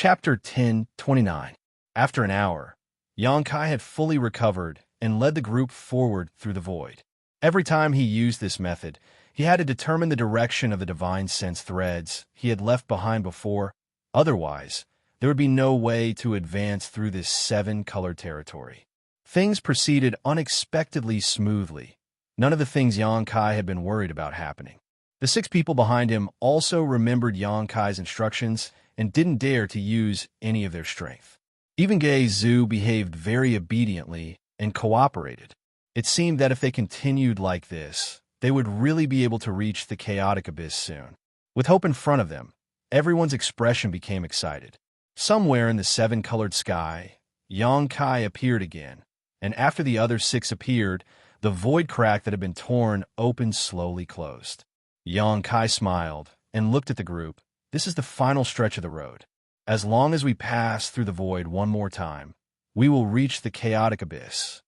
Chapter 10:29. After an hour, Xianxia had fully recovered and led the group forward through the void. Every time he used this method, he had to determine the direction of the divine sense threads he had left behind before. Otherwise, there would be no way to advance through this seven-colored territory. Things proceeded unexpectedly smoothly. None of the things Xianxia had been worried about happening. The six people behind him also remembered Xianxia's instructions and didn't dare to use any of their strength. Even Gei Zhu behaved very obediently and cooperated. It seemed that if they continued like this, they would really be able to reach the chaotic abyss soon. With hope in front of them, everyone's expression became excited. Somewhere in the seven-colored sky, Xianxia appeared again, and after the other six appeared, the void crack that had been torn open slowly closed. Xianxia smiled and looked at the group. This is the final stretch of the road. As long as we pass through the void one more time, we will reach the chaotic abyss.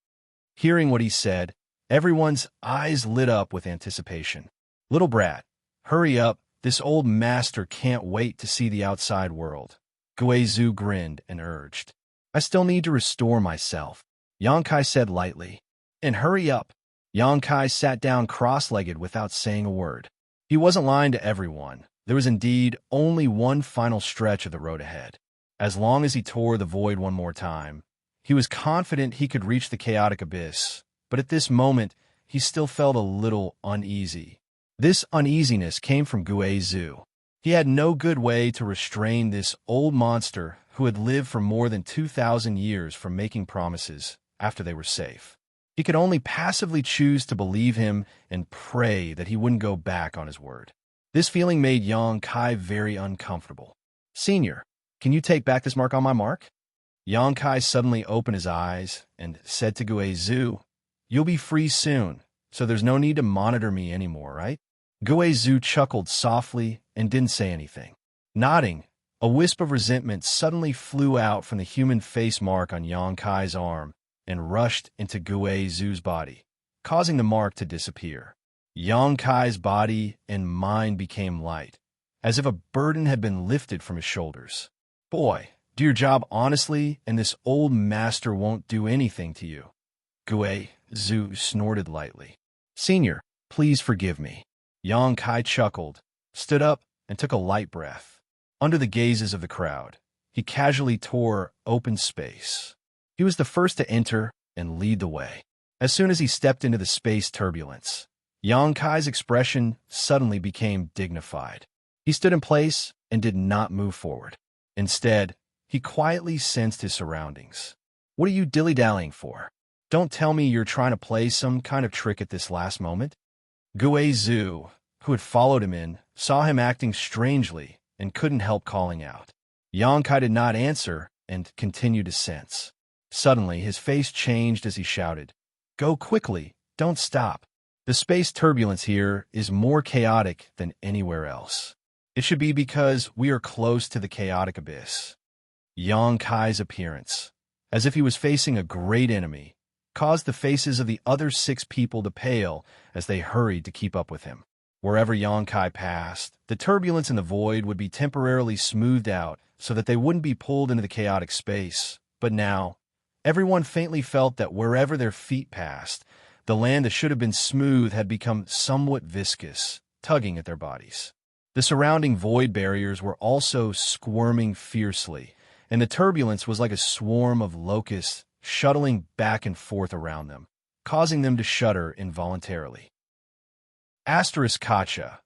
Hearing what he said, everyone's eyes lit up with anticipation. Little brat, hurry up, this old master can't wait to see the outside world. Gei Zhu grinned and urged. I still need to restore myself, Xianxia said lightly. And hurry up. Xianxia sat down cross-legged without saying a word. He wasn't lying to everyone. There was indeed only one final stretch of the road ahead. As long as he tore the void one more time, he was confident he could reach the chaotic abyss, but at this moment, he still felt a little uneasy. This uneasiness came from Gei Zhu. He had no good way to restrain this old monster who had lived for more than 2,000 years from making promises after they were safe. He could only passively choose to believe him and pray that he wouldn't go back on his word. This feeling made Xianxia very uncomfortable. Senior, can you take back this mark on my mark? Xianxia suddenly opened his eyes and said to Gei Zhu, You'll be free soon, so there's no need to monitor me anymore, right? Gei Zhu chuckled softly and didn't say anything. Nodding, a wisp of resentment suddenly flew out from the human face mark on Xianxia's arm and rushed into Gei Zhu's body, causing the mark to disappear. Xianxia's body and mind became light, as if a burden had been lifted from his shoulders. Boy, do your job honestly, and this old master won't do anything to you. Gei Zhu snorted lightly. Senior, please forgive me. Xianxia chuckled, stood up, and took a light breath. Under the gazes of the crowd, he casually tore open space. He was the first to enter and lead the way. As soon as he stepped into the space turbulence, Xianxia's expression suddenly became dignified. He stood in place and did not move forward. Instead, he quietly sensed his surroundings. What are you dilly-dallying for? Don't tell me you're trying to play some kind of trick at this last moment? Gei Zhu, who had followed him in, saw him acting strangely and couldn't help calling out. Xianxia did not answer and continued to sense. Suddenly, his face changed as he shouted, Go quickly, don't stop. The space turbulence here is more chaotic than anywhere else. It should be because we are close to the chaotic abyss. Xianxia's appearance, as if he was facing a great enemy, caused the faces of the other six people to pale as they hurried to keep up with him. Wherever Xianxia passed, the turbulence in the void would be temporarily smoothed out so that they wouldn't be pulled into the chaotic space. But now, everyone faintly felt that wherever their feet passed, the land that should have been smooth had become somewhat viscous, tugging at their bodies. The surrounding void barriers were also squirming fiercely, and the turbulence was like a swarm of locusts shuttling back and forth around them, causing them to shudder involuntarily. Kacha.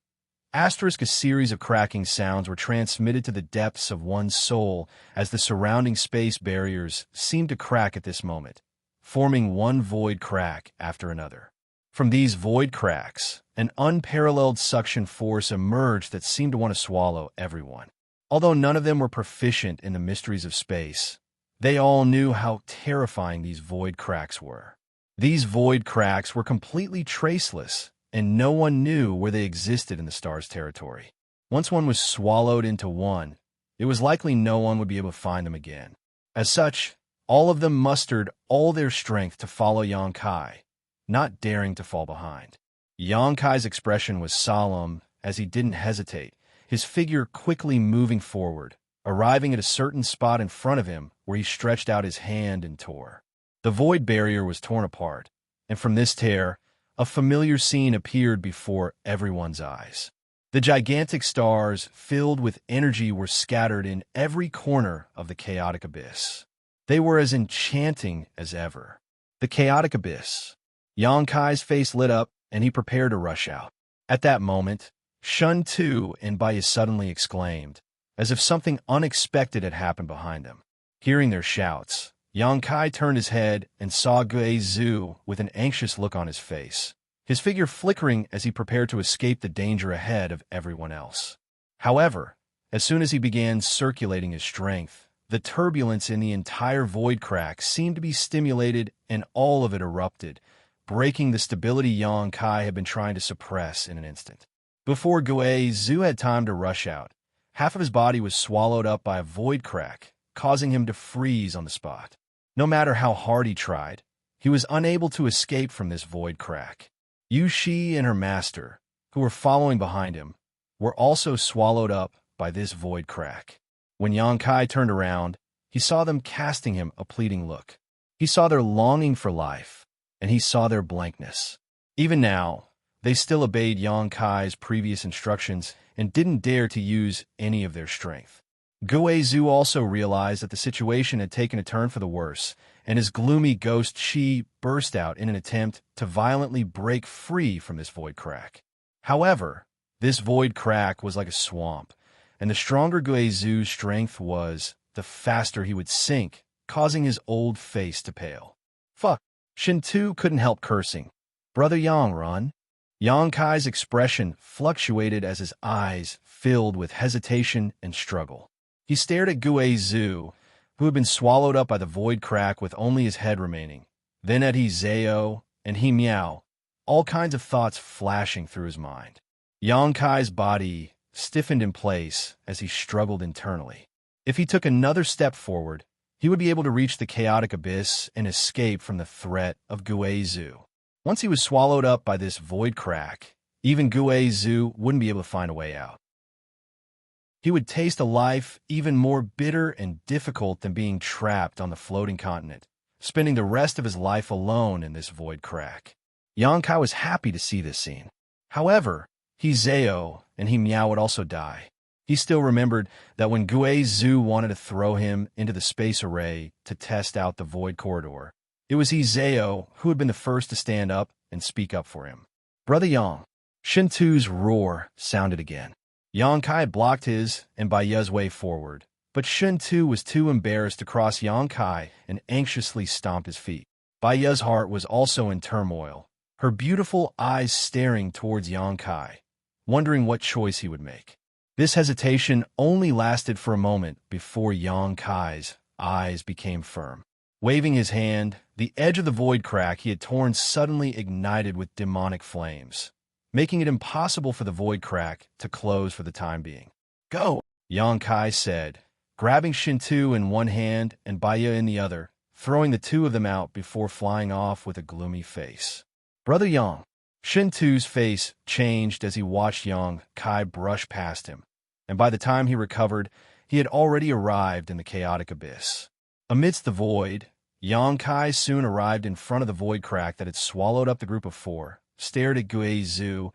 A series of cracking sounds were transmitted to the depths of one's soul as the surrounding space barriers seemed to crack at this moment, forming one void crack after another. From these void cracks, an unparalleled suction force emerged that seemed to want to swallow everyone. Although none of them were proficient in the mysteries of space, they all knew how terrifying these void cracks were. These void cracks were completely traceless, and no one knew where they existed in the star's territory. Once one was swallowed into one, it was likely no one would be able to find them again. As such, all of them mustered all their strength to follow Xianxia, not daring to fall behind. Xianxia's expression was solemn as he didn't hesitate, his figure quickly moving forward, arriving at a certain spot in front of him where he stretched out his hand and tore. The void barrier was torn apart, and from this tear, a familiar scene appeared before everyone's eyes. The gigantic stars, filled with energy, were scattered in every corner of the chaotic abyss. They were as enchanting as ever. The chaotic abyss. Xianxia's face lit up, and he prepared to rush out. At that moment, Shun-Tu and Baiya suddenly exclaimed, as if something unexpected had happened behind them. Hearing their shouts, Xianxia turned his head and saw Guizhou with an anxious look on his face, his figure flickering as he prepared to escape the danger ahead of everyone else. However, as soon as he began circulating his strength, the turbulence in the entire void crack seemed to be stimulated and all of it erupted, breaking the stability Xianxia had been trying to suppress in an instant. Before Guizhou had time to rush out, half of his body was swallowed up by a void crack, causing him to freeze on the spot. No matter how hard he tried, he was unable to escape from this void crack. Wuxia and her master, who were following behind him, were also swallowed up by this void crack. When Xianxia turned around, he saw them casting him a pleading look. He saw their longing for life, and he saw their blankness. Even now, they still obeyed Xianxia's previous instructions and didn't dare to use any of their strength. Guizhou also realized that the situation had taken a turn for the worse, and his gloomy ghost Qi burst out in an attempt to violently break free from this void crack. However, this void crack was like a swamp, and the stronger Guizhou's strength was, the faster he would sink, causing his old face to pale. Fuck! Shun-Tu couldn't help cursing. Brother Yang, run! Xianxia's expression fluctuated as his eyes filled with hesitation and struggle. He stared at Guizhou, who had been swallowed up by the void crack with only his head remaining, then at Zhao and He Miao, all kinds of thoughts flashing through his mind. Xianxia's body stiffened in place as he struggled internally. If he took another step forward, he would be able to reach the chaotic abyss and escape from the threat of Guizhou. Once he was swallowed up by this void crack, even Guizhou wouldn't be able to find a way out. He would taste a life even more bitter and difficult than being trapped on the floating continent, spending the rest of his life alone in this void crack. Xianxia was happy to see this scene. However, He Zhao and He Miao would also die. He still remembered that when Guizhou wanted to throw him into the space array to test out the void corridor, it was He Zhao who had been the first to stand up and speak up for him. Brother Yang. Shun-Tu's roar sounded again. Xianxia blocked his and Baiya's way forward, but Shun-Tu was too embarrassed to cross Xianxia and anxiously stomped his feet. Baiya's heart was also in turmoil, her beautiful eyes staring towards Xianxia, wondering what choice he would make. This hesitation only lasted for a moment before Xianxia's eyes became firm. Waving his hand, the edge of the void crack he had torn suddenly ignited with demonic flames, making it impossible for the void crack to close for the time being. Go, Xianxia said, grabbing Shun-Tu in one hand and Baiya in the other, throwing the two of them out before flying off with a gloomy face. Brother Yang. Shun-Tu's face changed as he watched Xianxia brush past him, and by the time he recovered, he had already arrived in the chaotic abyss. Amidst the void, Xianxia soon arrived in front of the void crack that had swallowed up the group of four, stared at Guizhou,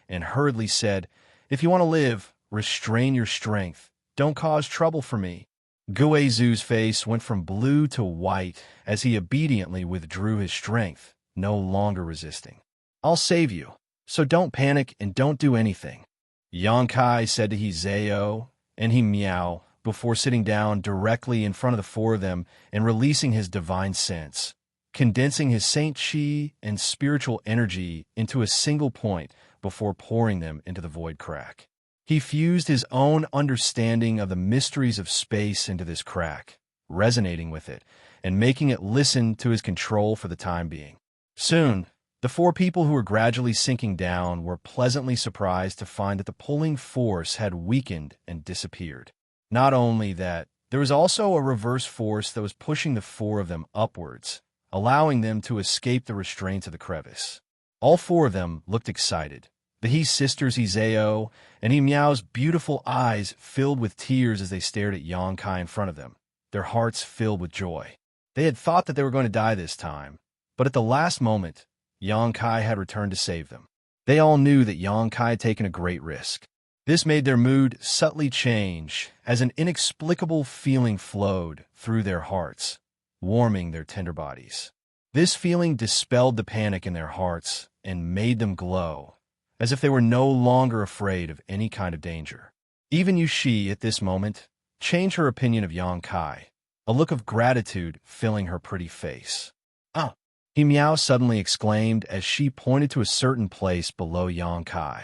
and hurriedly said, "If you want to live, restrain your strength. Don't cause trouble for me." Guizhou's face went from blue to white as he obediently withdrew his strength, no longer resisting. "I'll save you, so don't panic and don't do anything," Xianxia said to He Zhao and He Miao before sitting down directly in front of the four of them and releasing his divine sense, condensing his Saint Qi and spiritual energy into a single point before pouring them into the void crack. He fused his own understanding of the mysteries of space into this crack, resonating with it, and making it listen to his control for the time being. Soon, the four people who were gradually sinking down were pleasantly surprised to find that the pulling force had weakened and disappeared. Not only that, there was also a reverse force that was pushing the four of them upwards, allowing them to escape the restraints of the crevice. All four of them looked excited, The He sisters Izao and He Miao's beautiful eyes filled with tears as they stared at Yangkai in front of them, their hearts filled with joy. They had thought that they were going to die this time, but at the last moment, Yangkai had returned to save them. They all knew that Yangkai had taken a great risk. This made their mood subtly change as an inexplicable feeling flowed through their hearts, warming their tender bodies. This feeling dispelled the panic in their hearts and made them glow, as if they were no longer afraid of any kind of danger. Even Yushi, at this moment, changed her opinion of Yangkai, a look of gratitude filling her pretty face. "Ah!" He Miao suddenly exclaimed as she pointed to a certain place below Yangkai.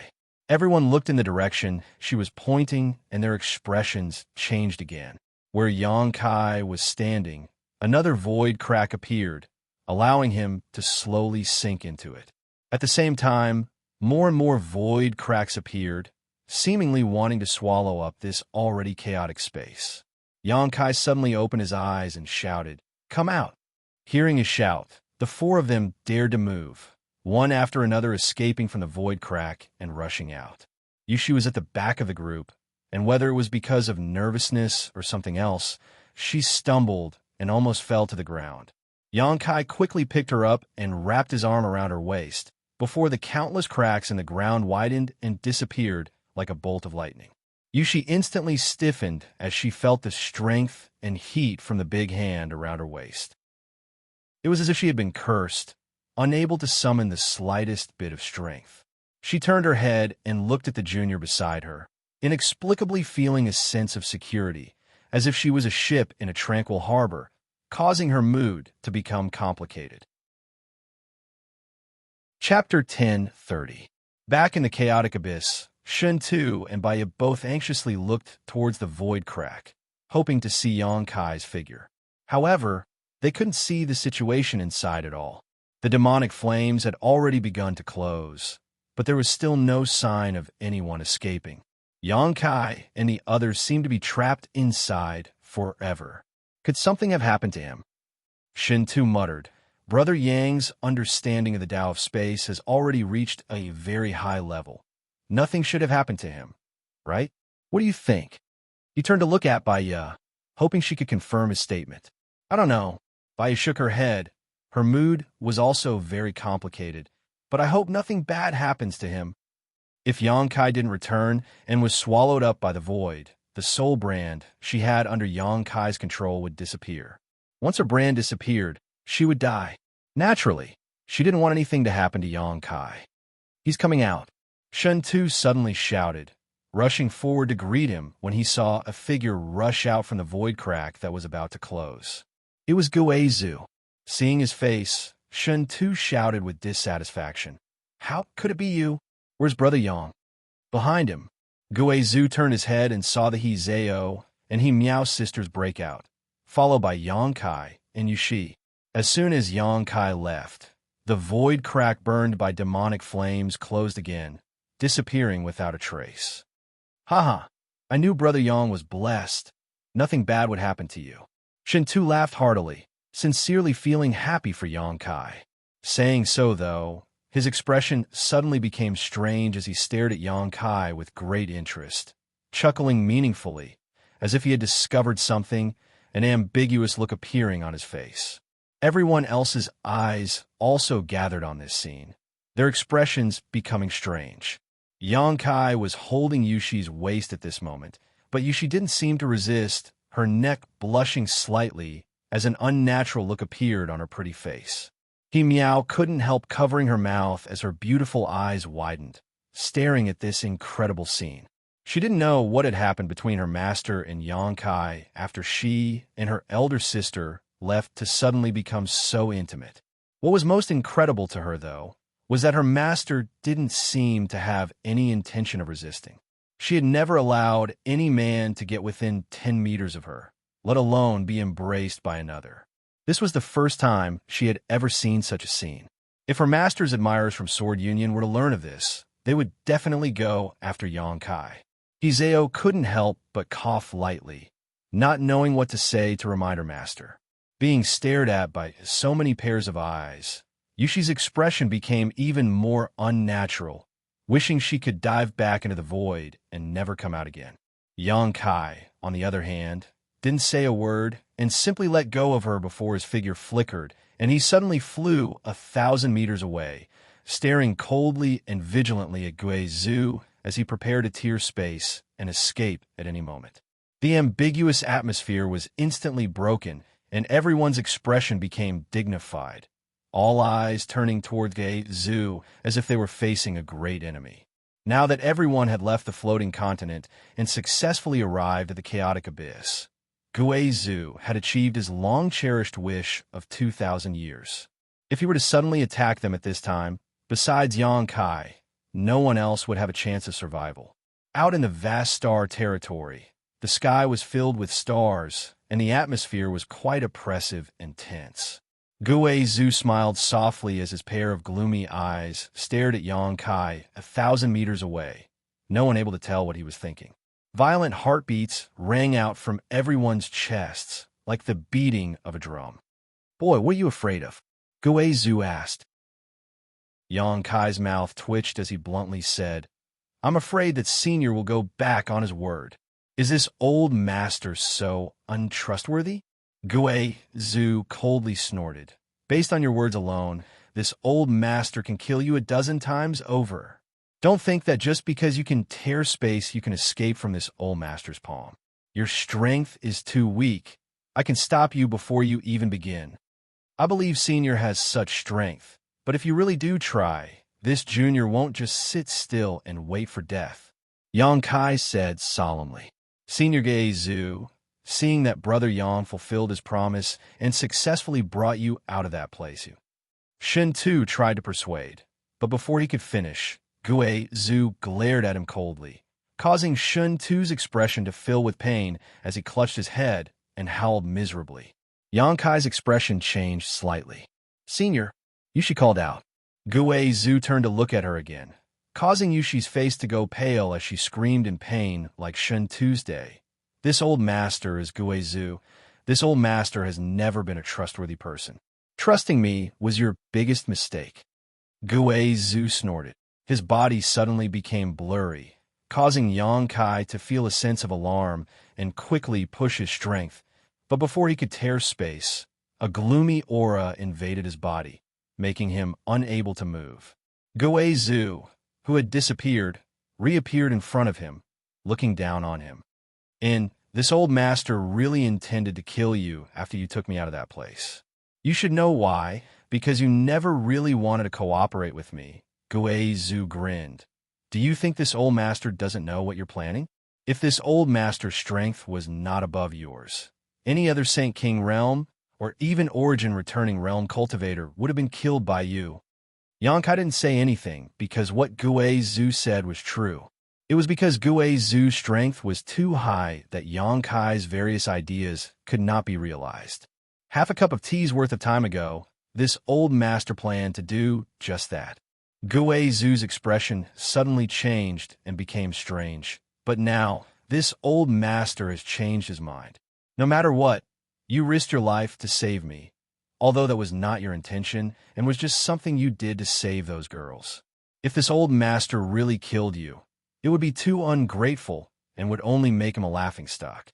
Everyone looked in the direction she was pointing, and their expressions changed again. Where Yangkai was standing, another void crack appeared, allowing him to slowly sink into it. At the same time, more and more void cracks appeared, seemingly wanting to swallow up this already chaotic space. Yangkai suddenly opened his eyes and shouted, "Come out!" Hearing his shout, the four of them dared to move, one after another escaping from the void crack and rushing out. Yushi was at the back of the group, and whether it was because of nervousness or something else, she stumbled and almost fell to the ground. Yangkai quickly picked her up and wrapped his arm around her waist, before the countless cracks in the ground widened and disappeared like a bolt of lightning. Yushi instantly stiffened as she felt the strength and heat from the big hand around her waist. It was as if she had been cursed, unable to summon the slightest bit of strength. She turned her head and looked at the junior beside her, inexplicably feeling a sense of security, as if she was a ship in a tranquil harbor, causing her mood to become complicated. Chapter 10:30. Back in the chaotic abyss, Shun-Tu and Baya both anxiously looked towards the void crack, hoping to see Yangkai's figure. However, they couldn't see the situation inside at all. The demonic flames had already begun to close, but there was still no sign of anyone escaping. Yangkai and the others seemed to be trapped inside forever. Could something have happened to him? Shun-Tu muttered. Brother Yang's understanding of the Tao of space has already reached a very high level. Nothing should have happened to him, right? What do you think? He turned to look at Baya, hoping she could confirm his statement. I don't know. Baya shook her head. Her mood was also very complicated, but I hope nothing bad happens to him. If Yangkai didn't return and was swallowed up by the void, the soul brand she had under Yangkai's control would disappear. Once her brand disappeared, she would die. Naturally, she didn't want anything to happen to Yangkai. He's coming out. Shun-Tu suddenly shouted, rushing forward to greet him when he saw a figure rush out from the void crack that was about to close. It was Guizhou. Seeing his face, Shun-Tu shouted with dissatisfaction. How could it be you? Where's Brother Yang? Behind him, Guizhou turned his head and saw the He Zhao and He Miao sisters break out, followed by Yangkai and Yushi. As soon as Yangkai left, the void crack burned by demonic flames closed again, disappearing without a trace. Haha, I knew Brother Yang was blessed. Nothing bad would happen to you. Shun-Tu laughed heartily, sincerely feeling happy for Yangkai. Saying so, though, his expression suddenly became strange as he stared at Yangkai with great interest, chuckling meaningfully, as if he had discovered something, an ambiguous look appearing on his face. Everyone else's eyes also gathered on this scene, their expressions becoming strange. Yangkai was holding Yushi's waist at this moment, but Yushi didn't seem to resist, her neck blushing slightly as an unnatural look appeared on her pretty face. He Miao couldn't help covering her mouth as her beautiful eyes widened, staring at this incredible scene. She didn't know what had happened between her master and Yangkai after she and her elder sister left to suddenly become so intimate. What was most incredible to her, though, was that her master didn't seem to have any intention of resisting. She had never allowed any man to get within 10 meters of her, let alone be embraced by another. This was the first time she had ever seen such a scene. If her master's admirers from Sword Union were to learn of this, they would definitely go after Yangkai. Hizeo couldn't help but cough lightly, not knowing what to say to remind her master. Being stared at by so many pairs of eyes, Yushi's expression became even more unnatural, wishing she could dive back into the void and never come out again. Xianxia, on the other hand, didn't say a word and simply let go of her before his figure flickered, and he suddenly flew 1,000 meters away, staring coldly and vigilantly at Guizhou as he prepared to tear space and escape at any moment. The ambiguous atmosphere was instantly broken, and everyone's expression became dignified, all eyes turning toward Guizhou as if they were facing a great enemy. Now that everyone had left the floating continent and successfully arrived at the chaotic abyss, Guizhou had achieved his long-cherished wish of 2,000 years. If he were to suddenly attack them at this time, besides Xianxia, no one else would have a chance of survival. Out in the vast star territory, the sky was filled with stars, and the atmosphere was quite oppressive and tense. Guizhou smiled softly as his pair of gloomy eyes stared at Xianxia 1,000 meters away, no one able to tell what he was thinking. Violent heartbeats rang out from everyone's chests, like the beating of a drum. "Boy, what are you afraid of?" Guizhou asked. Xianxia's mouth twitched as he bluntly said, "I'm afraid that Senior will go back on his word. Is this old master so untrustworthy?" Guizhou coldly snorted. "Based on your words alone, this old master can kill you 12 times over. Don't think that just because you can tear space, you can escape from this old master's palm. Your strength is too weak. I can stop you before you even begin. I believe Senior has such strength, but if you really do try, this junior won't just sit still and wait for death," Xianxia said solemnly. Senior Guizhou, seeing that Brother Yang fulfilled his promise and successfully brought you out of that place, Shen Tu tried to persuade, but before he could finish, Guizhou glared at him coldly, causing Shen Tu's expression to fill with pain as he clutched his head and howled miserably. Xianxia's expression changed slightly. "Senior," Yushi called out. Guizhou turned to look at her again, causing Yushi's face to go pale as she screamed in pain like Shen Tuesday. "This old master is Guizhou. This old master has never been a trustworthy person. Trusting me was your biggest mistake." Guizhou snorted. His body suddenly became blurry, causing Xianxia to feel a sense of alarm and quickly push his strength. But before he could tear space, a gloomy aura invaded his body, making him unable to move. Guizhou, who had disappeared, reappeared in front of him, looking down on him. "And this old master really intended to kill you after you took me out of that place. You should know why, because you never really wanted to cooperate with me." Guizhou grinned. "Do you think this old master doesn't know what you're planning? If this old master's strength was not above yours, any other Saint King realm, or even Origin returning realm cultivator would have been killed by you." Xianxia didn't say anything because what Guizhou said was true. It was because Guizhou's strength was too high that Xianxia's various ideas could not be realized. Half a cup of tea's worth of time ago, this old master planned to do just that. Guizhou's expression suddenly changed and became strange. But now, this old master has changed his mind. "No matter what, you risked your life to save me, although that was not your intention and was just something you did to save those girls. If this old master really killed you, it would be too ungrateful and would only make him a laughingstock.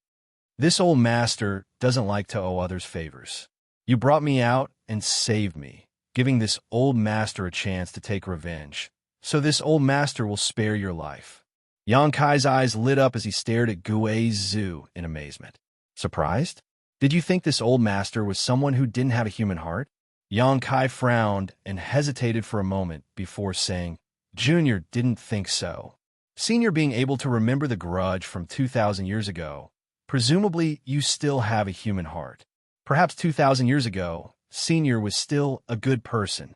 This old master doesn't like to owe others favors. You brought me out and saved me, giving this old master a chance to take revenge. So this old master will spare your life." Xianxia's eyes lit up as he stared at Guizhou in amazement. "Surprised? Did you think this old master was someone who didn't have a human heart?" Xianxia frowned and hesitated for a moment before saying, "Junior didn't think so. Senior being able to remember the grudge from 2,000 years ago, presumably you still have a human heart. Perhaps 2,000 years ago, Senior was still a good person."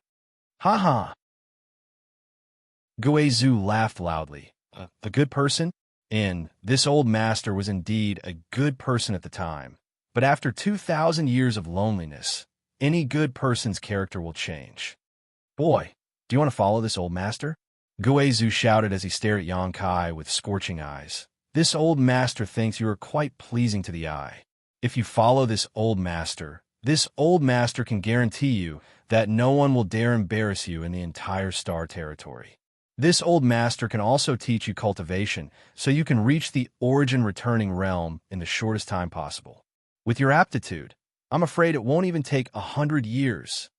"Ha ha!" Guizhou laughed loudly. A good person? And this old master was indeed a good person at the time. But after 2,000 years of loneliness, any good person's character will change. "Boy, do you want to follow this old master?" Guizhou shouted as he stared at Xianxia with scorching eyes. "This old master thinks you are quite pleasing to the eye. If you follow this old master can guarantee you that no one will dare embarrass you in the entire star territory." This old master can also teach you cultivation, so you can reach the origin returning realm in the shortest time possible. With your aptitude, I'm afraid it won't even take 100 years.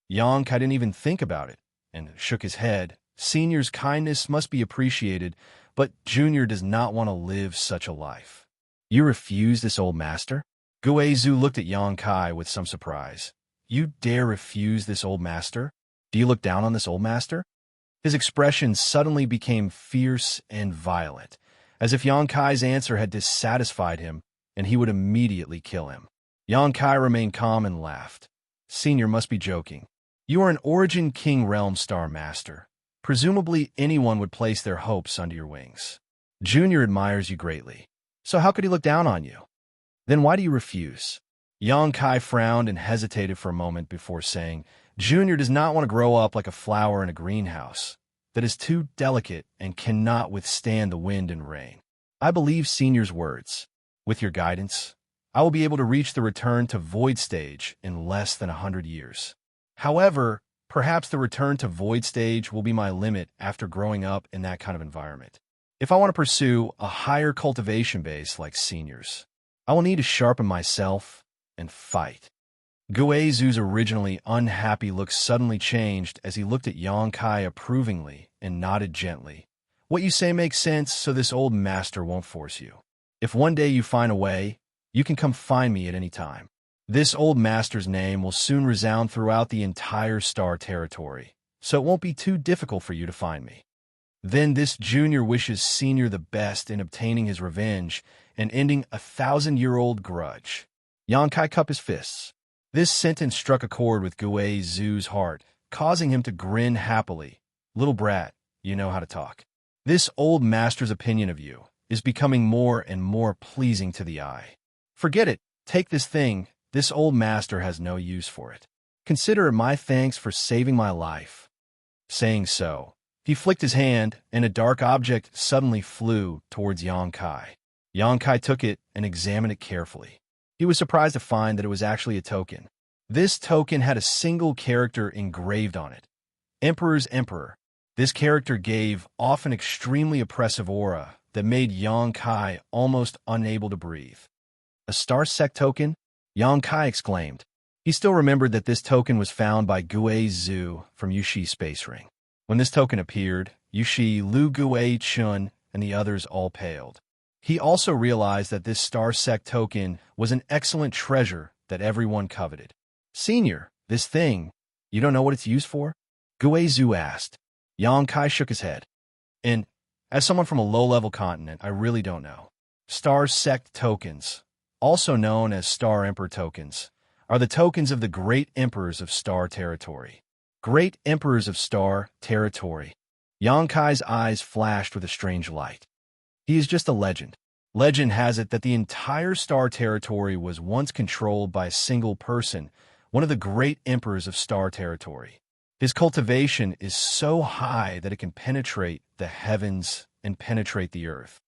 Xianxia didn't even think about it, and shook his head. Senior's kindness must be appreciated, but Junior does not want to live such a life. You refuse this old master? Guizhu looked at Xianxia with some surprise. You dare refuse this old master? Do you look down on this old master? His expression suddenly became fierce and violent, as if Xianxia's answer had dissatisfied him, and he would immediately kill him. Xianxia remained calm and laughed. Senior must be joking. You are an Origin King Realm Star Master. Presumably anyone would place their hopes under your wings. Junior admires you greatly. So how could he look down on you? Then why do you refuse? Xianxia frowned and hesitated for a moment before saying, Junior does not want to grow up like a flower in a greenhouse that is too delicate and cannot withstand the wind and rain. I believe Senior's words. With your guidance, I will be able to reach the return to Void Stage in less than 100 years. However, perhaps the return to Void Stage will be my limit after growing up in that kind of environment. If I want to pursue a higher cultivation base like Senior's, I will need to sharpen myself and fight. Guizhu's originally unhappy look suddenly changed as he looked at Xianxia approvingly and nodded gently. What you say makes sense, so this old master won't force you. If one day you find a way, you can come find me at any time. This old master's name will soon resound throughout the entire star territory, so it won't be too difficult for you to find me. Then this Junior wishes Senior the best in obtaining his revenge and ending a 1,000-year-old grudge. Xianxia cupped his fists. This sentence struck a chord with Guizhu's heart, causing him to grin happily. Little brat, you know how to talk. This old master's opinion of you is becoming more and more pleasing to the eye. Forget it. Take this thing. This old master has no use for it. Consider it my thanks for saving my life. Saying so, he flicked his hand, and a dark object suddenly flew towards Xianxia. Xianxia took it and examined it carefully. He was surprised to find that it was actually a token. This token had a single character engraved on it. Emperor's Emperor. This character gave off an extremely oppressive aura that made Xianxia almost unable to breathe. A star sect token? Xianxia exclaimed. He still remembered that this token was found by Guizhu from Yushi's space ring. When this token appeared, Yushi, Lu Gui, Chun, and the others all paled. He also realized that this star sect token was an excellent treasure that everyone coveted. Senior, this thing, you don't know what it's used for? Guizhu asked. Xianxia shook his head. And, as someone from a low-level continent, I really don't know. Star sect tokens, also known as Star Emperor tokens, are the tokens of the Great Emperors of Star Territory. Great Emperors of Star Territory. Xianxia's eyes flashed with a strange light. He is just a legend. Legend has it that the entire Star Territory was once controlled by a single person, one of the Great Emperors of Star Territory. His cultivation is so high that it can penetrate the heavens and penetrate the earth.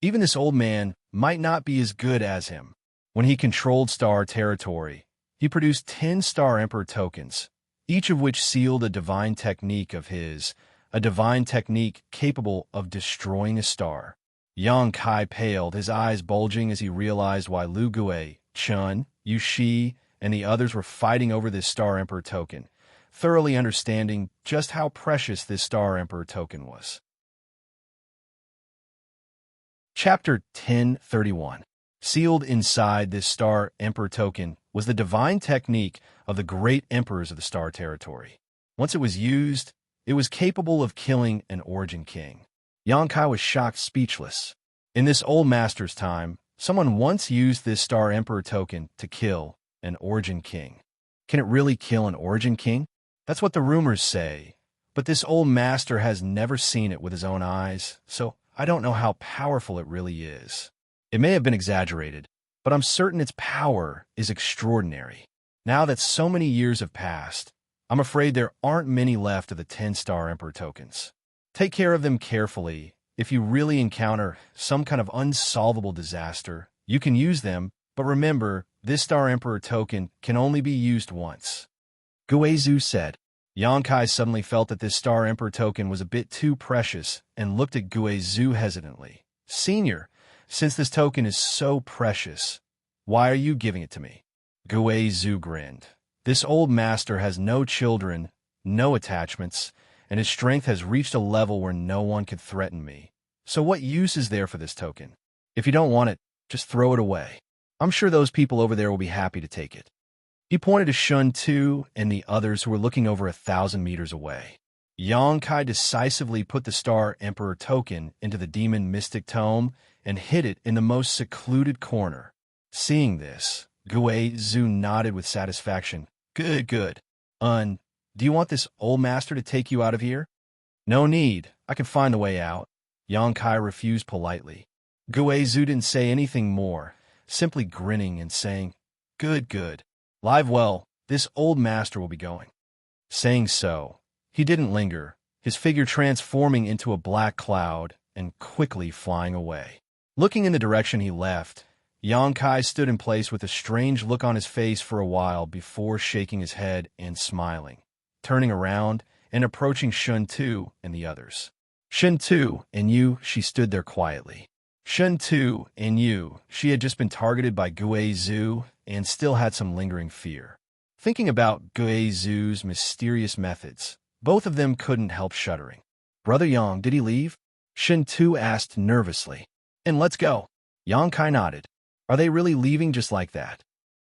Even this old man might not be as good as him. When he controlled Star Territory, he produced 10 Star Emperor tokens, each of which sealed a divine technique of his, a divine technique capable of destroying a star. Xianxia paled, his eyes bulging as he realized why Lu Gui, Chun, Yushi, and the others were fighting over this Star Emperor token, thoroughly understanding just how precious this Star Emperor token was. Chapter 1031. Sealed inside this Star Emperor token was the divine technique of the Great Emperors of the Star Territory. Once it was used, it was capable of killing an Origin King. Xianxia was shocked speechless. In this old master's time, someone once used this Star Emperor token to kill an Origin King. Can it really kill an Origin King? That's what the rumors say, but this old master has never seen it with his own eyes, so I don't know how powerful it really is. It may have been exaggerated, but I'm certain its power is extraordinary. Now that so many years have passed, I'm afraid there aren't many left of the 10 Star Emperor tokens. Take care of them carefully. If you really encounter some kind of unsolvable disaster, you can use them, but remember, this Star Emperor token can only be used once. Guizhu said. Yangkai suddenly felt that this Star Emperor token was a bit too precious and looked at Gue Zhu hesitantly. Senior, since this token is so precious, why are you giving it to me? Gue Zhu grinned. This old master has no children, no attachments, and his strength has reached a level where no one could threaten me. So what use is there for this token? If you don't want it, just throw it away. I'm sure those people over there will be happy to take it. He pointed to Shun Tu and the others who were looking over 1,000 meters away. Yangkai decisively put the Star Emperor token into the Demon Mystic Tome and hid it in the most secluded corner. Seeing this, Gue Zhu nodded with satisfaction. Good, good. Do you want this old master to take you out of here? No need. I can find a way out. Yangkai refused politely. Gue Zhu didn't say anything more, simply grinning and saying, Good, good. Live well, this old master will be going. Saying so, he didn't linger, his figure transforming into a black cloud and quickly flying away. Looking in the direction he left, Yangkai stood in place with a strange look on his face for a while before shaking his head and smiling, turning around and approaching Shun Tu and the others. Shun Tu and you, she stood there quietly. Shun Tu and you, she had just been targeted by Gue Zhu and still had some lingering fear. Thinking about Gue Zhu's mysterious methods, both of them couldn't help shuddering. Brother Yang, did he leave? Shun Tu asked nervously. And let's go. Yangkai nodded. Are they really leaving just like that?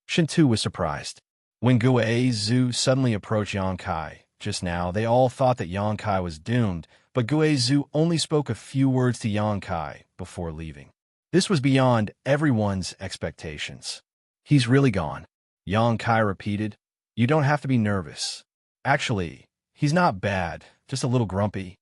Shun Tu was surprised. When Gue Zhu suddenly approached Yangkai, just now they all thought that Yangkai was doomed, but Gue Zhu only spoke a few words to Yangkai before leaving. This was beyond everyone's expectations. He's really gone. Yangkai repeated. You don't have to be nervous. Actually, he's not bad, just a little grumpy.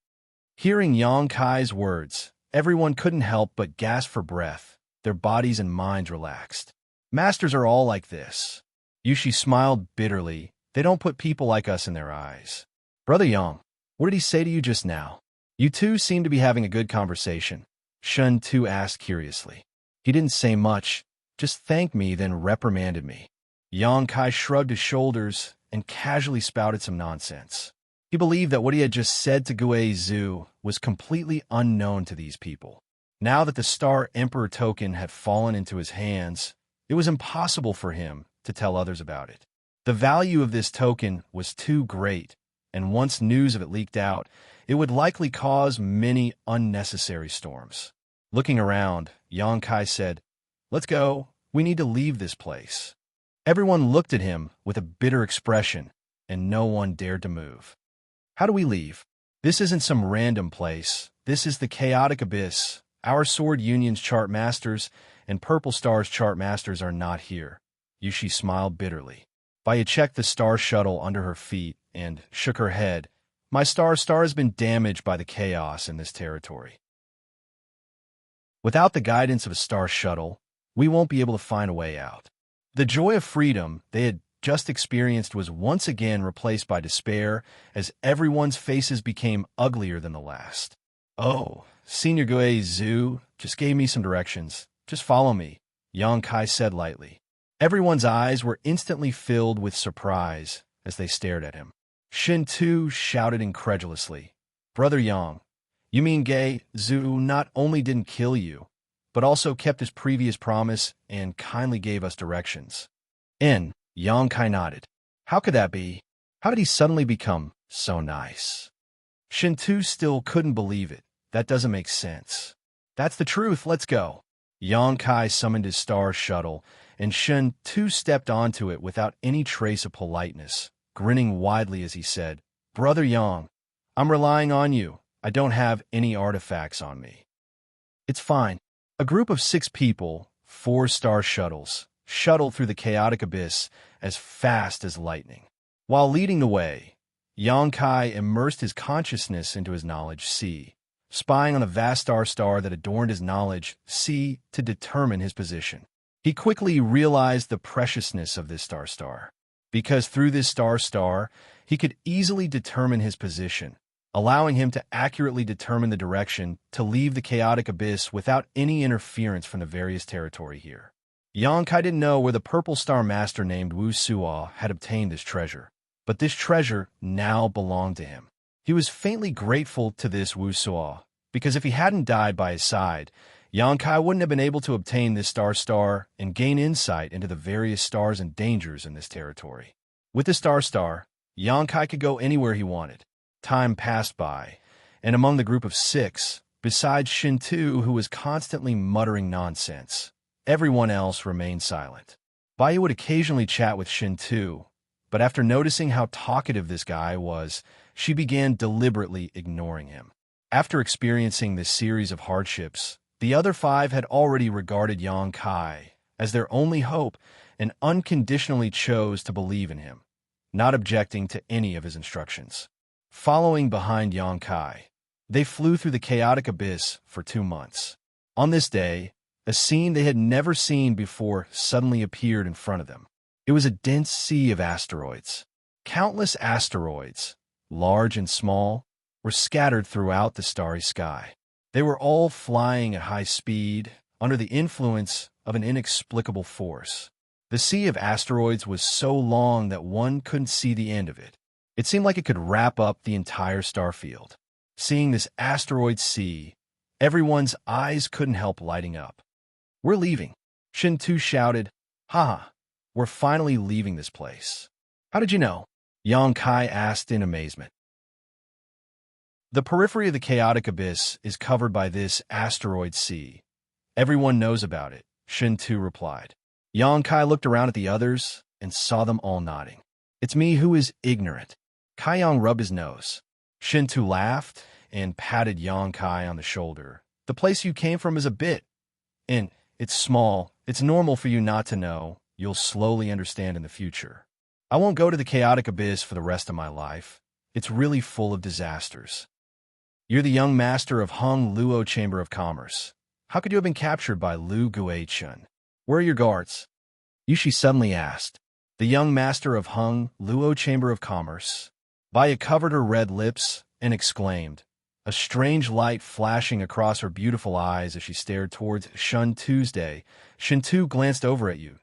Hearing Yangkai's words, everyone couldn't help but gasp for breath, their bodies and minds relaxed. Masters are all like this. Yushi smiled bitterly. They don't put people like us in their eyes. Brother Yang, what did he say to you just now? You two seem to be having a good conversation. Shun Tu asked curiously. He didn't say much, just thanked me, then reprimanded me. Yangkai shrugged his shoulders and casually spouted some nonsense. He believed that what he had just said to Gue Zhu was completely unknown to these people. Now that the Star Emperor token had fallen into his hands, it was impossible for him to tell others about it. The value of this token was too great, and once news of it leaked out, it would likely cause many unnecessary storms. Looking around, Yangkai said, Let's go. We need to leave this place. Everyone looked at him with a bitter expression, and no one dared to move. How do we leave? This isn't some random place. This is the chaotic abyss. Our Sword Union's chart masters and Purple Star's chart masters are not here. Yushi smiled bitterly. Baya checked the star shuttle under her feet and shook her head. My star has been damaged by the chaos in this territory. Without the guidance of a star shuttle, we won't be able to find a way out. The joy of freedom they had just experienced was once again replaced by despair as everyone's faces became uglier than the last. Oh, Senior Gue Zhu just gave me some directions. Just follow me, Yangkai said lightly. Everyone's eyes were instantly filled with surprise as they stared at him. Shun Tu shouted incredulously, Brother Yang, you mean Gue Zhu not only didn't kill you, but also kept his previous promise and kindly gave us directions? Yangkai nodded. How could that be? How did he suddenly become so nice? Shun Tu still couldn't believe it. That doesn't make sense. That's the truth, let's go. Yangkai summoned his star shuttle, and Shun Tu stepped onto it without any trace of politeness, grinning widely as he said, Brother Yang, I'm relying on you. I don't have any artifacts on me. It's fine. A group of 6 people, 4 star shuttles, shuttled through the chaotic abyss as fast as lightning. While leading the way, Yangkai immersed his consciousness into his knowledge sea, spying on a vast star that adorned his knowledge sea to determine his position. He quickly realized the preciousness of this star, because through this star, he could easily determine his position, allowing him to accurately determine the direction to leave the chaotic abyss without any interference from the various territory here. Yangkai didn't know where the Purple Star Master named Wuxia had obtained this treasure. but this treasure now belonged to him. He was faintly grateful to this Wuxia, because if he hadn't died by his side, Xianxia wouldn't have been able to obtain this star and gain insight into the various stars and dangers in this territory. With the star, Xianxia could go anywhere he wanted. Time passed by, and among the group of 6, besides Xintu, who was constantly muttering nonsense, everyone else remained silent. Bai would occasionally chat with Xintu, but after noticing how talkative this guy was, she began deliberately ignoring him. After experiencing this series of hardships, the other 5 had already regarded Xianxia as their only hope and unconditionally chose to believe in him, not objecting to any of his instructions. Following behind Xianxia, they flew through the chaotic abyss for 2 months. On this day, a scene they had never seen before suddenly appeared in front of them. It was a dense sea of asteroids. Countless asteroids, large and small, were scattered throughout the starry sky. They were all flying at high speed, under the influence of an inexplicable force. The sea of asteroids was so long that one couldn't see the end of it. It seemed like it could wrap up the entire star field. Seeing this asteroid sea, everyone's eyes couldn't help lighting up. "We're leaving," Xintu shouted. "Ha! We're finally leaving this place." "How did you know?" Xianxia asked in amazement. The periphery of the chaotic abyss is covered by this asteroid sea. Everyone knows about it, Xintu replied. Xianxia looked around at the others and saw them all nodding. "It's me who is ignorant." Kaiyang rubbed his nose. Xintu laughed and patted Xianxia on the shoulder. "The place you came from is a bit, and it's small. It's normal for you not to know. You'll slowly understand in the future. I won't go to the chaotic abyss for the rest of my life. It's really full of disasters." "You're the young master of Hung Luo Chamber of Commerce. How could you have been captured by Lu Guichun? Where are your guards?" Yushi suddenly asked. The young master of Hung Luo Chamber of Commerce. Baya covered her red lips and exclaimed, a strange light flashing across her beautiful eyes as she stared towards Shun Tuesday. Xintu glanced over at you,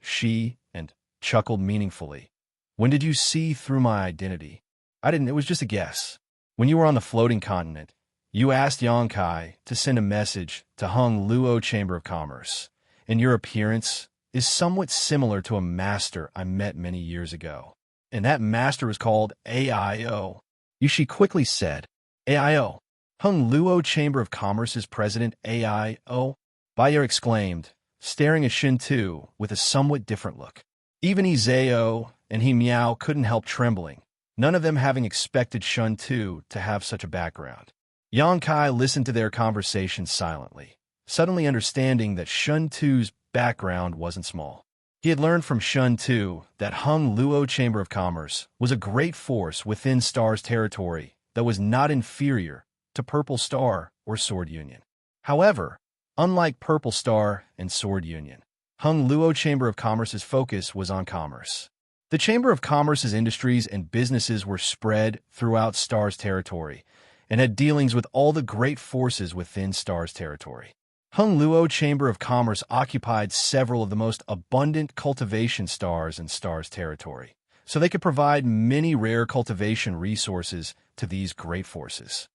and chuckled meaningfully. "When did you see through my identity?" "I didn't, it was just a guess. When you were on the floating continent, you asked Xianxia to send a message to Hung Luo Chamber of Commerce, and your appearance is somewhat similar to a master I met many years ago. And that master was called AIO. Yushi quickly said, AIO. Hung Luo Chamber of Commerce's president AIO? Bayer exclaimed, staring at Xintu with a somewhat different look. Even Izao and He Miao couldn't help trembling, none of them having expected Xintu to have such a background. Xianxia listened to their conversation silently, suddenly understanding that Xintu's background wasn't small. He had learned from Xintu that Hung Luo Chamber of Commerce was a great force within Star's territory that was not inferior to Purple Star or Sword Union. However, unlike Purple Star and Sword Union, Hung Luo Chamber of Commerce's focus was on commerce. The Chamber of Commerce's industries and businesses were spread throughout Star's territory and had dealings with all the great forces within Star's territory. Hung Luo Chamber of Commerce occupied several of the most abundant cultivation stars in Star's territory, so they could provide many rare cultivation resources to these great forces.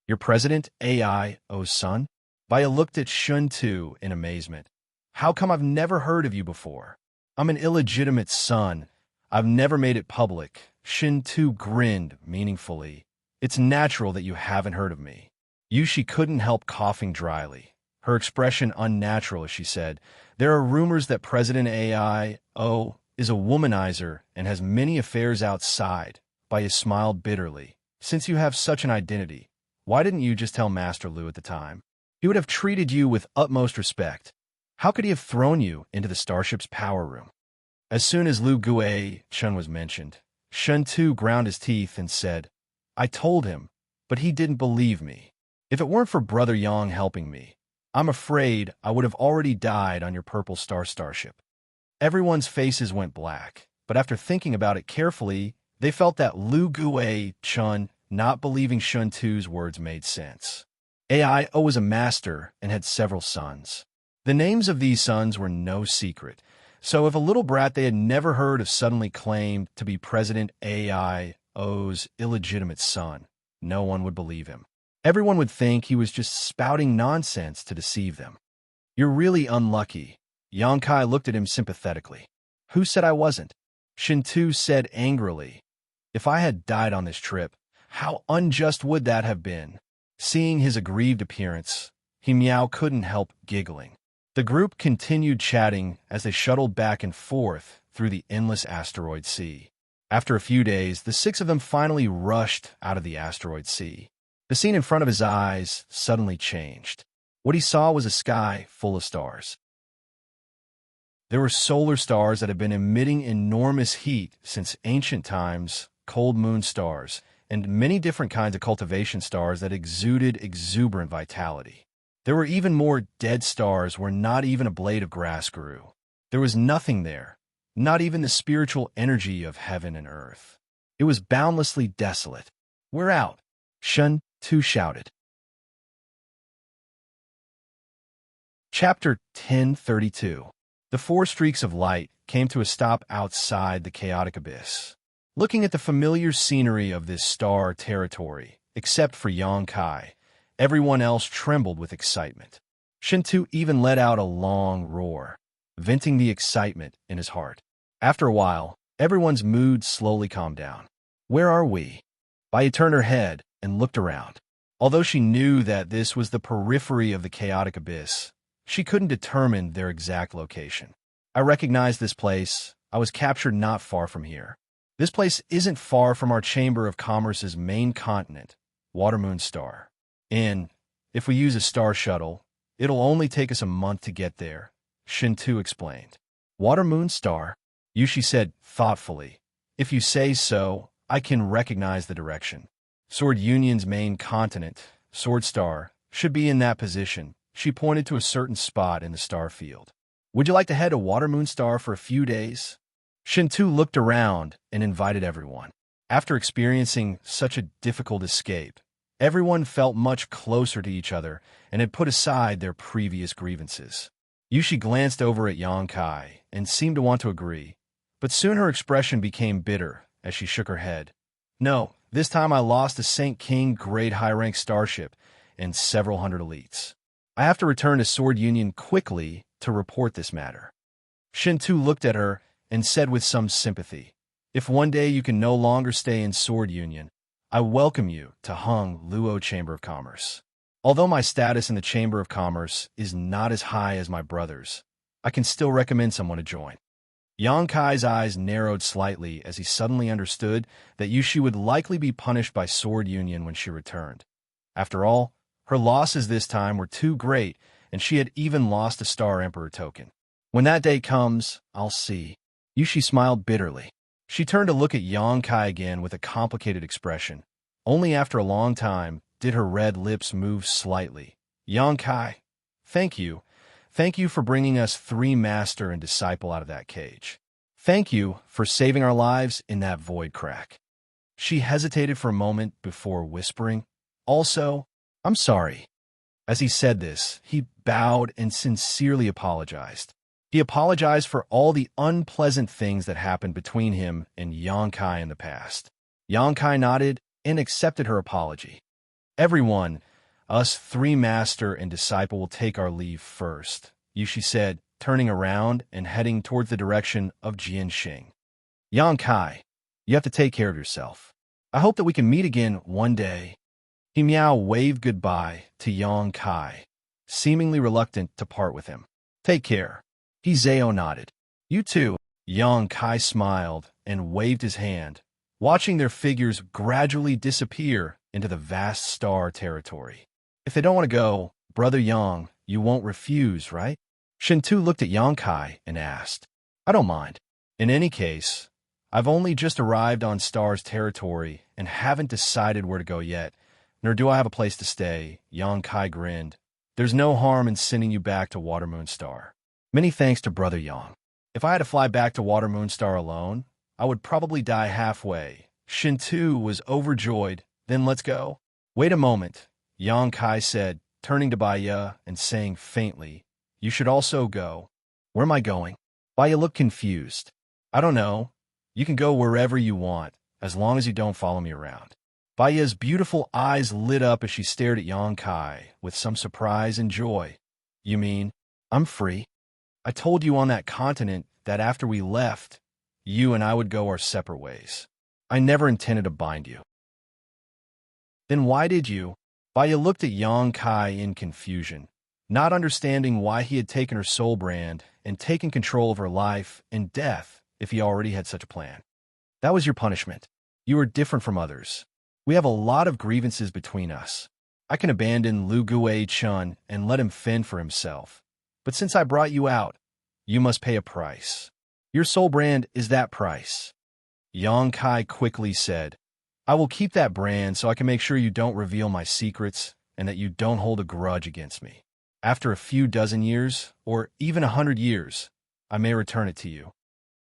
Your president, AIO's son? Baya looked at Xintu in amazement. How come I've never heard of you before? I'm an illegitimate son. I've never made it public. Xintu grinned meaningfully. It's natural that you haven't heard of me. Yushi couldn't help coughing dryly, her expression unnatural as she said, there are rumors that President AIO is a womanizer and has many affairs outside. Baya smiled bitterly. Since you have such an identity, why didn't you just tell Master Lu at the time? He would have treated you with utmost respect. How could he have thrown you into the starship's power room? As soon as Lu Guichun was mentioned, Xintu ground his teeth and said, I told him, but he didn't believe me. If it weren't for Brother Yang helping me, I'm afraid I would have already died on your Purple Star starship. Everyone's faces went black, but after thinking about it carefully, they felt that Lu Guichun not believing Xintu's words made sense. AIO was a master and had several sons. The names of these sons were no secret, So if a little brat they had never heard of suddenly claimed to be President AIO's illegitimate son, no one would believe him. Everyone would think he was just spouting nonsense to deceive them. You're really unlucky. Yangkai looked at him sympathetically. Who said I wasn't? Shintu said angrily. If I had died on this trip, how unjust would that have been? Seeing his aggrieved appearance, Miao couldn't help giggling. The group continued chatting as they shuttled back and forth through the endless asteroid sea. After a few days, the six of them finally rushed out of the asteroid sea. The scene in front of his eyes suddenly changed. What he saw was a sky full of stars. There were solar stars that had been emitting enormous heat since ancient times, cold moon stars, and many different kinds of cultivation stars that exuded exuberant vitality. There were even more dead stars where not even a blade of grass grew. There was nothing there, not even the spiritual energy of heaven and earth. It was boundlessly desolate. We're out, Shun Tu shouted. Chapter 1032. The four streaks of light came to a stop outside the chaotic abyss. Looking at the familiar scenery of this star territory, except for Yangkai, everyone else trembled with excitement. Shintu even let out a long roar, venting the excitement in his heart. After a while, everyone's mood slowly calmed down. Where are we? Bai turned her head and looked around. Although she knew that this was the periphery of the chaotic abyss, she couldn't determine their exact location. I recognized this place. I was captured not far from here. This place isn't far from our Chamber of Commerce's main continent, Watermoon Star. And if we use a star shuttle, it'll only take us a month to get there, Shintu explained. Watermoon Star? Yushi said thoughtfully. If you say so, I can recognize the direction. Sword Union's main continent, Sword Star, should be in that position. She pointed to a certain spot in the star field. Would you like to head to Watermoon Star for a few days? Shintu looked around and invited everyone. After experiencing such a difficult escape, everyone felt much closer to each other and had put aside their previous grievances. Yushi glanced over at Yangkai and seemed to want to agree, but soon her expression became bitter as she shook her head. No, this time I lost a St. King grade high-rank starship and several hundred elites. I have to return to Sword Union quickly to report this matter. Shintu looked at her and said with some sympathy, if one day you can no longer stay in Sword Union, I welcome you to Hung Luo Chamber of Commerce. Although my status in the Chamber of Commerce is not as high as my brother's, I can still recommend someone to join. Yangkai's eyes narrowed slightly as he suddenly understood that Yushi would likely be punished by Sword Union when she returned. After all, her losses this time were too great, and she had even lost a Star Emperor token. When that day comes, I'll see. Yushi smiled bitterly. She turned to look at Yangkai again with a complicated expression. Only after a long time did her red lips move slightly. Yangkai, thank you. Thank you for bringing us three master and disciple out of that cage. Thank you for saving our lives in that void crack. She hesitated for a moment before whispering, also, I'm sorry. As he said this, he bowed and sincerely apologized. He apologized for all the unpleasant things that happened between him and Yangkai in the past. Yangkai nodded and accepted her apology. Everyone, us three master and disciple will take our leave first, Yushi said, turning around and heading towards the direction of Jianxing. Yangkai, you have to take care of yourself. I hope that we can meet again one day. Miao waved goodbye to Yangkai, seemingly reluctant to part with him. Take care. Zhao nodded. You too. Yangkai smiled and waved his hand, watching their figures gradually disappear into the vast star territory. If they don't want to go, Brother Yang, you won't refuse, right? Shintu looked at Yangkai and asked. I don't mind. In any case, I've only just arrived on Star's territory and haven't decided where to go yet, nor do I have a place to stay. Yangkai grinned. There's no harm in sending you back to Watermoon Star. Many thanks to Brother Yang. If I had to fly back to Watermoon Star alone, I would probably die halfway. Shintu was overjoyed. Then let's go. Wait a moment, Yangkai said, turning to Baiya and saying faintly, you should also go. Where am I going? Baya looked confused. I don't know. You can go wherever you want, as long as you don't follow me around. Baya's beautiful eyes lit up as she stared at Yang Kai with some surprise and joy. You mean, I'm free? I told you on that continent that after we left, you and I would go our separate ways. I never intended to bind you. Then why did you? Baya looked at Yang Kai in confusion, not understanding why he had taken her soul brand and taken control of her life and death if he already had such a plan. That was your punishment. You are different from others. We have a lot of grievances between us. I can abandon Lu Gui-chun and let him fend for himself. But since I brought you out, you must pay a price. Your soul brand is that price. Yang Kai quickly said, I will keep that brand so I can make sure you don't reveal my secrets and that you don't hold a grudge against me. After a few dozen years, or even 100 years, I may return it to you.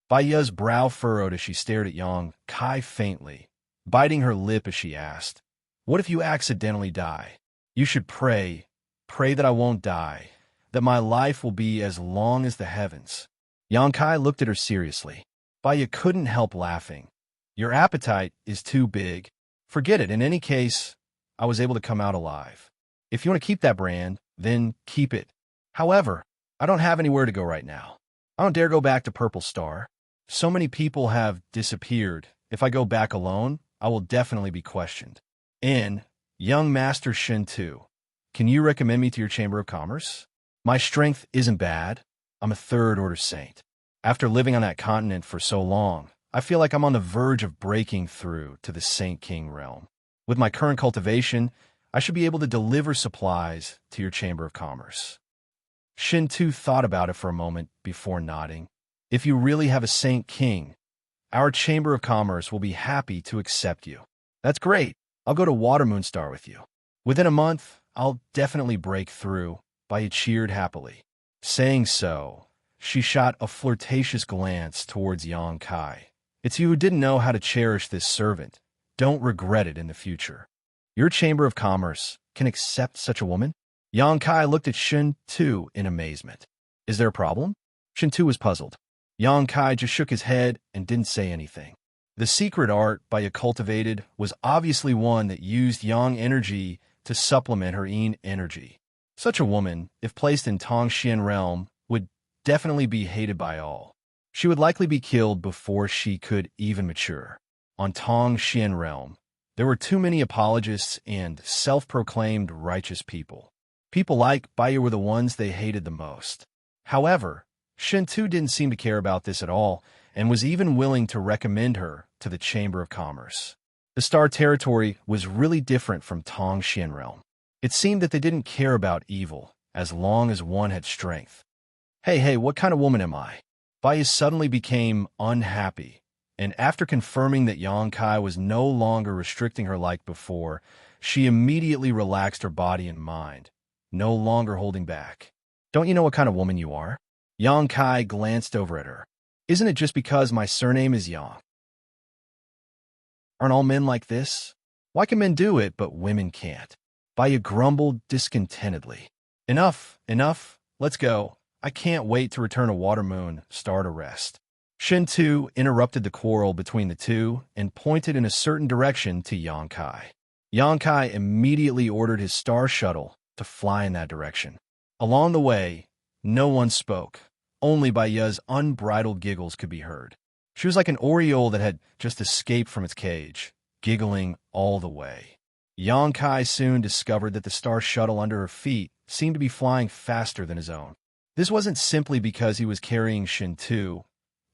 Baya's brow furrowed as she stared at Yang Kai faintly, biting her lip as she asked, What if you accidentally die? You should pray that I won't die, that my life will be as long as the heavens. Yang Kai looked at her seriously. Baya couldn't help laughing. Your appetite is too big. Forget it. In any case, I was able to come out alive. If you want to keep that brand, then keep it. However, I don't have anywhere to go right now. I don't dare go back to Purple Star. So many people have disappeared. If I go back alone, I will definitely be questioned. And, young Master Shintu, can you recommend me to your Chamber of Commerce? My strength isn't bad. I'm a third-order saint. After living on that continent for so long, I feel like I'm on the verge of breaking through to the Saint King realm. With my current cultivation, I should be able to deliver supplies to your Chamber of Commerce. Shintu thought about it for a moment before nodding. If you really have a Saint King, our Chamber of Commerce will be happy to accept you. That's great. I'll go to Water Moonstar with you. Within a month, I'll definitely break through. Baya cheered happily. Saying so, she shot a flirtatious glance towards Yang Kai. It's you who didn't know how to cherish this servant. Don't regret it in the future. Your Chamber of Commerce can accept such a woman? Yang Kai looked at Shintu in amazement. Is there a problem? Shintu was puzzled. Yang Kai just shook his head and didn't say anything. The secret art Baya cultivated was obviously one that used yang energy to supplement her yin energy. Such a woman, if placed in Tongxian realm, would definitely be hated by all. She would likely be killed before she could even mature. On Tongxian realm, there were too many apologists and self-proclaimed righteous people. People like Baya were the ones they hated the most. However, Shintu didn't seem to care about this at all and was even willing to recommend her to the Chamber of Commerce. The Star Territory was really different from Tongxian realm. It seemed that they didn't care about evil as long as one had strength. Hey, what kind of woman am I? Baya suddenly became unhappy, and after confirming that Yang Kai was no longer restricting her like before, she immediately relaxed her body and mind, no longer holding back. Don't you know what kind of woman you are? Yang Kai glanced over at her. Isn't it just because my surname is Yang? Aren't all men like this? Why can men do it, but women can't? Baya grumbled discontentedly. Enough. Let's go. I can't wait to return to Water Moon Star to rest. Shintu interrupted the quarrel between the two and pointed in a certain direction to Yang Kai. Yang Kai immediately ordered his star shuttle to fly in that direction. Along the way, no one spoke. Only Baya's unbridled giggles could be heard. She was like an oriole that had just escaped from its cage, giggling all the way. Yang Kai soon discovered that the star shuttle under her feet seemed to be flying faster than his own. This wasn't simply because he was carrying Shintu,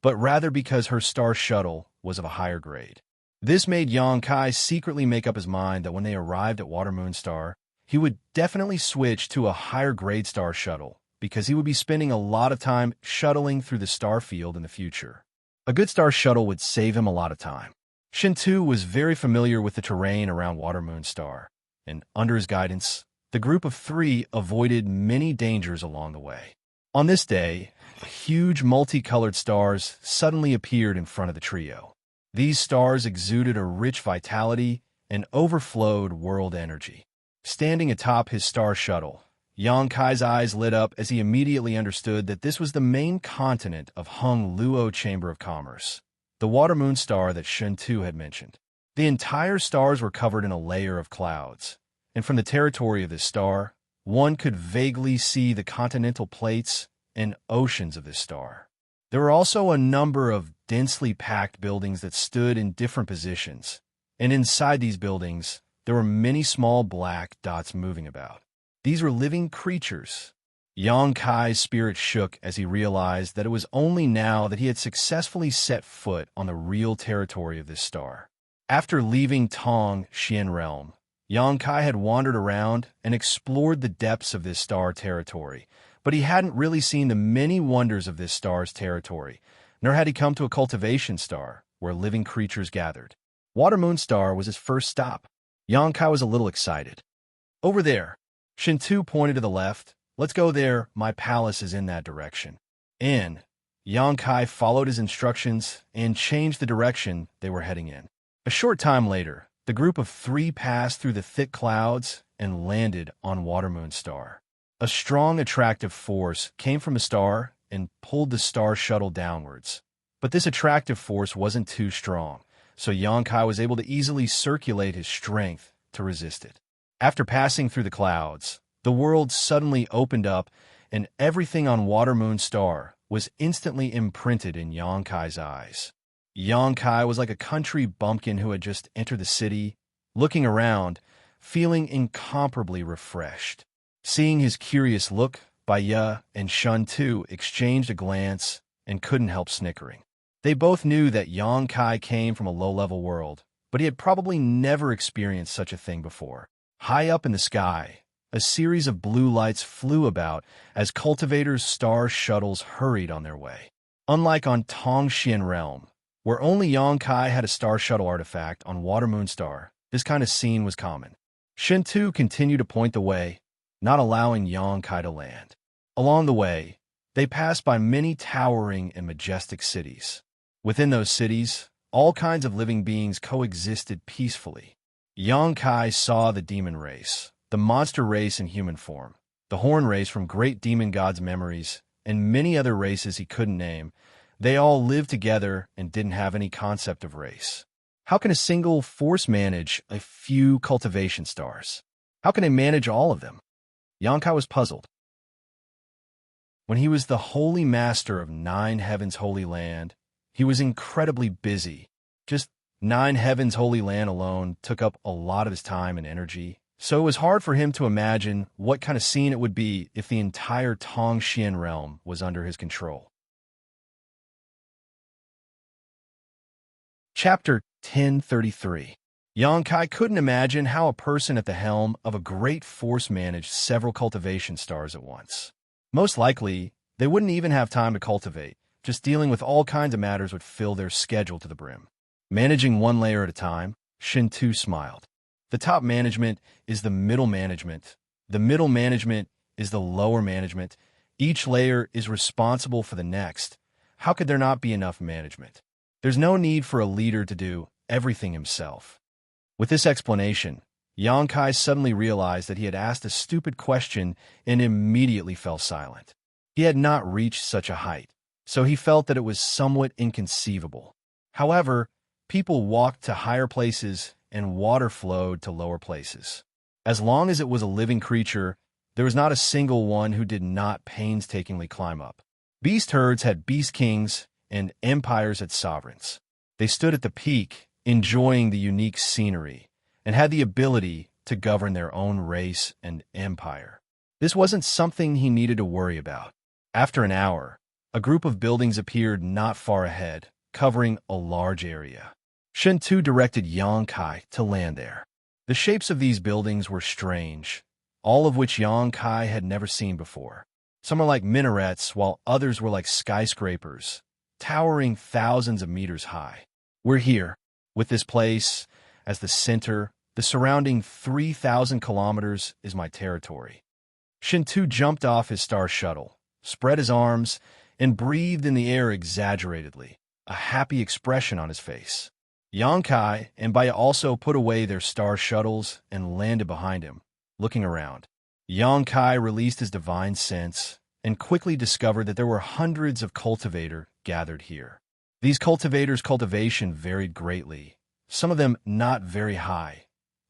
but rather because her star shuttle was of a higher grade. This made Yang Kai secretly make up his mind that when they arrived at Water Moon Star, he would definitely switch to a higher grade star shuttle because he would be spending a lot of time shuttling through the star field in the future. A good star shuttle would save him a lot of time. Shintu was very familiar with the terrain around Water Moon Star, and under his guidance, the group of three avoided many dangers along the way. On this day, huge multicolored stars suddenly appeared in front of the trio. These stars exuded a rich vitality and overflowed world energy. Standing atop his star shuttle, Yang eyes lit up as he immediately understood that this was the main continent of Hung Luo Chamber of Commerce, the water moon star that Shen Tu had mentioned. The entire stars were covered in a layer of clouds, and from the territory of this star, one could vaguely see the continental plates and oceans of this star. There were also a number of densely packed buildings that stood in different positions, and inside these buildings, there were many small black dots moving about. These were living creatures. Yang Kai's spirit shook as he realized that it was only now that he had successfully set foot on the real territory of this star. After leaving Tong Xian realm, Yang Kai had wandered around and explored the depths of this star territory, but he hadn't really seen the many wonders of this star's territory, nor had he come to a cultivation star where living creatures gathered. Water Moon Star was his first stop. Yang Kai was a little excited. Over there, Shen Tu pointed to the left. Let's go there, my palace is in that direction. In, Yang Kai followed his instructions and changed the direction they were heading in. A short time later, the group of three passed through the thick clouds and landed on Water Moon Star. A strong, attractive force came from the star and pulled the star shuttle downwards. But this attractive force wasn't too strong, so Yang Kai was able to easily circulate his strength to resist it. After passing through the clouds, the world suddenly opened up, and everything on Water Moon Star was instantly imprinted in Yang Kai's eyes. Yang Kai was like a country bumpkin who had just entered the city, looking around, feeling incomparably refreshed. Seeing his curious look, Baiya and Shen Tu exchanged a glance and couldn't help snickering. They both knew that Yang Kai came from a low-level world, but he had probably never experienced such a thing before. High up in the sky, a series of blue lights flew about as cultivators' star shuttles hurried on their way. Unlike on Tongxian Realm, where only Yang Kai had a star shuttle artifact on Water Moon Star, this kind of scene was common. Shen Tu continued to point the way, not allowing Yang Kai to land. Along the way, they passed by many towering and majestic cities. Within those cities, all kinds of living beings coexisted peacefully. Yang Kai saw the demon race, the monster race in human form, the horn race from great demon gods' memories, and many other races he couldn't name. They all lived together and didn't have any concept of race. How can a single force manage a few cultivation stars? How can they manage all of them? Yang Kai was puzzled. When he was the holy master of 9 heavens' holy land, he was incredibly busy. Just 9 heavens' holy land alone took up a lot of his time and energy, so it was hard for him to imagine what kind of scene it would be if the entire Tongxian realm was under his control. Chapter 1033. Yang Kai couldn't imagine how a person at the helm of a great force managed several cultivation stars at once. Most likely, they wouldn't even have time to cultivate. Just dealing with all kinds of matters would fill their schedule to the brim. Managing one layer at a time, Shen Tu smiled. The top management is the middle management. The middle management is the lower management. Each layer is responsible for the next. How could there not be enough management? There's no need for a leader to do everything himself. With this explanation, Yang Kai suddenly realized that he had asked a stupid question and immediately fell silent. He had not reached such a height, so he felt that it was somewhat inconceivable. However, people walked to higher places and water flowed to lower places. As long as it was a living creature, there was not a single one who did not painstakingly climb up. Beast herds had beast kings and empires had sovereigns. They stood at the peak, enjoying the unique scenery, and had the ability to govern their own race and empire. This wasn't something he needed to worry about. After an hour, a group of buildings appeared not far ahead, covering a large area. Shen Tu directed Yang Kai to land there. The shapes of these buildings were strange, all of which Yang Kai had never seen before. Some were like minarets, while others were like skyscrapers, towering thousands of meters high. We're here, with this place as the center. The surrounding 3,000 kilometers is my territory. Shen Tu jumped off his star shuttle, spread his arms, and breathed in the air exaggeratedly, a happy expression on his face. Yang Kai and Baiya also put away their star shuttles and landed behind him, looking around. Yang Kai released his divine sense and quickly discovered that there were hundreds of cultivators gathered here. These cultivators' cultivation varied greatly, some of them not very high,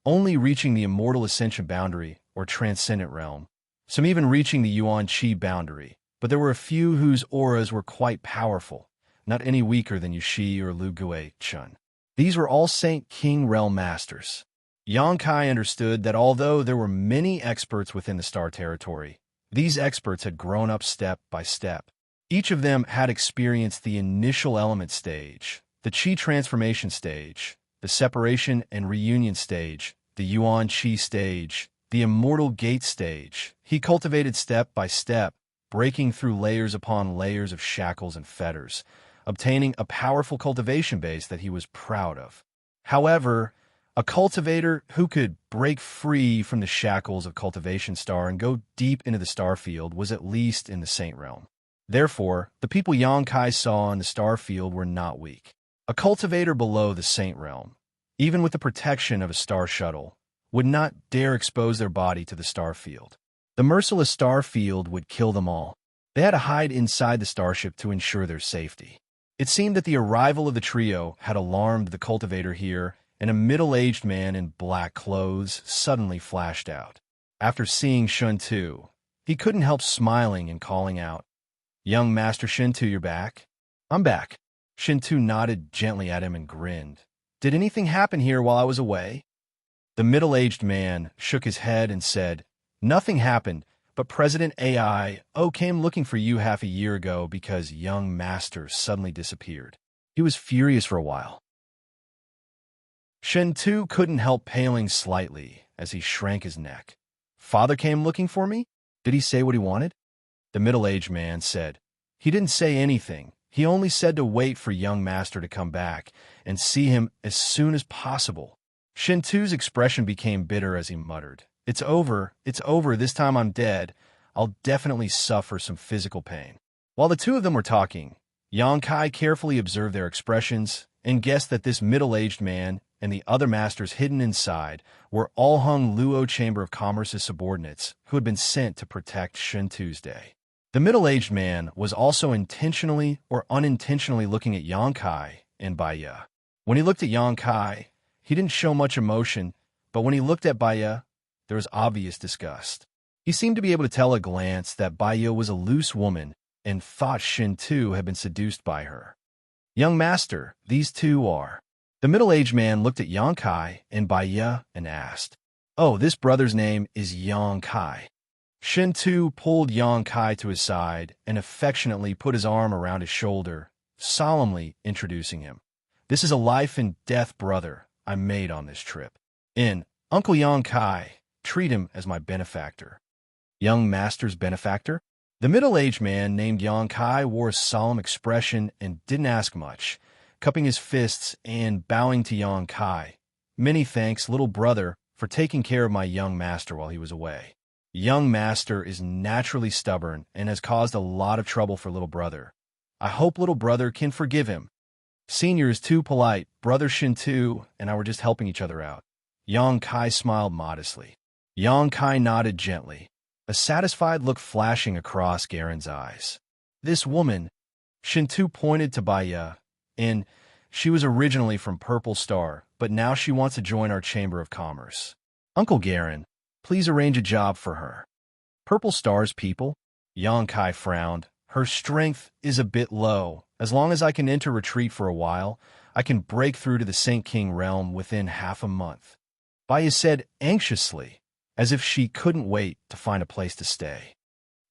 only reaching the immortal ascension boundary or transcendent realm, some even reaching the Yuan Qi boundary, but there were a few whose auras were quite powerful, not any weaker than Yushi or Lu Gui Chun. These were all Saint King realm masters. Yang Kai understood that although there were many experts within the star territory, these experts had grown up step by step. Each of them had experienced the initial element stage, the Qi transformation stage, the separation and reunion stage, the Yuan Qi stage, the immortal gate stage. He cultivated step by step, breaking through layers upon layers of shackles and fetters, obtaining a powerful cultivation base that he was proud of. However, a cultivator who could break free from the shackles of Cultivation Star and go deep into the star field was at least in the Saint Realm. Therefore, the people Yang Kai saw in the star field were not weak. A cultivator below the Saint Realm, even with the protection of a star shuttle, would not dare expose their body to the star field. The merciless star field would kill them all. They had to hide inside the starship to ensure their safety. It seemed that the arrival of the trio had alarmed the cultivator here, and a middle-aged man in black clothes suddenly flashed out. After seeing Shun Tu, he couldn't help smiling and calling out, "Young Master Shun Tu, you're back?" "I'm back." Shun Tu nodded gently at him and grinned. "Did anything happen here while I was away?" The middle-aged man shook his head and said, "Nothing happened, but President AI came looking for you half a year ago because young Master suddenly disappeared. He was furious for a while." Shen Tu couldn't help paling slightly as he shrank his neck. "Father came looking for me? Did he say what he wanted?" The middle-aged man said, "He didn't say anything. He only said to wait for young Master to come back and see him as soon as possible." Shen Tu's expression became bitter as he muttered, it's over, this time I'm dead. I'll definitely suffer some physical pain." While the two of them were talking, Yang Kai carefully observed their expressions and guessed that this middle-aged man and the other masters hidden inside were all Hung Luo Chamber of Commerce's subordinates who had been sent to protect Shen Tu's day. The middle-aged man was also intentionally or unintentionally looking at Yang Kai and Baiya. When he looked at Yang Kai, he didn't show much emotion, but when he looked at Baiya, there was obvious disgust. He seemed to be able to tell at a glance that Baiya was a loose woman and thought Shen Tu had been seduced by her. "Young Master, these two are..." The middle-aged man looked at Yang Kai and Baiya and asked, "Oh, this brother's name is Yang Kai." Shen Tu pulled Yang Kai to his side and affectionately put his arm around his shoulder, solemnly introducing him. "This is a life-and-death brother I made on this trip. In Uncle Yang Kai, treat him as my benefactor." "Young Master's benefactor?" The middle-aged man named Yang Kai wore a solemn expression and didn't ask much, cupping his fists and bowing to Yang Kai. "Many thanks, little brother, for taking care of my young master while he was away. Young master is naturally stubborn and has caused a lot of trouble for little brother. I hope little brother can forgive him. Senior is too polite. Brother Shin Tu and I were just helping each other out." Yang Kai smiled modestly. Yang Kai nodded gently, a satisfied look flashing across Garen's eyes. "This woman," Shin Tu pointed to Baiya, "and she was originally from Purple Star, but now she wants to join our Chamber of Commerce. Uncle Garen, please arrange a job for her." "Purple Star's people?" Yang Kai frowned. "Her strength is a bit low. As long as I can enter retreat for a while, I can break through to the Saint King realm within half a month." Baiya said anxiously, as if she couldn't wait to find a place to stay.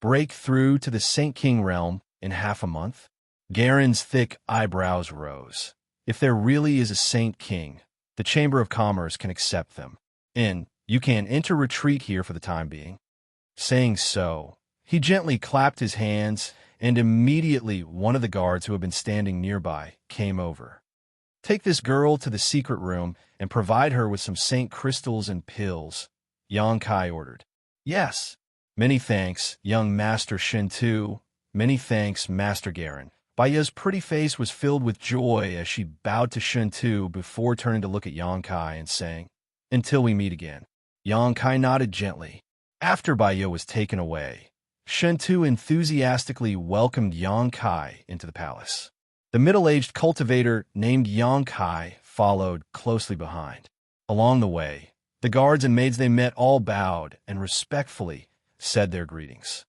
"Break through to the Saint King realm in half a month?" Garen's thick eyebrows rose. "If there really is a Saint King, the Chamber of Commerce can accept them. And you can enter retreat here for the time being." Saying so, he gently clapped his hands, and immediately one of the guards who had been standing nearby came over. "Take this girl to the secret room and provide her with some saint crystals and pills," Yang Kai ordered. "Yes." "Many thanks, young Master Shen Tu. Many thanks, Master Garen." Baiya's pretty face was filled with joy as she bowed to Shen Tu before turning to look at Yang Kai and saying, "Until we meet again." Yang Kai nodded gently. After Baiyo was taken away, Shentu enthusiastically welcomed Yang Kai into the palace. The middle-aged cultivator named Yang Kai followed closely behind. Along the way, the guards and maids they met all bowed and respectfully said their greetings.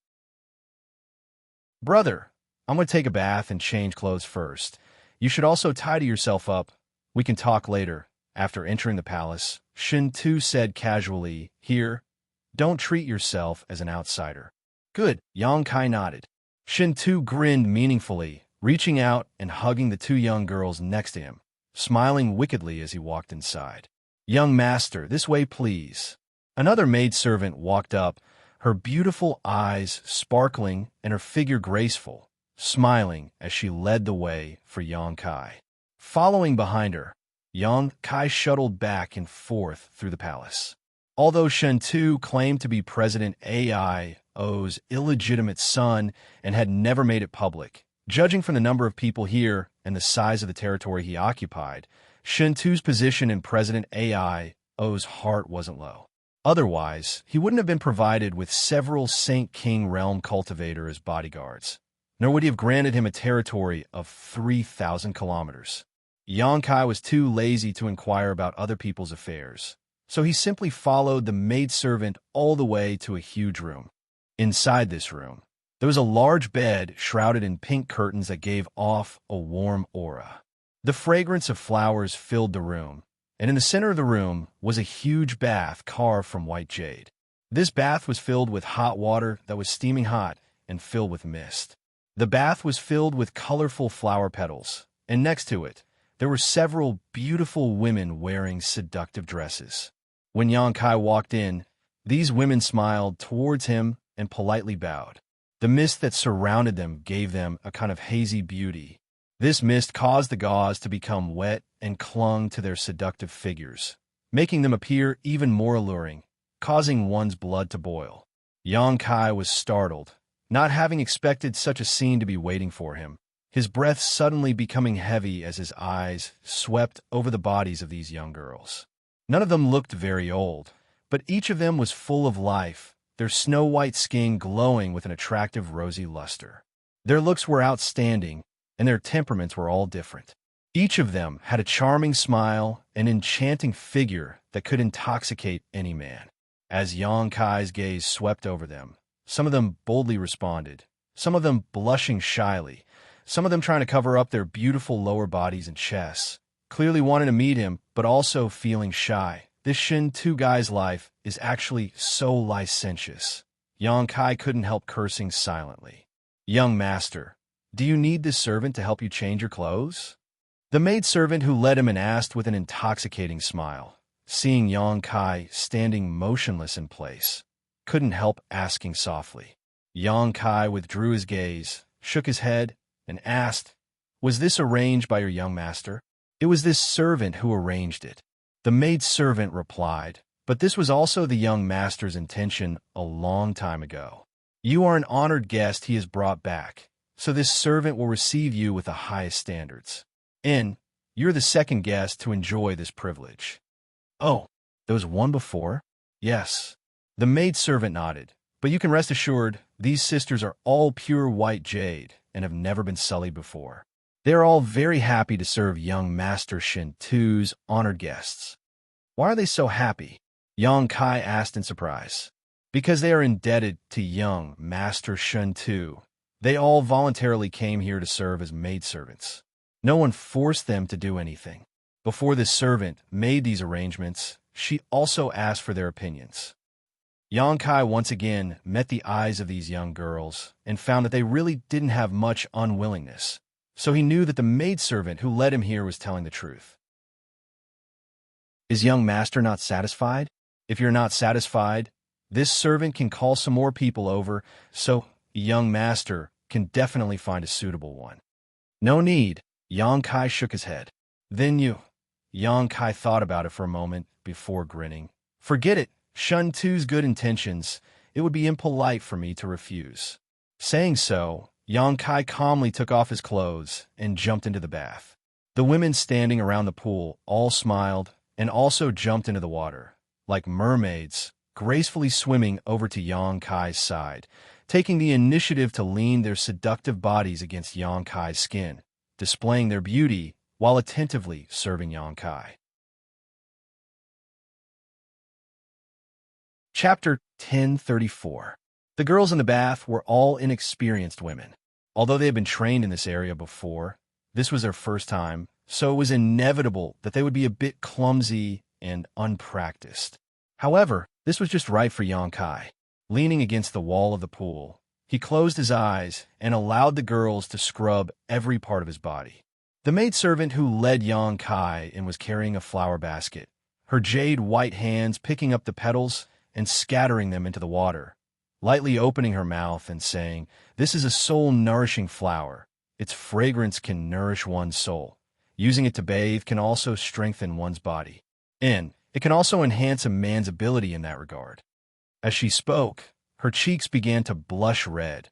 "Brother, I'm going to take a bath and change clothes first. You should also tidy yourself up. We can talk later." After entering the palace, Shentu said casually, "Here, don't treat yourself as an outsider." "Good," Yang Kai nodded. Shentu grinned meaningfully, reaching out and hugging the two young girls next to him, smiling wickedly as he walked inside. "Young master, this way please." Another maidservant walked up, her beautiful eyes sparkling and her figure graceful, smiling as she led the way for Yang Kai. Following behind her, Yang Kai shuttled back and forth through the palace. Although Shentu claimed to be President Aio's illegitimate son and had never made it public, judging from the number of people here and the size of the territory he occupied, Shentu's position in President Aio's heart wasn't low. Otherwise, he wouldn't have been provided with several Saint King realm cultivators as bodyguards, nor would he have granted him a territory of 3,000 kilometers. Yang Kai was too lazy to inquire about other people's affairs, so he simply followed the maidservant all the way to a huge room. Inside this room, there was a large bed shrouded in pink curtains that gave off a warm aura. The fragrance of flowers filled the room, and in the center of the room was a huge bath carved from white jade. This bath was filled with hot water that was steaming hot and filled with mist. The bath was filled with colorful flower petals, and next to it, there were several beautiful women wearing seductive dresses. When Yang Kai walked in, these women smiled towards him and politely bowed. The mist that surrounded them gave them a kind of hazy beauty. This mist caused the gauze to become wet and clung to their seductive figures, making them appear even more alluring, causing one's blood to boil. Yang Kai was startled, not having expected such a scene to be waiting for him, his breath suddenly becoming heavy as his eyes swept over the bodies of these young girls. None of them looked very old, but each of them was full of life, their snow-white skin glowing with an attractive rosy luster. Their looks were outstanding, and their temperaments were all different. Each of them had a charming smile, an enchanting figure that could intoxicate any man. As Yang Kai's gaze swept over them, some of them boldly responded, some of them blushing shyly, some of them trying to cover up their beautiful lower bodies and chests, clearly wanting to meet him, but also feeling shy. This Shentu guy's life is actually so licentious. Yang Kai couldn't help cursing silently. "Young master, do you need this servant to help you change your clothes?" The maidservant who led him and asked with an intoxicating smile, seeing Yang Kai standing motionless in place, couldn't help asking softly. Yang Kai withdrew his gaze, shook his head, and asked, "Was this arranged by your young master?" "It was this servant who arranged it," the maidservant replied, "but this was also the young master's intention a long time ago. You are an honored guest he has brought back, so this servant will receive you with the highest standards. And you're the second guest to enjoy this privilege." "Oh, there was one before?" "Yes." The maidservant nodded, "But you can rest assured, these sisters are all pure white jade and have never been sullied before. They are all very happy to serve young Master Shentu's honored guests." "Why are they so happy?" Yang Kai asked in surprise. "Because they are indebted to young Master Shentu. They all voluntarily came here to serve as maidservants. No one forced them to do anything. Before this servant made these arrangements, she also asked for their opinions." Yang Kai once again met the eyes of these young girls and found that they really didn't have much unwillingness, so he knew that the maidservant who led him here was telling the truth. "Is young master not satisfied? If you're not satisfied, this servant can call some more people over, so young master can definitely find a suitable one." "No need." Yang Kai shook his head. "Then you..." Yang Kai thought about it for a moment before grinning. "Forget it. Shentu's good intentions. It would be impolite for me to refuse." Saying so, Yang Kai calmly took off his clothes and jumped into the bath. The women standing around the pool all smiled and also jumped into the water, like mermaids gracefully swimming over to Yang Kai's side, taking the initiative to lean their seductive bodies against Yang Kai's skin, displaying their beauty while attentively serving Yang Kai. Chapter 1034. The girls in the bath were all inexperienced women. Although they had been trained in this area before, this was their first time, so it was inevitable that they would be a bit clumsy and unpracticed. However, this was just right for Yang Kai. Leaning against the wall of the pool, he closed his eyes and allowed the girls to scrub every part of his body. The maidservant who led Yang Kai and was carrying a flower basket, her jade white hands picking up the petals and scattering them into the water, lightly opening her mouth and saying, "This is a soul-nourishing flower. Its fragrance can nourish one's soul. Using it to bathe can also strengthen one's body. And it can also enhance a man's ability in that regard." As she spoke, her cheeks began to blush red,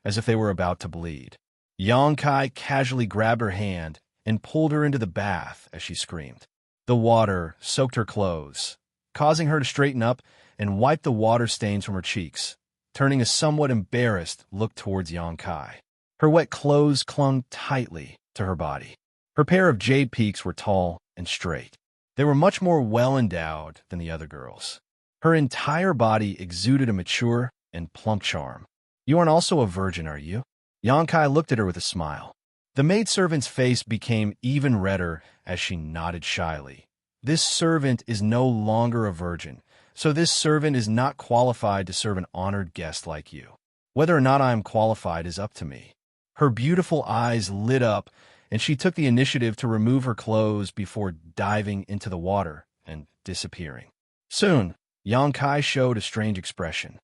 as if they were about to bleed. Yang Kai casually grabbed her hand and pulled her into the bath as she screamed. The water soaked her clothes, causing her to straighten up and wipe the water stains from her cheeks, turning a somewhat embarrassed look towards Yang Kai. Her wet clothes clung tightly to her body. Her pair of jade peaks were tall and straight. They were much more well-endowed than the other girls. Her entire body exuded a mature and plump charm. "You aren't also a virgin, are you?" Yang Kai looked at her with a smile. The maidservant's face became even redder as she nodded shyly. "This servant is no longer a virgin, so this servant is not qualified to serve an honored guest like you. Whether or not I am qualified is up to me." Her beautiful eyes lit up, and she took the initiative to remove her clothes before diving into the water and disappearing. Soon, Yang Kai showed a strange expression.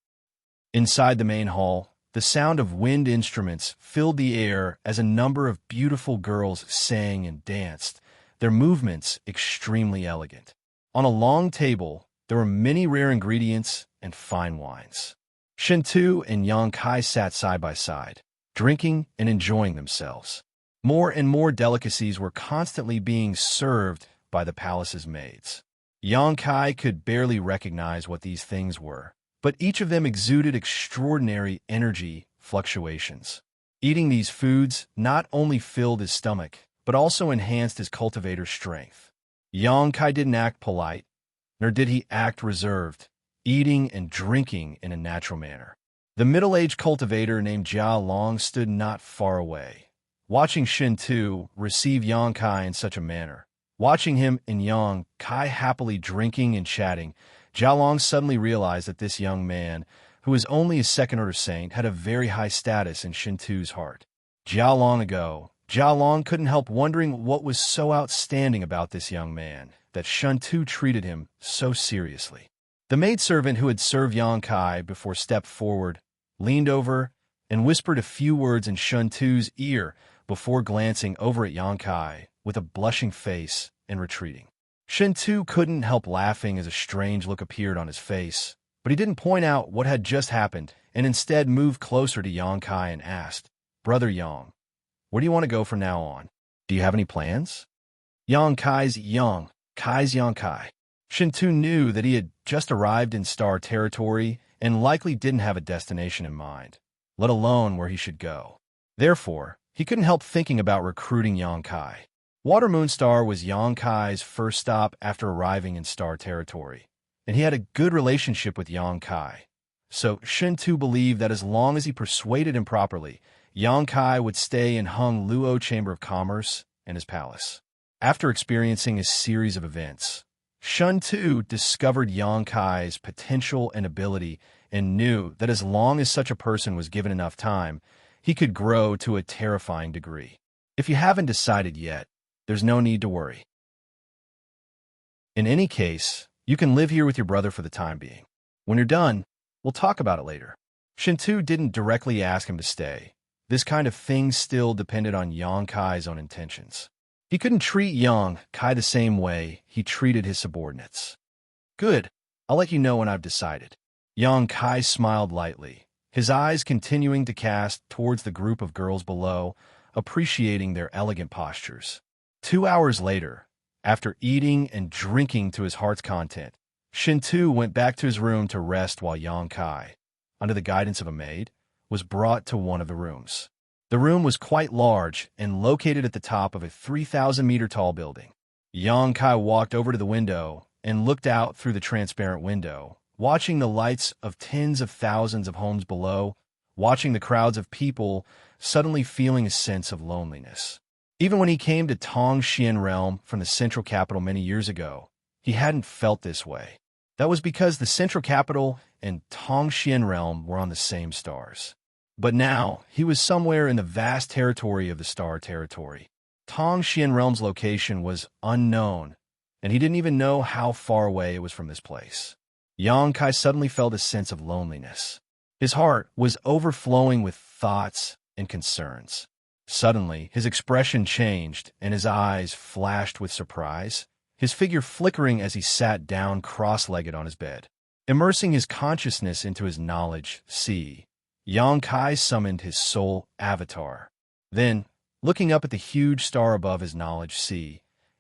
Inside the main hall, the sound of wind instruments filled the air as a number of beautiful girls sang and danced, their movements extremely elegant. On a long table, there were many rare ingredients and fine wines. Shintu and Yang Kai sat side by side, drinking and enjoying themselves. More and more delicacies were constantly being served by the palace's maids. Yang Kai could barely recognize what these things were, but each of them exuded extraordinary energy fluctuations. Eating these foods not only filled his stomach, but also enhanced his cultivator's strength. Yang Kai didn't act polite, nor did he act reserved, eating and drinking in a natural manner. The middle-aged cultivator named Jia Long stood not far away, watching Shintu receive Yang Kai in such a manner. Watching him and Yang Kai happily drinking and chatting, Jia Long suddenly realized that this young man, who was only a second-order saint, had a very high status in Shintu's heart. Jia Long couldn't help wondering what was so outstanding about this young man, that Shintu treated him so seriously. The maidservant who had served Yang Kai before stepped forward, leaned over, and whispered a few words in Shintu's ear before glancing over at Yang Kai with a blushing face and retreating. Shintu couldn't help laughing as a strange look appeared on his face, but he didn't point out what had just happened and instead moved closer to Yang Kai and asked, "Brother Yang, where do you want to go from now on? Do you have any plans?" Yang Kai's Yang Kai. Shintu knew that he had just arrived in star territory and likely didn't have a destination in mind, let alone where he should go. Therefore, he couldn't help thinking about recruiting Yang Kai. Water Moonstar was Yang Kai's first stop after arriving in star territory, and he had a good relationship with Yang Kai. So Shintu believed that as long as he persuaded him properly, Yang Kai would stay in Hung Luo Chamber of Commerce and his palace. After experiencing a series of events, Shintu discovered Yang Kai's potential and ability and knew that as long as such a person was given enough time, he could grow to a terrifying degree. If you haven't decided yet, there's no need to worry. In any case, you can live here with your brother for the time being. When you're done, we'll talk about it later. Shintu didn't directly ask him to stay. This kind of thing still depended on Yang Kai's own intentions. He couldn't treat Yang Kai the same way he treated his subordinates. "Good. I'll let you know when I've decided." Yang Kai smiled lightly, his eyes continuing to cast towards the group of girls below, appreciating their elegant postures. 2 hours later, after eating and drinking to his heart's content, Shintu went back to his room to rest while Yang Kai, under the guidance of a maid, was brought to one of the rooms. The room was quite large and located at the top of a 3,000-meter-tall building. Yang Kai walked over to the window and looked out through the transparent window, watching the lights of tens of thousands of homes below, watching the crowds of people, suddenly feeling a sense of loneliness. Even when he came to Tongxian Realm from the central capital many years ago, he hadn't felt this way. That was because the central capital and Tongxian Realm were on the same stars. But now, he was somewhere in the vast territory of the Star Territory. Tongxian Realm's location was unknown, and he didn't even know how far away it was from this place. Yang Kai suddenly felt a sense of loneliness. His heart was overflowing with thoughts and concerns. Suddenly, his expression changed, and his eyes flashed with surprise, his figure flickering as he sat down cross-legged on his bed. Immersing his consciousness into his knowledge, Yang Kai summoned his soul avatar. Then, looking up at the huge star above his knowledge,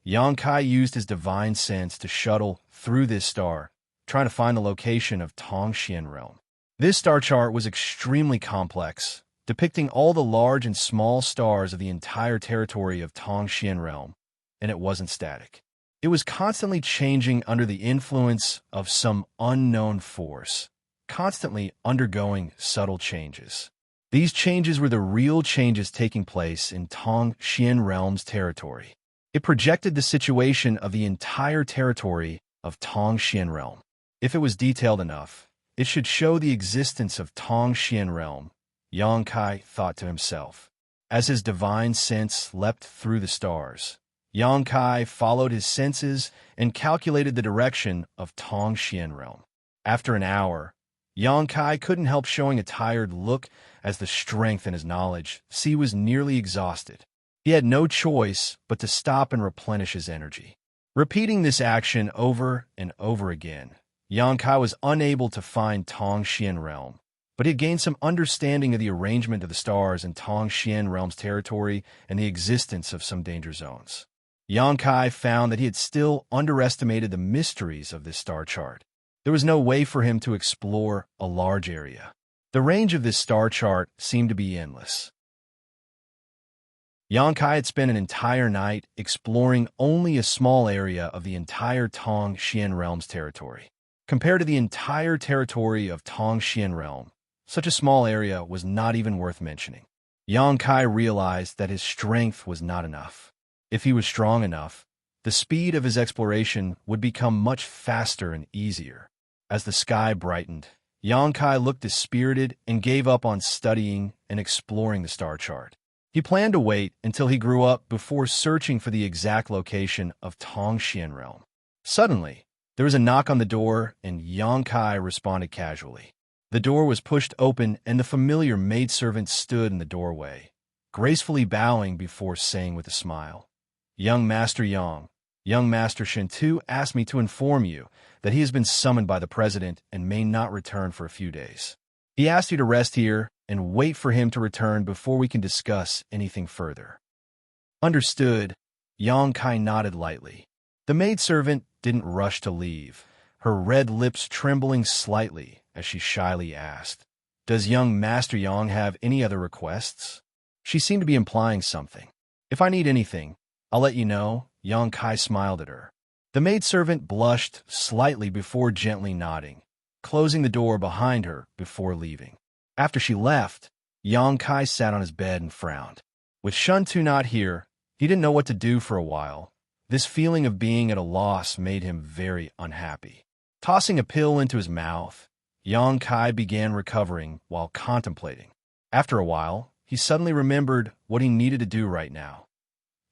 Yang Kai used his divine sense to shuttle through this star, trying to find the location of Tongxian Realm. This star chart was extremely complex, depicting all the large and small stars of the entire territory of Tongxian Realm, and it wasn't static. It was constantly changing under the influence of some unknown force, constantly undergoing subtle changes. These changes were the real changes taking place in Tongxian Realm's territory. It projected the situation of the entire territory of Tongxian Realm. If it was detailed enough, it should show the existence of Tongxian Realm, Yang Kai thought to himself. As his divine sense leapt through the stars, Yang Kai followed his senses and calculated the direction of Tongxian Realm. After an hour, Yang Kai couldn't help showing a tired look as the strength in his knowledge was nearly exhausted. He had no choice but to stop and replenish his energy. Repeating this action over and over again, Yang Kai was unable to find Tongxian Realm, but he had gained some understanding of the arrangement of the stars in Tongxian Realm's territory and the existence of some danger zones. Yang Kai found that he had still underestimated the mysteries of this star chart. There was no way for him to explore a large area. The range of this star chart seemed to be endless. Yang Kai had spent an entire night exploring only a small area of the entire Tongxian Realm's territory. Compared to the entire territory of Tongxian Realm, such a small area was not even worth mentioning. Yang Kai realized that his strength was not enough. If he was strong enough, the speed of his exploration would become much faster and easier. As the sky brightened, Yang Kai looked dispirited and gave up on studying and exploring the star chart. He planned to wait until he grew up before searching for the exact location of Tongxian Realm. Suddenly, there was a knock on the door, and Yang Kai responded casually. The door was pushed open, and the familiar maidservant stood in the doorway, gracefully bowing before saying with a smile, "Young Master Yang, young Master Shintu asked me to inform you that he has been summoned by the president and may not return for a few days. He asked you to rest here and wait for him to return before we can discuss anything further." Understood, Yang Kai nodded lightly. The maidservant didn't rush to leave, her red lips trembling slightly as she shyly asked, "Does young Master Yang have any other requests?" She seemed to be implying something. "If I need anything, I'll let you know." Yang Kai smiled at her. The maidservant blushed slightly before gently nodding, closing the door behind her before leaving. After she left, Yang Kai sat on his bed and frowned. With Shuntu not here, he didn't know what to do for a while. This feeling of being at a loss made him very unhappy. Tossing a pill into his mouth, Yang Kai began recovering while contemplating. After a while, he suddenly remembered what he needed to do right now.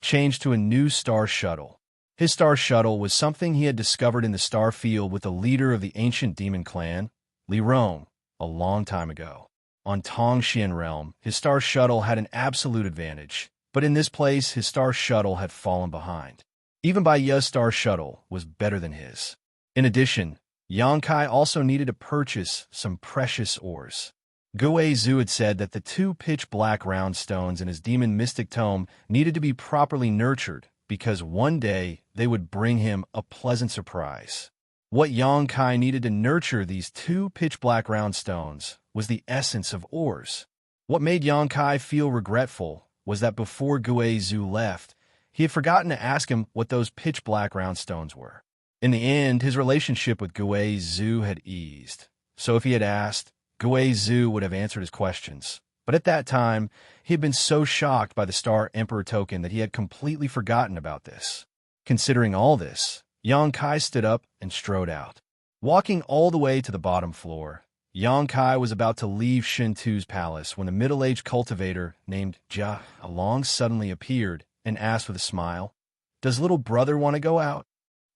Change to a new star shuttle. His star shuttle was something he had discovered in the star field with the leader of the ancient demon clan, Li Rong, a long time ago. On Tongxian Realm, his star shuttle had an absolute advantage, but in this place his star shuttle had fallen behind. Even Bai Ya's star shuttle was better than his. In addition, Yang Kai also needed to purchase some precious ores. Guo Zhu had said that the two pitch-black round stones in his demon mystic tome needed to be properly nurtured because one day they would bring him a pleasant surprise. What Yang Kai needed to nurture these two pitch-black round stones was the essence of ores. What made Yang Kai feel regretful was that before Gui Zhu left, he had forgotten to ask him what those pitch-black round stones were. In the end, his relationship with Gui Zhu had eased, so if he had asked, Gui Zhu would have answered his questions. But at that time, he had been so shocked by the Star Emperor token that he had completely forgotten about this. Considering all this, Yang Kai stood up and strode out. Walking all the way to the bottom floor, Yang Kai was about to leave Shintu's palace when a middle-aged cultivator named Jia Long suddenly appeared and asked with a smile, "Does little brother want to go out?"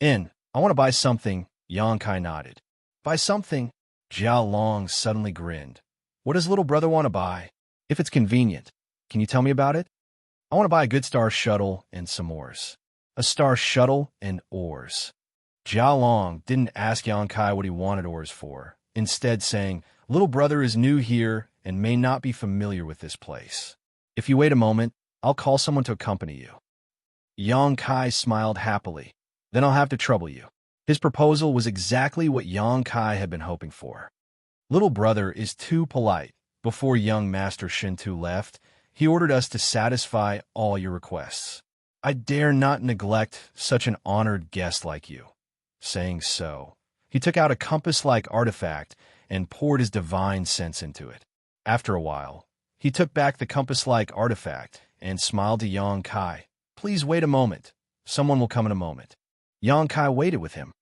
I want to buy something," Yang Kai nodded. "Buy something?" Jia Long suddenly grinned. "What does little brother want to buy? If it's convenient, can you tell me about it?" "I want to buy a good star shuttle and some ores." "A star shuttle and ores." Jia Long didn't ask Yang Kai what he wanted ores for, instead saying, "Little brother is new here and may not be familiar with this place. If you wait a moment, I'll call someone to accompany you." Yang Kai smiled happily. "Then I'll have to trouble you." His proposal was exactly what Yang Kai had been hoping for. "Little brother is too polite. Before young Master Shintu left, he ordered us to satisfy all your requests. I dare not neglect such an honored guest like you." Saying so, he took out a compass-like artifact and poured his divine sense into it. After a while, he took back the compass-like artifact and smiled to Yang Kai. "Please wait a moment. Someone will come in a moment." Yang Kai waited with him.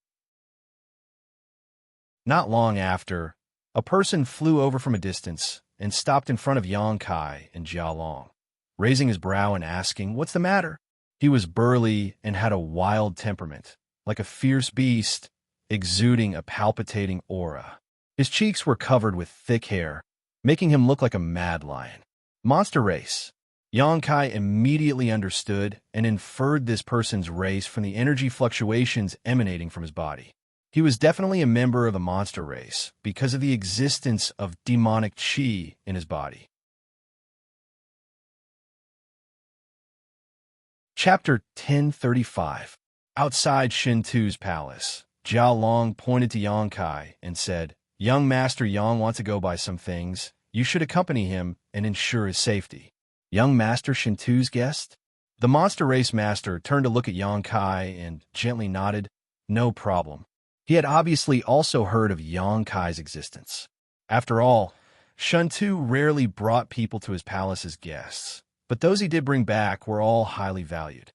Not long after, a person flew over from a distance and stopped in front of Yang Kai and Jia Long, raising his brow and asking, "What's the matter?" He was burly and had a wild temperament, like a fierce beast, exuding a palpitating aura. His cheeks were covered with thick hair, making him look like a mad lion. Monster race. Yang Kai immediately understood and inferred this person's race from the energy fluctuations emanating from his body. He was definitely a member of the monster race because of the existence of demonic chi in his body. Chapter 1035. Outside Shintu's palace, Jia Long pointed to Yang Kai and said, "Young Master Yang wants to go buy some things. You should accompany him and ensure his safety." "Young Master Shintu's guest?" The monster race master turned to look at Yang Kai and gently nodded. No problem. He had obviously also heard of Yang Kai's existence. After all, Shintu rarely brought people to his palace as guests, but those he did bring back were all highly valued.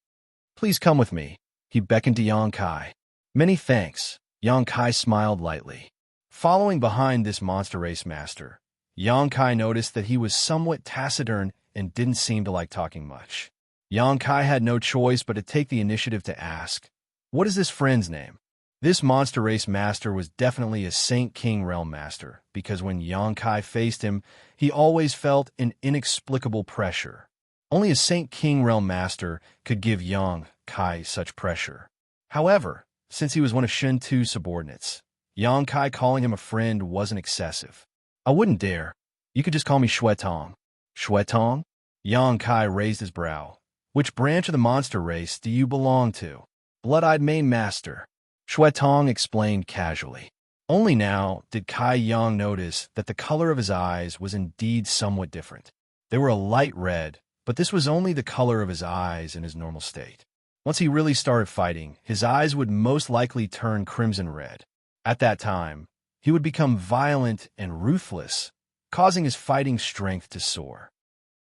"Please come with me," he beckoned to Yang Kai. "Many thanks." Yang Kai smiled lightly. Following behind this monster race master, Yang Kai noticed that he was somewhat taciturn and didn't seem to like talking much. Yang Kai had no choice but to take the initiative to ask, "What is this friend's name?" This monster race master was definitely a Saint King realm master, because when Yang Kai faced him, he always felt an inexplicable pressure. Only a Saint King realm master could give Yang Kai such pressure. However, since he was one of Shintu's subordinates, Yang Kai calling him a friend wasn't excessive. "I wouldn't dare. You could just call me Shui Tong." "Shui Tong?" Yang Kai raised his brow. "Which branch of the monster race do you belong to?" "Blood-eyed main master," Shui Tong explained casually. Only now did Kai Yang notice that the color of his eyes was indeed somewhat different. They were a light red, but this was only the color of his eyes in his normal state. Once he really started fighting, his eyes would most likely turn crimson red. At that time, he would become violent and ruthless, causing his fighting strength to soar.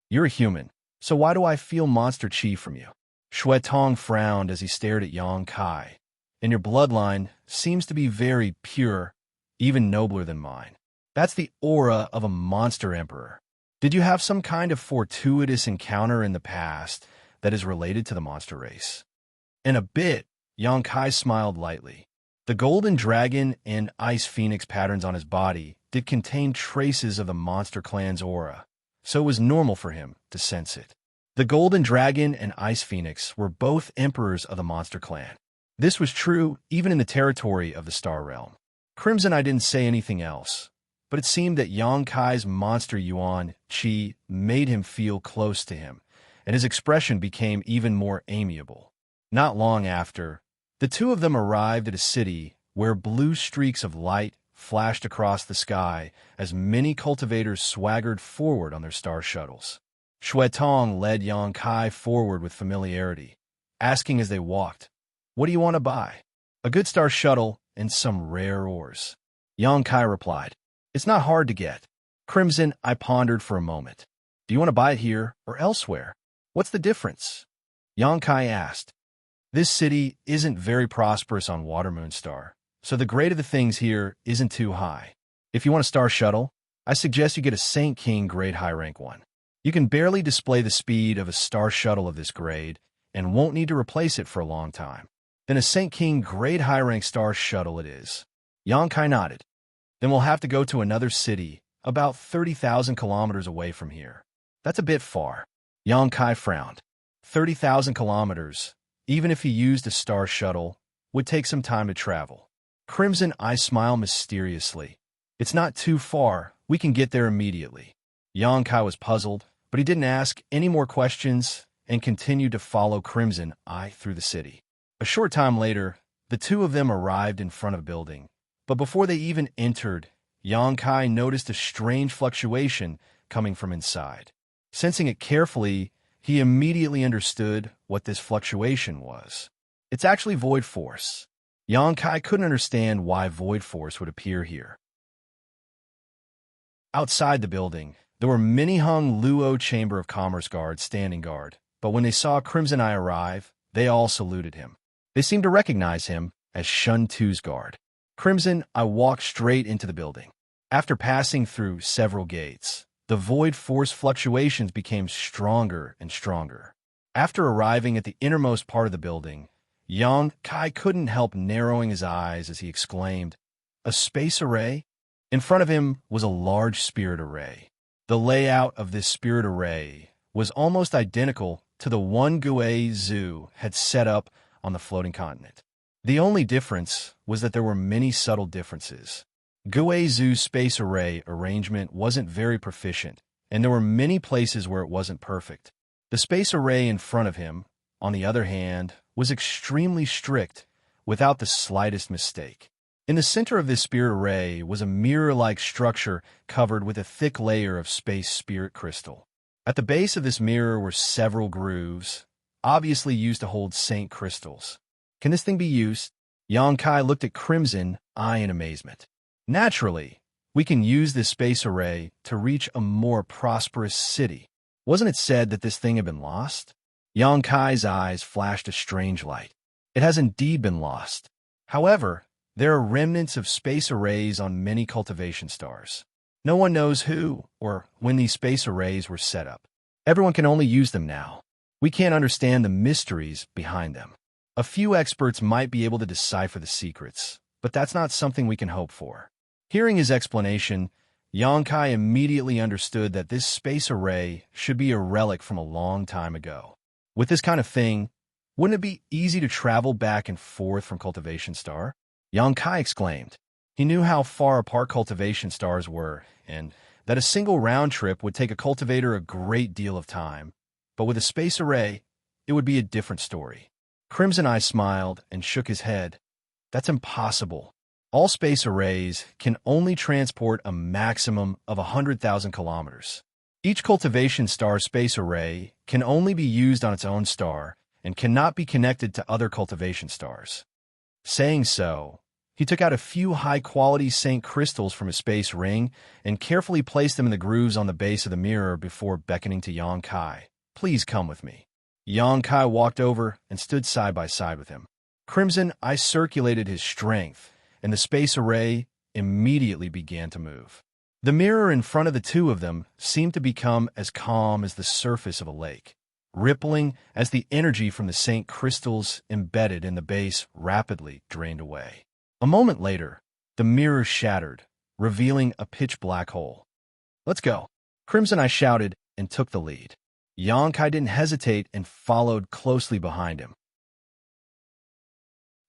"You're a human, so why do I feel monster chi from you?" Shui Tong frowned as he stared at Yang Kai. "And your bloodline seems to be very pure, even nobler than mine. That's the aura of a monster emperor. Did you have some kind of fortuitous encounter in the past that is related to the monster race?" "In a bit," Yang Kai smiled lightly. The golden dragon and ice phoenix patterns on his body did contain traces of the monster clan's aura, so it was normal for him to sense it. The golden dragon and ice phoenix were both emperors of the monster clan. This was true even in the territory of the Star Realm. Crimson I didn't say anything else, but it seemed that Yang Kai's monster yuan chi made him feel close to him, and his expression became even more amiable. Not long after, the two of them arrived at a city where blue streaks of light flashed across the sky as many cultivators swaggered forward on their star shuttles. Shui Tong led Yang Kai forward with familiarity, asking as they walked, "What do you want to buy?" "A good star shuttle and some rare ores." Yang Kai replied, "It's not hard to get." Crimson, I pondered for a moment. "Do you want to buy it here or elsewhere? What's the difference?" Yang Kai asked. "This city isn't very prosperous on Watermoon Star, so the grade of the things here isn't too high. If you want a star shuttle, I suggest you get a Saint King grade high rank one. You can barely display the speed of a star shuttle of this grade and won't need to replace it for a long time. Then a Saint King grade high rank star shuttle it is." Yang Kai nodded. "Then we'll have to go to another city, about 30,000 kilometers away from here." "That's a bit far." Yang Kai frowned. 30,000 kilometers, even if he used a star shuttle, would take some time to travel. Crimson Eye smiled mysteriously. "It's not too far. We can get there immediately." Yang Kai was puzzled, but he didn't ask any more questions and continued to follow Crimson Eye through the city. A short time later, the two of them arrived in front of a building, but before they even entered, Yang Kai noticed a strange fluctuation coming from inside. Sensing it carefully, he immediately understood what this fluctuation was. It's actually void force. Yang Kai couldn't understand why void force would appear here. Outside the building, there were many hung Luo Chamber of Commerce guards standing guard, but when they saw Crimson Eye arrive, they all saluted him. They seemed to recognize him as Shun Tu's guard. Crimson Eye walked straight into the building. After passing through several gates, the void force fluctuations became stronger and stronger. After arriving at the innermost part of the building, Yang Kai couldn't help narrowing his eyes as he exclaimed, "A space array?" In front of him was a large spirit array. The layout of this spirit array was almost identical to the one Gue Zhu had set up on the floating continent. The only difference was that there were many subtle differences. Gue Zhu's space array arrangement wasn't very proficient, and there were many places where it wasn't perfect. The space array in front of him, on the other hand, was extremely strict, without the slightest mistake. In the center of this spirit array was a mirror-like structure covered with a thick layer of space spirit crystal. At the base of this mirror were several grooves, obviously used to hold saint crystals. "Can this thing be used?" Yang Kai looked at Crimson Eye in amazement. "Naturally, we can use this space array to reach a more prosperous city. Wasn't it said that this thing had been lost?" Yang Kai's eyes flashed a strange light. "It has indeed been lost. However, there are remnants of space arrays on many cultivation stars. No one knows who or when these space arrays were set up. Everyone can only use them now. We can't understand the mysteries behind them. A few experts might be able to decipher the secrets, but that's not something we can hope for." Hearing his explanation, Yang Kai immediately understood that this space array should be a relic from a long time ago. With this kind of thing, wouldn't it be easy to travel back and forth from Cultivation Star? Yang Kai exclaimed. He knew how far apart cultivation stars were, and that a single round trip would take a cultivator a great deal of time. But with a space array, it would be a different story. Crimson Eye smiled and shook his head. "That's impossible. All space arrays can only transport a maximum of 100,000 kilometers. Each cultivation star space array can only be used on its own star and cannot be connected to other cultivation stars." Saying so, he took out a few high-quality Saint crystals from his space ring and carefully placed them in the grooves on the base of the mirror before beckoning to Yang Kai. "Please come with me." Yang Kai walked over and stood side by side with him. Crimson Eye circulated his strength, and the space array immediately began to move. The mirror in front of the two of them seemed to become as calm as the surface of a lake, rippling as the energy from the Saint crystals embedded in the base rapidly drained away. A moment later, the mirror shattered, revealing a pitch-black hole. "Let's go," Crimson Eye shouted and took the lead. Yang Kai didn't hesitate and followed closely behind him.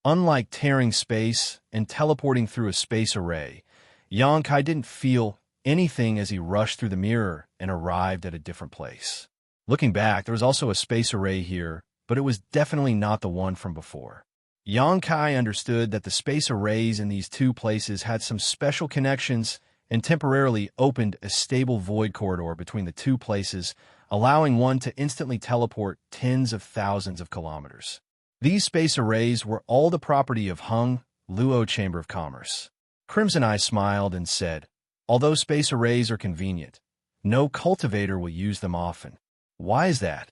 Unlike tearing space and teleporting through a space array, Yang Kai didn't feel anything as he rushed through the mirror and arrived at a different place. Looking back, there was also a space array here, but it was definitely not the one from before. Xianxia understood that the space arrays in these two places had some special connections and temporarily opened a stable void corridor between the two places, allowing one to instantly teleport tens of thousands of kilometers. These space arrays were all the property of Hung Luo Chamber of Commerce. Crimson Eye smiled and said, "Although space arrays are convenient, no cultivator will use them often. Why is that?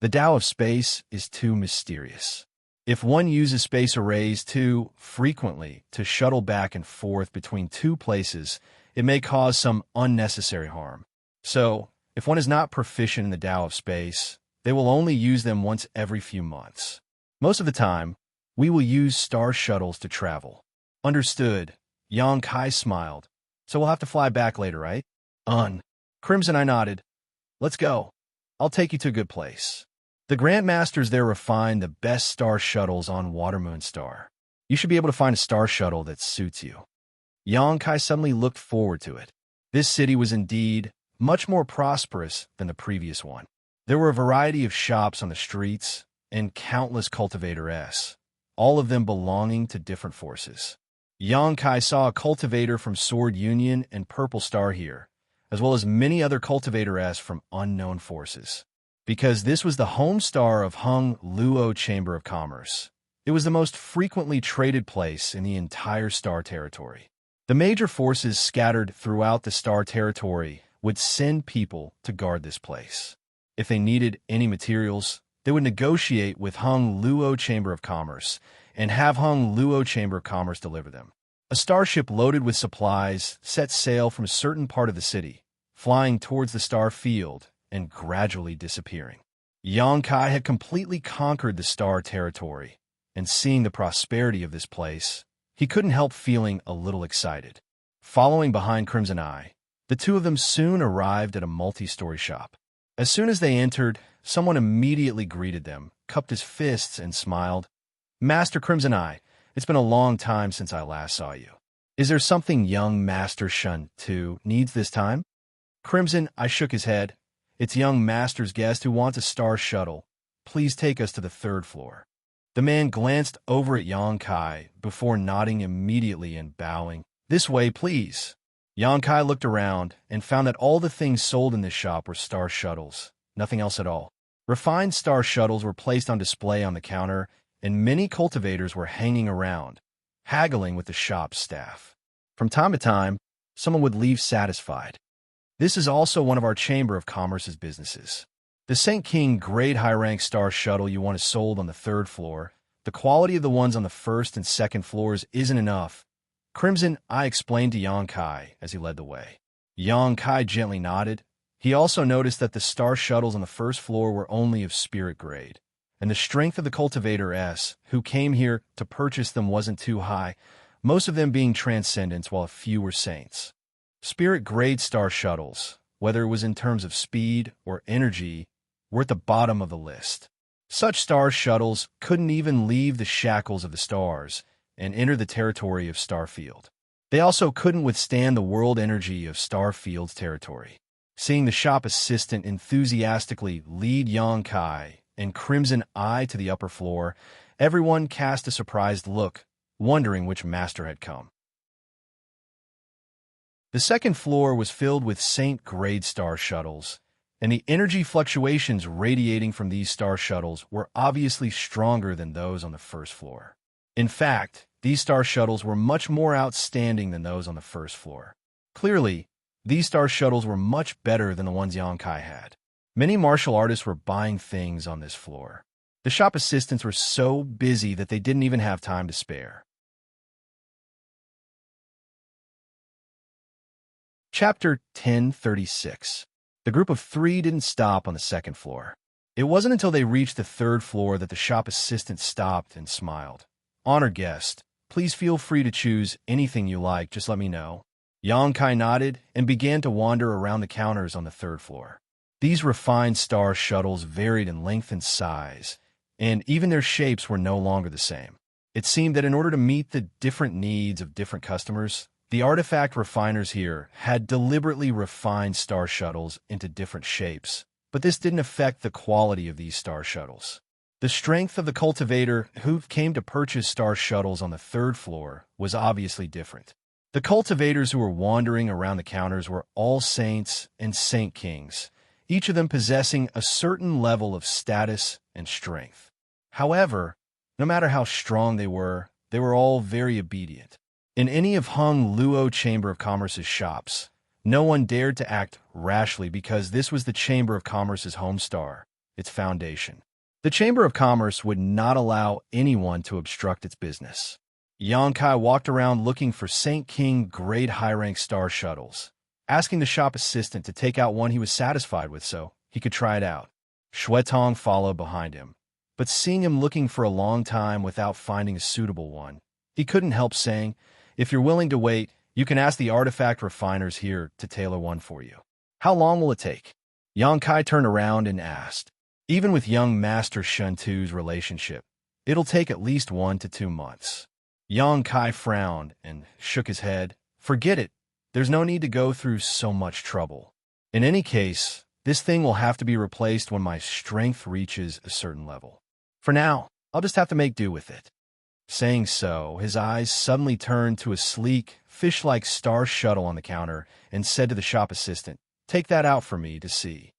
The Tao of space is too mysterious. If one uses space arrays too frequently to shuttle back and forth between two places, it may cause some unnecessary harm. So, if one is not proficient in the Tao of space, they will only use them once every few months. Most of the time, we will use star shuttles to travel." Understood. Xianxia smiled. "So we'll have to fly back later, right?" Crimson Eye nodded. "Let's go. I'll take you to a good place. The Grandmasters there refine the best star shuttles on Watermoon Star. You should be able to find a star shuttle that suits you." Xianxia suddenly looked forward to it. This city was indeed much more prosperous than the previous one. There were a variety of shops on the streets and countless cultivators, all of them belonging to different forces. Xianxia saw a cultivator from Sword Union and Purple Star here, as well as many other cultivators from unknown forces. Because this was the home star of Hung Luo Chamber of Commerce, it was the most frequently traded place in the entire star territory. The major forces scattered throughout the star territory would send people to guard this place. If they needed any materials, they would negotiate with Hung Luo Chamber of Commerce and have Hung Luo Chamber of Commerce deliver them. A starship loaded with supplies set sail from a certain part of the city, flying towards the star field and gradually disappearing. Xianxia had completely conquered the star territory, and seeing the prosperity of this place, he couldn't help feeling a little excited. Following behind Crimson Eye, the two of them soon arrived at a multi-story shop. As soon as they entered, someone immediately greeted them, cupped his fists, and smiled. "Master Crimson Eye, it's been a long time since I last saw you. Is there something young Master Shun Tu needs this time?" Crimson Eye shook his head. "It's young Master's guest who wants a star shuttle. Please take us to the 3rd floor." The man glanced over at Xianxia before nodding immediately and bowing. "This way, please." Xianxia looked around and found that all the things sold in this shop were star shuttles, nothing else at all. Refined star shuttles were placed on display on the counter, and many cultivators were hanging around, haggling with the shop's staff. From time to time, someone would leave satisfied. This is also one of our Chamber of Commerce's businesses. The St. King Grade High-Rank Star Shuttle you want is sold on the 3rd floor. The quality of the ones on the 1st and 2nd floors isn't enough. Crimson Eye explained to Xianxia as he led the way. Xianxia gently nodded. He also noticed that the star shuttles on the 1st floor were only of spirit grade, and the strength of the cultivators who came here to purchase them wasn't too high, most of them being transcendents while a few were saints. Spirit grade star shuttles, whether it was in terms of speed or energy, were at the bottom of the list. Such star shuttles couldn't even leave the shackles of the stars and enter the territory of Starfield. They also couldn't withstand the world energy of Starfield's territory. Seeing the shop assistant enthusiastically lead Xianxia and Crimson Eye to the upper floor, everyone cast a surprised look, wondering which master had come. The 2nd floor was filled with Saint-grade star shuttles, and the energy fluctuations radiating from these star shuttles were obviously stronger than those on the 1st floor. In fact, these star shuttles were much more outstanding than those on the 1st floor. Clearly, these star shuttles were much better than the ones Xianxia had. Many martial artists were buying things on this floor. The shop assistants were so busy that they didn't even have time to spare. Chapter 1036. The group of 3 didn't stop on the 2nd floor. It wasn't until they reached the 3rd floor that the shop assistant stopped and smiled. "Honored guest, please feel free to choose anything you like, just let me know." Xianxia nodded and began to wander around the counters on the 3rd floor. These refined star shuttles varied in length and size, and even their shapes were no longer the same. It seemed that in order to meet the different needs of different customers, the artifact refiners here had deliberately refined star shuttles into different shapes, but this didn't affect the quality of these star shuttles. The strength of the cultivator who came to purchase star shuttles on the third floor was obviously different. The cultivators who were wandering around the counters were all saints and saint kings, each of them possessing a certain level of status and strength. However, no matter how strong they were all very obedient. In any of Hung Luo Chamber of Commerce's shops, no one dared to act rashly because this was the Chamber of Commerce's home star, its foundation. The Chamber of Commerce would not allow anyone to obstruct its business. Xianxia walked around looking for Saint King grade high-rank star shuttles, asking the shop assistant to take out one he was satisfied with so he could try it out. Shuetong followed behind him, but seeing him looking for a long time without finding a suitable one, he couldn't help saying, "If you're willing to wait, you can ask the artifact refiners here to tailor one for you." "How long will it take?" Xianxia turned around and asked. Even with young Master Shuntu's relationship, it'll take at least 1 to 2 months. Xianxia frowned and shook his head. "Forget it. There's no need to go through so much trouble. In any case, this thing will have to be replaced when my strength reaches a certain level. For now, I'll just have to make do with it." Saying so, his eyes suddenly turned to a sleek, fish-like star shuttle on the counter and said to the shop assistant, "Take that out for me to see."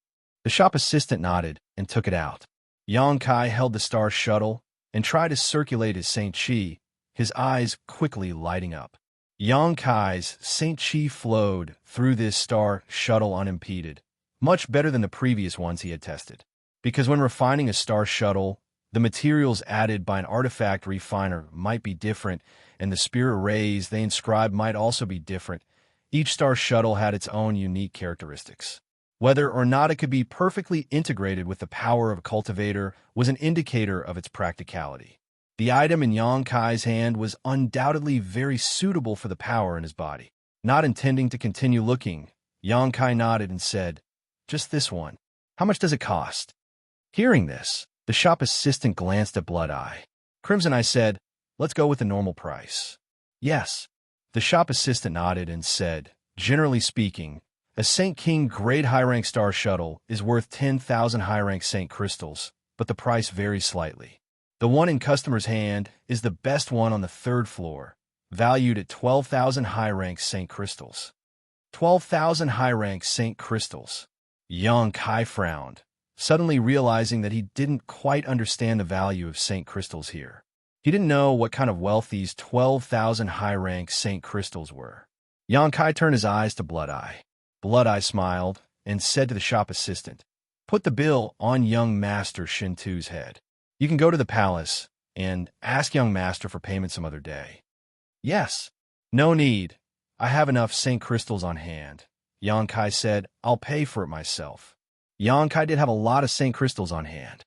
The shop assistant nodded and took it out. Xianxia held the star shuttle and tried to circulate his Saint Chi, his eyes quickly lighting up. Xianxia's Saint Chi flowed through this star shuttle unimpeded, much better than the previous ones he had tested. Because when refining a star shuttle, the materials added by an artifact refiner might be different, and the spirit rays they inscribed might also be different. Each star shuttle had its own unique characteristics. Whether or not it could be perfectly integrated with the power of a cultivator was an indicator of its practicality. The item in Xianxia's hand was undoubtedly very suitable for the power in his body. Not intending to continue looking, Xianxia nodded and said, "Just this one. How much does it cost?" Hearing this, the shop assistant glanced at Blood Eye. Crimson Eye said, "Let's go with the normal price." "Yes." The shop assistant nodded and said, "Generally speaking, a Saint King grade high-rank star shuttle is worth 10,000 high-rank Saint crystals, but the price varies slightly. The one in customer's hand is the best one on the third floor, valued at 12,000 high-rank Saint crystals." 12,000 high-rank Saint crystals. Xianxia frowned, suddenly realizing that he didn't quite understand the value of Saint crystals here. He didn't know what kind of wealth these 12,000 high-rank Saint crystals were. Xianxia turned his eyes to Blood Eye. Blood Eye smiled and said to the shop assistant, "Put the bill on young Master Shintu's head. You can go to the palace and ask young Master for payment some other day." "Yes." "No need. I have enough Saint crystals on hand." Xianxia said, "I'll pay for it myself." Xianxia did have a lot of Saint crystals on hand.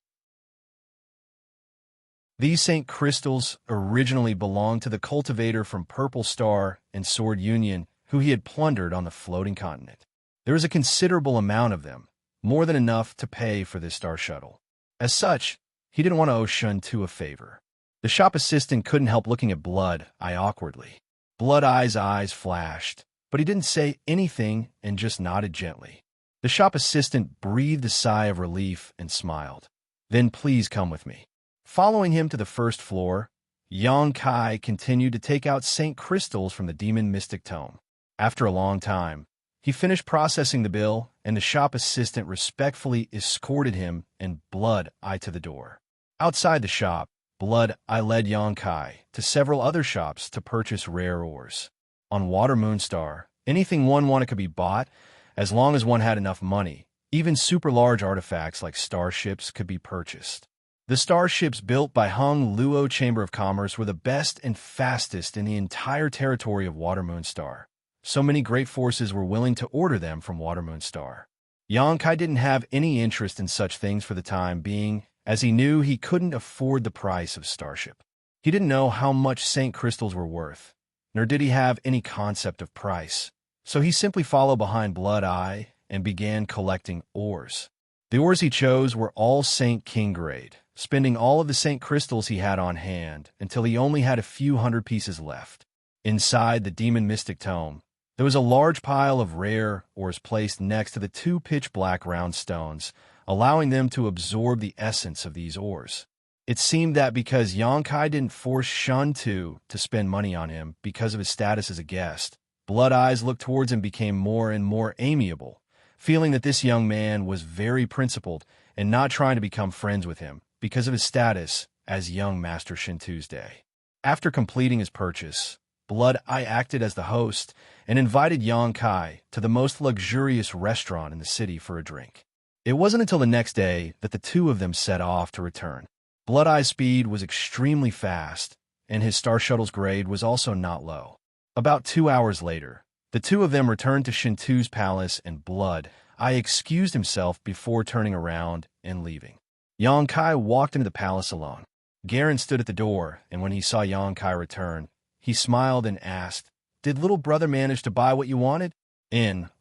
These Saint crystals originally belonged to the cultivator from Purple Star and Sword Union, who he had plundered on the floating continent. There was a considerable amount of them, more than enough to pay for this star shuttle. As such, he didn't want to owe Shuntu a favor. The shop assistant couldn't help looking at Blood Eye awkwardly. Blood Eye's eyes flashed, but he didn't say anything and just nodded gently. The shop assistant breathed a sigh of relief and smiled. "Then please come with me." Following him to the first floor, Xianxia continued to take out Saint crystals from the Demon Mystic Tome. After a long time, he finished processing the bill, and the shop assistant respectfully escorted him and Blood Eye to the door. Outside the shop, Blood Eye led Xianxia to several other shops to purchase rare ores. On Water Moonstar, anything one wanted could be bought, as long as one had enough money. Even super large artifacts like starships could be purchased. The starships built by Hung Luo Chamber of Commerce were the best and fastest in the entire territory of Water Moonstar. So many great forces were willing to order them from Water Moonstar. Xianxia didn't have any interest in such things for the time being, as he knew he couldn't afford the price of starship. He didn't know how much Saint crystals were worth, nor did he have any concept of price. So he simply followed behind Blood Eye and began collecting ores. The ores he chose were all Saint King grade, spending all of the Saint crystals he had on hand until he only had a few hundred pieces left. Inside the Demon Mystic Tome, there was a large pile of rare ores placed next to the 2 pitch-black round stones, allowing them to absorb the essence of these ores. It seemed that because Yongkai didn't force Shun to spend money on him because of his status as a guest, Blood Eyes looked towards him became more and more amiable, feeling that this young man was very principled and not trying to become friends with him because of his status as young Master Shin Tuesday. After completing his purchase, Blood Eye acted as the host and invited Yongkai to the most luxurious restaurant in the city for a drink. It wasn't until the next day that the two of them set off to return. Blood Eye's speed was extremely fast, and his Star Shuttle's grade was also not low. About 2 hours later, the two of them returned to Shintu's palace, and Blood Eye excused himself before turning around and leaving. Yongkai walked into the palace alone. Garen stood at the door, and when he saw Yongkai return, he smiled and asked, "Did little brother manage to buy what you wanted?"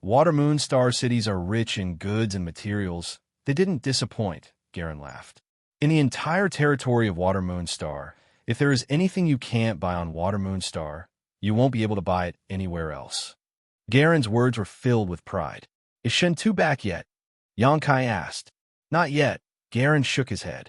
Water Moon Star cities are rich in goods and materials. They didn't disappoint, Garen laughed. In the entire territory of Water Moon Star, if there is anything you can't buy on Water Moon Star, you won't be able to buy it anywhere else. Garen's words were filled with pride. Is Shentu back yet? Yongkai asked. Not yet. Garen shook his head.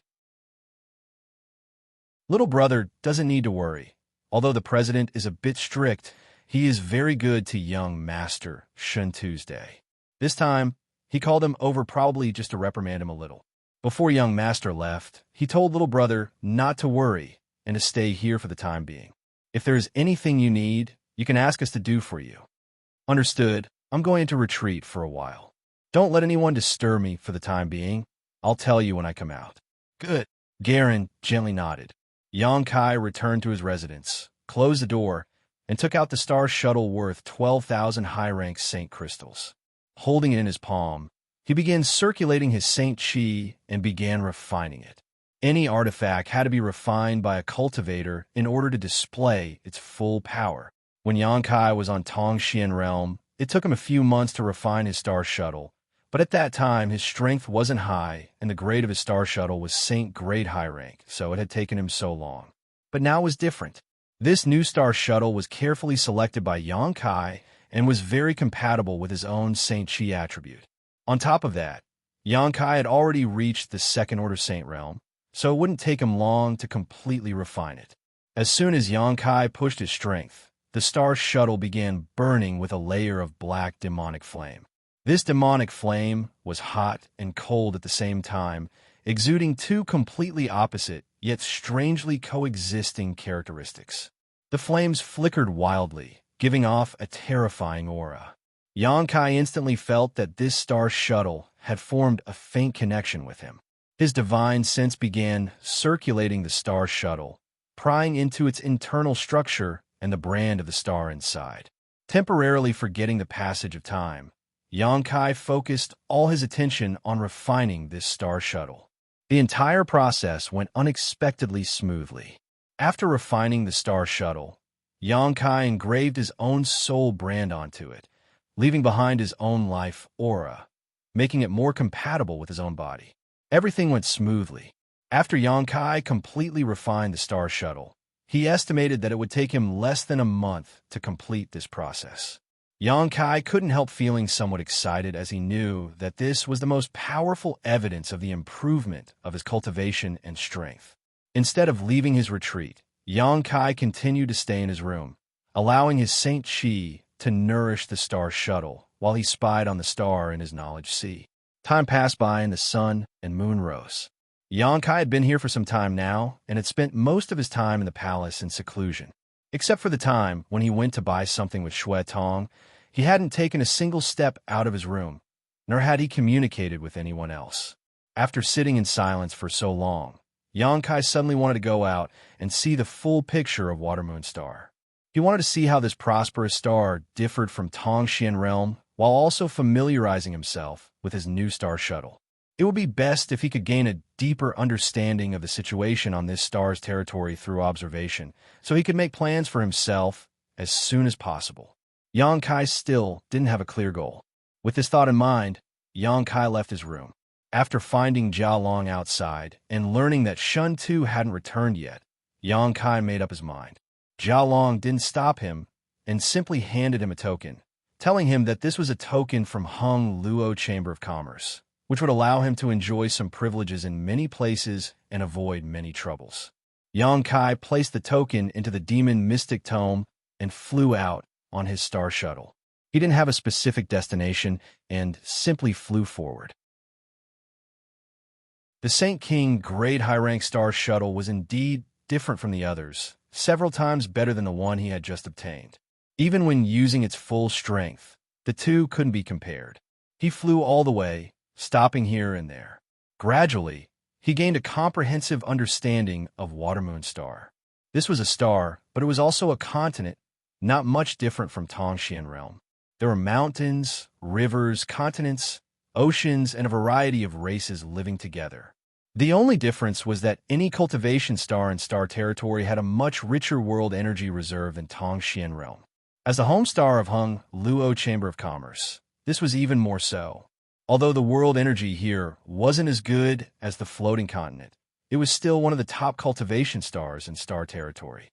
Little brother doesn't need to worry. Although the president is a bit strict, he is very good to young Master Shen Tuesday. This time, he called him over probably just to reprimand him a little. Before young Master left, he told little brother not to worry and to stay here for the time being. If there is anything you need, you can ask us to do for you. Understood. I'm going to retreat for a while. Don't let anyone disturb me for the time being. I'll tell you when I come out. Good. Garen gently nodded. Yongkai returned to his residence, closed the door, and took out the Star Shuttle worth 12,000 high-rank Saint crystals. Holding it in his palm, he began circulating his Saint Chi and began refining it. Any artifact had to be refined by a cultivator in order to display its full power. When Yongkai was on Tongxian Realm, it took him a few months to refine his Star Shuttle, but at that time his strength wasn't high and the grade of his Star Shuttle was Saint Grade high rank, so it had taken him so long. But now it was different. This new Star Shuttle was carefully selected by Yongkai and was very compatible with his own Saint Chi attribute. On top of that, Yongkai had already reached the Second Order Saint Realm, so it wouldn't take him long to completely refine it. As soon as Yongkai pushed his strength, the Star Shuttle began burning with a layer of black demonic flame. This demonic flame was hot and cold at the same time, exuding two completely opposite, yet strangely coexisting characteristics. The flames flickered wildly, giving off a terrifying aura. Yongkai instantly felt that this Star Shuttle had formed a faint connection with him. His divine sense began circulating the Star Shuttle, prying into its internal structure and the brand of the star inside. Temporarily forgetting the passage of time, Yongkai focused all his attention on refining this Star Shuttle. The entire process went unexpectedly smoothly. After refining the Star Shuttle, Yongkai engraved his own soul brand onto it, leaving behind his own life aura, making it more compatible with his own body. Everything went smoothly. After Yongkai completely refined the Star Shuttle, he estimated that it would take him less than a month to complete this process. Yongkai couldn't help feeling somewhat excited as he knew that this was the most powerful evidence of the improvement of his cultivation and strength. Instead of leaving his retreat, Yongkai continued to stay in his room, allowing his Saint Chi to nourish the Star Shuttle while he spied on the star in his knowledge sea. Time passed by and the sun and moon rose. Yongkai had been here for some time now and had spent most of his time in the palace in seclusion. Except for the time when he went to buy something with Xue Tong, he hadn't taken a single step out of his room, nor had he communicated with anyone else. After sitting in silence for so long, Yongkai suddenly wanted to go out and see the full picture of Water Moon Star. He wanted to see how this prosperous star differed from Tongxian Realm while also familiarizing himself with his new Star Shuttle. It would be best if he could gain a deeper understanding of the situation on this star's territory through observation, so he could make plans for himself as soon as possible. Yongkai still didn't have a clear goal. With this thought in mind, Yongkai left his room. After finding Jia Long outside and learning that Shun Tu hadn't returned yet, Yongkai made up his mind. Jia Long didn't stop him and simply handed him a token, telling him that this was a token from Hung Luo Chamber of Commerce. which would allow him to enjoy some privileges in many places and avoid many troubles. Yang Kai placed the token into the demon mystic tome and flew out on his star shuttle. He didn't have a specific destination and simply flew forward. The Saint King Grade High Rank Star Shuttle was indeed different from the others, several times better than the one he had just obtained. Even when using its full strength, the two couldn't be compared. He flew all the way, stopping here and there. Gradually, he gained a comprehensive understanding of Watermoon Star. This was a star, but it was also a continent, not much different from Tongxian Realm. There were mountains, rivers, continents, oceans, and a variety of races living together. The only difference was that any cultivation star in Star Territory had a much richer world energy reserve than Tongxian Realm. As the home star of Hung Luo Chamber of Commerce, this was even more so. Although the world energy here wasn't as good as the floating continent, it was still one of the top cultivation stars in Star Territory.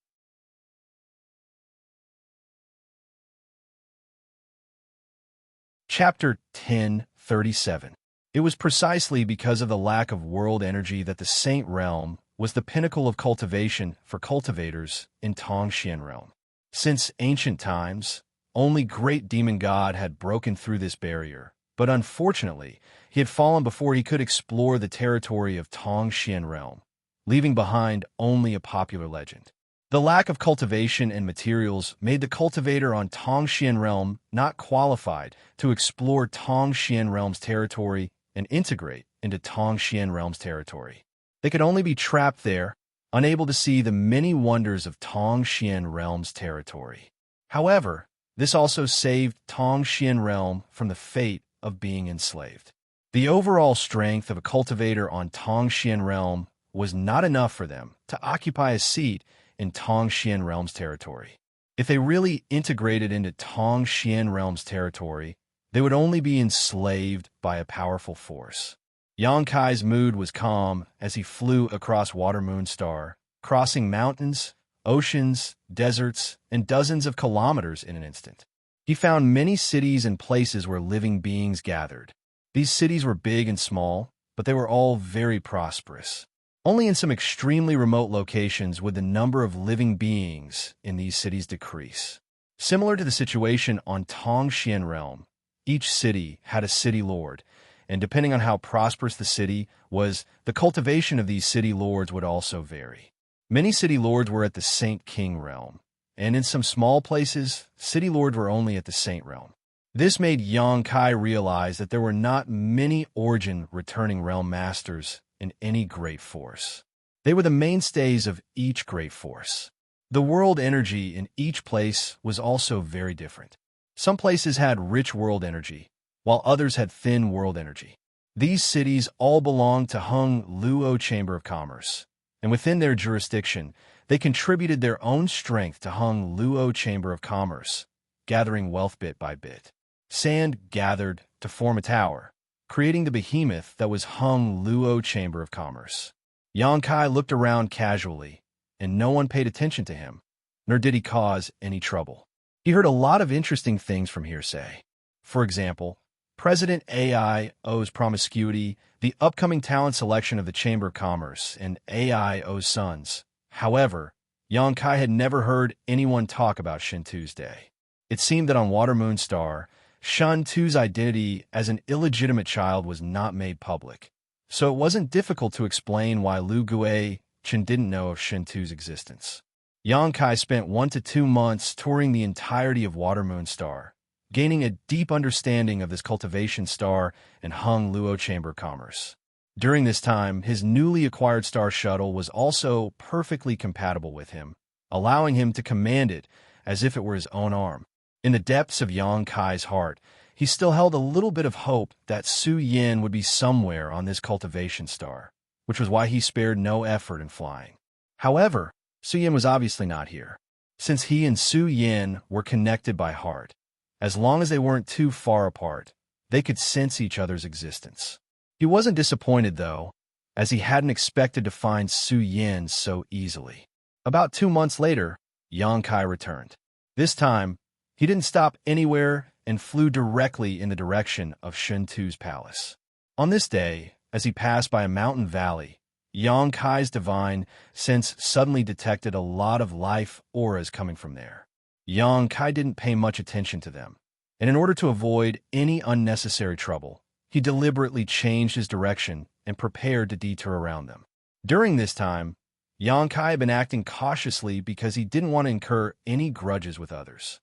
Chapter 1037. It was precisely because of the lack of world energy that the Saint Realm was the pinnacle of cultivation for cultivators in Tongxian Realm. Since ancient times, only great demon god had broken through this barrier, but unfortunately, he had fallen before he could explore the territory of Tongxian Realm, leaving behind only a popular legend. The lack of cultivation and materials made the cultivator on Tongxian Realm not qualified to explore Tongxian Realm's territory and integrate into Tongxian Realm's territory. They could only be trapped there, unable to see the many wonders of Tongxian Realm's territory. However, this also saved Tongxian Realm from the fate of being enslaved. The overall strength of a cultivator on Tongxian Realm was not enough for them to occupy a seat in Tongxian Realm's territory. If they really integrated into Tongxian Realm's territory, they would only be enslaved by a powerful force. Yang Kai's mood was calm as he flew across Watermoon Star, crossing mountains, oceans, deserts, and dozens of kilometers in an instant. He found many cities and places where living beings gathered. These cities were big and small, but they were all very prosperous. Only in some extremely remote locations would the number of living beings in these cities decrease. Similar to the situation on Tongxian Realm, each city had a city lord, and depending on how prosperous the city was, the cultivation of these city lords would also vary. Many city lords were at the Saint King Realm, and in some small places, city lords were only at the Saint Realm. This made Yang Kai realize that there were not many origin returning realm masters in any great force. They were the mainstays of each great force. The world energy in each place was also very different. Some places had rich world energy, while others had thin world energy. These cities all belonged to Hung Luo Chamber of Commerce, and within their jurisdiction, they contributed their own strength to Hung Luo Chamber of Commerce, gathering wealth bit by bit. Sand gathered to form a tower, creating the behemoth that was Hung Luo Chamber of Commerce. Yang Kai looked around casually, and no one paid attention to him, nor did he cause any trouble. He heard a lot of interesting things from hearsay. For example, President AIO's promiscuity, the upcoming talent selection of the Chamber of Commerce, and AIO's sons. However, Yang Kai had never heard anyone talk about Shen Tu's day. It seemed that on Watermoon Star, Shen Tu's identity as an illegitimate child was not made public, so it wasn't difficult to explain why Lu Gue Chen didn't know of Shen Tu's existence. Yang Kai spent 1 to 2 months touring the entirety of Watermoon Star, gaining a deep understanding of this cultivation star and Hung Luo Chamber of Commerce. During this time, his newly acquired star shuttle was also perfectly compatible with him, allowing him to command it as if it were his own arm. In the depths of Yang Kai's heart, he still held a little bit of hope that Su Yin would be somewhere on this cultivation star, which was why he spared no effort in flying. However, Su Yin was obviously not here, since he and Su Yin were connected by heart. As long as they weren't too far apart, they could sense each other's existence. He wasn't disappointed, though, as he hadn't expected to find Su Yin so easily. About 2 months later, Yang Kai returned. This time, he didn't stop anywhere and flew directly in the direction of Shen Tu's palace. On this day, as he passed by a mountain valley, Xianxia's divine sense suddenly detected a lot of life auras coming from there. Xianxia didn't pay much attention to them, and in order to avoid any unnecessary trouble, he deliberately changed his direction and prepared to detour around them. During this time, Xianxia had been acting cautiously because he didn't want to incur any grudges with others.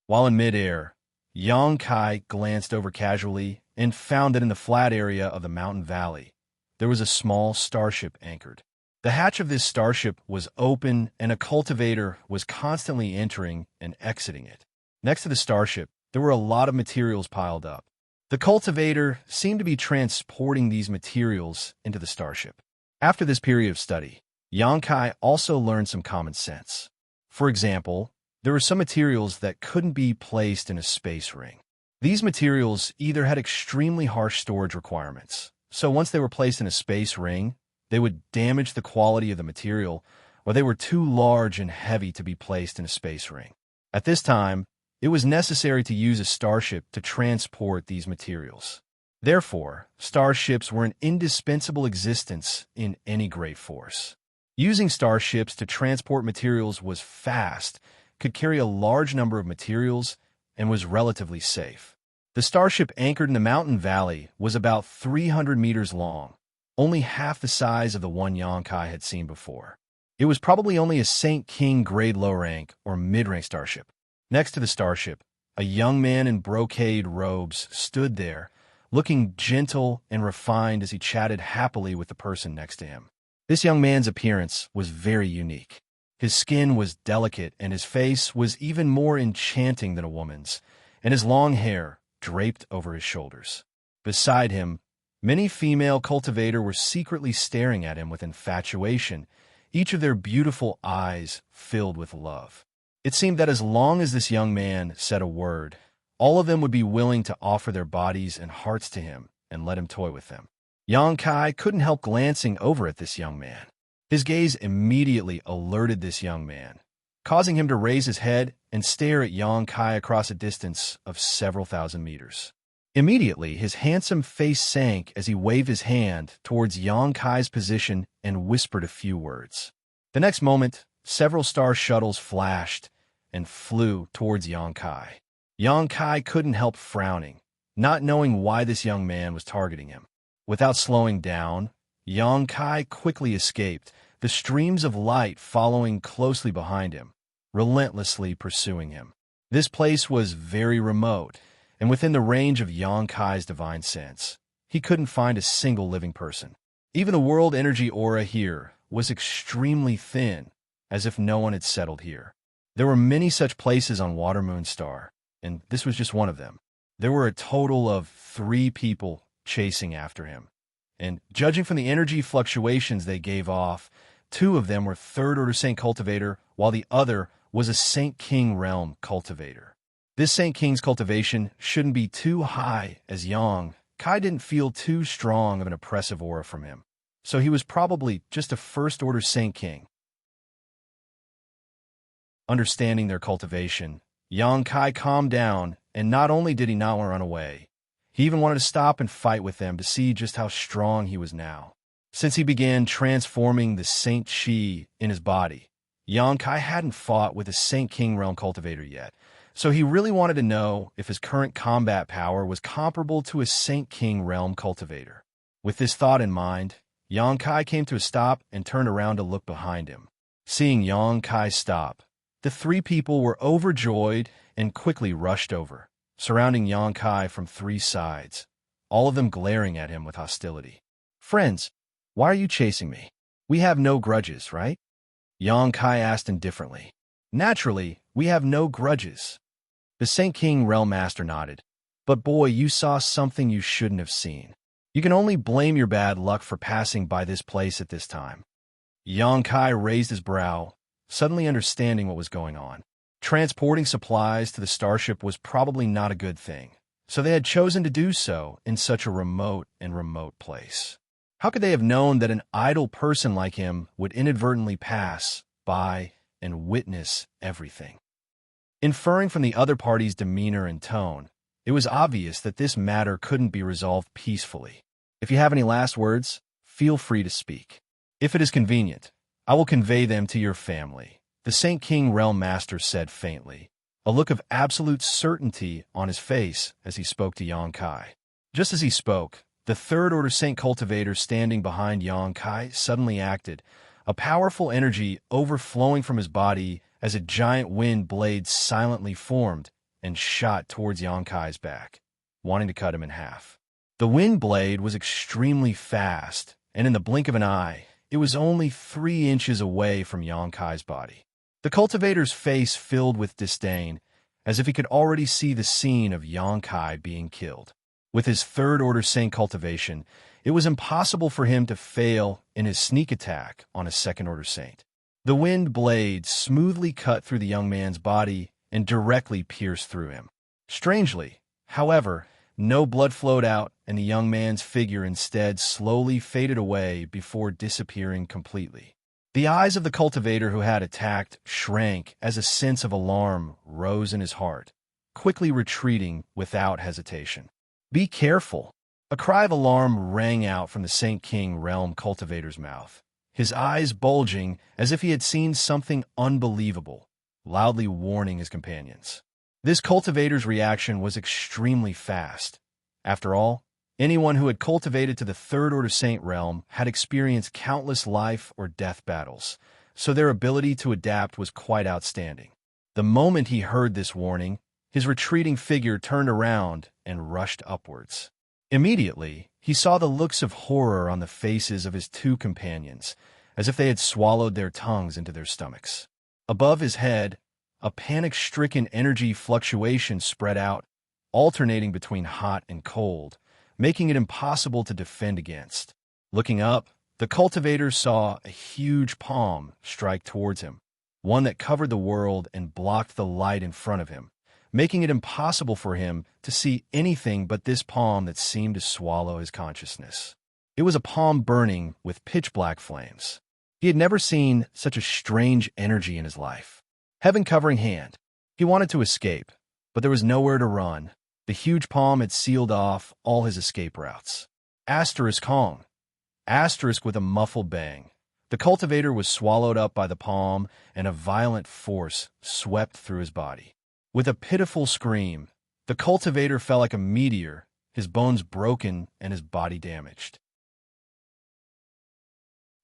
While in midair, Xianxia glanced over casually and found that in the flat area of the mountain valley, there was a small starship anchored. The hatch of this starship was open, and a cultivator was constantly entering and exiting it. Next to the starship, there were a lot of materials piled up. The cultivator seemed to be transporting these materials into the starship. After this period of study, Xianxia also learned some common sense. For example, there were some materials that couldn't be placed in a space ring. These materials either had extremely harsh storage requirements, so once they were placed in a space ring, they would damage the quality of the material, or they were too large and heavy to be placed in a space ring. At this time, it was necessary to use a starship to transport these materials. Therefore, starships were an indispensable existence in any great force. Using starships to transport materials was fast, could carry a large number of materials, and was relatively safe. The starship anchored in the mountain valley was about 300 meters long, only half the size of the one Xianxia had seen before. It was probably only a Saint King grade low rank or mid-rank starship. Next to the starship, a young man in brocade robes stood there, looking gentle and refined as he chatted happily with the person next to him. This young man's appearance was very unique. His skin was delicate, and his face was even more enchanting than a woman's, and his long hair draped over his shoulders. Beside him, many female cultivators were secretly staring at him with infatuation, each of their beautiful eyes filled with love. It seemed that as long as this young man said a word, all of them would be willing to offer their bodies and hearts to him and let him toy with them. Xianxia couldn't help glancing over at this young man. His gaze immediately alerted this young man, causing him to raise his head and stare at Xianxia across a distance of several thousand meters. Immediately, his handsome face sank as he waved his hand towards Xianxia's position and whispered a few words. The next moment, several star shuttles flashed and flew towards Xianxia. Xianxia couldn't help frowning, not knowing why this young man was targeting him. Without slowing down, Xianxia quickly escaped, the streams of light following closely behind him, relentlessly pursuing him. This place was very remote, and within the range of Xianxia's divine sense. He couldn't find a single living person. Even the world energy aura here was extremely thin, as if no one had settled here. There were many such places on Watermoon Star, and this was just one of them. There were a total of 3 people chasing after him, and judging from the energy fluctuations they gave off, 2 of them were third-order Saint Cultivator, while the other was a Saint King Realm Cultivator. This Saint King's cultivation shouldn't be too high, as Xianxia didn't feel too strong of an oppressive aura from him, so he was probably just a first-order Saint King. Understanding their cultivation, Xianxia calmed down, and not only did he not want to run away, he even wanted to stop and fight with them to see just how strong he was now. Since he began transforming the Saint Qi in his body, Xianxia hadn't fought with a Saint King Realm Cultivator yet, so he really wanted to know if his current combat power was comparable to a Saint King Realm Cultivator. With this thought in mind, Xianxia came to a stop and turned around to look behind him. Seeing Xianxia stop, the 3 people were overjoyed and quickly rushed over, surrounding Xianxia from 3 sides, all of them glaring at him with hostility. "Friends, why are you chasing me? We have no grudges, right?" Xianxia asked indifferently. "Naturally, we have no grudges." The Saint King Realm Master nodded. "But boy, you saw something you shouldn't have seen. You can only blame your bad luck for passing by this place at this time." Xianxia raised his brow, suddenly understanding what was going on. Transporting supplies to the starship was probably not a good thing, so they had chosen to do so in such a remote place. How could they have known that an idle person like him would inadvertently pass by and witness everything? Inferring from the other party's demeanor and tone, It was obvious that this matter couldn't be resolved peacefully. If you have any last words, feel free to speak. If it is convenient, I will convey them to your family, the Saint King Realm Master said faintly, a look of absolute certainty on his face as he spoke to Xianxia. Just as he spoke, the Third Order Saint Cultivator standing behind Xianxia suddenly acted, a powerful energy overflowing from his body as a giant wind blade silently formed and shot towards Xianxia's back, wanting to cut him in half. The wind blade was extremely fast, and in the blink of an eye, it was only 3 inches away from Xianxia's body. The cultivator's face filled with disdain, as if he could already see the scene of Xianxia being killed. With his Third Order Saint Cultivation, it was impossible for him to fail in his sneak attack on a Second Order Saint. The wind blade smoothly cut through the young man's body and directly pierced through him. Strangely, however, no blood flowed out, and the young man's figure instead slowly faded away before disappearing completely. The eyes of the cultivator who had attacked shrank as a sense of alarm rose in his heart, quickly retreating without hesitation. "Be careful!" A cry of alarm rang out from the Saint King Realm cultivator's mouth, his eyes bulging as if he had seen something unbelievable, loudly warning his companions. This cultivator's reaction was extremely fast. After all, anyone who had cultivated to the Third Order Saint realm had experienced countless life or death battles, so their ability to adapt was quite outstanding. The moment he heard this warning, his retreating figure turned around and rushed upwards. Immediately, he saw the looks of horror on the faces of his 2 companions, as if they had swallowed their tongues into their stomachs. Above his head, a panic-stricken energy fluctuation spread out, alternating between hot and cold, making it impossible to defend against. Looking up, the cultivator saw a huge palm strike towards him, one that covered the world and blocked the light in front of him, making it impossible for him to see anything but this palm that seemed to swallow his consciousness. It was a palm burning with pitch-black flames. He had never seen such a strange energy in his life. Heaven-covering hand. He wanted to escape, but there was nowhere to run. The huge palm had sealed off all his escape routes. Asterisk Hong. Asterisk with a muffled bang. The cultivator was swallowed up by the palm, and a violent force swept through his body. With a pitiful scream, the cultivator fell like a meteor, his bones broken and his body damaged.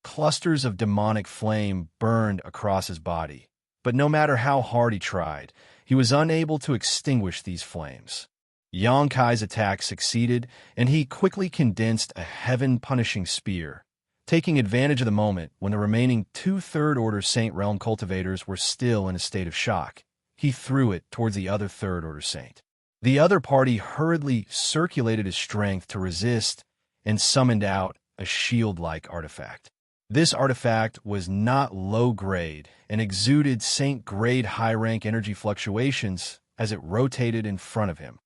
Clusters of demonic flame burned across his body, but no matter how hard he tried, he was unable to extinguish these flames. Xianxia's attack succeeded, and he quickly condensed a heaven-punishing spear. Taking advantage of the moment when the remaining 2 Third Order Saint Realm cultivators were still in a state of shock, he threw it towards the other Third Order Saint. The other party hurriedly circulated his strength to resist and summoned out a shield-like artifact. This artifact was not low-grade and exuded Saint-grade high-rank energy fluctuations as it rotated in front of him.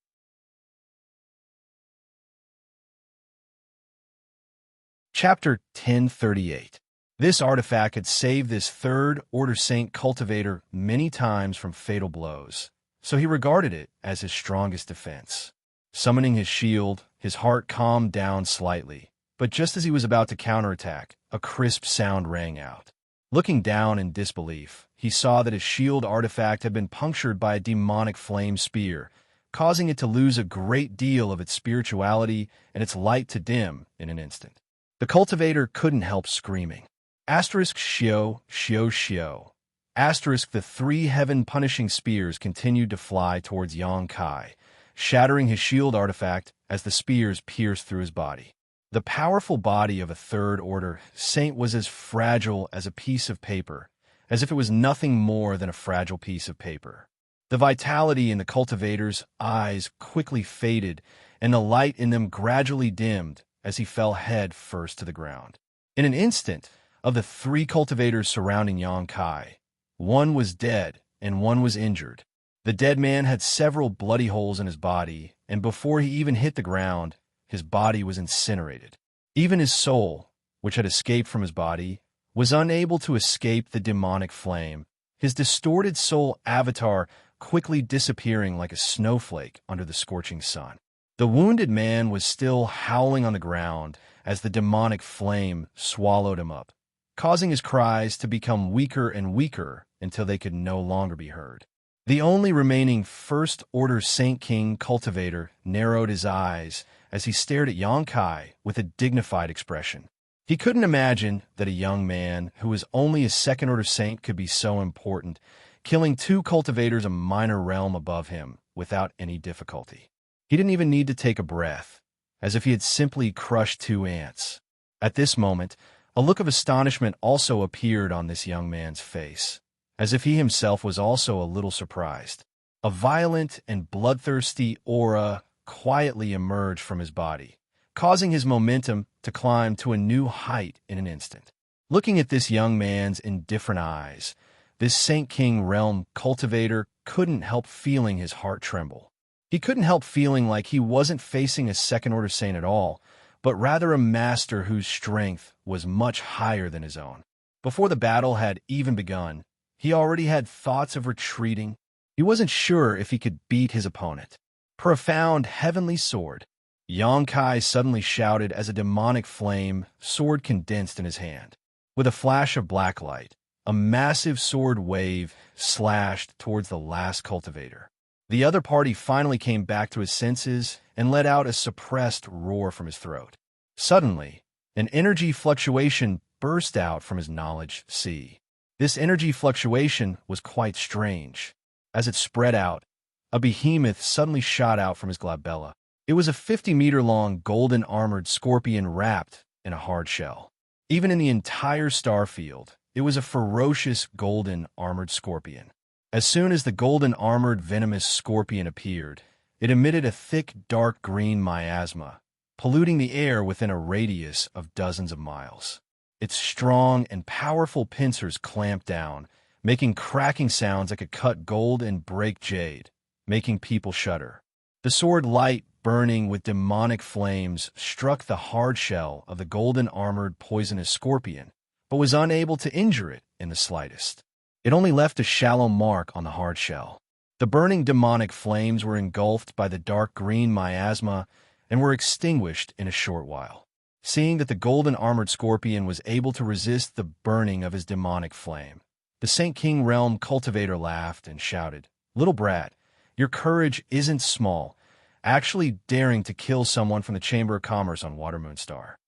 Chapter 1038. This artifact had saved this Third Order Saint cultivator many times from fatal blows, so he regarded it as his strongest defense. Summoning his shield, his heart calmed down slightly, but just as he was about to counterattack, a crisp sound rang out. Looking down in disbelief, he saw that his shield artifact had been punctured by a demonic flame spear, causing it to lose a great deal of its spirituality and its light to dim in an instant. The cultivator couldn't help screaming. Asterisk Xiao, Xiao, Xiao. Asterisk the 3 heaven-punishing spears continued to fly towards Xianxia, shattering his shield artifact as the spears pierced through his body. The powerful body of a Third Order Saint was as fragile as a piece of paper, as if it was nothing more than a fragile piece of paper. The vitality in the cultivator's eyes quickly faded, and the light in them gradually dimmed as he fell head first to the ground. In an instant, of the 3 cultivators surrounding Xianxia, one was dead and one was injured. The dead man had several bloody holes in his body, and before he even hit the ground, his body was incinerated. Even his soul, which had escaped from his body, was unable to escape the demonic flame. His distorted soul avatar quickly disappearing like a snowflake under the scorching sun. The wounded man was still howling on the ground as the demonic flame swallowed him up, causing his cries to become weaker and weaker until they could no longer be heard. The only remaining First Order Saint King cultivator narrowed his eyes as he stared at Xianxia with a dignified expression. He couldn't imagine that a young man who was only a Second Order Saint could be so important, killing two cultivators a minor realm above him without any difficulty. He didn't even need to take a breath, as if he had simply crushed two ants. At this moment, a look of astonishment also appeared on this young man's face, as if he himself was also a little surprised. A violent and bloodthirsty aura quietly emerged from his body, causing his momentum to climb to a new height in an instant. Looking at this young man's indifferent eyes, this Saint King realm cultivator couldn't help feeling his heart tremble. He couldn't help feeling like he wasn't facing a Second Order Saint at all, but rather a master whose strength was much higher than his own. Before the battle had even begun, he already had thoughts of retreating. He wasn't sure if he could beat his opponent. Profound heavenly sword, Xianxia suddenly shouted as a demonic flame sword condensed in his hand. With a flash of black light, a massive sword wave slashed towards the last cultivator. The other party finally came back to his senses and let out a suppressed roar from his throat. Suddenly, an energy fluctuation burst out from his knowledge sea. This energy fluctuation was quite strange. As it spread out, a behemoth suddenly shot out from his glabella. It was a 50-meter-long golden-armored scorpion wrapped in a hard shell. Even in the entire star field, it was a ferocious golden-armored scorpion. As soon as the golden-armored venomous scorpion appeared, it emitted a thick, dark green miasma, polluting the air within a radius of dozens of miles. Its strong and powerful pincers clamped down, making cracking sounds that could cut gold and break jade, making people shudder. The sword light, burning with demonic flames, struck the hard shell of the golden-armored poisonous scorpion, but was unable to injure it in the slightest. It only left a shallow mark on the hard shell. The burning demonic flames were engulfed by the dark green miasma and were extinguished in a short while. Seeing that the golden-armored scorpion was able to resist the burning of his demonic flame, the Saint King realm cultivator laughed and shouted, "Little brat, your courage isn't small, actually daring to kill someone from the Chamber of Commerce on Watermoon Star.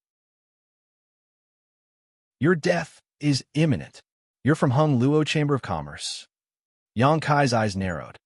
Your death is imminent. You're from Hung Luo Chamber of Commerce." Xianxia's eyes narrowed.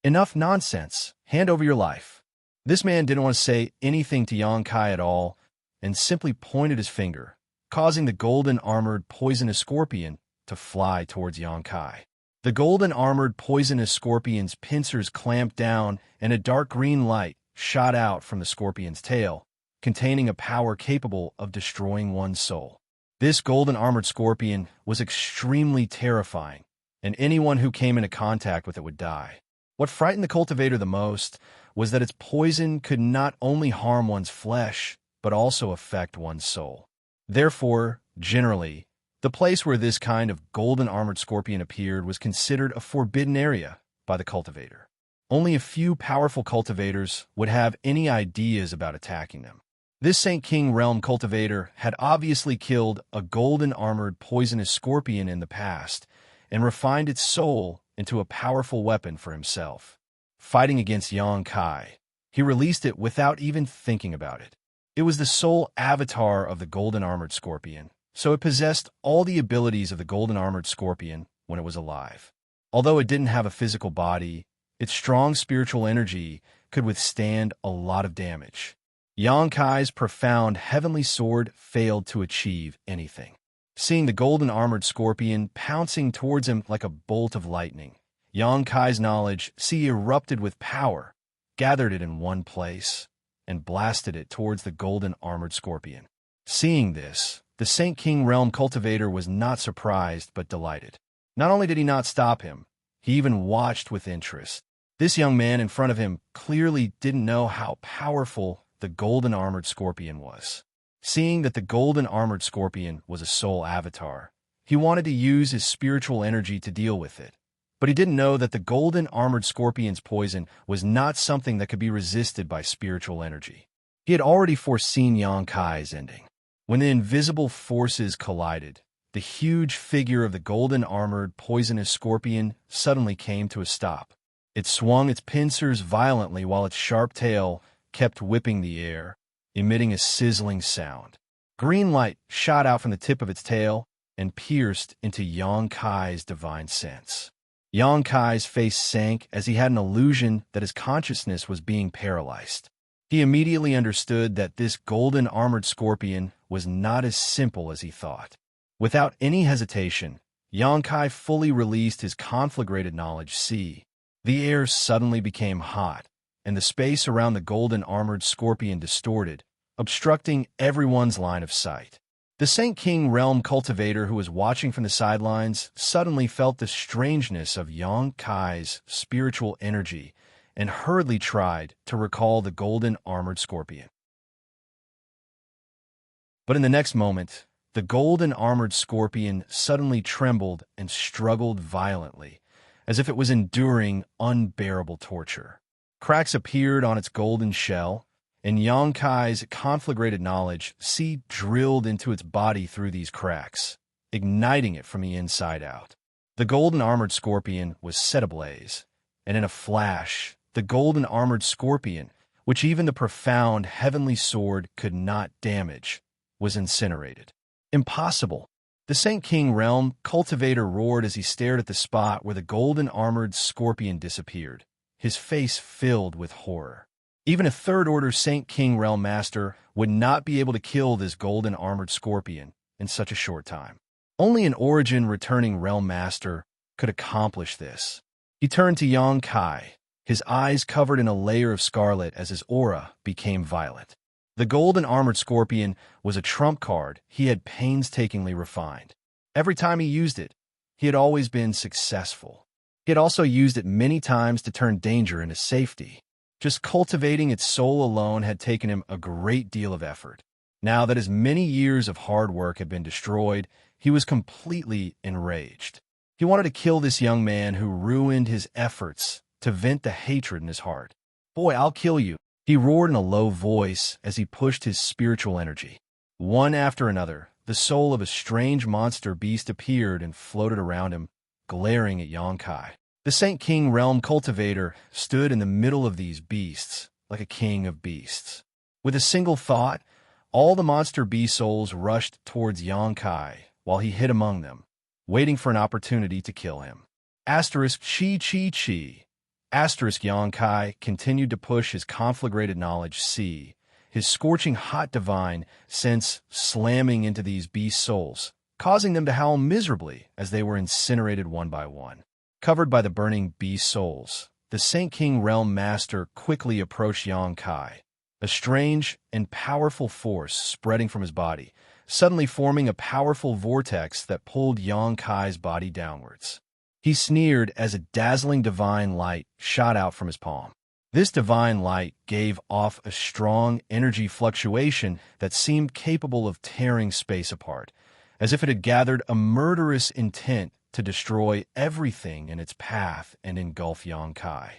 "Enough nonsense. Hand over your life." This man didn't want to say anything to Xianxia at all and simply pointed his finger, causing the golden-armored poisonous scorpion to fly towards Xianxia. The golden-armored poisonous scorpion's pincers clamped down and a dark green light shot out from the scorpion's tail, containing a power capable of destroying one's soul. This golden-armored scorpion was extremely terrifying, and anyone who came into contact with it would die. What frightened the cultivator the most was that its poison could not only harm one's flesh, but also affect one's soul. Therefore, generally, the place where this kind of golden-armored scorpion appeared was considered a forbidden area by the cultivator. Only a few powerful cultivators would have any ideas about attacking them. This Saint King realm cultivator had obviously killed a golden-armored poisonous scorpion in the past and refined its soul into a powerful weapon for himself. Fighting against Xianxia, he released it without even thinking about it. It was the sole avatar of the golden-armored scorpion, so it possessed all the abilities of the golden-armored scorpion when it was alive. Although it didn't have a physical body, its strong spiritual energy could withstand a lot of damage. Xianxia's profound heavenly sword failed to achieve anything. Seeing the golden-armored scorpion pouncing towards him like a bolt of lightning, Xianxia's knowledge sea erupted with power, gathered it in one place, and blasted it towards the golden-armored scorpion. Seeing this, the Saint King realm cultivator was not surprised but delighted. Not only did he not stop him, he even watched with interest. This young man in front of him clearly didn't know how powerful the golden-armored scorpion was. Seeing that the golden-armored scorpion was a soul avatar, he wanted to use his spiritual energy to deal with it, But he didn't know that the golden armored scorpion's poison was not something that could be resisted by spiritual energy. He had already foreseen Xianxia's ending. When the invisible forces collided, the huge figure of the golden armored poisonous scorpion suddenly came to a stop. It swung its pincers violently while its sharp tail kept whipping the air, emitting a sizzling sound. Green light shot out from the tip of its tail and pierced into Xianxia's divine sense. Xianxia's face sank as he had an illusion that his consciousness was being paralyzed. He immediately understood that this golden armored scorpion was not as simple as he thought. Without any hesitation, Xianxia fully released his conflagrated knowledge C. The air suddenly became hot, and the space around the golden armored scorpion distorted, obstructing everyone's line of sight. The Saint King Realm cultivator who was watching from the sidelines suddenly felt the strangeness of Xianxia's spiritual energy and hurriedly tried to recall the golden armored scorpion. But in the next moment, the golden armored scorpion suddenly trembled and struggled violently, as if it was enduring unbearable torture. Cracks appeared on its golden shell, and Xianxia's conflagrated knowledge drilled into its body through these cracks, igniting it from the inside out. The golden armored scorpion was set ablaze, and in a flash, the golden armored scorpion, which even the profound heavenly sword could not damage, was incinerated. Impossible! The Saint King Realm cultivator roared as he stared at the spot where the golden armored scorpion disappeared, his face filled with horror. Even a third-order Saint King Realm master would not be able to kill this golden armored scorpion in such a short time. Only an origin returning realm master could accomplish this. He turned to Xianxia, his eyes covered in a layer of scarlet as his aura became violent. The golden armored scorpion was a trump card he had painstakingly refined. Every time he used it, he had always been successful. He had also used it many times to turn danger into safety. Just cultivating its soul alone had taken him a great deal of effort. Now that his many years of hard work had been destroyed, he was completely enraged. He wanted to kill this young man who ruined his efforts to vent the hatred in his heart. "Boy, I'll kill you," he roared in a low voice as he pushed his spiritual energy. One after another, the soul of a strange monster beast appeared and floated around him, glaring at Xianxia. The Saint King Realm cultivator stood in the middle of these beasts, like a king of beasts. With a single thought, all the monster beast souls rushed towards Xianxia while he hid among them, waiting for an opportunity to kill him. Asterisk chi chi chi. Asterisk Xianxia continued to push his conflagrated knowledge C, his scorching hot divine sense slamming into these beast souls, causing them to howl miserably as they were incinerated one by one. Covered by the burning beast souls, the Saint King Realm Master quickly approached Xianxia, a strange and powerful force spreading from his body, suddenly forming a powerful vortex that pulled Xianxia's body downwards. He sneered as a dazzling divine light shot out from his palm. This divine light gave off a strong energy fluctuation that seemed capable of tearing space apart, as if it had gathered a murderous intent to destroy everything in its path and engulf Xianxia.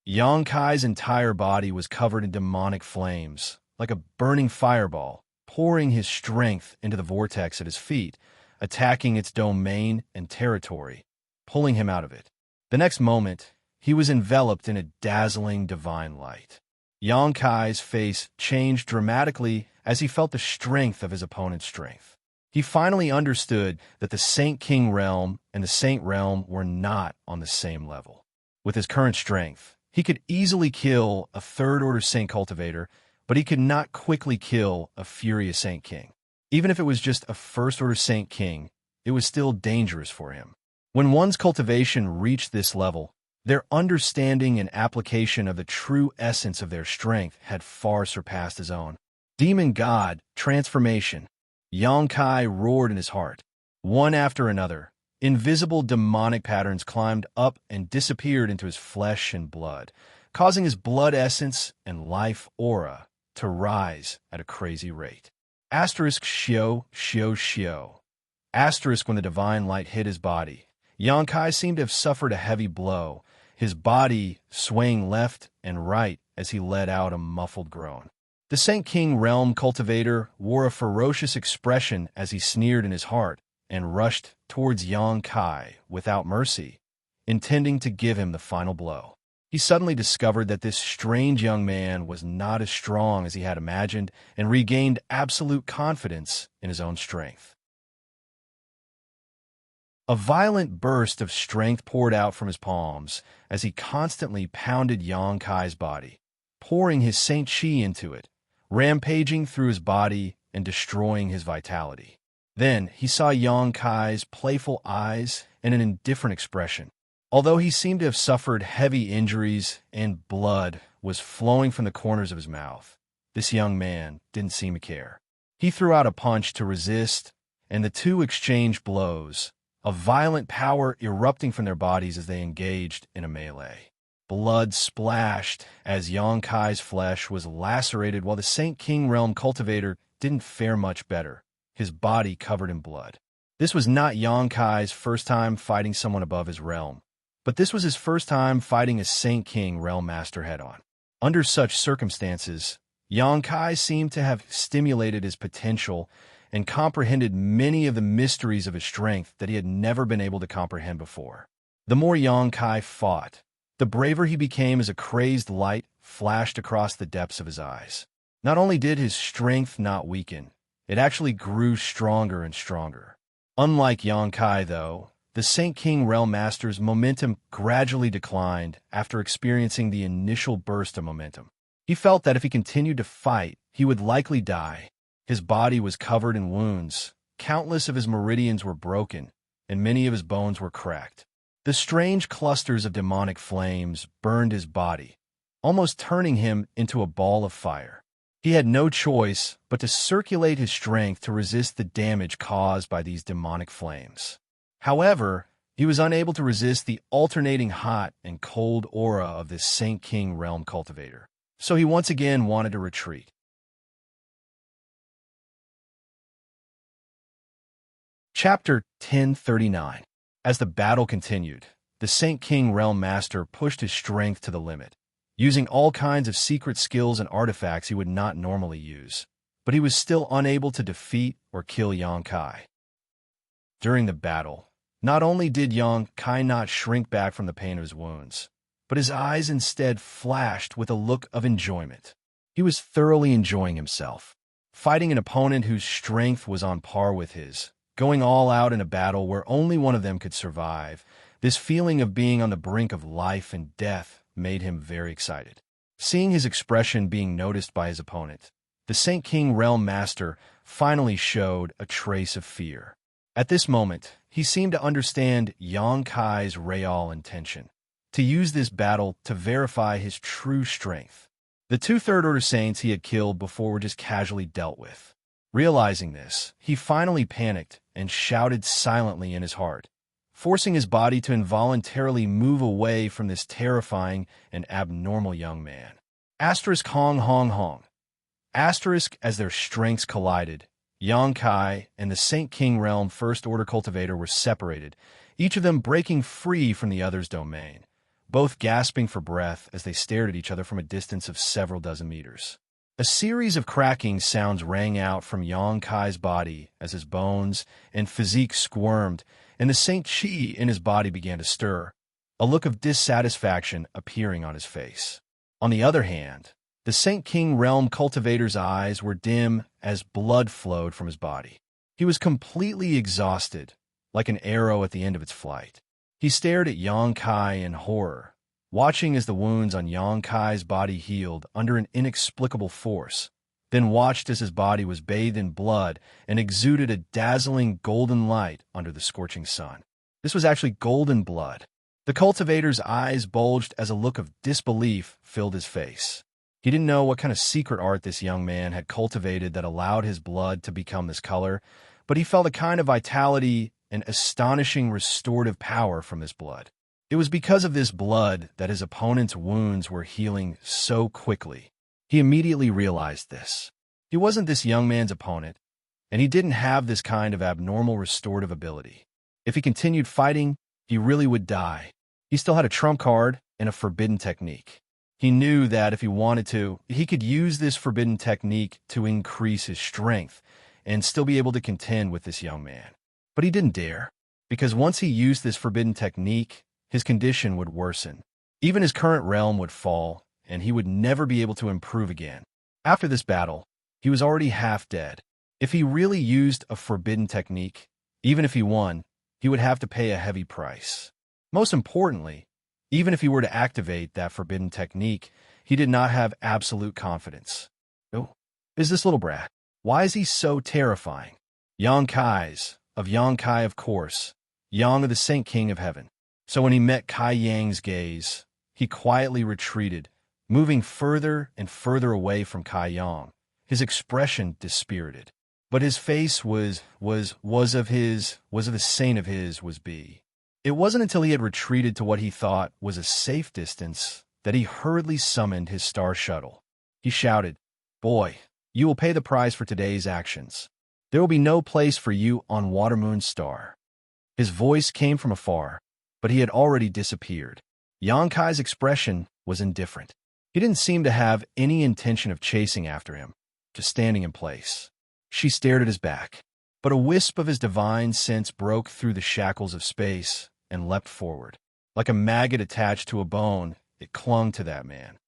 Xianxia's entire body was covered in demonic flames, like a burning fireball, pouring his strength into the vortex at his feet, attacking its domain and territory, pulling him out of it. The next moment, he was enveloped in a dazzling divine light. Xianxia's face changed dramatically as he felt the strength of his opponent's strength. He finally understood that the Saint King Realm and the Saint Realm were not on the same level. With his current strength, he could easily kill a third-order Saint Cultivator, but he could not quickly kill a furious Saint King. Even if it was just a first-order Saint King, it was still dangerous for him. When one's cultivation reached this level, their understanding and application of the true essence of their strength had far surpassed his own. Demon God, transformation. Xianxia roared in his heart. One after another, invisible demonic patterns climbed up and disappeared into his flesh and blood, causing his blood essence and life aura to rise at a crazy rate. Asterisk shio, shio, shio. Asterisk when the divine light hit his body, Yang Kai seemed to have suffered a heavy blow, his body swaying left and right as he let out a muffled groan. The Saint King Realm cultivator wore a ferocious expression as he sneered in his heart and rushed towards Yang Kai without mercy, intending to give him the final blow. He suddenly discovered that this strange young man was not as strong as he had imagined and regained absolute confidence in his own strength. A violent burst of strength poured out from his palms as he constantly pounded Yang Kai's body, pouring his Saint Chi into it, rampaging through his body and destroying his vitality. Then he saw Yang Kai's playful eyes and an indifferent expression. Although he seemed to have suffered heavy injuries and blood was flowing from the corners of his mouth, this young man didn't seem to care. He threw out a punch to resist, and the two exchanged blows, a violent power erupting from their bodies as they engaged in a melee. Blood splashed as Yang Kai's flesh was lacerated while the Saint King Realm cultivator didn't fare much better, his body covered in blood. This was not Yang Kai's first time fighting someone above his realm, but this was his first time fighting a Saint King Realm Master head-on. Under such circumstances, Yang Kai seemed to have stimulated his potential and comprehended many of the mysteries of his strength that he had never been able to comprehend before. The more Yang Kai fought, the braver he became as a crazed light flashed across the depths of his eyes. Not only did his strength not weaken, it actually grew stronger and stronger. Unlike Yang Kai, though, the Saint King Realm Master's momentum gradually declined after experiencing the initial burst of momentum. He felt that if he continued to fight, he would likely die. His body was covered in wounds, countless of his meridians were broken, and many of his bones were cracked. The strange clusters of demonic flames burned his body, almost turning him into a ball of fire. He had no choice but to circulate his strength to resist the damage caused by these demonic flames. However, he was unable to resist the alternating hot and cold aura of this Saint King Realm cultivator, so he once again wanted to retreat. Chapter 1039. As the battle continued, the Saint King Realm Master pushed his strength to the limit, using all kinds of secret skills and artifacts he would not normally use, but he was still unable to defeat or kill Yang Kai. During the battle, not only did Yang Kai not shrink back from the pain of his wounds, but his eyes instead flashed with a look of enjoyment. He was thoroughly enjoying himself, fighting an opponent whose strength was on par with his, going all out in a battle where only one of them could survive. This feeling of being on the brink of life and death made him very excited. Seeing his expression being noticed by his opponent, the Saint King Realm Master finally showed a trace of fear. At this moment, he seemed to understand Yang Kai's real intention, to use this battle to verify his true strength. The two Third-Order Saints he had killed before were just casually dealt with. Realizing this, he finally panicked and shouted silently in his heart, forcing his body to involuntarily move away from this terrifying and abnormal young man. Asterisk Hong Hong Hong. Asterisk as their strengths collided, Yang Kai and the Saint King Realm First Order cultivator were separated, each of them breaking free from the other's domain, both gasping for breath as they stared at each other from a distance of several dozen meters. A series of cracking sounds rang out from Yang Kai's body as his bones and physique squirmed, and the Saint Chi in his body began to stir, a look of dissatisfaction appearing on his face. On the other hand, the Saint King Realm cultivator's eyes were dim as blood flowed from his body. He was completely exhausted, like an arrow at the end of its flight. He stared at Yang Kai in horror, watching as the wounds on Yang Kai's body healed under an inexplicable force, then watched as his body was bathed in blood and exuded a dazzling golden light under the scorching sun. This was actually golden blood. The cultivator's eyes bulged as a look of disbelief filled his face. He didn't know what kind of secret art this young man had cultivated that allowed his blood to become this color, but he felt a kind of vitality and astonishing restorative power from this blood. It was because of this blood that his opponent's wounds were healing so quickly. He immediately realized this. He wasn't this young man's opponent, and he didn't have this kind of abnormal restorative ability. If he continued fighting, he really would die. He still had a trump card and a forbidden technique. He knew that if he wanted to, he could use this forbidden technique to increase his strength and still be able to contend with this young man. But he didn't dare, because once he used this forbidden technique, his condition would worsen. Even his current realm would fall, and he would never be able to improve again. After this battle, he was already half dead. If he really used a forbidden technique, even if he won, he would have to pay a heavy price. Most importantly, even if he were to activate that forbidden technique, he did not have absolute confidence. Who is this little brat? Why is he so terrifying? Xianxia, of course. Yang of the Saint King of Heaven. So when he met Kai Yang's gaze, he quietly retreated, moving further and further away from Kai Yang, his expression dispirited. But his face was of the saint of his was be. It wasn't until he had retreated to what he thought was a safe distance that he hurriedly summoned his star shuttle. He shouted, "Boy, you will pay the price for today's actions. There will be no place for you on Watermoon Star." His voice came from afar, but he had already disappeared. Xianxia's expression was indifferent. He didn't seem to have any intention of chasing after him, just standing in place. She stared at his back, but a wisp of his divine sense broke through the shackles of space and leapt forward. Like a maggot attached to a bone, it clung to that man.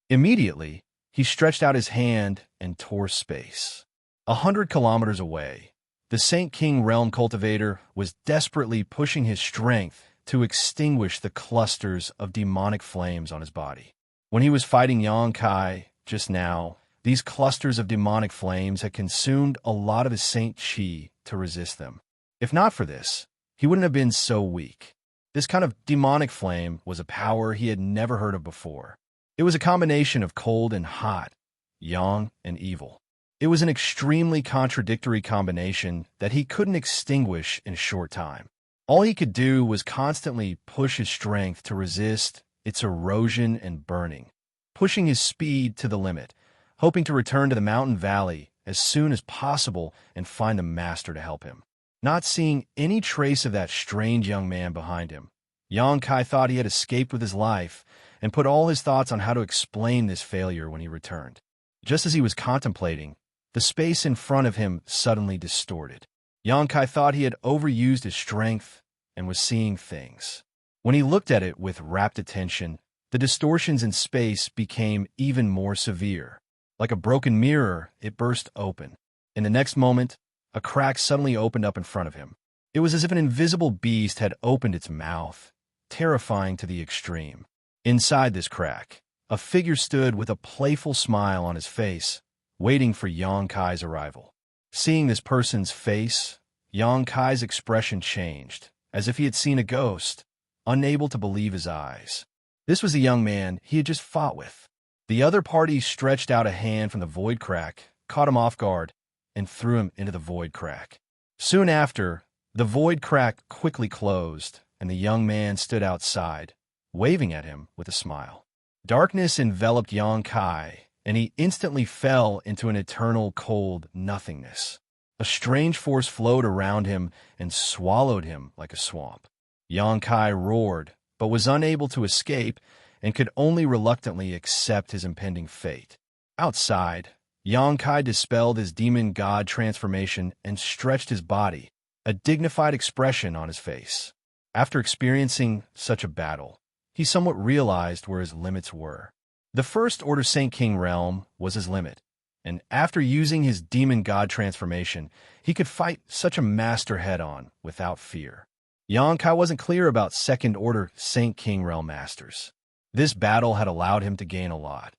Immediately, he stretched out his hand and tore space. 100 kilometers away, the Saint King Realm cultivator was desperately pushing his strength to extinguish the clusters of demonic flames on his body. When he was fighting Xianxia just now, these clusters of demonic flames had consumed a lot of his Saint Qi to resist them. If not for this, he wouldn't have been so weak. This kind of demonic flame was a power he had never heard of before. It was a combination of cold and hot, yang and evil. It was an extremely contradictory combination that he couldn't extinguish in a short time. All he could do was constantly push his strength to resist its erosion and burning, pushing his speed to the limit, hoping to return to the mountain valley as soon as possible and find the master to help him. Not seeing any trace of that strange young man behind him, Xianxia thought he had escaped with his life and put all his thoughts on how to explain this failure when he returned. Just as he was contemplating, the space in front of him suddenly distorted. Xianxia thought he had overused his strength and was seeing things. When he looked at it with rapt attention, the distortions in space became even more severe. Like a broken mirror, it burst open. In the next moment, a crack suddenly opened up in front of him. It was as if an invisible beast had opened its mouth, terrifying to the extreme. Inside this crack, a figure stood with a playful smile on his face, waiting for Xianxia's arrival. Seeing this person's face, Xianxia's expression changed, as if he had seen a ghost, unable to believe his eyes. This was the young man he had just fought with. The other party stretched out a hand from the void crack, caught him off guard, and threw him into the void crack. Soon after, the void crack quickly closed, and the young man stood outside, waving at him with a smile. Darkness enveloped Xianxia, and he instantly fell into an eternal cold nothingness. A strange force flowed around him and swallowed him like a swamp. Xianxia roared, but was unable to escape and could only reluctantly accept his impending fate. Outside, Xianxia dispelled his demon god transformation and stretched his body, a dignified expression on his face. After experiencing such a battle, he somewhat realized where his limits were. The First Order Saint King realm was his limit, and after using his demon god transformation, he could fight such a master head-on without fear. Xianxia wasn't clear about Second Order Saint King realm masters. This battle had allowed him to gain a lot,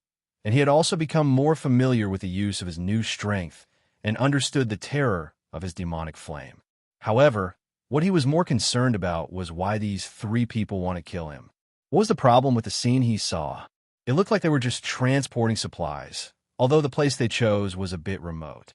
and he had also become more familiar with the use of his new strength and understood the terror of his demonic flame. However, what he was more concerned about was why these three people want to kill him. What was the problem with the scene he saw? It looked like they were just transporting supplies, although the place they chose was a bit remote.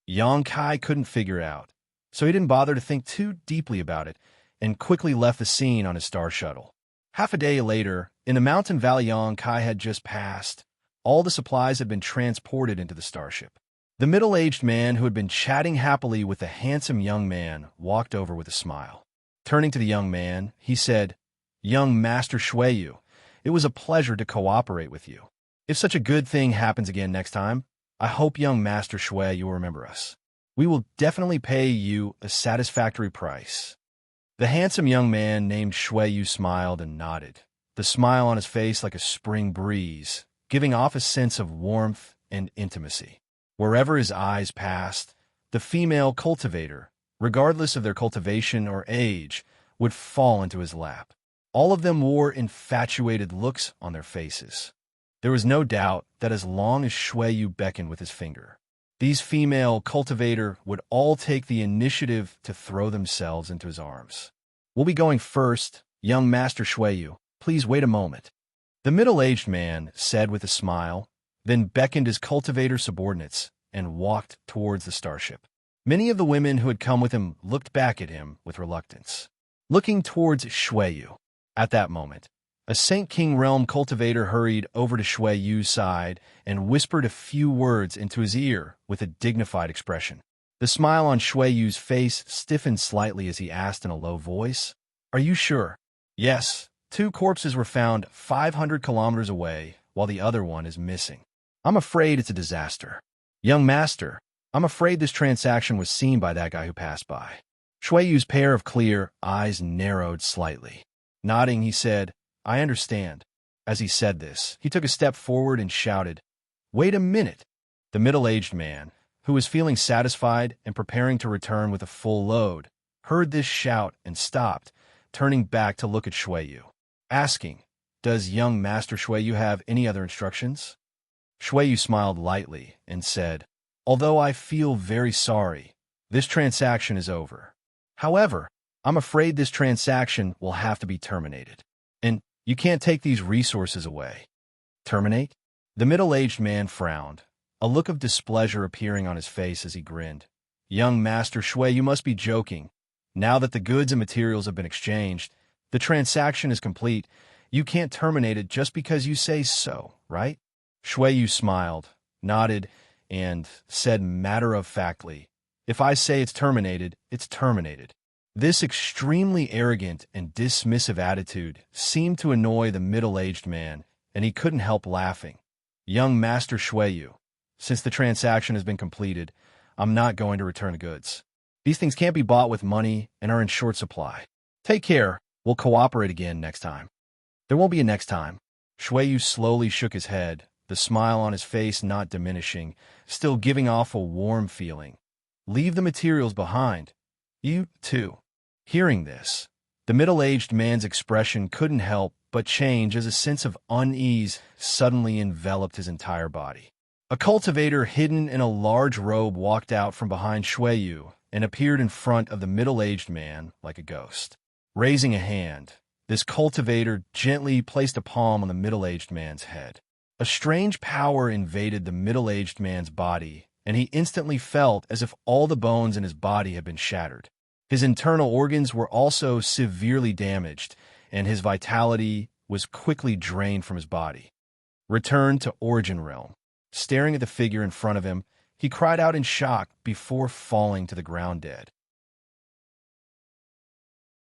Xianxia couldn't figure out, so he didn't bother to think too deeply about it and quickly left the scene on his star shuttle. Half a day later, in the mountain valley Xianxia had just passed, all the supplies had been transported into the starship. The middle-aged man who had been chatting happily with the handsome young man walked over with a smile. Turning to the young man, he said, "Young Master Shuiyu, it was a pleasure to cooperate with you. If such a good thing happens again next time, I hope young Master Shuiyu will remember us. We will definitely pay you a satisfactory price." The handsome young man named Shuiyu smiled and nodded, the smile on his face like a spring breeze, giving off a sense of warmth and intimacy. Wherever his eyes passed, the female cultivator, regardless of their cultivation or age, would fall into his lap. All of them wore infatuated looks on their faces. There was no doubt that as long as Shuiyu beckoned with his finger, these female cultivator would all take the initiative to throw themselves into his arms. "We'll be going first, young Master Shuiyu. Please wait a moment," the middle-aged man said with a smile, then beckoned his cultivator subordinates and walked towards the starship. Many of the women who had come with him looked back at him with reluctance, looking towards Shuiyu. At that moment, a Saint King Realm cultivator hurried over to Shuiyu's side and whispered a few words into his ear with a dignified expression. The smile on Shuiyu's face stiffened slightly as he asked in a low voice, "Are you sure?" "Yes, 2 corpses were found 500 kilometers away, while the other one is missing. I'm afraid it's a disaster. Young master, I'm afraid this transaction was seen by that guy who passed by." Shuiyu's pair of clear eyes narrowed slightly. Nodding, he said, "I understand." As he said this, he took a step forward and shouted, "Wait a minute!" The middle-aged man, who was feeling satisfied and preparing to return with a full load, heard this shout and stopped, turning back to look at Shuiyu, asking, "Does young Master Shuiyu have any other instructions?" Shuiyu smiled lightly and said, "Although I feel very sorry, this transaction is over. However, I'm afraid this transaction will have to be terminated. And you can't take these resources away." "Terminate?" The middle-aged man frowned, a look of displeasure appearing on his face as he grinned. "Young Master Shui, you must be joking. Now that the goods and materials have been exchanged, the transaction is complete. You can't terminate it just because you say so, right?" Shuiyu smiled, nodded, and said matter-of-factly, "If I say it's terminated, it's terminated." This extremely arrogant and dismissive attitude seemed to annoy the middle-aged man, and he couldn't help laughing. "Young Master Shuiyu, since the transaction has been completed, I'm not going to return the goods. These things can't be bought with money and are in short supply. Take care. We'll cooperate again next time." "There won't be a next time." Shuiyu slowly shook his head, the smile on his face not diminishing, still giving off a warm feeling. "Leave the materials behind. You, too." Hearing this, the middle-aged man's expression couldn't help but change as a sense of unease suddenly enveloped his entire body. A cultivator hidden in a large robe walked out from behind Shuiyu and appeared in front of the middle-aged man like a ghost. Raising a hand, this cultivator gently placed a palm on the middle-aged man's head. A strange power invaded the middle-aged man's body, and he instantly felt as if all the bones in his body had been shattered. His internal organs were also severely damaged, and his vitality was quickly drained from his body. Returned to Origin Realm. Staring at the figure in front of him, he cried out in shock before falling to the ground dead.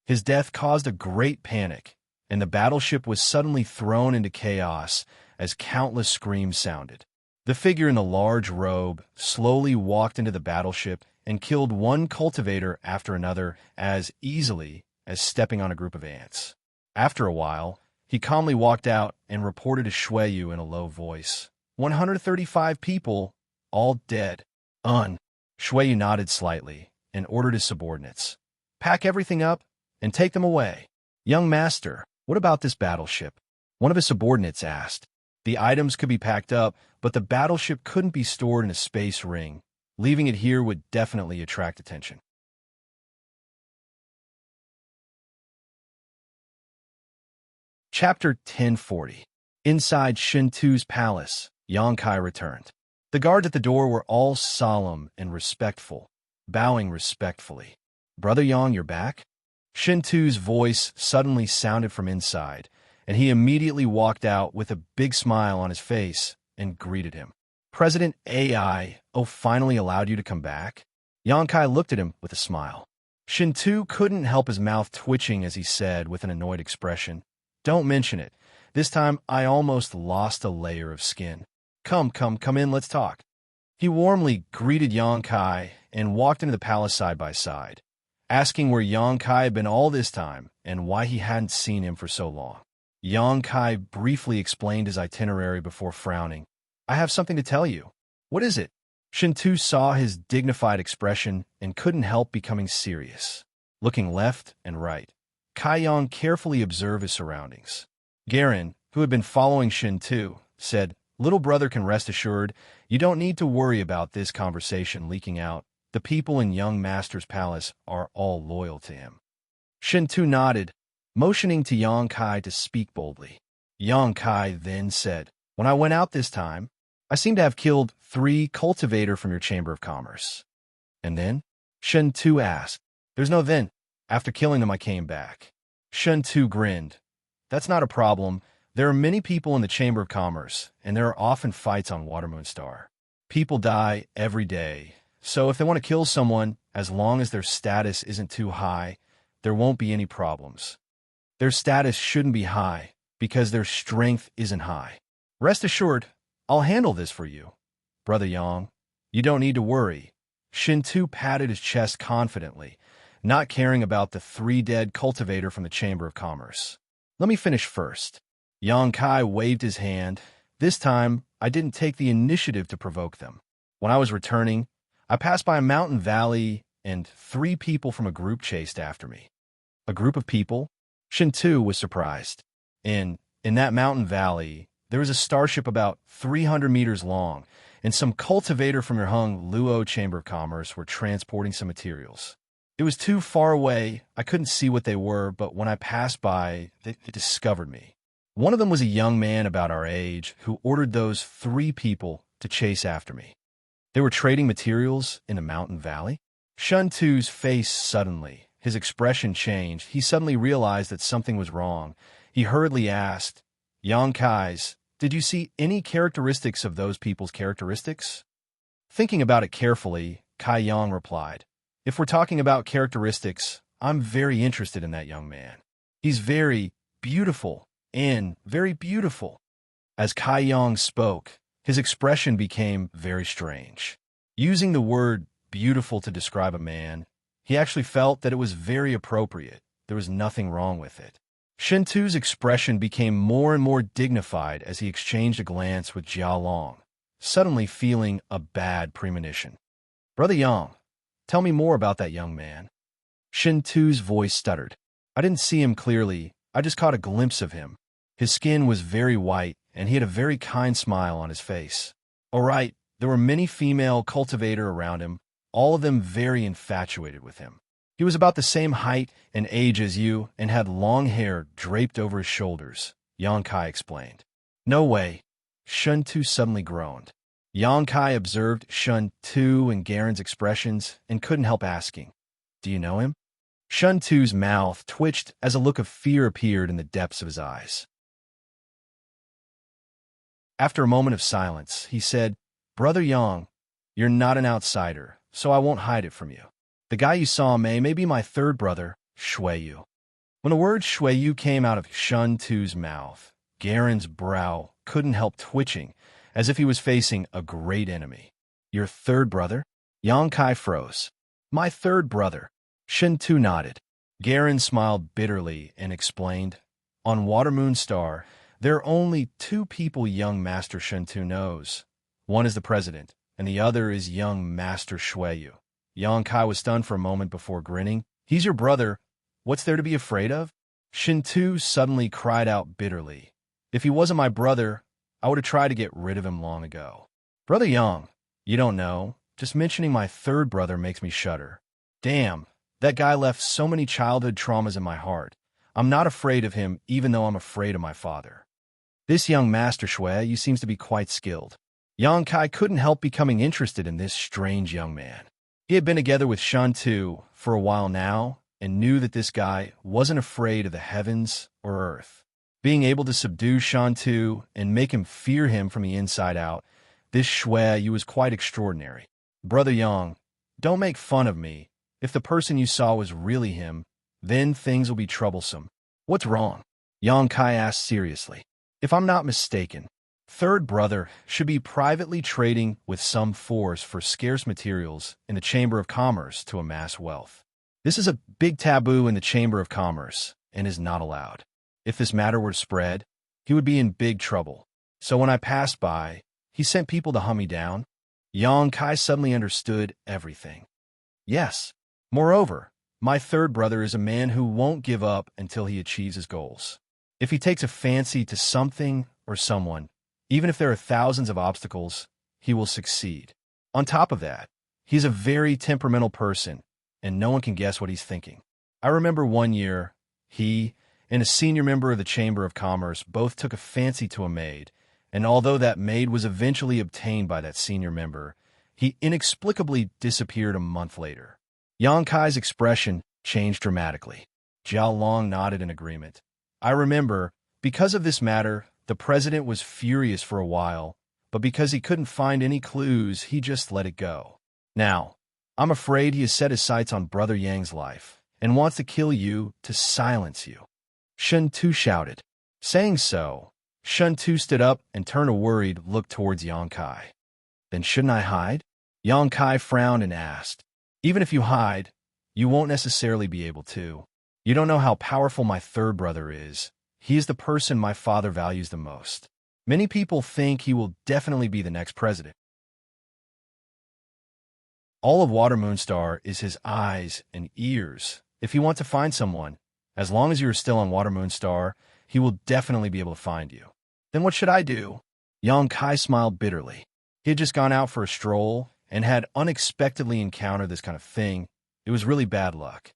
His death caused a great panic, and the battleship was suddenly thrown into chaos as countless screams sounded. The figure in the large robe slowly walked into the battleship and killed one cultivator after another as easily as stepping on a group of ants. After a while, he calmly walked out and reported to Shuiyu in a low voice, 135 people, all dead. Shuiyu nodded slightly and ordered his subordinates, "Pack everything up and take them away." "Young master, what about this battleship?" one of his subordinates asked. The items could be packed up, but the battleship couldn't be stored in a space ring. Leaving it here would definitely attract attention. Chapter 1040. Inside Shintu's palace, Yongkai returned. The guards at the door were all solemn and respectful, bowing respectfully. "Brother Yang, you're back?" Shintu's voice suddenly sounded from inside, and he immediately walked out with a big smile on his face and greeted him. "President AI Oh, finally allowed you to come back? Yankai looked at him with a smile. Shintu couldn't help his mouth twitching as he said with an annoyed expression, "Don't mention it. This time I almost lost a layer of skin. Come in, let's talk." He warmly greeted Yankai and walked into the palace side by side, asking where Yankai had been all this time and why he hadn't seen him for so long. Yankai briefly explained his itinerary before frowning. "I have something to tell you." "What is it?" Shintu saw his dignified expression and couldn't help becoming serious. Looking left and right, Kai Yang carefully observed his surroundings. Garen, who had been following Shintu, said, "Little brother can rest assured, you don't need to worry about this conversation leaking out. The people in young master's palace are all loyal to him." Shintu nodded, motioning to Yankai to speak boldly. Yankai then said, "When I went out this time, I seem to have killed 3 cultivators from your Chamber of Commerce." "And then?" Shintu asked. "There's no then. After killing them, I came back." Shintu grinned. "That's not a problem. There are many people in the Chamber of Commerce, and there are often fights on Watermoon Star. People die every day, so if they want to kill someone, as long as their status isn't too high, there won't be any problems. Their status shouldn't be high, because their strength isn't high. Rest assured, I'll handle this for you, Brother Yang. You don't need to worry." Shintu patted his chest confidently, not caring about the 3 dead cultivator from the Chamber of Commerce. "Let me finish first." Yankai waved his hand. "This time, I didn't take the initiative to provoke them. When I was returning, I passed by a mountain valley, and 3 people from a group chased after me." "A group of people?" Shintu was surprised. In that mountain valley, there was a starship about 300 meters long, and some cultivator from your Hung Luo Chamber of Commerce were transporting some materials. It was too far away, I couldn't see what they were, but when I passed by, they discovered me. One of them was a young man about our age who ordered those 3 people to chase after me. They were trading materials in a mountain valley? Shuntu's face suddenly, his expression changed. He suddenly realized that something was wrong. He hurriedly asked, "Yankais, did you see any characteristics of those people's characteristics?" Thinking about it carefully, Kai Yang replied, "If we're talking about characteristics, I'm very interested in that young man. He's very beautiful and very beautiful." As Kai Yang spoke, his expression became very strange. Using the word beautiful to describe a man, he actually felt that it was very appropriate. There was nothing wrong with it. Shintu's expression became more and more dignified as he exchanged a glance with Jia Long, suddenly feeling a bad premonition. "Brother Yang, tell me more about that young man." Shintu's voice stuttered. "I didn't see him clearly, I just caught a glimpse of him. His skin was very white, and he had a very kind smile on his face. All right, there were many female cultivators around him, all of them very infatuated with him. He was about the same height and age as you and had long hair draped over his shoulders," Yankai explained. "No way." Shuntu suddenly groaned. Yankai observed Shuntu and Garen's expressions and couldn't help asking, "Do you know him?" Shuntu's mouth twitched as a look of fear appeared in the depths of his eyes. After a moment of silence, he said, "Brother Yang, you're not an outsider, so I won't hide it from you. The guy you saw may be my 3rd brother, Shuiyu." When the word Shuiyu came out of Shuntu's mouth, Garen's brow couldn't help twitching, as if he was facing a great enemy. "Your 3rd brother?" Yankai froze. "My 3rd brother." Shintu nodded. Garen smiled bitterly and explained, "On Watermoon Star, there are only 2 people young Master Shintu knows. One is the president, and the other is young Master Shuiyu." Yankai was stunned for a moment before grinning. "He's your brother. What's there to be afraid of?" Shintu suddenly cried out bitterly. "If he wasn't my brother, I would have tried to get rid of him long ago." "Brother Yang, you don't know. Just mentioning my 3rd brother makes me shudder. Damn, that guy left so many childhood traumas in my heart. I'm not afraid of him, even though I'm afraid of my father. This young Master Shuiyu seems to be quite skilled." Yankai couldn't help becoming interested in this strange young man. He had been together with Shantu for a while now and knew that this guy wasn't afraid of the heavens or earth. Being able to subdue Shantu and make him fear him from the inside out, This Shui Yu was quite extraordinary. Brother Yang, don't make fun of me. If the person you saw was really him, then things will be troublesome. What's wrong? Yang Kai asked seriously. If I'm not mistaken, third brother should be privately trading with some force for scarce materials in the Chamber of Commerce to amass wealth. This is a big taboo in the Chamber of Commerce and is not allowed. If this matter were to spread, he would be in big trouble. So when I passed by, he sent people to hunt me down. Yang Kai suddenly understood everything. Yes. Moreover, my third brother is a man who won't give up until he achieves his goals. If he takes a fancy to something or someone, even if there are thousands of obstacles, he will succeed. On top of that, he's a very temperamental person, and no one can guess what he's thinking. I remember one year, he and a senior member of the Chamber of Commerce both took a fancy to a maid, and although that maid was eventually obtained by that senior member, he inexplicably disappeared a month later. Yang Kai's expression changed dramatically. Jiao Long nodded in agreement. I remember, because of this matter, the president was furious for a while, but because he couldn't find any clues, he just let it go. Now, I'm afraid he has set his sights on Brother Yang's life and wants to kill you to silence you. Shen Tu shouted. Saying so, Shen Tu stood up and turned a worried look towards Yang Kai. Then shouldn't I hide? Yang Kai frowned and asked. Even if you hide, you won't necessarily be able to. You don't know how powerful my third brother is. He is the person my father values the most. Many people think he will definitely be the next president. All of Water Moonstar is his eyes and ears. If you want to find someone, as long as you are still on Water Moonstar, he will definitely be able to find you. Then what should I do? Yang Kai smiled bitterly. He had just gone out for a stroll and had unexpectedly encountered this kind of thing. It was really bad luck.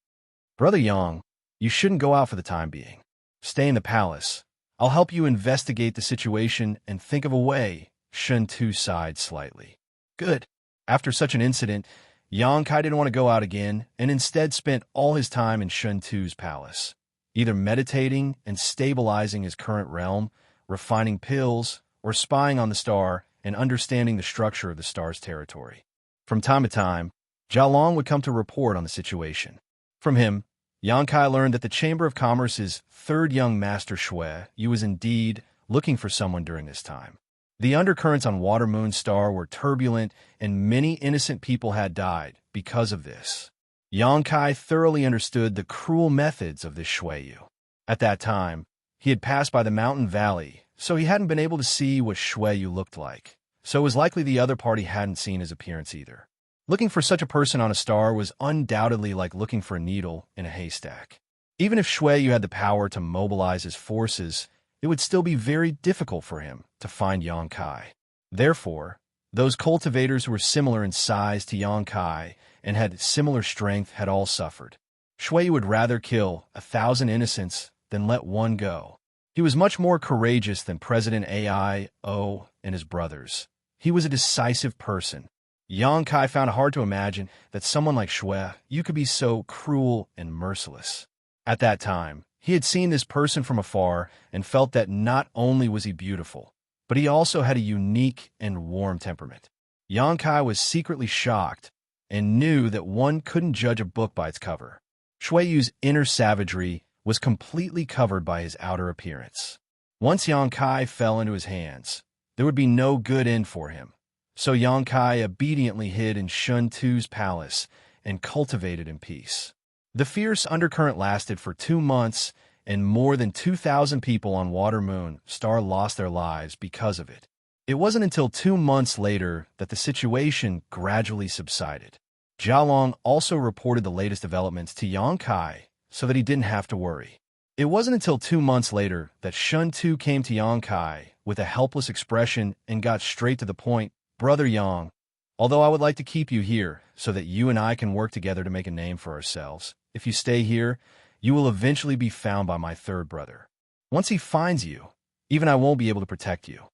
Brother Yang, you shouldn't go out for the time being. Stay in the palace. I'll help you investigate the situation and think of a way. Shen Tu sighed slightly. Good. After such an incident, Yang Kai didn't want to go out again and instead spent all his time in Shen Tu's palace, either meditating and stabilizing his current realm, refining pills, or spying on the star and understanding the structure of the star's territory. From time to time, Jiao Long would come to report on the situation. From him, Yang Kai learned that the Chamber of Commerce's third young master Shui Yu was indeed looking for someone during this time. The undercurrents on Water Moonstar were turbulent, and many innocent people had died because of this. Yang Kai thoroughly understood the cruel methods of this Shui Yu. At that time, he had passed by the mountain valley, so he hadn't been able to see what Shui Yu looked like. So it was likely the other party hadn't seen his appearance either. Looking for such a person on a star was undoubtedly like looking for a needle in a haystack. Even if Shui Yu had the power to mobilize his forces, it would still be very difficult for him to find Yang Kai. Therefore, those cultivators who were similar in size to Yang Kai and had similar strength had all suffered. Shui Yu would rather kill 1,000 innocents than let one go. He was much more courageous than President AIO and his brothers. He was a decisive person. Yang Kai found it hard to imagine that someone like Shui Yu could be so cruel and merciless. At that time, he had seen this person from afar and felt that not only was he beautiful, but he also had a unique and warm temperament. Yang Kai was secretly shocked and knew that one couldn't judge a book by its cover. Shui Yu's inner savagery was completely covered by his outer appearance. Once Yang Kai fell into his hands, there would be no good end for him. So Yang Kai obediently hid in Shen Tu's palace and cultivated in peace. The fierce undercurrent lasted for 2 months, and more than 2,000 people on Water Moon Star lost their lives because of it. It wasn't until 2 months later that the situation gradually subsided. Jiao Long also reported the latest developments to Yang Kai so that he didn't have to worry. It wasn't until 2 months later that Shen Tu came to Yang Kai with a helpless expression and got straight to the point. Brother Yang, although I would like to keep you here so that you and I can work together to make a name for ourselves, if you stay here, you will eventually be found by my third brother. Once he finds you, even I won't be able to protect you.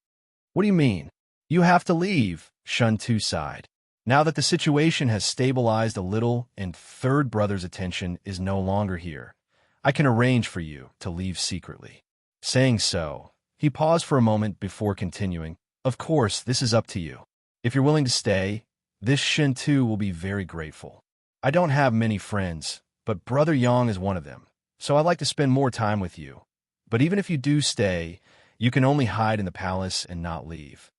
What do you mean? You have to leave, Shen Tu sighed. Now that the situation has stabilized a little and third brother's attention is no longer here, I can arrange for you to leave secretly. Saying so, he paused for a moment before continuing. Of course, this is up to you. If you're willing to stay, this Shintu will be very grateful. I don't have many friends, but Brother Yang is one of them, so I'd like to spend more time with you. But even if you do stay, you can only hide in the palace and not leave.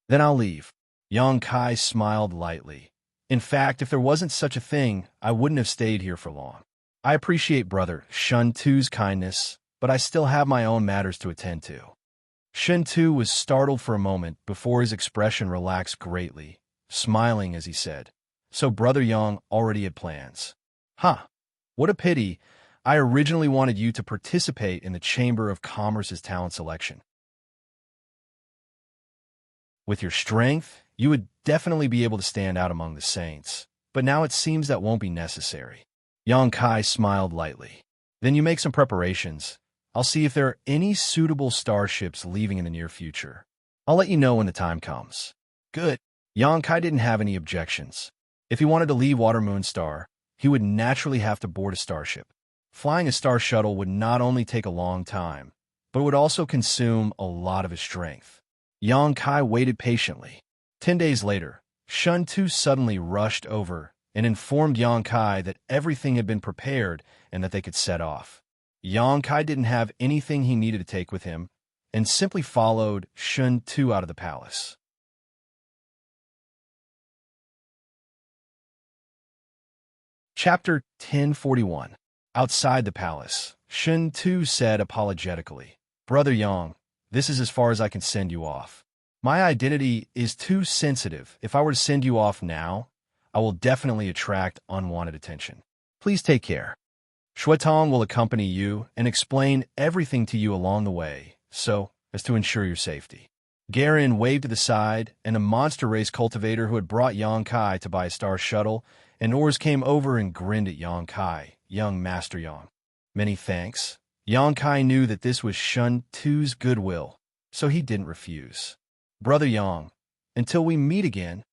Then I'll leave. Yang Kai smiled lightly. In fact, if there wasn't such a thing, I wouldn't have stayed here for long. I appreciate Brother Shuntu's kindness, but I still have my own matters to attend to. Shintu was startled for a moment before his expression relaxed greatly, smiling as he said, "So Brother Yang already had plans." "Huh. What a pity. I originally wanted you to participate in the Chamber of Commerce's talent selection. With your strength, you would definitely be able to stand out among the saints, but now it seems that won't be necessary." Yang Kai smiled lightly. "Then you make some preparations. I'll see if there are any suitable starships leaving in the near future. I'll let you know when the time comes." "Good." Yang Kai didn't have any objections. If he wanted to leave Water Moon Star, he would naturally have to board a starship. Flying a star shuttle would not only take a long time, but would also consume a lot of his strength. Yang Kai waited patiently. 10 days later, Shuntu suddenly rushed over and informed Yang Kai that everything had been prepared and that they could set off. Yang Kai didn't have anything he needed to take with him and simply followed Shuntu out of the palace. Chapter 1041. Outside the palace, Shuntu said apologetically, "Brother Yang, this is as far as I can send you off. My identity is too sensitive. If I were to send you off now, I will definitely attract unwanted attention. Please take care. Shuetong will accompany you and explain everything to you along the way, so as to ensure your safety." Garen waved to the side, and a monster race cultivator who had brought Yang Kai to buy a star shuttle and ores came over and grinned at Yang Kai, young Master Yang. "Many thanks." Yang Kai knew that this was Shuntu's goodwill, so he didn't refuse. "Brother Yang, until we meet again."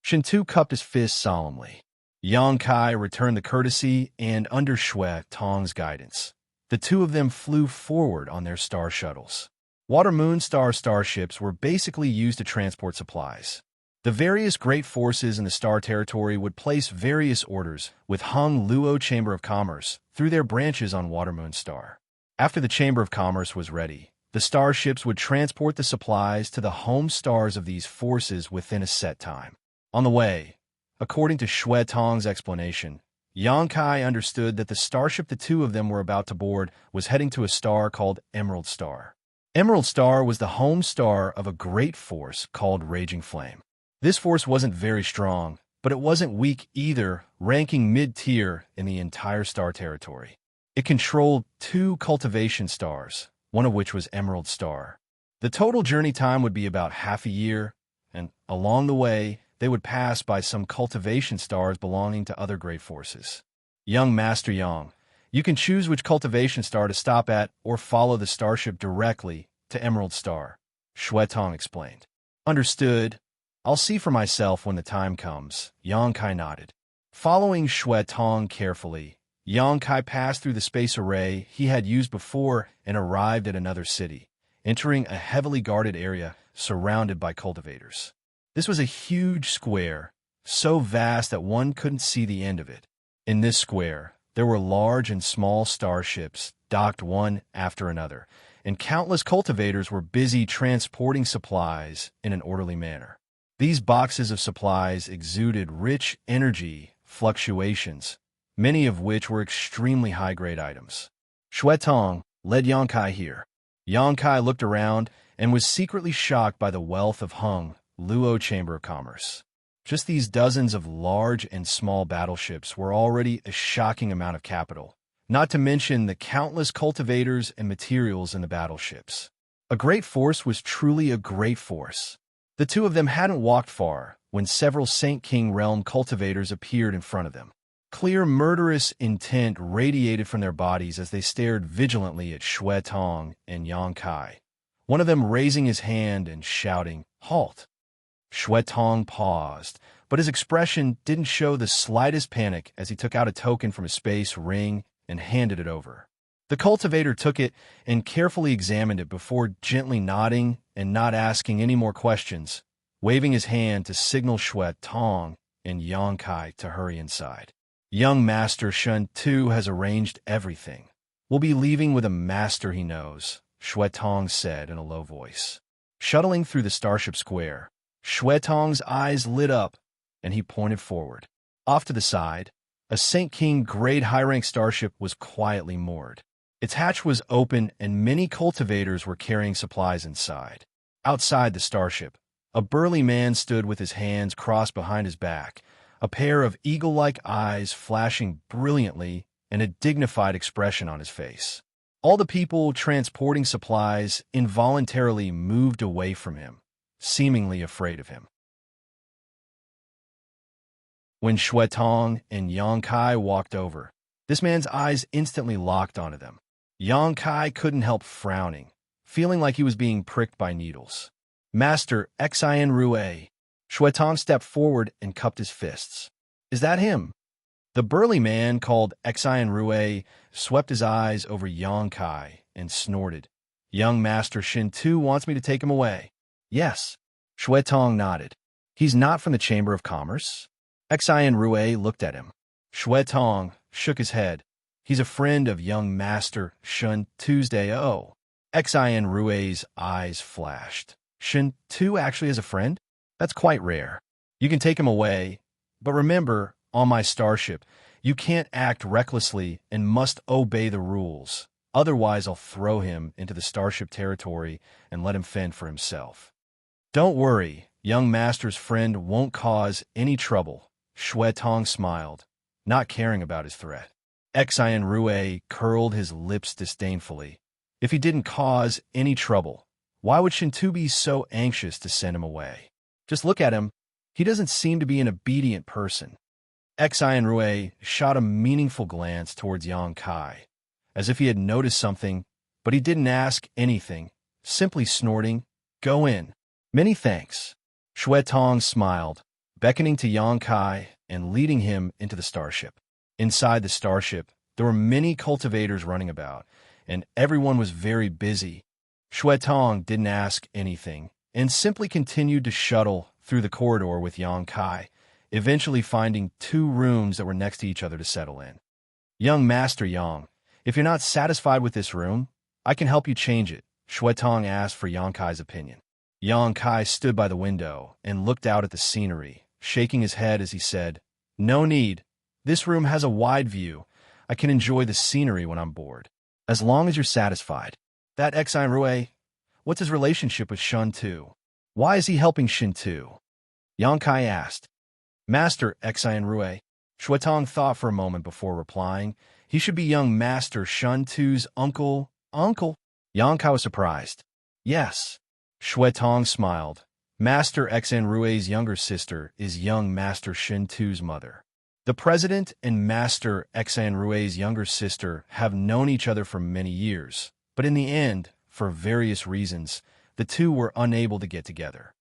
Shuntu cupped his fist solemnly. Yang Kai returned the courtesy, and under Shui Tong's guidance, the two of them flew forward on their star shuttles. Water Moon Star starships were basically used to transport supplies. The various great forces in the Star Territory would place various orders with Hung Luo Chamber of Commerce through their branches on Water Moon Star. After the Chamber of Commerce was ready, the starships would transport the supplies to the home stars of these forces within a set time. On the way, according to Shui Tong's explanation, Yang Kai understood that the starship the two of them were about to board was heading to a star called Emerald Star. Emerald Star was the home star of a great force called Raging Flame. This force wasn't very strong, but it wasn't weak either, ranking mid-tier in the entire Star Territory. It controlled 2 cultivation stars, one of which was Emerald Star. The total journey time would be about half a year, and along the way, they would pass by some cultivation stars belonging to other great forces. Young Master Yang, you can choose which cultivation star to stop at or follow the starship directly to Emerald Star, Shui Tong explained. Understood. I'll see for myself when the time comes, Yang Kai nodded. Following Shui Tong carefully, Yang Kai passed through the space array he had used before and arrived at another city, entering a heavily guarded area surrounded by cultivators. This was a huge square, so vast that one couldn't see the end of it. In this square, there were large and small starships docked one after another, and countless cultivators were busy transporting supplies in an orderly manner. These boxes of supplies exuded rich energy fluctuations, many of which were extremely high-grade items. Shui Tong led Yang Kai here. Yang Kai looked around and was secretly shocked by the wealth of Hung Luo Chamber of Commerce. Just these dozens of large and small battleships were already a shocking amount of capital, not to mention the countless cultivators and materials in the battleships. A great force was truly a great force. The two of them hadn't walked far when several Saint King Realm cultivators appeared in front of them. Clear murderous intent radiated from their bodies as they stared vigilantly at Shui Tong and Yang Kai, one of them raising his hand and shouting, "Halt!" Shui Tong paused, but his expression didn't show the slightest panic as he took out a token from his space ring and handed it over. The cultivator took it and carefully examined it before gently nodding and not asking any more questions, waving his hand to signal Shui Tong and Yangkai to hurry inside. Young Master Shun Tu has arranged everything. We'll be leaving with a master he knows, Shui Tong said in a low voice. Shuttling through the Starship Square, Shui Tong's eyes lit up, and he pointed forward. Off to the side, a St. King grade high-rank starship was quietly moored. Its hatch was open, and many cultivators were carrying supplies inside. Outside the starship, a burly man stood with his hands crossed behind his back, a pair of eagle-like eyes flashing brilliantly and a dignified expression on his face. All the people transporting supplies involuntarily moved away from him, seemingly afraid of him. When Shui Tong and Yangkai walked over, this man's eyes instantly locked onto them. Yangkai couldn't help frowning, feeling like he was being pricked by needles. Master Xian Rue. Shui Tong stepped forward and cupped his fists. Is that him? The burly man called Xian Rue swept his eyes over Yangkai and snorted. Young Master Shin Tu wants me to take him away. Yes. Shui Tong nodded. He's not from the Chamber of Commerce? Xian Rue looked at him. Shui Tong shook his head. He's a friend of young Master Shun Tuesday. Oh. Xian Rue's eyes flashed. Shin Tu actually has a friend? That's quite rare. You can take him away, but remember, on my starship, you can't act recklessly and must obey the rules. Otherwise, I'll throw him into the starship territory and let him fend for himself. Don't worry, young Master's friend won't cause any trouble. Shui Tong smiled, not caring about his threat. Xian Rue curled his lips disdainfully. If he didn't cause any trouble, why would Shintu be so anxious to send him away? Just look at him. He doesn't seem to be an obedient person. Xian Rue shot a meaningful glance towards Yang Kai, as if he had noticed something, but he didn't ask anything, simply snorting, "Go in." "Many thanks." Shui Tong smiled, beckoning to Yang Kai and leading him into the starship. Inside the starship, there were many cultivators running about, and everyone was very busy. Shui Tong didn't ask anything, and simply continued to shuttle through the corridor with Yang Kai, eventually finding 2 rooms that were next to each other to settle in. Young Master Yang, if you're not satisfied with this room, I can help you change it, Shui Tong asked for Yang Kai's opinion. Yang Kai stood by the window and looked out at the scenery, shaking his head as he said, "No need. This room has a wide view. I can enjoy the scenery when I'm bored. As long as you're satisfied." That Xian Rue, what's his relationship with Shun Tu? Why is he helping Shin Tu? Yang Kai asked. Master Xian Rue. Shui Tong thought for a moment before replying. He should be young Master Shun Tu's uncle. Uncle? Yang Kai was surprised. Yes. Shui Tong smiled. Master Xian Rue's younger sister is young Master Shin Tu's mother. The president and Master Xian Rue's younger sister have known each other for many years, but in the end, for various reasons, the two were unable to get together.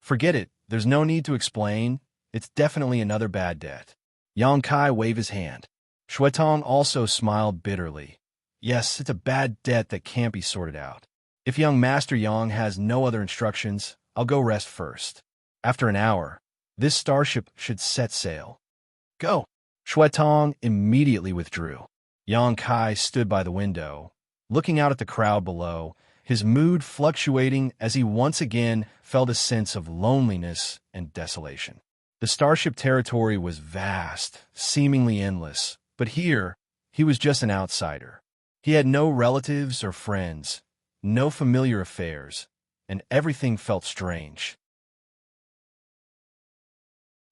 Forget it. There's no need to explain. It's definitely another bad debt. Yang Kai waved his hand. Shui Tong also smiled bitterly. Yes, it's a bad debt that can't be sorted out. If young Master Yang has no other instructions, I'll go rest first. After an hour, this starship should set sail. Go. Shui Tong immediately withdrew. Yang Kai stood by the window, looking out at the crowd below, his mood fluctuating as he once again felt a sense of loneliness and desolation. The starship territory was vast, seemingly endless, but here, he was just an outsider. He had no relatives or friends, no familiar affairs, and everything felt strange.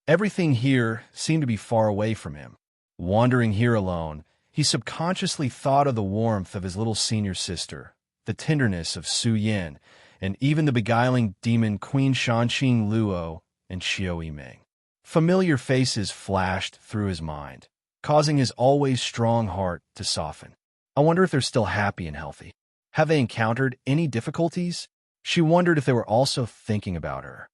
Everything here seemed to be far away from him. Wandering here alone, he subconsciously thought of the warmth of his little senior sister, the tenderness of Su Yin, and even the beguiling demon Queen Shanxing Luo and Xiao Yimeng. Familiar faces flashed through his mind, causing his always strong heart to soften. I wonder if they're still happy and healthy. Have they encountered any difficulties? She wondered if they were also thinking about her.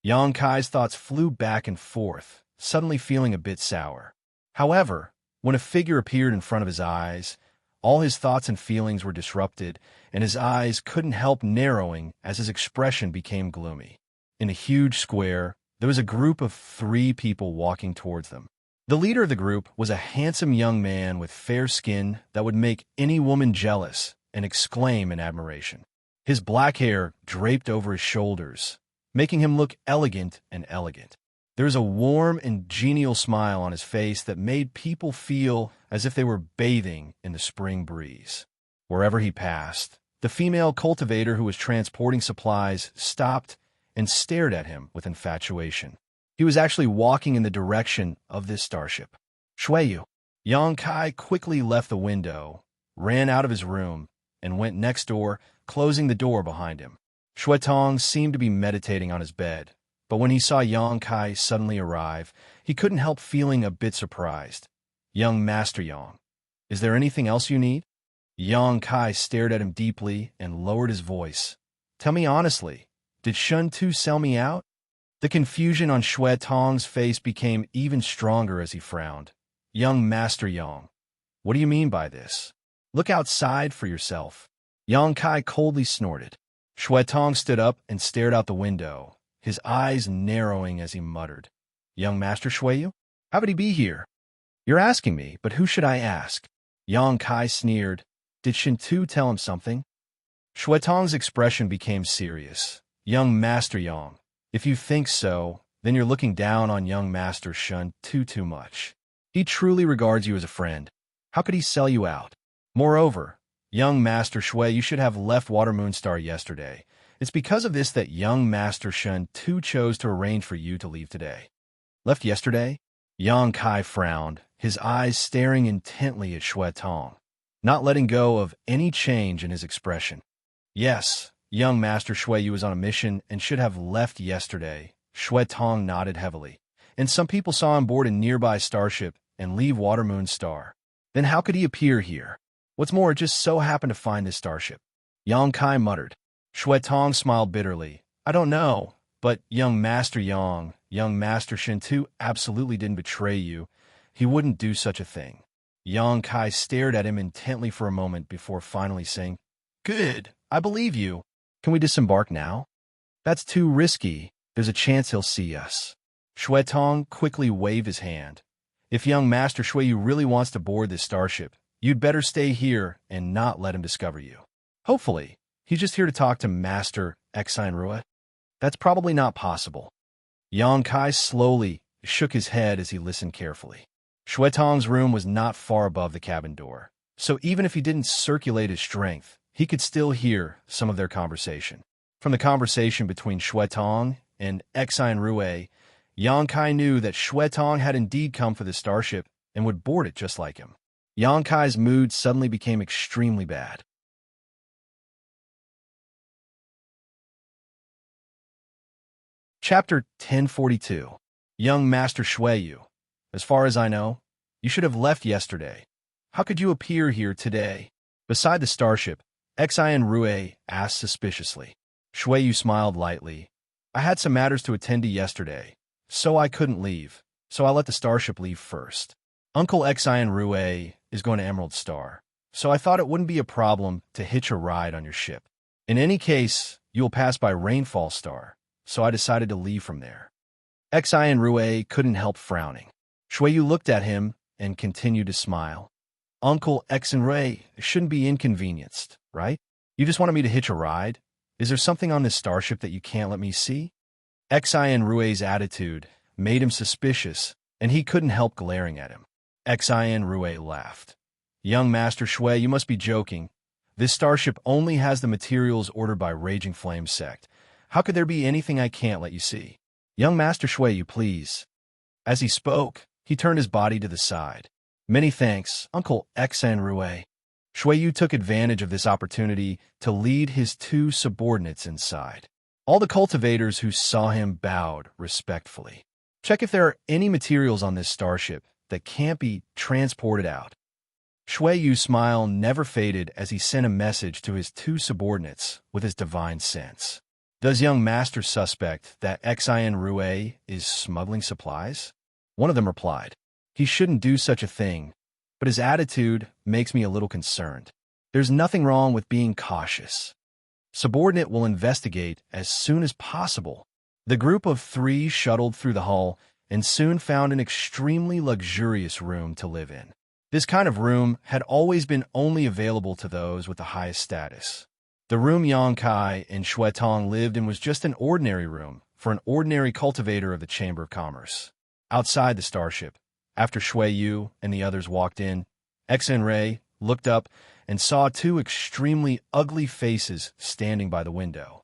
Yang Kai's thoughts flew back and forth, suddenly feeling a bit sour. However, when a figure appeared in front of his eyes, all his thoughts and feelings were disrupted, and his eyes couldn't help narrowing as his expression became gloomy. In a huge square, there was a group of 3 people walking towards them. The leader of the group was a handsome young man with fair skin that would make any woman jealous and exclaim in admiration. His black hair draped over his shoulders, making him look elegant and elegant. There was a warm and genial smile on his face that made people feel as if they were bathing in the spring breeze. Wherever he passed, the female cultivator who was transporting supplies stopped and stared at him with infatuation. He was actually walking in the direction of this starship. Shuiyu. Yang Kai quickly left the window, ran out of his room, and went next door, closing the door behind him. Shuetong seemed to be meditating on his bed, but when he saw Yang Kai suddenly arrive, he couldn't help feeling a bit surprised. Young Master Yang, is there anything else you need? Yang Kai stared at him deeply and lowered his voice. Tell me honestly, did Shun Tu sell me out? The confusion on Shuetong's face became even stronger as he frowned. Young Master Yang, what do you mean by this? Look outside for yourself. Yang Kai coldly snorted. Shuetong stood up and stared out the window, his eyes narrowing as he muttered. Young Master Shuiyu? How could he be here? You're asking me, but who should I ask? Yang Kai sneered. Did Shin Tu tell him something? Shuetong's expression became serious. Young Master Yang, if you think so, then you're looking down on young Master Shun Tu too much. He truly regards you as a friend. How could he sell you out? Moreover, young Master Shui, you should have left Water Moonstar yesterday. It's because of this that young Master Shun Tu chose to arrange for you to leave today. Left yesterday? Yang Kai frowned, his eyes staring intently at Shuetong, not letting go of any change in his expression. Yes, young Master Shui was on a mission and should have left yesterday. Shuetong nodded heavily. And some people saw him board a nearby starship and leave Water Moon Star. Then how could he appear here? What's more, it just so happened to find this starship. Yang Kai muttered. Shuetong smiled bitterly. I don't know, but young Master Yang, young Master Shin Tu absolutely didn't betray you. He wouldn't do such a thing. Yang Kai stared at him intently for a moment before finally saying, Good, I believe you. Can we disembark now? That's too risky. There's a chance he'll see us. Shuetong quickly waved his hand. If young Master Shuiyu really wants to board this starship, you'd better stay here and not let him discover you. Hopefully, he's just here to talk to Master Xianxia. That's probably not possible. Yang Kai slowly shook his head as he listened carefully. Shuetong's room was not far above the cabin door, so even if he didn't circulate his strength, he could still hear some of their conversation. From the conversation between Shuetong and Xianxia, Yang Kai knew that Shuetong had indeed come for the starship and would board it just like him. Yang Kai's mood suddenly became extremely bad. Chapter 1042. Young Master Shuiyu, as far as I know, you should have left yesterday. How could you appear here today? Beside the starship, Xianxia asked suspiciously. Shuiyu smiled lightly. I had some matters to attend to yesterday, so I couldn't leave, so I let the starship leave first. Uncle Xianxia is going to Emerald Star, so I thought it wouldn't be a problem to hitch a ride on your ship. In any case, you'll pass by Rainfall Star, so I decided to leave from there. Xianxia couldn't help frowning. Shuiyu looked at him and continued to smile. Uncle Xianxia shouldn't be inconvenienced, right? You just wanted me to hitch a ride? Is there something on this starship that you can't let me see? Xianxia's attitude made him suspicious, and he couldn't help glaring at him. Xianxia laughed. Young Master Shui, you must be joking. This starship only has the materials ordered by Raging Flame Sect. How could there be anything I can't let you see? Young Master Shui, you please. As he spoke, he turned his body to the side. Many thanks, Uncle Xianxia. Shuiyu took advantage of this opportunity to lead his 2 subordinates inside. All the cultivators who saw him bowed respectfully. Check if there are any materials on this starship that can't be transported out. Shuiyu's smile never faded as he sent a message to his 2 subordinates with his divine sense. Does young Master suspect that Xianxia is smuggling supplies? One of them replied. He shouldn't do such a thing, but his attitude makes me a little concerned. There's nothing wrong with being cautious. Subordinate will investigate as soon as possible. The group of three shuttled through the hull and soon found an extremely luxurious room to live in. This kind of room had always been only available to those with the highest status. The room Xianxia and Shuetong lived in was just an ordinary room for an ordinary cultivator of the Chamber of Commerce. Outside the starship, after Shui Yu and the others walked in, Xianxia looked up and saw two extremely ugly faces standing by the window.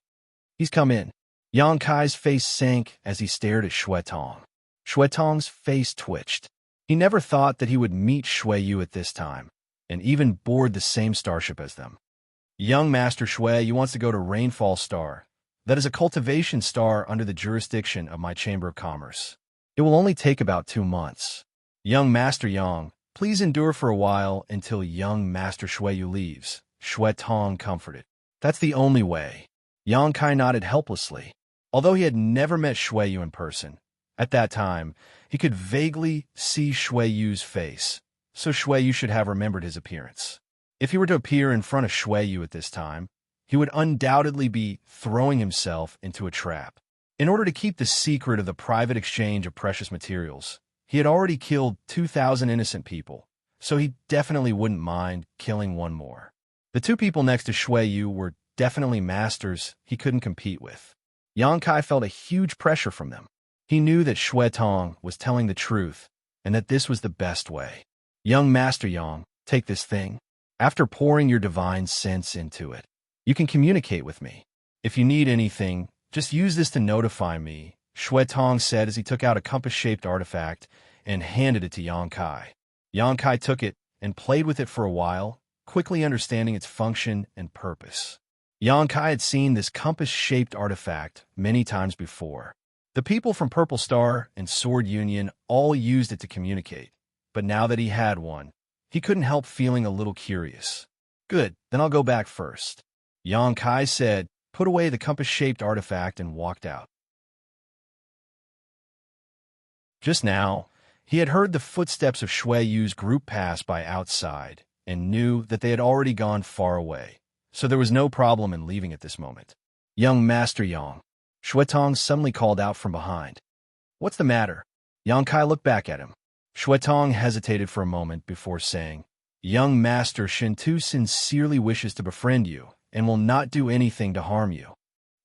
"He's come in." Xianxia's face sank as he stared at Shuetong. Shuetong's face twitched. He never thought that he would meet Shui Yu at this time, and even board the same starship as them. "Young Master Shui Yu wants to go to Rainfall Star. That is a cultivation star under the jurisdiction of my Chamber of Commerce. It will only take about 2 months. Young Master Yang, please endure for a while until young Master Shui Yu leaves," Shuetong comforted. "That's the only way." Xianxia nodded helplessly. Although he had never met Shui Yu in person, at that time, he could vaguely see Shui Yu's face, so Shui Yu should have remembered his appearance. If he were to appear in front of Shui Yu at this time, he would undoubtedly be throwing himself into a trap. In order to keep the secret of the private exchange of precious materials, he had already killed 2,000 innocent people, so he definitely wouldn't mind killing one more. The two people next to Shui Yu were definitely masters he couldn't compete with. Xianxia felt a huge pressure from them. He knew that Shuetong was telling the truth and that this was the best way. "Young Master Yang, take this thing. After pouring your divine sense into it, you can communicate with me. If you need anything, just use this to notify me," Shuetong said as he took out a compass-shaped artifact and handed it to Xianxia. Xianxia took it and played with it for a while, quickly understanding its function and purpose. Xianxia had seen this compass-shaped artifact many times before. The people from Purple Star and Sword Union all used it to communicate, but now that he had one, he couldn't help feeling a little curious. "Good, then I'll go back first," Xianxia said, put away the compass-shaped artifact and walked out. Just now, he had heard the footsteps of Shui Yu's group pass by outside and knew that they had already gone far away, so there was no problem in leaving at this moment. "Young Master Yang," Shuetong suddenly called out from behind. "What's the matter?" Xianxia looked back at him. Shuetong hesitated for a moment before saying, "Young Master Shintu sincerely wishes to befriend you and will not do anything to harm you."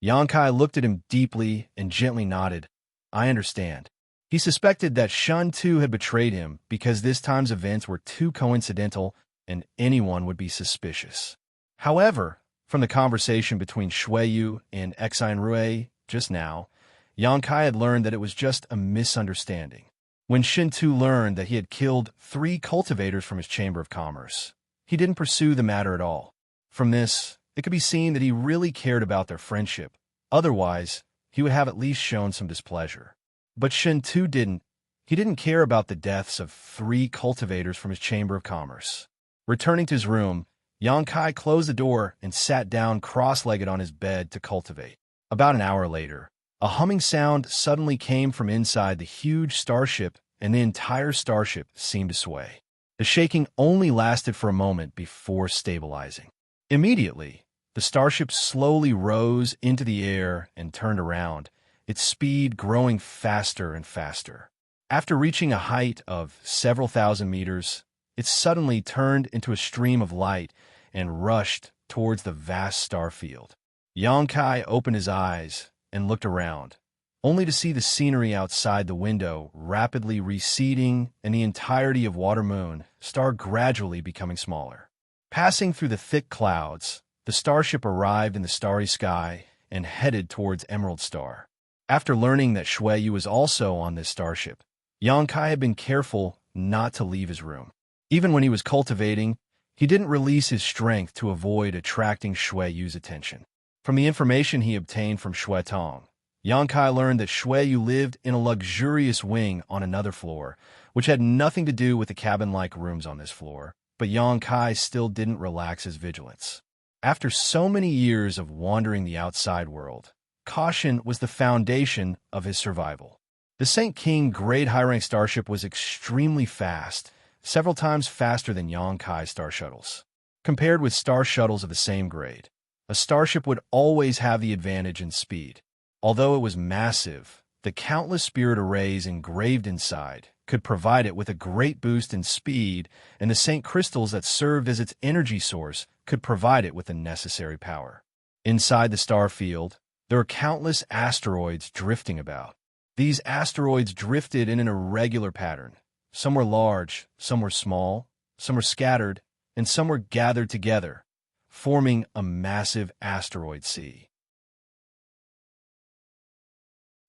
Xianxia looked at him deeply and gently nodded. "I understand." He suspected that Shintu had betrayed him because this time's events were too coincidental and anyone would be suspicious. However, from the conversation between Shui Yu and Xianxia just now, Xianxia had learned that it was just a misunderstanding. When Shintu learned that he had killed 3 cultivators from his Chamber of Commerce, he didn't pursue the matter at all. From this, it could be seen that he really cared about their friendship. Otherwise, he would have at least shown some displeasure. But Shintu didn't. He didn't care about the deaths of 3 cultivators from his Chamber of Commerce. Returning to his room, Xianxia closed the door and sat down cross-legged on his bed to cultivate. About an hour later, a humming sound suddenly came from inside the huge starship, and the entire starship seemed to sway. The shaking only lasted for a moment before stabilizing. Immediately, the starship slowly rose into the air and turned around, its speed growing faster and faster. After reaching a height of several thousand meters, it suddenly turned into a stream of light and rushed towards the vast star field. Xianxia opened his eyes and looked around, only to see the scenery outside the window rapidly receding and the entirety of Water Moon Star gradually becoming smaller. Passing through the thick clouds, the starship arrived in the starry sky and headed towards Emerald Star. After learning that Shui Yu was also on this starship, Xianxia had been careful not to leave his room. Even when he was cultivating, he didn't release his strength to avoid attracting Shui Yu's attention. From the information he obtained from Shuetong, Xianxia learned that Shui Yu lived in a luxurious wing on another floor, which had nothing to do with the cabin-like rooms on this floor, but Xianxia still didn't relax his vigilance. After so many years of wandering the outside world, caution was the foundation of his survival. The St. King grade high-rank starship was extremely fast, several times faster than Xianxia's star shuttles. Compared with star shuttles of the same grade, a starship would always have the advantage in speed. Although it was massive, the countless spirit arrays engraved inside could provide it with a great boost in speed, and the Saint crystals that served as its energy source could provide it with the necessary power. Inside the star field, there were countless asteroids drifting about. These asteroids drifted in an irregular pattern. Some were large, some were small, some were scattered, and some were gathered together, forming a massive asteroid sea.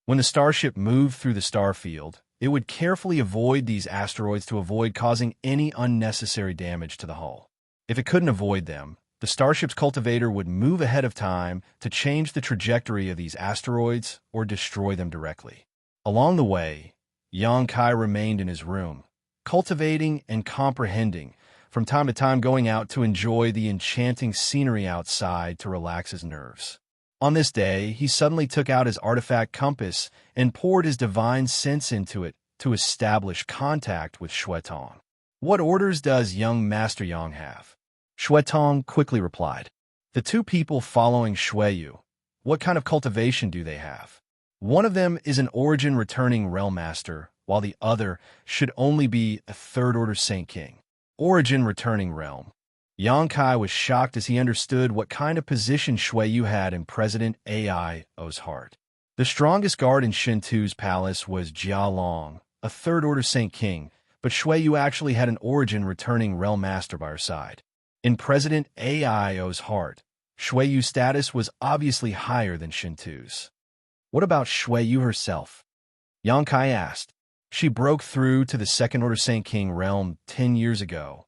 When the starship moved through the star field, it would carefully avoid these asteroids to avoid causing any unnecessary damage to the hull. If it couldn't avoid them, the starship's cultivator would move ahead of time to change the trajectory of these asteroids or destroy them directly. Along the way, Xianxia remained in his room, cultivating and comprehending, from time to time going out to enjoy the enchanting scenery outside to relax his nerves. On this day, he suddenly took out his artifact compass and poured his divine sense into it to establish contact with Xuetong. "What orders does young Master Yang have?" Xuetong quickly replied. "The two people following Xueyu, what kind of cultivation do they have? One of them is an origin returning realm master, while the other should only be a third-order Saint King." Origin returning realm. Xianxia was shocked as he understood what kind of position Xueyu had in President Aio's heart. The strongest guard in Shintu's palace was Jia Long, a third-order Saint King, but Xueyu actually had an origin-returning realm master by her side. In President Aio's heart, Xueyu's status was obviously higher than Shintu's. "What about Xueyu herself?" Xianxia asked. "She broke through to the second-order Saint King realm 10 years ago.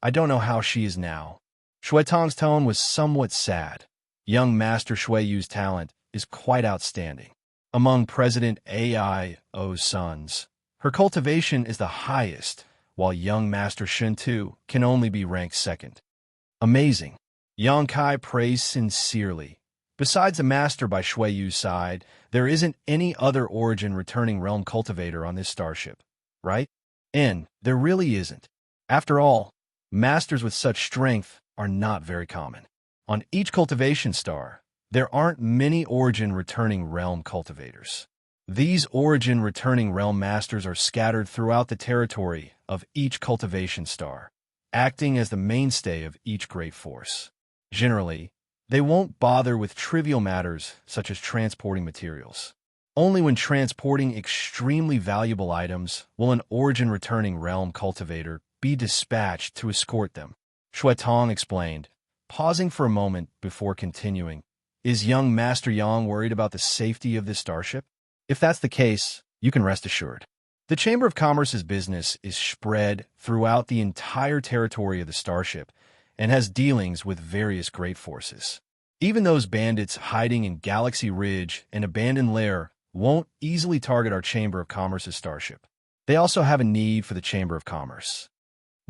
I don't know how she is now." Xuetong's tone was somewhat sad. Young Master Xueyu's talent is quite outstanding. Among President Aio's sons, her cultivation is the highest, while young Master Shintu can only be ranked second. Amazing. Xianxia praised sincerely. Besides the master by Xueyu's side, there isn't any other origin returning realm cultivator on this starship, right? And there really isn't. After all, masters with such strength are not very common. On each cultivation star, there aren't many origin returning realm cultivators. These origin returning realm masters are scattered throughout the territory of each cultivation star, acting as the mainstay of each great force. Generally, they won't bother with trivial matters such as transporting materials. Only when transporting extremely valuable items will an origin returning realm cultivator be dispatched to escort them. Xuetong explained, pausing for a moment before continuing. "Is young Master Yang worried about the safety of this starship? If that's the case, you can rest assured. The Chamber of Commerce's business is spread throughout the entire territory of the starship and has dealings with various great forces. Even those bandits hiding in Galaxy Ridge and Abandoned Lair won't easily target our Chamber of Commerce's starship. They also have a need for the Chamber of Commerce."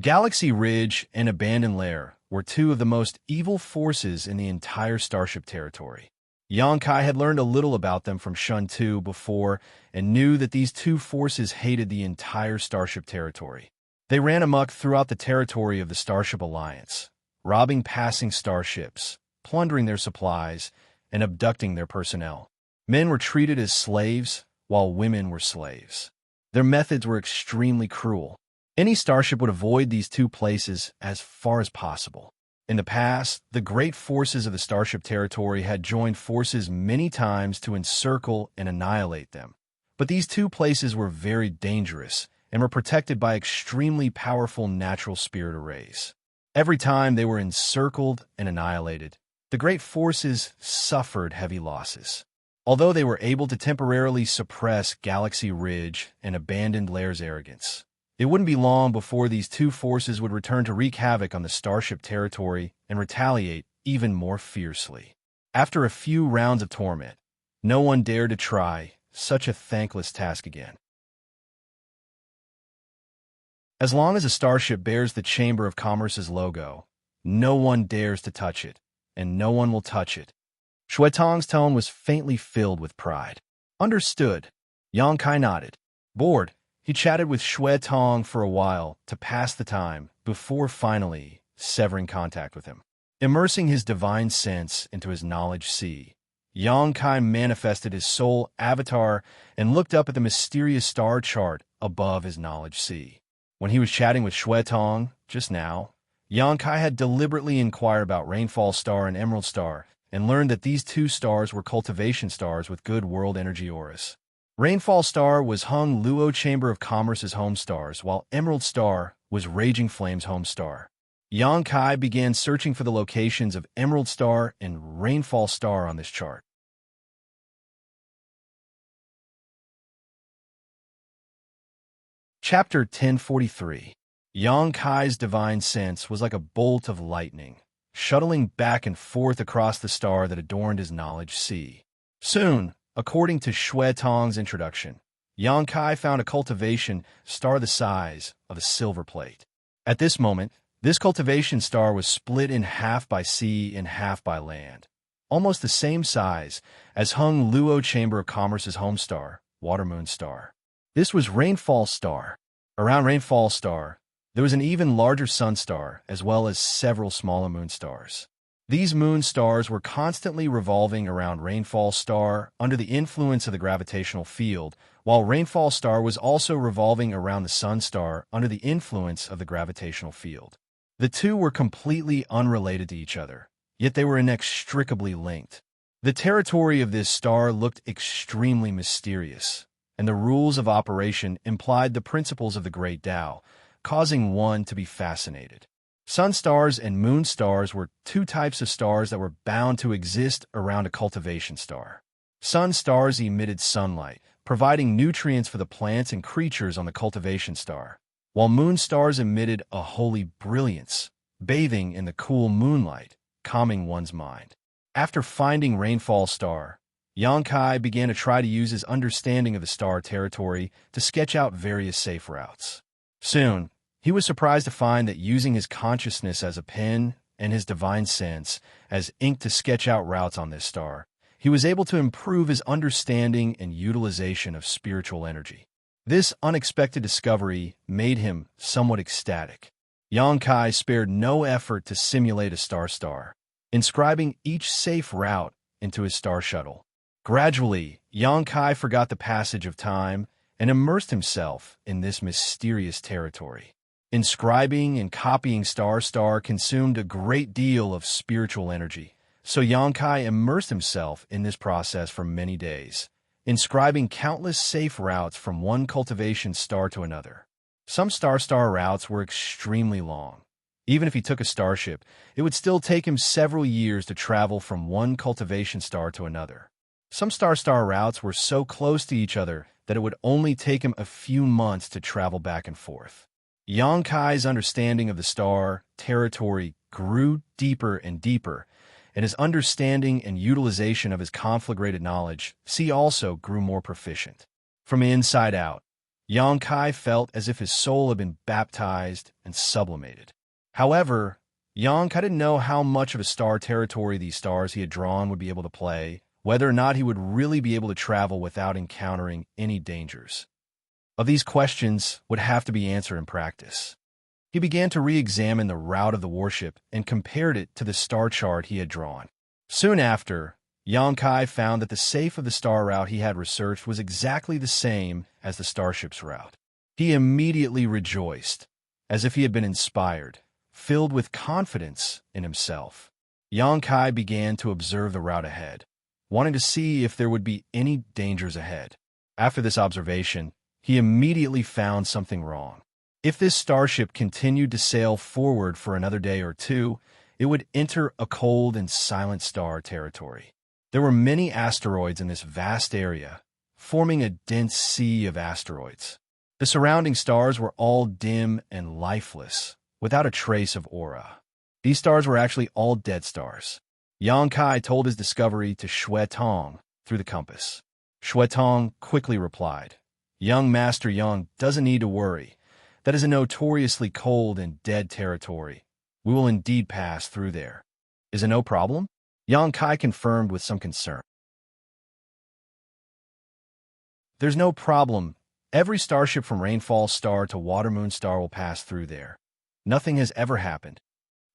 Galaxy Ridge and Abandoned Lair were two of the most evil forces in the entire starship territory. Xianxia had learned a little about them from Shintu before and knew that these two forces hated the entire starship territory. They ran amok throughout the territory of the Starship Alliance, robbing passing starships, plundering their supplies, and abducting their personnel. Men were treated as slaves, while women were slaves. Their methods were extremely cruel. Any starship would avoid these two places as far as possible. In the past, the great forces of the starship territory had joined forces many times to encircle and annihilate them. But these two places were very dangerous and were protected by extremely powerful natural spirit arrays. Every time they were encircled and annihilated, the great forces suffered heavy losses. Although they were able to temporarily suppress Galaxy Ridge and Abandoned Lair's arrogance, it wouldn't be long before these two forces would return to wreak havoc on the starship territory and retaliate even more fiercely. After a few rounds of torment, no one dared to try such a thankless task again. As long as a starship bears the Chamber of Commerce's logo, no one dares to touch it, and no one will touch it. Xuetong's tone was faintly filled with pride. "Understood." Xianxia nodded. Bored, he chatted with Xuetong for a while to pass the time before finally severing contact with him. Immersing his divine sense into his knowledge sea, Yang Kai manifested his soul avatar and looked up at the mysterious star chart above his knowledge sea. When he was chatting with Shui Tong just now, Yang Kai had deliberately inquired about Rainfall Star and Emerald Star and learned that these two stars were cultivation stars with good world energy auras. Rainfall Star was Hung Luo Chamber of Commerce's home stars, while Emerald Star was Raging Flame's home star. Yang Kai began searching for the locations of Emerald Star and Rainfall Star on this chart. Chapter 1043. Yang Kai's divine sense was like a bolt of lightning, shuttling back and forth across the star that adorned his knowledge sea. Soon, according to Shui Tong's introduction, Yang Kai found a cultivation star the size of a silver plate. At this moment, this cultivation star was split in half by sea and half by land, almost the same size as Hung Luo Chamber of Commerce's home star, Watermoon Star. This was Rainfall Star. Around Rainfall Star, there was an even larger sun star, as well as several smaller moon stars. These moon stars were constantly revolving around Rainfall Star under the influence of the gravitational field, while Rainfall Star was also revolving around the sun star under the influence of the gravitational field. The two were completely unrelated to each other, yet they were inextricably linked. The territory of this star looked extremely mysterious, and the rules of operation implied the principles of the Great Tao, causing one to be fascinated. Sun stars and moon stars were two types of stars that were bound to exist around a cultivation star. Sun stars emitted sunlight, providing nutrients for the plants and creatures on the cultivation star, while moon stars emitted a holy brilliance, bathing in the cool moonlight, calming one's mind. After finding Rainfall Star, Yang Kai began to try to use his understanding of the star territory to sketch out various safe routes. Soon, he was surprised to find that using his consciousness as a pen and his divine sense as ink to sketch out routes on this star, he was able to improve his understanding and utilization of spiritual energy. This unexpected discovery made him somewhat ecstatic. Yang Kai spared no effort to simulate a star, inscribing each safe route into his star shuttle. Gradually, Yang Kai forgot the passage of time and immersed himself in this mysterious territory. Inscribing and copying star consumed a great deal of spiritual energy, so Yang Kai immersed himself in this process for many days, inscribing countless safe routes from one cultivation star to another. Some star routes were extremely long. Even if he took a starship, it would still take him several years to travel from one cultivation star to another. Some star routes were so close to each other that it would only take him a few months to travel back and forth. Yang Kai's understanding of the star territory grew deeper and deeper, and his understanding and utilization of his conflagrated knowledge also grew more proficient. From the inside out, Yang Kai felt as if his soul had been baptized and sublimated. However, Yang Kai didn't know how much of a star territory these stars he had drawn would be able to play, whether or not he would really be able to travel without encountering any dangers. Of these questions would have to be answered in practice. He began to re-examine the route of the warship and compared it to the star chart he had drawn. Soon after, Yang Kai found that the safe of the star route he had researched was exactly the same as the starship's route. He immediately rejoiced, as if he had been inspired, filled with confidence in himself. Yang Kai began to observe the route ahead, wanting to see if there would be any dangers ahead. After this observation, he immediately found something wrong. If this starship continued to sail forward for another day or two, it would enter a cold and silent star territory. There were many asteroids in this vast area, forming a dense sea of asteroids. The surrounding stars were all dim and lifeless, without a trace of aura. These stars were actually all dead stars. Yang Kai told his discovery to Shui Tong through the compass. Shui Tong quickly replied, "Young Master Yang doesn't need to worry. That is a notoriously cold and dead territory. We will indeed pass through there. Is it no problem?" Yang Kai confirmed with some concern. "There's no problem. Every starship from Rainfall Star to Watermoon Star will pass through there. Nothing has ever happened."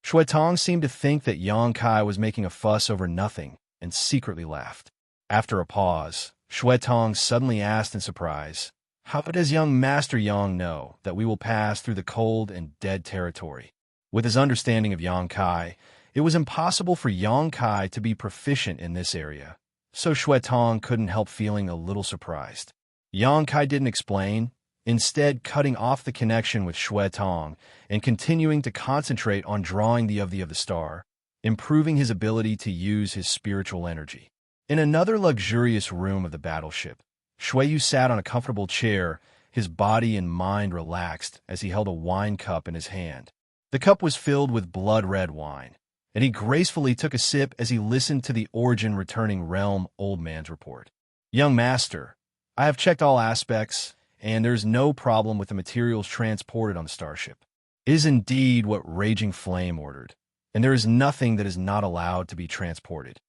Shui Tong seemed to think that Yang Kai was making a fuss over nothing, and secretly laughed. After a pause, Shui Tong suddenly asked in surprise, "How does young Master Yang know that we will pass through the cold and dead territory?" With his understanding of Yang Kai, it was impossible for Yang Kai to be proficient in this area, so Shui Tong couldn't help feeling a little surprised. Yang Kai didn't explain, instead cutting off the connection with Shui Tong and continuing to concentrate on drawing the of the star, improving his ability to use his spiritual energy. In another luxurious room of the battleship, Shui Yu sat on a comfortable chair, his body and mind relaxed as he held a wine cup in his hand. The cup was filled with blood-red wine, and he gracefully took a sip as he listened to the Origin Returning Realm Old Man's report. "Young Master, I have checked all aspects, and there's no problem with the materials transported on the starship. It is indeed what Raging Flame ordered, and there is nothing that is not allowed to be transported."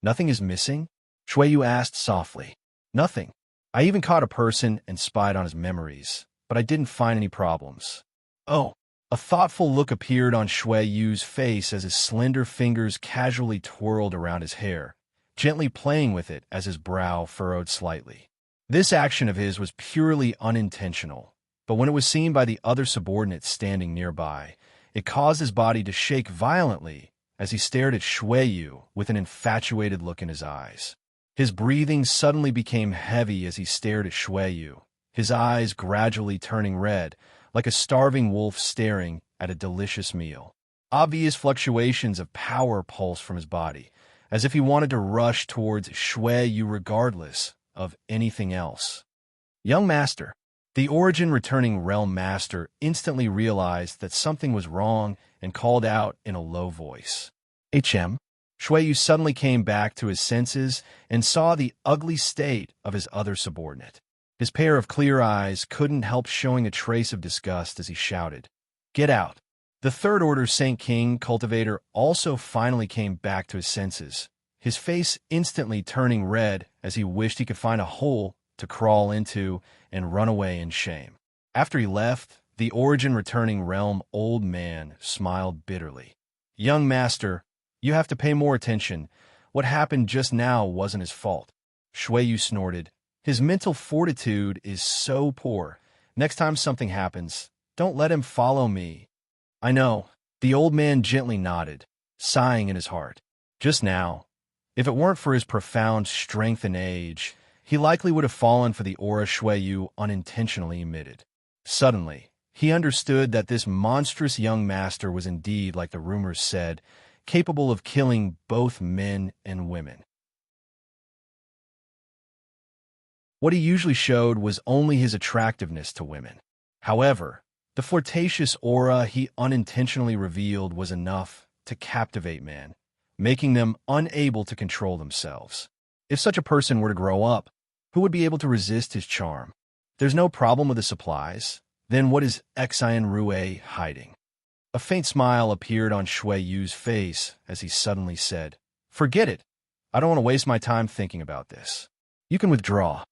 "Nothing is missing?" Shui Yu asked softly. "Nothing. I even caught a person and spied on his memories, but I didn't find any problems." "Oh." A thoughtful look appeared on Shui Yu's face as his slender fingers casually twirled around his hair, gently playing with it as his brow furrowed slightly. This action of his was purely unintentional, but when it was seen by the other subordinates standing nearby, it caused his body to shake violently as he stared at Shui Yu with an infatuated look in his eyes. His breathing suddenly became heavy as he stared at Shui Yu, his eyes gradually turning red, like a starving wolf staring at a delicious meal. Obvious fluctuations of power pulsed from his body, as if he wanted to rush towards Shui Yu regardless of anything else. "Young Master." The Origin Returning Realm Master instantly realized that something was wrong and called out in a low voice. "HM?" Shui Yu suddenly came back to his senses and saw the ugly state of his other subordinate. His pair of clear eyes couldn't help showing a trace of disgust as he shouted, "Get out!" The Third Order Saint King Cultivator also finally came back to his senses, his face instantly turning red as he wished he could find a hole to crawl into and run away in shame. After he left, the Origin Returning Realm Old Man smiled bitterly. "Young Master, you have to pay more attention. What happened just now wasn't his fault." Shui Yu snorted. "His mental fortitude is so poor. Next time something happens, don't let him follow me." "I know." The old man gently nodded, sighing in his heart. Just now, if it weren't for his profound strength and age, he likely would have fallen for the aura Shui Yu unintentionally emitted. Suddenly, he understood that this monstrous young master was indeed, like the rumors said, capable of killing both men and women. What he usually showed was only his attractiveness to women. However, the flirtatious aura he unintentionally revealed was enough to captivate men, making them unable to control themselves. If such a person were to grow up, who would be able to resist his charm? There's no problem with the supplies. Then what is Xian Rue hiding? A faint smile appeared on Shui Yu's face as he suddenly said, "Forget it. I don't want to waste my time thinking about this. You can withdraw."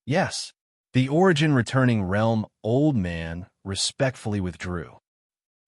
"Yes." The Origin Returning Realm Old Man respectfully withdrew.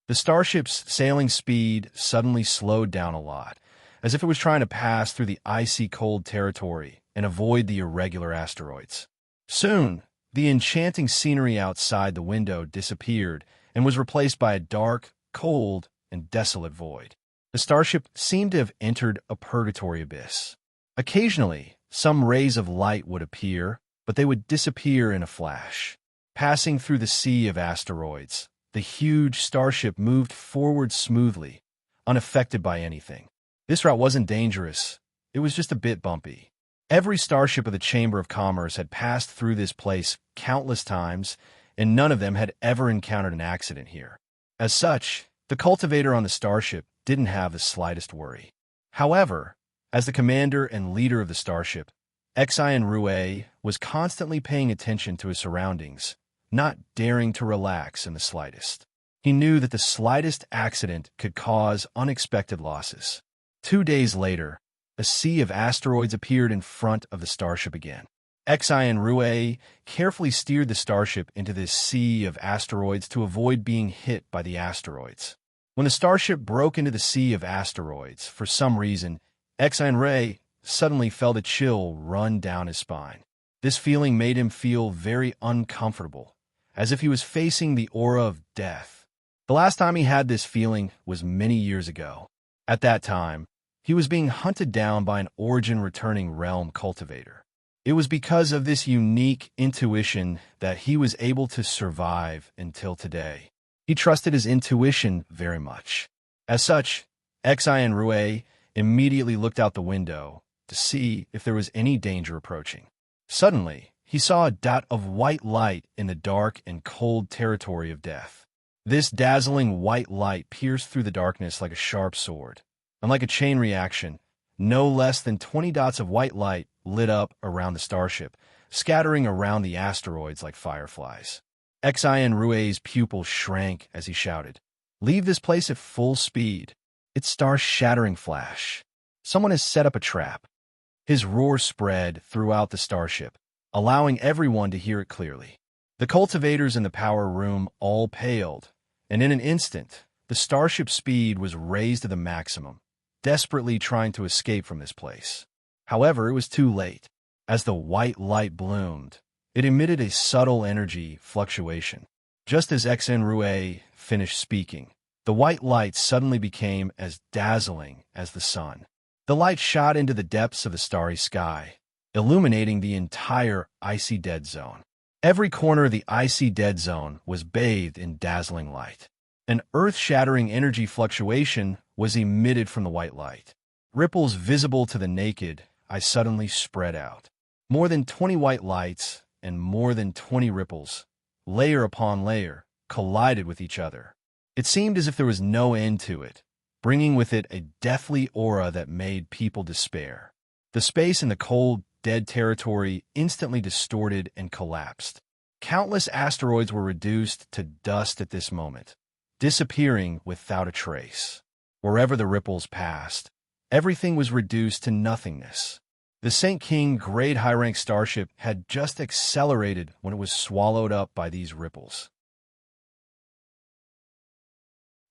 The starship's sailing speed suddenly slowed down a lot, as if it was trying to pass through the icy cold territory and avoid the irregular asteroids. Soon, the enchanting scenery outside the window disappeared and was replaced by a dark, cold, and desolate void. The starship seemed to have entered a purgatory abyss. Occasionally, some rays of light would appear, but they would disappear in a flash. Passing through the sea of asteroids, the huge starship moved forward smoothly, unaffected by anything. This route wasn't dangerous, it was just a bit bumpy. Every starship of the Chamber of Commerce had passed through this place countless times, and none of them had ever encountered an accident here. As such, the cultivator on the starship didn't have the slightest worry. However, as the commander and leader of the starship, Xian Rue was constantly paying attention to his surroundings, not daring to relax in the slightest. He knew that the slightest accident could cause unexpected losses. 2 days later, a sea of asteroids appeared in front of the starship again. Xian Rue carefully steered the starship into this sea of asteroids to avoid being hit by the asteroids. When the starship broke into the sea of asteroids, for some reason, Xian Rue suddenly felt a chill run down his spine. This feeling made him feel very uncomfortable, as if he was facing the aura of death. The last time he had this feeling was many years ago. At that time, he was being hunted down by an origin-returning realm cultivator. It was because of this unique intuition that he was able to survive until today. He trusted his intuition very much. As such, Xian Rui immediately looked out the window to see if there was any danger approaching. Suddenly, he saw a dot of white light in the dark and cold territory of death. This dazzling white light pierced through the darkness like a sharp sword. And like a chain reaction, no less than 20 dots of white light lit up around the starship, scattering around the asteroids like fireflies. Xian Rui's pupil shrank as he shouted, "Leave this place at full speed. It's star-shattering flash. Someone has set up a trap." His roar spread throughout the starship, allowing everyone to hear it clearly. The cultivators in the power room all paled, and in an instant, the starship's speed was raised to the maximum, desperately trying to escape from this place. However, it was too late. As the white light bloomed, it emitted a subtle energy fluctuation. Just as Xian Rui finished speaking, the white light suddenly became as dazzling as the sun. The light shot into the depths of the starry sky, illuminating the entire icy dead zone. Every corner of the icy dead zone was bathed in dazzling light. An earth-shattering energy fluctuation was emitted from the white light. Ripples visible to the naked eye suddenly spread out. More than 20 white lights and more than 20 ripples, layer upon layer, collided with each other. It seemed as if there was no end to it, bringing with it a deathly aura that made people despair. The space in the cold, dead territory instantly distorted and collapsed. Countless asteroids were reduced to dust at this moment, disappearing without a trace. Wherever the ripples passed, everything was reduced to nothingness. The St. King grade high-rank starship had just accelerated when it was swallowed up by these ripples.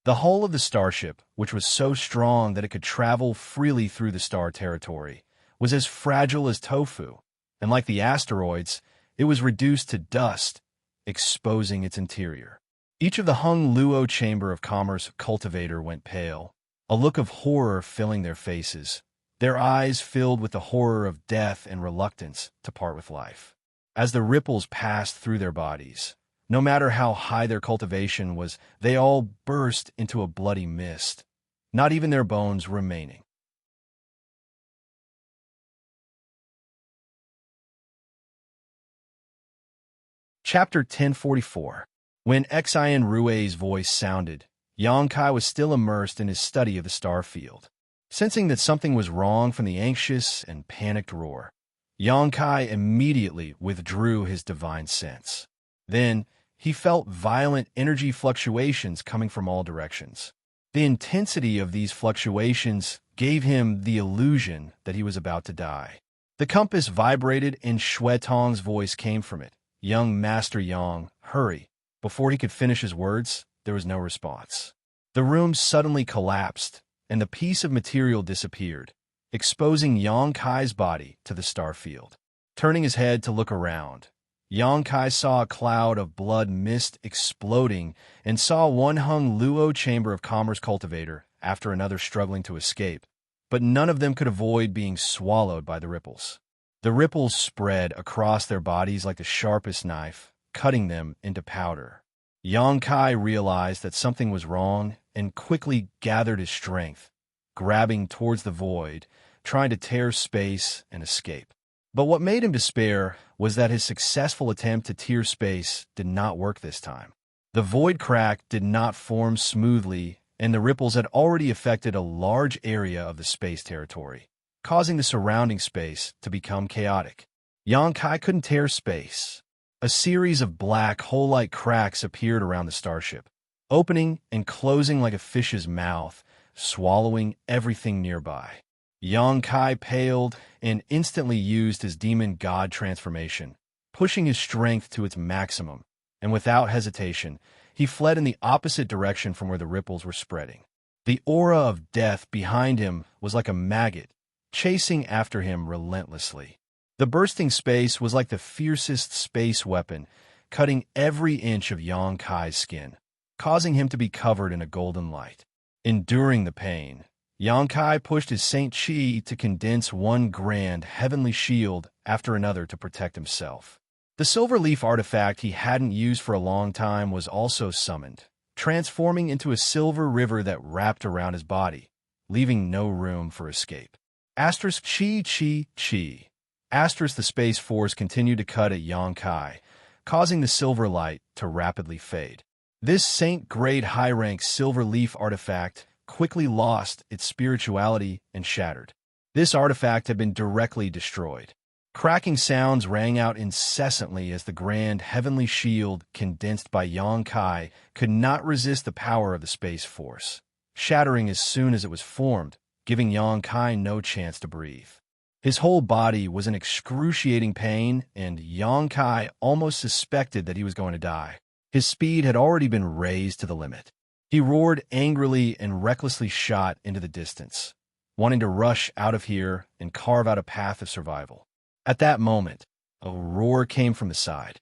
The hull of the starship, which was so strong that it could travel freely through the star territory, was as fragile as tofu, and like the asteroids, it was reduced to dust, exposing its interior. Each of the Hung Luo Chamber of Commerce cultivator went pale, a look of horror filling their faces, their eyes filled with the horror of death and reluctance to part with life. As the ripples passed through their bodies, no matter how high their cultivation was, they all burst into a bloody mist, not even their bones remaining. Chapter 1044. When Xian Rui's voice sounded, Xianxia was still immersed in his study of the star field. Sensing that something was wrong from the anxious and panicked roar, Xianxia immediately withdrew his divine sense. Then, he felt violent energy fluctuations coming from all directions. The intensity of these fluctuations gave him the illusion that he was about to die. The compass vibrated and Xue Tong's voice came from it. "Young Master Yang, hurry." Before he could finish his words, there was no response. The room suddenly collapsed, and the piece of material disappeared, exposing Xianxia's body to the star field. Turning his head to look around, Xianxia saw a cloud of blood mist exploding and saw one Hung Luo Chamber of Commerce cultivator after another struggling to escape, but none of them could avoid being swallowed by the ripples. The ripples spread across their bodies like the sharpest knife, cutting them into powder. Xianxia realized that something was wrong and quickly gathered his strength, grabbing towards the void, trying to tear space and escape. But what made him despair was that his successful attempt to tear space did not work this time. The void crack did not form smoothly, and the ripples had already affected a large area of the space territory, causing the surrounding space to become chaotic. Xianxia couldn't tear space. A series of black hole-like cracks appeared around the starship, opening and closing like a fish's mouth, swallowing everything nearby. Xianxia paled and instantly used his demon god transformation, pushing his strength to its maximum, and without hesitation, he fled in the opposite direction from where the ripples were spreading. The aura of death behind him was like a maggot, chasing after him relentlessly. The bursting space was like the fiercest space weapon, cutting every inch of Yang Kai's skin, causing him to be covered in a golden light. Enduring the pain, Yang Kai pushed his Saint Chi to condense one grand heavenly shield after another to protect himself. The silver leaf artifact he hadn't used for a long time was also summoned, transforming into a silver river that wrapped around his body, leaving no room for escape. Asterisk Chi Chi Chi. Asterisk the Space Force continued to cut at Yang Kai, causing the silver light to rapidly fade. This Saint-grade high-rank silver leaf artifact quickly lost its spirituality and shattered. This artifact had been directly destroyed. Cracking sounds rang out incessantly as the grand heavenly shield condensed by Yang Kai could not resist the power of the Space Force, shattering as soon as it was formed, giving Yang Kai no chance to breathe. His whole body was in excruciating pain, and Yang Kai almost suspected that he was going to die. His speed had already been raised to the limit. He roared angrily and recklessly shot into the distance, wanting to rush out of here and carve out a path of survival. At that moment, a roar came from the side.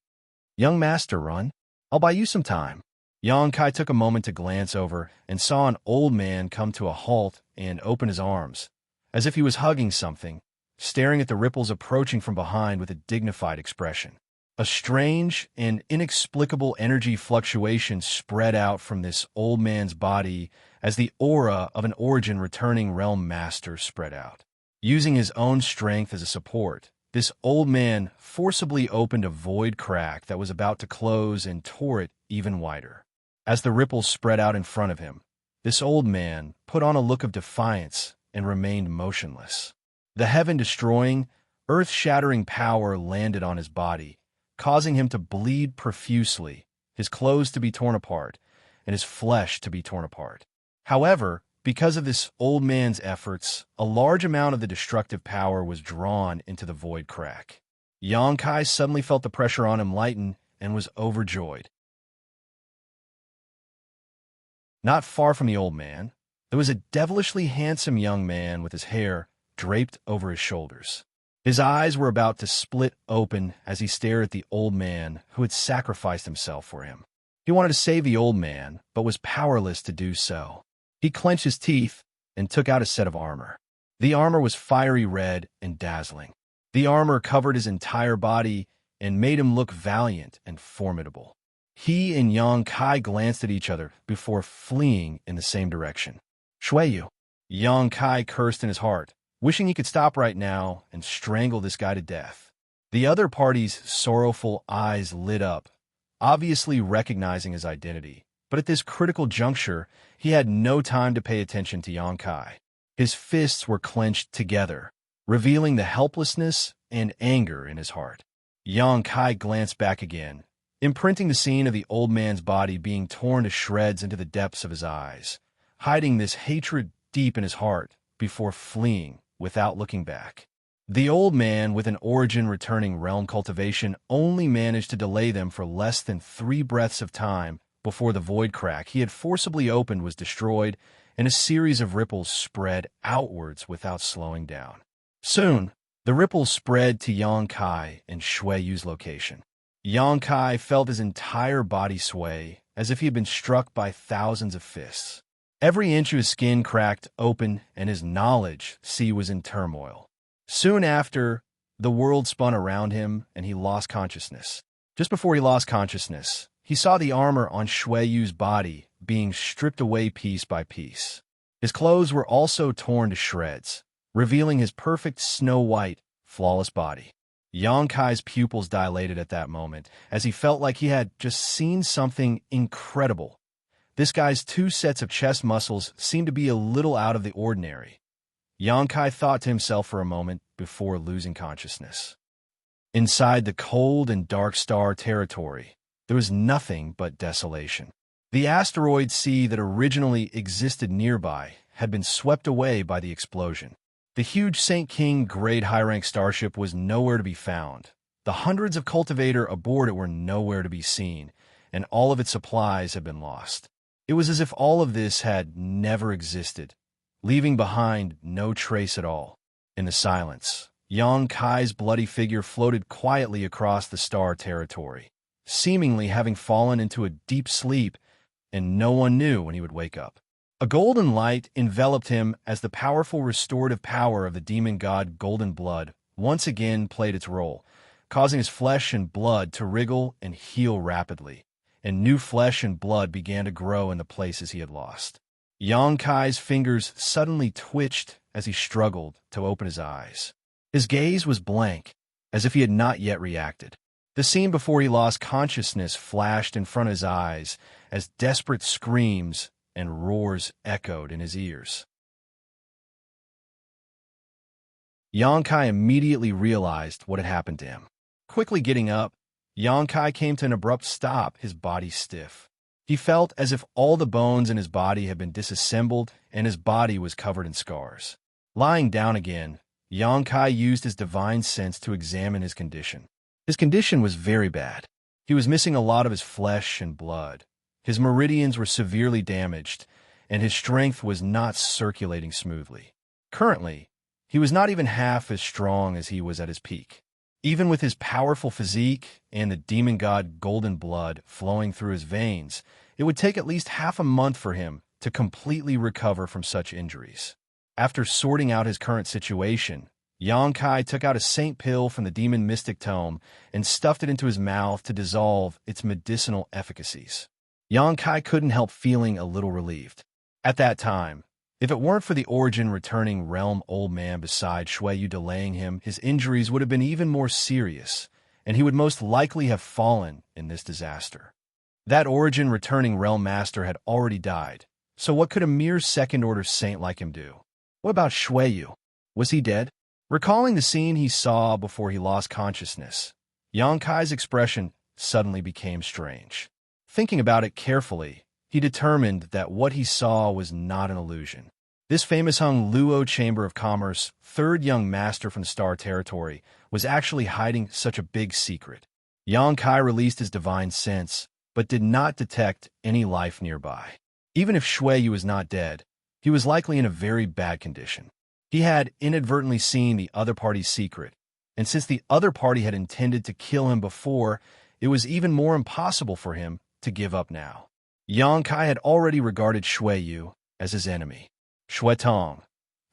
"Young master, run. I'll buy you some time." Yang Kai took a moment to glance over and saw an old man come to a halt and open his arms, as if he was hugging something, staring at the ripples approaching from behind with a dignified expression. A strange and inexplicable energy fluctuation spread out from this old man's body as the aura of an origin returning realm master spread out. Using his own strength as a support, this old man forcibly opened a void crack that was about to close and tore it even wider. As the ripples spread out in front of him, this old man put on a look of defiance and remained motionless. The heaven-destroying, earth-shattering power landed on his body, causing him to bleed profusely, his clothes to be torn apart, and his flesh to be torn apart. However, because of this old man's efforts, a large amount of the destructive power was drawn into the void crack. Yang Kai suddenly felt the pressure on him lighten and was overjoyed. Not far from the old man, there was a devilishly handsome young man with his hair draped over his shoulders. His eyes were about to split open as he stared at the old man who had sacrificed himself for him. He wanted to save the old man, but was powerless to do so. He clenched his teeth and took out a set of armor. The armor was fiery red and dazzling. The armor covered his entire body and made him look valiant and formidable. He and Yang Kai glanced at each other before fleeing in the same direction. "Shuiyu." Yang Kai cursed in his heart, wishing he could stop right now and strangle this guy to death. The other party's sorrowful eyes lit up, obviously recognizing his identity. But at this critical juncture, he had no time to pay attention to Yang Kai. His fists were clenched together, revealing the helplessness and anger in his heart. Yang Kai glanced back again, imprinting the scene of the old man's body being torn to shreds into the depths of his eyes, hiding this hatred deep in his heart before fleeing without looking back. The old man, with an origin returning realm cultivation, only managed to delay them for less than 3 breaths of time before the void crack he had forcibly opened was destroyed and a series of ripples spread outwards without slowing down. Soon, the ripples spread to Yang Kai and Shuiyu's location. Yang Kai felt his entire body sway as if he had been struck by thousands of fists. Every inch of his skin cracked open, and his knowledge sea was in turmoil. Soon after, the world spun around him, and he lost consciousness. Just before he lost consciousness, he saw the armor on Shuiyu's body being stripped away piece by piece. His clothes were also torn to shreds, revealing his perfect snow-white, flawless body. Yang Kai's pupils dilated at that moment, as he felt like he had just seen something incredible. This guy's 2 sets of chest muscles seemed to be a little out of the ordinary. Yang Kai thought to himself for a moment before losing consciousness. Inside the cold and dark star territory, there was nothing but desolation. The asteroid sea that originally existed nearby had been swept away by the explosion. The huge St. King grade high-rank starship was nowhere to be found. The hundreds of cultivators aboard it were nowhere to be seen, and all of its supplies had been lost. It was as if all of this had never existed, leaving behind no trace at all. In the silence, Xianxia's bloody figure floated quietly across the star territory, seemingly having fallen into a deep sleep, and no one knew when he would wake up. A golden light enveloped him as the powerful restorative power of the demon god Golden Blood once again played its role, causing his flesh and blood to wriggle and heal rapidly, and new flesh and blood began to grow in the places he had lost. Xianxia's fingers suddenly twitched as he struggled to open his eyes. His gaze was blank, as if he had not yet reacted. The scene before he lost consciousness flashed in front of his eyes as desperate screams and roars echoed in his ears. Xianxia immediately realized what had happened to him. Quickly getting up, Xianxia came to an abrupt stop, his body stiff. He felt as if all the bones in his body had been disassembled and his body was covered in scars. Lying down again, Xianxia used his divine sense to examine his condition. His condition was very bad. He was missing a lot of his flesh and blood. His meridians were severely damaged, and his strength was not circulating smoothly. Currently, he was not even half as strong as he was at his peak. Even with his powerful physique and the demon god Golden Blood flowing through his veins, it would take at least half a month for him to completely recover from such injuries. After sorting out his current situation, Xianxia took out a saint pill from the demon mystic tome and stuffed it into his mouth to dissolve its medicinal efficacies. Xianxia couldn't help feeling a little relieved. At that time, if it weren't for the origin returning realm old man beside Xueyu delaying him, his injuries would have been even more serious, and he would most likely have fallen in this disaster. That origin returning realm master had already died, so what could a mere second-order saint like him do? What about Xueyu? Was he dead? Recalling the scene he saw before he lost consciousness, Xianxia's expression suddenly became strange. Thinking about it carefully, he determined that what he saw was not an illusion. This famous Hung Luo Chamber of Commerce, third young master from the Star Territory, was actually hiding such a big secret. Xianxia released his divine sense, but did not detect any life nearby. Even if Xueyu was not dead, he was likely in a very bad condition. He had inadvertently seen the other party's secret, and since the other party had intended to kill him before, it was even more impossible for him to give up now. Xianxia had already regarded Xueyu as his enemy. Xuetong.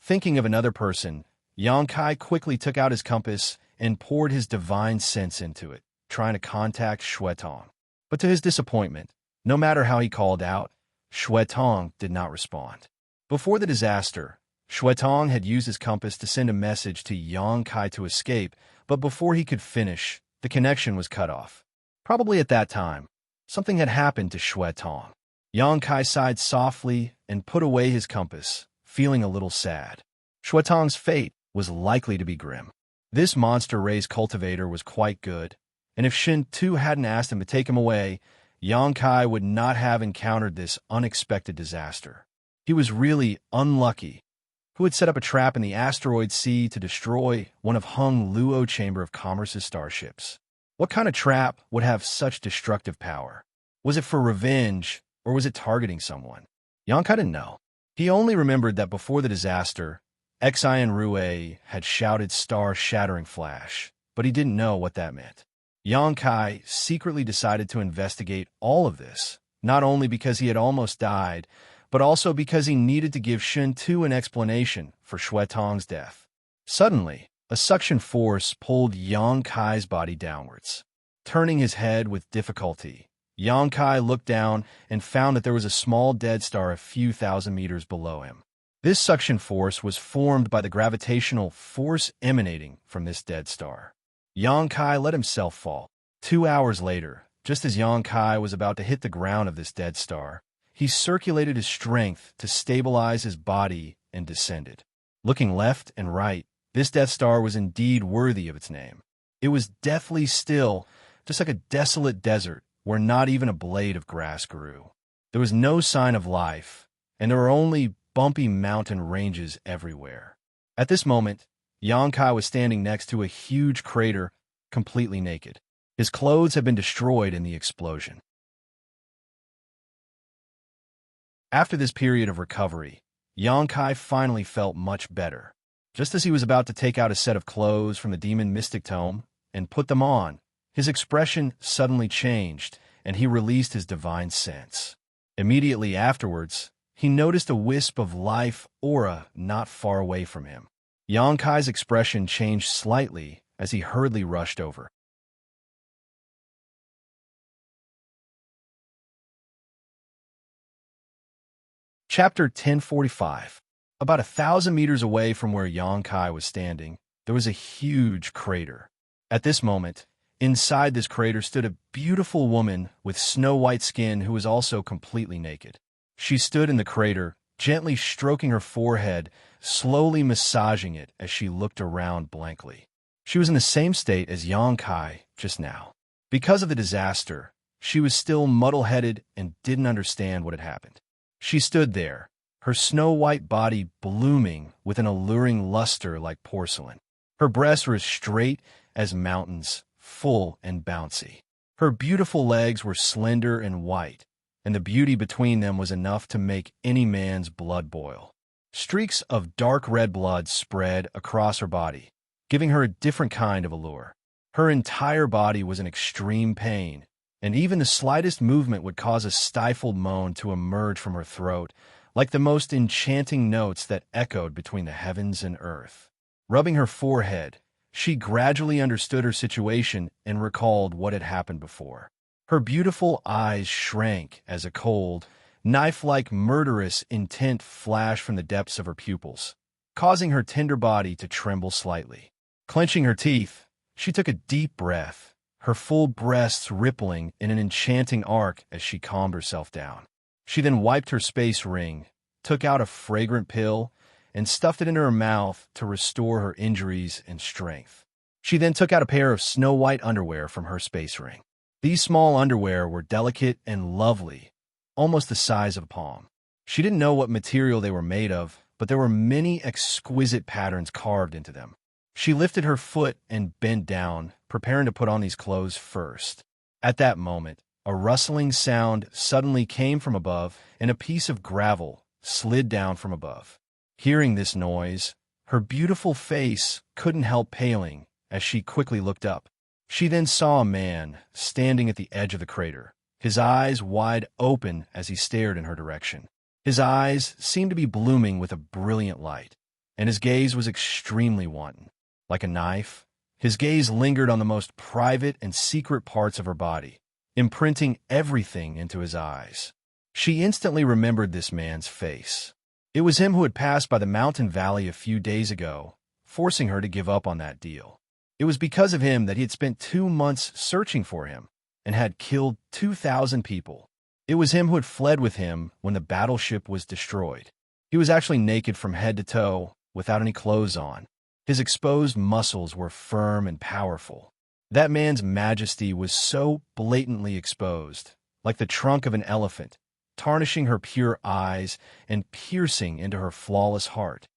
Thinking of another person, Xianxia quickly took out his compass and poured his divine sense into it, trying to contact Xuetong. But to his disappointment, no matter how he called out, Xuetong did not respond. Before the disaster, Xuetong had used his compass to send a message to Xianxia to escape, but before he could finish, the connection was cut off. Probably at that time, something had happened to Xuetong. Xianxia sighed softly and put away his compass, feeling a little sad. Xuetong's fate was likely to be grim. This monster-raised cultivator was quite good, and if Shin Tu hadn't asked him to take him away, Xianxia would not have encountered this unexpected disaster. He was really unlucky who had set up a trap in the asteroid sea to destroy one of Hung Luo Chamber of Commerce's starships. What kind of trap would have such destructive power? Was it for revenge, or was it targeting someone? Xianxia didn't know. He only remembered that before the disaster, Xian Rue had shouted star-shattering flash, but he didn't know what that meant. Xianxia secretly decided to investigate all of this, not only because he had almost died, but also because he needed to give Shin Tu an explanation for Xuetong's death. Suddenly, a suction force pulled Xianxia's body downwards. Turning his head with difficulty, Xianxia looked down and found that there was a small dead star a few thousand meters below him. This suction force was formed by the gravitational force emanating from this dead star. Xianxia let himself fall. 2 hours later, just as Xianxia was about to hit the ground of this dead star, he circulated his strength to stabilize his body and descended. Looking left and right, this Death Star was indeed worthy of its name. It was deathly still, just like a desolate desert where not even a blade of grass grew. There was no sign of life, and there were only bumpy mountain ranges everywhere. At this moment, Xianxia was standing next to a huge crater, completely naked. His clothes had been destroyed in the explosion. After this period of recovery, Xianxia finally felt much better. Just as he was about to take out a set of clothes from the demon mystic tome and put them on, his expression suddenly changed, and he released his divine sense. Immediately afterwards, he noticed a wisp of life aura not far away from him. Xianxia's expression changed slightly as he hurriedly rushed over. Chapter 1045. About 1,000 meters away from where Xianxia was standing, there was a huge crater. At this moment, inside this crater stood a beautiful woman with snow-white skin who was also completely naked. She stood in the crater, gently stroking her forehead, slowly massaging it as she looked around blankly. She was in the same state as Xianxia just now. Because of the disaster, she was still muddle-headed and didn't understand what had happened. She stood there, her snow-white body blooming with an alluring luster like porcelain. Her breasts were as straight as mountains, full and bouncy. Her beautiful legs were slender and white, and the beauty between them was enough to make any man's blood boil. Streaks of dark red blood spread across her body, giving her a different kind of allure. Her entire body was in extreme pain, and even the slightest movement would cause a stifled moan to emerge from her throat, like the most enchanting notes that echoed between the heavens and earth. Rubbing her forehead, she gradually understood her situation and recalled what had happened before. Her beautiful eyes shrank as a cold, knife-like murderous intent flashed from the depths of her pupils, causing her tender body to tremble slightly. Clenching her teeth, she took a deep breath, her full breasts rippling in an enchanting arc as she calmed herself down. She then wiped her space ring, took out a fragrant pill, and stuffed it into her mouth to restore her injuries and strength. She then took out a pair of snow-white underwear from her space ring. These small underwear were delicate and lovely, almost the size of a palm. She didn't know what material they were made of, but there were many exquisite patterns carved into them. She lifted her foot and bent down, preparing to put on these clothes first. At that moment, a rustling sound suddenly came from above, and a piece of gravel slid down from above. Hearing this noise, her beautiful face couldn't help paling as she quickly looked up. She then saw a man standing at the edge of the crater, his eyes wide open as he stared in her direction. His eyes seemed to be blooming with a brilliant light, and his gaze was extremely wanton. Like a knife, his gaze lingered on the most private and secret parts of her body, imprinting everything into his eyes. She instantly remembered this man's face. It was him who had passed by the mountain valley a few days ago, forcing her to give up on that deal. It was because of him that he had spent 2 months searching for him and had killed 2,000 people. It was him who had fled with him when the battleship was destroyed. He was actually naked from head to toe, without any clothes on. His exposed muscles were firm and powerful. That man's majesty was so blatantly exposed, like the trunk of an elephant, tarnishing her pure eyes and piercing into her flawless heart.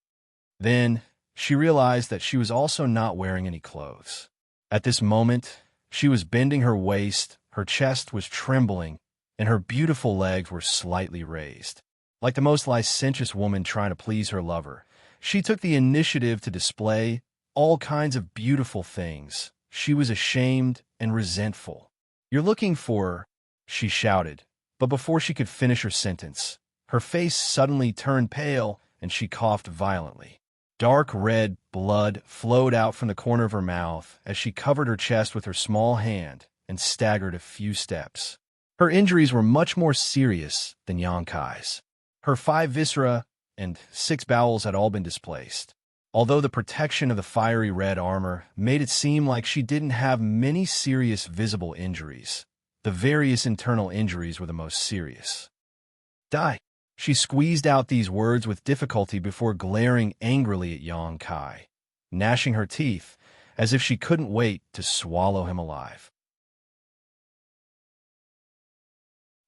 Then, she realized that she was also not wearing any clothes. At this moment, she was bending her waist, her chest was trembling, and her beautiful legs were slightly raised. Like the most licentious woman trying to please her lover, she took the initiative to display all kinds of beautiful things. She was ashamed and resentful. "You're looking for," she shouted, but before she could finish her sentence, her face suddenly turned pale and she coughed violently. Dark red blood flowed out from the corner of her mouth as she covered her chest with her small hand and staggered a few steps. Her injuries were much more serious than Xianxia's. Her 5 viscera and 6 bowels had all been displaced. Although the protection of the fiery red armor made it seem like she didn't have many serious visible injuries, the various internal injuries were the most serious. "Die!" She squeezed out these words with difficulty before glaring angrily at Xianxia, gnashing her teeth as if she couldn't wait to swallow him alive.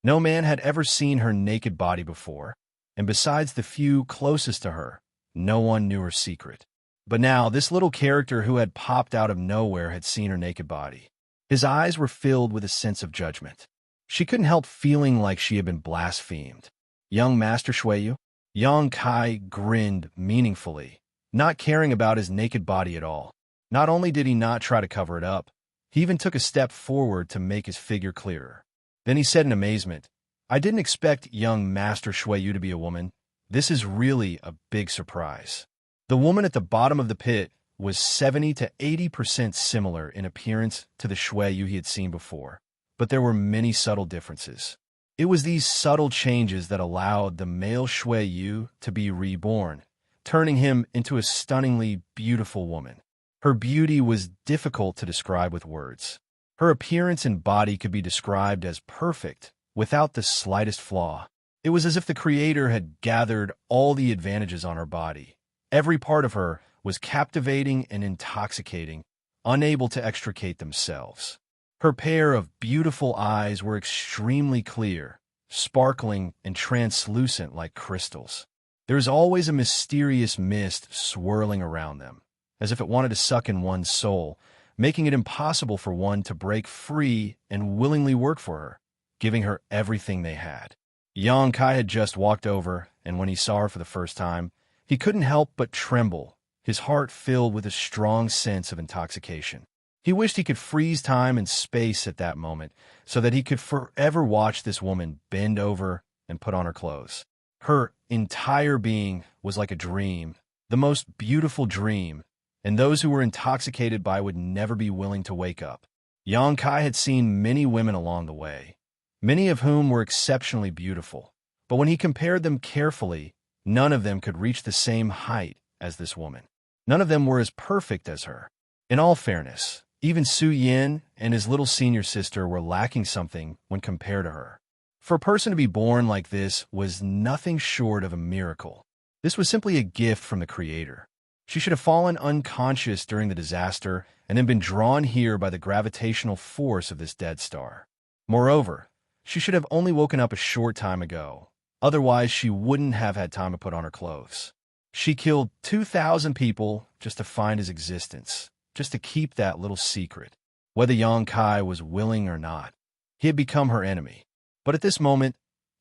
No man had ever seen her naked body before, and besides the few closest to her, no one knew her secret. But now this little character who had popped out of nowhere had seen her naked body. His eyes were filled with a sense of judgment. She couldn't help feeling like she had been blasphemed. "Young Master Shuiyu?" Xianxia grinned meaningfully, not caring about his naked body at all. Not only did he not try to cover it up, he even took a step forward to make his figure clearer. Then he said in amazement, "I didn't expect young Master Shuiyu to be a woman. This is really a big surprise." The woman at the bottom of the pit was 70 to 80% similar in appearance to the Shuiyu he had seen before, but there were many subtle differences. It was these subtle changes that allowed the male Shuiyu to be reborn, turning him into a stunningly beautiful woman. Her beauty was difficult to describe with words. Her appearance and body could be described as perfect, without the slightest flaw. It was as if the Creator had gathered all the advantages on her body. Every part of her was captivating and intoxicating, unable to extricate themselves. Her pair of beautiful eyes were extremely clear, sparkling and translucent like crystals. There is always a mysterious mist swirling around them, as if it wanted to suck in one's soul, making it impossible for one to break free and willingly work for her, giving her everything they had. Xianxia had just walked over, and when he saw her for the first time, he couldn't help but tremble, his heart filled with a strong sense of intoxication. He wished he could freeze time and space at that moment so that he could forever watch this woman bend over and put on her clothes. Her entire being was like a dream, the most beautiful dream, and those who were intoxicated by it would never be willing to wake up. Xianxia had seen many women along the way, many of whom were exceptionally beautiful, but when he compared them carefully, none of them could reach the same height as this woman. None of them were as perfect as her. In all fairness, even Su Yin and his little senior sister were lacking something when compared to her. For a person to be born like this was nothing short of a miracle. This was simply a gift from the Creator. She should have fallen unconscious during the disaster and then been drawn here by the gravitational force of this dead star. Moreover, she should have only woken up a short time ago. Otherwise, she wouldn't have had time to put on her clothes. She killed 2,000 people just to find his existence, just to keep that little secret. Whether Xianxia was willing or not, he had become her enemy. But at this moment,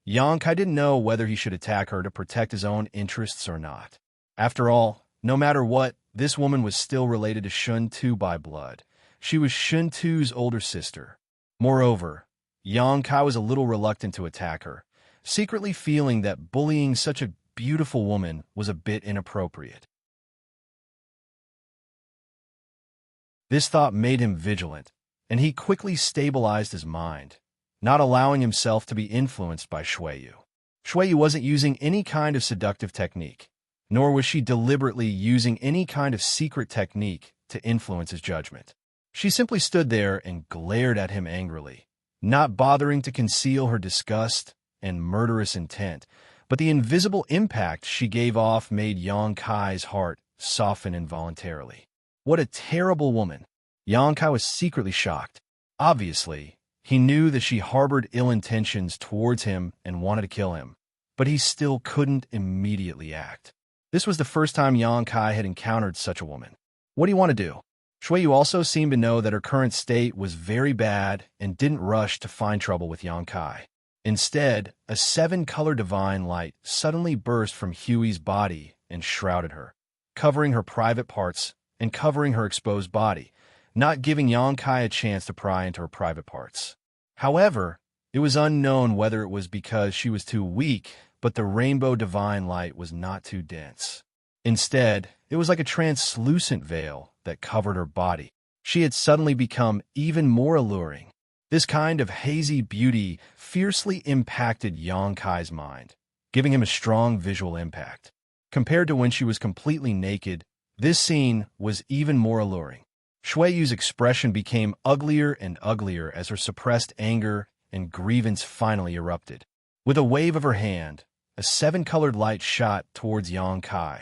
Xianxia didn't know whether he should attack her to protect his own interests or not. After all, no matter what, this woman was still related to Shun Tu by blood. She was Shun Tu's older sister. Moreover, Xianxia was a little reluctant to attack her, secretly feeling that bullying such a beautiful woman was a bit inappropriate. This thought made him vigilant, and he quickly stabilized his mind, not allowing himself to be influenced by Shuiyu. Shuiyu wasn't using any kind of seductive technique, nor was she deliberately using any kind of secret technique to influence his judgment. She simply stood there and glared at him angrily, not bothering to conceal her disgust and murderous intent, but the invisible impact she gave off made Xianxia's heart soften involuntarily. What a terrible woman! Xianxia was secretly shocked. Obviously, he knew that she harbored ill intentions towards him and wanted to kill him, but he still couldn't immediately act. This was the first time Xianxia had encountered such a woman. What do you want to do? Shuiyu also seemed to know that her current state was very bad and didn't rush to find trouble with Xianxia. Instead, a 7-color divine light suddenly burst from Huey's body and shrouded her, covering her private parts and covering her exposed body, not giving Xianxia a chance to pry into her private parts. However, it was unknown whether it was because she was too weak, but the rainbow divine light was not too dense. Instead, it was like a translucent veil that covered her body. She had suddenly become even more alluring. This kind of hazy beauty fiercely impacted Xianxia's mind, giving him a strong visual impact. Compared to when she was completely naked, this scene was even more alluring. Shuiyu's expression became uglier and uglier as her suppressed anger and grievance finally erupted. With a wave of her hand, a 7-colored light shot towards Xianxia,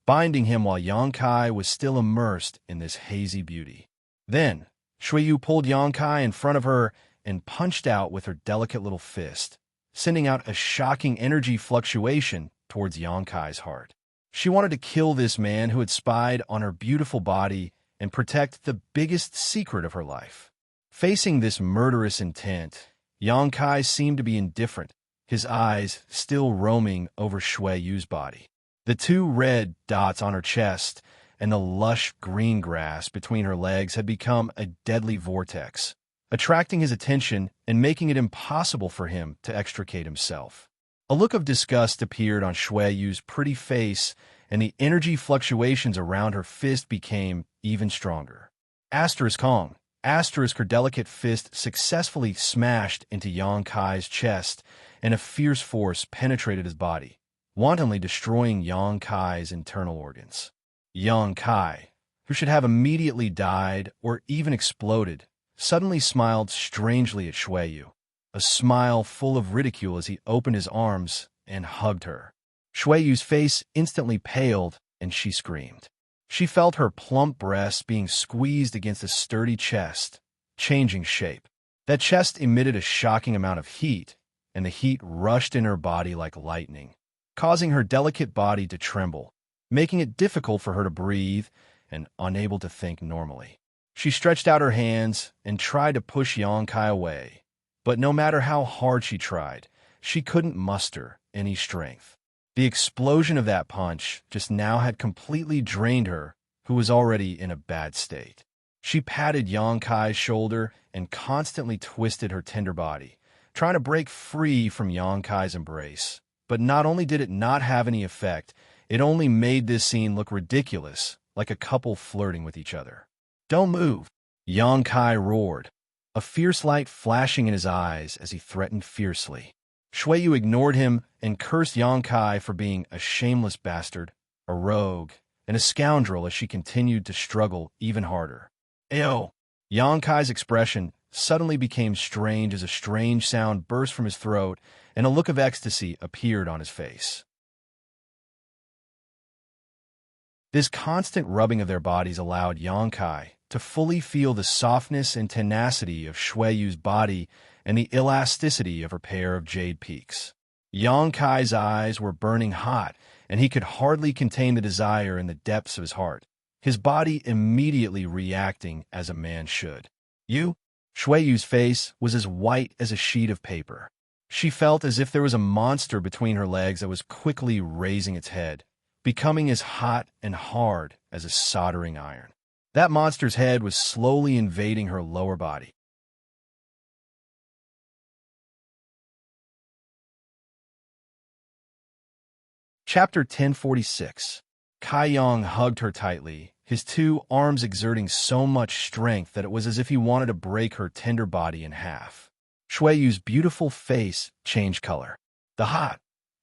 binding him while Xianxia was still immersed in this hazy beauty. Then, Shuiyu pulled Xianxia in front of her and punched out with her delicate little fist, sending out a shocking energy fluctuation towards Xianxia's heart. She wanted to kill this man who had spied on her beautiful body and protect the biggest secret of her life. Facing this murderous intent, Xianxia seemed to be indifferent, his eyes still roaming over Shuiyu's body. The two red dots on her chest and the lush green grass between her legs had become a deadly vortex, attracting his attention and making it impossible for him to extricate himself. A look of disgust appeared on Shui Yu's pretty face, and the energy fluctuations around her fist became even stronger. Asterisk Kong. Asterisk her delicate fist successfully smashed into Yang Kai's chest, and a fierce force penetrated his body, wantonly destroying Yang Kai's internal organs. Yang Kai, who should have immediately died or even exploded, suddenly smiled strangely at Shui Yu, a smile full of ridicule as he opened his arms and hugged her. Shui Yu's face instantly paled, and she screamed. She felt her plump breasts being squeezed against a sturdy chest, changing shape. That chest emitted a shocking amount of heat, and the heat rushed in her body like lightning, causing her delicate body to tremble, making it difficult for her to breathe and unable to think normally. She stretched out her hands and tried to push Yang Kai away, but no matter how hard she tried, she couldn't muster any strength. The explosion of that punch just now had completely drained her, who was already in a bad state. She patted Yang Kai's shoulder and constantly twisted her tender body, trying to break free from Yang Kai's embrace. But not only did it not have any effect, it only made this scene look ridiculous, like a couple flirting with each other. "Don't move!" Yang Kai roared, a fierce light flashing in his eyes as he threatened fiercely. Shui Yu ignored him and cursed Yang Kai for being a shameless bastard, a rogue, and a scoundrel as she continued to struggle even harder. "Ew!" Yang Kai's expression suddenly became strange as a strange sound burst from his throat and a look of ecstasy appeared on his face. This constant rubbing of their bodies allowed Yang Kai to fully feel the softness and tenacity of Shui Yu's body and the elasticity of her pair of jade peaks. Yang Kai's eyes were burning hot, and he could hardly contain the desire in the depths of his heart, his body immediately reacting as a man should. "You?" Shui Yu's face was as white as a sheet of paper. She felt as if there was a monster between her legs that was quickly raising its head, becoming as hot and hard as a soldering iron. That monster's head was slowly invading her lower body. Chapter 1046. Kai Yang hugged her tightly, his two arms exerting so much strength that it was as if he wanted to break her tender body in half. Shui Yu's beautiful face changed color. The hot,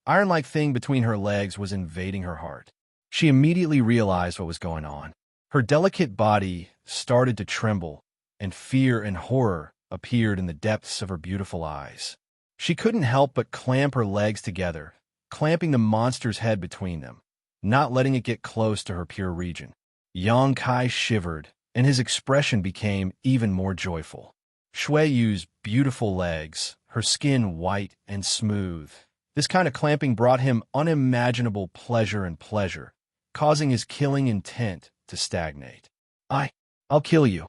iron-like thing between her legs was invading her heart. She immediately realized what was going on. Her delicate body started to tremble, and fear and horror appeared in the depths of her beautiful eyes. She couldn't help but clamp her legs together, clamping the monster's head between them, not letting it get close to her pure region. Yang Kai shivered, and his expression became even more joyful. Shui Yu's beautiful legs, her skin white and smooth. This kind of clamping brought him unimaginable pleasure, causing his killing intent to stagnate. I'll kill you."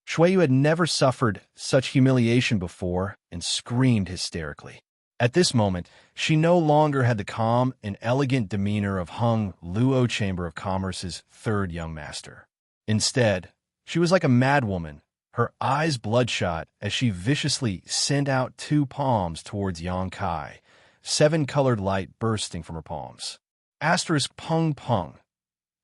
Shui Yu had never suffered such humiliation before and screamed hysterically. At this moment, she no longer had the calm and elegant demeanor of Hung Luo Chamber of Commerce's third young master. Instead, she was like a madwoman, her eyes bloodshot as she viciously sent out two palms towards Yang Kai, seven-colored light bursting from her palms. Asterisk Pung Pung.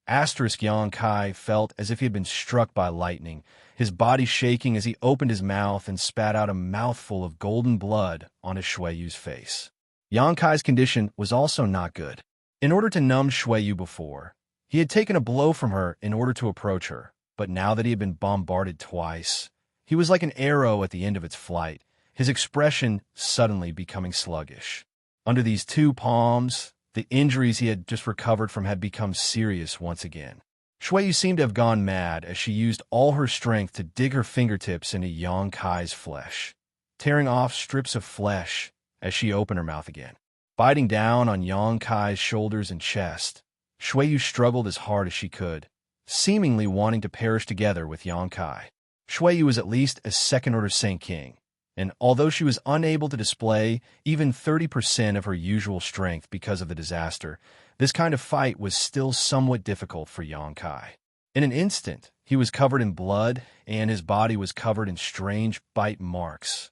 Asterisk Yang Kai felt as if he had been struck by lightning, his body shaking as he opened his mouth and spat out a mouthful of golden blood onto Shui Yu's face. Yang Kai's condition was also not good. In order to numb Shui Yu before, he had taken a blow from her in order to approach her, but now that he had been bombarded twice, he was like an arrow at the end of its flight, his expression suddenly becoming sluggish. Under these two palms, the injuries he had just recovered from had become serious once again. Shui Yu seemed to have gone mad as she used all her strength to dig her fingertips into Yang Kai's flesh, tearing off strips of flesh as she opened her mouth again. Biting down on Yang Kai's shoulders and chest, Shui Yu struggled as hard as she could, seemingly wanting to perish together with Yang Kai. Shui Yu was at least a second-order Saint King, and although she was unable to display even 30% of her usual strength because of the disaster, This kind of fight was still somewhat difficult for Xianxia. In an instant, he was covered in blood, and his body was covered in strange bite marks,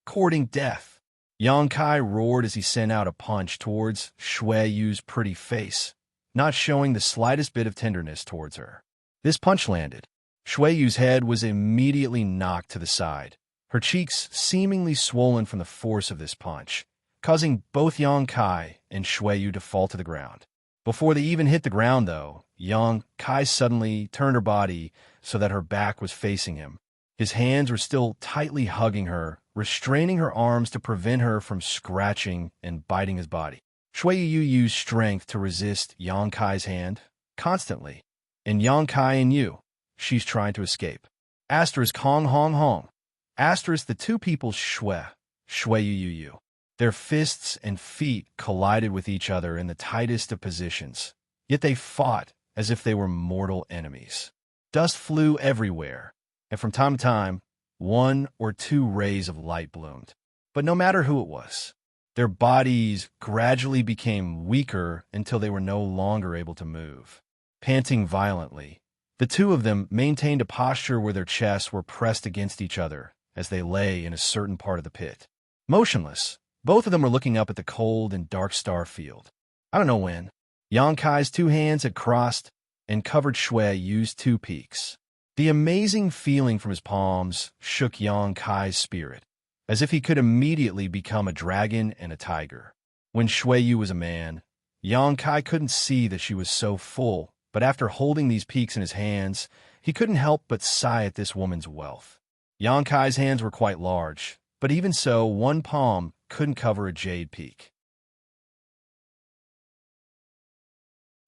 courting death. Xianxia roared as he sent out a punch towards Shui Yu's pretty face, not showing the slightest bit of tenderness towards her. This punch landed. Shui Yu's head was immediately knocked to the side, her cheeks seemingly swollen from the force of this punch, causing both Xianxia and Shui Yu to fall to the ground. Before they even hit the ground, though, Xianxia suddenly turned her body so that her back was facing him. His hands were still tightly hugging her, restraining her arms to prevent her from scratching and biting his body. Shui Yu used strength to resist Xianxia's hand, constantly. And Xianxia and you, she's trying to escape. Asterisk Hong Hong Hong. Asterisk the two people's Shui Yu. Their fists and feet collided with each other in the tightest of positions, yet they fought as if they were mortal enemies. Dust flew everywhere, and from time to time, one or two rays of light bloomed. But no matter who it was, their bodies gradually became weaker until they were no longer able to move. Panting violently, the two of them maintained a posture where their chests were pressed against each other as they lay in a certain part of the pit. Motionless, both of them were looking up at the cold and dark star field. I don't know when. Xianxia's two hands had crossed and covered Shui Yu's two peaks. The amazing feeling from his palms shook Xianxia's spirit, as if he could immediately become a dragon and a tiger. When Shui Yu was a man, Xianxia couldn't see that she was so full, but after holding these peaks in his hands, he couldn't help but sigh at this woman's wealth. Xianxia's hands were quite large, but even so, one palm couldn't cover a jade peak.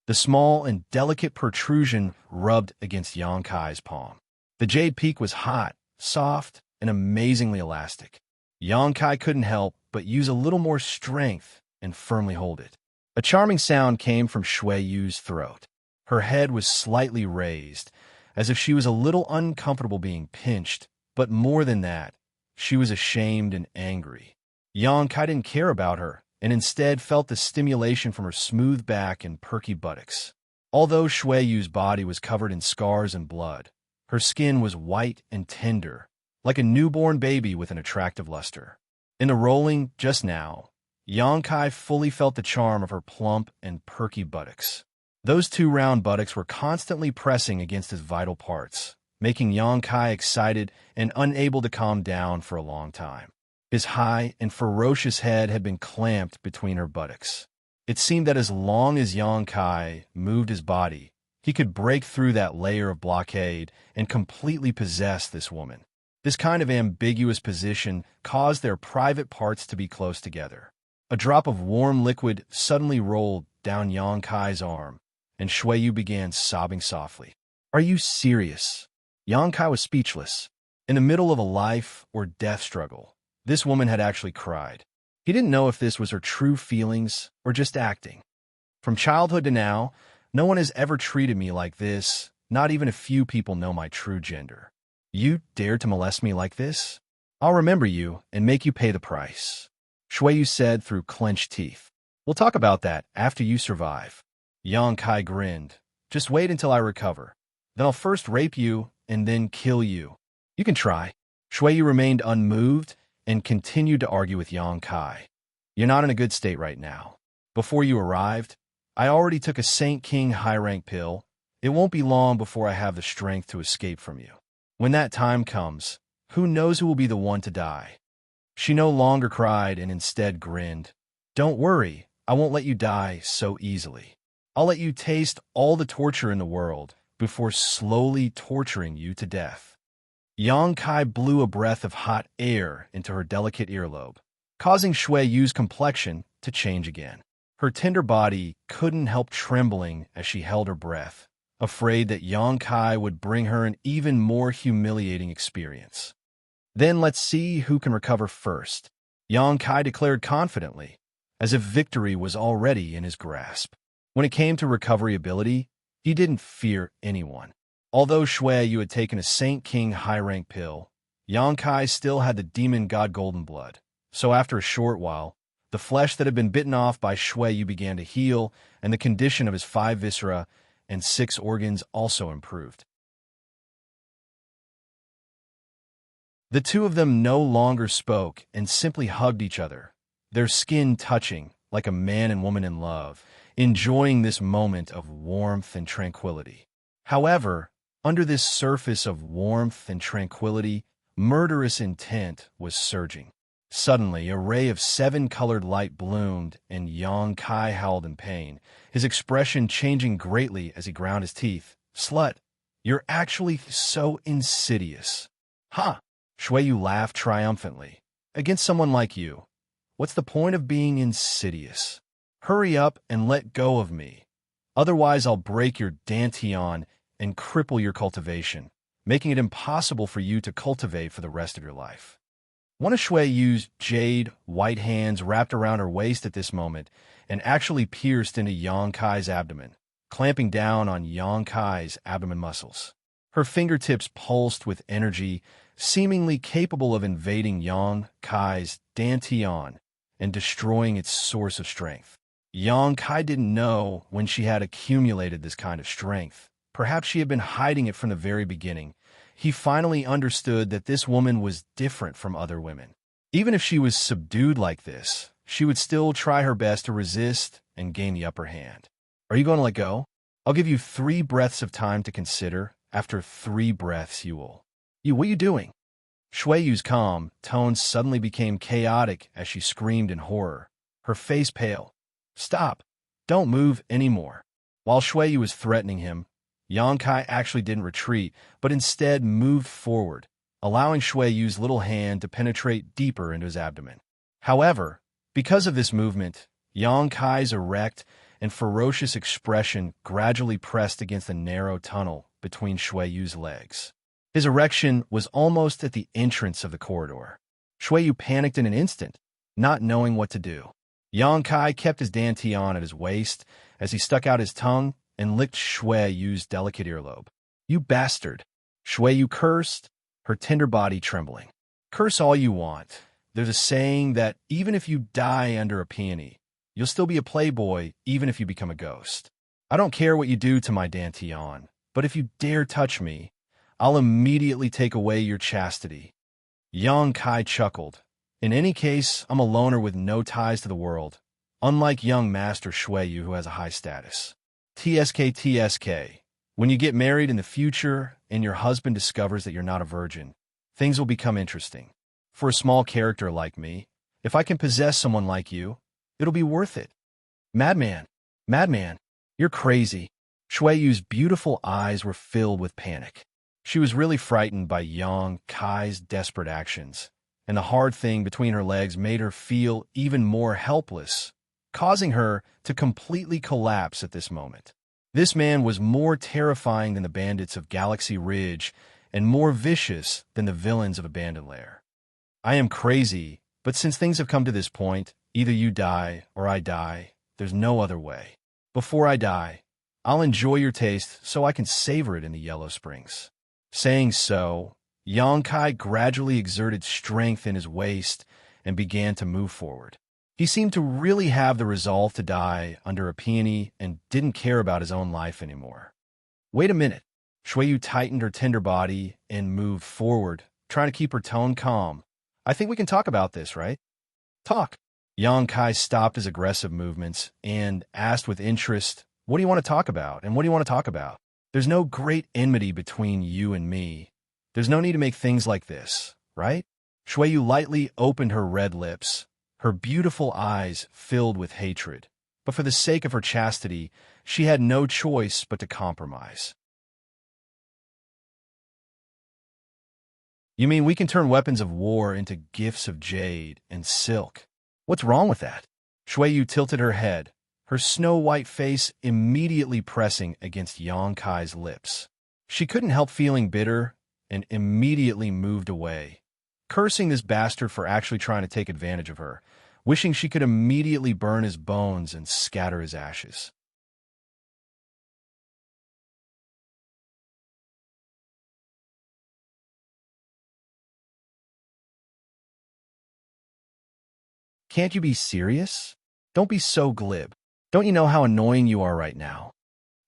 The small and delicate protrusion rubbed against Xianxia's palm. The jade peak was hot, soft, and amazingly elastic. Xianxia couldn't help but use a little more strength and firmly hold it. A charming sound came from Shui Yu's throat. Her head was slightly raised, as if she was a little uncomfortable being pinched, but more than that, she was ashamed and angry. Xianxia didn't care about her, and instead felt the stimulation from her smooth back and perky buttocks. Although Shui Yu's body was covered in scars and blood, her skin was white and tender, like a newborn baby with an attractive luster. In the rolling just now, Xianxia fully felt the charm of her plump and perky buttocks. Those two round buttocks were constantly pressing against his vital parts, making Xianxia excited and unable to calm down for a long time. His high and ferocious head had been clamped between her buttocks. It seemed that as long as Xianxia moved his body, he could break through that layer of blockade and completely possess this woman. This kind of ambiguous position caused their private parts to be close together. A drop of warm liquid suddenly rolled down Xianxia's arm, and Shui Yu began sobbing softly. "Are you serious?" Xianxia was speechless. In the middle of a life or death struggle, this woman had actually cried. He didn't know if this was her true feelings or just acting. From childhood to now, no one has ever treated me like this. Not even a few people know my true gender. You dared to molest me like this? I'll remember you and make you pay the price, Shui Yu said through clenched teeth. We'll talk about that after you survive. Xianxia grinned. Just wait until I recover. Then I'll first rape you and then kill you. You can try. Shui Yu remained unmoved and continued to argue with Xianxia. You're not in a good state right now. Before you arrived, I already took a Saint King high-rank pill. It won't be long before I have the strength to escape from you. When that time comes, who knows who will be the one to die? She no longer cried and instead grinned. Don't worry, I won't let you die so easily. I'll let you taste all the torture in the world before slowly torturing you to death. Xianxia blew a breath of hot air into her delicate earlobe, causing Shui Yu's complexion to change again. Her tender body couldn't help trembling as she held her breath, afraid that Xianxia would bring her an even more humiliating experience. Then let's see who can recover first, Xianxia declared confidently, as if victory was already in his grasp. When it came to recovery ability, he didn't fear anyone. Although Shui Yu had taken a Saint King high-rank pill, Xianxia still had the demon god golden blood. So after a short while, The flesh that had been bitten off by Shui Yu began to heal, and the condition of his 5 viscera and 6 organs also improved. The two of them no longer spoke and simply hugged each other, their skin touching like a man and woman in love, enjoying this moment of warmth and tranquility. However, under this surface of warmth and tranquility, murderous intent was surging. Suddenly, a ray of 7-colored light bloomed, and Yang Kai howled in pain, his expression changing greatly as he ground his teeth. "Slut, you're actually so insidious." "Ha!" Shui Yu laughed triumphantly. "Against someone like you, what's the point of being insidious? Hurry up and let go of me. Otherwise, I'll break your dantian and cripple your cultivation, making it impossible for you to cultivate for the rest of your life." One of Shui Yu's jade white hands wrapped around her waist at this moment and actually pierced into Yang Kai's abdomen, clamping down on Yang Kai's abdomen muscles. Her fingertips pulsed with energy, seemingly capable of invading Yang Kai's dantian and destroying its source of strength. Yang Kai didn't know when she had accumulated this kind of strength. Perhaps she had been hiding it from the very beginning. He finally understood that this woman was different from other women. Even if she was subdued like this, she would still try her best to resist and gain the upper hand. "Are you going to let go? I'll give you 3 breaths of time to consider. After 3 breaths, you will." What are you doing?" Shui Yu's calm tones suddenly became chaotic as she screamed in horror, her face pale. "Stop! Don't move anymore." While Shui Yu was threatening him, Yang Kai actually didn't retreat, but instead moved forward, allowing Shui Yu's little hand to penetrate deeper into his abdomen. However, because of this movement, Yang Kai's erect and ferocious expression gradually pressed against the narrow tunnel between Shui Yu's legs. His erection was almost at the entrance of the corridor. Shui Yu panicked in an instant, not knowing what to do. Yang Kai kept his dantian at his waist as he stuck out his tongue and licked Shui Yu's delicate earlobe. "You bastard!" Shui Yu cursed, her tender body trembling. "Curse all you want. There's a saying that even if you die under a peony, you'll still be a playboy even if you become a ghost. I don't care what you do to my dantian, but if you dare touch me, I'll immediately take away your chastity." Yang Kai chuckled. "In any case, I'm a loner with no ties to the world, unlike young Master Shui Yu who has a high status. TSK. When you get married in the future and your husband discovers that you're not a virgin, things will become interesting. For a small character like me, if I can possess someone like you, it'll be worth it." Madman, you're crazy." Shui Yu's beautiful eyes were filled with panic. She was really frightened by Yang Kai's desperate actions, and the hard thing between her legs made her feel even more helpless, causing her to completely collapse at this moment. This man was more terrifying than the bandits of Galaxy Ridge and more vicious than the villains of Abandoned Lair. "I am crazy, but since things have come to this point, either you die or I die. There's no other way. Before I die, I'll enjoy your taste so I can savor it in the Yellow Springs." Saying so, Yang Kai gradually exerted strength in his waist and began to move forward. He seemed to really have the resolve to die under a peony and didn't care about his own life anymore. "Wait a minute." Shui Yu tightened her tender body and moved forward, trying to keep her tone calm. "I think we can talk about this, right?" "Talk." Yang Kai stopped his aggressive movements and asked with interest, "What do you want to talk about, and what do you want to talk about? There's no great enmity between you and me. There's no need to make things like this, right?" Shui Yu lightly opened her red lips, her beautiful eyes filled with hatred. But for the sake of her chastity, she had no choice but to compromise. "You mean we can turn weapons of war into gifts of jade and silk? What's wrong with that?" Shui Yu tilted her head, her snow-white face immediately pressing against Yang Kai's lips. She couldn't help feeling bitter and immediately moved away, cursing this bastard for actually trying to take advantage of her, wishing she could immediately burn his bones and scatter his ashes. Can't you be serious? Don't be so glib. Don't you know how annoying you are right now?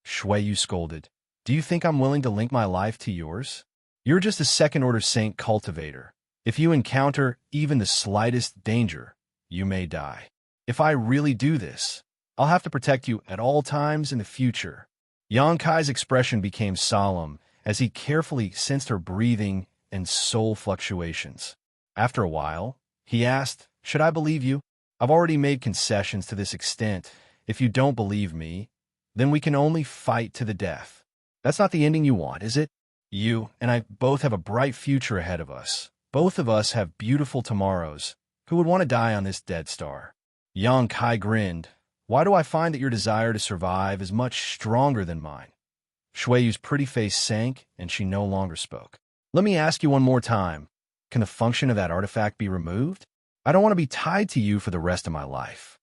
Shui Yu scolded. Do you think I'm willing to link my life to yours? You're just a second-order saint cultivator. If you encounter even the slightest danger, you may die. If I really do this, I'll have to protect you at all times in the future. Yang Kai's expression became solemn as he carefully sensed her breathing and soul fluctuations. After a while, he asked, Should I believe you? I've already made concessions to this extent. If you don't believe me, then we can only fight to the death. That's not the ending you want, is it? You and I both have a bright future ahead of us. Both of us have beautiful tomorrows. Who would want to die on this dead star? Yang Kai grinned. Why do I find that your desire to survive is much stronger than mine? Shui Yu's pretty face sank, and she no longer spoke. Let me ask you one more time. Can the function of that artifact be removed? I don't want to be tied to you for the rest of my life.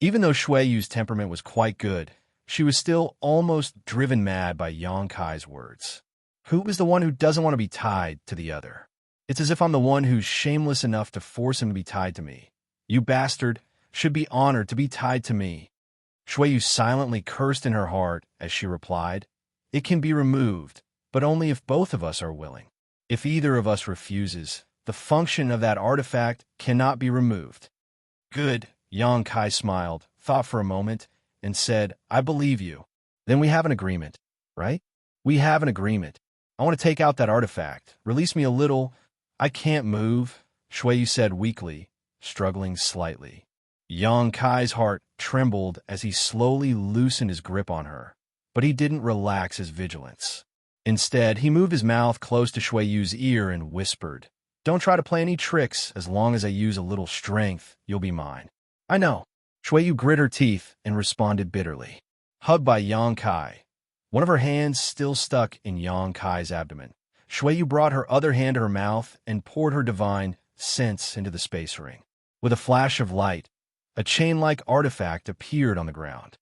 Even though Shui Yu's temperament was quite good, she was still almost driven mad by Yang Kai's words. Who is the one who doesn't want to be tied to the other? It's as if I'm the one who's shameless enough to force him to be tied to me. You bastard should be honored to be tied to me. Shui Yu silently cursed in her heart as she replied, It can be removed, but only if both of us are willing. If either of us refuses, the function of that artifact cannot be removed. Good, Yang Kai smiled, thought for a moment, and said, I believe you. Then we have an agreement, right? We have an agreement. I want to take out that artifact. Release me a little. I can't move, Shui Yu said weakly, struggling slightly. Yang Kai's heart trembled as he slowly loosened his grip on her, but he didn't relax his vigilance. Instead, he moved his mouth close to Shui Yu's ear and whispered, Don't try to play any tricks. As long as I use a little strength, you'll be mine. I know. Shui Yu grit her teeth and responded bitterly. Hugged by Yang Kai, one of her hands still stuck in Yang Kai's abdomen, Shui Yu brought her other hand to her mouth and poured her divine sense into the space ring. With a flash of light, a chain-like artifact appeared on the ground.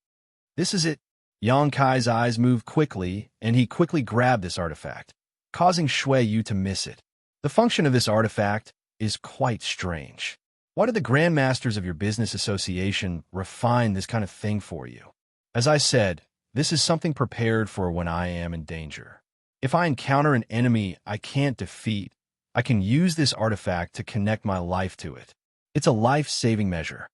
This is it. Yang Kai's eyes moved quickly, and he quickly grabbed this artifact, causing Shui Yu to miss it. The function of this artifact is quite strange. Why did the Grandmasters of your business association refine this kind of thing for you? As I said, this is something prepared for when I am in danger. If I encounter an enemy I can't defeat, I can use this artifact to connect my life to it. It's a life-saving measure.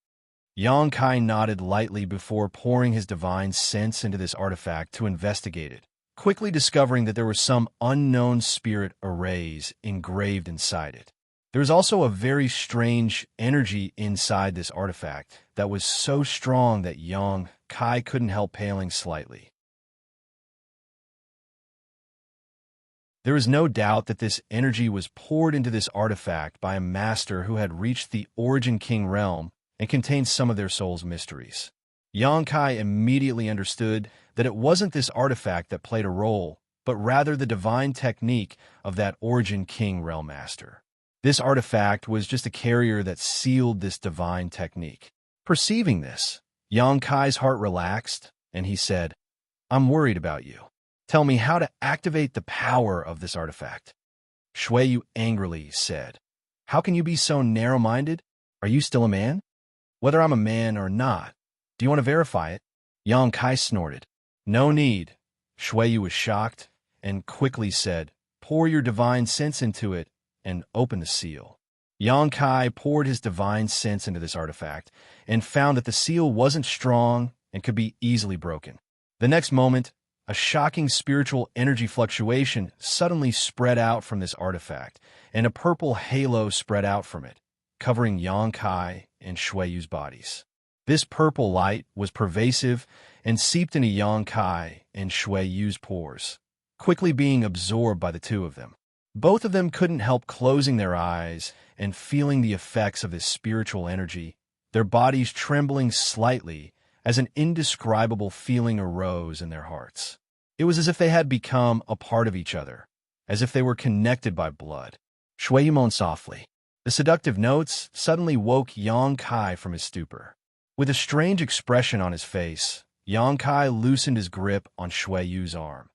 Yang Kai nodded lightly before pouring his divine sense into this artifact to investigate it, quickly discovering that there were some unknown spirit arrays engraved inside it. There was also a very strange energy inside this artifact that was so strong that Yang Kai couldn't help paling slightly. There is no doubt that this energy was poured into this artifact by a master who had reached the Origin King realm and contained some of their soul's mysteries. Yang Kai immediately understood that it wasn't this artifact that played a role, but rather the divine technique of that Origin King realm master. This artifact was just a carrier that sealed this divine technique. Perceiving this, Yang Kai's heart relaxed, and he said, I'm worried about you. Tell me how to activate the power of this artifact. Shui Yu angrily said, How can you be so narrow-minded? Are you still a man? Whether I'm a man or not, do you want to verify it? Yang Kai snorted. No need. Shui Yu was shocked and quickly said, Pour your divine sense into it and open the seal. Yang Kai poured his divine sense into this artifact and found that the seal wasn't strong and could be easily broken. The next moment, a shocking spiritual energy fluctuation suddenly spread out from this artifact, and a purple halo spread out from it, covering Yang Kai and Shui Yu's bodies. This purple light was pervasive and seeped into Yang Kai and Shui Yu's pores, quickly being absorbed by the two of them. Both of them couldn't help closing their eyes and feeling the effects of this spiritual energy, their bodies trembling slightly as an indescribable feeling arose in their hearts. It was as if they had become a part of each other, as if they were connected by blood. Shui Yu moaned softly. The seductive notes suddenly woke Yang Kai from his stupor. With a strange expression on his face, Yang Kai loosened his grip on Shui Yu's arm,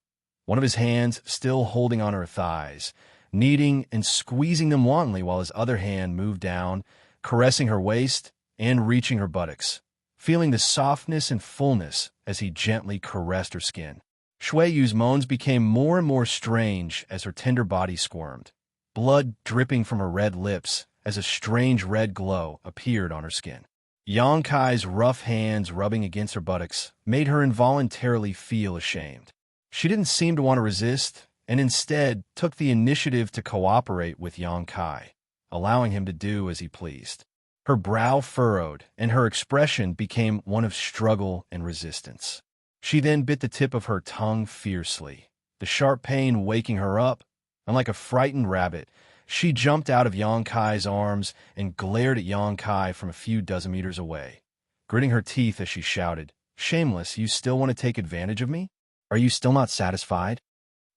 one of his hands still holding on her thighs, kneading and squeezing them wantonly while his other hand moved down, caressing her waist and reaching her buttocks, feeling the softness and fullness as he gently caressed her skin. Shui Yu's moans became more and more strange as her tender body squirmed, blood dripping from her red lips as a strange red glow appeared on her skin. Yang Kai's rough hands rubbing against her buttocks made her involuntarily feel ashamed. She didn't seem to want to resist, and instead took the initiative to cooperate with Yang Kai, allowing him to do as he pleased. Her brow furrowed, and her expression became one of struggle and resistance. She then bit the tip of her tongue fiercely, the sharp pain waking her up, and like a frightened rabbit, she jumped out of Yang Kai's arms and glared at Yang Kai from a few dozen meters away, gritting her teeth as she shouted, "Shameless, you still want to take advantage of me? Are you still not satisfied?"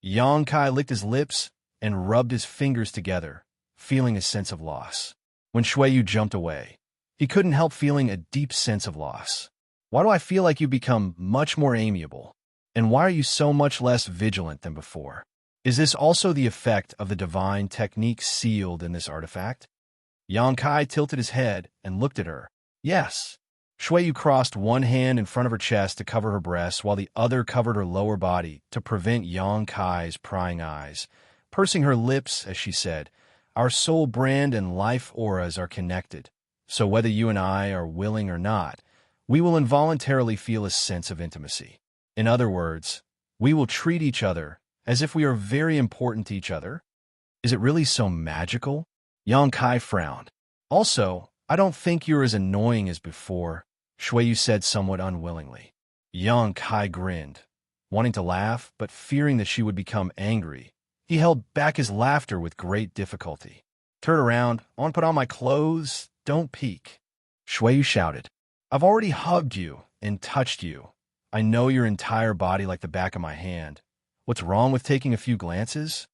Yang Kai licked his lips and rubbed his fingers together, feeling a sense of loss. When Shui Yu jumped away, he couldn't help feeling a deep sense of loss. Why do I feel like you've become much more amiable? And why are you so much less vigilant than before? Is this also the effect of the divine technique sealed in this artifact? Yang Kai tilted his head and looked at her. Yes. Shui Yu crossed one hand in front of her chest to cover her breasts while the other covered her lower body to prevent Yang Kai's prying eyes, pursing her lips as she said, "Our soul brand and life auras are connected, so whether you and I are willing or not, we will involuntarily feel a sense of intimacy. In other words, we will treat each other as if we are very important to each other." Is it really so magical? Yang Kai frowned. Also, I don't think you're as annoying as before, Shui Yu said somewhat unwillingly. Yang Kai grinned, wanting to laugh, but fearing that she would become angry. He held back his laughter with great difficulty. "Turn around, I want to put on my clothes, don't peek," Shui Yu shouted. "I've already hugged you and touched you. I know your entire body like the back of my hand. What's wrong with taking a few glances?"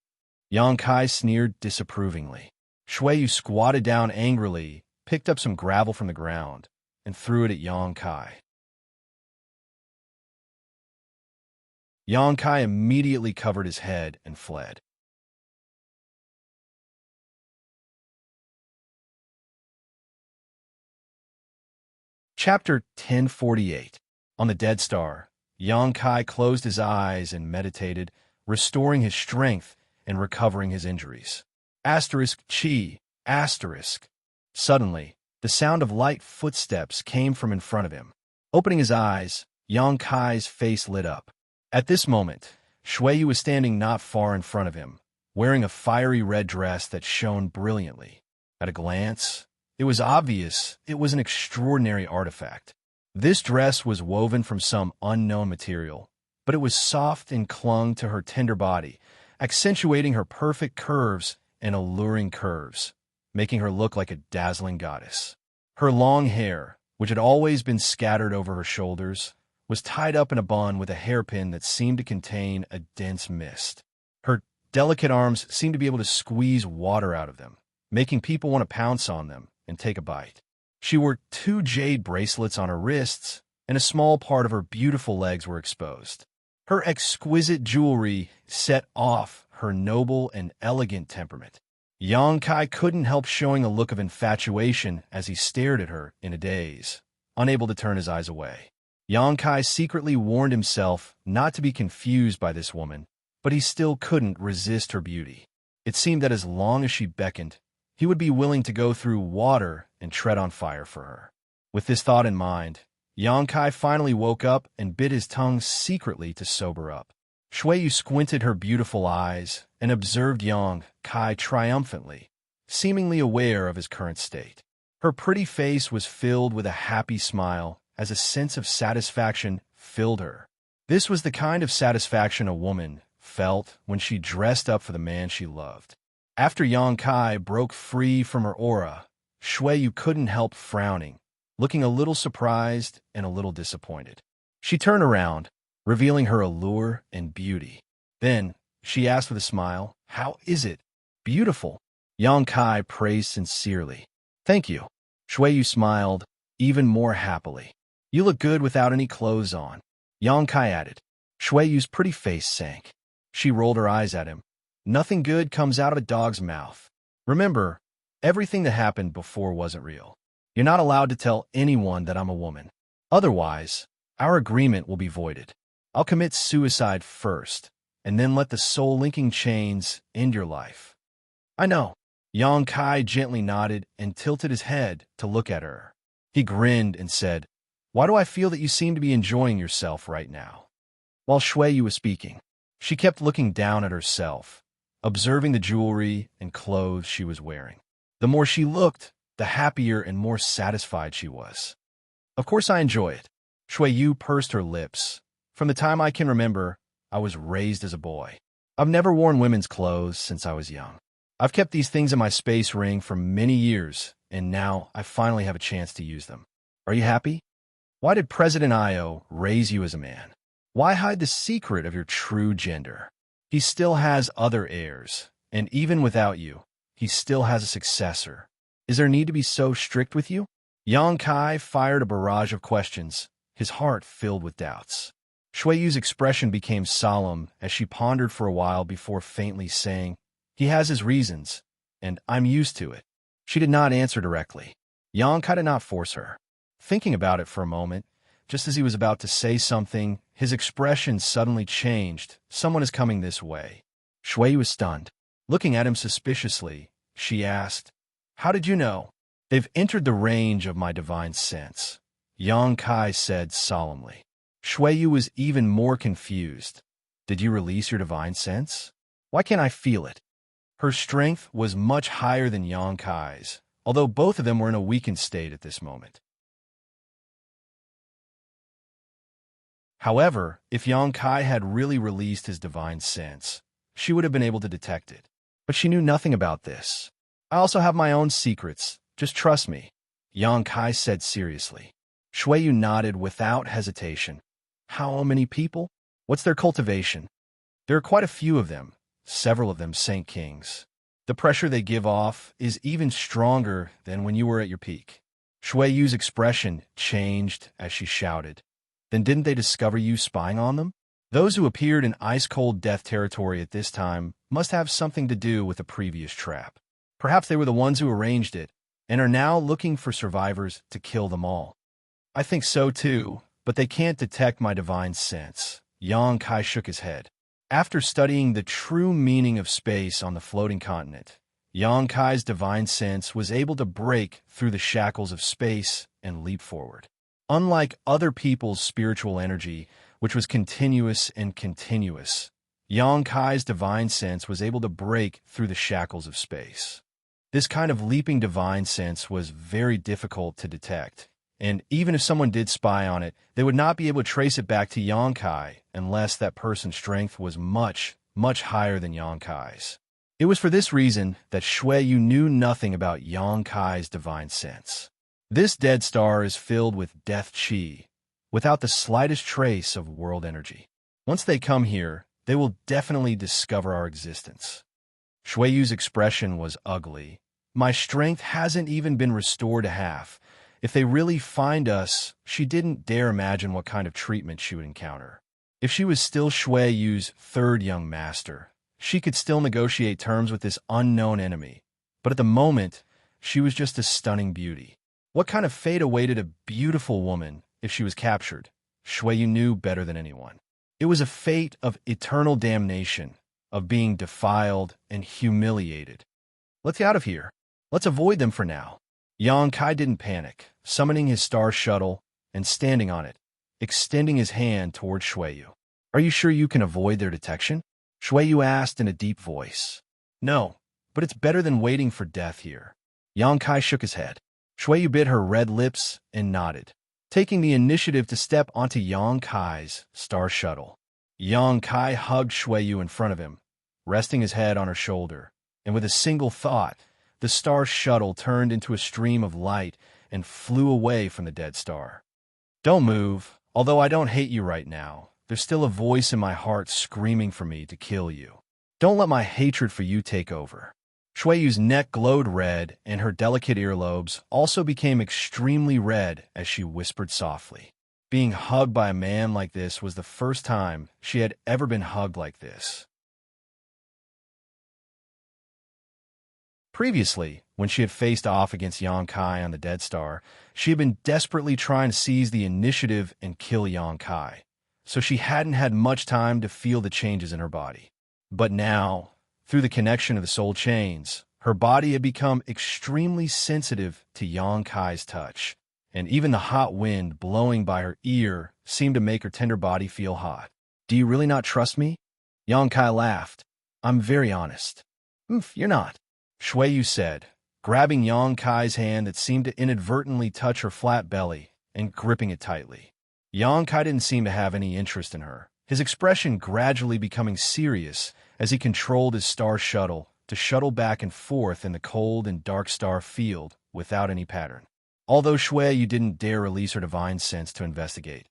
Yang Kai sneered disapprovingly. Shui Yu squatted down angrily, picked up some gravel from the ground, and threw it at Yang Kai. Yang Kai immediately covered his head and fled. Chapter 1048. On the Dead Star, Yang Kai closed his eyes and meditated, restoring his strength and recovering his injuries. Chi. Suddenly, the sound of light footsteps came from in front of him. Opening his eyes, Yang Kai's face lit up. At this moment, Shui Yu was standing not far in front of him, wearing a fiery red dress that shone brilliantly. At a glance, it was obvious it was an extraordinary artifact. This dress was woven from some unknown material, but it was soft and clung to her tender body, accentuating her perfect curves and alluring curves, making her look like a dazzling goddess. Her long hair, which had always been scattered over her shoulders, was tied up in a bun with a hairpin that seemed to contain a dense mist. Her delicate arms seemed to be able to squeeze water out of them, making people want to pounce on them and take a bite. She wore 2 jade bracelets on her wrists, and a small part of her beautiful legs were exposed. Her exquisite jewelry set off her noble and elegant temperament. Yang Kai couldn't help showing a look of infatuation as he stared at her in a daze, unable to turn his eyes away. Yang Kai secretly warned himself not to be confused by this woman, but he still couldn't resist her beauty. It seemed that as long as she beckoned, he would be willing to go through water and tread on fire for her. With this thought in mind, Yang Kai finally woke up and bit his tongue secretly to sober up. Shui Yu squinted her beautiful eyes and observed Yang Kai triumphantly, seemingly aware of his current state. Her pretty face was filled with a happy smile as a sense of satisfaction filled her. This was the kind of satisfaction a woman felt when she dressed up for the man she loved. After Yang Kai broke free from her aura, Shui Yu couldn't help frowning, looking a little surprised and a little disappointed. She turned around, revealing her allure and beauty. Then, she asked with a smile, "How is it? Beautiful." Yang Kai praised sincerely. "Thank you." Shui Yu smiled, even more happily. "You look good without any clothes on," Yang Kai added. Shui Yu's pretty face sank. She rolled her eyes at him. "Nothing good comes out of a dog's mouth. Remember, everything that happened before wasn't real. You're not allowed to tell anyone that I'm a woman. Otherwise, our agreement will be voided. I'll commit suicide first, and then let the soul-linking chains end your life. I know. Yang Kai gently nodded and tilted his head to look at her. He grinned and said, "Why do I feel that you seem to be enjoying yourself right now?" While Shuiyu was speaking, she kept looking down at herself, observing the jewelry and clothes she was wearing. The more she looked, the happier and more satisfied she was. Of course I enjoy it. Shuiyu pursed her lips. From the time I can remember, I was raised as a boy. I've never worn women's clothes since I was young. I've kept these things in my space ring for many years, and now I finally have a chance to use them. Are you happy? Why did President Io raise you as a man? Why hide the secret of your true gender? He still has other heirs, and even without you, he still has a successor. Is there need to be so strict with you? Yang Kai fired a barrage of questions, his heart filled with doubts. Shuiyu's expression became solemn as she pondered for a while before faintly saying, "He has his reasons, and I'm used to it." She did not answer directly. Yang Kai did not force her. Thinking about it for a moment, just as he was about to say something, his expression suddenly changed. "Someone is coming this way." Shuiyu was stunned. Looking at him suspiciously, she asked, "How did you know?" "They've entered the range of my divine sense," Yang Kai said solemnly. Shuiyu was even more confused. "Did you release your divine sense? Why can't I feel it?" Her strength was much higher than Yang Kai's, although both of them were in a weakened state at this moment. However, if Yang Kai had really released his divine sense, she would have been able to detect it. But she knew nothing about this. "I also have my own secrets. Just trust me," Yang Kai said seriously. Shuiyu nodded without hesitation. "How many people? What's their cultivation?" "There are quite a few of them, several of them Saint Kings. The pressure they give off is even stronger than when you were at your peak." Shuiyu's expression changed as she shouted, "Then didn't they discover you spying on them? Those who appeared in ice-cold death territory at this time must have something to do with the previous trap. Perhaps they were the ones who arranged it, and are now looking for survivors to kill them all." "I think so too, but they can't detect my divine sense." Yang Kai shook his head. After studying the true meaning of space on the floating continent, Yang Kai's divine sense was able to break through the shackles of space and leap forward. Unlike other people's spiritual energy, which was continuous and continuous, Yang Kai's divine sense was able to break through the shackles of space. This kind of leaping divine sense was very difficult to detect, and even if someone did spy on it, they would not be able to trace it back to Yang Kai unless that person's strength was much, much higher than Yang Kai's. It was for this reason that Shuiyu knew nothing about Yang Kai's divine sense. This dead star is filled with death chi, without the slightest trace of world energy. Once they come here, they will definitely discover our existence. Shuiyu's expression was ugly. "My strength hasn't even been restored to half. If they really find us," she didn't dare imagine what kind of treatment she would encounter. If she was still Shuiyu's third young master, she could still negotiate terms with this unknown enemy. But at the moment, she was just a stunning beauty. What kind of fate awaited a beautiful woman if she was captured? Shuiyu knew better than anyone. It was a fate of eternal damnation, of being defiled and humiliated. "Let's get out of here. Let's avoid them for now." Yang Kai didn't panic, summoning his star shuttle and standing on it, extending his hand toward Shuiyu. "Are you sure you can avoid their detection?" Shuiyu asked in a deep voice. "No, but it's better than waiting for death here." Yang Kai shook his head. Shuiyu bit her red lips and nodded, taking the initiative to step onto Yang Kai's star shuttle. Yang Kai hugged Shuiyu in front of him, resting his head on her shoulder, and with a single thought, the star shuttle turned into a stream of light and flew away from the dead star. "Don't move. Although I don't hate you right now, there's still a voice in my heart screaming for me to kill you. Don't let my hatred for you take over." Shuiyu's neck glowed red, and her delicate earlobes also became extremely red as she whispered softly. Being hugged by a man like this was the first time she had ever been hugged like this. Previously, when she had faced off against Xianxia on the Dead Star, she had been desperately trying to seize the initiative and kill Xianxia, so she hadn't had much time to feel the changes in her body. But now, through the connection of the soul chains, her body had become extremely sensitive to Xianxia's touch, and even the hot wind blowing by her ear seemed to make her tender body feel hot. "Do you really not trust me?" Xianxia laughed. "I'm very honest." You're not," Shuiyu said, grabbing Xianxia's hand that seemed to inadvertently touch her flat belly and gripping it tightly. Xianxia didn't seem to have any interest in her, his expression gradually becoming serious as he controlled his star shuttle to shuttle back and forth in the cold and dark star field without any pattern. Although Shuiyu didn't dare release her divine sense to investigate,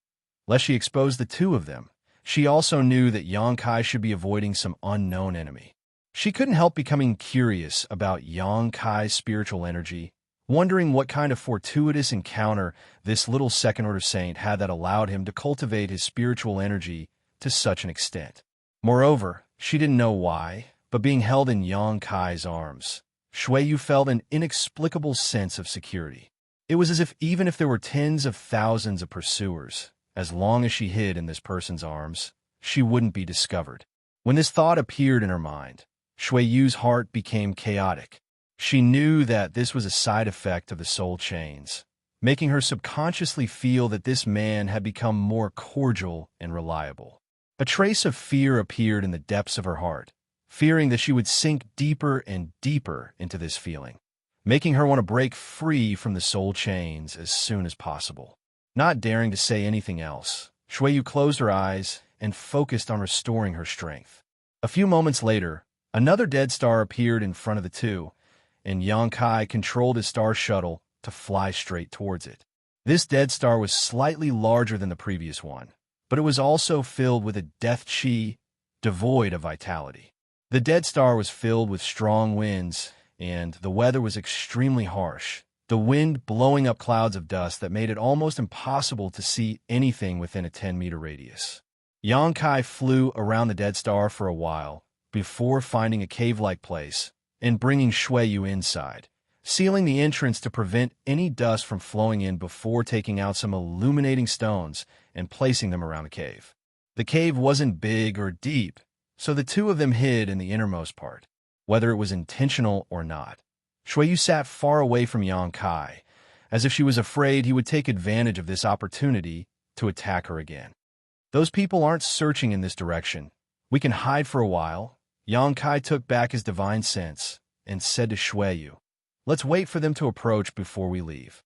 lest she expose the two of them, she also knew that Xianxia should be avoiding some unknown enemy. She couldn't help becoming curious about Xianxia's spiritual energy, wondering what kind of fortuitous encounter this little second-order saint had that allowed him to cultivate his spiritual energy to such an extent. Moreover, she didn't know why, but being held in Xianxia's arms, Shuiyu felt an inexplicable sense of security. It was as if even if there were tens of thousands of pursuers, as long as she hid in this person's arms, she wouldn't be discovered. When this thought appeared in her mind, Shuiyu's heart became chaotic. She knew that this was a side effect of the soul chains, making her subconsciously feel that this man had become more cordial and reliable. A trace of fear appeared in the depths of her heart, fearing that she would sink deeper and deeper into this feeling, making her want to break free from the soul chains as soon as possible. Not daring to say anything else, Shuiyu closed her eyes and focused on restoring her strength. A few moments later, another dead star appeared in front of the two, and Xianxia controlled his star shuttle to fly straight towards it. This dead star was slightly larger than the previous one, but it was also filled with a death chi devoid of vitality. The dead star was filled with strong winds, and the weather was extremely harsh, the wind blowing up clouds of dust that made it almost impossible to see anything within a 10-meter radius. Xianxia flew around the dead star for a while, before finding a cave-like place and bringing Shuiyu inside, sealing the entrance to prevent any dust from flowing in before taking out some illuminating stones and placing them around the cave. The cave wasn't big or deep, so the two of them hid in the innermost part. Whether it was intentional or not, Shuiyu sat far away from Xianxia, as if she was afraid he would take advantage of this opportunity to attack her again. "Those people aren't searching in this direction. We can hide for a while." Xianxia took back his divine sense and said to Shuiyu, "Let's wait for them to approach before we leave."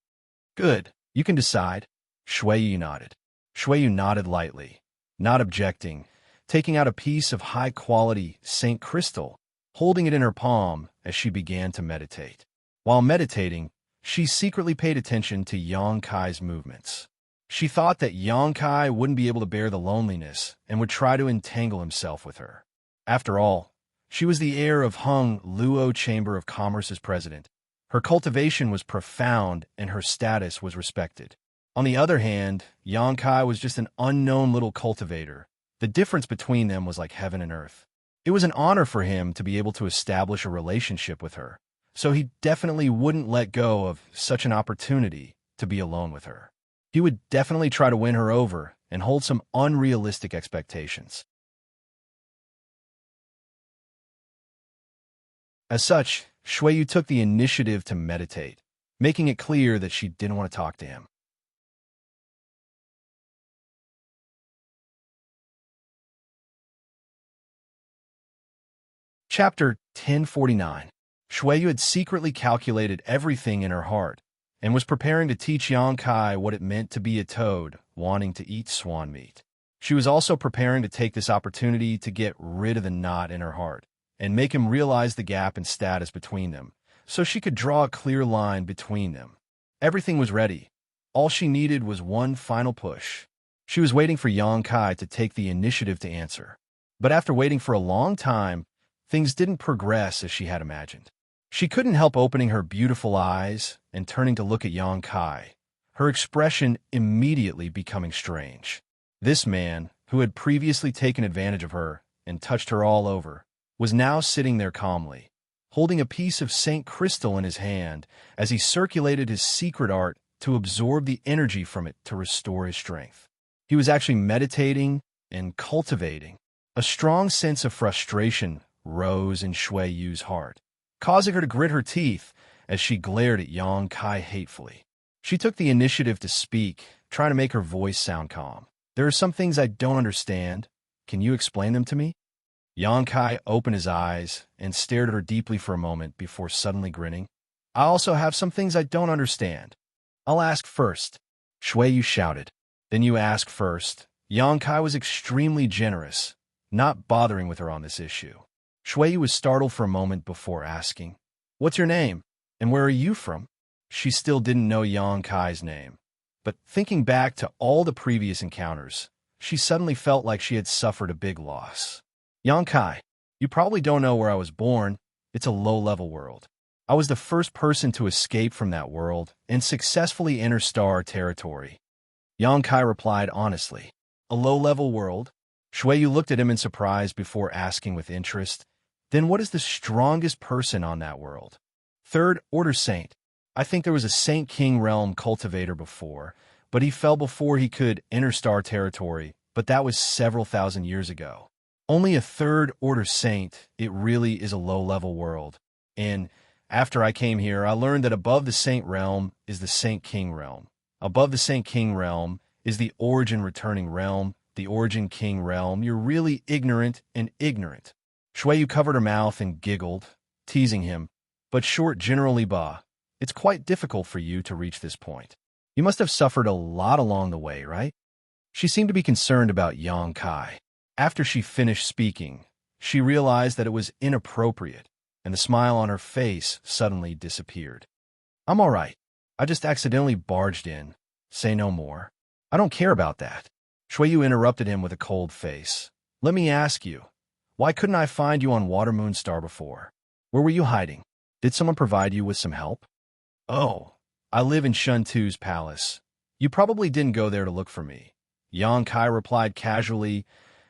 "Good, you can decide." Shuiyu nodded. Shuiyu nodded lightly, not objecting, taking out a piece of high-quality Saint crystal, holding it in her palm as she began to meditate. While meditating, she secretly paid attention to Xianxia's movements. She thought that Xianxia wouldn't be able to bear the loneliness and would try to entangle himself with her. After all, she was the heir of Hung Luo Chamber of Commerce's president. Her cultivation was profound and her status was respected. On the other hand, Xianxia was just an unknown little cultivator. The difference between them was like heaven and earth. It was an honor for him to be able to establish a relationship with her, so he definitely wouldn't let go of such an opportunity to be alone with her. He would definitely try to win her over and hold some unrealistic expectations. As such, Shuiyu took the initiative to meditate, making it clear that she didn't want to talk to him. Chapter 1049. Shuiyu had secretly calculated everything in her heart and was preparing to teach Xianxia what it meant to be a toad wanting to eat swan meat. She was also preparing to take this opportunity to get rid of the knot in her heart and make him realize the gap in status between them, so she could draw a clear line between them. Everything was ready. All she needed was one final push. She was waiting for Xianxia to take the initiative to answer. But after waiting for a long time, things didn't progress as she had imagined. She couldn't help opening her beautiful eyes and turning to look at Xianxia, her expression immediately becoming strange. This man, who had previously taken advantage of her and touched her all over, was now sitting there calmly, holding a piece of Saint Crystal in his hand as he circulated his secret art to absorb the energy from it to restore his strength. He was actually meditating and cultivating. A strong sense of frustration rose in Shui Yu's heart, causing her to grit her teeth as she glared at Yang Kai hatefully. She took the initiative to speak, trying to make her voice sound calm. "There are some things I don't understand. Can you explain them to me?" Yang Kai opened his eyes and stared at her deeply for a moment before suddenly grinning. "I also have some things I don't understand. I'll ask first." Shui Yu shouted. "Then you ask first." Yang Kai was extremely generous, not bothering with her on this issue. Shui Yu was startled for a moment before asking, "What's your name? And where are you from?" She still didn't know Yang Kai's name, but thinking back to all the previous encounters, she suddenly felt like she had suffered a big loss. "Yang Kai, you probably don't know where I was born. It's a low-level world. I was the first person to escape from that world and successfully enter star territory." Yang Kai replied honestly. "A low-level world?" Shui Yu looked at him in surprise before asking with interest, "Then what is the strongest person on that world?" "Third Order Saint. I think there was a Saint King Realm cultivator before, but he fell before he could enter star territory, but that was several thousand years ago. Only a Third Order Saint. It really is a low-level world. And after I came here, I learned that above the Saint Realm is the Saint King Realm. Above the Saint King Realm is the Origin Returning Realm, the Origin King Realm. You're really ignorant and ignorant." Shui Yu covered her mouth and giggled, teasing him. "But short generally, Ba, it's quite difficult for you to reach this point. You must have suffered a lot along the way, right?" She seemed to be concerned about Yang Kai. After she finished speaking, she realized that it was inappropriate, and the smile on her face suddenly disappeared. "I'm all right. I just accidentally barged in. Say no more." "I don't care about that." Shui Yu interrupted him with a cold face. "Let me ask you, why couldn't I find you on Water Moon Star before? Where were you hiding? Did someone provide you with some help?" "Oh, I live in Shun Tu's palace. You probably didn't go there to look for me," Yang Kai replied casually,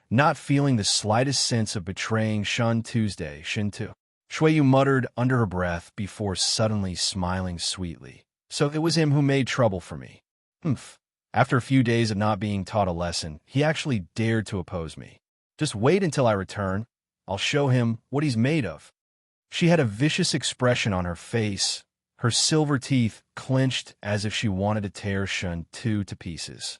not feeling the slightest sense of betraying Shun Tuesday, Shin Tu. Shui Yu muttered under her breath before suddenly smiling sweetly. "So it was him who made trouble for me. Humph. After a few days of not being taught a lesson, he actually dared to oppose me. Just wait until I return. I'll show him what he's made of." She had a vicious expression on her face, her silver teeth clenched as if she wanted to tear Shun Tu to pieces.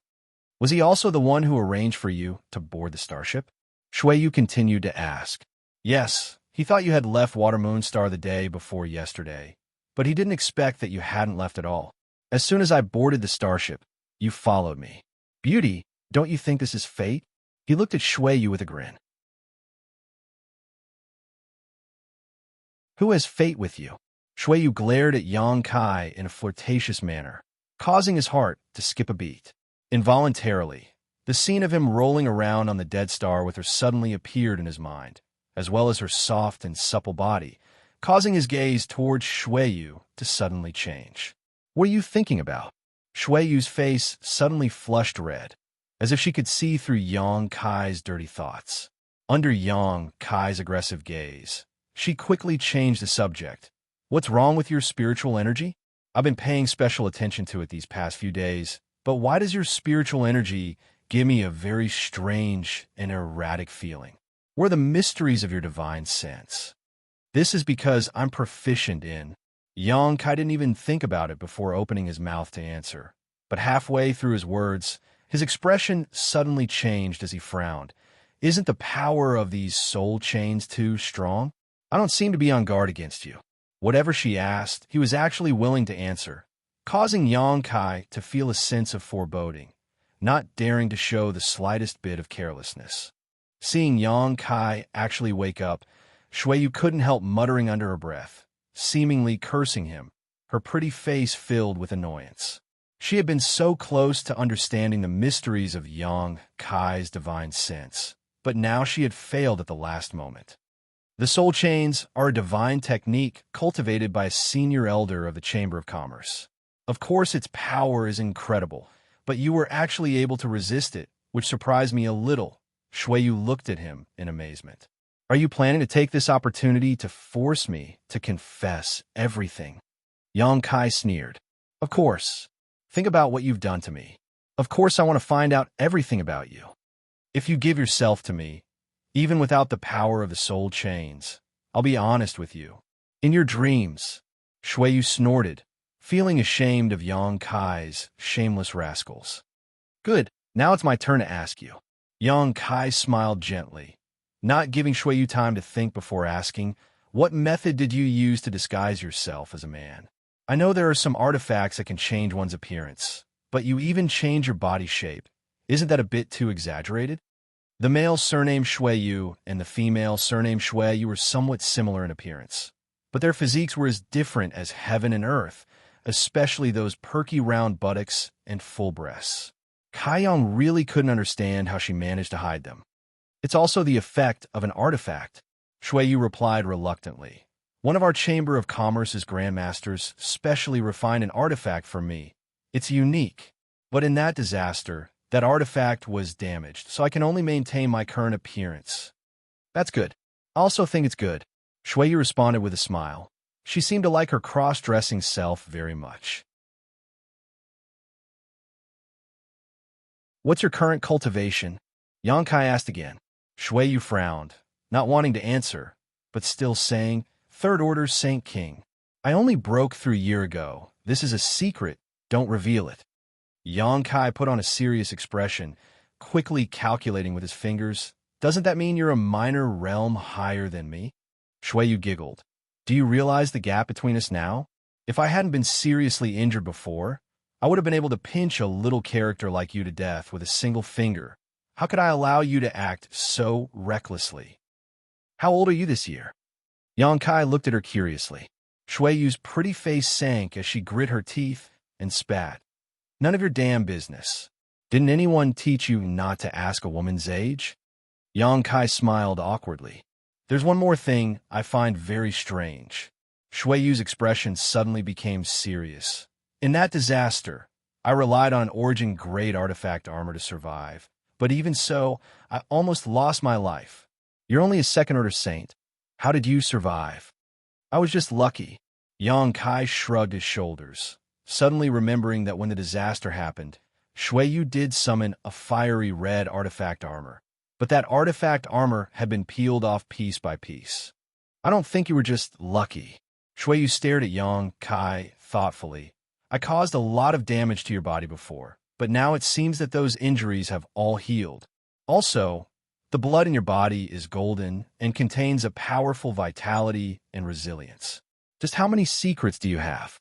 "Was he also the one who arranged for you to board the starship?" Shui Yu continued to ask. "Yes, he thought you had left Water Moon Star the day before yesterday, but he didn't expect that you hadn't left at all. As soon as I boarded the starship, you followed me. Beauty, don't you think this is fate?" He looked at Shui Yu with a grin. "Who has fate with you?" Shui Yu glared at Yang Kai in a flirtatious manner, causing his heart to skip a beat. Involuntarily, the scene of him rolling around on the dead star with her suddenly appeared in his mind, as well as her soft and supple body, causing his gaze towards Shui Yu to suddenly change. "What are you thinking about?" Shui Yu's face suddenly flushed red, as if she could see through Yang Kai's dirty thoughts. Under Yang Kai's aggressive gaze, she quickly changed the subject. "What's wrong with your spiritual energy? I've been paying special attention to it these past few days, but why does your spiritual energy give me a very strange and erratic feeling? What are the mysteries of your divine sense?" "This is because I'm proficient in..." Yang Kai didn't even think about it before opening his mouth to answer, but halfway through his words, his expression suddenly changed as he frowned. "Isn't the power of these soul chains too strong? I don't seem to be on guard against you." Whatever she asked, he was actually willing to answer, causing Yang Kai to feel a sense of foreboding, not daring to show the slightest bit of carelessness. Seeing Yang Kai actually wake up, Shui Yu couldn't help muttering under her breath, seemingly cursing him, her pretty face filled with annoyance. She had been so close to understanding the mysteries of Yang Kai's divine sense, but now she had failed at the last moment. The soul chains are a divine technique cultivated by a senior elder of the Chamber of Commerce. Of course, its power is incredible, but you were actually able to resist it, which surprised me a little. Shui Yu looked at him in amazement. Are you planning to take this opportunity to force me to confess everything? Yang Kai sneered. Of course. Think about what you've done to me. Of course I want to find out everything about you. If you give yourself to me, even without the power of the soul chains, I'll be honest with you. In your dreams, Shuiyu snorted, feeling ashamed of Yang Kai's shameless rascals. Good, now it's my turn to ask you. Yang Kai smiled gently, not giving Shuiyu time to think before asking, what method did you use to disguise yourself as a man? I know there are some artifacts that can change one's appearance, but you even change your body shape. Isn't that a bit too exaggerated? The male surname Shuiyu and the female surname Shui were somewhat similar in appearance, but their physiques were as different as heaven and earth, especially those perky round buttocks and full breasts. Kaiyang really couldn't understand how she managed to hide them. It's also the effect of an artifact, Shuiyu replied reluctantly. One of our Chamber of Commerce's grandmasters specially refined an artifact for me. It's unique, but in that disaster, that artifact was damaged, so I can only maintain my current appearance. That's good. I also think it's good, Shuiyu responded with a smile. She seemed to like her cross-dressing self very much. What's your current cultivation? Yang Kai asked again. Shuiyu frowned, not wanting to answer, but still saying, Third Order Saint King. I only broke through a year ago. This is a secret. Don't reveal it. Yang Kai put on a serious expression, quickly calculating with his fingers. Doesn't that mean you're a minor realm higher than me? Shuiyu giggled. Do you realize the gap between us now? If I hadn't been seriously injured before, I would have been able to pinch a little character like you to death with a single finger. How could I allow you to act so recklessly? How old are you this year? Yang Kai looked at her curiously. Shuiyu's pretty face sank as she grit her teeth and spat. None of your damn business. Didn't anyone teach you not to ask a woman's age? Yang Kai smiled awkwardly. There's one more thing I find very strange. Shuiyu's expression suddenly became serious. In that disaster, I relied on Origin Grade artifact armor to survive. But even so, I almost lost my life. You're only a second-order saint. How did you survive? I was just lucky. Yang Kai shrugged his shoulders, suddenly remembering that when the disaster happened, Shuiyu did summon a fiery red artifact armor. But that artifact armor had been peeled off piece by piece. I don't think you were just lucky. Shuiyu stared at Yang Kai thoughtfully. I caused a lot of damage to your body before, but now it seems that those injuries have all healed. Also, the blood in your body is golden and contains a powerful vitality and resilience. Just how many secrets do you have?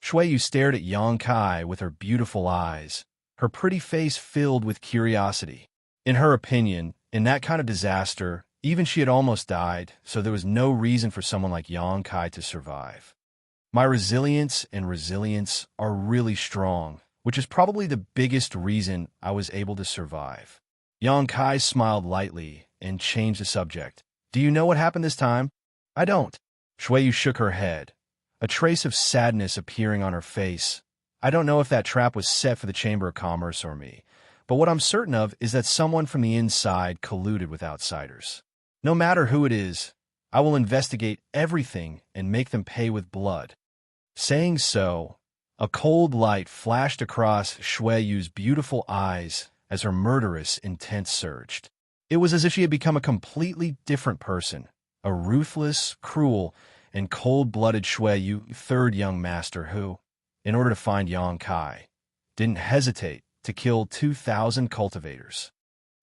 Shuiyu stared at Yang Kai with her beautiful eyes, her pretty face filled with curiosity. In her opinion, in that kind of disaster, even she had almost died, so there was no reason for someone like Yang Kai to survive. My resilience and resilience are really strong, which is probably the biggest reason I was able to survive. Yang Kai smiled lightly and changed the subject. Do you know what happened this time? I don't. Shuiyu shook her head, a trace of sadness appearing on her face. I don't know if that trap was set for the Chamber of Commerce or me, but what I'm certain of is that someone from the inside colluded with outsiders. No matter who it is, I will investigate everything and make them pay with blood. Saying so, a cold light flashed across Shuiyu's beautiful eyes as her murderous intent surged. It was as if she had become a completely different person, a ruthless, cruel, and cold-blooded Shuiyu, third young master who, in order to find Yang Kai, didn't hesitate to kill 2,000 cultivators.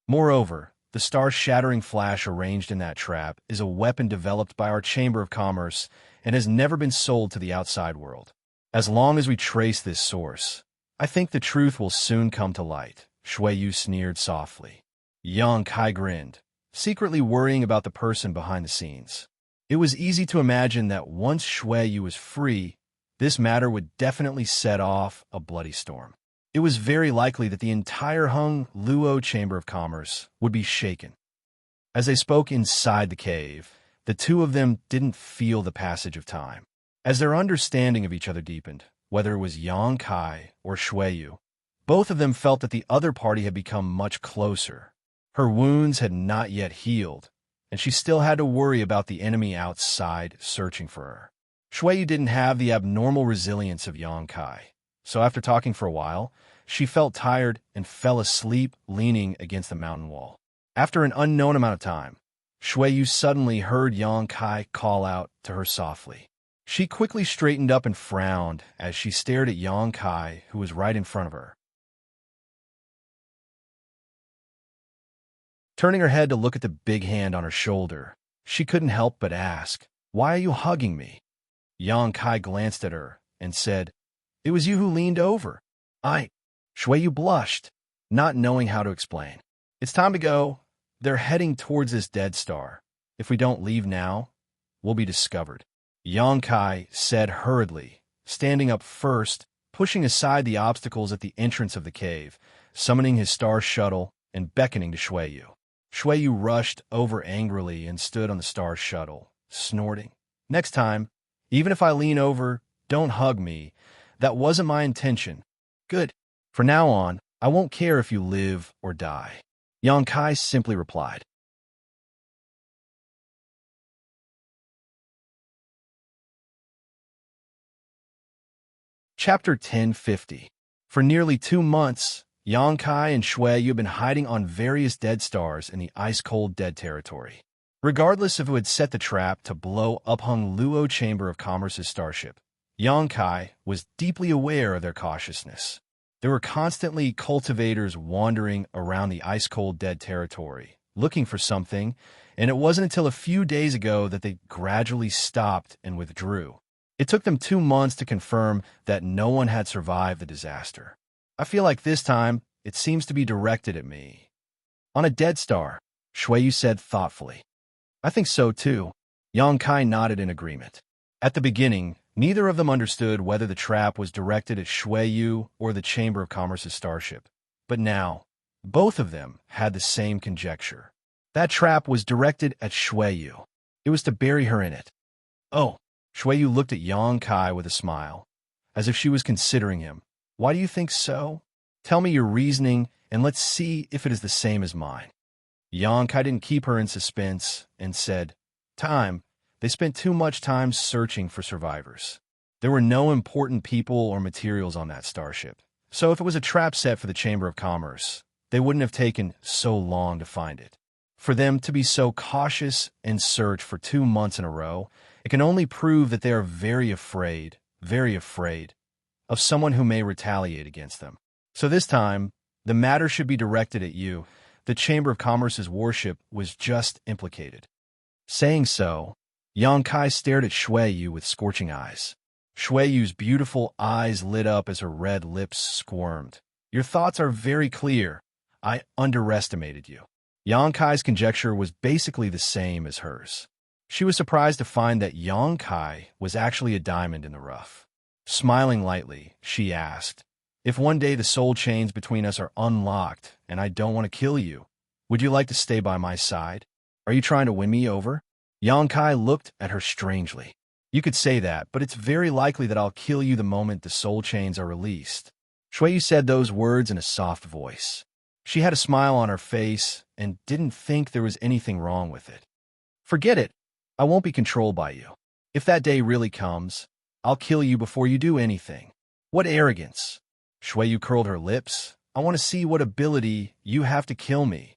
Moreover, the star-shattering flash arranged in that trap is a weapon developed by our Chamber of Commerce and has never been sold to the outside world. As long as we trace this source, I think the truth will soon come to light, Shuiyu sneered softly. Yang Kai grinned, secretly worrying about the person behind the scenes. It was easy to imagine that once Shuiyu was free, this matter would definitely set off a bloody storm. It was very likely that the entire Hung Luo Chamber of Commerce would be shaken. As they spoke inside the cave, the two of them didn't feel the passage of time. As their understanding of each other deepened, whether it was Yang Kai or Shuiyu, both of them felt that the other party had become much closer. Her wounds had not yet healed, and she still had to worry about the enemy outside searching for her. Shuiyu didn't have the abnormal resilience of Xianxia, so after talking for a while, she felt tired and fell asleep leaning against the mountain wall. After an unknown amount of time, Shuiyu suddenly heard Xianxia call out to her softly. She quickly straightened up and frowned as she stared at Xianxia, who was right in front of her. Turning her head to look at the big hand on her shoulder, she couldn't help but ask, "Why are you hugging me?" Xianxia glanced at her and said, "It was you who leaned over." Shuiyu blushed, not knowing how to explain. "It's time to go. They're heading towards this dead star. If we don't leave now, we'll be discovered," Xianxia said hurriedly, standing up first, pushing aside the obstacles at the entrance of the cave, summoning his star shuttle and beckoning to Shuiyu. Shuiyu rushed over angrily and stood on the star shuttle, snorting. "Next time, even if I lean over, don't hug me. That wasn't my intention." "Good. From now on, I won't care if you live or die," Xianxia simply replied. Chapter 1050. For nearly 2 months, Xianxia and Shuiyu had been hiding on various dead stars in the ice-cold dead territory. Regardless of who had set the trap to blow up-hung Luo Chamber of Commerce's starship, Xianxia was deeply aware of their cautiousness. There were constantly cultivators wandering around the ice-cold dead territory, looking for something, and it wasn't until a few days ago that they gradually stopped and withdrew. It took them 2 months to confirm that no one had survived the disaster. "I feel like this time, it seems to be directed at me." "On a dead star," Shuiyu said thoughtfully. "I think so too." Xianxia nodded in agreement. At the beginning, neither of them understood whether the trap was directed at Shuiyu or the Chamber of Commerce's starship. But now, both of them had the same conjecture. That trap was directed at Shuiyu. It was to bury her in it. "Oh," Shuiyu looked at Xianxia with a smile, as if she was considering him. "Why do you think so? Tell me your reasoning, and let's see if it is the same as mine." Xianxia didn't keep her in suspense and said, "Time. They spent too much time searching for survivors. There were no important people or materials on that starship, so if it was a trap set for the Chamber of Commerce, they wouldn't have taken so long to find it. For them to be so cautious and search for 2 months in a row, it can only prove that they are very afraid of someone who may retaliate against them. So this time, the matter should be directed at you. The Chamber of Commerce's warship was just implicated." Saying so, Xianxia stared at Shuiyu with scorching eyes. Shuiyu's beautiful eyes lit up as her red lips squirmed. "Your thoughts are very clear. I underestimated you." Xianxia's conjecture was basically the same as hers. She was surprised to find that Xianxia was actually a diamond in the rough. Smiling lightly, she asked, "If one day the soul chains between us are unlocked and I don't want to kill you, would you like to stay by my side? Are you trying to win me over?" Xianxia looked at her strangely. "You could say that, but it's very likely that I'll kill you the moment the soul chains are released." Shuiyu said those words in a soft voice. She had a smile on her face and didn't think there was anything wrong with it. "Forget it. I won't be controlled by you. If that day really comes, I'll kill you before you do anything." "What arrogance!" Shuiyu curled her lips. "I want to see what ability you have to kill me."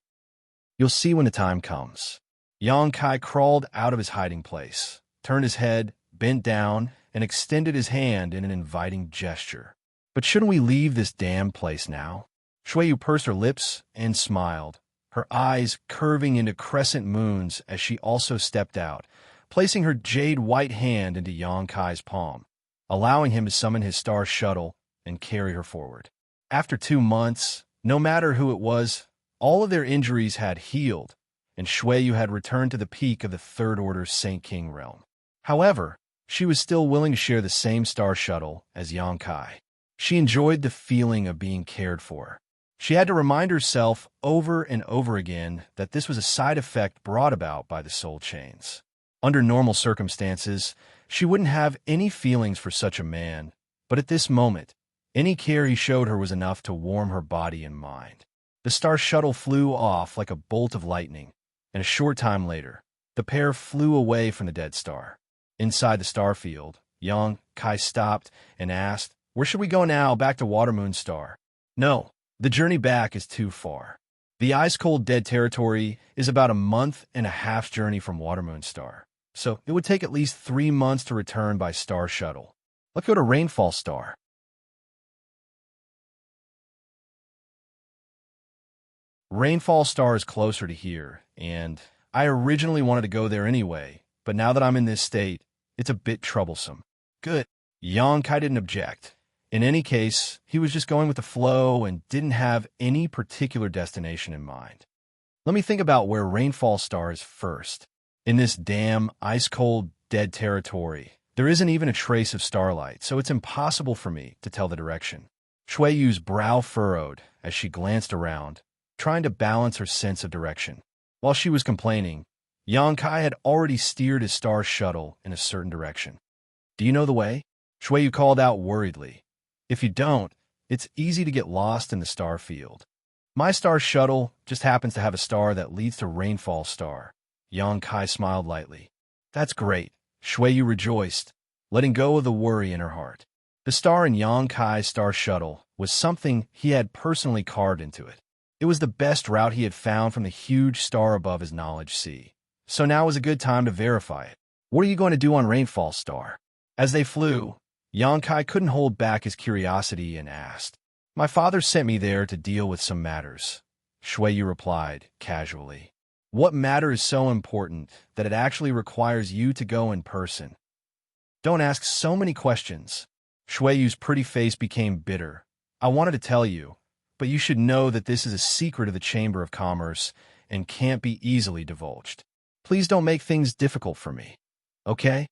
"You'll see when the time comes." Xianxia crawled out of his hiding place, turned his head, bent down, and extended his hand in an inviting gesture. "But shouldn't we leave this damned place now?" Shuiyu pursed her lips and smiled, her eyes curving into crescent moons as she also stepped out, placing her jade-white hand into Xianxia's palm, allowing him to summon his star shuttle and carry her forward. After 2 months, no matter who it was, all of their injuries had healed, and Shuiyu had returned to the peak of the Third Order Saint King realm. However, she was still willing to share the same star shuttle as Xianxia. She enjoyed the feeling of being cared for. She had to remind herself over and over again that this was a side effect brought about by the soul chains. Under normal circumstances, she wouldn't have any feelings for such a man, but at this moment, any care he showed her was enough to warm her body and mind. The star shuttle flew off like a bolt of lightning, and a short time later, the pair flew away from the dead star. Inside the star field, Yang Kai stopped and asked, "Where should we go now, back to Watermoon Star?" "No, the journey back is too far. The ice-cold dead territory is about a month and a half's journey from Watermoon Star, so it would take at least 3 months to return by star shuttle. Let's go to Rainfall Star." Rainfall Star is closer to here, and I originally wanted to go there anyway, but now that I'm in this state, it's a bit troublesome. Good. Yang Kai didn't object. In any case, he was just going with the flow and didn't have any particular destination in mind. Let me think about where Rainfall Star is first. In this damn, ice-cold, dead territory, there isn't even a trace of starlight, so it's impossible for me to tell the direction. Shui Yu's brow furrowed as she glanced around, trying to balance her sense of direction. While she was complaining, Yang Kai had already steered his star shuttle in a certain direction. "Do you know the way?" Shui Yu called out worriedly. "If you don't, it's easy to get lost in the star field. My star shuttle just happens to have a star that leads to Rainfall Star." Yang Kai smiled lightly. "That's great." Shui Yu rejoiced, letting go of the worry in her heart. The star in Yang Kai's star shuttle was something he had personally carved into it. It was the best route he had found from the huge star above his knowledge sea. So now was a good time to verify it. "What are you going to do on Rainfall Star?" As they flew, Yang Kai couldn't hold back his curiosity and asked. "My father sent me there to deal with some matters," Shui Yu replied, casually. "What matter is so important that it actually requires you to go in person?" "Don't ask so many questions." Shui Yu's pretty face became bitter. "I wanted to tell you, but you should know that this is a secret of the Chamber of Commerce and can't be easily divulged. Please don't make things difficult for me, okay?"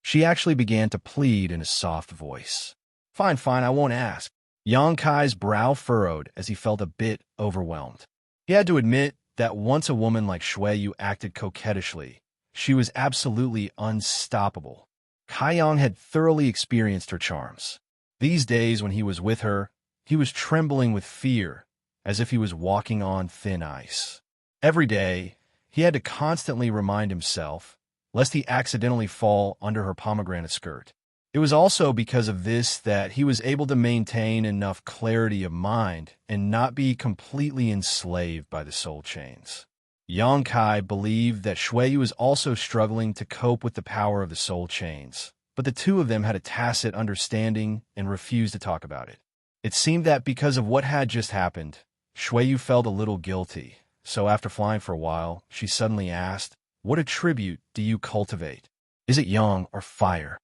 She actually began to plead in a soft voice. Fine, I won't ask." Yang Kai's brow furrowed as he felt a bit overwhelmed. He had to admit that once a woman like Shui Yu acted coquettishly, she was absolutely unstoppable. Kai Yang had thoroughly experienced her charms. These days when he was with her, he was trembling with fear, as if he was walking on thin ice. Every day, he had to constantly remind himself, lest he accidentally fall under her pomegranate skirt. It was also because of this that he was able to maintain enough clarity of mind and not be completely enslaved by the soul chains. Yang Kai believed that Shui Yu was also struggling to cope with the power of the soul chains, but the two of them had a tacit understanding and refused to talk about it. It seemed that because of what had just happened, Shui Yu felt a little guilty, so after flying for a while, she suddenly asked, "What attribute do you cultivate? Is it yang or fire?"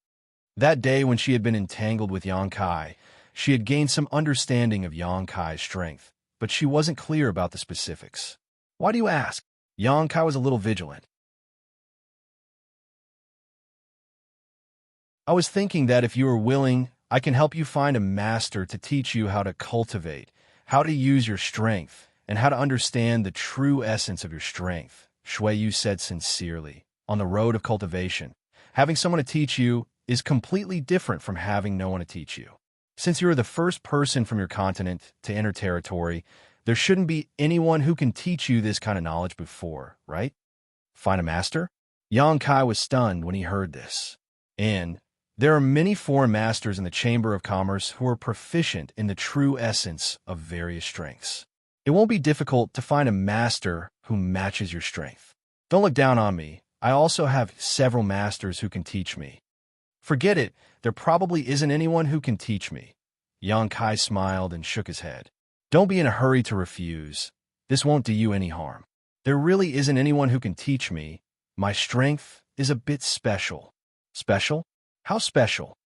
That day when she had been entangled with Yang Kai, she had gained some understanding of Yang Kai's strength, but she wasn't clear about the specifics. "Why do you ask?" Yang Kai was a little vigilant. "I was thinking that if you are willing, I can help you find a master to teach you how to cultivate, how to use your strength, and how to understand the true essence of your strength," Shui Yu said sincerely. On the road of cultivation, having someone to teach you is completely different from having no one to teach you. Since you are the first person from your continent to enter territory, there shouldn't be anyone who can teach you this kind of knowledge before, right? Find a master? Yang Kai was stunned when he heard this. And there are many foreign masters in the Chamber of Commerce who are proficient in the true essence of various strengths. It won't be difficult to find a master who matches your strength. Don't look down on me. I also have several masters who can teach me. Forget it. There probably isn't anyone who can teach me. Yang Kai smiled and shook his head. Don't be in a hurry to refuse. This won't do you any harm. There really isn't anyone who can teach me. My strength is a bit special. Special? How special?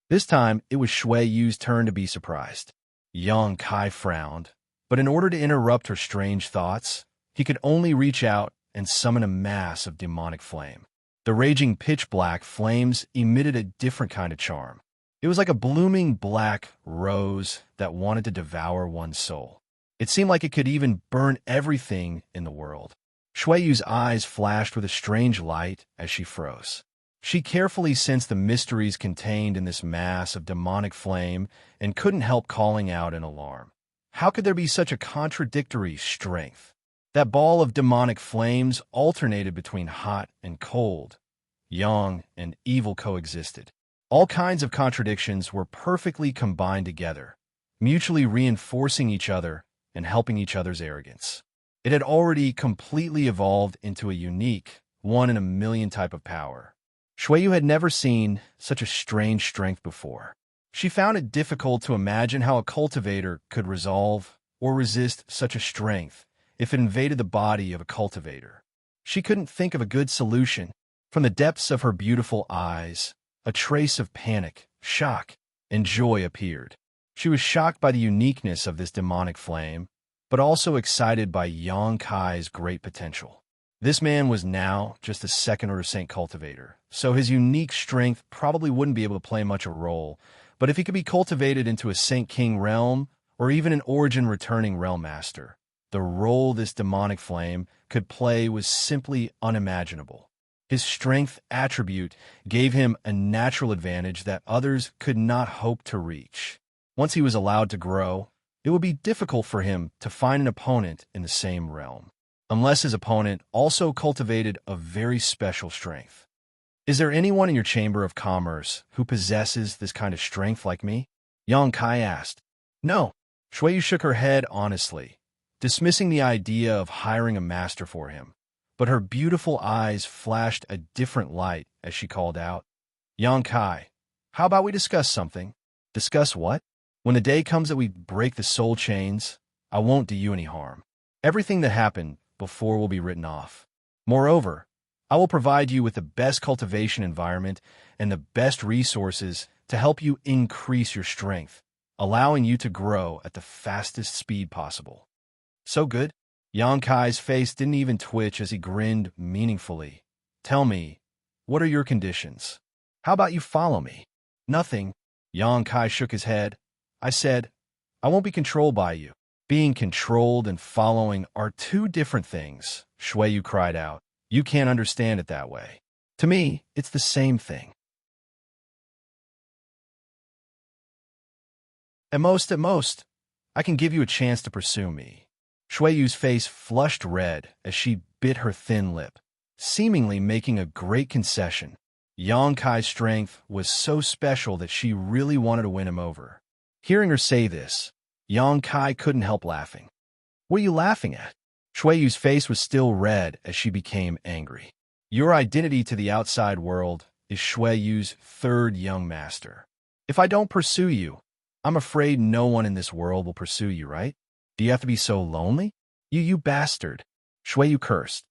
This time, it was Shui Yu's turn to be surprised. Yang Kai frowned, but in order to interrupt her strange thoughts, he could only reach out and summon a mass of demonic flame. The raging pitch-black flames emitted a different kind of charm. It was like a blooming black rose that wanted to devour one's soul. It seemed like it could even burn everything in the world. Shui Yu's eyes flashed with a strange light as she froze. She carefully sensed the mysteries contained in this mass of demonic flame and couldn't help calling out in alarm. How could there be such a contradictory strength? That ball of demonic flames alternated between hot and cold. Yang and evil coexisted. All kinds of contradictions were perfectly combined together, mutually reinforcing each other and helping each other's arrogance. It had already completely evolved into a unique, one-in-a-million type of power. Shuiyu had never seen such a strange strength before. She found it difficult to imagine how a cultivator could resolve or resist such a strength if it invaded the body of a cultivator. She couldn't think of a good solution. From the depths of her beautiful eyes, a trace of panic, shock, and joy appeared. She was shocked by the uniqueness of this demonic flame, but also excited by Yang Kai's great potential. This man was now just a second-order Saint cultivator, so his unique strength probably wouldn't be able to play much a role, but if he could be cultivated into a Saint King realm, or even an origin-returning realm master, the role this demonic flame could play was simply unimaginable. His strength attribute gave him a natural advantage that others could not hope to reach. Once he was allowed to grow, it would be difficult for him to find an opponent in the same realm, unless his opponent also cultivated a very special strength. Is there anyone in your Chamber of Commerce who possesses this kind of strength like me? Yang Kai asked. No. Shuiyu shook her head honestly, dismissing the idea of hiring a master for him. But her beautiful eyes flashed a different light as she called out, Yang Kai, how about we discuss something? Discuss what? When the day comes that we break the soul chains, I won't do you any harm. Everything that happened before will be written off. Moreover, I will provide you with the best cultivation environment and the best resources to help you increase your strength, allowing you to grow at the fastest speed possible. So good? Yang Kai's face didn't even twitch as he grinned meaningfully. Tell me, what are your conditions? How about you follow me? Nothing. Yang Kai shook his head. I said, I won't be controlled by you. Being controlled and following are two different things, Shuiyu cried out. You can't understand it that way. To me, it's the same thing. At most, I can give you a chance to pursue me. Shuiyu's face flushed red as she bit her thin lip, seemingly making a great concession. Yang Kai's strength was so special that she really wanted to win him over. Hearing her say this, Yang Kai couldn't help laughing. What are you laughing at? Shuiyu's face was still red as she became angry. Your identity to the outside world is Shuiyu's third young master. If I don't pursue you, I'm afraid no one in this world will pursue you, right? Do you have to be so lonely? You bastard. Shuiyu cursed.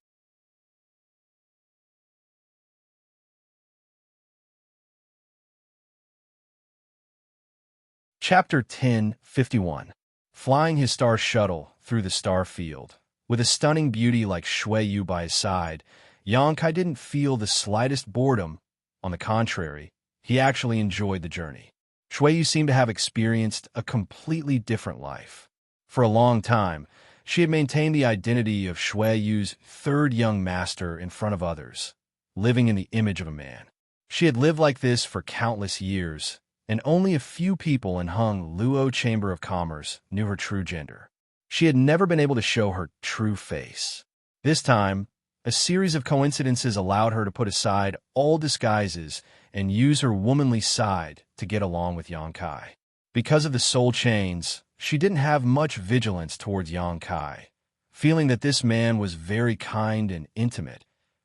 Chapter 10:51. Flying his star shuttle through the star field. With a stunning beauty like Shuiyu by his side, Yang Kai didn't feel the slightest boredom. On the contrary, he actually enjoyed the journey. Shuiyu seemed to have experienced a completely different life. For a long time, she had maintained the identity of Shuiyu's third young master in front of others, living in the image of a man. She had lived like this for countless years, and only a few people in Hung Luo Chamber of Commerce knew her true gender. She had never been able to show her true face. This time, a series of coincidences allowed her to put aside all disguises and use her womanly side to get along with Yang Kai. Because of the soul chains, she didn't have much vigilance towards Yang Kai, feeling that this man was very kind and intimate,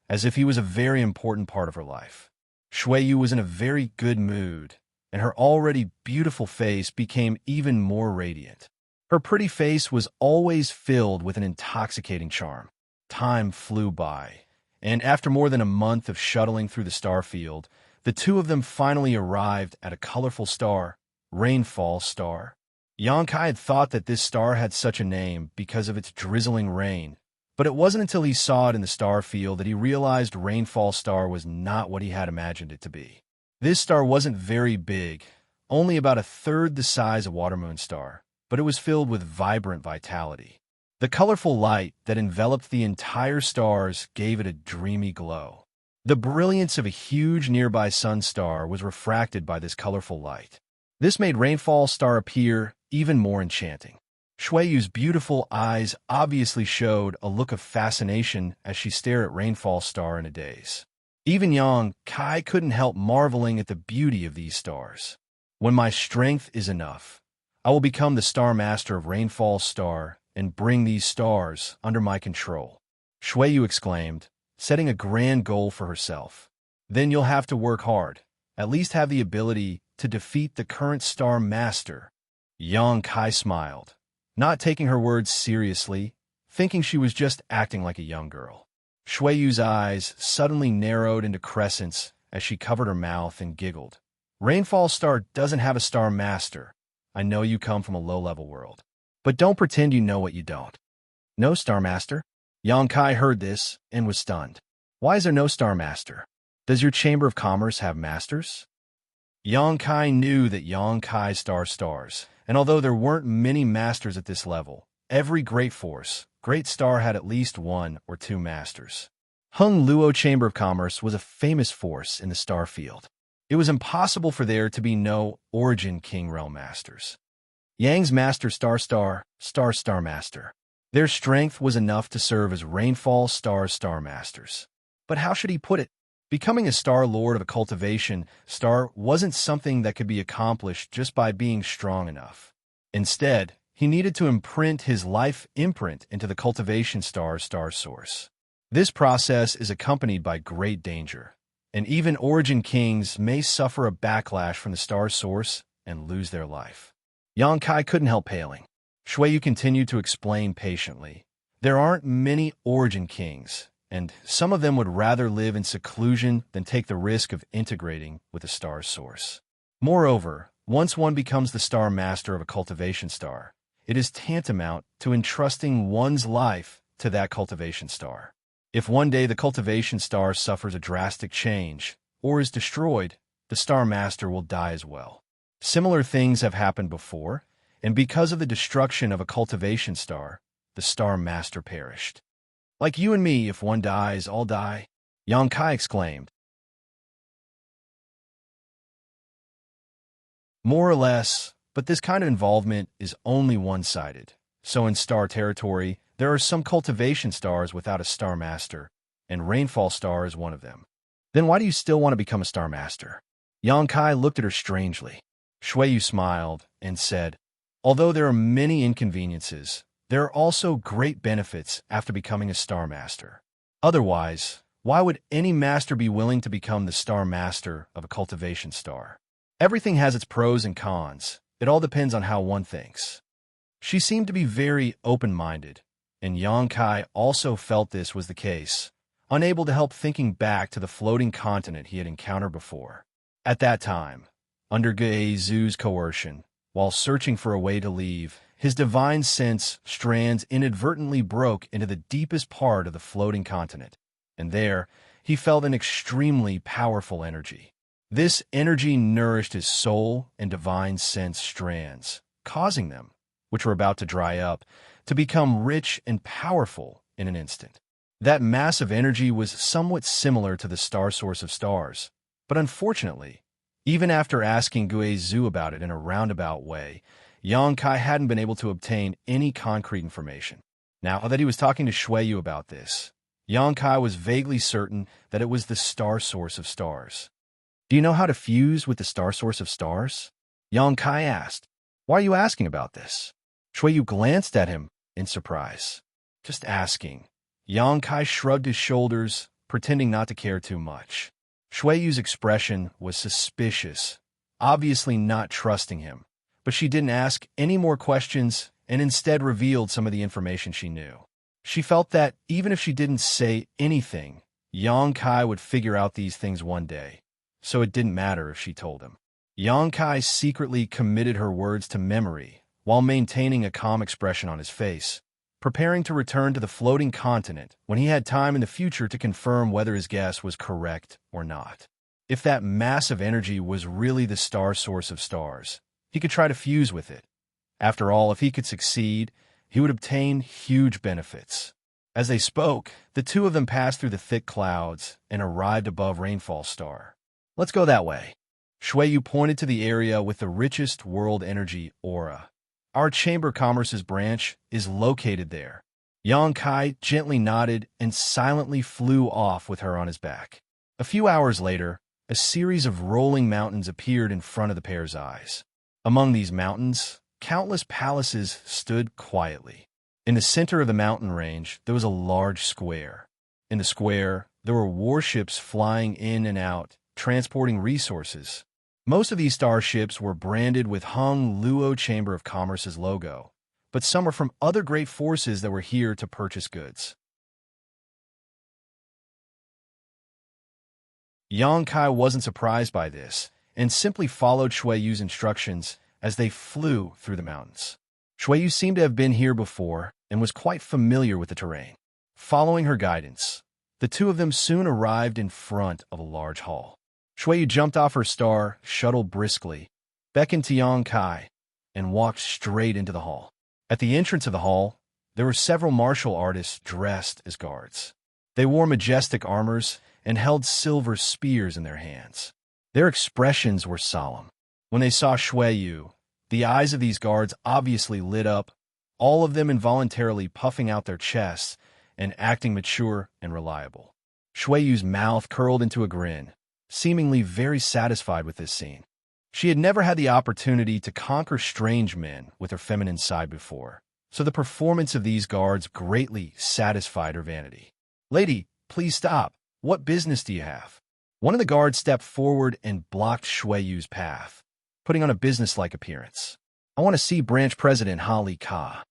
as if he was a very important part of her life. Shuiyu was in a very good mood, and her already beautiful face became even more radiant. Her pretty face was always filled with an intoxicating charm. Time flew by, and after more than a month of shuttling through the star field, the two of them finally arrived at a colorful star, Rainfall Star. Yang Kai had thought that this star had such a name because of its drizzling rain, but it wasn't until he saw it in the star field that he realized Rainfall Star was not what he had imagined it to be. This star wasn't very big, only about a third the size of Watermoon Star, but it was filled with vibrant vitality. The colorful light that enveloped the entire stars gave it a dreamy glow. The brilliance of a huge nearby sun star was refracted by this colorful light. This made Rainfall Star appear even more enchanting. Shueyu's beautiful eyes obviously showed a look of fascination as she stared at Rainfall Star in a daze. Even Yang Kai couldn't help marveling at the beauty of these stars. When my strength is enough, I will become the Star Master of Rainfall Star and bring these stars under my control, Shueyu exclaimed, setting a grand goal for herself. Then you'll have to work hard, at least have the ability to defeat the current Star Master. Yang Kai smiled, not taking her words seriously, thinking she was just acting like a young girl. Shueyu's eyes suddenly narrowed into crescents as she covered her mouth and giggled. Rainfall Star doesn't have a Star Master. I know you come from a low-level world, but don't pretend you know what you don't. No Star Master? Yang Kai heard this and was stunned. Why is there no Star Master? Does your Chamber of Commerce have masters? Yang Kai knew that Yang Kai stars, and although there weren't many masters at this level, every great force, great star had at least one or two masters. Hung Luo Chamber of Commerce was a famous force in the star field. It was impossible for there to be no Origin King Realm masters. Yang's master Star Master. Their strength was enough to serve as Rainfall Star Masters. But how should he put it? Becoming a Star Lord of a Cultivation Star wasn't something that could be accomplished just by being strong enough. Instead, he needed to imprint his life imprint into the Cultivation Star source. This process is accompanied by great danger, and even Origin Kings may suffer a backlash from the star source and lose their life. Yang Kai couldn't help paling. Shueyu continued to explain patiently. There aren't many Origin Kings, and some of them would rather live in seclusion than take the risk of integrating with the star source. Moreover, once one becomes the Star Master of a Cultivation Star, it is tantamount to entrusting one's life to that Cultivation Star. If one day the Cultivation Star suffers a drastic change or is destroyed, the Star Master will die as well. Similar things have happened before, and because of the destruction of a Cultivation Star, the Star Master perished. Like you and me, if one dies, all die, Yang Kai exclaimed. More or less, but this kind of involvement is only one-sided. So in Star Territory, there are some Cultivation Stars without a Star Master, and Rainfall Star is one of them. Then why do you still want to become a Star Master? Yang Kai looked at her strangely. Shueyu smiled and said, although there are many inconveniences, there are also great benefits after becoming a Star Master. Otherwise, why would any master be willing to become the Star Master of a Cultivation Star? Everything has its pros and cons. It all depends on how one thinks. She seemed to be very open-minded, and Yang Kai also felt this was the case, unable to help thinking back to the floating continent he had encountered before. At that time, under Guizu's coercion, while searching for a way to leave, his divine sense strands inadvertently broke into the deepest part of the floating continent, and there he felt an extremely powerful energy. This energy nourished his soul and divine sense strands, causing them, which were about to dry up, to become rich and powerful in an instant. That massive energy was somewhat similar to the star source of stars, but unfortunately, even after asking Guizu about it in a roundabout way, Yang Kai hadn't been able to obtain any concrete information. Now that he was talking to Shueyu about this, Yang Kai was vaguely certain that it was the star source of stars. Do you know how to fuse with the star source of stars? Yang Kai asked. Why are you asking about this? Shueyu glanced at him in surprise. Just asking. Yang Kai shrugged his shoulders, pretending not to care too much. Shueyu's expression was suspicious, obviously not trusting him, but she didn't ask any more questions and instead revealed some of the information she knew. She felt that even if she didn't say anything, Yang Kai would figure out these things one day, so it didn't matter if she told him. Yang Kai secretly committed her words to memory while maintaining a calm expression on his face, preparing to return to the floating continent when he had time in the future to confirm whether his guess was correct or not. If that massive energy was really the star source of stars, he could try to fuse with it. After all, if he could succeed, he would obtain huge benefits. As they spoke, the two of them passed through the thick clouds and arrived above Rainfall Star. Let's go that way. Shueyu pointed to the area with the richest world energy aura. Our Chamber of Commerce's branch is located there. Yang Kai gently nodded and silently flew off with her on his back. A few hours later, a series of rolling mountains appeared in front of the pair's eyes. Among these mountains, countless palaces stood quietly. In the center of the mountain range, there was a large square. In the square, there were warships flying in and out, transporting resources. Most of these starships were branded with Hung Luo Chamber of Commerce's logo, but some are from other great forces that were here to purchase goods. Yang Kai wasn't surprised by this, and simply followed Shui Yu's instructions as they flew through the mountains. Shui Yu seemed to have been here before and was quite familiar with the terrain. Following her guidance, the two of them soon arrived in front of a large hall. Shui Yu jumped off her star shuttle briskly, beckoned to Yang Kai, and walked straight into the hall. At the entrance of the hall, there were several martial artists dressed as guards. They wore majestic armors and held silver spears in their hands. Their expressions were solemn. When they saw Shui Yu, the eyes of these guards obviously lit up, all of them involuntarily puffing out their chests and acting mature and reliable. Shui Yu's mouth curled into a grin, seemingly very satisfied with this scene. She had never had the opportunity to conquer strange men with her feminine side before, so the performance of these guards greatly satisfied her vanity. "Lady, please stop. What business do you have?" One of the guards stepped forward and blocked Shui Yu's path, putting on a businesslike appearance. "I want to see Branch President Hali Ka."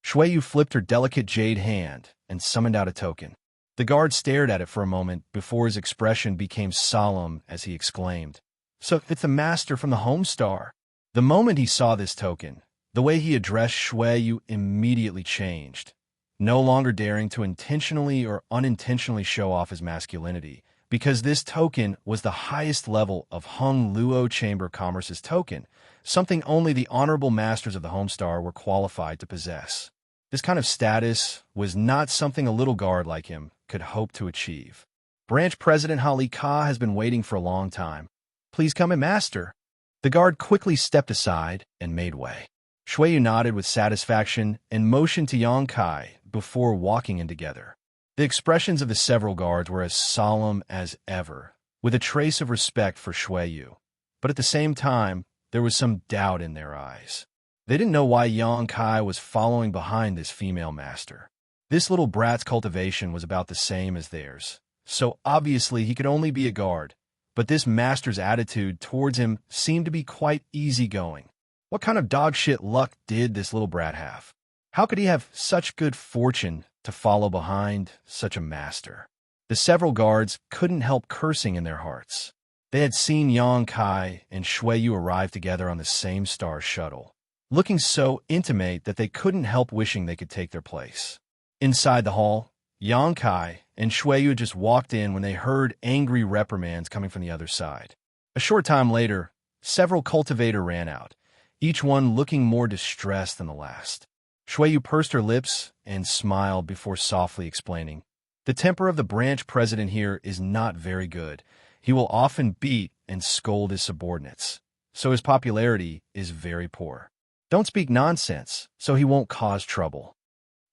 Shui Yu flipped her delicate jade hand and summoned out a token. The guard stared at it for a moment before his expression became solemn as he exclaimed, "So it's the master from the Homestar." The moment he saw this token, the way he addressed Shui Yu immediately changed, no longer daring to intentionally or unintentionally show off his masculinity, because this token was the highest level of Hung Luo Chamber of Commerce's token, something only the honorable masters of the Homestar were qualified to possess. This kind of status was not something a little guard like him could hope to achieve. "Branch President Hali Ka has been waiting for a long time. Please come in, master." The guard quickly stepped aside and made way. Shui Yu nodded with satisfaction and motioned to Yang Kai before walking in together. The expressions of the several guards were as solemn as ever, with a trace of respect for Shui Yu, but at the same time, there was some doubt in their eyes. They didn't know why Yang Kai was following behind this female master. This little brat's cultivation was about the same as theirs, so obviously he could only be a guard, but this master's attitude towards him seemed to be quite easygoing. What kind of dogshit luck did this little brat have? How could he have such good fortune to follow behind such a master? The several guards couldn't help cursing in their hearts. They had seen Yang Kai and Shui Yu arrive together on the same star shuttle, looking so intimate that they couldn't help wishing they could take their place. Inside the hall, Yang Kai and Shui Yu just walked in when they heard angry reprimands coming from the other side. A short time later, several cultivators ran out, each one looking more distressed than the last. Shui Yu pursed her lips and smiled before softly explaining, "The temper of the branch president here is not very good. He will often beat and scold his subordinates, so his popularity is very poor. Don't speak nonsense, so he won't cause trouble."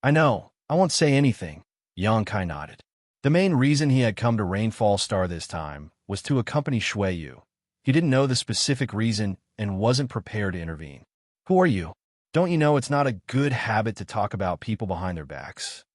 "I know. I won't say anything." Yang Kai nodded. The main reason he had come to Rainfall Star this time was to accompany Shui Yu. He didn't know the specific reason and wasn't prepared to intervene. "Who are you? Don't you know it's not a good habit to talk about people behind their backs?"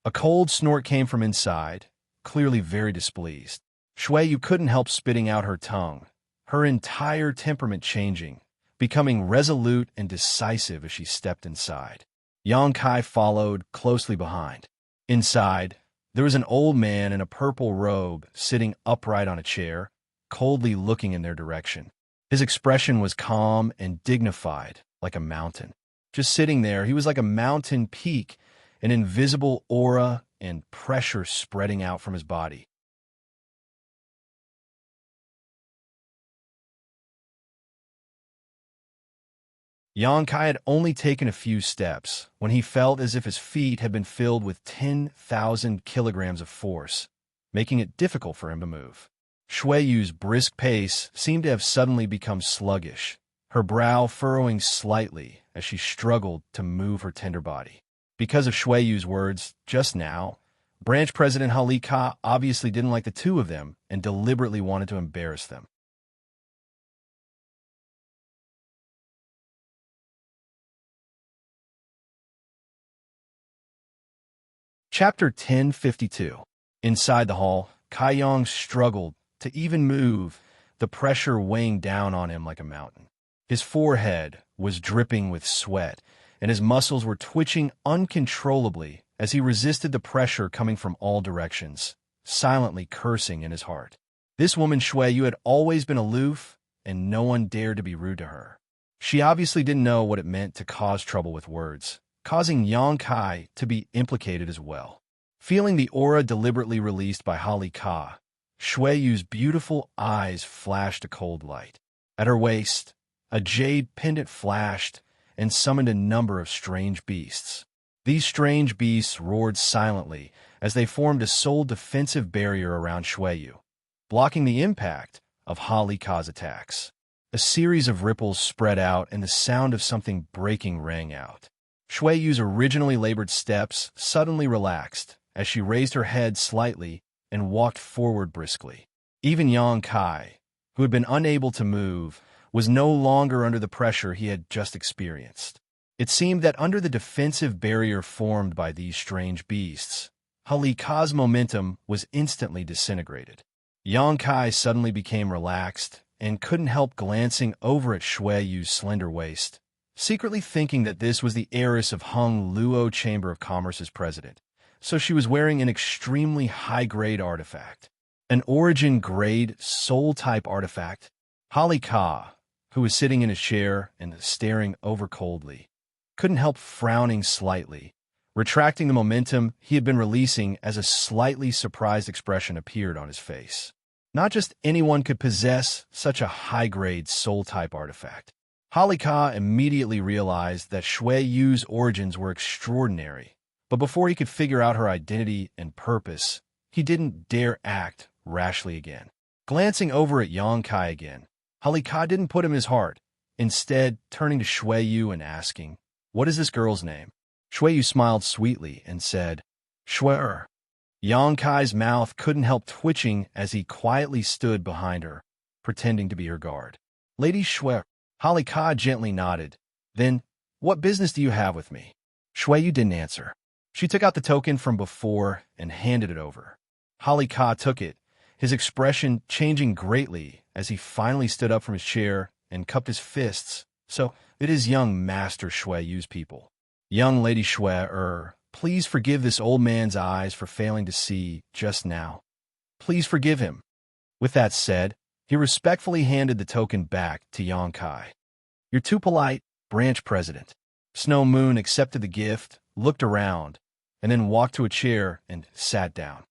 A cold snort came from inside, clearly very displeased. Shui Yu couldn't help spitting out her tongue, her entire temperament changing, becoming resolute and decisive as she stepped inside. Yang Kai followed closely behind. Inside, there was an old man in a purple robe sitting upright on a chair, coldly looking in their direction. His expression was calm and dignified, like a mountain. Just sitting there, he was like a mountain peak, an invisible aura and pressure spreading out from his body. Yang Kai had only taken a few steps when he felt as if his feet had been filled with 10,000 kilograms of force, making it difficult for him to move. Shui Yu's brisk pace seemed to have suddenly become sluggish. her brow furrowing slightly as she struggled to move her tender body. Because of Shui Yu's words just now, Branch President Hali Ka obviously didn't like the two of them and deliberately wanted to embarrass them. Chapter 1052. Inside the hall, Kai Yang struggled to even move, the pressure weighing down on him like a mountain. His forehead was dripping with sweat, and his muscles were twitching uncontrollably as he resisted the pressure coming from all directions, silently cursing in his heart. This woman Shui Yu had always been aloof, and no one dared to be rude to her. She obviously didn't know what it meant to cause trouble with words, causing Yang Kai to be implicated as well. Feeling the aura deliberately released by Hali Ka, Shui Yu's beautiful eyes flashed a cold light. At her waist, a jade pendant flashed and summoned a number of strange beasts. These strange beasts roared silently as they formed a sole defensive barrier around Shui Yu, blocking the impact of Hali Ka's attacks. A series of ripples spread out and the sound of something breaking rang out. Shui Yu's originally labored steps suddenly relaxed as she raised her head slightly and walked forward briskly. Even Yang Kai, who had been unable to move, was no longer under the pressure he had just experienced. It seemed that under the defensive barrier formed by these strange beasts, Hali Ka's momentum was instantly disintegrated. Yang Kai suddenly became relaxed and couldn't help glancing over at Shui Yu's slender waist, secretly thinking that this was the heiress of Hung Luo Chamber of Commerce's president, so she was wearing an extremely high-grade artifact. An origin-grade soul-type artifact. Hali Ka, who was sitting in his chair and staring over coldly, couldn't help frowning slightly, retracting the momentum he had been releasing as a slightly surprised expression appeared on his face. Not just anyone could possess such a high-grade soul-type artifact. Hali Ka immediately realized that Shui Yu's origins were extraordinary, but before he could figure out her identity and purpose, he didn't dare act rashly again. Glancing over at Yang Kai again, Hali Ka didn't put him in his heart, instead turning to Shui Yu and asking, "What is this girl's name?" Shui Yu smiled sweetly and said, "Shui." Yang Kai's mouth couldn't help twitching as he quietly stood behind her, pretending to be her guard. "Lady Shui." Hali Ka gently nodded. "Then, what business do you have with me?" Shui Yu didn't answer. She took out the token from before and handed it over. Hali Ka took it, his expression changing greatly as he finally stood up from his chair and cupped his fists. "So, it is young Master Shui Yu's people. Young Lady Shui, please forgive this old man's eyes for failing to see just now. Please forgive him." With that said, he respectfully handed the token back to Yang Kai. "You're too polite, Branch President." Snow Moon accepted the gift, looked around, and then walked to a chair and sat down.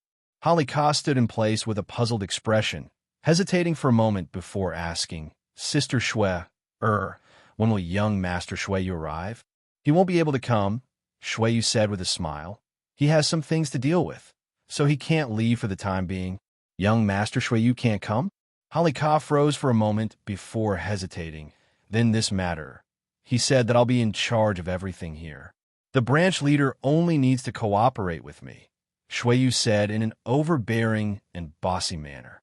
Hali Ka stood in place with a puzzled expression, hesitating for a moment before asking, "Sister Shui, when will young Master Shui Yu arrive?" "He won't be able to come," Shui Yu said with a smile. "He has some things to deal with, so he can't leave for the time being." "Young Master Shui Yu can't come?" Hali Ka froze for a moment before hesitating. "Then this matter. He said that I'll be in charge of everything here. The branch leader only needs to cooperate with me," Shui Yu said in an overbearing and bossy manner.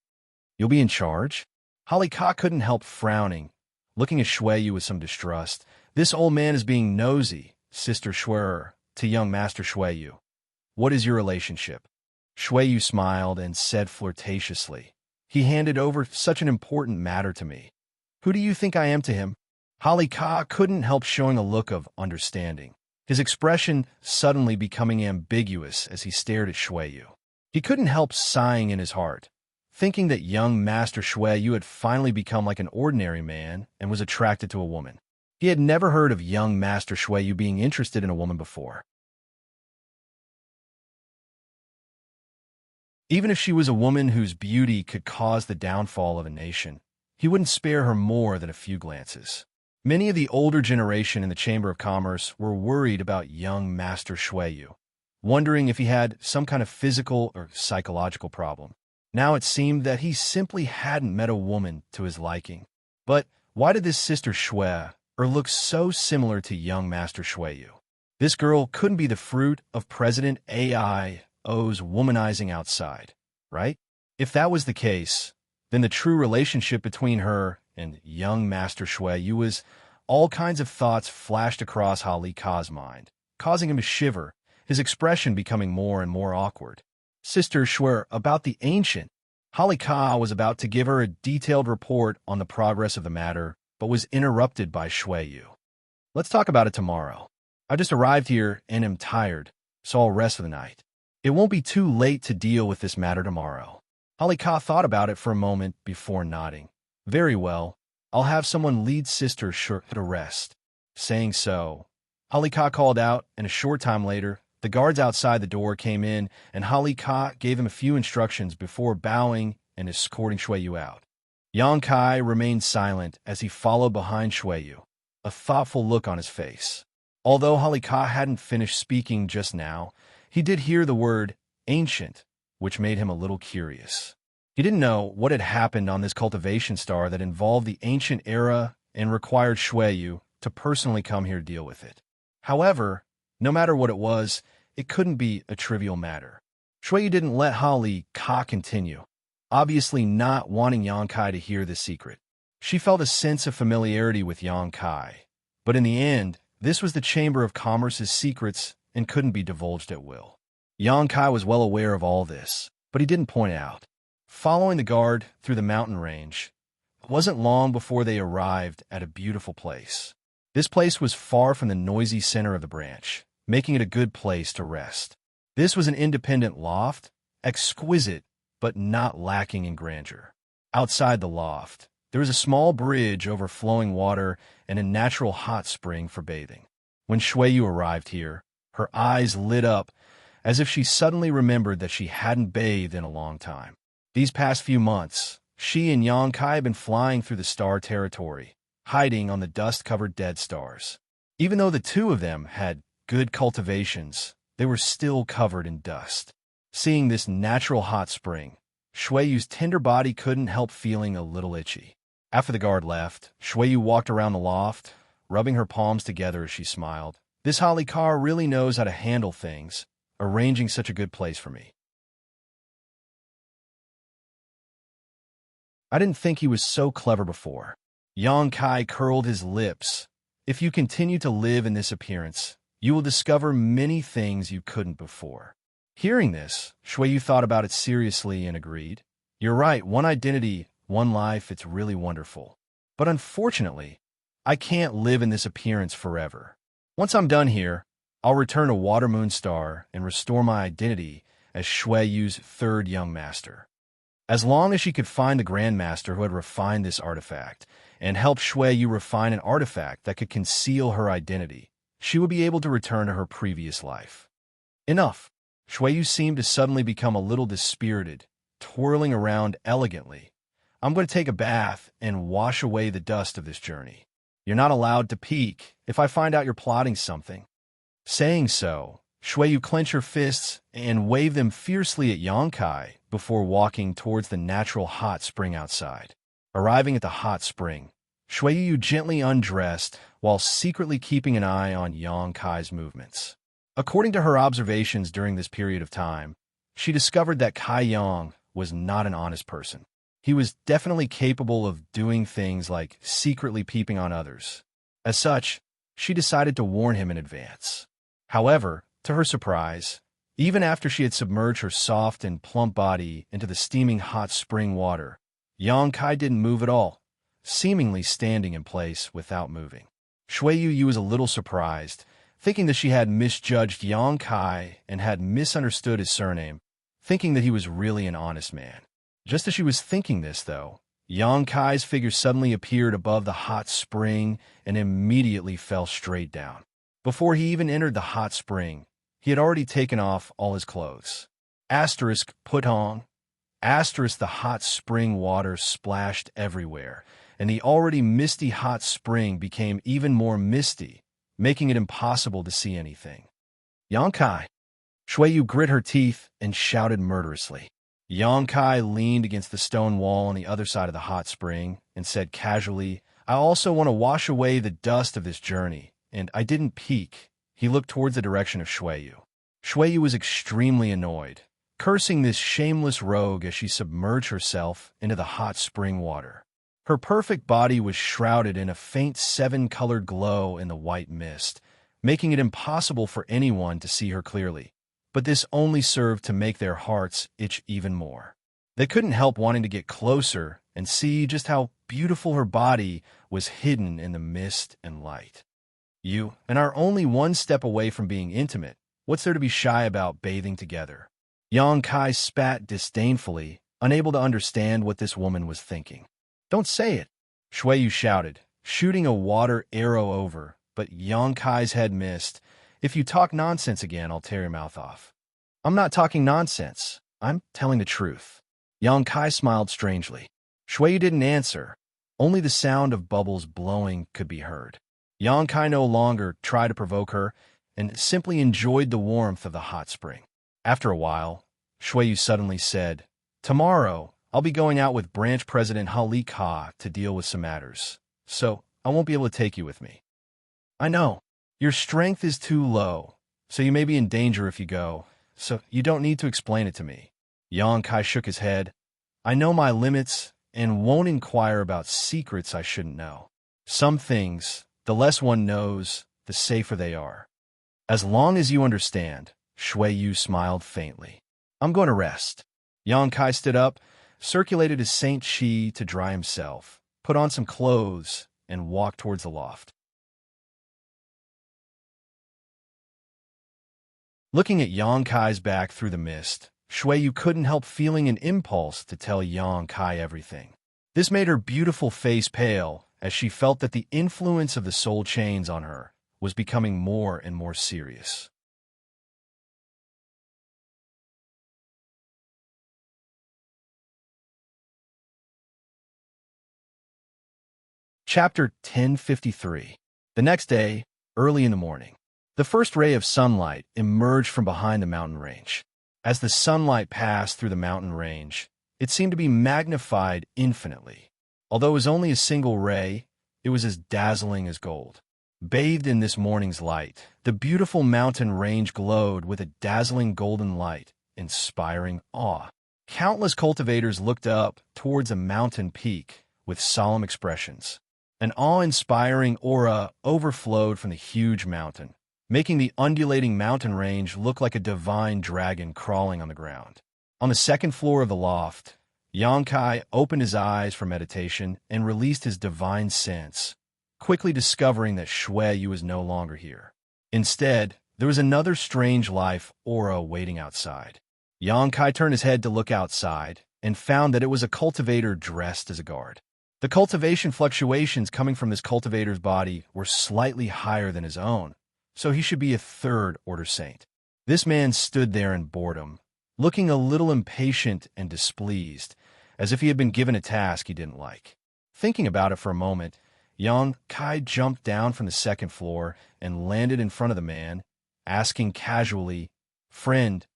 "You'll be in charge?" Hali Ka couldn't help frowning, looking at Shui Yu with some distrust. "This old man is being nosy, Sister Shui, to young Master Shui Yu. What is your relationship?" Shui Yu smiled and said flirtatiously, "He handed over such an important matter to me. Who do you think I am to him?" Hali Ka couldn't help showing a look of understanding, his expression suddenly becoming ambiguous as he stared at Shui Yu. He couldn't help sighing in his heart, thinking that young Master Shui Yu had finally become like an ordinary man and was attracted to a woman. He had never heard of young Master Shui Yu being interested in a woman before. Even if she was a woman whose beauty could cause the downfall of a nation, he wouldn't spare her more than a few glances. Many of the older generation in the Chamber of Commerce were worried about young Master Shui Yu, wondering if he had some kind of physical or psychological problem. Now it seemed that he simply hadn't met a woman to his liking. But Why did this Sister Shui look so similar to young Master Shuiyu? This girl couldn't be the fruit of President AIO's womanizing outside, right? If that was the case, then the true relationship between her and young Master Shuiyu was all kinds of thoughts flashed across Ali Ka's mind, causing him to shiver, his expression becoming more and more awkward. Sister Shui, about the ancient. Ali Ka was about to give her a detailed report on the progress of the matter, but was interrupted by Shuiyu. Let's talk about it tomorrow. I just arrived here and am tired, so I'll rest for the night. It won't be too late to deal with this matter tomorrow. Ali Ka thought about it for a moment before nodding. Very well, I'll have someone lead Sister Shui to rest. Saying so, Ali Ka called out, and a short time later, the guards outside the door came in, and Ali Ka gave him a few instructions before bowing and escorting Shuiyu out. Yang Kai remained silent as he followed behind Shuiyu, a thoughtful look on his face. Although Ali Ka hadn't finished speaking just now, he did hear the word ancient, which made him a little curious. He didn't know what had happened on this cultivation star that involved the ancient era and required Shuiyu to personally come here to deal with it. However, no matter what it was, it couldn't be a trivial matter. Shuiyu didn't let Ali Ka continue, obviously not wanting Yang Kai to hear the secret. She felt a sense of familiarity with Yang Kai, but in the end, this was the Chamber of Commerce's secrets and couldn't be divulged at will. Yang Kai was well aware of all this, but he didn't point it out. Following the guard through the mountain range, it wasn't long before they arrived at a beautiful place. This place was far from the noisy center of the branch, making it a good place to rest. This was an independent loft, exquisite, but not lacking in grandeur. Outside the loft, there was a small bridge over flowing water and a natural hot spring for bathing. When Shuiyu arrived here, her eyes lit up as if she suddenly remembered that she hadn't bathed in a long time. These past few months, she and Yang Kai had been flying through the star territory, hiding on the dust-covered dead stars. Even though the two of them had good cultivations, they were still covered in dust. Seeing this natural hot spring, Shuiyu's tender body couldn't help feeling a little itchy. After the guard left, Shuiyu walked around the loft, rubbing her palms together as she smiled. This Ali Ka really knows how to handle things, arranging such a good place for me. I didn't think he was so clever before. Yang Kai curled his lips. If you continue to live in this appearance, you will discover many things you couldn't before. Hearing this, Shuiyu thought about it seriously and agreed. You're right, one identity, one life, it's really wonderful. But unfortunately, I can't live in this appearance forever. Once I'm done here, I'll return to Water Moon Star and restore my identity as Shuiyu's third young master. As long as she could find the Grandmaster who had refined this artifact and help Shuiyu refine an artifact that could conceal her identity, she would be able to return to her previous life. Enough. Shuiyu seemed to suddenly become a little dispirited, twirling around elegantly. I'm going to take a bath and wash away the dust of this journey. You're not allowed to peek if I find out you're plotting something. Saying so, Shuiyu clenched her fists and waved them fiercely at Yang Kai before walking towards the natural hot spring outside. Arriving at the hot spring, Shuiyu gently undressed while secretly keeping an eye on Yang Kai's movements. According to her observations during this period of time, she discovered that Kai Yang was not an honest person. He was definitely capable of doing things like secretly peeping on others. As such, she decided to warn him in advance. However, to her surprise, even after she had submerged her soft and plump body into the steaming hot spring water, Yang Kai didn't move at all, seemingly standing in place without moving. Shuiyu was a little surprised, thinking that she had misjudged Yang Kai and had misunderstood his surname, thinking that he was really an honest man. Just as she was thinking this, though, Yang Kai's figure suddenly appeared above the hot spring and immediately fell straight down. Before he even entered the hot spring, he had already taken off all his clothes. Asterisk put on. Asterisk the hot spring water splashed everywhere, and the already misty hot spring became even more misty, making it impossible to see anything. Yang Kai. Shuiyu grit her teeth and shouted murderously. Yang Kai leaned against the stone wall on the other side of the hot spring and said casually, I also want to wash away the dust of this journey, and I didn't peek. He looked towards the direction of Shuiyu. Shuiyu was extremely annoyed, cursing this shameless rogue as she submerged herself into the hot spring water. Her perfect body was shrouded in a faint seven-colored glow in the white mist, making it impossible for anyone to see her clearly. But this only served to make their hearts itch even more. They couldn't help wanting to get closer and see just how beautiful her body was hidden in the mist and light. You and are only one step away from being intimate. What's there to be shy about bathing together? Xianxia spat disdainfully, unable to understand what this woman was thinking. Don't say it, Shuiyu shouted, shooting a water arrow over, but Xianxia's head missed. If you talk nonsense again, I'll tear your mouth off. I'm not talking nonsense. I'm telling the truth. Xianxia smiled strangely. Shuiyu didn't answer. Only the sound of bubbles blowing could be heard. Xianxia no longer tried to provoke her and simply enjoyed the warmth of the hot spring. After a while, Shuiyu suddenly said, "Tomorrow, I'll be going out with Branch President Hali Ka to deal with some matters, so I won't be able to take you with me." "I know. Your strength is too low, so you may be in danger if you go, so you don't need to explain it to me." Xianxia shook his head. "I know my limits and won't inquire about secrets I shouldn't know. Some things, the less one knows, the safer they are." "As long as you understand," Shuiyu smiled faintly. "I'm going to rest." Xianxia stood up, circulated his Saint Chi to dry himself, put on some clothes, and walked towards the loft. Looking at Xianxia's back through the mist, Shuiyu couldn't help feeling an impulse to tell Xianxia everything. This made her beautiful face pale, as she felt that the influence of the soul chains on her was becoming more and more serious. Chapter 1053. The next day, early in the morning, the first ray of sunlight emerged from behind the mountain range. As the sunlight passed through the mountain range, it seemed to be magnified infinitely. Although it was only a single ray, it was as dazzling as gold. Bathed in this morning's light, the beautiful mountain range glowed with a dazzling golden light, inspiring awe. Countless cultivators looked up towards a mountain peak with solemn expressions. An awe-inspiring aura overflowed from the huge mountain, making the undulating mountain range look like a divine dragon crawling on the ground. On the second floor of the loft, Xianxia opened his eyes for meditation and released his divine sense, quickly discovering that Shuiyu was no longer here. Instead, there was another strange life aura waiting outside. Xianxia turned his head to look outside and found that it was a cultivator dressed as a guard. The cultivation fluctuations coming from this cultivator's body were slightly higher than his own, so he should be a third-order saint. This man stood there in boredom, looking a little impatient and displeased, as if he had been given a task he didn't like. Thinking about it for a moment, Xianxia jumped down from the second floor and landed in front of the man, asking casually, "Friend,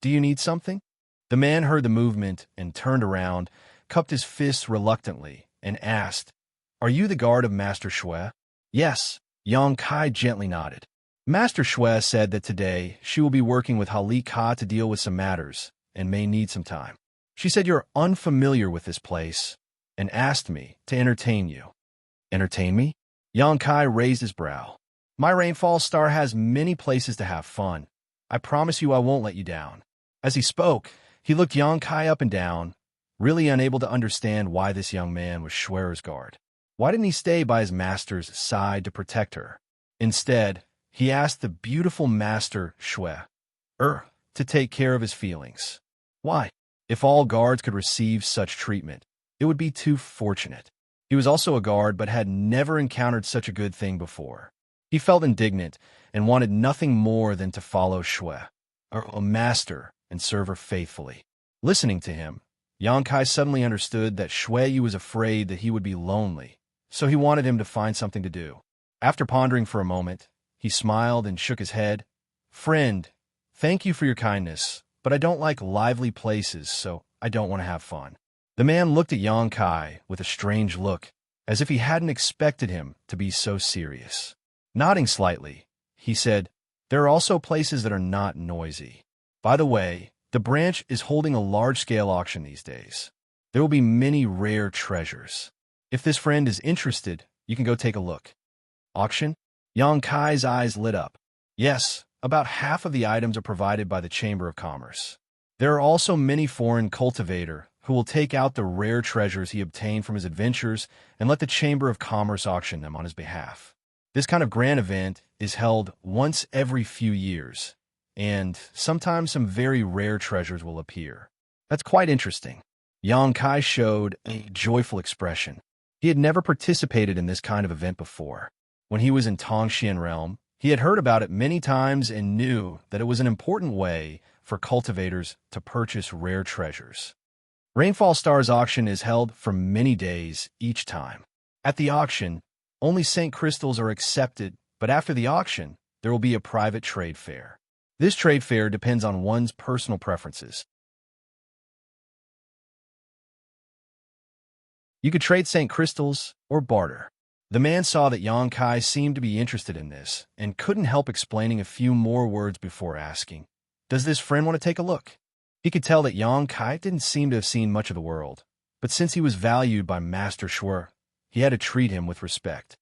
do you need something?" The man heard the movement and turned around, cupped his fists reluctantly, and asked, "Are you the guard of Master Shui?" "Yes," Xianxia gently nodded. "Master Shui said that today she will be working with Hali Ka to deal with some matters and may need some time. She said you're unfamiliar with this place and asked me to entertain you." "Entertain me?" Xianxia raised his brow. "My rainfall star has many places to have fun. I promise you I won't let you down." As he spoke, he looked Xianxia up and down, really unable to understand why this young man was Shui's guard. Why didn't he stay by his master's side to protect her? Instead, he asked the beautiful master Shui, to take care of his feelings. Why? If all guards could receive such treatment, it would be too fortunate. He was also a guard but had never encountered such a good thing before. He felt indignant and wanted nothing more than to follow Shui, a master, and serve her faithfully. Listening to him, Xianxia suddenly understood that Shuiyu was afraid that he would be lonely, so he wanted him to find something to do. After pondering for a moment, he smiled and shook his head. "Friend, thank you for your kindness, but I don't like lively places, so I don't want to have fun." The man looked at Xianxia with a strange look. as if he hadn't expected him to be so serious. Nodding slightly, he said, "There are also places that are not noisy. By the way, the branch is holding a large-scale auction these days. There will be many rare treasures. If this friend is interested, you can go take a look." Auction? Yang Kai's eyes lit up. Yes, about half of the items are provided by the Chamber of Commerce. There are also many foreign cultivators who will take out the rare treasures he obtained from his adventures and let the Chamber of Commerce auction them on his behalf. This kind of grand event is held once every few years, and sometimes some very rare treasures will appear. That's quite interesting. Yang Kai showed a joyful expression. He had never participated in this kind of event before. When he was in Tongxian realm, he had heard about it many times and knew that it was an important way for cultivators to purchase rare treasures. Rainfall Star's auction is held for many days each time. At the auction, only St. Crystals are accepted, but after the auction, there will be a private trade fair. This trade fair depends on one's personal preferences. You could trade St. Crystals or barter. The man saw that Yang Kai seemed to be interested in this and couldn't help explaining a few more words before asking, "Does this friend want to take a look?" He could tell that Yang Kai didn't seem to have seen much of the world, but since he was valued by Master Shui, he had to treat him with respect.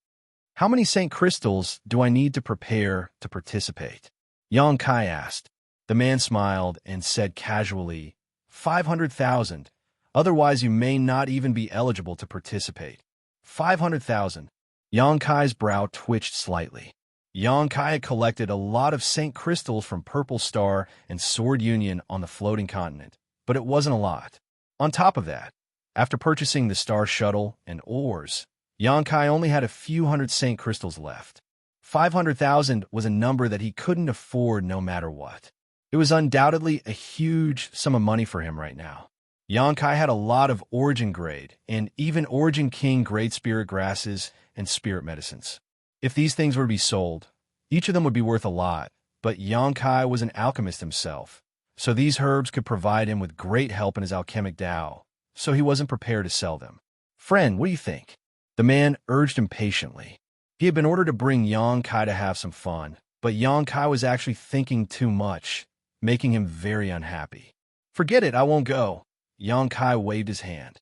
"How many St. Crystals do I need to prepare to participate?" Yang Kai asked. The man smiled and said casually, 500,000. Otherwise you may not even be eligible to participate." 500,000. Yang Kai's brow twitched slightly. Yang Kai had collected a lot of St. Crystals from Purple Star and Sword Union on the floating continent, but it wasn't a lot. On top of that, after purchasing the Star Shuttle and ores, Yang Kai only had a few hundred St. Crystals left. 500,000 was a number that he couldn't afford no matter what. It was undoubtedly a huge sum of money for him right now. Yang Kai had a lot of Origin Grade and even Origin King Grade Spirit Grasses and Spirit Medicines. If these things were to be sold, each of them would be worth a lot, but Yang Kai was an alchemist himself, so these herbs could provide him with great help in his alchemic Tao, so he wasn't prepared to sell them. "Friend, what do you think?" The man urged impatiently. He had been ordered to bring Yang Kai to have some fun, but Yang Kai was actually thinking too much, making him very unhappy. "Forget it, I won't go." Yang Kai waved his hand.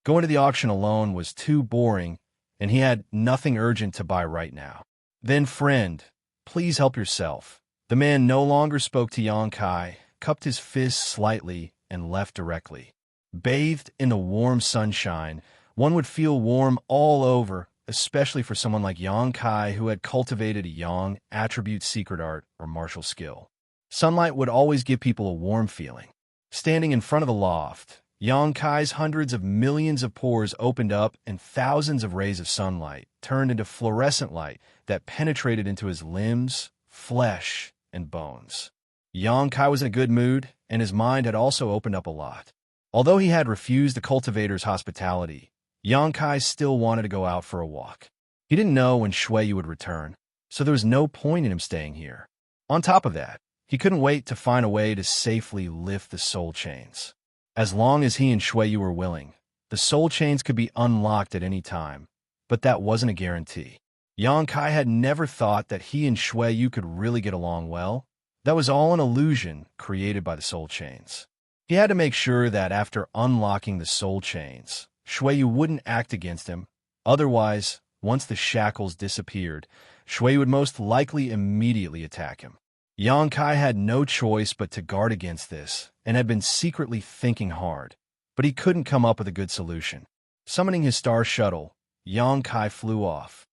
Going to the auction alone was too boring, and he had nothing urgent to buy right now. "Then, friend, please help yourself." The man no longer spoke to Yang Kai, cupped his fists slightly, and left directly. Bathed in the warm sunshine, one would feel warm all over, especially for someone like Yang Kai who had cultivated a Yang attribute secret art or martial skill. Sunlight would always give people a warm feeling. Standing in front of the loft, Yang Kai's hundreds of millions of pores opened up and thousands of rays of sunlight turned into fluorescent light that penetrated into his limbs, flesh, and bones. Yang Kai was in a good mood, and his mind had also opened up a lot. Although he had refused the cultivator's hospitality, Yang Kai still wanted to go out for a walk. He didn't know when Shui would return, so there was no point in him staying here. On top of that, he couldn't wait to find a way to safely lift the soul chains. As long as he and Shui were willing, the soul chains could be unlocked at any time, but that wasn't a guarantee. Yang Kai had never thought that he and Shui could really get along well. That was all an illusion created by the soul chains. He had to make sure that after unlocking the soul chains, Shui wouldn't act against him. Otherwise, once the shackles disappeared, Shui would most likely immediately attack him. Yang Kai had no choice but to guard against this, and had been secretly thinking hard, but he couldn't come up with a good solution. Summoning his star shuttle, Yang Kai flew off.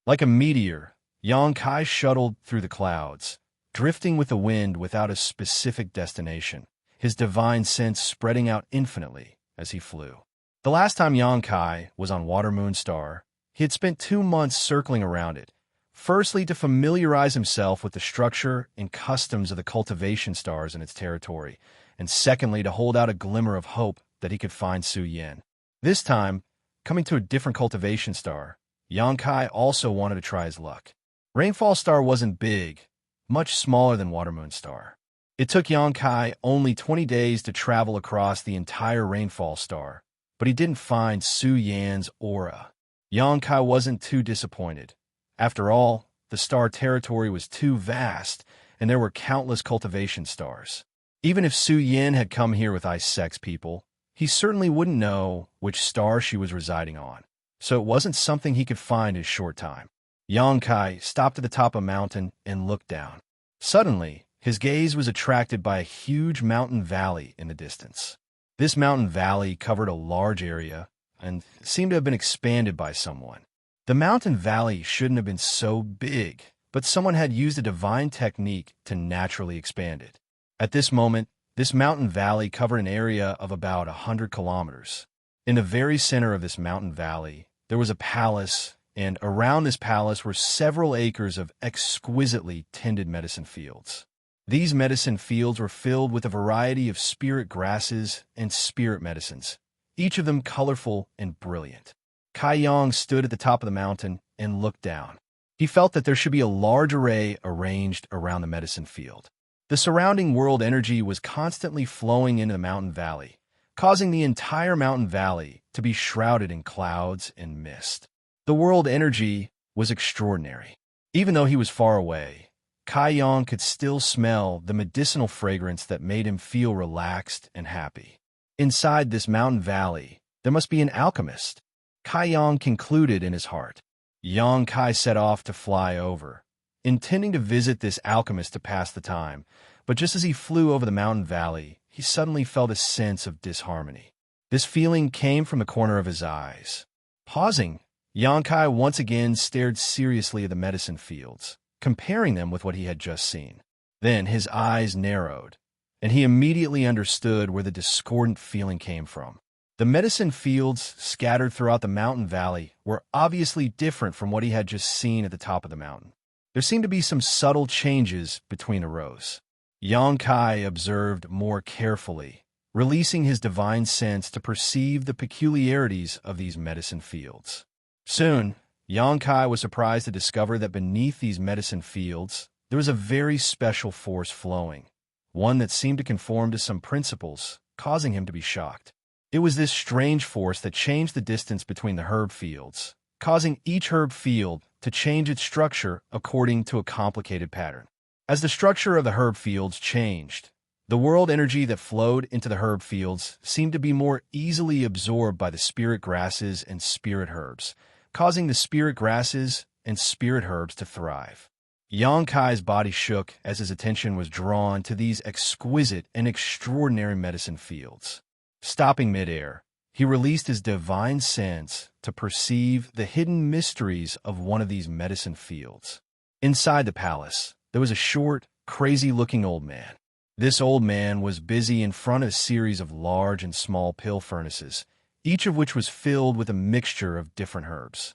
Like a meteor, Yang Kai shuttled through the clouds, drifting with the wind without a specific destination, his divine sense spreading out infinitely as he flew. The last time Yang Kai was on Watermoon Star, he had spent 2 months circling around it, firstly to familiarize himself with the structure and customs of the cultivation stars in its territory, and secondly to hold out a glimmer of hope that he could find Su Yin. This time, coming to a different cultivation star, Yang Kai also wanted to try his luck. Rainfall Star wasn't big, much smaller than Watermoon Star. It took Yang Kai only 20 days to travel across the entire rainfall star, but he didn't find Su Yan's aura. Yang Kai wasn't too disappointed. After all, the star territory was too vast, and there were countless cultivation stars. Even if Su Yan had come here with Ice Sex people, he certainly wouldn't know which star she was residing on, so it wasn't something he could find in a short time. Yang Kai stopped at the top of a mountain and looked down. Suddenly, his gaze was attracted by a huge mountain valley in the distance. This mountain valley covered a large area and seemed to have been expanded by someone. The mountain valley shouldn't have been so big, but someone had used a divine technique to naturally expand it. At this moment, this mountain valley covered an area of about 100 kilometers. In the very center of this mountain valley, there was a palace, and around this palace were several acres of exquisitely tended medicine fields. These medicine fields were filled with a variety of spirit grasses and spirit medicines, each of them colorful and brilliant. Kai Yang stood at the top of the mountain and looked down. He felt that there should be a large array arranged around the medicine field. The surrounding world energy was constantly flowing into the mountain valley, causing the entire mountain valley to be shrouded in clouds and mist. The world energy was extraordinary. Even though he was far away, Kai Yang could still smell the medicinal fragrance that made him feel relaxed and happy. Inside this mountain valley, there must be an alchemist, Kai Yang concluded in his heart. Yang Kai set off to fly over, intending to visit this alchemist to pass the time, but just as he flew over the mountain valley, he suddenly felt a sense of disharmony. This feeling came from the corner of his eyes. Pausing, Yang Kai once again stared seriously at the medicine fields, comparing them with what he had just seen. Then his eyes narrowed, and he immediately understood where the discordant feeling came from. The medicine fields scattered throughout the mountain valley were obviously different from what he had just seen at the top of the mountain. There seemed to be some subtle changes between the rows. Yang Kai observed more carefully, releasing his divine sense to perceive the peculiarities of these medicine fields. Soon, Yang Kai was surprised to discover that beneath these medicine fields, there was a very special force flowing, one that seemed to conform to some principles, causing him to be shocked. It was this strange force that changed the distance between the herb fields, causing each herb field to change its structure according to a complicated pattern. As the structure of the herb fields changed, the world energy that flowed into the herb fields seemed to be more easily absorbed by the spirit grasses and spirit herbs, causing the spirit grasses and spirit herbs to thrive. Yang Kai's body shook as his attention was drawn to these exquisite and extraordinary medicine fields. Stopping midair, he released his divine sense to perceive the hidden mysteries of one of these medicine fields. Inside the palace, there was a short, crazy-looking old man. This old man was busy in front of a series of large and small pill furnaces, each of which was filled with a mixture of different herbs.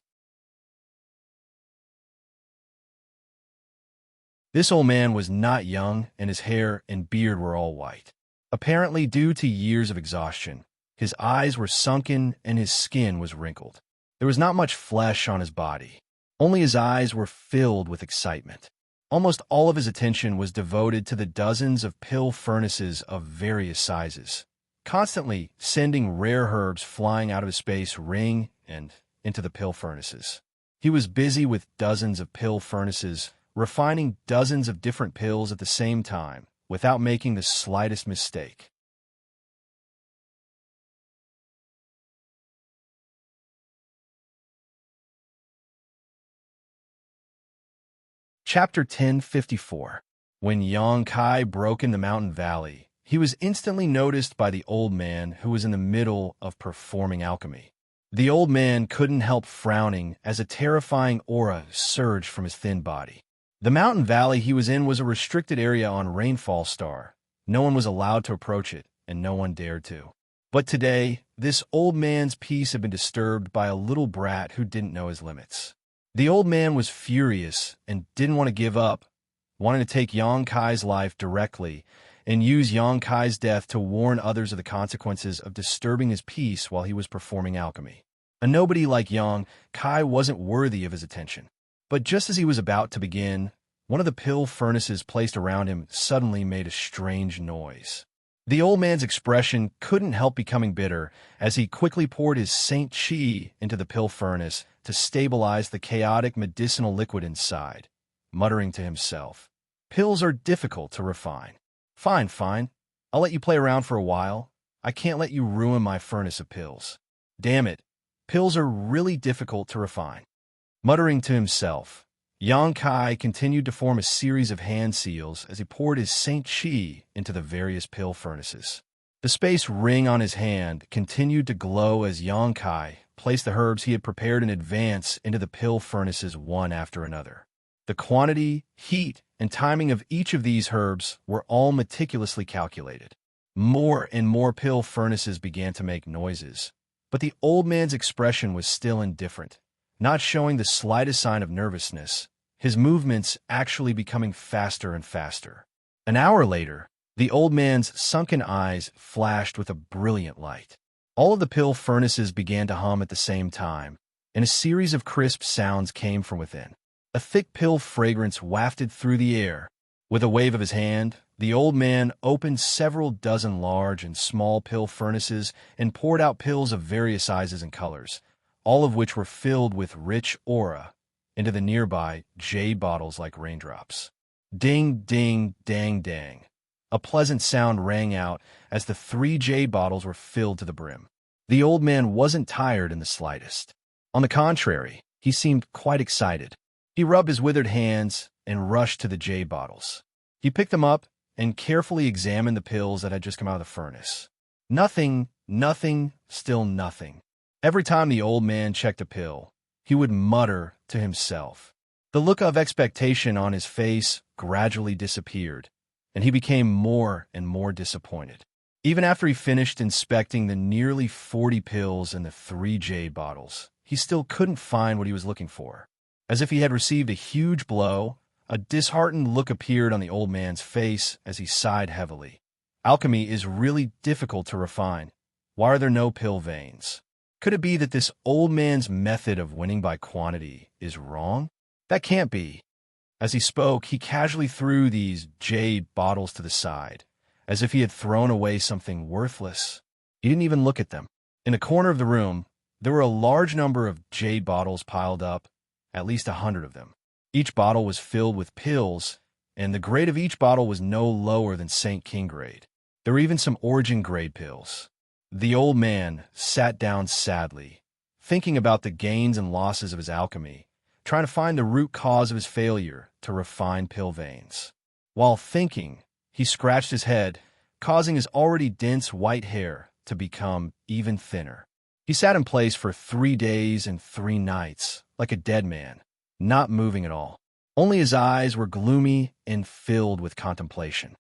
This old man was not young, and his hair and beard were all white. Apparently due to years of exhaustion, his eyes were sunken and his skin was wrinkled. There was not much flesh on his body. Only his eyes were filled with excitement. Almost all of his attention was devoted to the dozens of pill furnaces of various sizes, constantly sending rare herbs flying out of his space ring and into the pill furnaces. He was busy with dozens of pill furnaces, refining dozens of different pills at the same time, without making the slightest mistake. Chapter 1054. When Yang Kai broke in the mountain valley, he was instantly noticed by the old man who was in the middle of performing alchemy. The old man couldn't help frowning as a terrifying aura surged from his thin body. The mountain valley he was in was a restricted area on Rainfall Star. No one was allowed to approach it, and no one dared to. But today, this old man's peace had been disturbed by a little brat who didn't know his limits. The old man was furious and didn't want to give up, wanting to take Yang Kai's life directly and use Yang Kai's death to warn others of the consequences of disturbing his peace while he was performing alchemy. A nobody like Yang Kai wasn't worthy of his attention. But just as he was about to begin, one of the pill furnaces placed around him suddenly made a strange noise. The old man's expression couldn't help becoming bitter as he quickly poured his Saint Qi into the pill furnace to stabilize the chaotic medicinal liquid inside, muttering to himself, "Pills are difficult to refine. Fine, fine. I'll let you play around for a while. I can't let you ruin my furnace of pills. Damn it, pills are really difficult to refine." Muttering to himself, Xianxia continued to form a series of hand seals as he poured his Saint Qi into the various pill furnaces. The space ring on his hand continued to glow as Xianxia placed the herbs he had prepared in advance into the pill furnaces one after another. The quantity, heat, and timing of each of these herbs were all meticulously calculated. More and more pill furnaces began to make noises, but the old man's expression was still indifferent, not showing the slightest sign of nervousness, his movements actually becoming faster and faster. An hour later, the old man's sunken eyes flashed with a brilliant light. All of the pill furnaces began to hum at the same time, and a series of crisp sounds came from within. A thick pill fragrance wafted through the air. With a wave of his hand, the old man opened several dozen large and small pill furnaces and poured out pills of various sizes and colors, all of which were filled with rich aura, into the nearby jade bottles like raindrops. Ding, ding, dang, dang. A pleasant sound rang out as the 3 jade bottles were filled to the brim. The old man wasn't tired in the slightest. On the contrary, he seemed quite excited. He rubbed his withered hands and rushed to the jade bottles. He picked them up and carefully examined the pills that had just come out of the furnace. Nothing, nothing, still nothing. Every time the old man checked a pill, he would mutter to himself. The look of expectation on his face gradually disappeared, and he became more and more disappointed. Even after he finished inspecting the nearly 40 pills in the 3 jade bottles, he still couldn't find what he was looking for. As if he had received a huge blow, a disheartened look appeared on the old man's face as he sighed heavily. Alchemy is really difficult to refine. Why are there no pill veins? Could it be that this old man's method of winning by quantity is wrong? That can't be. As he spoke, he casually threw these jade bottles to the side, as if he had thrown away something worthless. He didn't even look at them. In a corner of the room, there were a large number of jade bottles piled up, at least 100 of them. Each bottle was filled with pills, and the grade of each bottle was no lower than St. King grade. There were even some origin grade pills. The old man sat down sadly, thinking about the gains and losses of his alchemy, trying to find the root cause of his failure to refine pill veins. While thinking, he scratched his head, causing his already dense white hair to become even thinner. He sat in place for 3 days and 3 nights, like a dead man, not moving at all. Only his eyes were gloomy and filled with contemplation.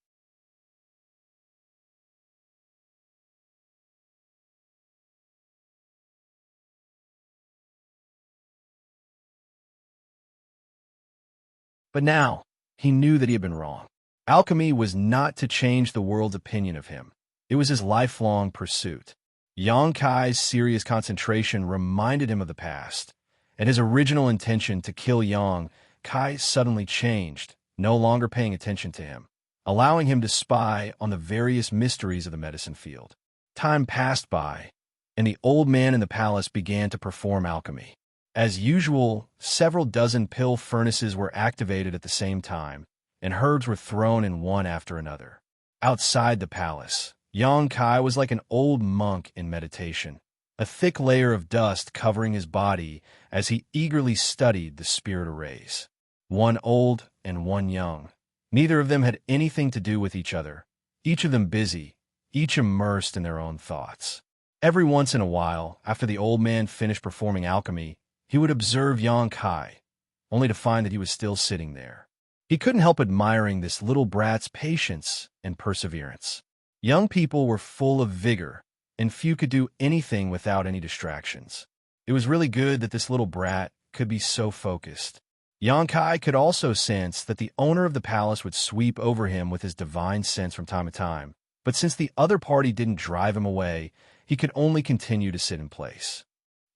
But now, he knew that he had been wrong. Alchemy was not to change the world's opinion of him. It was his lifelong pursuit. Xianxia's serious concentration reminded him of the past, and his original intention to kill Xianxia suddenly changed, no longer paying attention to him, allowing him to spy on the various mysteries of the medicine field. Time passed by, and the old man in the palace began to perform alchemy. As usual, several dozen pill furnaces were activated at the same time, and herbs were thrown in one after another. Outside the palace, Xianxia was like an old monk in meditation, a thick layer of dust covering his body as he eagerly studied the spirit arrays. One old and one young. Neither of them had anything to do with each other, each of them busy, each immersed in their own thoughts. Every once in a while, after the old man finished performing alchemy, he would observe Xianxia, only to find that he was still sitting there. He couldn't help admiring this little brat's patience and perseverance. Young people were full of vigor, and few could do anything without any distractions. It was really good that this little brat could be so focused. Xianxia could also sense that the owner of the palace would sweep over him with his divine sense from time to time, but since the other party didn't drive him away, he could only continue to sit in place.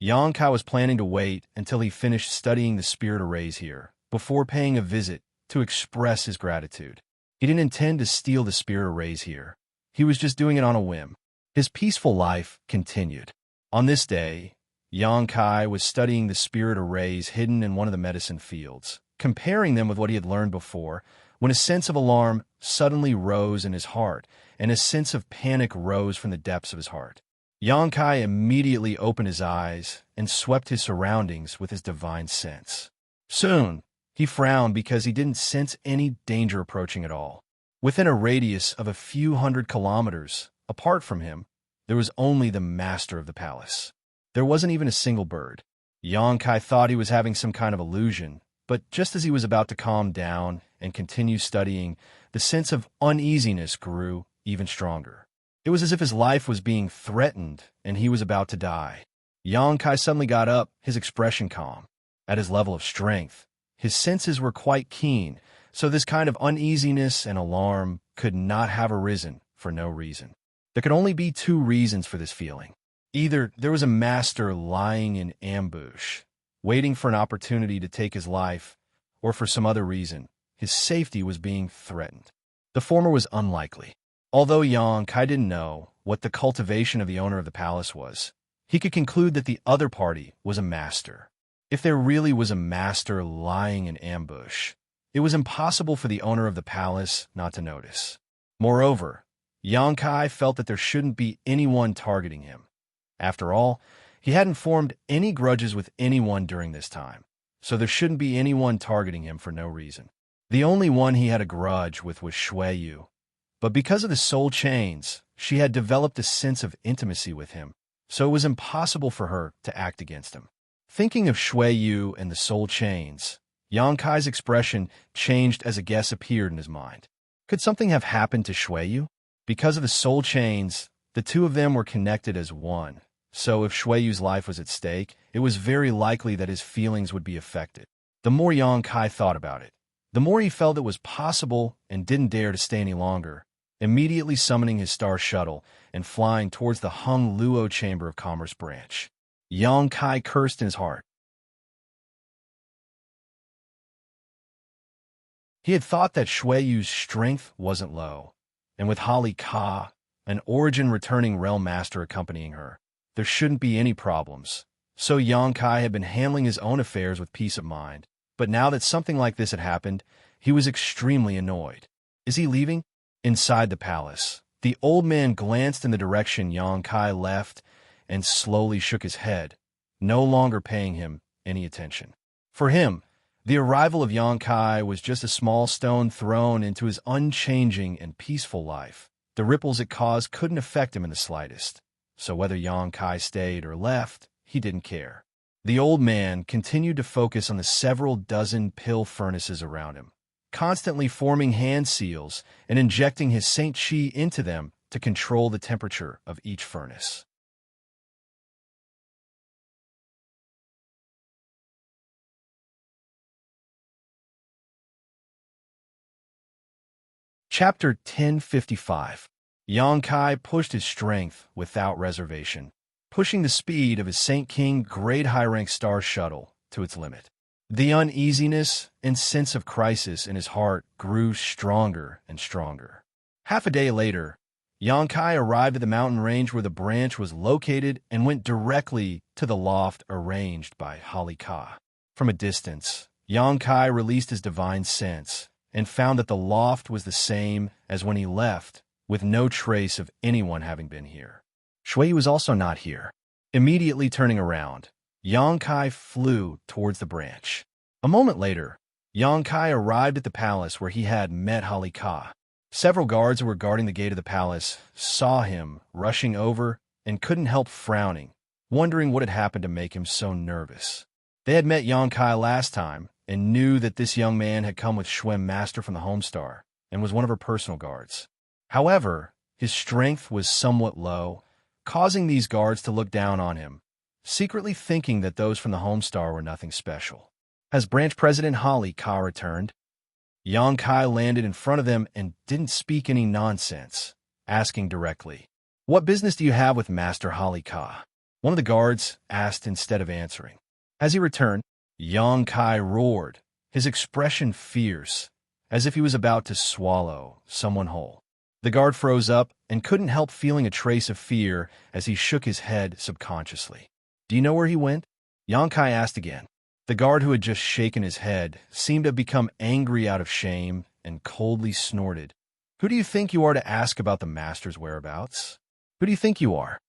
Xianxia was planning to wait until he finished studying the spirit arrays here, before paying a visit to express his gratitude. He didn't intend to steal the spirit arrays here. He was just doing it on a whim. His peaceful life continued. On this day, Xianxia was studying the spirit arrays hidden in one of the medicine fields, comparing them with what he had learned before, when a sense of alarm suddenly rose in his heart, and a sense of panic rose from the depths of his heart. Xianxia immediately opened his eyes and swept his surroundings with his divine sense. Soon, he frowned because he didn't sense any danger approaching at all. Within a radius of a few hundred kilometers apart from him, there was only the master of the palace. There wasn't even a single bird. Xianxia thought he was having some kind of illusion, but just as he was about to calm down and continue studying, the sense of uneasiness grew even stronger. It was as if his life was being threatened and he was about to die. Xianxia suddenly got up, his expression calm. At his level of strength, his senses were quite keen, so this kind of uneasiness and alarm could not have arisen for no reason. There could only be two reasons for this feeling. Either there was a master lying in ambush, waiting for an opportunity to take his life, or for some other reason, his safety was being threatened. The former was unlikely. Although Xianxia didn't know what the cultivation of the owner of the palace was, he could conclude that the other party was a master. If there really was a master lying in ambush, it was impossible for the owner of the palace not to notice. Moreover, Xianxia felt that there shouldn't be anyone targeting him. After all, he hadn't formed any grudges with anyone during this time, so there shouldn't be anyone targeting him for no reason. The only one he had a grudge with was Xianxia, but because of the soul chains, she had developed a sense of intimacy with him, so it was impossible for her to act against him. Thinking of Xianxia and the soul chains, Xianxia's expression changed as a guess appeared in his mind. Could something have happened to Xianxia? Because of the soul chains, the two of them were connected as one, so if Xianxia's life was at stake, it was very likely that his feelings would be affected. The more Xianxia thought about it, the more he felt it was possible and didn't dare to stay any longer, immediately summoning his star shuttle and flying towards the Hung Luo Chamber of Commerce branch. Xianxia cursed in his heart. He had thought that Xianxia's strength wasn't low, and with Hali Ka, an origin-returning realm master accompanying her, there shouldn't be any problems. So Xianxia had been handling his own affairs with peace of mind, but now that something like this had happened, he was extremely annoyed. Is he leaving? Inside the palace, the old man glanced in the direction Xianxia left and slowly shook his head, no longer paying him any attention. For him, the arrival of Xianxia was just a small stone thrown into his unchanging and peaceful life. The ripples it caused couldn't affect him in the slightest, so whether Xianxia stayed or left, he didn't care. The old man continued to focus on the several dozen pill furnaces around him, constantly forming hand seals and injecting his Saint Qi into them to control the temperature of each furnace. Chapter 1055. Xianxia pushed his strength without reservation, pushing the speed of his Saint King Grade High-Rank Star Shuttle to its limit. The uneasiness and sense of crisis in his heart grew stronger and stronger. Half a day later, Xianxia arrived at the mountain range where the branch was located and went directly to the loft arranged by Hali Ka. From a distance, Xianxia released his divine sense and found that the loft was the same as when he left, with no trace of anyone having been here. Xianxia was also not here. Immediately turning around, Xianxia flew towards the branch. A moment later, Xianxia arrived at the palace where he had met Hali Ka. Several guards who were guarding the gate of the palace saw him rushing over and couldn't help frowning, wondering what had happened to make him so nervous. They had met Xianxia last time and knew that this young man had come with Xuan Master from the Homestar and was one of her personal guards. However, his strength was somewhat low, causing these guards to look down on him, secretly thinking that those from the Homestar were nothing special. As Branch President Hali Ka returned, Xianxia landed in front of them and didn't speak any nonsense, asking directly, "What business do you have with Master Hali Ka?" One of the guards asked instead of answering. As he returned, Xianxia roared, his expression fierce, as if he was about to swallow someone whole. The guard froze up and couldn't help feeling a trace of fear as he shook his head subconsciously. "Do you know where he went?" Xianxia asked again. The guard, who had just shaken his head, seemed to have become angry out of shame and coldly snorted. "Who do you think you are to ask about the master's whereabouts? Who do you think you are?"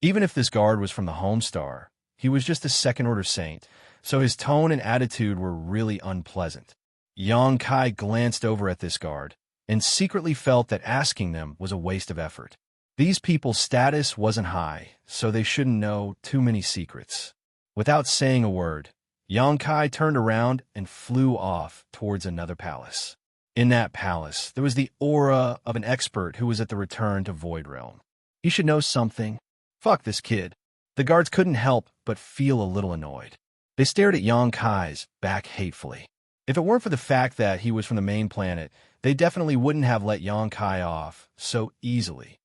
Even if this guard was from the Homestar, he was just a second-order saint, so his tone and attitude were really unpleasant. Xianxia glanced over at this guard and secretly felt that asking them was a waste of effort. These people's status wasn't high, so they shouldn't know too many secrets. Without saying a word, Xianxia turned around and flew off towards another palace. In that palace, there was the aura of an expert who was at the return to Void Realm. He should know something. Fuck this kid. The guards couldn't help but feel a little annoyed. They stared at Xianxia's back hatefully. If it weren't for the fact that he was from the main planet, they definitely wouldn't have let Xianxia off so easily.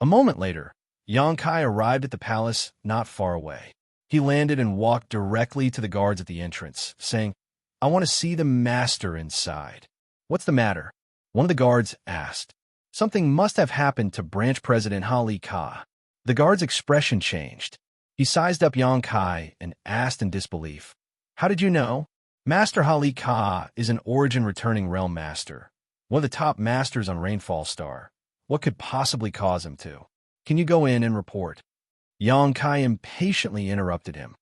A moment later, Xianxia arrived at the palace not far away. He landed and walked directly to the guards at the entrance, saying, "I want to see the master inside." "What's the matter?" one of the guards asked. Something must have happened to Branch President Hali Ka. The guard's expression changed. He sized up Xianxia and asked in disbelief, "How did you know?" "Master Hali Ka is an origin-returning realm master, one of the top masters on Rainfall Star. What could possibly cause him to? Can you go in and report?" Xianxia impatiently interrupted him.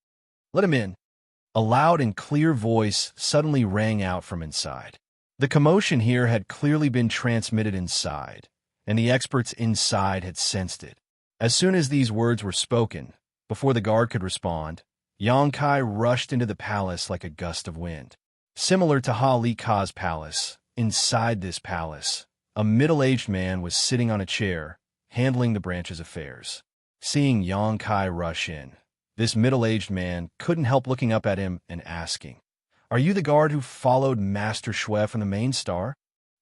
"Let him in." A loud and clear voice suddenly rang out from inside. The commotion here had clearly been transmitted inside, and the experts inside had sensed it. As soon as these words were spoken, before the guard could respond, Xianxia rushed into the palace like a gust of wind. Similar to Hali Ka's palace, inside this palace, a middle-aged man was sitting on a chair, handling the branch's affairs. Seeing Xianxia rush in, this middle-aged man couldn't help looking up at him and asking, "Are you the guard who followed Master Shui from the main star?"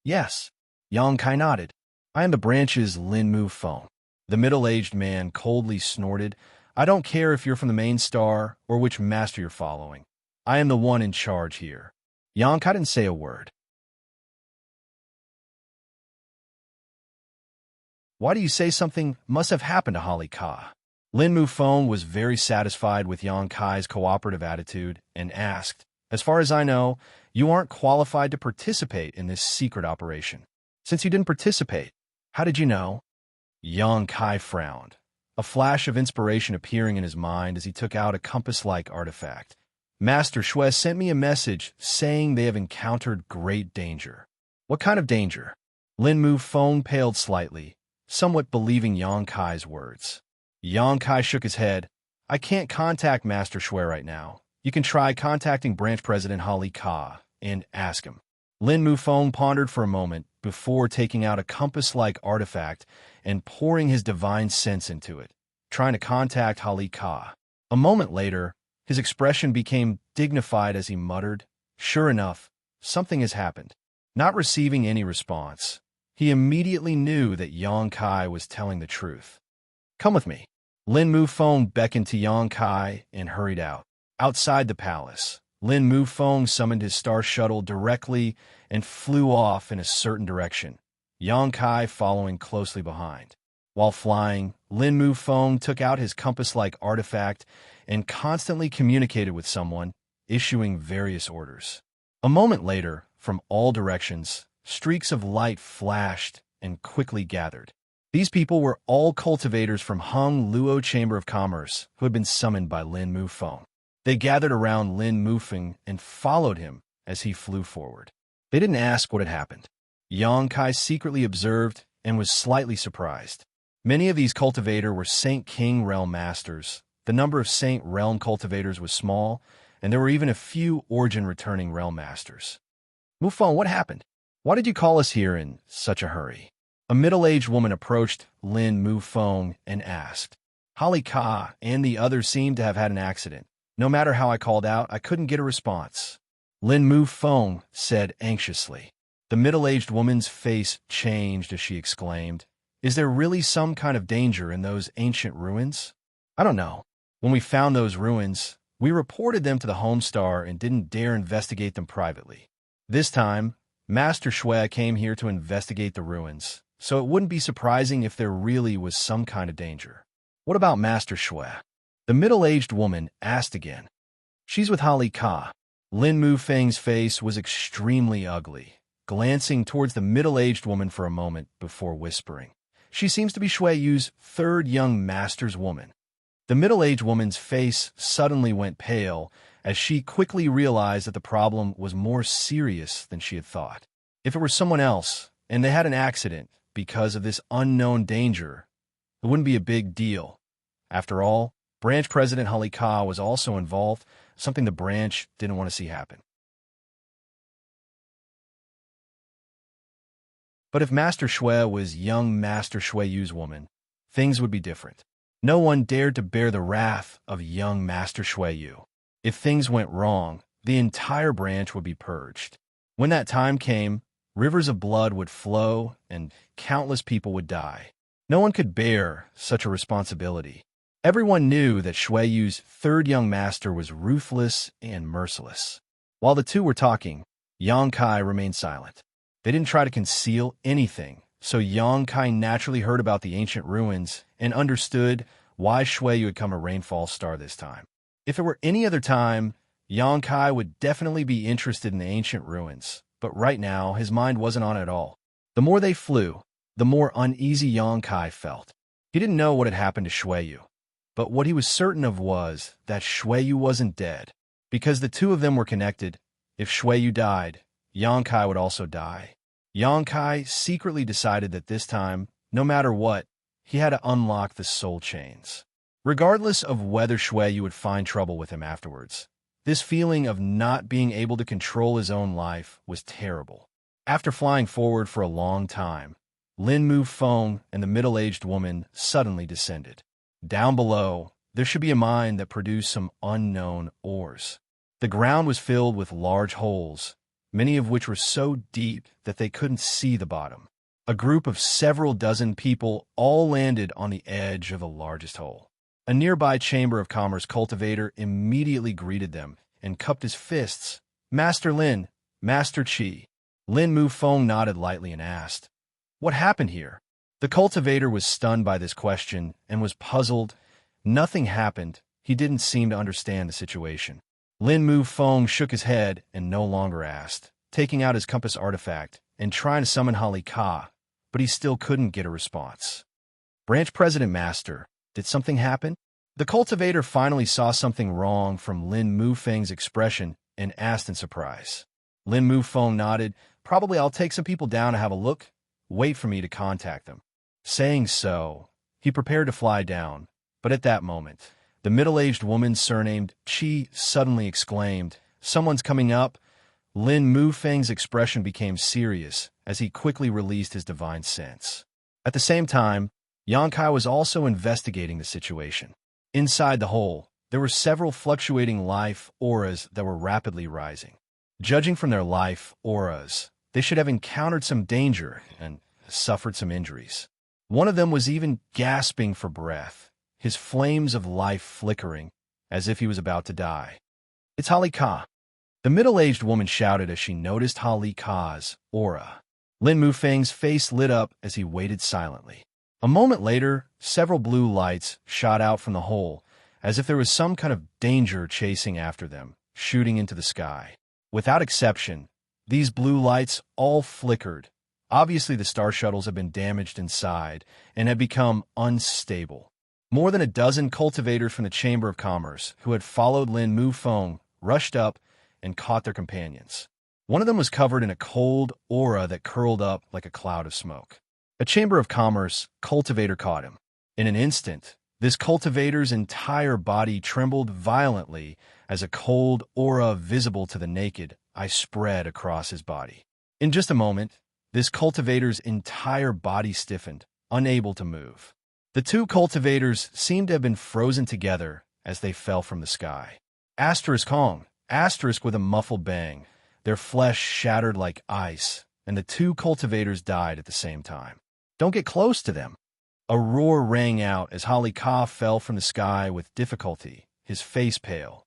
"Yes." Xianxia nodded. "I am the branch's Lin Mu Feng." The middle-aged man coldly snorted, "I don't care if you're from the main star or which master you're following. I am the one in charge here." Xianxia didn't say a word. "Why do you say something must have happened to Hali Ka?" Lin Mu Feng was very satisfied with Xianxia's cooperative attitude and asked, "As far as I know, you aren't qualified to participate in this secret operation. Since you didn't participate, how did you know?" Xianxia frowned, a flash of inspiration appearing in his mind as he took out a compass-like artifact. "Master Shui sent me a message saying they have encountered great danger." "What kind of danger?" Lin Mu Feng paled slightly, somewhat believing Xianxia's words. Xianxia shook his head. "I can't contact Master Shui right now. You can try contacting Branch President Hali Ka and ask him." Lin Mu Feng pondered for a moment before taking out a compass-like artifact and pouring his divine sense into it, trying to contact Hali Ka. A moment later, his expression became dignified as he muttered, "Sure enough, something has happened." Not receiving any response, he immediately knew that Xianxia was telling the truth. "Come with me." Lin Mu Feng beckoned to Xianxia and hurried out. Outside the palace, Lin Mu Feng summoned his star shuttle directly and flew off in a certain direction, Xianxia following closely behind. While flying, Lin Mu Feng took out his compass-like artifact and constantly communicated with someone, issuing various orders. A moment later, from all directions, streaks of light flashed and quickly gathered. These people were all cultivators from Hung Luo Chamber of Commerce who had been summoned by Lin Mu Feng. They gathered around Lin Mu Feng and followed him as he flew forward. They didn't ask what had happened. Xianxia secretly observed and was slightly surprised. Many of these cultivators were Saint King Realm Masters. The number of Saint Realm cultivators was small, and there were even a few Origin-returning Realm Masters. "Mu Feng, what happened? Why did you call us here in such a hurry?" A middle-aged woman approached Lin Mu Feng and asked. "Hali Ka and the others seemed to have had an accident. No matter how I called out, I couldn't get a response." Lin Mu Feng said anxiously. The middle-aged woman's face changed as she exclaimed, "Is there really some kind of danger in those ancient ruins?" "I don't know. When we found those ruins, we reported them to the Homestar and didn't dare investigate them privately. This time, Master Xue came here to investigate the ruins, so it wouldn't be surprising if there really was some kind of danger. What about Master Xue? The middle-aged woman asked again. She's with Hali Ka. Lin Mufeng's face was extremely ugly, glancing towards the middle-aged woman for a moment before whispering. She seems to be Xue Yu's third young master's woman. The middle-aged woman's face suddenly went pale as she quickly realized that the problem was more serious than she had thought. If it were someone else, and they had an accident because of this unknown danger, it wouldn't be a big deal. After all, Branch President Hali Ka was also involved, something the branch didn't want to see happen. But if Master Xue was young Master Xue Yu's woman, things would be different. No one dared to bear the wrath of young Master Xue Yu. If things went wrong, the entire branch would be purged. When that time came, rivers of blood would flow and countless people would die. No one could bear such a responsibility. Everyone knew that Xue Yu's third young master was ruthless and merciless. While the two were talking, Yang Kai remained silent. They didn't try to conceal anything, so Yang Kai naturally heard about the ancient ruins and understood why Xue Yu had come a rainfall star this time. If it were any other time, Yang Kai would definitely be interested in the ancient ruins, but right now his mind wasn't on it at all. The more they flew, the more uneasy Yang Kai felt. He didn't know what had happened to Xue Yu, but what he was certain of was that Xue Yu wasn't dead. Because the two of them were connected, if Xue Yu died, Yang Kai would also die. Yang Kai secretly decided that this time, no matter what, he had to unlock the soul chains. Regardless of whether Xue Yu would find trouble with him afterwards, this feeling of not being able to control his own life was terrible. After flying forward for a long time, Lin Mufeng and the middle-aged woman suddenly descended. Down below, there should be a mine that produced some unknown ores. The ground was filled with large holes, many of which were so deep that they couldn't see the bottom. A group of several dozen people all landed on the edge of the largest hole. A nearby Chamber of Commerce cultivator immediately greeted them and cupped his fists. "Master Lin, Master Qi." Lin Mufeng nodded lightly and asked, "What happened here?" The cultivator was stunned by this question and was puzzled. Nothing happened. He didn't seem to understand the situation. Lin Mufeng shook his head and no longer asked, taking out his compass artifact and trying to summon Hali Ka, but he still couldn't get a response. "Branch President Master, did something happen?" The cultivator finally saw something wrong from Lin Mufeng's expression and asked in surprise. Lin Mufeng nodded. "Probably I'll take some people down to have a look. Wait for me to contact them." Saying so, he prepared to fly down, but at that moment, the middle-aged woman surnamed Qi suddenly exclaimed, "Someone's coming up." Lin Mufeng's expression became serious as he quickly released his divine sense. At the same time, Yang Kai was also investigating the situation. Inside the hole, there were several fluctuating life auras that were rapidly rising. Judging from their life auras, they should have encountered some danger and suffered some injuries. One of them was even gasping for breath, his flames of life flickering, as if he was about to die. "It's Hali Ka." The middle-aged woman shouted as she noticed Hali Ka's aura. Lin Mufeng's face lit up as he waited silently. A moment later, several blue lights shot out from the hole, as if there was some kind of danger chasing after them, shooting into the sky. Without exception, these blue lights all flickered. Obviously, the star shuttles had been damaged inside and had become unstable. More than a dozen cultivators from the Chamber of Commerce, who had followed Lin Mufeng, rushed up and caught their companions. One of them was covered in a cold aura that curled up like a cloud of smoke. A Chamber of Commerce cultivator caught him. In an instant, this cultivator's entire body trembled violently as a cold aura visible to the naked eye spread across his body. In just a moment, this cultivator's entire body stiffened, unable to move. The two cultivators seemed to have been frozen together as they fell from the sky. Asterisk Hong, asterisk with a muffled bang. Their flesh shattered like ice, and the two cultivators died at the same time. "Don't get close to them." A roar rang out as Hali Ka fell from the sky with difficulty, his face pale.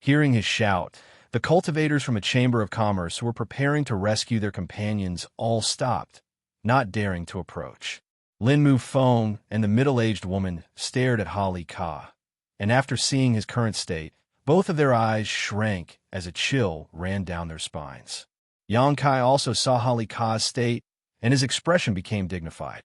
Hearing his shout, the cultivators from a chamber of commerce who were preparing to rescue their companions all stopped, not daring to approach. Lin Mufeng and the middle-aged woman stared at Hali Ka, and after seeing his current state, both of their eyes shrank as a chill ran down their spines. Xianxia also saw Hali Ka's state, and his expression became dignified.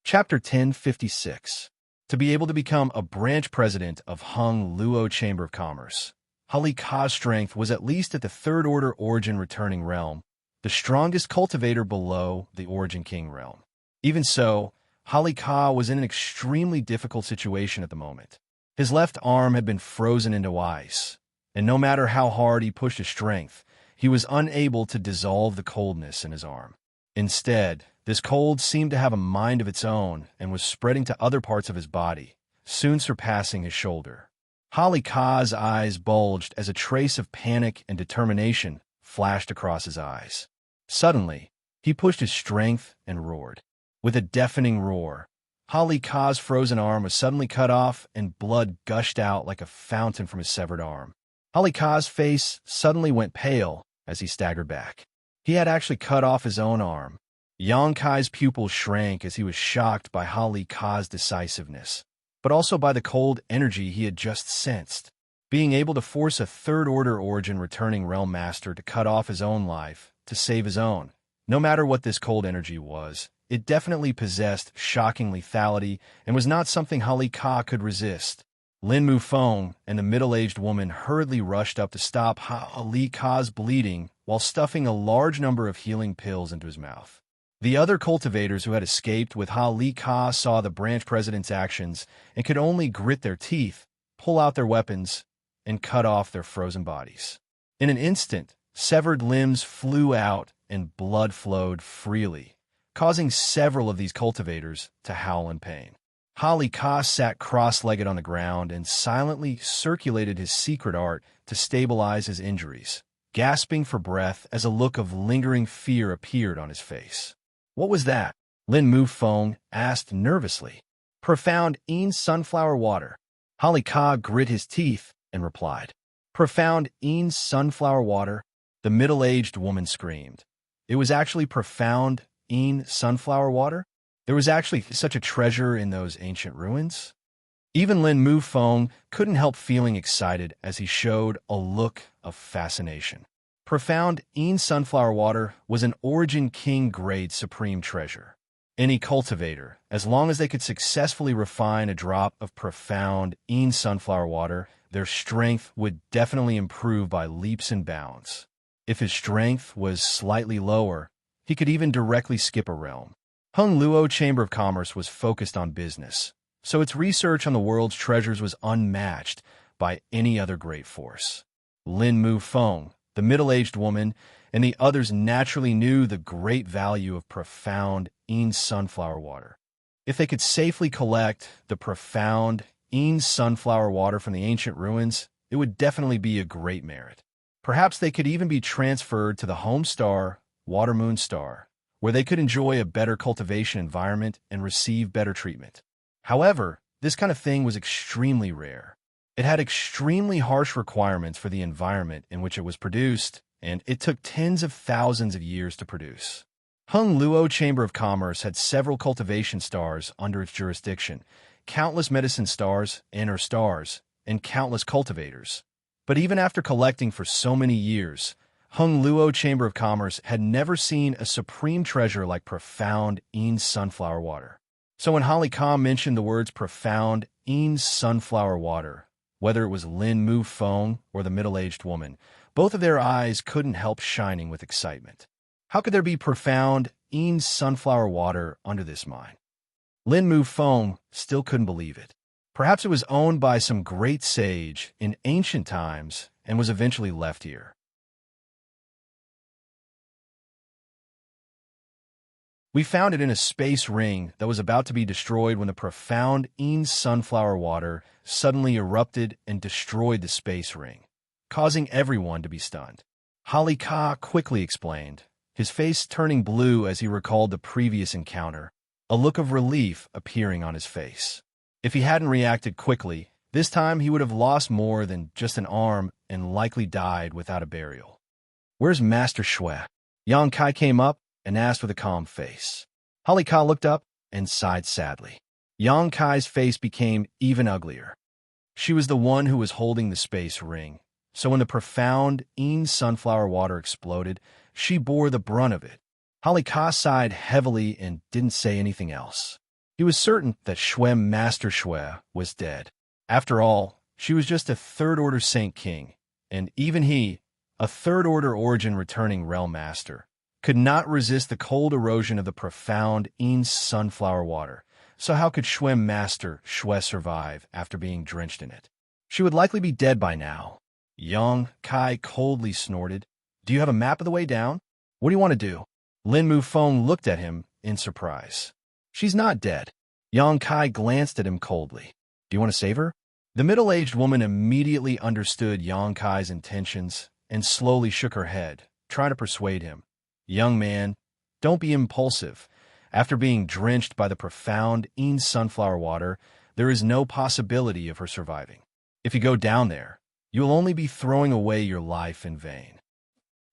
Chapter 1056. To be able to become a branch president of Hung Luo Chamber of Commerce, Hali Ka's strength was at least at the third-order origin returning realm, the strongest cultivator below the origin king realm. Even so, Hali Ka was in an extremely difficult situation at the moment. His left arm had been frozen into ice, and no matter how hard he pushed his strength, he was unable to dissolve the coldness in his arm. Instead, this cold seemed to have a mind of its own and was spreading to other parts of his body, soon surpassing his shoulder. Hali Ka's eyes bulged as a trace of panic and determination flashed across his eyes. Suddenly, he pushed his strength and roared. With a deafening roar, Hali Ka's frozen arm was suddenly cut off and blood gushed out like a fountain from his severed arm. Hali Ka's face suddenly went pale as he staggered back. He had actually cut off his own arm. Xianxia's pupils shrank as he was shocked by Hali Ka's decisiveness, but also by the cold energy he had just sensed. Being able to force a third-order origin returning realm master to cut off his own life to save his own, no matter what this cold energy was, it definitely possessed shocking lethality and was not something Hali Ka could resist. Lin Mufeng and the middle-aged woman hurriedly rushed up to stop Hali Ka's bleeding while stuffing a large number of healing pills into his mouth. The other cultivators who had escaped with Hali Ka saw the branch president's actions and could only grit their teeth, pull out their weapons, and cut off their frozen bodies. In an instant, severed limbs flew out and blood flowed freely, causing several of these cultivators to howl in pain. Hali Ka sat cross-legged on the ground and silently circulated his secret art to stabilize his injuries, gasping for breath as a look of lingering fear appeared on his face. What was that? Lin Mufeng asked nervously. Profound sunflower water. Hali Ka grit his teeth and replied. Profound sunflower water? The middle-aged woman screamed. It was actually profound sunflower water? There was actually such a treasure in those ancient ruins? Even Lin Mufeng couldn't help feeling excited as he showed a look of fascination. Profound sunflower water was an Origin King grade supreme treasure. Any cultivator, as long as they could successfully refine a drop of profound sunflower water, their strength would definitely improve by leaps and bounds. If his strength was slightly lower, he could even directly skip a realm. Hung Luo Chamber of Commerce was focused on business, so its research on the world's treasures was unmatched by any other great force. Lin Mufeng, the middle-aged woman, and the others naturally knew the great value of profound sunflower water. If they could safely collect the profound sunflower water from the ancient ruins, it would definitely be a great merit. Perhaps they could even be transferred to the home star, Water Moon Star, where they could enjoy a better cultivation environment and receive better treatment. However, this kind of thing was extremely rare. It had extremely harsh requirements for the environment in which it was produced, and it took tens of thousands of years to produce. Hung Luo Chamber of Commerce had several cultivation stars under its jurisdiction, countless medicine stars, inner stars, and countless cultivators. But even after collecting for so many years, Hung Luo Chamber of Commerce had never seen a supreme treasure like profound sunflower water. So when Hali Ka mentioned the words profound sunflower water, whether it was Lin Mufeng or the middle-aged woman, both of their eyes couldn't help shining with excitement. How could there be profound sunflower water under this mine? Lin Mufeng still couldn't believe it. Perhaps it was owned by some great sage in ancient times and was eventually left here. We found it in a space ring that was about to be destroyed when the profound sunflower water suddenly erupted and destroyed the space ring, causing everyone to be stunned. Hali Ka quickly explained, his face turning blue as he recalled the previous encounter, a look of relief appearing on his face. If he hadn't reacted quickly, this time he would have lost more than just an arm and likely died without a burial. "Where's Master Xue?" Yang Kai came up and asked with a calm face. Holly Ka looked up and sighed sadly. Yang Kai's face became even uglier. She was the one who was holding the space ring, so when the profound Yin sunflower water exploded, she bore the brunt of it. Holly Ka sighed heavily and didn't say anything else. He was certain that Master Xue was dead. After all, she was just a third-order Saint King, and even he, a third-order origin returning Realm Master, could not resist the cold erosion of the profound Yin sunflower water. So how could Master Xue survive after being drenched in it? She would likely be dead by now. Yang Kai coldly snorted. "Do you have a map of the way down? What do you want to do?" Lin Mufeng looked at him in surprise. "She's not dead." Yang Kai glanced at him coldly. "Do you want to save her?" The middle-aged woman immediately understood Yang Kai's intentions and slowly shook her head, trying to persuade him. "Young man, don't be impulsive. After being drenched by the profound Yin sunflower water, there is no possibility of her surviving. If you go down there, you will only be throwing away your life in vain."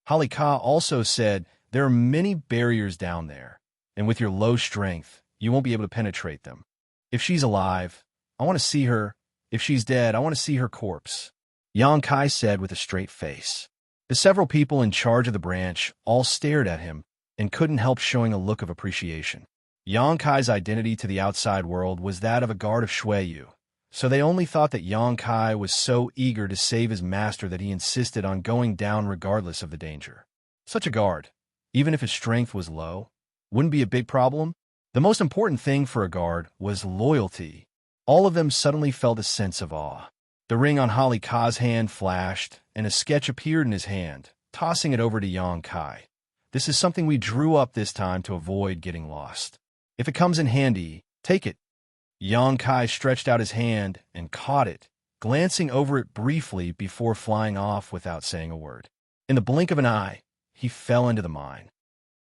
Holly Ka also said, "There are many barriers down there, and with your low strength, you won't be able to penetrate them. If she's alive, I want to see her. If she's dead, I want to see her corpse," Yang Kai said with a straight face. The several people in charge of the branch all stared at him and couldn't help showing a look of appreciation. Yang Kai's identity to the outside world was that of a guard of Yu, so they only thought that Yang Kai was so eager to save his master that he insisted on going down regardless of the danger. Such a guard, even if his strength was low, wouldn't be a big problem. The most important thing for a guard was loyalty. All of them suddenly felt a sense of awe. The ring on Holly Ka's hand flashed, and a sketch appeared in his hand, tossing it over to Yang Kai. "This is something we drew up this time to avoid getting lost. If it comes in handy, take it." Yang Kai stretched out his hand and caught it, glancing over it briefly before flying off without saying a word. In the blink of an eye, he fell into the mine.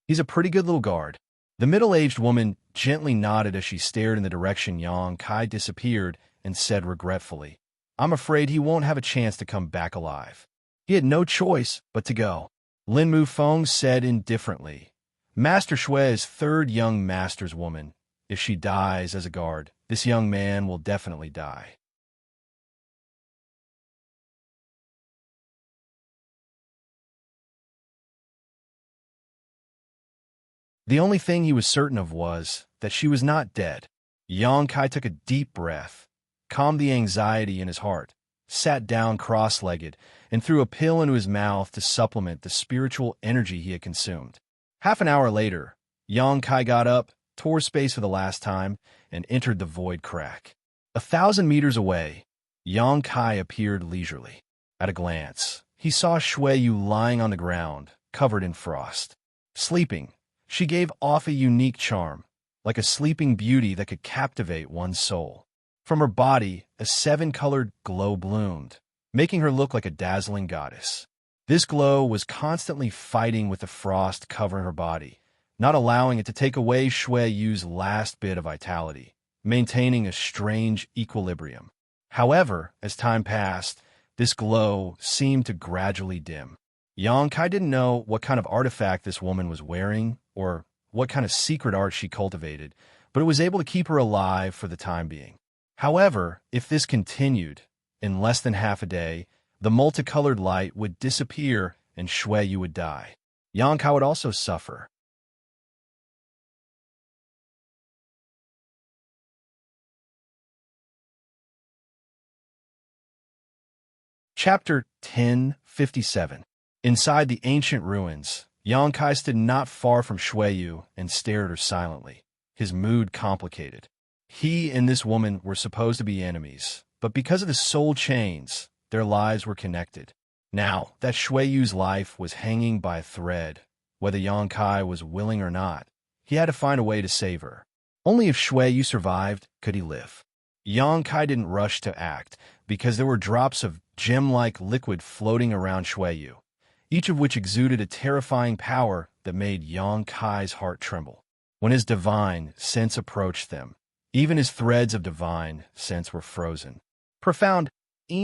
"He's a pretty good little guard." The middle-aged woman gently nodded as she stared in the direction Yang Kai disappeared and said regretfully, "I'm afraid he won't have a chance to come back alive." He had no choice but to go. Lin Mufeng said indifferently, "Master Xue is third young master's woman. If she dies as a guard, this young man will definitely die." The only thing he was certain of was that she was not dead. Yang Kai took a deep breath, calmed the anxiety in his heart, sat down cross-legged, and threw a pill into his mouth to supplement the spiritual energy he had consumed. Half an hour later, Yang Kai got up, tore space for the last time, and entered the void crack. 1,000 meters away, Yang Kai appeared leisurely. At a glance, he saw Yu lying on the ground, covered in frost. Sleeping, she gave off a unique charm, like a sleeping beauty that could captivate one's soul. From her body, a 7-colored glow bloomed, making her look like a dazzling goddess. This glow was constantly fighting with the frost covering her body, not allowing it to take away Yu's last bit of vitality, maintaining a strange equilibrium. However, as time passed, this glow seemed to gradually dim. Yang Kai didn't know what kind of artifact this woman was wearing or what kind of secret art she cultivated, but it was able to keep her alive for the time being. However, if this continued, in less than half a day, the multicolored light would disappear and Yu would die. Yang Kai would also suffer. Chapter 1057. Inside the ancient ruins, Yang Kai stood not far from Yu and stared at her silently, his mood complicated. He and this woman were supposed to be enemies, but because of the soul chains, their lives were connected. Now that Yu's life was hanging by a thread, whether Yang Kai was willing or not, he had to find a way to save her. Only if Yu survived could he live. Yang Kai didn't rush to act, because there were drops of gem-like liquid floating around Yu. each of which exuded a terrifying power that made Yang Kai's heart tremble. When his divine sense approached them, even his threads of divine sense were frozen. Profound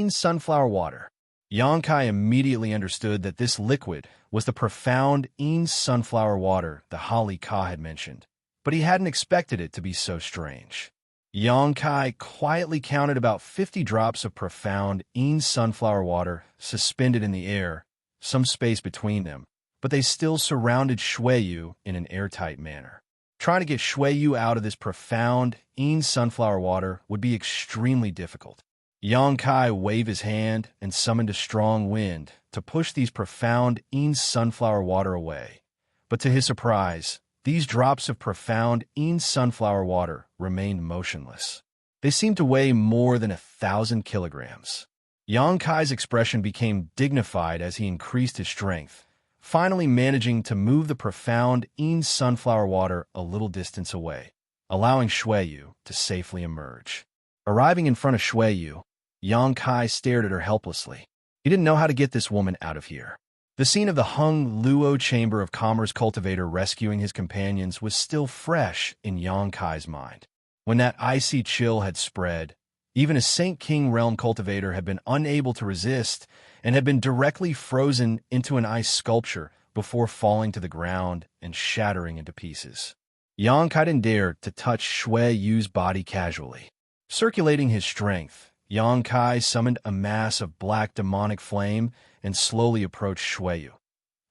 sunflower water. Yang Kai immediately understood that this liquid was the profound sunflower water the Holly Ka had mentioned, but he hadn't expected it to be so strange. Yang Kai quietly counted about 50 drops of profound sunflower water suspended in the air, some space between them, but they still surrounded Shuiyu in an airtight manner. Trying to get Shuiyu out of this profound sunflower water would be extremely difficult. Yang Kai waved his hand and summoned a strong wind to push these profound sunflower water away. But to his surprise, these drops of profound sunflower water remained motionless. They seemed to weigh more than 1,000 kilograms. Yang Kai's expression became dignified as he increased his strength, finally managing to move the profound sunflower water a little distance away, allowing Shuiyu to safely emerge. Arriving in front of Shuiyu, Yang Kai stared at her helplessly. He didn't know how to get this woman out of here. The scene of the Hung Luo Chamber of Commerce cultivator rescuing his companions was still fresh in Yang Kai's mind. When that icy chill had spread, even a Saint King Realm cultivator had been unable to resist and had been directly frozen into an ice sculpture before falling to the ground and shattering into pieces. Yang Kai didn't dare to touch Shuiyu's body casually. Circulating his strength, Yang Kai summoned a mass of black demonic flame and slowly approached Shuiyu,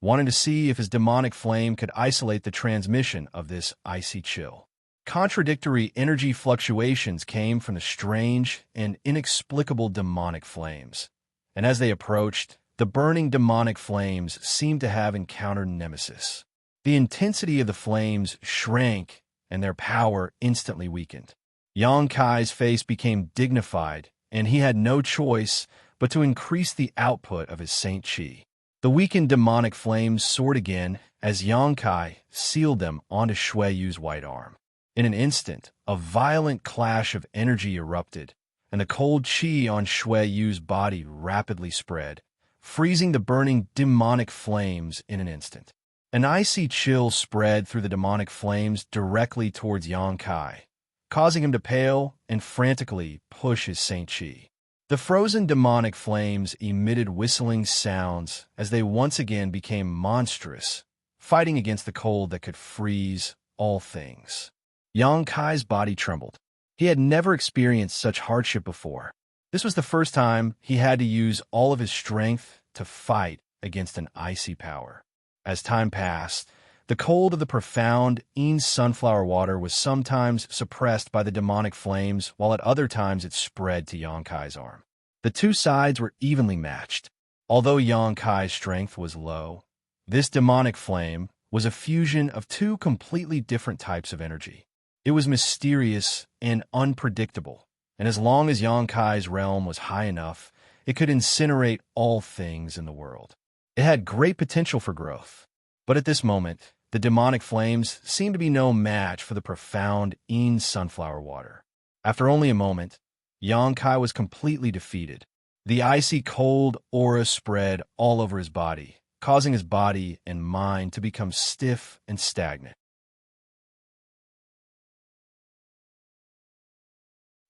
wanting to see if his demonic flame could isolate the transmission of this icy chill. Contradictory energy fluctuations came from the strange and inexplicable demonic flames, and as they approached, the burning demonic flames seemed to have encountered nemesis. The intensity of the flames shrank, and their power instantly weakened. Yang Kai's face became dignified, and he had no choice but to increase the output of his Saint Chi. The weakened demonic flames soared again as Yang Kai sealed them onto Shuiyu's white arm. In an instant, a violent clash of energy erupted, and the cold chi on Shuiyu's body rapidly spread, freezing the burning demonic flames in an instant. An icy chill spread through the demonic flames directly towards Yang Kai, causing him to pale and frantically push his Saint Chi. The frozen demonic flames emitted whistling sounds as they once again became monstrous, fighting against the cold that could freeze all things. Yang Kai's body trembled. He had never experienced such hardship before. This was the first time he had to use all of his strength to fight against an icy power. As time passed, the cold of the profound sunflower water was sometimes suppressed by the demonic flames, while at other times it spread to Yang Kai's arm. The two sides were evenly matched. Although Yang Kai's strength was low, this demonic flame was a fusion of two completely different types of energy. It was mysterious and unpredictable, and as long as Yang Kai's realm was high enough, it could incinerate all things in the world. It had great potential for growth, but at this moment, the demonic flames seemed to be no match for the profound sunflower water. After only a moment, Yang Kai was completely defeated. The icy cold aura spread all over his body, causing his body and mind to become stiff and stagnant.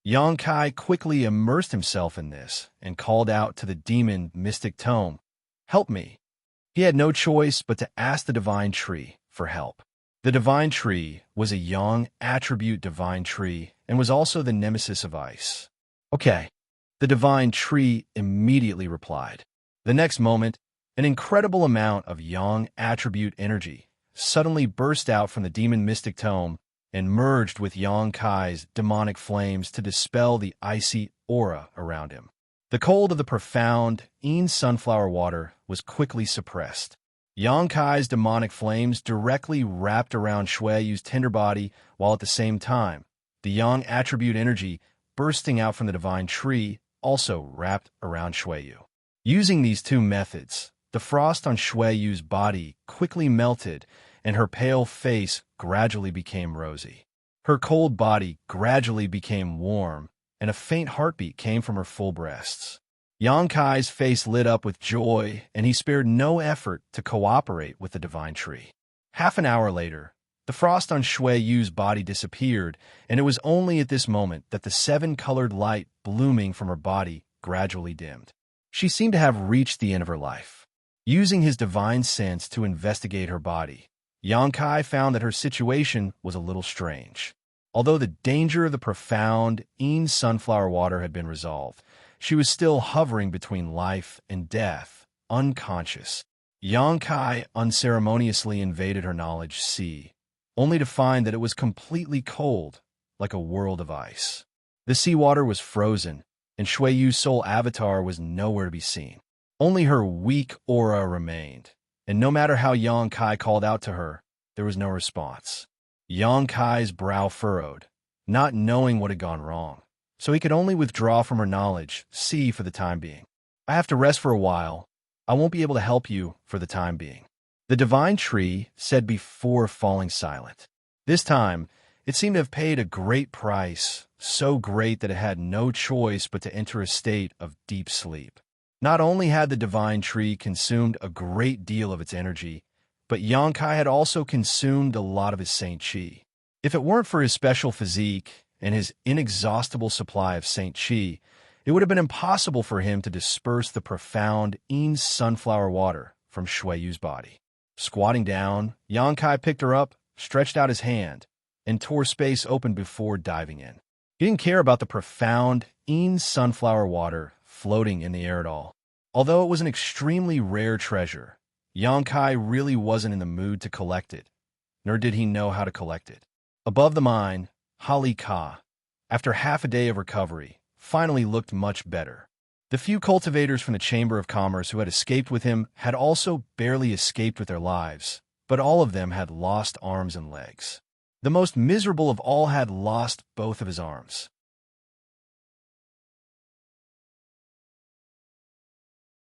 Yang Kai quickly immersed himself in this and called out to the demon mystic tome, "Help me." He had no choice but to ask the divine tree for help. The divine tree was a yang attribute divine tree and was also the nemesis of ice. Okay, the divine tree immediately replied. The next moment, an incredible amount of yang attribute energy suddenly burst out from the demon mystic tome and merged with Yang Kai's demonic flames to dispel the icy aura around him. The cold of the profound sunflower water was quickly suppressed. Yang Kai's demonic flames directly wrapped around Shuiyu's tender body, while at the same time, the yang attribute energy bursting out from the divine tree also wrapped around Shuiyu. Using these two methods, the frost on Shuiyu's body quickly melted and her pale face gradually became rosy. Her cold body gradually became warm, and a faint heartbeat came from her full breasts. Yang Kai's face lit up with joy, and he spared no effort to cooperate with the divine tree. Half an hour later, the frost on Shui Yu's body disappeared, and it was only at this moment that the seven-colored light blooming from her body gradually dimmed. She seemed to have reached the end of her life. Using his divine sense to investigate her body, Yang Kai found that her situation was a little strange. Although the danger of the profound Yin sunflower water had been resolved, she was still hovering between life and death, unconscious. Yang Kai unceremoniously invaded her knowledge sea, only to find that it was completely cold, like a world of ice. The seawater was frozen, and Shui Yu's soul avatar was nowhere to be seen. Only her weak aura remained, and no matter how Yang Kai called out to her, there was no response. Yang Kai's brow furrowed, not knowing what had gone wrong, so he could only withdraw from her knowledge, see for the time being. I have to rest for a while. I won't be able to help you for the time being, the divine tree said before falling silent. This time, it seemed to have paid a great price, so great that it had no choice but to enter a state of deep sleep. Not only had the divine tree consumed a great deal of its energy, but Yang Kai had also consumed a lot of his Saint Qi. If it weren't for his special physique and his inexhaustible supply of Saint Qi, it would have been impossible for him to disperse the profound Yin sunflower water from Shui Yu's body. Squatting down, Yang Kai picked her up, stretched out his hand, and tore space open before diving in. He didn't care about the profound Yin sunflower water floating in the air at all. Although it was an extremely rare treasure, Yang Kai really wasn't in the mood to collect it, nor did he know how to collect it. Above the mine, Hali Ka, after half a day of recovery, finally looked much better. The few cultivators from the Chamber of Commerce who had escaped with him had also barely escaped with their lives, but all of them had lost arms and legs. The most miserable of all had lost both of his arms.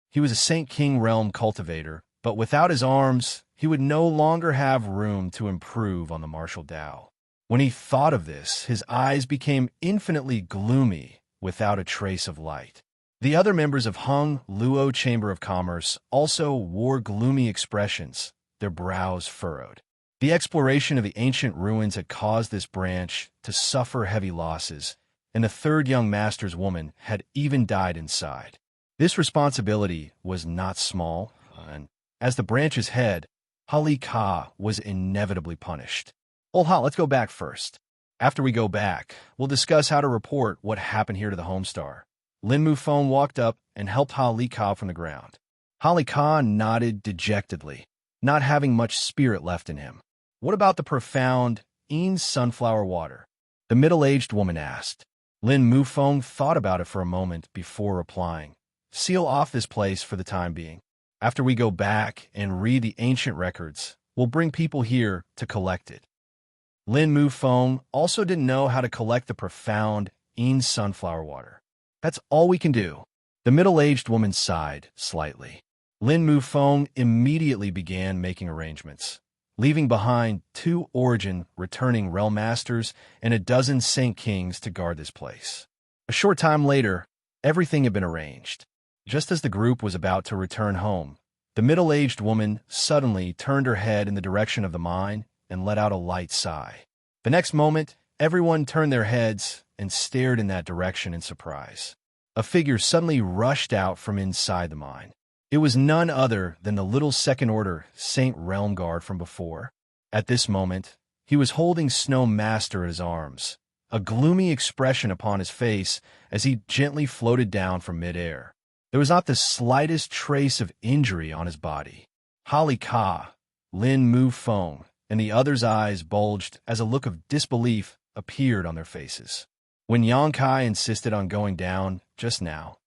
He was a Saint King realm cultivator, but without his arms, he would no longer have room to improve on the martial Tao. When he thought of this, his eyes became infinitely gloomy without a trace of light. The other members of Hung Luo Chamber of Commerce also wore gloomy expressions, their brows furrowed. The exploration of the ancient ruins had caused this branch to suffer heavy losses, and the third young master's woman had even died inside. This responsibility was not small, and as the branch's head, Hali Ka was inevitably punished. Let's go back first. After we go back, we'll discuss how to report what happened here to the Homestar. Lin Mufeng walked up and helped Hali Ka from the ground. Hali Ka nodded dejectedly, not having much spirit left in him. What about the profound Yin sunflower water? The middle-aged woman asked. Lin Mufeng thought about it for a moment before replying. Seal off this place for the time being. After we go back and read the ancient records, we'll bring people here to collect it. Lin Mufeng also didn't know how to collect the profound Yin sunflower water. That's all we can do. The middle-aged woman sighed slightly. Lin Mufeng immediately began making arrangements, leaving behind 2 origin returning realm masters and a dozen Saint Kings to guard this place. A short time later, everything had been arranged. Just as the group was about to return home, the middle-aged woman suddenly turned her head in the direction of the mine and let out a light sigh. The next moment, everyone turned their heads and stared in that direction in surprise. A figure suddenly rushed out from inside the mine. It was none other than the little second-order Saint Realm Guard from before. At this moment, he was holding Snow Master in his arms, a gloomy expression upon his face as he gently floated down from midair. There was not the slightest trace of injury on his body. Hali Ka, Lin Mufeng, and the others' eyes bulged as a look of disbelief appeared on their faces. When Yang Kai insisted on going down just now,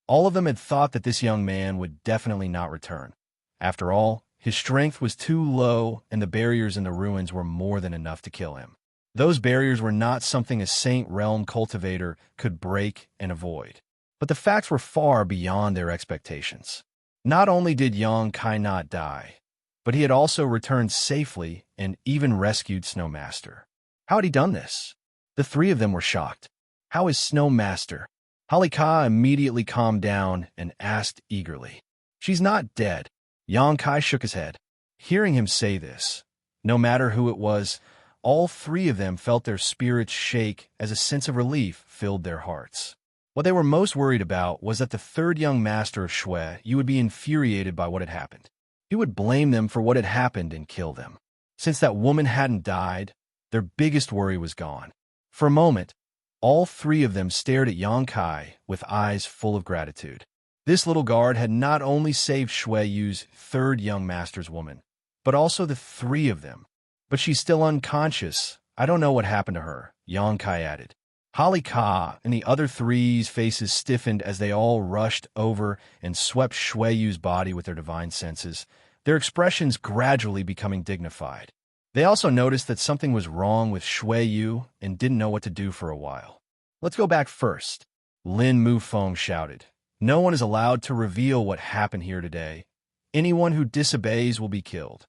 all of them had thought that this young man would definitely not return. After all, his strength was too low and the barriers in the ruins were more than enough to kill him. Those barriers were not something a Saint Realm cultivator could break and avoid. But the facts were far beyond their expectations. Not only did Yang Kai not die, but he had also returned safely and even rescued Snowmaster. How had he done this? The 3 of them were shocked. How is Snowmaster? Halika immediately calmed down and asked eagerly, "She's not dead." Yang Kai shook his head. Hearing him say this, no matter who it was, all three of them felt their spirits shake as a sense of relief filled their hearts. What they were most worried about was that the third young master of Shui would be infuriated by what had happened. He would blame them for what had happened and kill them. Since that woman hadn't died, their biggest worry was gone. For a moment, all three of them stared at Yang Kai with eyes full of gratitude. This little guard had not only saved Shui Yu's third young master's woman, but also the three of them. But she's still unconscious. I don't know what happened to her, Yang Kai added. Halika and the other three's faces stiffened as they all rushed over and swept Shui Yu's body with their divine senses, their expressions gradually becoming dignified. They also noticed that something was wrong with Shui Yu and didn't know what to do for a while. "Let's go back first," Lin Mufeng shouted. "No one is allowed to reveal what happened here today. Anyone who disobeys will be killed."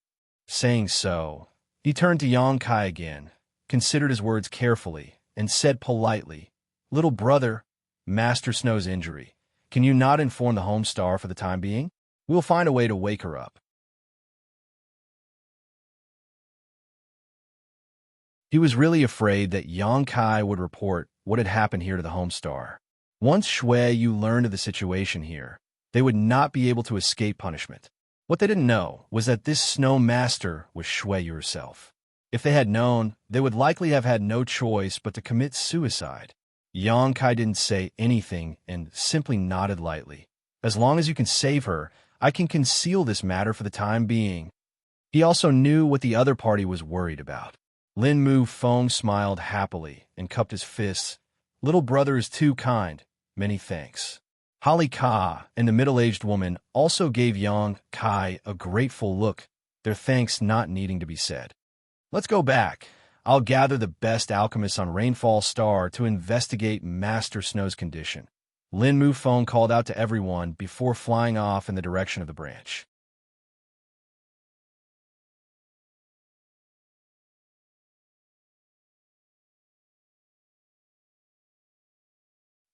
Saying so, he turned to Yang Kai again, considered his words carefully, and said politely, "Little brother, Master Snow's injury. Can you not inform the home star for the time being? We'll find a way to wake her up." He was really afraid that Yang Kai would report what had happened here to the home star. Once Shui Yu learned of the situation here, they would not be able to escape punishment. What they didn't know was that this snow master was Shui Yu herself. If they had known, they would likely have had no choice but to commit suicide. Yang Kai didn't say anything and simply nodded lightly. "As long as you can save her, I can conceal this matter for the time being." He also knew what the other party was worried about. Lin Mufeng smiled happily and cupped his fists. "Little brother is too kind. Many thanks." Halika and the middle-aged woman also gave Yang Kai a grateful look, their thanks not needing to be said. "Let's go back. I'll gather the best alchemists on Rainfall Star to investigate Master Snow's condition." Lin Mufeng called out to everyone before flying off in the direction of the branch.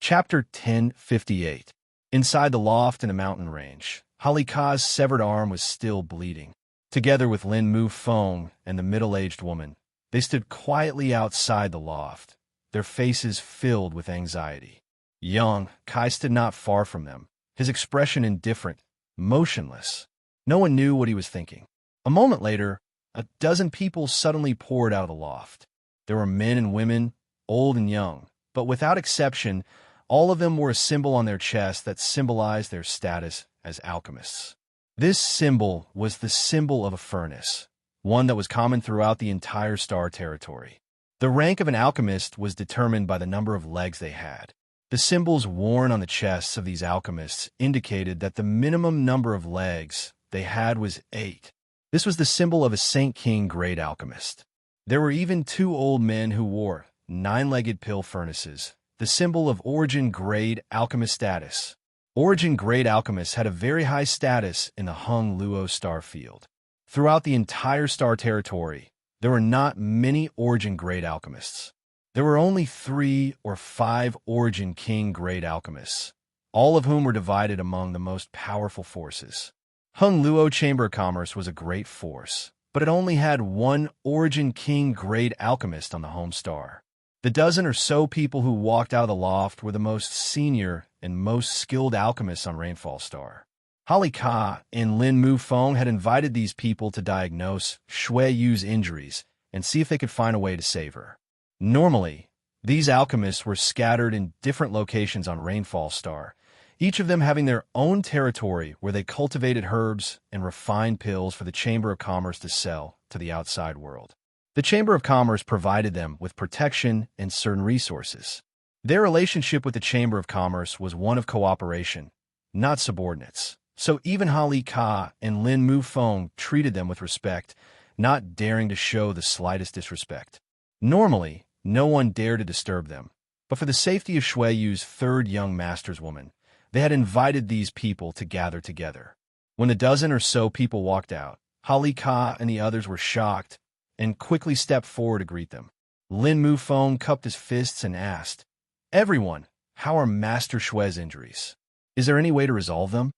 Chapter 1058. Inside the loft in a mountain range, Halika's severed arm was still bleeding. Together with Lin Mufeng and the middle-aged woman, they stood quietly outside the loft, their faces filled with anxiety. Yang Kai stood not far from them, his expression indifferent, motionless. No one knew what he was thinking. A moment later, a dozen people suddenly poured out of the loft. There were men and women, old and young, but without exception, all of them wore a symbol on their chest that symbolized their status as alchemists. This symbol was the symbol of a furnace, one that was common throughout the entire star territory. The rank of an alchemist was determined by the number of legs they had. The symbols worn on the chests of these alchemists indicated that the minimum number of legs they had was 8. This was the symbol of a Saint King grade alchemist. There were even 2 old men who wore 9-legged pill furnaces, the symbol of origin grade alchemist status. Origin grade alchemists had a very high status in the Hung Luo star field. Throughout the entire star territory, there were not many origin grade alchemists. There were only 3 or 5 origin king grade alchemists, all of whom were divided among the most powerful forces. Hung Luo Chamber of Commerce was a great force, but it only had 1 origin king grade alchemist on the home star. The dozen or so people who walked out of the loft were the most senior and most skilled alchemists on Rainfall Star. Halika and Lin Mufeng had invited these people to diagnose Shui Yu's injuries and see if they could find a way to save her. Normally, these alchemists were scattered in different locations on Rainfall Star, each of them having their own territory where they cultivated herbs and refined pills for the Chamber of Commerce to sell to the outside world. The Chamber of Commerce provided them with protection and certain resources. Their relationship with the Chamber of Commerce was one of cooperation, not subordinates. So even Halika and Lin Mufeng treated them with respect, not daring to show the slightest disrespect. Normally, no one dared to disturb them, but for the safety of Shui Yu's third young master's woman, they had invited these people to gather together. When the dozen or so people walked out, Halika and the others were shocked and quickly stepped forward to greet them. Lin Mufeng cupped his fists and asked, "Everyone, how are Master Shue's injuries? Is there any way to resolve them?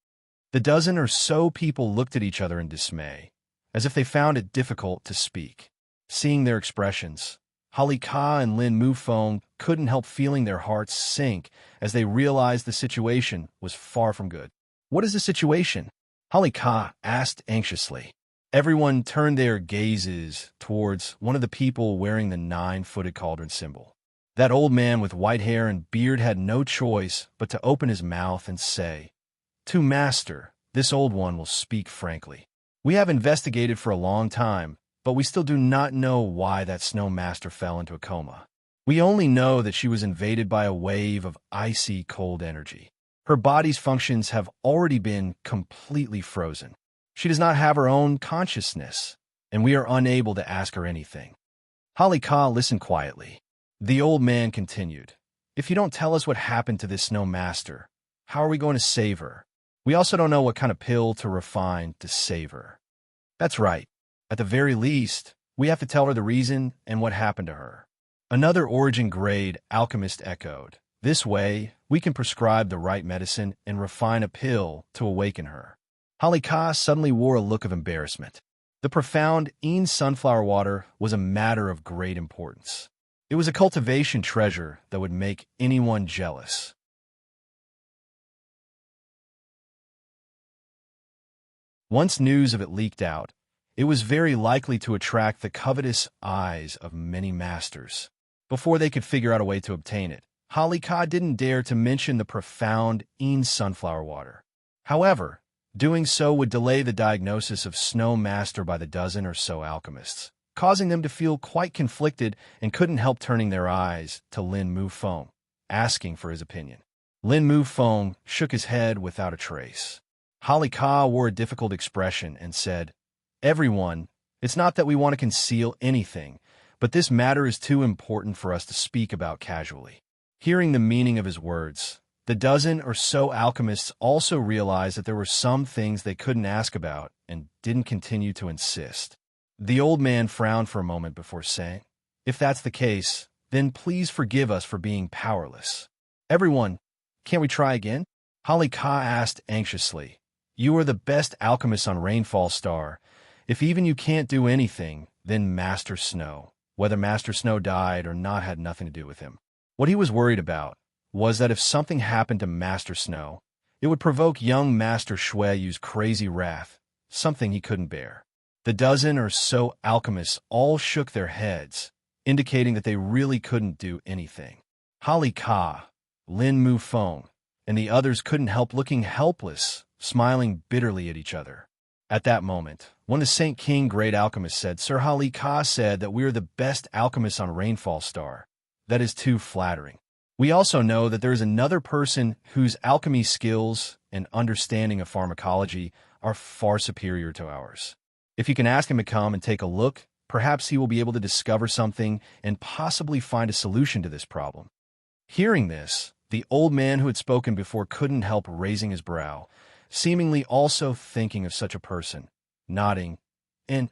The dozen or so people looked at each other in dismay, as if they found it difficult to speak. Seeing their expressions, Holly Ka and Lin Mufeng couldn't help feeling their hearts sink as they realized the situation was far from good. What is the situation? Holly Ka asked anxiously. Everyone turned their gazes towards one of the people wearing the 9-footed cauldron symbol. That old man with white hair and beard had no choice but to open his mouth and say, "To Master, this old one will speak frankly. We have investigated for a long time, but we still do not know why that snow master fell into a coma. We only know that she was invaded by a wave of icy cold energy. Her body's functions have already been completely frozen. She does not have her own consciousness, and we are unable to ask her anything." Holly Ka listened quietly. The old man continued, "If you don't tell us what happened to this snow master, how are we going to save her? We also don't know what kind of pill to refine to save her." "That's right. At the very least, we have to tell her the reason and what happened to her." Another origin grade alchemist echoed, "This way, we can prescribe the right medicine and refine a pill to awaken her." Holly Ka suddenly wore a look of embarrassment. The profound Een sunflower water was a matter of great importance. It was a cultivation treasure that would make anyone jealous. Once news of it leaked out, it was very likely to attract the covetous eyes of many masters. Before they could figure out a way to obtain it, Holly Ka didn't dare to mention the profound Een sunflower water. However, doing so would delay the diagnosis of Snow Master by the dozen or so alchemists, causing them to feel quite conflicted and couldn't help turning their eyes to Lin Mufeng, asking for his opinion. Lin Mufeng shook his head without a trace. Holly Ka wore a difficult expression and said, "Everyone, it's not that we want to conceal anything, but this matter is too important for us to speak about casually." Hearing the meaning of his words, the dozen or so alchemists also realized that there were some things they couldn't ask about and didn't continue to insist. The old man frowned for a moment before saying, "If that's the case, then please forgive us for being powerless." "Everyone, can't we try again?" Holly Ka asked anxiously. "You are the best alchemist on Rainfall Star. If even you can't do anything, then Master Snow, whether Master Snow died or not, had nothing to do with him." What he was worried about was that if something happened to Master Snow, it would provoke young Master Shueyu's crazy wrath, something he couldn't bear. The dozen or so alchemists all shook their heads, indicating that they really couldn't do anything. Holly Ka, Lin Mufeng, and the others couldn't help looking helpless, smiling bitterly at each other. At that moment, one of the Saint King Great Alchemists said, "Sir Holly Ka said that we are the best alchemists on Rainfall Star. That is too flattering. We also know that there is another person whose alchemy skills and understanding of pharmacology are far superior to ours. If you can ask him to come and take a look, perhaps he will be able to discover something and possibly find a solution to this problem." Hearing this, the old man who had spoken before couldn't help raising his brow, seemingly also thinking of such a person, nodding, "And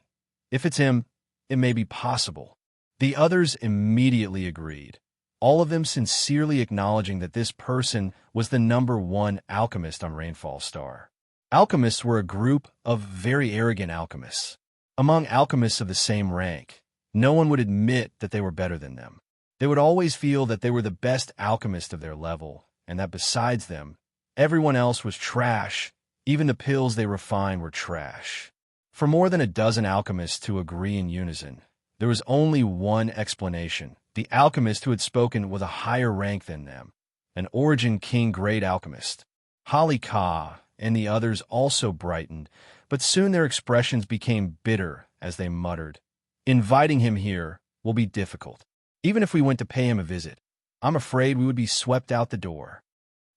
if it's him, it may be possible." The others immediately agreed, all of them sincerely acknowledging that this person was the #1 alchemist on Rainfall Star. Alchemists were a group of very arrogant alchemists. Among alchemists of the same rank, no one would admit that they were better than them. They would always feel that they were the best alchemist of their level, and that besides them, everyone else was trash. Even the pills they refined were trash. For more than a dozen alchemists to agree in unison, there was only one explanation. The alchemist who had spoken was a higher rank than them, an Origin King Great Alchemist. Holly Ka and the others also brightened, but soon their expressions became bitter as they muttered, "Inviting him here will be difficult. Even if we went to pay him a visit, I'm afraid we would be swept out the door."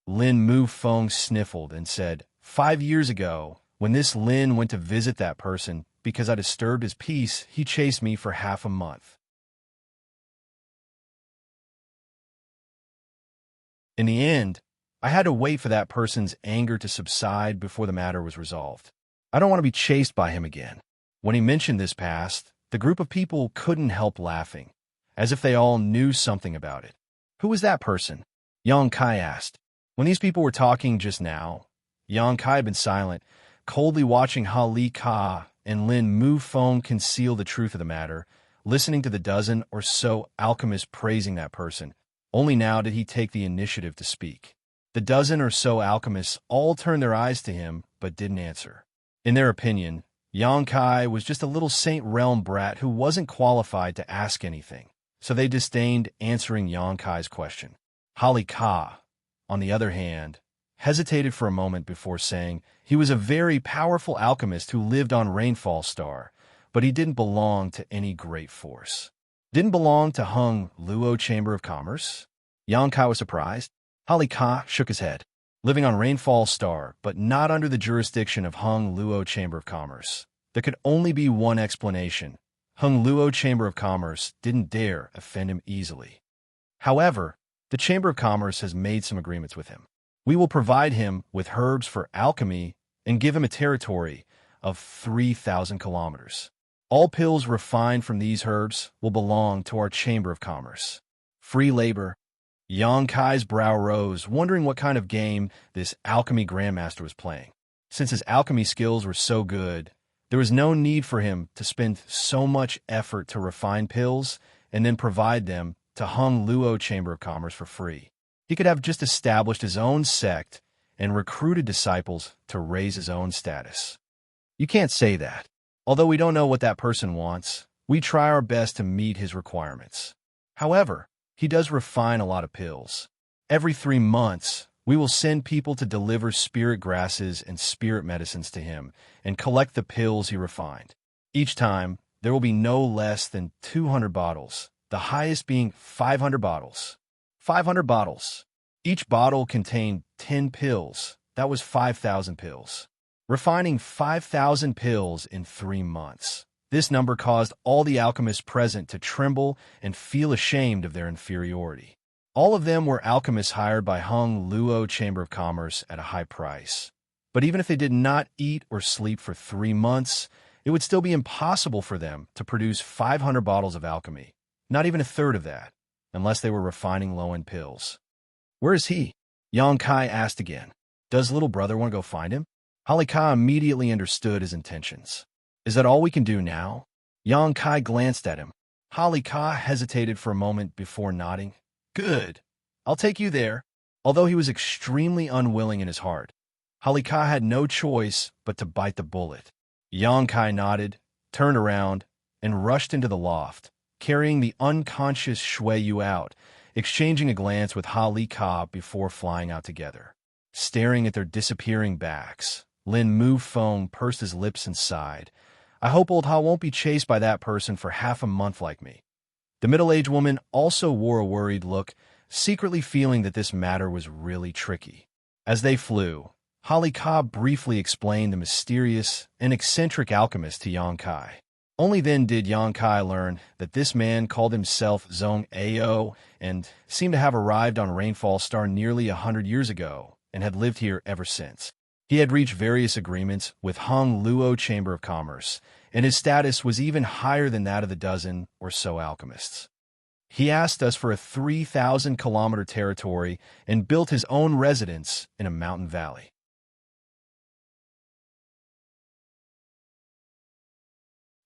Lin Mufeng sniffled and said, 5 years ago, when this Lin went to visit that person because I disturbed his peace, he chased me for half a month. In the end, I had to wait for that person's anger to subside before the matter was resolved. I don't want to be chased by him again." When he mentioned this past, the group of people couldn't help laughing, as if they all knew something about it. "Who was that person?" Yang Kai asked. When these people were talking just now, Yang Kai had been silent, coldly watching Ha Li Ka and Lin Mu Feng conceal the truth of the matter, listening to the dozen or so alchemists praising that person. Only now did he take the initiative to speak. The dozen or so alchemists all turned their eyes to him, but didn't answer. In their opinion, Yang Kai was just a little Saint Realm brat who wasn't qualified to ask anything, so they disdained answering Yang Kai's question. Hali Ka, on the other hand, hesitated for a moment before saying he was a very powerful alchemist who lived on Rainfall Star, but he didn't belong to any great force. Didn't belong to Hung Luo Chamber of Commerce? Yang Kai was surprised. Hali Ka shook his head. Living on Rainfall Star, but not under the jurisdiction of Hung Luo Chamber of Commerce. There could only be one explanation. Hung Luo Chamber of Commerce didn't dare offend him easily. However, the Chamber of Commerce has made some agreements with him. We will provide him with herbs for alchemy and give him a territory of 3,000 kilometers. All pills refined from these herbs will belong to our Chamber of Commerce. Free labor. Yang Kai's brow rose, wondering what kind of game this alchemy grandmaster was playing. Since his alchemy skills were so good, there was no need for him to spend so much effort to refine pills and then provide them to Hung Luo Chamber of Commerce for free. He could have just established his own sect and recruited disciples to raise his own status. You can't say that. Although we don't know what that person wants, we try our best to meet his requirements. However, he does refine a lot of pills. Every 3 months, we will send people to deliver spirit grasses and spirit medicines to him and collect the pills he refined. Each time, there will be no less than 200 bottles, the highest being 500 bottles. 500 bottles. Each bottle contained 10 pills. That was 5,000 pills. Refining 5,000 pills in 3 months. This number caused all the alchemists present to tremble and feel ashamed of their inferiority. All of them were alchemists hired by Hung Luo Chamber of Commerce at a high price. But even if they did not eat or sleep for 3 months, it would still be impossible for them to produce 500 bottles of alchemy, not even a third of that, unless they were refining low-end pills. Where is he? Yang Kai asked again. Does little brother want to go find him? Hali Ka immediately understood his intentions. Is that all we can do now? Yang Kai glanced at him. Hali Ka hesitated for a moment before nodding. Good. I'll take you there. Although he was extremely unwilling in his heart, Hali Ka had no choice but to bite the bullet. Yang Kai nodded, turned around, and rushed into the loft, carrying the unconscious Shui Yu out, exchanging a glance with Hali Ka before flying out together. Staring at their disappearing backs, Lin Mu Feng pursed his lips and sighed. I hope old Ha won't be chased by that person for half a month like me. The middle-aged woman also wore a worried look, secretly feeling that this matter was really tricky. As they flew, Hali Ka briefly explained the mysterious and eccentric alchemist to Yang Kai. Only then did Yang Kai learn that this man called himself Zhong Ao and seemed to have arrived on Rainfall Star nearly 100 years ago and had lived here ever since. He had reached various agreements with Hung Luo Chamber of Commerce, and his status was even higher than that of the dozen or so alchemists. He asked us for a 3,000-kilometer territory and built his own residence in a mountain valley.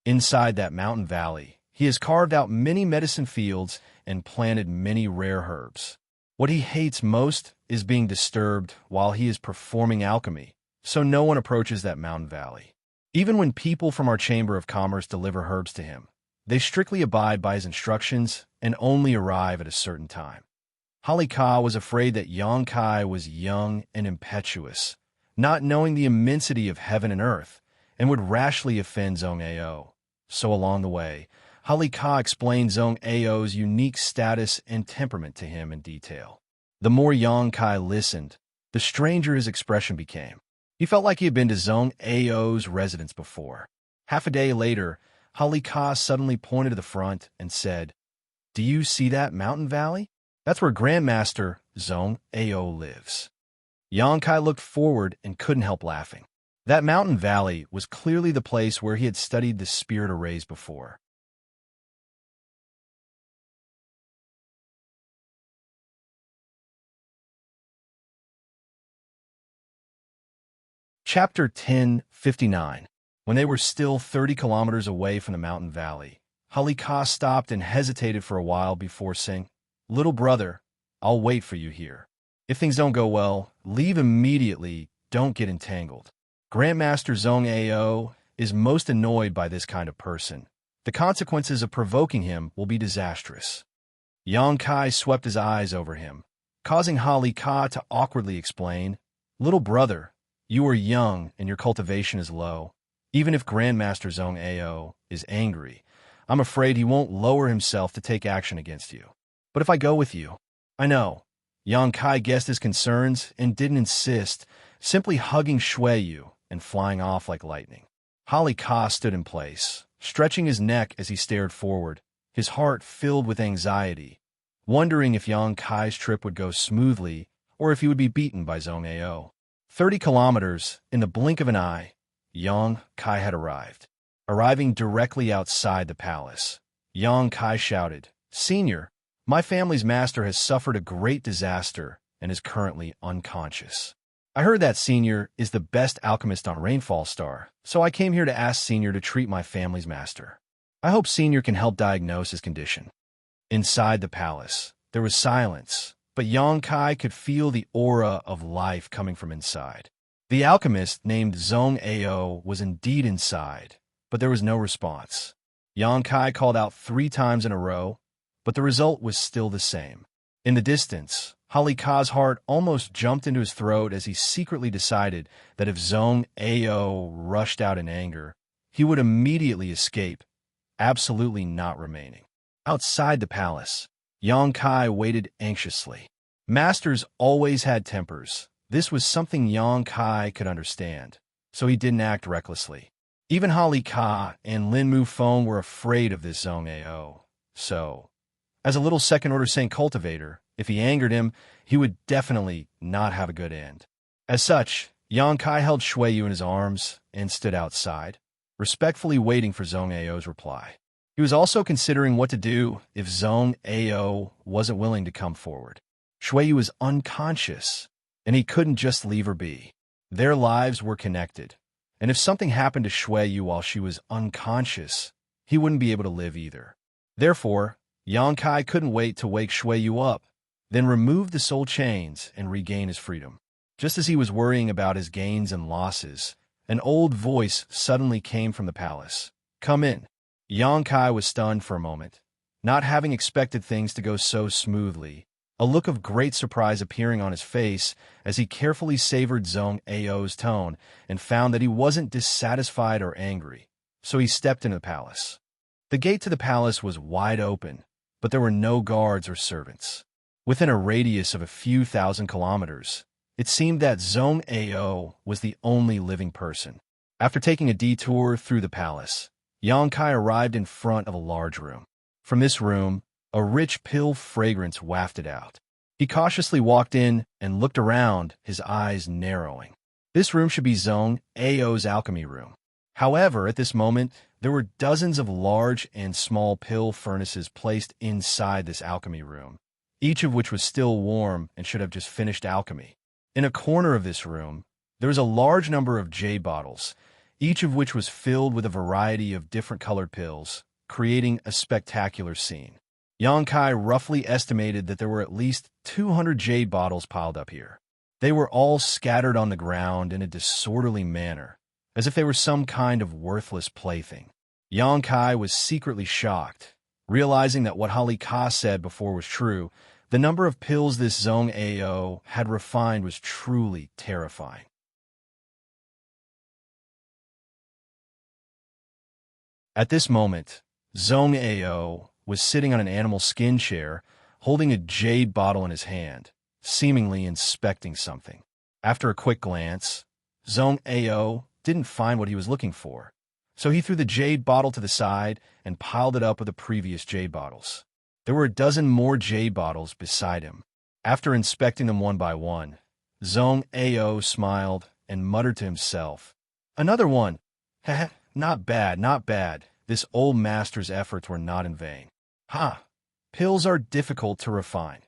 Inside that mountain valley, he has carved out many medicine fields and planted many rare herbs. What he hates most is being disturbed while he is performing alchemy, so no one approaches that mountain valley. Even when people from our Chamber of Commerce deliver herbs to him, they strictly abide by his instructions and only arrive at a certain time. Hali Ka was afraid that Yang Kai was young and impetuous, not knowing the immensity of heaven and earth, and would rashly offend Zhong Ao. So along the way, Hali Ka explained Zhong Ao's unique status and temperament to him in detail. The more Yang Kai listened, the stranger his expression became. He felt like he had been to Zhong Ao's residence before. Half a day later, Hali Ka suddenly pointed to the front and said, Do you see that mountain valley? That's where Grandmaster Zhong Ao lives. Yang Kai looked forward and couldn't help laughing. That mountain valley was clearly the place where he had studied the spirit arrays before. Chapter 1059. When they were still 30 kilometers away from the mountain valley, Halika stopped and hesitated for a while before saying, "Little brother, I'll wait for you here. If things don't go well, leave immediately, don't get entangled." Grandmaster Zhong Ao is most annoyed by this kind of person. The consequences of provoking him will be disastrous. Yang Kai swept his eyes over him, causing Halika to awkwardly explain, "Little brother, you are young and your cultivation is low. Even if Grandmaster Zhong Ao is angry, I'm afraid he won't lower himself to take action against you. But if I go with you—" "I know." Yang Kai guessed his concerns and didn't insist, simply hugging Shui Yu and flying off like lightning. Halika stood in place, stretching his neck as he stared forward, his heart filled with anxiety, wondering if Yang Kai's trip would go smoothly or if he would be beaten by Zhong Ao. 30 kilometers, in the blink of an eye, Yang Kai had arrived. Arriving directly outside the palace, Yang Kai shouted, "Senior, my family's master has suffered a great disaster and is currently unconscious. I heard that Senior is the best alchemist on Rainfall Star, so I came here to ask Senior to treat my family's master. I hope Senior can help diagnose his condition." Inside the palace, there was silence, but Yang Kai could feel the aura of life coming from inside. The alchemist named Zhong Ao was indeed inside, but there was no response. Yang Kai called out 3 times in a row, but the result was still the same. In the distance, Halika's heart almost jumped into his throat as he secretly decided that if Zhong Ao rushed out in anger, he would immediately escape, absolutely not remaining. Outside the palace, Yang Kai waited anxiously. Masters always had tempers. This was something Yang Kai could understand, so he didn't act recklessly. Even Halika and Lin Mufeng were afraid of this Zhong Ao, so, as a little second-order Saint cultivator, if he angered him, he would definitely not have a good end. As such, Yang Kai held Shui Yu in his arms and stood outside, respectfully waiting for Zhong Ao's reply. He was also considering what to do if Zhong Ao wasn't willing to come forward. Shui Yu was unconscious, and he couldn't just leave her be. Their lives were connected, and if something happened to Shui Yu while she was unconscious, he wouldn't be able to live either. Therefore, Yang Kai couldn't wait to wake Shui Yu up, then remove the soul chains and regain his freedom. Just as he was worrying about his gains and losses, an old voice suddenly came from the palace. "Come in." Yang Kai was stunned for a moment, not having expected things to go so smoothly, a look of great surprise appearing on his face as he carefully savored Zhong Ao's tone and found that he wasn't dissatisfied or angry, so he stepped into the palace. The gate to the palace was wide open, but there were no guards or servants. Within a radius of a few thousand kilometers, it seemed that Zhong Ao was the only living person. After taking a detour through the palace, Yang Kai arrived in front of a large room. From this room, a rich pill fragrance wafted out. He cautiously walked in and looked around, his eyes narrowing. This room should be Zhong Ao's alchemy room. However, at this moment, there were dozens of large and small pill furnaces placed inside this alchemy room, each of which was still warm and should have just finished alchemy. In a corner of this room, there was a large number of jade bottles, each of which was filled with a variety of different colored pills, creating a spectacular scene. Yang Kai roughly estimated that there were at least 200 jade bottles piled up here. They were all scattered on the ground in a disorderly manner, as if they were some kind of worthless plaything. Yang Kai was secretly shocked, realizing that what Halika said before was true. The number of pills this Zhong Ao had refined was truly terrifying. At this moment, Zhong Ao was sitting on an animal skin chair, holding a jade bottle in his hand, seemingly inspecting something. After a quick glance, Zhong Ao didn't find what he was looking for, so he threw the jade bottle to the side and piled it up with the previous jade bottles. There were a dozen more jade bottles beside him. After inspecting them one by one, Zhong Ao smiled and muttered to himself, "Another one! Heh, not bad, not bad. This old master's efforts were not in vain. Ha! Pills are difficult to refine."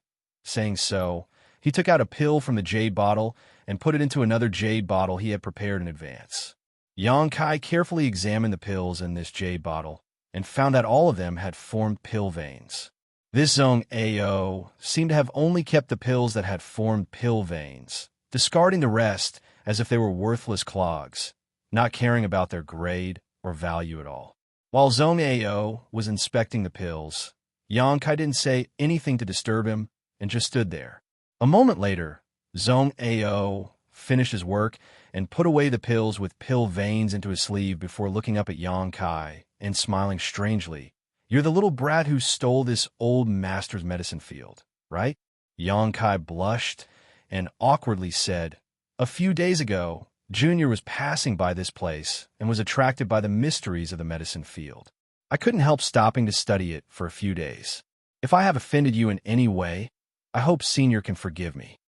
Saying so, He took out a pill from the jade bottle and put it into another jade bottle he had prepared in advance. Xianxia carefully examined the pills in this jade bottle and found that all of them had formed pill veins. This Zhong Ao seemed to have only kept the pills that had formed pill veins, discarding the rest as if they were worthless clogs, not caring about their grade or value at all. While Zhong Ao was inspecting the pills, Xianxia didn't say anything to disturb him and just stood there. A moment later, Zhong Ao finished his work and put away the pills with pill veins into his sleeve before looking up at Xianxia and smiling strangely. "You're the little brat who stole this old master's medicine field, right?" Xianxia blushed and awkwardly said, "A few days ago, Junior was passing by this place and was attracted by the mysteries of the medicine field. I couldn't help stopping to study it for a few days. If I have offended you in any way, I hope Senior can forgive me."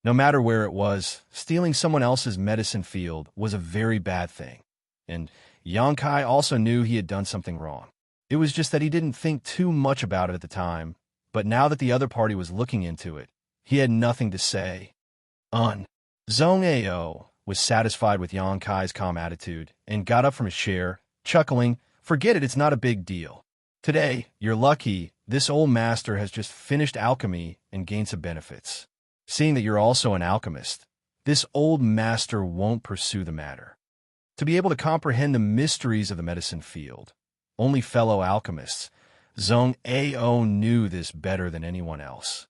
No matter where it was, stealing someone else's medicine field was a very bad thing, and Xianxia also knew he had done something wrong. It was just that he didn't think too much about it at the time, but now that the other party was looking into it, he had nothing to say. Zhong Ao was satisfied with Xianxia's calm attitude and got up from his chair, chuckling, "Forget it, it's not a big deal. Today, you're lucky this old master has just finished alchemy and gained some benefits. Seeing that you're also an alchemist, this old master won't pursue the matter. To be able to comprehend the mysteries of the medicine field, only fellow alchemists, Zhong Ao knew this better than anyone else."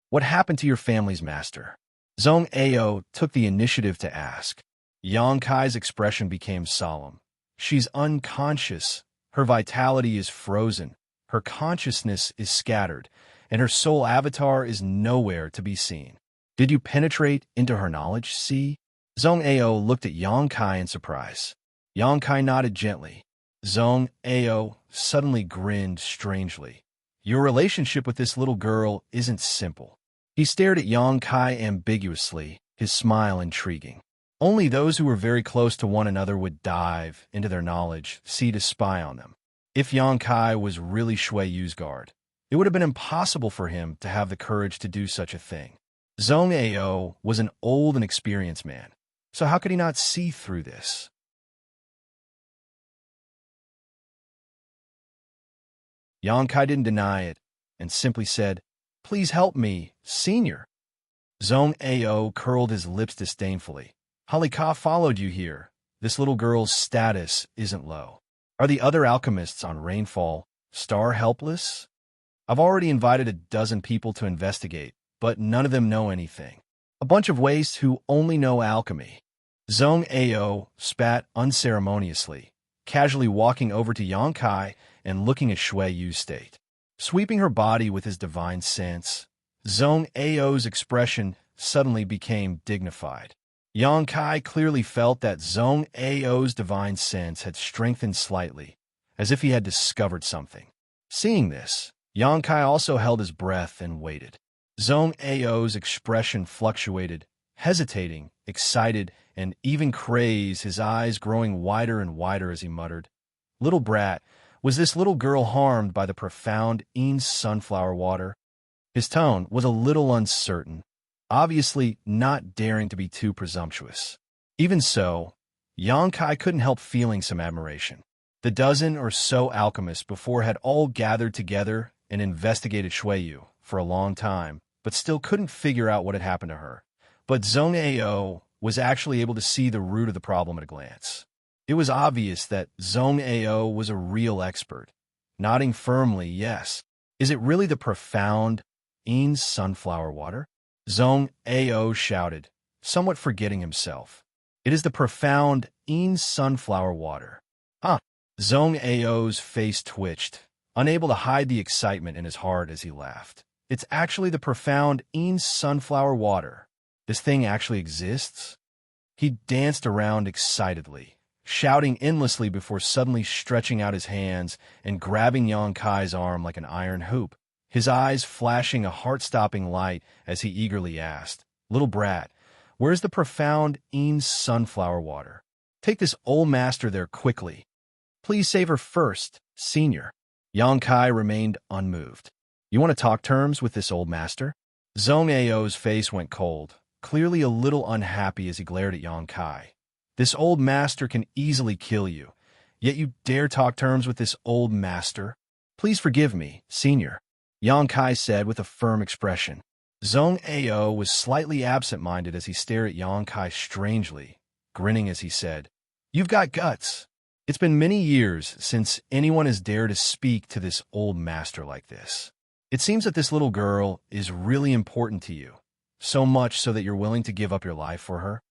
"What happened to your family's master?" Zhong Ao took the initiative to ask. Xianxia's expression became solemn. "She's unconscious. Her vitality is frozen. Her consciousness is scattered, and her soul avatar is nowhere to be seen." "Did you penetrate into her knowledge, see?" Zhong Ao looked at Xianxia in surprise. Xianxia nodded gently. Zhong Ao suddenly grinned strangely. "Your relationship with this little girl isn't simple." He stared at Xianxia ambiguously, his smile intriguing. Only those who were very close to one another would dive into their knowledge, to spy on them. If Xianxia was really Shui Yu's guard, it would have been impossible for him to have the courage to do such a thing. Zhong Ao was an old and experienced man, so how could he not see through this? Xianxia didn't deny it and simply said, "Please help me, Senior." Zhong Ao curled his lips disdainfully. "Halika followed you here. This little girl's status isn't low. Are the other alchemists on Rainfall Star helpless? I've already invited a dozen people to investigate, but none of them know anything. A bunch of wastes who only know alchemy." Zhong Ao spat unceremoniously, casually walking over to Xianxia and looking at Shui Yu's state. Sweeping her body with his divine sense, Zhong Ao's expression suddenly became dignified. Xianxia clearly felt that Zhong Ao's divine sense had strengthened slightly, as if he had discovered something. Seeing this, Xianxia also held his breath and waited. Zhong Ao's expression fluctuated, hesitating, excited, and even crazed, his eyes growing wider and wider as he muttered, "Little brat, was this little girl harmed by the profound Ean's sunflower water?" His tone was a little uncertain, obviously not daring to be too presumptuous. Even so, Xianxia couldn't help feeling some admiration. The dozen or so alchemists before had all gathered together and investigated Shui Yu for a long time, but still couldn't figure out what had happened to her. But Zhong Ao was actually able to see the root of the problem at a glance. It was obvious that Zhong Ao was a real expert. Nodding firmly, yes. "Is it really the profound Ean's sunflower water?" Zhong Ao shouted, somewhat forgetting himself. "It is the profound Ean's sunflower water." "Huh." Zhong Ao's face twitched, unable to hide the excitement in his heart as he laughed. "It's actually the profound Ean's sunflower water. This thing actually exists?" He danced around excitedly, shouting endlessly before suddenly stretching out his hands and grabbing Xianxia's arm like an iron hoop, his eyes flashing a heart-stopping light as he eagerly asked, "Little brat, where's the profound Ean's sunflower water? Take this old master there quickly. Please save her first, Senior." Xianxia remained unmoved. "You want to talk terms with this old master?" Zhong Ao's face went cold, clearly a little unhappy as he glared at Yang Kai. This old master can easily kill you, yet you dare talk terms with this old master? Please forgive me, senior, Yang Kai said with a firm expression. Zhong Ao was slightly absent-minded as he stared at Yang Kai strangely, grinning as he said, "You've got guts. It's been many years since anyone has dared to speak to this old master like this. It seems that this little girl is really important to you, so much so that you're willing to give up your life for her?"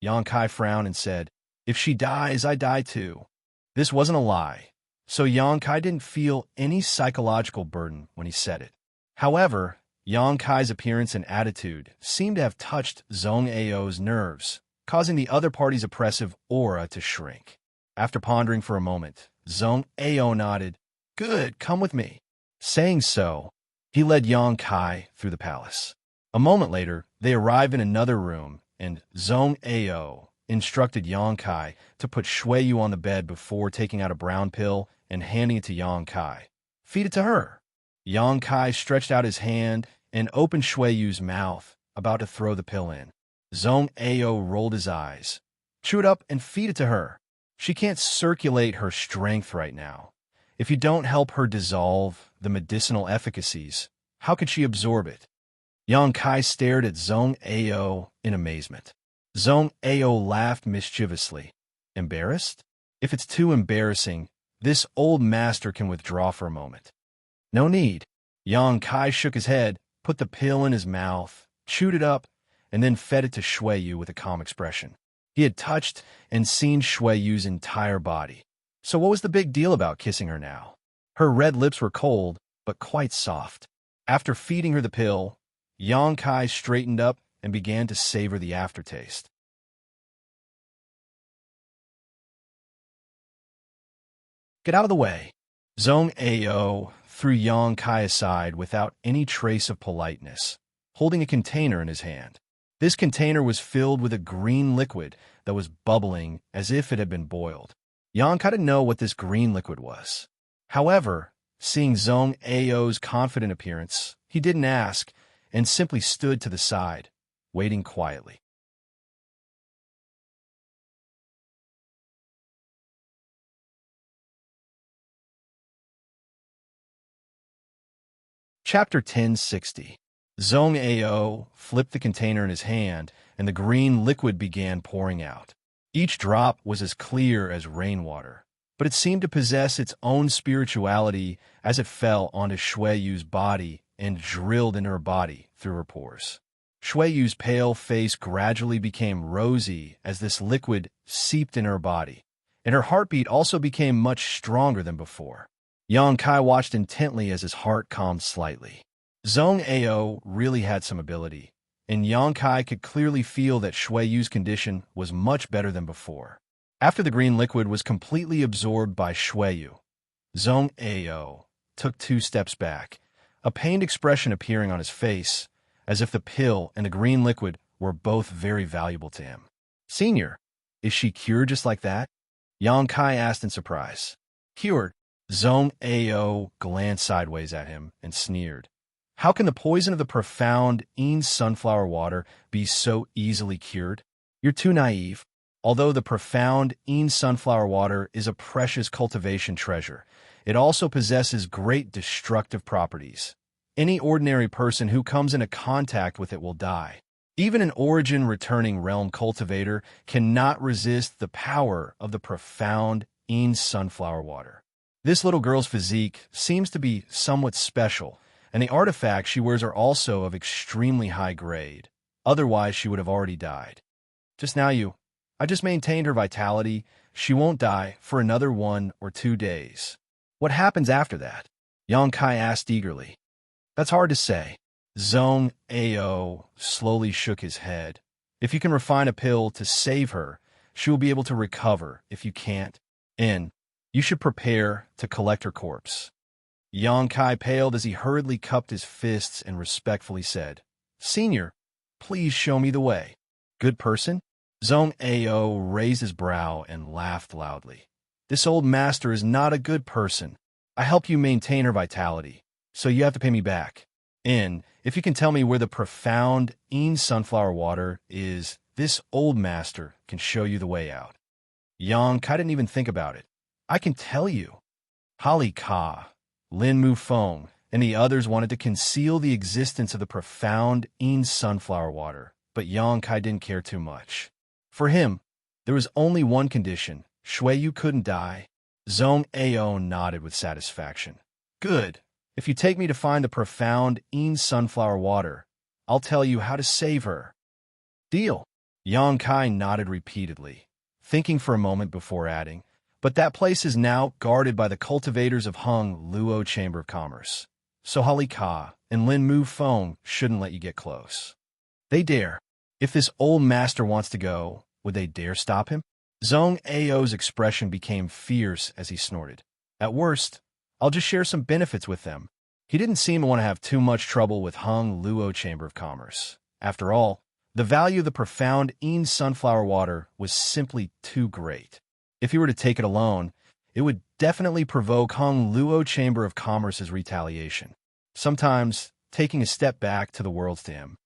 Yang Kai frowned and said, "If she dies, I die too." This wasn't a lie, so Yang Kai didn't feel any psychological burden when he said it. However, Yang Kai's appearance and attitude seemed to have touched Zhong Ao's nerves, causing the other party's oppressive aura to shrink. After pondering for a moment, Zhong Ao nodded. "Good, come with me." Saying so, he led Yang Kai through the palace. A moment later, they arrived in another room, and Zhong Ao instructed Yang Kai to put Shuiyu on the bed before taking out a brown pill and handing it to Yang Kai. "Feed it to her." Yang Kai stretched out his hand and opened Shuiyu's mouth, about to throw the pill in. Zhong Ao rolled his eyes. "Chew it up and feed it to her. She can't circulate her strength right now. If you don't help her dissolve the medicinal efficacies, how could she absorb it?" Yang Kai stared at Zhong Ao in amazement. Zhong Ao laughed mischievously. "Embarrassed? If it's too embarrassing, this old master can withdraw for a moment." "No need." Yang Kai shook his head, put the pill in his mouth, chewed it up, and then fed it to Shuiyu with a calm expression. He had touched and seen Shuiyu's entire body. So what was the big deal about kissing her now? Her red lips were cold, but quite soft. After feeding her the pill, Yang Kai straightened up and began to savor the aftertaste. "Get out of the way." Zhong Ao threw Yang Kai aside without any trace of politeness, holding a container in his hand. This container was filled with a green liquid that was bubbling as if it had been boiled. Yang Kai didn't know what this green liquid was. However, seeing Zhong Ao's confident appearance, he didn't ask and simply stood to the side, waiting quietly. Chapter 1060. Zhong Ao flipped the container in his hand, and the green liquid began pouring out. Each drop was as clear as rainwater, but it seemed to possess its own spirituality as it fell onto Shuiyu's body and drilled into her body through her pores. Shuiyu's pale face gradually became rosy as this liquid seeped in her body, and her heartbeat also became much stronger than before. Yang Kai watched intently as his heart calmed slightly. Zhong Ao really had some ability, and Yang Kai could clearly feel that Shuiyu's condition was much better than before. After the green liquid was completely absorbed by Shuiyu, Zhong Ao took 2 steps back, a pained expression appearing on his face, as if the pill and the green liquid were both very valuable to him. "Senior, is she cured just like that?" Yang Kai asked in surprise. "Cured?" Zhong Ao glanced sideways at him and sneered. "How can the poison of the profound Yin sunflower water be so easily cured? You're too naive. Although the profound Yin sunflower water is a precious cultivation treasure, it also possesses great destructive properties. Any ordinary person who comes into contact with it will die. Even an origin-returning realm cultivator cannot resist the power of the profound Yin sunflower water. This little girl's physique seems to be somewhat special, and the artifacts she wears are also of extremely high grade. Otherwise, she would have already died. I just maintained her vitality. She won't die for another 1 or 2 days. What happens after that?" Yang Kai asked eagerly. "That's hard to say." Zhong Ao slowly shook his head. "If you can refine a pill to save her, she will be able to recover. If you can't, you should prepare to collect her corpse." Yang Kai paled as he hurriedly cupped his fists and respectfully said, "Senior, please show me the way." "Good person?" Zhong Ao raised his brow and laughed loudly. "This old master is not a good person. I help you maintain her vitality, so you have to pay me back." If you can tell me where the profound sunflower water is, this old master can show you the way out. Yang Kai didn't even think about it. I can tell you. Holly Ka, Lin Mufeng, and the others wanted to conceal the existence of the profound sunflower water, but Yang Kai didn't care too much. For him, there was only one condition: Shui Yu couldn't die. Zhong Ao nodded with satisfaction. Good. If you take me to find the profound sunflower water, I'll tell you how to save her. Deal. Yang Kai nodded repeatedly, thinking for a moment before adding, but that place is now guarded by the cultivators of Hung Luo Chamber of Commerce. So Holly Ka and Lin Mufeng shouldn't let you get close. They dare. If this old master wants to go, would they dare stop him? Zhong Ao's expression became fierce as he snorted. At worst, I'll just share some benefits with them. He didn't seem to want to have too much trouble with Hung Luo Chamber of Commerce. After all, the value of the profound sunflower water was simply too great. If he were to take it alone, it would definitely provoke Hung Luo Chamber of Commerce's retaliation. Sometimes, taking a step back to the world's to him.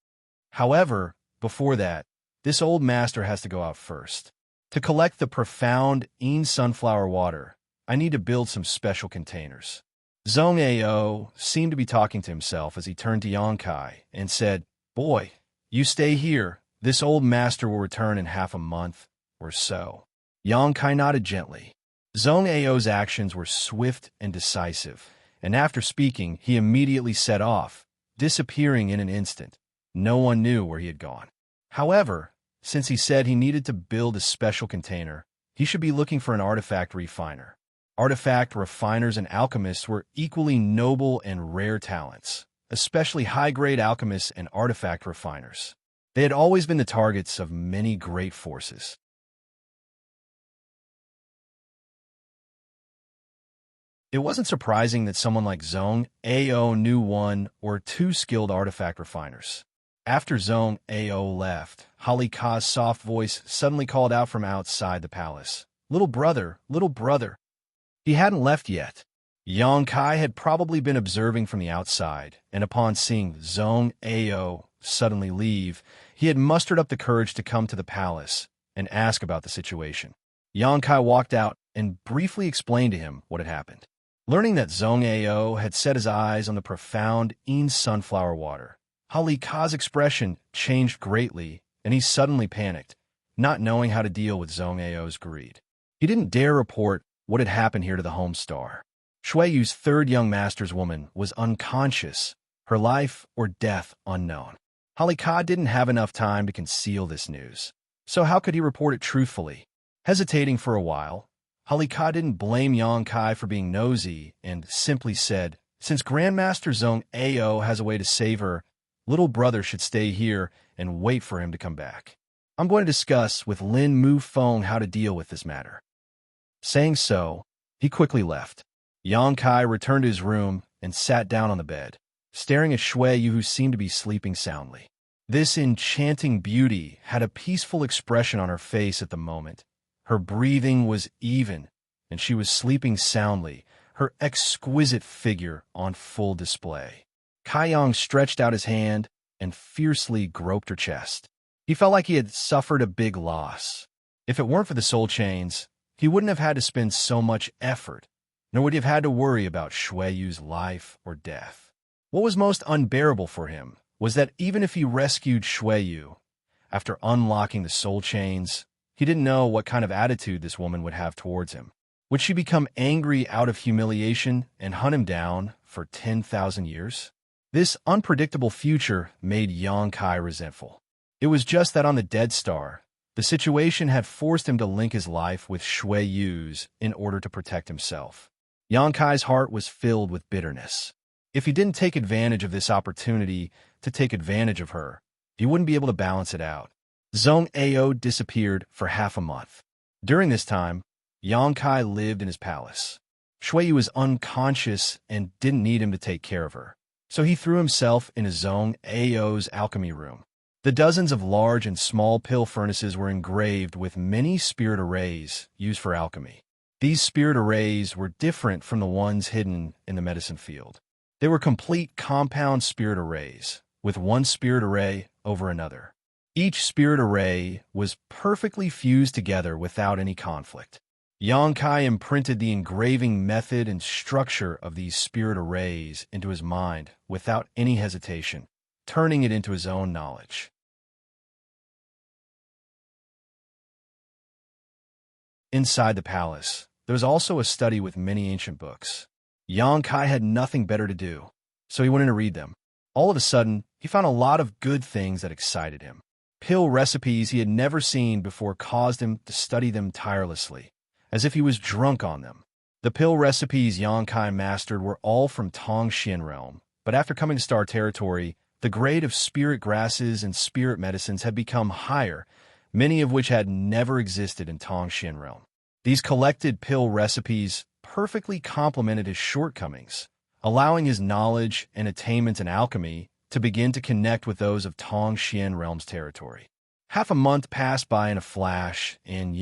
However, before that, this old master has to go out first. To collect the profound sunflower water, I need to build some special containers. Zhong Ao seemed to be talking to himself as he turned to Yang Kai and said, Boy, you stay here. This old master will return in half a month or so. Yang Kai nodded gently. Zhong Ao's actions were swift and decisive, and after speaking, he immediately set off, disappearing in an instant. No one knew where he had gone. However, since he said he needed to build a special container, he should be looking for an artifact refiner. Artifact refiners and alchemists were equally noble and rare talents, especially high-grade alchemists and artifact refiners. They had always been the targets of many great forces. It wasn't surprising that someone like Zhong Ao knew one or two skilled artifact refiners. After Zhong Ao left, Holly Ka's soft voice suddenly called out from outside the palace. Little brother, little brother. He hadn't left yet. Yang Kai had probably been observing from the outside, and upon seeing Zhong Ao suddenly leave, he had mustered up the courage to come to the palace and ask about the situation. Yang Kai walked out and briefly explained to him what had happened. Learning that Zhong Ao had set his eyes on the profound sunflower water, Holly Ka's expression changed greatly, and he suddenly panicked, not knowing how to deal with Zhong Ao's greed. He didn't dare report what had happened here to the home star. Shui Yu's third young master's woman was unconscious, her life or death unknown. Holly Ka didn't have enough time to conceal this news, so how could he report it truthfully? Hesitating for a while, Holly Ka didn't blame Yang Kai for being nosy and simply said, Since Grandmaster Zhong Ao has a way to save her, little brother should stay here and wait for him to come back. I'm going to discuss with Lin Mufeng how to deal with this matter. Saying so, he quickly left. Yang Kai returned to his room and sat down on the bed, staring at Shui Yu, who seemed to be sleeping soundly. This enchanting beauty had a peaceful expression on her face at the moment. Her breathing was even, and she was sleeping soundly, her exquisite figure on full display. Kai Yang stretched out his hand and fiercely groped her chest. He felt like he had suffered a big loss. If it weren't for the soul chains, he wouldn't have had to spend so much effort, nor would he have had to worry about Shui Yu's life or death. What was most unbearable for him was that even if he rescued Shui Yu, after unlocking the soul chains, he didn't know what kind of attitude this woman would have towards him. Would she become angry out of humiliation and hunt him down for 10,000 years? This unpredictable future made Yang Kai resentful. It was just that on the Dead Star, the situation had forced him to link his life with Shui Yu's in order to protect himself. Yang Kai's heart was filled with bitterness. If he didn't take advantage of this opportunity to take advantage of her, he wouldn't be able to balance it out. Zhong Ao disappeared for half a month. During this time, Yang Kai lived in his palace. Shui Yu was unconscious and didn't need him to take care of her, so he threw himself into Zhong Ao's alchemy room. The dozens of large and small pill furnaces were engraved with many spirit arrays used for alchemy. These spirit arrays were different from the ones hidden in the medicine field. They were complete compound spirit arrays, with one spirit array over another. Each spirit array was perfectly fused together without any conflict. Xianxia imprinted the engraving method and structure of these spirit arrays into his mind without any hesitation, turning it into his own knowledge. Inside the palace, there was also a study with many ancient books. Xianxia had nothing better to do, so he went in to read them. All of a sudden, he found a lot of good things that excited him. Pill recipes he had never seen before caused him to study them tirelessly, as if he was drunk on them. The pill recipes Xianxia mastered were all from Xianxia realm, but after coming to Star Territory, the grade of spirit grasses and spirit medicines had become higher, many of which had never existed in Xianxia realm. These collected pill recipes perfectly complemented his shortcomings, allowing his knowledge and attainment in alchemy to begin to connect with those of Xianxia realm's territory. Half a month passed by in a flash, and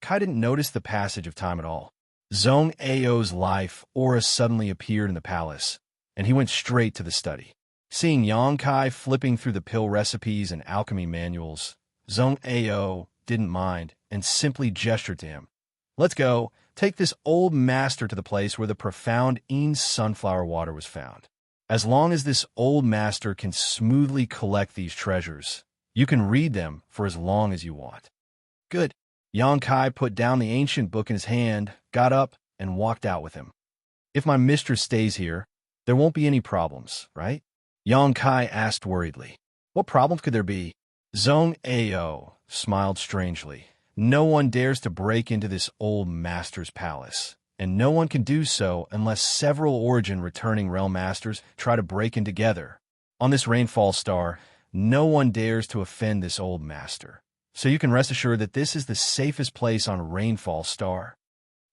Kai didn't notice the passage of time at all. Zhong Ao's life aura suddenly appeared in the palace, and he went straight to the study. Seeing Kai flipping through the pill recipes and alchemy manuals, Zhong Ao didn't mind and simply gestured to him. "Let's go. Take this old master to the place where the profound Ean sunflower water was found. As long as this old master can smoothly collect these treasures, you can read them for as long as you want." "Good." Kai put down the ancient book in his hand, got up, and walked out with him. "If my mistress stays here, there won't be any problems, right?" Kai asked worriedly. "What problems could there be?" Zhong Ao smiled strangely. "No one dares to break into this old master's palace, and no one can do so unless several origin returning realm masters try to break in together. On this rainfall star, no one dares to offend this old master. So you can rest assured that this is the safest place on Rainfall Star."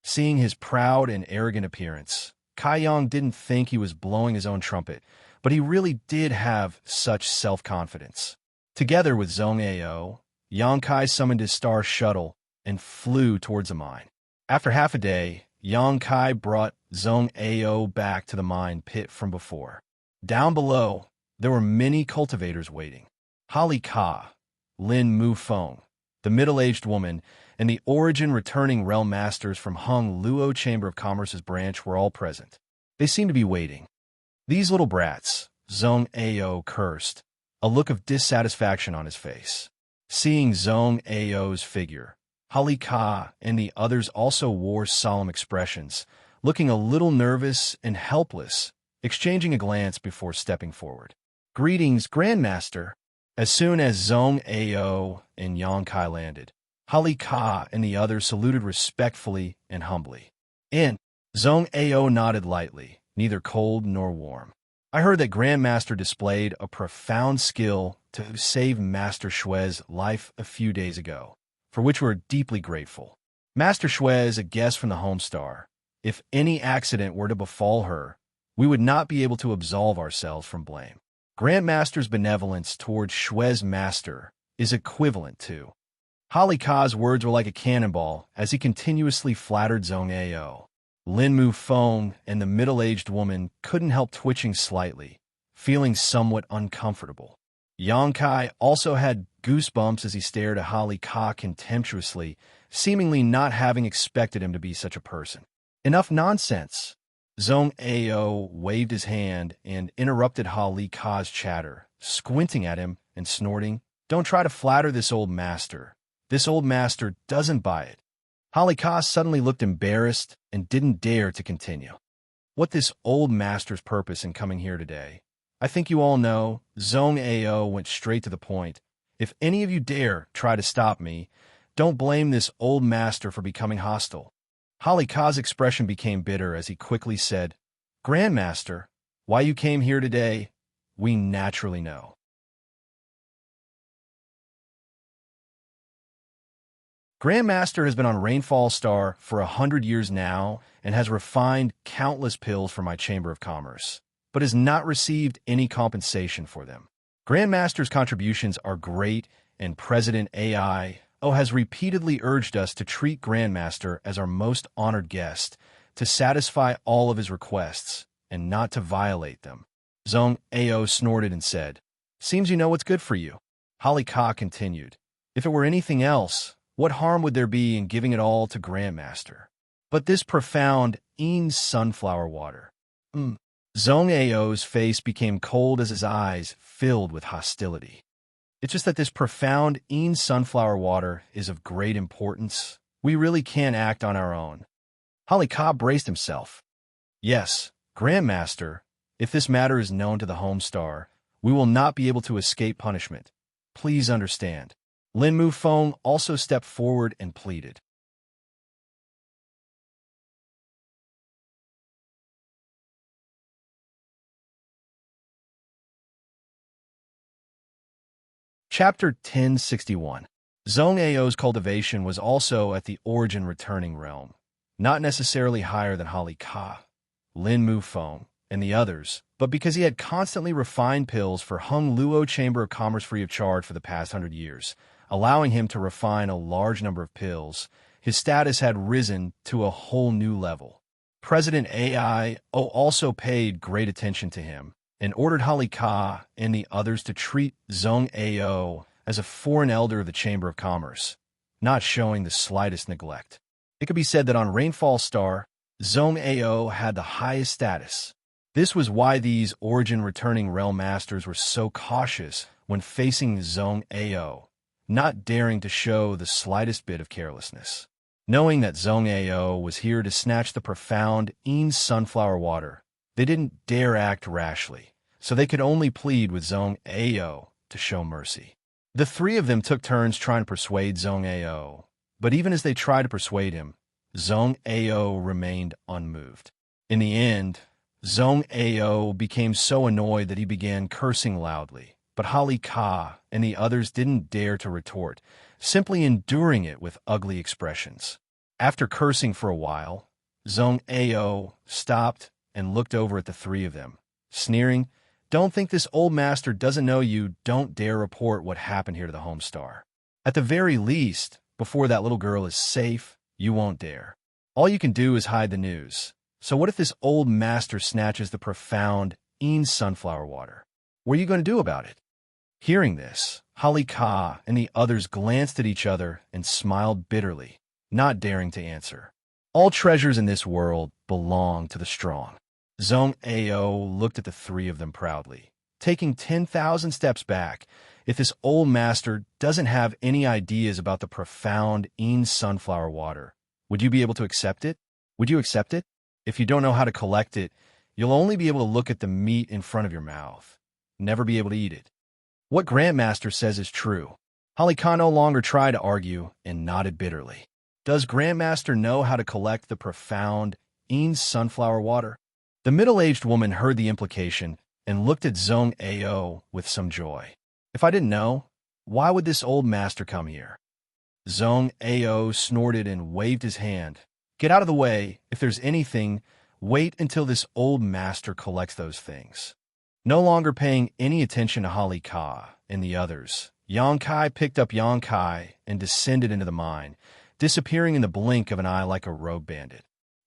Seeing his proud and arrogant appearance, Kai didn't think he was blowing his own trumpet, but he really did have such self-confidence. Together with Zhong Ao, Kai summoned his star shuttle and flew towards the mine. After half a day, Kai brought Zhong Ao back to the mine pit from before. Down below, there were many cultivators waiting. Holly Ka, Lin Mu Feng, the middle-aged woman, and the origin-returning realm masters from Hung Luo Chamber of Commerce's branch were all present. They seemed to be waiting. "These little brats," Zhong Ao cursed, a look of dissatisfaction on his face. Seeing Zhong Ao's figure, Holly Ka and the others also wore solemn expressions, looking a little nervous and helpless, exchanging a glance before stepping forward. "Greetings, Grandmaster." As soon as Zhong Ao and Kai landed, Holly Ka and the others saluted respectfully and humbly. "In." Zhong Ao nodded lightly, neither cold nor warm. "I heard that Grandmaster displayed a profound skill to save Master Shue's life a few days ago, for which we're deeply grateful. Master Xue is a guest from the Homestar. If any accident were to befall her, we would not be able to absolve ourselves from blame. Grandmaster's benevolence towards Xue's master is equivalent to." Holly Ka's words were like a cannonball as he continuously flattered Zhong Ao. Lin Mu Feng and the middle-aged woman couldn't help twitching slightly, feeling somewhat uncomfortable. Kai also had goosebumps as he stared at Holly Ka contemptuously, seemingly not having expected him to be such a person. "Enough nonsense." Zhong Ao waved his hand and interrupted Holly Ka's chatter, squinting at him and snorting, "Don't try to flatter this old master. This old master doesn't buy it." Holly Ka suddenly looked embarrassed and didn't dare to continue. "What this old master's purpose in coming here today? I think you all know." Zhong Ao went straight to the point. "If any of you dare try to stop me, don't blame this old master for becoming hostile." Holly Ka's expression became bitter as he quickly said, "Grandmaster, why you came here today, we naturally know." Grandmaster has been on Rainfall Star for 100 years now and has refined countless pills for my Chamber of Commerce, but has not received any compensation for them. Grandmaster's contributions are great, and President AI has repeatedly urged us to treat Grandmaster as our most honored guest to satisfy all of his requests, and not to violate them. Zhong Ao snorted and said, "Seems you know what's good for you." Holly Ka continued, "If it were anything else, what harm would there be in giving it all to Grandmaster? But this profound sunflower water." Zhong Ao's face became cold as his eyes filled with hostility. "It's just that this profound sunflower water is of great importance. We really can't act on our own." Holly Ka braced himself. "Yes, Grandmaster, if this matter is known to the Homestar, we will not be able to escape punishment. Please understand." Lin Mufeng also stepped forward and pleaded. Chapter 1061. Zhong Ao's cultivation was also at the origin returning realm, not necessarily higher than Holly Ka, Lin Mufeng, and the others, but because he had constantly refined pills for Hung Luo Chamber of Commerce free of charge for the past 100 years, allowing him to refine a large number of pills, his status had risen to a whole new level. President Ai also paid great attention to him and ordered Holly Ka and the others to treat Zhong Ao as a foreign elder of the Chamber of Commerce, not showing the slightest neglect. It could be said that on Rainfall Star, Zhong Ao had the highest status. This was why these origin returning realm masters were so cautious when facing Zhong Ao, not daring to show the slightest bit of carelessness. Knowing that Zhong Ao was here to snatch the profound sunflower water, they didn't dare act rashly, so they could only plead with Zhong Ao to show mercy. The three of them took turns trying to persuade Zhong Ao, but even as they tried to persuade him, Zhong Ao remained unmoved. In the end, Zhong Ao became so annoyed that he began cursing loudly, but Holly Ka and the others didn't dare to retort, simply enduring it with ugly expressions. After cursing for a while, Zhong Ao stopped and looked over at the three of them, sneering, "Don't think this old master doesn't know you don't dare report what happened here to the Homestar. At the very least, before that little girl is safe, you won't dare. All you can do is hide the news. So what if this old master snatches the profound sunflower water? What are you going to do about it?" Hearing this, Holly Ka and the others glanced at each other and smiled bitterly, not daring to answer. All treasures in this world belong to the strong. Zhong Ao looked at the three of them proudly, taking 10,000 steps back. "If this old master doesn't have any ideas about the profound sunflower water, would you be able to accept it? Would you accept it? If you don't know how to collect it, you'll only be able to look at the meat in front of your mouth, never be able to eat it." What Grandmaster says is true. Holly Ka no longer tried to argue and nodded bitterly. Does Grandmaster know how to collect the profound sunflower water? The middle-aged woman heard the implication and looked at Zhong Ao with some joy. "If I didn't know, why would this old master come here?" Zhong Ao snorted and waved his hand. "Get out of the way. If there's anything, wait until this old master collects those things." No longer paying any attention to Holly Ka and the others, Xianxia picked up Xianxia and descended into the mine, disappearing in the blink of an eye like a rogue bandit.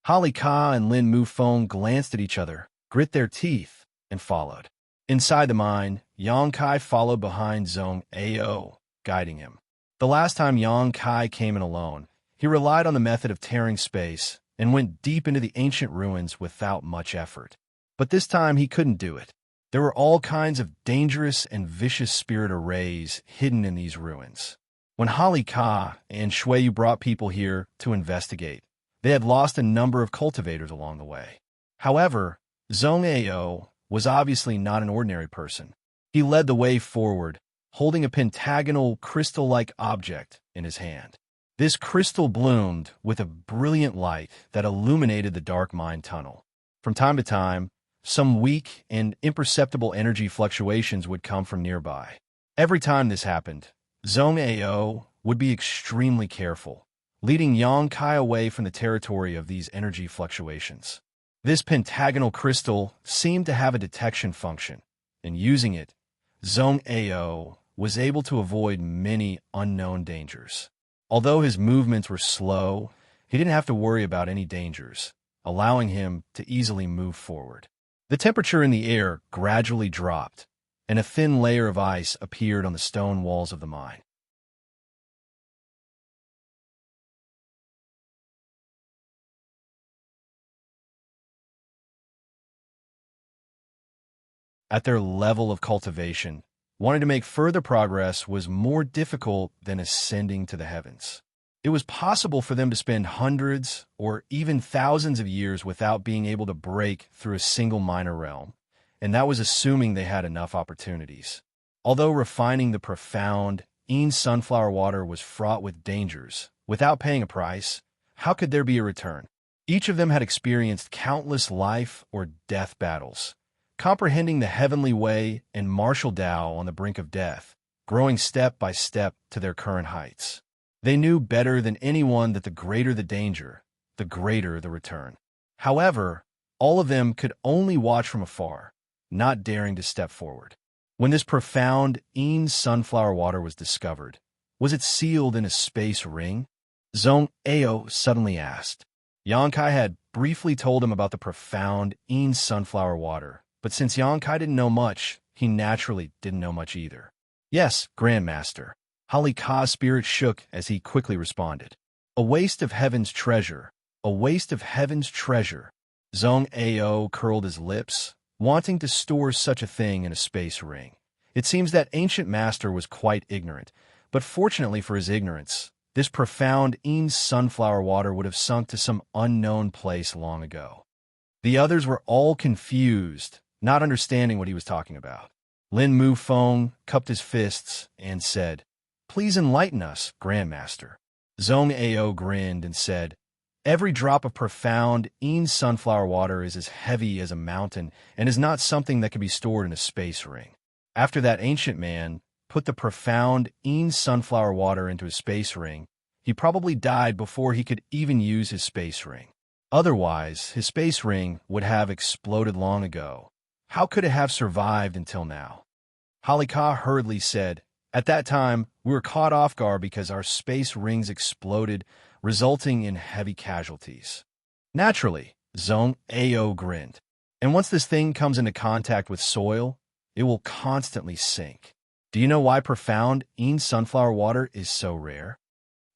Holly Ka and Lin Mufeng glanced at each other, grit their teeth, and followed. Inside the mine, Xianxia followed behind Zhong Ao, guiding him. The last time Xianxia came in alone, he relied on the method of tearing space and went deep into the ancient ruins without much effort. But this time he couldn't do it. There were all kinds of dangerous and vicious spirit arrays hidden in these ruins. When Holly Ka and Shuiyu brought people here to investigate, they had lost a number of cultivators along the way. However, Zhong Ao was obviously not an ordinary person. He led the way forward, holding a pentagonal crystal-like object in his hand. This crystal bloomed with a brilliant light that illuminated the dark mine tunnel. From time to time, some weak and imperceptible energy fluctuations would come from nearby. Every time this happened, Zhong Ao would be extremely careful, leading Xianxia away from the territory of these energy fluctuations. This pentagonal crystal seemed to have a detection function, and using it, Zhong Ao was able to avoid many unknown dangers. Although his movements were slow, he didn't have to worry about any dangers, allowing him to easily move forward. The temperature in the air gradually dropped, and a thin layer of ice appeared on the stone walls of the mine. At their level of cultivation, wanting to make further progress was more difficult than ascending to the heavens. It was possible for them to spend hundreds or even thousands of years without being able to break through a single minor realm, and that was assuming they had enough opportunities. Although refining the profound, sunflower water was fraught with dangers, without paying a price, how could there be a return? Each of them had experienced countless life or death battles, comprehending the heavenly way and martial Tao on the brink of death, growing step by step to their current heights. They knew better than anyone that the greater the danger, the greater the return. However, all of them could only watch from afar, not daring to step forward. When this profound sunflower water was discovered, was it sealed in a space ring? Zhong Ao suddenly asked. Xianxia had briefly told him about the profound sunflower water, but since Xianxia didn't know much, he naturally didn't know much either. Yes, Grandmaster. Halika's spirit shook as he quickly responded. A waste of heaven's treasure, a waste of heaven's treasure. Zhong Ao curled his lips, wanting to store such a thing in a space ring. It seems that ancient master was quite ignorant, but fortunately for his ignorance, this profound sunflower water would have sunk to some unknown place long ago. The others were all confused, not understanding what he was talking about. Lin Mufeng cupped his fists and said, "Please enlighten us, Grandmaster." Zhong Ao grinned and said, "Every drop of profound sunflower water is as heavy as a mountain and is not something that can be stored in a space ring." After that ancient man put the profound sunflower water into a space ring, he probably died before he could even use his space ring. Otherwise, his space ring would have exploded long ago. How could it have survived until now? Halika hurriedly said, "At that time, we were caught off guard because our space rings exploded, resulting in heavy casualties." Naturally, Zhong Ao grinned. "And once this thing comes into contact with soil, it will constantly sink. Do you know why profound sunflower water is so rare?"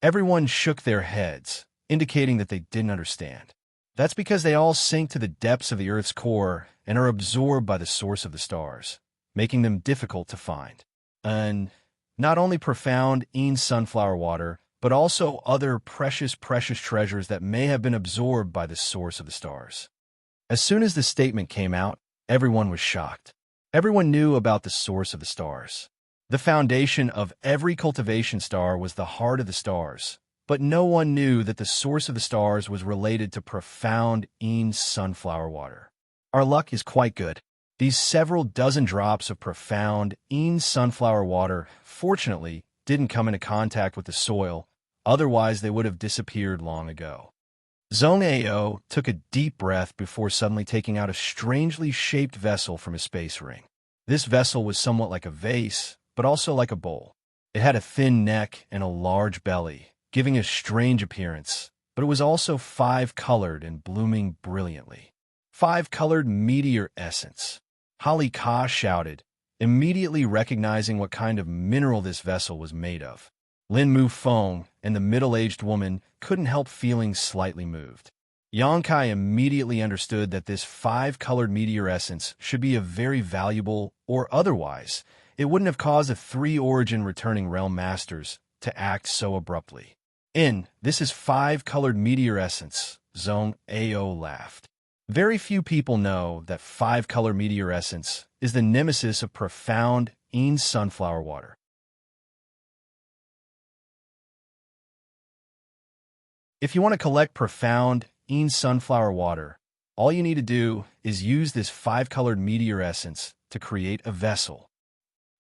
Everyone shook their heads, indicating that they didn't understand. That's because they all sink to the depths of the Earth's core and are absorbed by the source of the stars, making them difficult to find. And not only profound sunflower water, but also other precious treasures that may have been absorbed by the source of the stars. As soon as the statement came out, everyone was shocked. Everyone knew about the source of the stars. The foundation of every cultivation star was the heart of the stars, but no one knew that the source of the stars was related to profound sunflower water. Our luck is quite good. These several dozen drops of profound sunflower water, fortunately, didn't come into contact with the soil, otherwise they would have disappeared long ago. Zhong Ao took a deep breath before suddenly taking out a strangely shaped vessel from his space ring. This vessel was somewhat like a vase, but also like a bowl. It had a thin neck and a large belly, giving a strange appearance, but it was also five-colored and blooming brilliantly. Five-colored meteor essence. Halika shouted, immediately recognizing what kind of mineral this vessel was made of. Lin Mufeng and the middle-aged woman couldn't help feeling slightly moved. Xianxia immediately understood that this five-colored meteor essence should be a very valuable, or otherwise, it wouldn't have caused the three-origin returning realm masters to act so abruptly. This is five-colored meteor essence, Zhong Ao laughed. Very few people know that five-color meteor essence is the nemesis of profound sunflower water. If you want to collect profound sunflower water, all you need to do is use this five-colored meteor essence to create a vessel.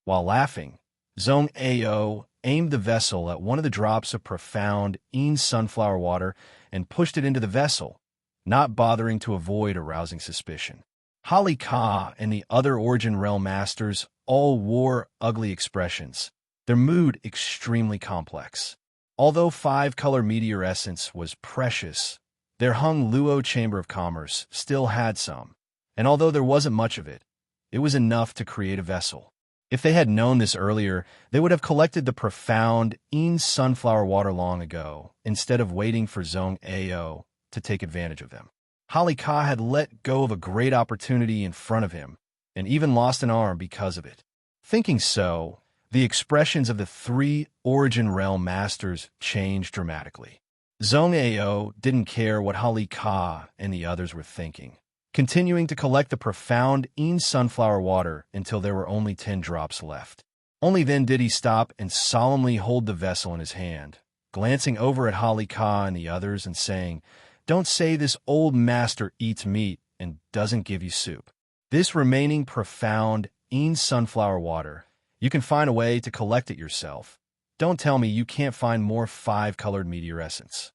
While laughing, Zhong Ao aimed the vessel at one of the drops of profound sunflower water and pushed it into the vessel, not bothering to avoid arousing suspicion. Halika and the other Origin Realm Masters all wore ugly expressions, their mood extremely complex. Although five-color meteor essence was precious, their Hung Luo Chamber of Commerce still had some, and although there wasn't much of it, it was enough to create a vessel. If they had known this earlier, they would have collected the profound sunflower water long ago, instead of waiting for Zhong Ao to take advantage of them. Holly Ka had let go of a great opportunity in front of him, and even lost an arm because of it. Thinking so, the expressions of the three Origin Realm Masters changed dramatically. Zhong Ao didn't care what Holly Ka and the others were thinking, continuing to collect the profound sunflower water until there were only 10 drops left. Only then did he stop and solemnly hold the vessel in his hand, glancing over at Holly Ka and the others and saying, "Don't say this old master eats meat and doesn't give you soup. This remaining profound sunflower water, you can find a way to collect it yourself. Don't tell me you can't find more 5-colored meteor essence."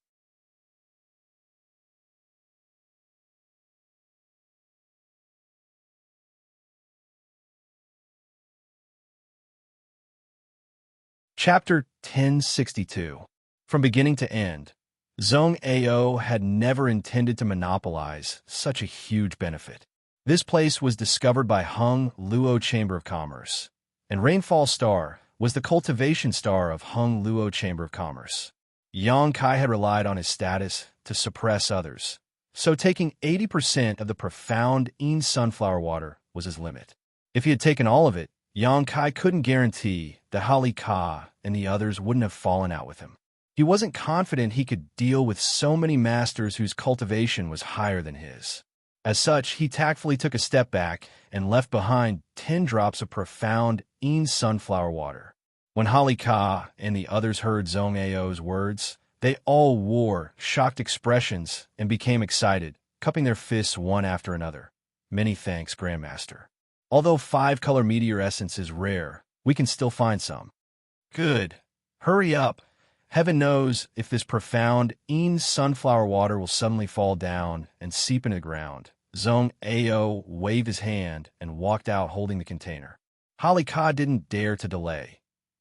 Chapter 1062. From beginning to end, Zhong Ao had never intended to monopolize such a huge benefit. This place was discovered by Hung Luo Chamber of Commerce, and Rainfall Star was the cultivation star of Hung Luo Chamber of Commerce. Yang Kai had relied on his status to suppress others, so taking 80% of the profound sunflower water was his limit. If he had taken all of it, Yang Kai couldn't guarantee that Holly Ka and the others wouldn't have fallen out with him. He wasn't confident he could deal with so many masters whose cultivation was higher than his. As such, he tactfully took a step back and left behind 10 drops of profound sunflower water. When Holly Ka and the others heard Zhong Ao's words, they all wore shocked expressions and became excited, cupping their fists one after another. "Many thanks, Grandmaster. Although 5-color meteor essence is rare, we can still find some." "Good. Hurry up. Heaven knows if this profound sunflower water will suddenly fall down and seep into the ground." Zhong Ao waved his hand and walked out holding the container. Holly Ka didn't dare to delay,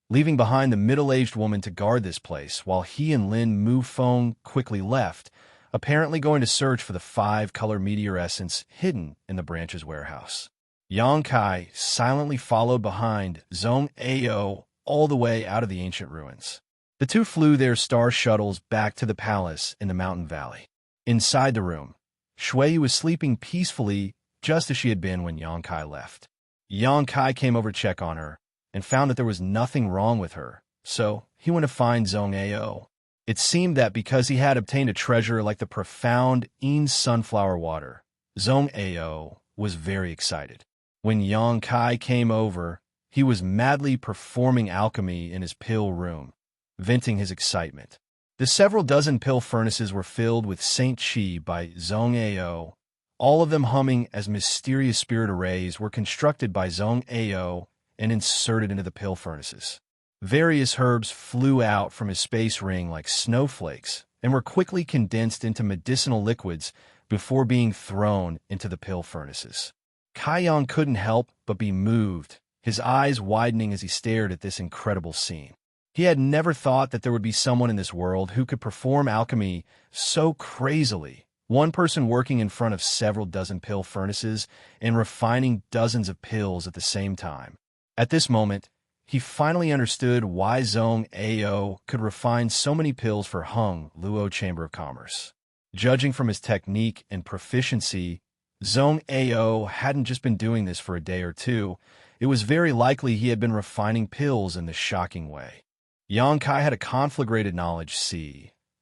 leaving behind the middle-aged woman to guard this place while he and Lin Mufeng quickly left, apparently going to search for the 5-color meteor essence hidden in the branch's warehouse. Yang Kai silently followed behind Zhong Ao all the way out of the ancient ruins. The two flew their star shuttles back to the palace in the mountain valley. Inside the room, Shui was sleeping peacefully just as she had been when Yang Kai left. Yang Kai came over to check on her and found that there was nothing wrong with her, so he went to find Zhong Ao. It seemed that because he had obtained a treasure like the profound sunflower water, Zhong Ao was very excited. When Yang Kai came over, he was madly performing alchemy in his pill room, venting his excitement. The several dozen pill furnaces were filled with Saint Qi by Zhong Ao. All of them humming as mysterious spirit arrays were constructed by Zhong Ao and inserted into the pill furnaces. Various herbs flew out from his space ring like snowflakes and were quickly condensed into medicinal liquids before being thrown into the pill furnaces. Kaiyang couldn't help but be moved, his eyes widening as he stared at this incredible scene. He had never thought that there would be someone in this world who could perform alchemy so crazily, one person working in front of several dozen pill furnaces and refining dozens of pills at the same time. At this moment, he finally understood why Zhong Ao could refine so many pills for Hung Luo Chamber of Commerce. Judging from his technique and proficiency, Zhong Ao hadn't just been doing this for a day or two. It was very likely he had been refining pills in this shocking way. Yang Kai had a conflagrated knowledge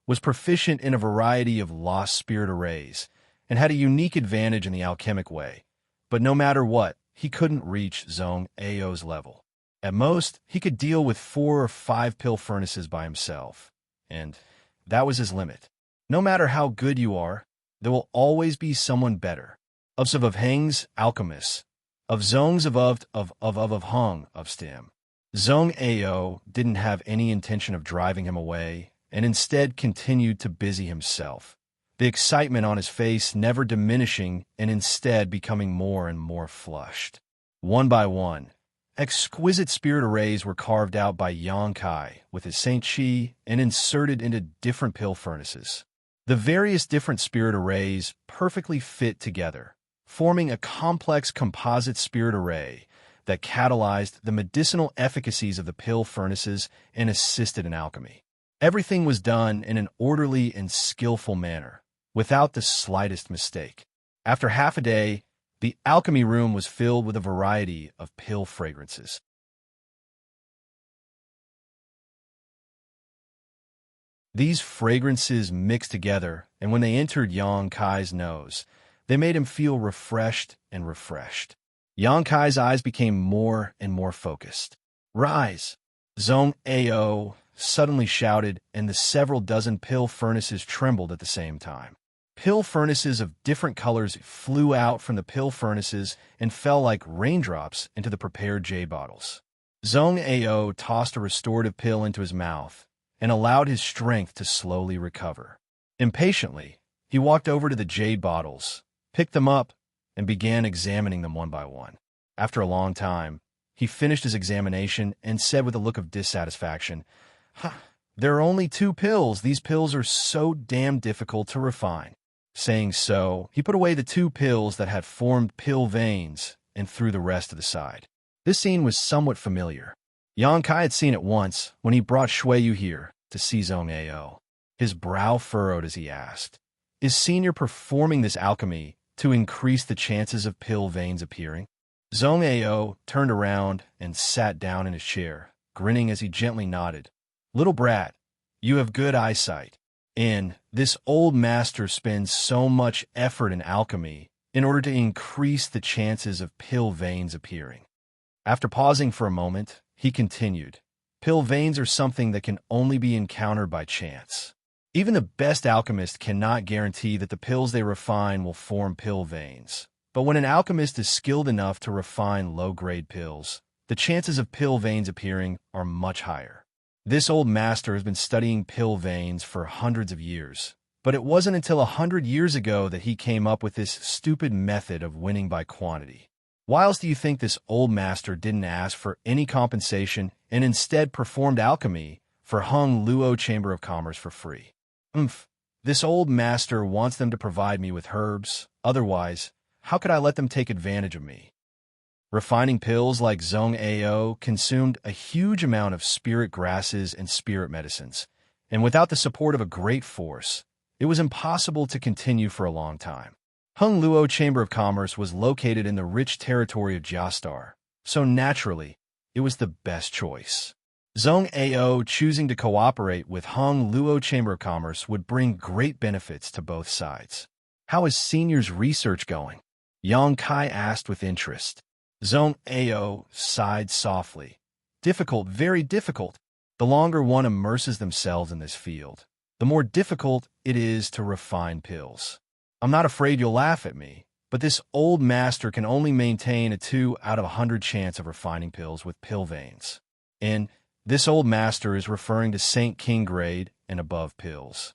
was proficient in a variety of lost spirit arrays, and had a unique advantage in the alchemic way. But no matter what, he couldn't reach Zhong Ao's level. At most, he could deal with 4 or 5 pill furnaces by himself, and that was his limit. No matter how good you are, there will always be someone better. Of Heng's alchemists, of Zhong's of Hung of Stem. Zhong Ao didn't have any intention of driving him away, and instead continued to busy himself, the excitement on his face never diminishing and instead becoming more and more flushed. One by one, exquisite spirit arrays were carved out by Yang Kai with his Saint Qi and inserted into different pill furnaces. The various different spirit arrays perfectly fit together, forming a complex composite spirit array that catalyzed the medicinal efficacies of the pill furnaces and assisted in alchemy. Everything was done in an orderly and skillful manner, without the slightest mistake. After half a day, the alchemy room was filled with a variety of pill fragrances. These fragrances mixed together, and when they entered Yang Kai's nose, they made him feel refreshed and refreshed. Yang Kai's eyes became more and more focused. "Rise!" Zhong Ao suddenly shouted, and the several dozen pill furnaces trembled at the same time. Pill furnaces of different colors flew out from the pill furnaces and fell like raindrops into the prepared jade bottles. Zhong Ao tossed a restorative pill into his mouth and allowed his strength to slowly recover. Impatiently, he walked over to the jade bottles, picked them up, and began examining them one by one. After a long time, he finished his examination and said with a look of dissatisfaction, "There are only 2 pills. These pills are so damn difficult to refine." Saying so, he put away the 2 pills that had formed pill veins and threw the rest to the side. This scene was somewhat familiar. Yang Kai had seen it once when he brought Shuiyu here to see Zhong Ao. His brow furrowed as he asked, "Is Senior performing this alchemy to increase the chances of pill veins appearing?" Zhong Ao turned around and sat down in his chair, grinning as he gently nodded. "Little brat, you have good eyesight. And this old master spends so much effort in alchemy in order to increase the chances of pill veins appearing." After pausing for a moment, he continued, "Pill veins are something that can only be encountered by chance. Even the best alchemist cannot guarantee that the pills they refine will form pill veins. But when an alchemist is skilled enough to refine low-grade pills, the chances of pill veins appearing are much higher. This old master has been studying pill veins for hundreds of years, but it wasn't until 100 years ago that he came up with this stupid method of winning by quantity. Why else do you think this old master didn't ask for any compensation and instead performed alchemy for Hung Luo Chamber of Commerce for free? This old master wants them to provide me with herbs. Otherwise, how could I let them take advantage of me?" Refining pills like Zhong Ao consumed a huge amount of spirit grasses and spirit medicines, and without the support of a great force, it was impossible to continue for a long time. Hung Luo Chamber of Commerce was located in the rich territory of Jiastar, so naturally, it was the best choice. Zhong Ao choosing to cooperate with Hung Luo Chamber of Commerce would bring great benefits to both sides. "How is Senior's research going?" Yang Kai asked with interest. Zhong Ao sighed softly. "Difficult, very difficult. The longer one immerses themselves in this field, the more difficult it is to refine pills. I'm not afraid you'll laugh at me, but this old master can only maintain a 2 out of 100 chance of refining pills with pill veins. And this old master is referring to St. King grade and above pills.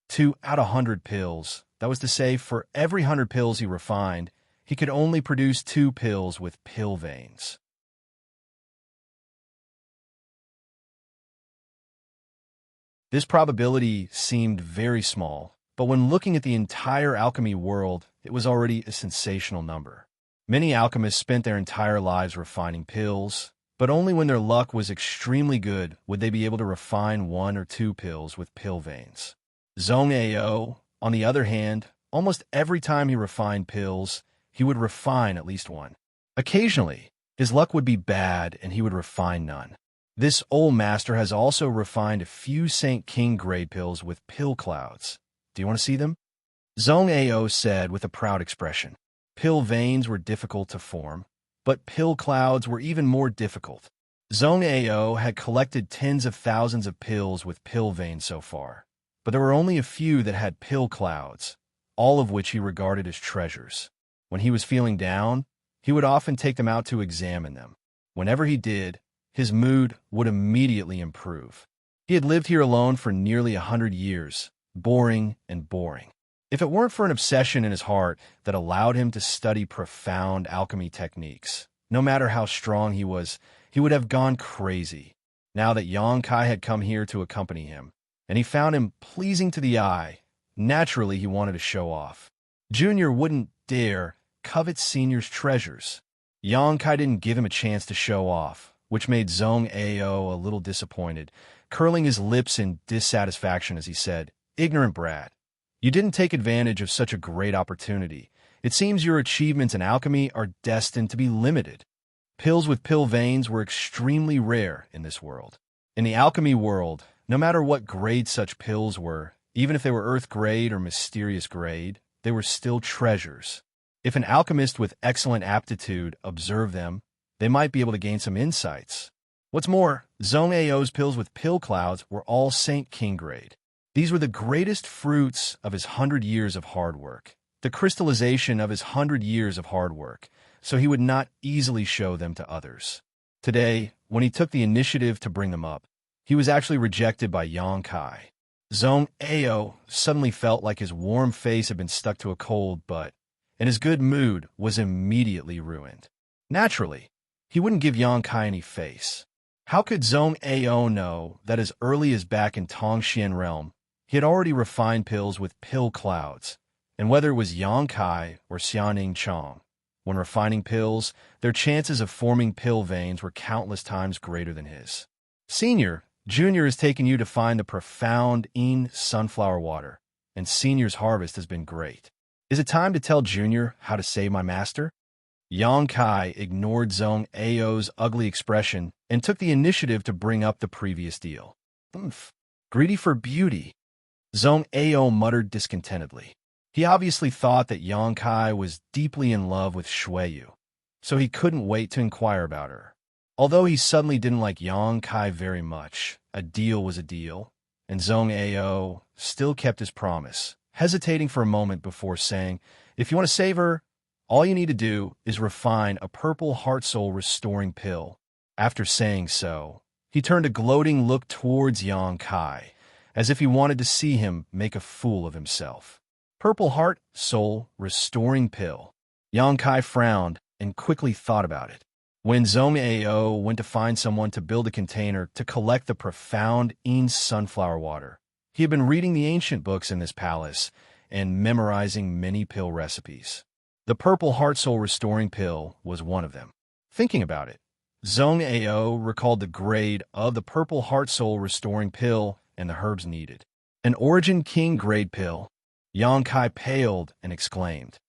2 out of 100 pills, that was to say, for every 100 pills he refined, he could only produce 2 pills with pill veins. This probability seemed very small, but when looking at the entire alchemy world, it was already a sensational number. Many alchemists spent their entire lives refining pills, but only when their luck was extremely good would they be able to refine 1 or 2 pills with pill veins. Zhong Ao, on the other hand, almost every time he refined pills, he would refine at least 1. Occasionally, his luck would be bad and he would refine none. This old master has also refined a few St. King grade pills with pill clouds. Do you want to see them? Zhong Ao said with a proud expression. Pill veins were difficult to form, but pill clouds were even more difficult. Zhong Ao had collected tens of thousands of pills with pill veins so far, but there were only a few that had pill clouds, all of which he regarded as treasures. When he was feeling down, he would often take them out to examine them. Whenever he did, his mood would immediately improve. He had lived here alone for nearly 100 years, boring and boring. If it weren't for an obsession in his heart that allowed him to study profound alchemy techniques, no matter how strong he would have gone crazy. Now that Yang Kai had come here to accompany him, and he found him pleasing to the eye, naturally he wanted to show off. Junior wouldn't dare covet Senior's treasures. Yang Kai didn't give him a chance to show off, which made Zhong Ao a little disappointed, curling his lips in dissatisfaction as he said, "Ignorant brat. You didn't take advantage of such a great opportunity. It seems your achievements in alchemy are destined to be limited." Pills with pill veins were extremely rare in this world. In the alchemy world, no matter what grade such pills were, even if they were earth grade or mysterious grade, they were still treasures. If an alchemist with excellent aptitude observed them, they might be able to gain some insights. What's more, Zhong Ao's pills with pill clouds were all Saint King grade. These were the greatest fruits of his 100 years of hard work, the crystallization of his 100 years of hard work, so he would not easily show them to others. Today, when he took the initiative to bring them up, he was actually rejected by Yang Kai. Zhong Ao suddenly felt like his warm face had been stuck to a cold butt, and his good mood was immediately ruined. Naturally, he wouldn't give Yang Kai any face. How could Zhong Ao know that as early as back in Tongxian realm, he had already refined pills with pill clouds, and whether it was Yang Kai or Xianing Chong, when refining pills, their chances of forming pill veins were countless times greater than his. Senior, Junior has taken you to find the profound in sunflower water, and Senior's harvest has been great. Is it time to tell Junior how to save my master? Yang Kai ignored Zhong Ao's ugly expression and took the initiative to bring up the previous deal. "Oomph, greedy for beauty," Zhong Ao muttered discontentedly. He obviously thought that Yang Kai was deeply in love with Shuiyu, so he couldn't wait to inquire about her. Although he suddenly didn't like Yang Kai very much, a deal was a deal, and Zhong Ao still kept his promise, hesitating for a moment before saying, "If you want to save her, all you need to do is refine a purple heart-soul restoring pill." After saying so, he turned a gloating look towards Yang Kai, as if he wanted to see him make a fool of himself. Purple heart-soul restoring pill. Yang Kai frowned and quickly thought about it. When Zhong Ao went to find someone to build a container to collect the profound in sunflower water, he had been reading the ancient books in this palace and memorizing many pill recipes. The purple heart-soul restoring pill was one of them. Thinking about it, Zhong Ao recalled the grade of the purple heart-soul restoring pill and the herbs needed. An Origin King grade pill. Yang Kai paled and exclaimed.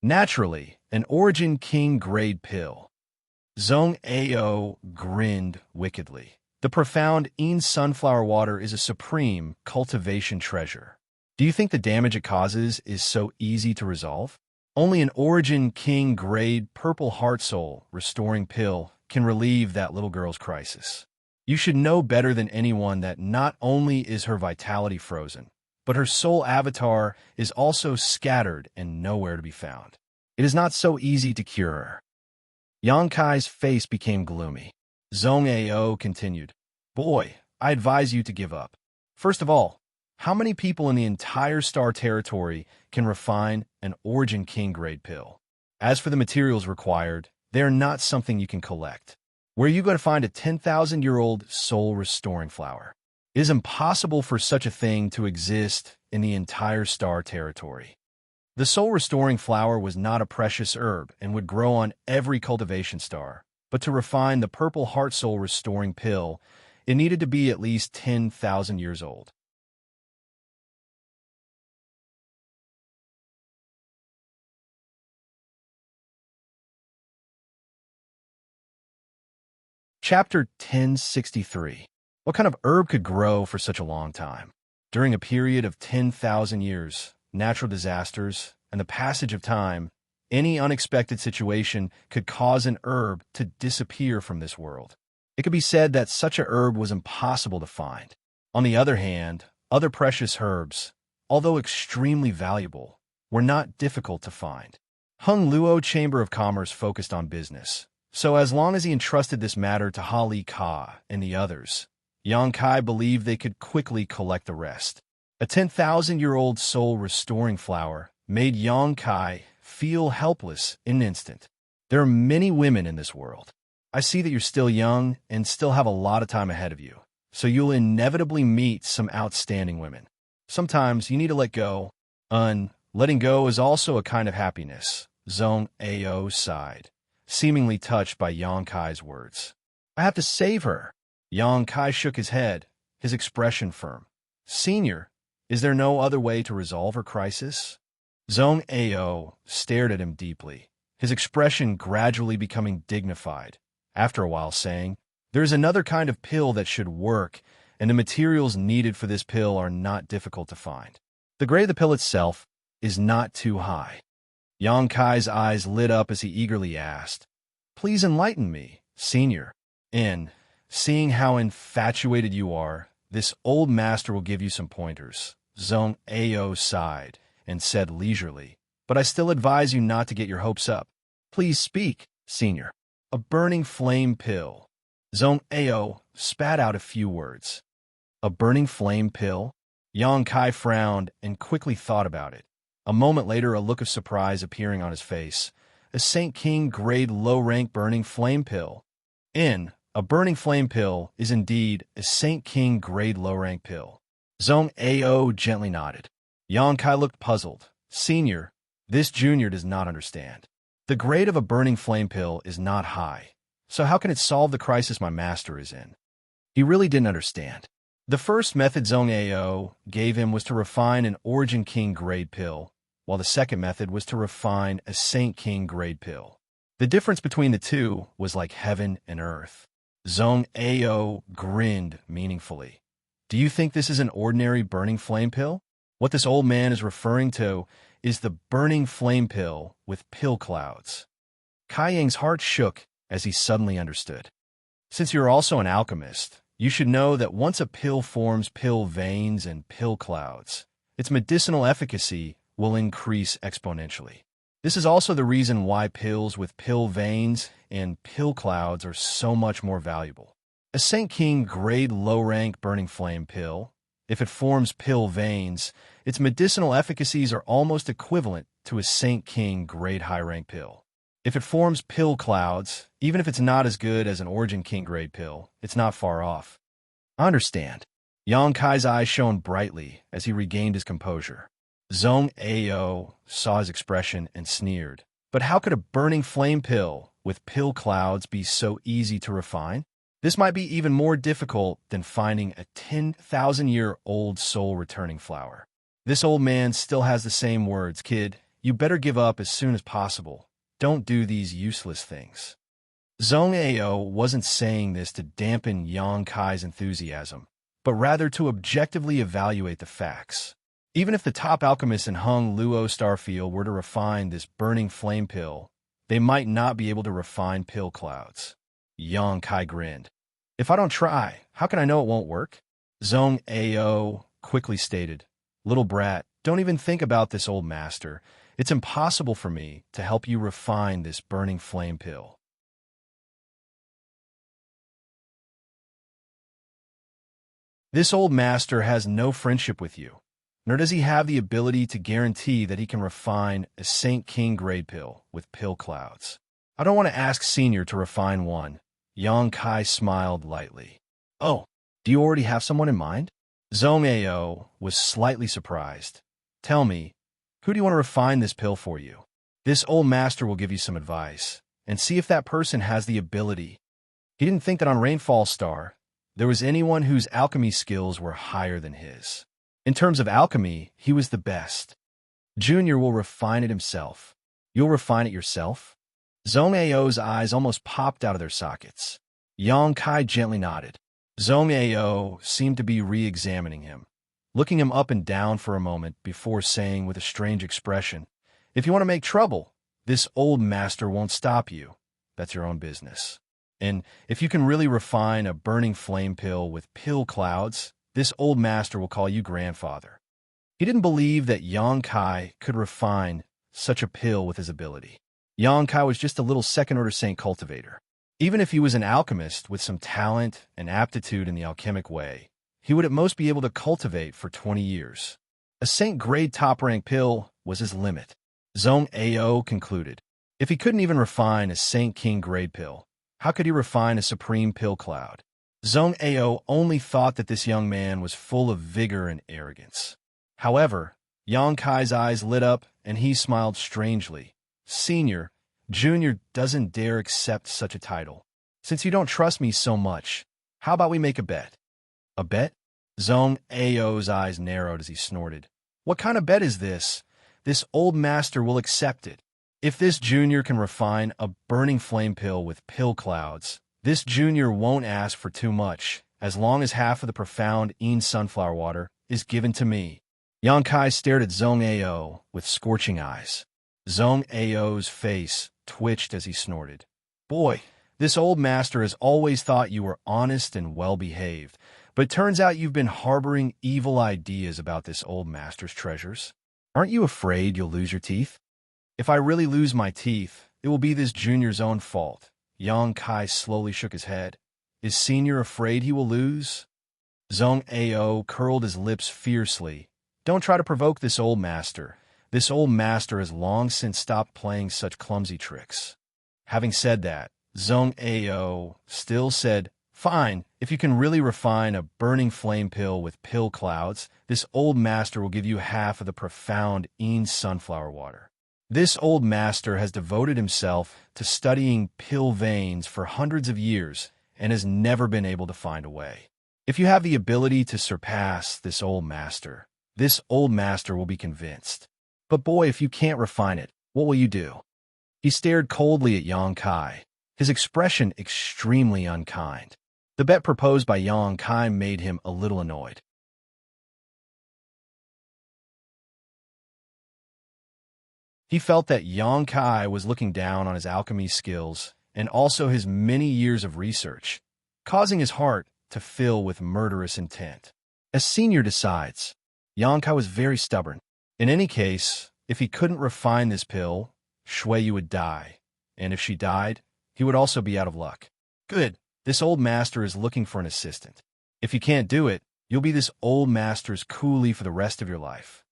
Naturally, an Origin King grade pill. Zhong Ao grinned wickedly. The profound in sunflower water is a supreme cultivation treasure. Do you think the damage it causes is so easy to resolve? Only an Origin King grade purple heart-soul restoring pill can relieve that little girl's crisis. You should know better than anyone that not only is her vitality frozen, but her soul avatar is also scattered and nowhere to be found. It is not so easy to cure her. Yang Kai's face became gloomy. Zhong Ao continued, "Boy, I advise you to give up. First of all, how many people in the entire star territory can refine an Origin King grade pill? As for the materials required, they are not something you can collect. Where are you going to find a 10,000-year-old soul-restoring flower? It is impossible for such a thing to exist in the entire star territory. The soul-restoring flower was not a precious herb and would grow on every cultivation star, but to refine the purple heart-soul restoring pill, it needed to be at least 10,000 years old. Chapter 1063. What kind of herb could grow for such a long time? During a period of 10,000 years, natural disasters, and the passage of time, any unexpected situation could cause an herb to disappear from this world. It could be said that such a herb was impossible to find. On the other hand, other precious herbs, although extremely valuable, were not difficult to find. Hung Luo Chamber of Commerce focused on business, so as long as he entrusted this matter to Ha Li Ka and the others, Yang Kai believed they could quickly collect the rest. A 10,000-year-old soul-restoring flower made Yang Kai feel helpless in an instant. There are many women in this world. I see that you're still young and still have a lot of time ahead of you, so you'll inevitably meet some outstanding women. Sometimes you need to let go. Letting go is also a kind of happiness, Zhong Ao sighed, seemingly touched by Yang Kai's words. I have to save her. Yang Kai shook his head, his expression firm. Senior, is there no other way to resolve her crisis? Zhong Ao stared at him deeply, his expression gradually becoming dignified, after a while saying, there is another kind of pill that should work, and the materials needed for this pill are not difficult to find. The grade of the pill itself is not too high. Yang Kai's eyes lit up as he eagerly asked, please enlighten me, Senior. Seeing how infatuated you are, this old master will give you some pointers. Zhong Ao sighed and said leisurely, but I still advise you not to get your hopes up. Please speak, Senior. A burning flame pill. Zhong Ao spat out a few words. A burning flame pill? Yang Kai frowned and quickly thought about it. A moment later, a look of surprise appearing on his face. A Saint King grade low-rank burning flame pill. A burning flame pill is indeed a Saint King grade low-rank pill. Zhong Ao gently nodded. Yang Kai looked puzzled. Senior, this junior does not understand. The grade of a burning flame pill is not high, so how can it solve the crisis my master is in? He really didn't understand. The first method Zhong Ao gave him was to refine an Origin King grade pill, while the second method was to refine a Saint King grade pill. The difference between the two was like heaven and earth. Zhong Ao grinned meaningfully. Do you think this is an ordinary burning flame pill? What this old man is referring to is the burning flame pill with pill clouds. Kai Yang's heart shook as he suddenly understood. Since you're also an alchemist, you should know that once a pill forms pill veins and pill clouds, its medicinal efficacy will increase exponentially. This is also the reason why pills with pill veins and pill clouds are so much more valuable. A Saint King grade low-rank burning flame pill, if it forms pill veins, its medicinal efficacies are almost equivalent to a Saint King grade high-rank pill. If it forms pill clouds, even if it's not as good as an Origin King grade pill, it's not far off. I understand. Yang Kai's eyes shone brightly as he regained his composure. Zhong Ao saw his expression and sneered. But how could a burning flame pill with pill clouds be so easy to refine? This might be even more difficult than finding a 10,000-year-old soul-returning flower. This old man still has the same words, kid. You better give up as soon as possible. Don't do these useless things. Zhong Ao wasn't saying this to dampen Yang Kai's enthusiasm, but rather to objectively evaluate the facts. Even if the top alchemists in Hung Luo Starfield were to refine this burning flame pill, they might not be able to refine pill clouds. Yang Kai grinned. If I don't try, how can I know it won't work? Zhong Ao quickly stated. Little brat, don't even think about this, old master. It's impossible for me to help you refine this burning flame pill. This old master has no friendship with you, nor does he have the ability to guarantee that he can refine a Saint King grade pill with pill clouds. I don't want to ask Senior to refine one. Yang Kai smiled lightly. Oh, do you already have someone in mind? Zhong Ao was slightly surprised. Tell me, who do you want to refine this pill for you? This old master will give you some advice, and see if that person has the ability. He didn't think that on Rainfall Star, there was anyone whose alchemy skills were higher than his. In terms of alchemy, he was the best. Junior will refine it himself. You'll refine it yourself? Zhong Ao's eyes almost popped out of their sockets. Yang Kai gently nodded. Zhong Ao seemed to be re-examining him, looking him up and down for a moment before saying with a strange expression, if you want to make trouble, this old master won't stop you. That's your own business. And if you can really refine a burning flame pill with pill clouds, this old master will call you grandfather. He didn't believe that Yang Kai could refine such a pill with his ability. Yang Kai was just a little second-order saint cultivator. Even if he was an alchemist with some talent and aptitude in the alchemic way, he would at most be able to cultivate for 20 years. A saint-grade top-rank pill was his limit. Zhong Ao concluded. If he couldn't even refine a Saint King grade pill, how could he refine a supreme pill cloud? Zhong Ao only thought that this young man was full of vigor and arrogance. However, Yang Kai's eyes lit up and he smiled strangely. Senior, Junior doesn't dare accept such a title. Since you don't trust me so much, how about we make a bet? A bet? Zhong Ao's eyes narrowed as he snorted. What kind of bet is this? This old master will accept it. If this junior can refine a burning flame pill with pill clouds, this junior won't ask for too much, as long as half of the profound Yin sunflower water is given to me. Yang Kai stared at Zhong Ao with scorching eyes. Zhong Ao's face twitched as he snorted. Boy, this old master has always thought you were honest and well-behaved, but it turns out you've been harboring evil ideas about this old master's treasures. Aren't you afraid you'll lose your teeth? If I really lose my teeth, it will be this junior's own fault. Yang Kai slowly shook his head. Is Senior afraid he will lose? Zhong Ao curled his lips fiercely. Don't try to provoke this old master. This old master has long since stopped playing such clumsy tricks. Having said that, Zhong Ao still said, Fine, if you can really refine a burning flame pill with pill clouds, this old master will give you half of the profound Yin sunflower water. This old master has devoted himself to studying pill veins for hundreds of years and has never been able to find a way. If you have the ability to surpass this old master will be convinced. But boy, if you can't refine it, what will you do? He stared coldly at Yang Kai, his expression extremely unkind. The bet proposed by Yang Kai made him a little annoyed. He felt that Yang Kai was looking down on his alchemy skills and also his many years of research, causing his heart to fill with murderous intent. As Senior decides, Yang Kai was very stubborn. In any case, if he couldn't refine this pill, Shuiyu would die, and if she died, he would also be out of luck. Good, this old master is looking for an assistant. If you can't do it, you'll be this old master's coolie for the rest of your life.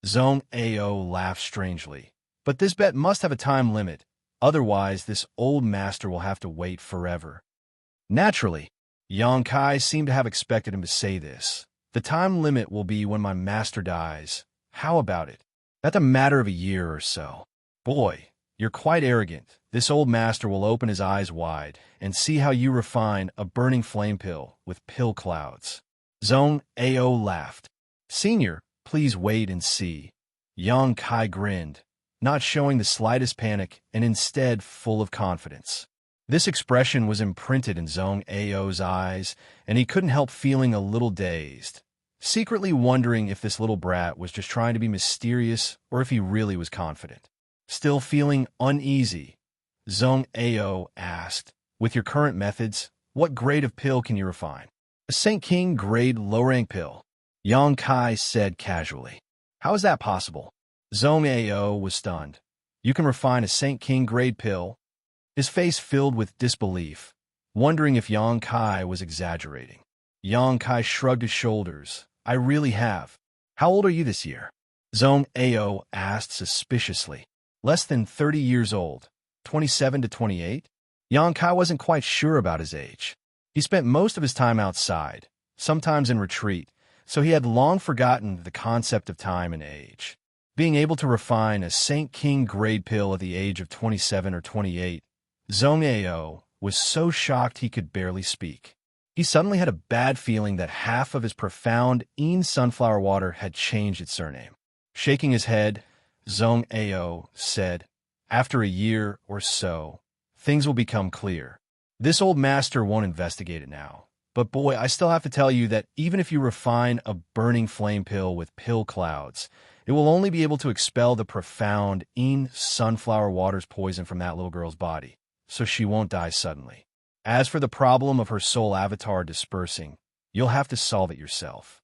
Zhong Ao laughed strangely. But this bet must have a time limit, otherwise this old master will have to wait forever. Naturally, Yang Kai seemed to have expected him to say this. The time limit will be when my master dies. How about it? That's a matter of a year or so. Boy, you're quite arrogant. This old master will open his eyes wide and see how you refine a burning flame pill with pill clouds. Zhong Ao laughed. Senior, please wait and see. Yang Kai grinned, not showing the slightest panic and instead full of confidence. This expression was imprinted in Zhong Ao's eyes, and he couldn't help feeling a little dazed, secretly wondering if this little brat was just trying to be mysterious or if he really was confident. Still feeling uneasy, Zhong Ao asked, with your current methods, what grade of pill can you refine? A St. King grade low-rank pill, Yang Kai said casually. How is that possible? Zhong Ao was stunned. You can refine a St. King grade pill? His face filled with disbelief, wondering if Yang Kai was exaggerating. Yang Kai shrugged his shoulders. I really have. How old are you this year? Zhong Ao asked suspiciously. Less than 30 years old, 27 to 28? Yang Kai wasn't quite sure about his age. He spent most of his time outside, sometimes in retreat, so he had long forgotten the concept of time and age. Being able to refine a St. King grade pill at the age of 27 or 28, Zhong Ao was so shocked he could barely speak. He suddenly had a bad feeling that half of his profound Yin sunflower water had changed its surname. Shaking his head, Zhong Ao said, after a year or so, things will become clear. This old master won't investigate it now. But boy, I still have to tell you that even if you refine a burning flame pill with pill clouds, it will only be able to expel the profound Yin sunflower water's poison from that little girl's body, so she won't die suddenly. As for the problem of her soul avatar dispersing, you'll have to solve it yourself.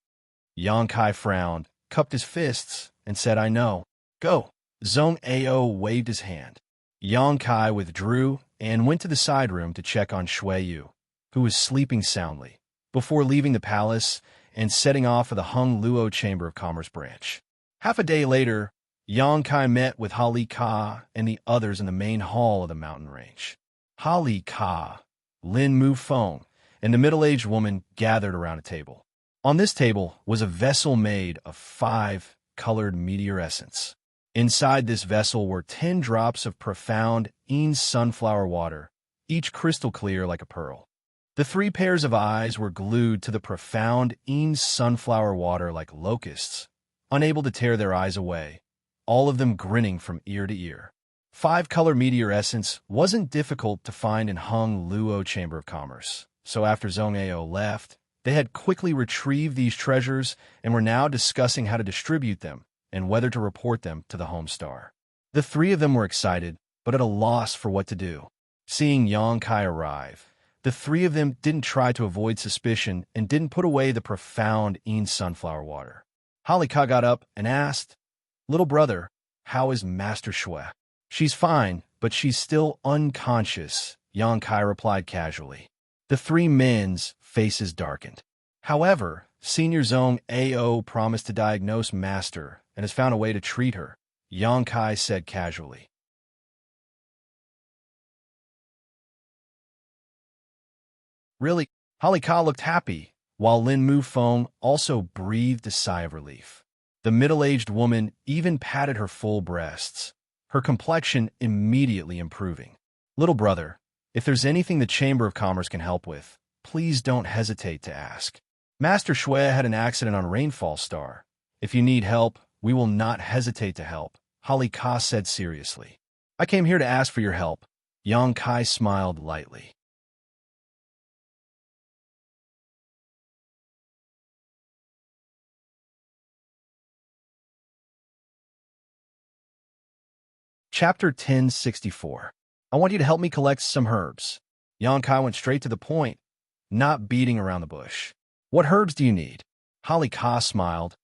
Yang Kai frowned, cupped his fists, and said, I know. Go. Zhong Ao waved his hand. Yang Kai withdrew and went to the side room to check on Shuiyu, who was sleeping soundly, before leaving the palace and setting off for the Hung Luo Chamber of Commerce branch. Half a day later, Yang Kai met with Hali Ka and the others in the main hall of the mountain range. Hali Ka, Lin Mu Feng, and the middle-aged woman gathered around a table. On this table was a vessel made of 5 colored meteor essence. Inside this vessel were 10 drops of profound sunflower water, each crystal clear like a pearl. The 3 pairs of eyes were glued to the profound sunflower water like locusts, unable to tear their eyes away, all of them grinning from ear to ear. 5-color meteor essence wasn't difficult to find in Hung Luo Chamber of Commerce, so after Zhong Ao left, they had quickly retrieved these treasures and were now discussing how to distribute them and whether to report them to the home star. The 3 of them were excited, but at a loss for what to do. Seeing Yangkai arrive, the 3 of them didn't try to avoid suspicion and didn't put away the profound sunflower water. Halika got up and asked, "Little brother, how is Master Shui?" "She's fine, but she's still unconscious," Yangkai replied casually. The 3 men's faces darkened. However, Senior Zhong Ao promised to diagnose Master and has found a way to treat her, Yangkai said casually. Really? Halika looked happy, while Lin Mufeng also breathed a sigh of relief. The middle-aged woman even patted her full breasts, her complexion immediately improving. "Little brother, if there's anything the Chamber of Commerce can help with, please don't hesitate to ask. Master Shui had an accident on Rainfall Star. If you need help, we will not hesitate to help," Halika said seriously. "I came here to ask for your help." Yangkai smiled lightly. Chapter 1064. I want you to help me collect some herbs. Yangkai went straight to the point, not beating around the bush. "What herbs do you need?" Halika smiled.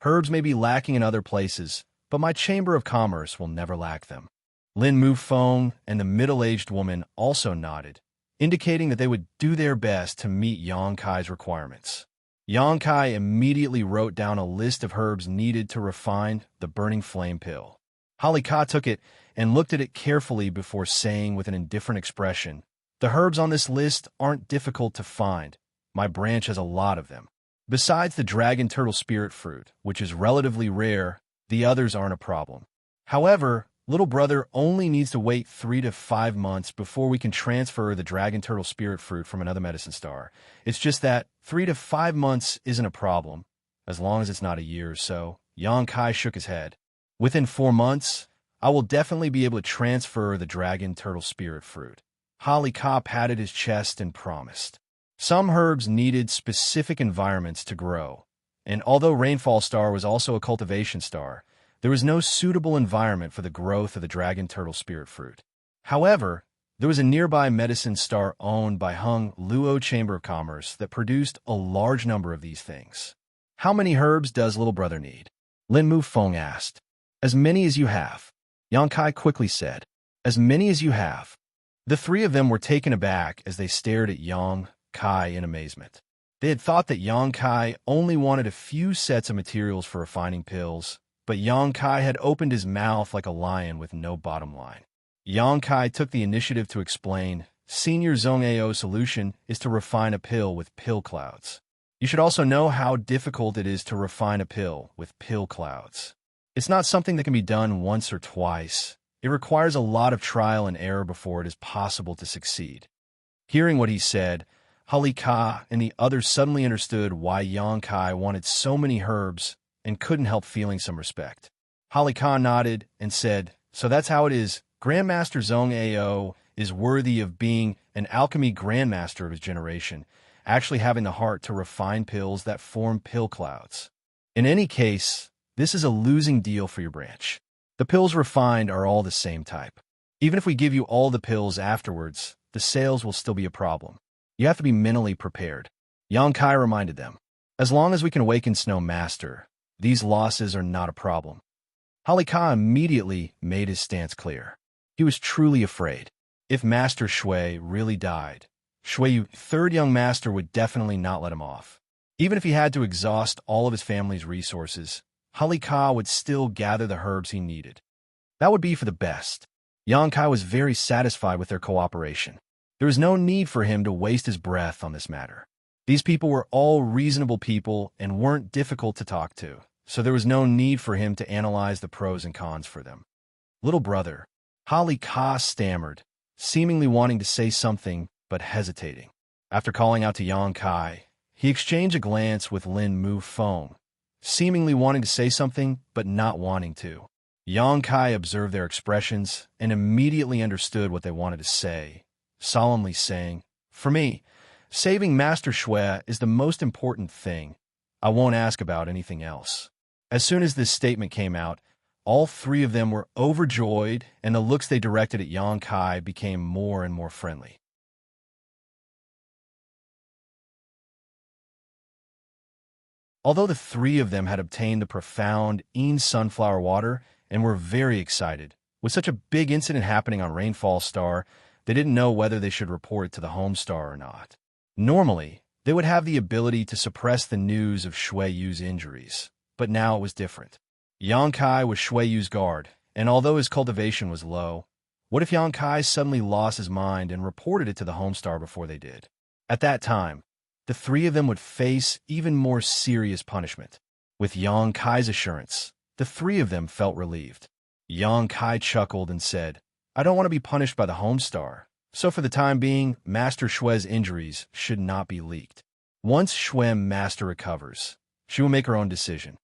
"Herbs may be lacking in other places, but my Chamber of Commerce will never lack them." Lin Mufeng and the middle-aged woman also nodded, indicating that they would do their best to meet Yangkai's requirements. Yangkai immediately wrote down a list of herbs needed to refine the Burning Flame pill. Halika took it and looked at it carefully before saying with an indifferent expression, "The herbs on this list aren't difficult to find. My branch has a lot of them. Besides the dragon turtle spirit fruit, which is relatively rare, the others aren't a problem. However, little brother only needs to wait 3 to 5 months before we can transfer the dragon turtle spirit fruit from another medicine star. It's just that 3 to 5 months isn't a problem, as long as it's not a year or so." Yangkai shook his head. "Within 4 months, I will definitely be able to transfer the dragon turtle spirit fruit." Halika patted his chest and promised. Some herbs needed specific environments to grow, and although Rainfall Star was also a cultivation star, there was no suitable environment for the growth of the dragon turtle spirit fruit. However, there was a nearby medicine star owned by Hung Luo Chamber of Commerce that produced a large number of these things. "How many herbs does little brother need?" Lin Mufeng asked. "As many as you have," Yangkai quickly said. "As many as you have." The 3 of them were taken aback as they stared at Yangkai in amazement. They had thought that Yangkai only wanted a few sets of materials for refining pills, but Yangkai had opened his mouth like a lion with no bottom line. Yangkai took the initiative to explain, "Senior Zhong Ao's solution is to refine a pill with pill clouds. You should also know how difficult it is to refine a pill with pill clouds. It's not something that can be done once or twice. It requires a lot of trial and error before it is possible to succeed." Hearing what he said, Halika and the others suddenly understood why Yangkai wanted so many herbs and couldn't help feeling some respect. Halika nodded and said, "So that's how it is. Grandmaster Zhong Ao is worthy of being an alchemy grandmaster of his generation, actually having the heart to refine pills that form pill clouds. In any case, this is a losing deal for your branch. The pills refined are all the same type. Even if we give you all the pills afterwards, the sales will still be a problem. You have to be mentally prepared." Yangkai reminded them, "As long as we can awaken Snow Master, these losses are not a problem." Halika immediately made his stance clear. He was truly afraid. If Master Shui really died, Shui, 3rd young master, would definitely not let him off. Even if he had to exhaust all of his family's resources, Halika would still gather the herbs he needed. That would be for the best. Yangkai was very satisfied with their cooperation. There was no need for him to waste his breath on this matter. These people were all reasonable people and weren't difficult to talk to, so there was no need for him to analyze the pros and cons for them. Little brother, Holly Ka stammered, seemingly wanting to say something but hesitating. After calling out to Yang Kai, he exchanged a glance with Lin Mu Feng, seemingly wanting to say something but not wanting to. Yang Kai observed their expressions and immediately understood what they wanted to say, solemnly saying, "For me, saving Master Xue is the most important thing. I won't ask about anything else." As soon as this statement came out, all three of them were overjoyed, and the looks they directed at Yang Kai became more and more friendly. Although the three of them had obtained the profound Yin sunflower water and were very excited, with such a big incident happening on Rainfall Star, they didn't know whether they should report it to the home star or not. Normally, they would have the ability to suppress the news of Xue Yu's injuries, but now it was different. Yang Kai was Xue Yu's guard, and although his cultivation was low, what if Yang Kai suddenly lost his mind and reported it to the home star before they did? At that time, the three of them would face even more serious punishment. With Yang Kai's assurance, the three of them felt relieved. Yang Kai chuckled and said, "I don't want to be punished by the home star, so for the time being, Master Xue's injuries should not be leaked. Once Xue Master recovers, she will make her own decision."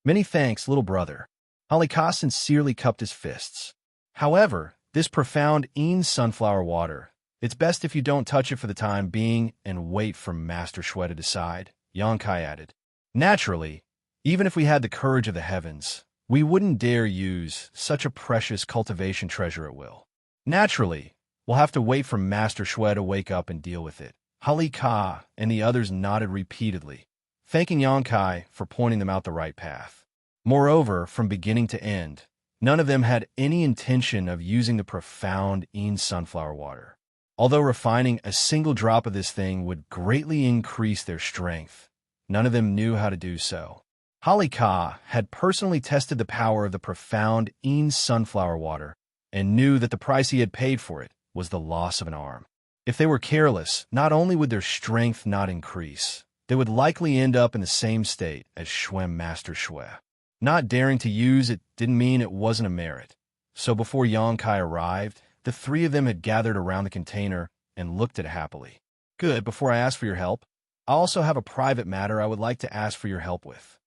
"Many thanks, little brother." Holly Ka sincerely cupped his fists. "However, this profound Yin sunflower water, it's best if you don't touch it for the time being and wait for Master Xue to decide," Yang Kai added. "Naturally, even if we had the courage of the heavens, we wouldn't dare use such a precious cultivation treasure at will. Naturally, we'll have to wait for Master Xue to wake up and deal with it." Holly Ka and the others nodded repeatedly, thanking Yang Kai for pointing them out the right path. Moreover, from beginning to end, none of them had any intention of using the profound Yin sunflower water. Although refining a single drop of this thing would greatly increase their strength, none of them knew how to do so. Holly Ka had personally tested the power of the profound Yin sunflower water and knew that the price he had paid for it was the loss of an arm. If they were careless, not only would their strength not increase, they would likely end up in the same state as Master Xue. Not daring to use it didn't mean it wasn't a merit. So before Yang Kai arrived, the three of them had gathered around the container and looked at it happily. "Good, before I ask for your help, I also have a private matter I would like to ask for your help with."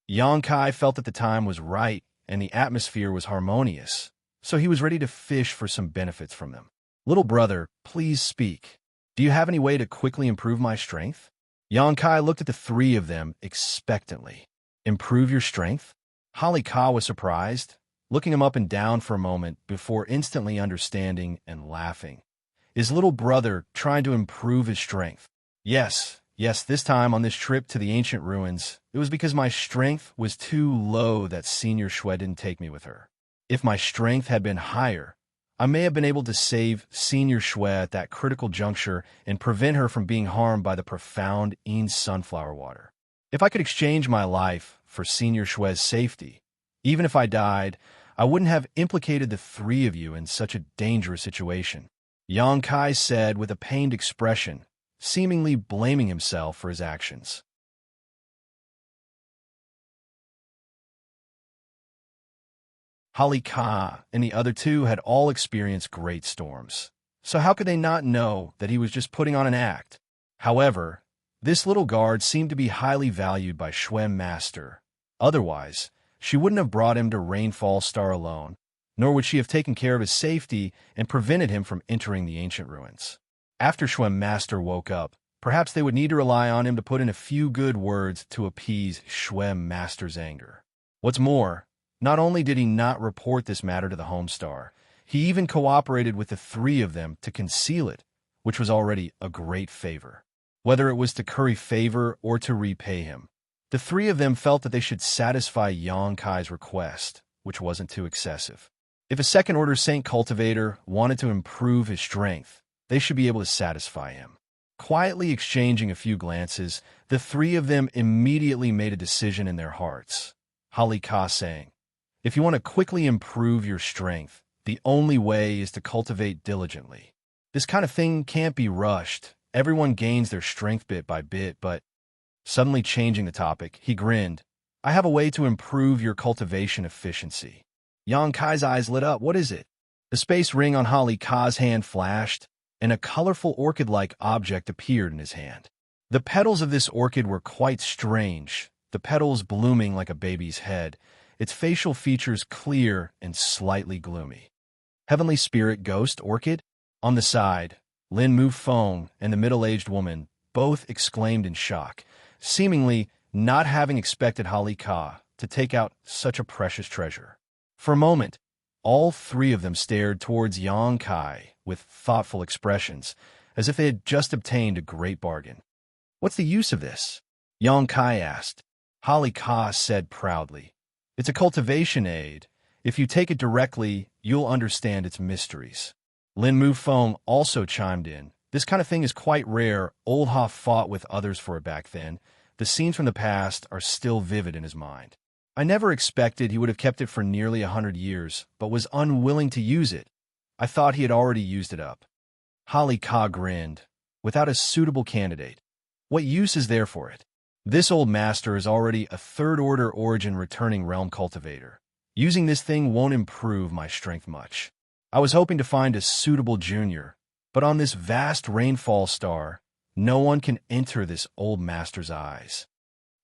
Yang Kai felt that the time was right and the atmosphere was harmonious, so he was ready to fish for some benefits from them. "Little brother, please speak. Do you have any way to quickly improve my strength?" Yang Kai looked at the three of them expectantly. "Improve your strength?" Holly Ka was surprised, looking him up and down for a moment before instantly understanding and laughing. His little brother trying to improve his strength. Yes, this time on this trip to the ancient ruins, it was because my strength was too low that Senior Xue didn't take me with her. If my strength had been higher, I may have been able to save Senior Xue at that critical juncture and prevent her from being harmed by the profound Yin sunflower water. If I could exchange my life for Senior Xue's safety, even if I died, I wouldn't have implicated the three of you in such a dangerous situation," Yang Kai said with a pained expression, seemingly blaming himself for his actions. Holly Ka and the other two had all experienced great storms, so how could they not know that he was just putting on an act? However, this little guard seemed to be highly valued by Xue Master. Otherwise, she wouldn't have brought him to Rainfall Star alone, nor would she have taken care of his safety and prevented him from entering the ancient ruins. After Xue Master woke up, perhaps they would need to rely on him to put in a few good words to appease Xue Master's anger. What's more, not only did he not report this matter to the home star, he even cooperated with the three of them to conceal it, which was already a great favor. Whether it was to curry favor or to repay him, the three of them felt that they should satisfy Yang Kai's request, which wasn't too excessive. If a second-order Saint Cultivator wanted to improve his strength, they should be able to satisfy him. Quietly exchanging a few glances, the three of them immediately made a decision in their hearts. Holly Ka saying, "If you want to quickly improve your strength, the only way is to cultivate diligently. This kind of thing can't be rushed, everyone gains their strength bit by bit, but suddenly changing the topic, he grinned. I have a way to improve your cultivation efficiency. Yang Kai's eyes lit up. What is it? The space ring on Holly Ka's hand flashed, and a colorful orchid-like object appeared in his hand. The petals of this orchid were quite strange, the petals blooming like a baby's head, its facial features clear and slightly gloomy. Heavenly Spirit Ghost Orchid? On the side, Lin Mu Feng and the middle-aged woman both exclaimed in shock, seemingly not having expected Holly Ka to take out such a precious treasure. For a moment, all three of them stared towards Yang Kai with thoughtful expressions, as if they had just obtained a great bargain. What's the use of this? Yang Kai asked. Holly Ka said proudly. It's a cultivation aid. If you take it directly, you'll understand its mysteries. Lin Mu Feng also chimed in. This kind of thing is quite rare. Old Ha fought with others for it back then. The scenes from the past are still vivid in his mind. I never expected he would have kept it for nearly 100 years, but was unwilling to use it. I thought he had already used it up. Holly Ka grinned. Without a suitable candidate, what use is there for it? This old master is already a third-order origin returning realm cultivator. Using this thing won't improve my strength much. I was hoping to find a suitable junior, but on this vast rainfall star, no one can enter this old master's eyes.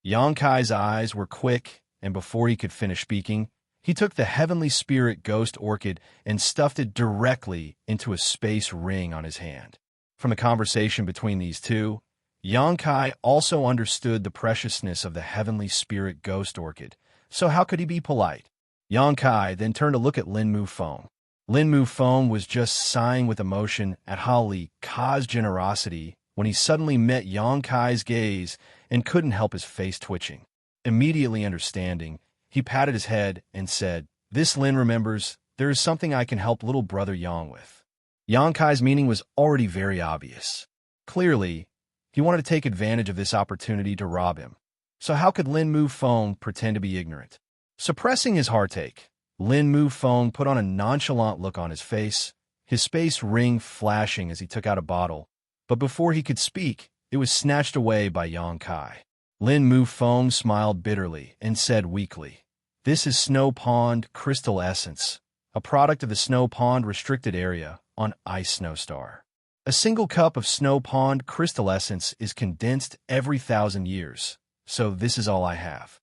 Yang Kai's eyes were quick, and before he could finish speaking, he took the Heavenly Spirit Ghost Orchid and stuffed it directly into a space ring on his hand. From the conversation between these two, Yang Kai also understood the preciousness of the Heavenly Spirit Ghost Orchid, so how could he be polite? Yang Kai then turned to look at Lin Mu Feng. Lin Mu Feng was just sighing with emotion at Holly Ka's generosity when he suddenly met Yang Kai's gaze and couldn't help his face twitching. Immediately understanding, he patted his head and said, This Lin remembers, there is something I can help little brother Yang with. Yang Kai's meaning was already very obvious. Clearly, he wanted to take advantage of this opportunity to rob him. So how could Lin Mu Feng pretend to be ignorant? Suppressing his heartache, Lin Mu Feng put on a nonchalant look on his face, his space ring flashing as he took out a bottle. But before he could speak, it was snatched away by Yang Kai. Lin Mu Feng smiled bitterly and said weakly, This is Snow Pond Crystal Essence, a product of the Snow Pond restricted area on Ice Snow Star. A single cup of Snow Pond Crystal Essence is condensed every 1,000 years, so this is all I have.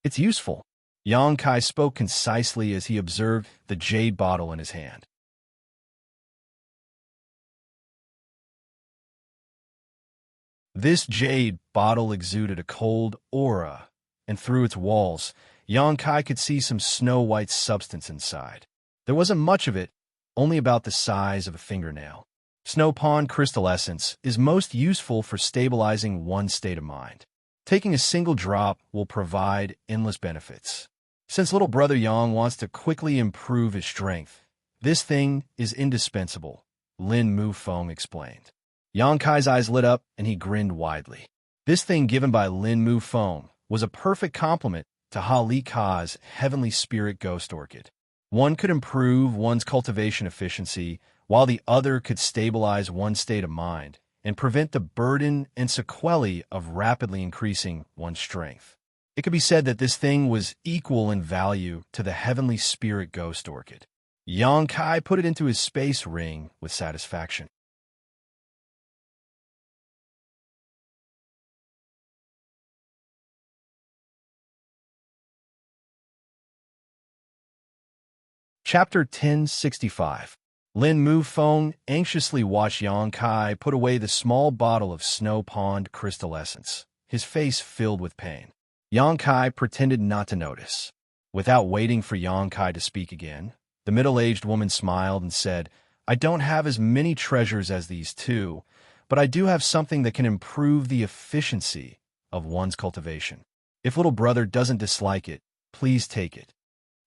It's useful. Yang Kai spoke concisely as he observed the jade bottle in his hand. This jade bottle exuded a cold aura, and through its walls, Yang Kai could see some snow-white substance inside. There wasn't much of it, only about the size of a fingernail. Snow Pond Crystal Essence is most useful for stabilizing one's state of mind. Taking a single drop will provide endless benefits. Since little brother Yang wants to quickly improve his strength, this thing is indispensable, Lin Mu Feng explained. Yang Kai's eyes lit up and he grinned widely. This thing given by Lin Mu Feng was a perfect complement to Holly Ka's Heavenly Spirit Ghost Orchid. One could improve one's cultivation efficiency, while the other could stabilize one's state of mind and prevent the burden and sequelae of rapidly increasing one's strength. It could be said that this thing was equal in value to the Heavenly Spirit Ghost Orchid. Yang Kai put it into his space ring with satisfaction. Chapter 1065. Lin Mu Feng anxiously watched Yang Kai put away the small bottle of Snow Pond Crystal Essence, his face filled with pain. Yang Kai pretended not to notice. Without waiting for Yang Kai to speak again, the middle-aged woman smiled and said, I don't have as many treasures as these two, but I do have something that can improve the efficiency of one's cultivation. If little brother doesn't dislike it, please take it.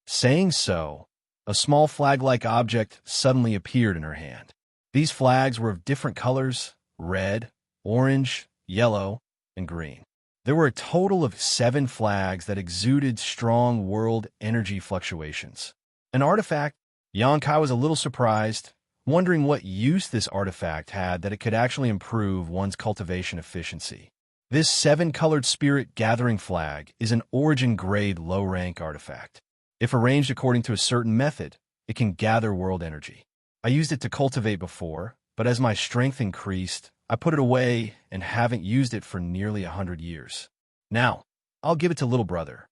Saying so, a small flag-like object suddenly appeared in her hand. These flags were of different colors, red, orange, yellow, and green. There were a total of 7 flags that exuded strong world energy fluctuations. An artifact? Yang Kai was a little surprised. wondering what use this artifact had that it could actually improve one's cultivation efficiency. This 7-colored spirit gathering flag is an origin-grade low-rank artifact. If arranged according to a certain method, it can gather world energy. I used it to cultivate before, but as my strength increased, I put it away and haven't used it for nearly 100 years. Now, I'll give it to little brother.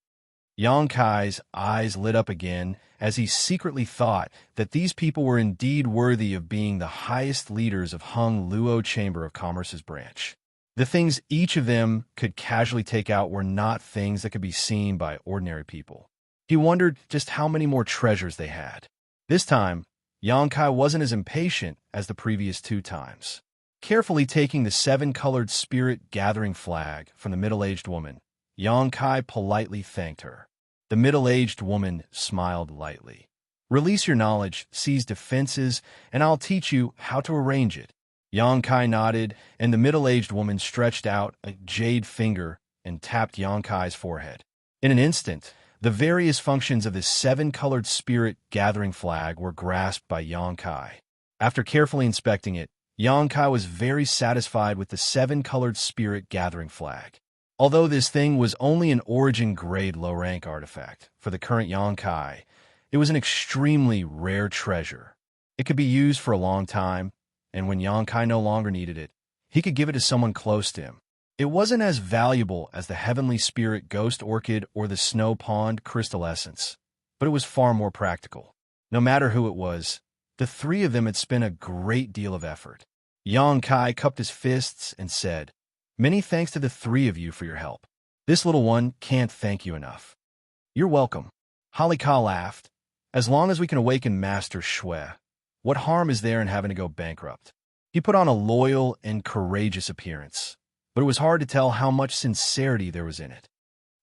Xianxia's eyes lit up again as he secretly thought that these people were indeed worthy of being the highest leaders of Hung Luo Chamber of Commerce's branch. The things each of them could casually take out were not things that could be seen by ordinary people. He wondered just how many more treasures they had. This time, Xianxia wasn't as impatient as the previous 2 times. Carefully taking the 7-colored spirit gathering flag from the middle-aged woman, Xianxia politely thanked her. The middle-aged woman smiled lightly. Release your knowledge, seize defenses, and I'll teach you how to arrange it. Xianxia nodded, and the middle-aged woman stretched out a jade finger and tapped Xianxia's forehead. In an instant, the various functions of this 7-colored spirit gathering flag were grasped by Xianxia. After carefully inspecting it, Xianxia was very satisfied with the 7-colored spirit gathering flag. Although this thing was only an origin-grade low-rank artifact, for the current Xianxia, it was an extremely rare treasure. It could be used for a long time, and when Xianxia no longer needed it, he could give it to someone close to him. It wasn't as valuable as the Heavenly Spirit Ghost Orchid or the Snow Pond Crystal Essence, but it was far more practical. No matter who it was, the 3 of them had spent a great deal of effort. Xianxia cupped his fists and said, "Many thanks to the 3 of you for your help. This little one can't thank you enough." "You're welcome." Halika laughed. "As long as we can awaken Master Shui, what harm is there in having to go bankrupt?" He put on a loyal and courageous appearance, but it was hard to tell how much sincerity there was in it.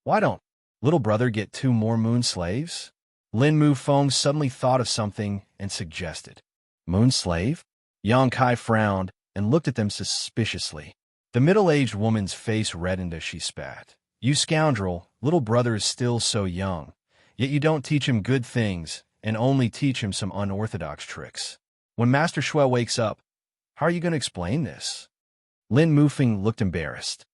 "Why don't little brother get 2 more moon slaves?" Lin Mufeng suddenly thought of something and suggested. "Moon slave?" Xianxia frowned and looked at them suspiciously. The middle-aged woman's face reddened as she spat. "You scoundrel, little brother is still so young, yet you don't teach him good things and only teach him some unorthodox tricks. When Master Shui wakes up, how are you going to explain this?" Lin Mufeng looked embarrassed.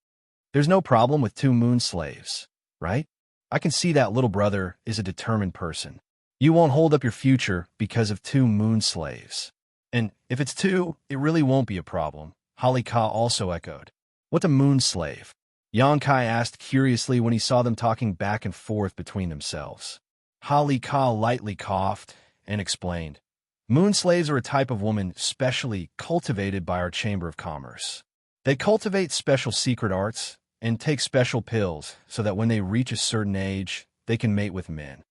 "There's no problem with 2 moon slaves, right? I can see that little brother is a determined person. You won't hold up your future because of 2 moon slaves. And if it's 2, it really won't be a problem." Halika also echoed. "What's a moon slave?" Xianxia asked curiously when he saw them talking back and forth between themselves. Halika lightly coughed and explained. "Moon slaves are a type of woman specially cultivated by our Chamber of Commerce. They cultivate special secret arts and take special pills so that when they reach a certain age, they can mate with men.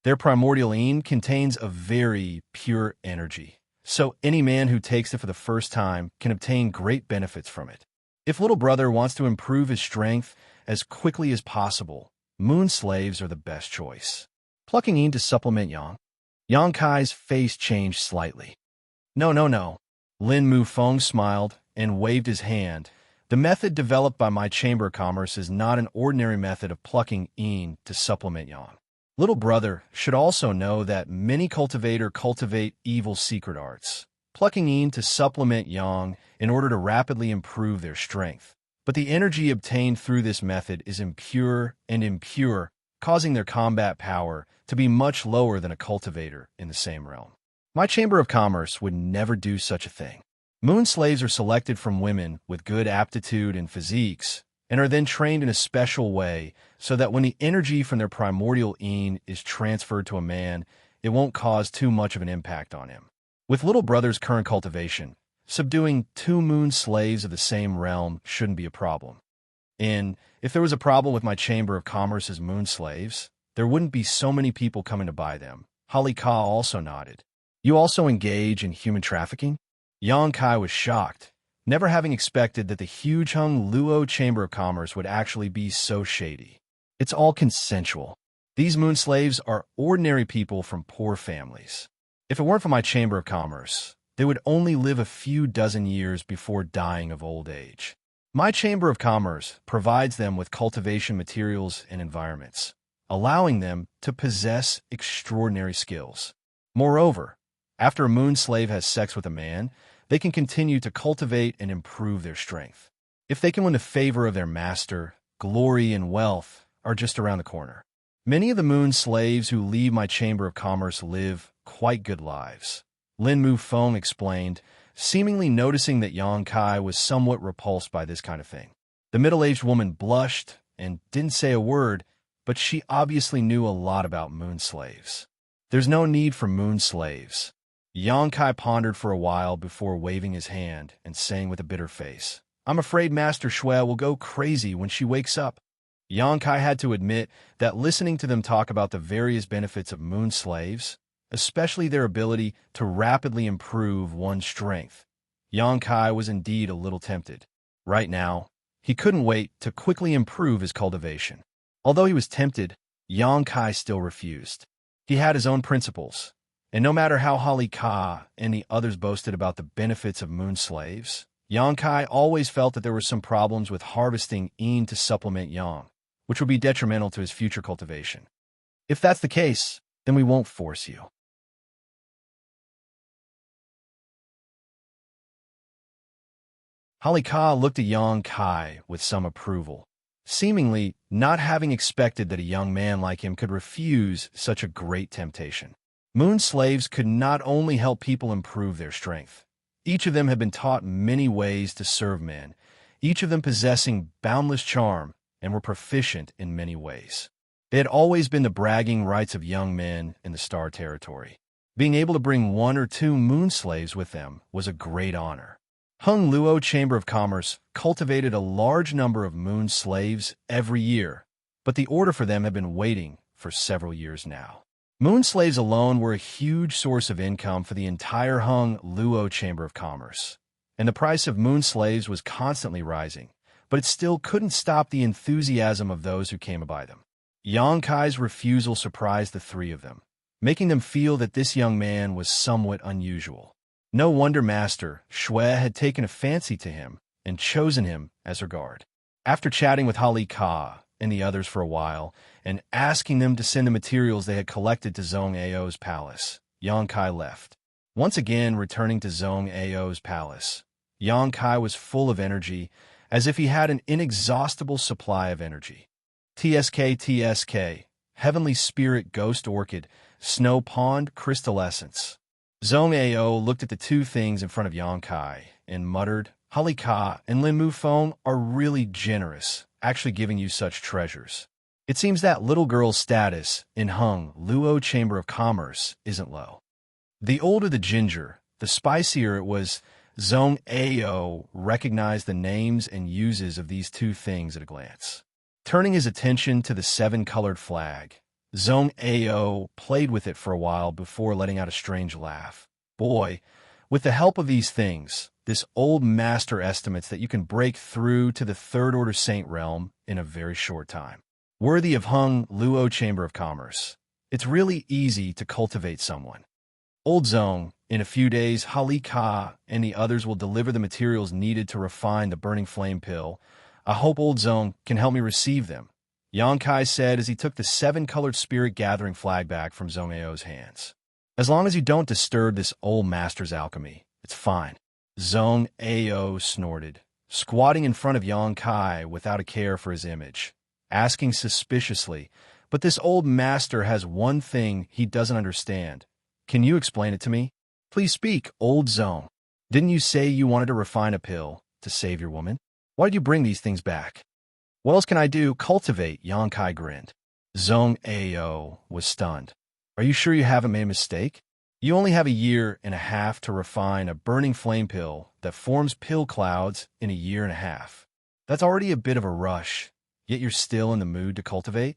Their primordial yin contains a very pure energy, so any man who takes it for the first time can obtain great benefits from it. If little brother wants to improve his strength as quickly as possible, moon slaves are the best choice." Plucking yin to supplement yang. Xianxia's face changed slightly. No. Lin Mufeng smiled and waved his hand. "The method developed by my Chamber of Commerce is not an ordinary method of plucking yin to supplement yang. Little brother should also know that many cultivators cultivate evil secret arts, plucking yin to supplement yang in order to rapidly improve their strength. But the energy obtained through this method is impure, causing their combat power to be much lower than a cultivator in the same realm. My Chamber of Commerce would never do such a thing. Moon slaves are selected from women with good aptitude and physiques, and are then trained in a special way so that when the energy from their primordial yin is transferred to a man, it won't cause too much of an impact on him. With little brother's current cultivation, subduing 2 moon slaves of the same realm shouldn't be a problem. And if there was a problem with my Chamber of Commerce's moon slaves, there wouldn't be so many people coming to buy them." Halika also nodded. "You also engage in human trafficking?" Xianxia was shocked, never having expected that the huge Hung Luo Chamber of Commerce would actually be so shady. "It's all consensual. These moon slaves are ordinary people from poor families. If it weren't for my Chamber of Commerce, they would only live a few dozen years before dying of old age. My Chamber of Commerce provides them with cultivation materials and environments. allowing them to possess extraordinary skills. Moreover, after a moon slave has sex with a man, they can continue to cultivate and improve their strength. If they can win the favor of their master, glory and wealth are just around the corner. Many of the moon slaves who leave my Chamber of Commerce live quite good lives, Lin Mu Feng explained, seemingly noticing that Yang Kai was somewhat repulsed by this kind of thing. The middle-aged woman blushed and didn't say a word, but she obviously knew a lot about moon slaves. There's no need for moon slaves. Yang Kai pondered for a while before waving his hand and saying with a bitter face, I'm afraid Master Shui will go crazy when she wakes up. Yang Kai had to admit that listening to them talk about the various benefits of moon slaves, especially their ability to rapidly improve one's strength, Yang Kai was indeed a little tempted. Right now, he couldn't wait to quickly improve his cultivation. Although he was tempted, Yang Kai still refused. He had his own principles, and no matter how Hali Ka and the others boasted about the benefits of moon slaves, Yang Kai always felt that there were some problems with harvesting yin to supplement yang, which would be detrimental to his future cultivation. If that's the case, then we won't force you. Hali Ka looked at Yang Kai with some approval, seemingly not having expected that a young man like him could refuse such a great temptation. Moon slaves could not only help people improve their strength. Each of them had been taught many ways to serve men, each of them possessing boundless charm and were proficient in many ways. They had always been the bragging rights of young men in the Star Territory. Being able to bring 1 or 2 moon slaves with them was a great honor. Hung Luo Chamber of Commerce cultivated a large number of moon slaves every year, but the order for them had been waiting for several years now. Moon slaves alone were a huge source of income for the entire Hung Luo Chamber of Commerce, and the price of moon slaves was constantly rising, but it still couldn't stop the enthusiasm of those who came to buy them. Yang Kai's refusal surprised the 3 of them, making them feel that this young man was somewhat unusual. No wonder Master Shui had taken a fancy to him and chosen him as her guard. After chatting with Hali Ka and the others for a while, and asking them to send the materials they had collected to Zhong Ao's palace, Yang Kai left. Once again returning to Zhong Ao's palace, Yang Kai was full of energy, as if he had an inexhaustible supply of energy. TSK, Heavenly Spirit Ghost Orchid, Snow Pond Crystal Essence. Zhong Ao looked at the 2 things in front of Yang Kai and muttered, Hali Ka and Lin Mu Feng are really generous, actually giving you such treasures. It seems that little girl's status in Hung Luo Chamber of Commerce isn't low. The older the ginger, the spicier it was. Zhong Ao recognized the names and uses of these 2 things at a glance. Turning his attention to the 7-colored flag, Zhong Ao played with it for a while before letting out a strange laugh. Boy, with the help of these things, this old master estimates that you can break through to the 3rd Order Saint realm in a very short time. Worthy of Hung Luo Chamber of Commerce, it's really easy to cultivate someone. Old Zhong, in a few days, Hali Ka and the others will deliver the materials needed to refine the burning flame pill. I hope Old Zhong can help me receive them, Yang Kai said as he took the 7-colored spirit gathering flag back from Zhong Ao's hands. As long as you don't disturb this old master's alchemy, it's fine. Zhong Ao snorted, squatting in front of Yang Kai without a care for his image, asking suspiciously, but this old master has one thing he doesn't understand. Can you explain it to me? Please speak, Old Zhong. Didn't you say you wanted to refine a pill to save your woman? Why did you bring these things back? What else can I do? Cultivate, Yang Kai grinned. Zhong Ao was stunned. Are you sure you haven't made a mistake? You only have 1.5 years to refine a burning flame pill that forms pill clouds in 1.5 years. That's already a bit of a rush, yet you're still in the mood to cultivate?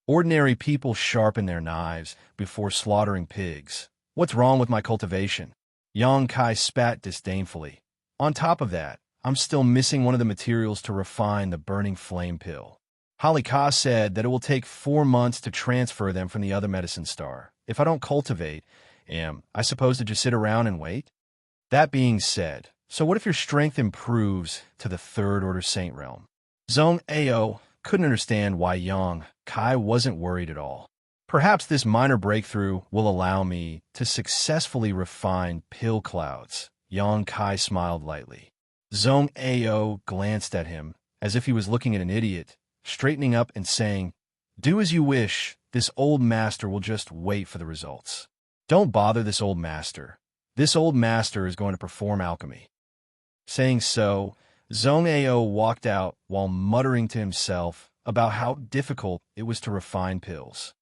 Ordinary people sharpen their knives before slaughtering pigs. What's wrong with my cultivation? Yang Kai spat disdainfully. On top of that, I'm still missing one of the materials to refine the burning flame pill. Hali Ka said that it will take 4 months to transfer them from the other medicine star. If I don't cultivate, am I supposed to just sit around and wait? That being said, so what if your strength improves to the 3rd Order Saint realm? Zhong Ao, couldn't understand why Yang Kai wasn't worried at all. Perhaps this minor breakthrough will allow me to successfully refine pill clouds. Yang Kai smiled lightly. Zhong Ao glanced at him as if he was looking at an idiot, straightening up and saying, "Do as you wish. This old master will just wait for the results. Don't bother this old master. This old master is going to perform alchemy." Saying so, Zhong Ao walked out while muttering to himself about how difficult it was to refine pills.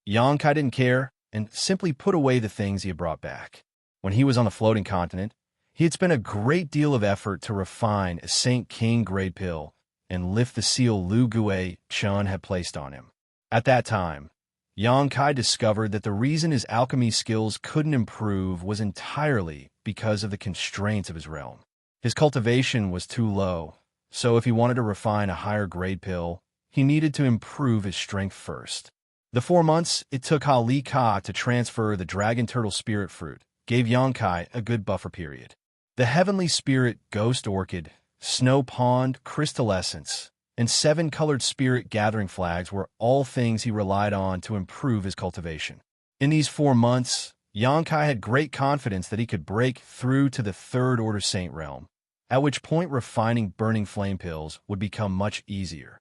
Yang Kai didn't care and simply put away the things he had brought back. When he was on the floating continent, he had spent a great deal of effort to refine a Saint King grade pill and lift the seal Lu Gue Chun had placed on him. At that time, Yang Kai discovered that the reason his alchemy skills couldn't improve was entirely because of the constraints of his realm. His cultivation was too low, so if he wanted to refine a higher grade pill, he needed to improve his strength first. The 4 months it took Li Ka to transfer the Dragon Turtle Spirit Fruit gave Yang Kai a good buffer period. The Heavenly Spirit Ghost Orchid, Snow Pond Crystal Essence, and 7-colored Spirit Gathering Flags were all things he relied on to improve his cultivation. In these 4 months, Yang Kai had great confidence that he could break through to the Third Order Saint realm, at which point refining Burning Flame pills would become much easier.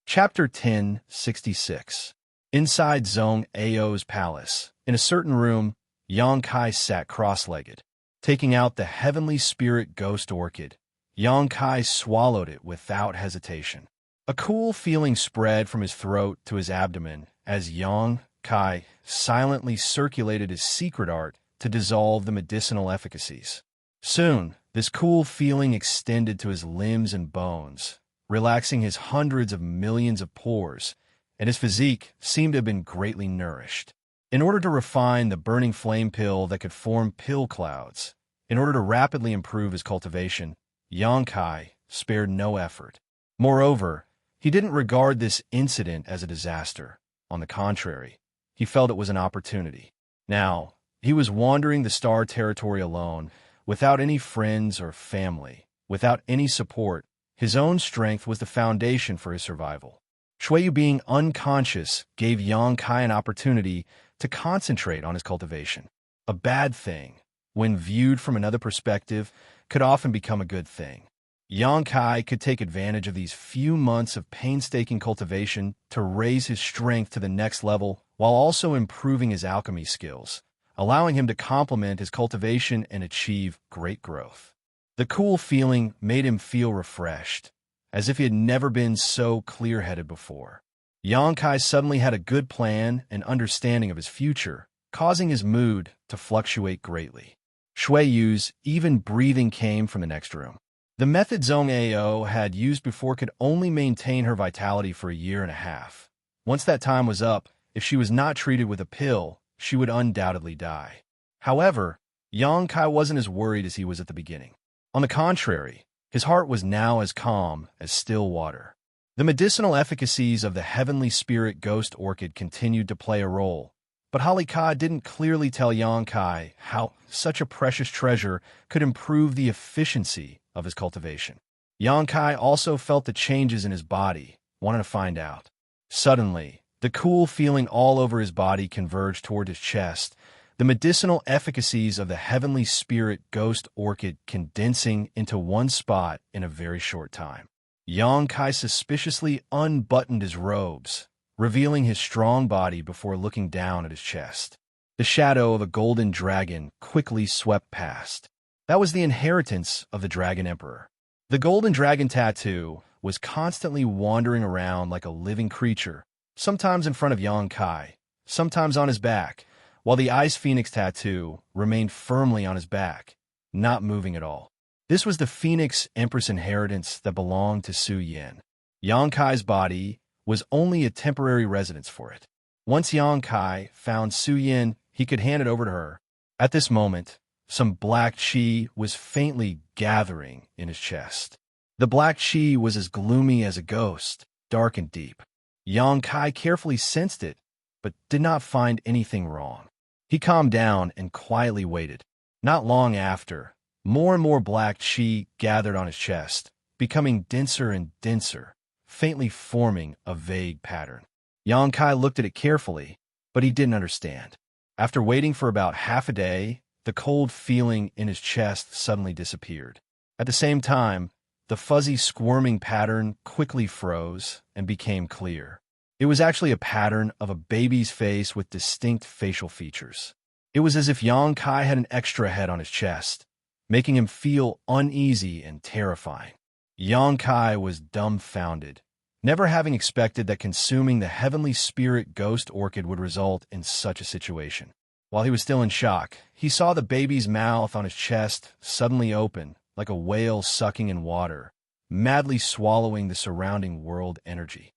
Chapter 1066. Inside Zhong Ao's palace, in a certain room, Yang Kai sat cross-legged. Taking out the Heavenly Spirit Ghost Orchid, Yang Kai swallowed it without hesitation. A cool feeling spread from his throat to his abdomen as Yang Kai silently circulated his secret art to dissolve the medicinal efficacies. Soon, this cool feeling extended to his limbs and bones, relaxing his hundreds of millions of pores, and his physique seemed to have been greatly nourished. In order to refine the burning flame pill that could form pill clouds, in order to rapidly improve his cultivation, Yang Kai spared no effort. Moreover, he didn't regard this incident as a disaster. On the contrary, he felt it was an opportunity. Now, he was wandering the star territory alone, without any friends or family, without any support. His own strength was the foundation for his survival. Shuiyu being unconscious gave Yang Kai an opportunity to concentrate on his cultivation. A bad thing, when viewed from another perspective, could often become a good thing. Yang Kai could take advantage of these few months of painstaking cultivation to raise his strength to the next level while also improving his alchemy skills, allowing him to complement his cultivation and achieve great growth. The cool feeling made him feel refreshed, as if he had never been so clear-headed before. Yang Kai suddenly had a good plan and understanding of his future, causing his mood to fluctuate greatly. Shuiyu's even breathing came from the next room. The method Zhong Ao had used before could only maintain her vitality for a year and a half. Once that time was up, if she was not treated with a pill, she would undoubtedly die. However, Yang Kai wasn't as worried as he was at the beginning. On the contrary, his heart was now as calm as still water. The medicinal efficacies of the Heavenly Spirit Ghost Orchid continued to play a role, but Halika didn't clearly tell Yang Kai how such a precious treasure could improve the efficiency of his cultivation. Yang Kai also felt the changes in his body, wanted to find out. Suddenly, the cool feeling all over his body converged toward his chest, the medicinal efficacies of the Heavenly Spirit Ghost Orchid condensing into one spot in a very short time. Yang Kai suspiciously unbuttoned his robes, revealing his strong body before looking down at his chest. The shadow of a golden dragon quickly swept past. That was the inheritance of the Dragon Emperor. The golden dragon tattoo was constantly wandering around like a living creature, sometimes in front of Yang Kai, sometimes on his back, while the Ice Phoenix tattoo remained firmly on his back, not moving at all. This was the Phoenix Empress inheritance that belonged to Su Yin. Yang Kai's body was only a temporary residence for it. Once Yang Kai found Su Yin, he could hand it over to her. At this moment, some black qi was faintly gathering in his chest. The black chi was as gloomy as a ghost, dark and deep. Yang Kai carefully sensed it, but did not find anything wrong. He calmed down and quietly waited. Not long after, more and more black chi gathered on his chest, becoming denser and denser, faintly forming a vague pattern. Yang Kai looked at it carefully, but he didn't understand. After waiting for about half a day, the cold feeling in his chest suddenly disappeared. At the same time, the fuzzy squirming pattern quickly froze and became clear. It was actually a pattern of a baby's face with distinct facial features. It was as if Yang Kai had an extra head on his chest, making him feel uneasy and terrifying. Yang Kai was dumbfounded, never having expected that consuming the heavenly spirit ghost orchid would result in such a situation. While he was still in shock, he saw the baby's mouth on his chest suddenly open, like a whale sucking in water, madly swallowing the surrounding world energy.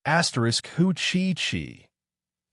Asterisk Hu Chi Chi.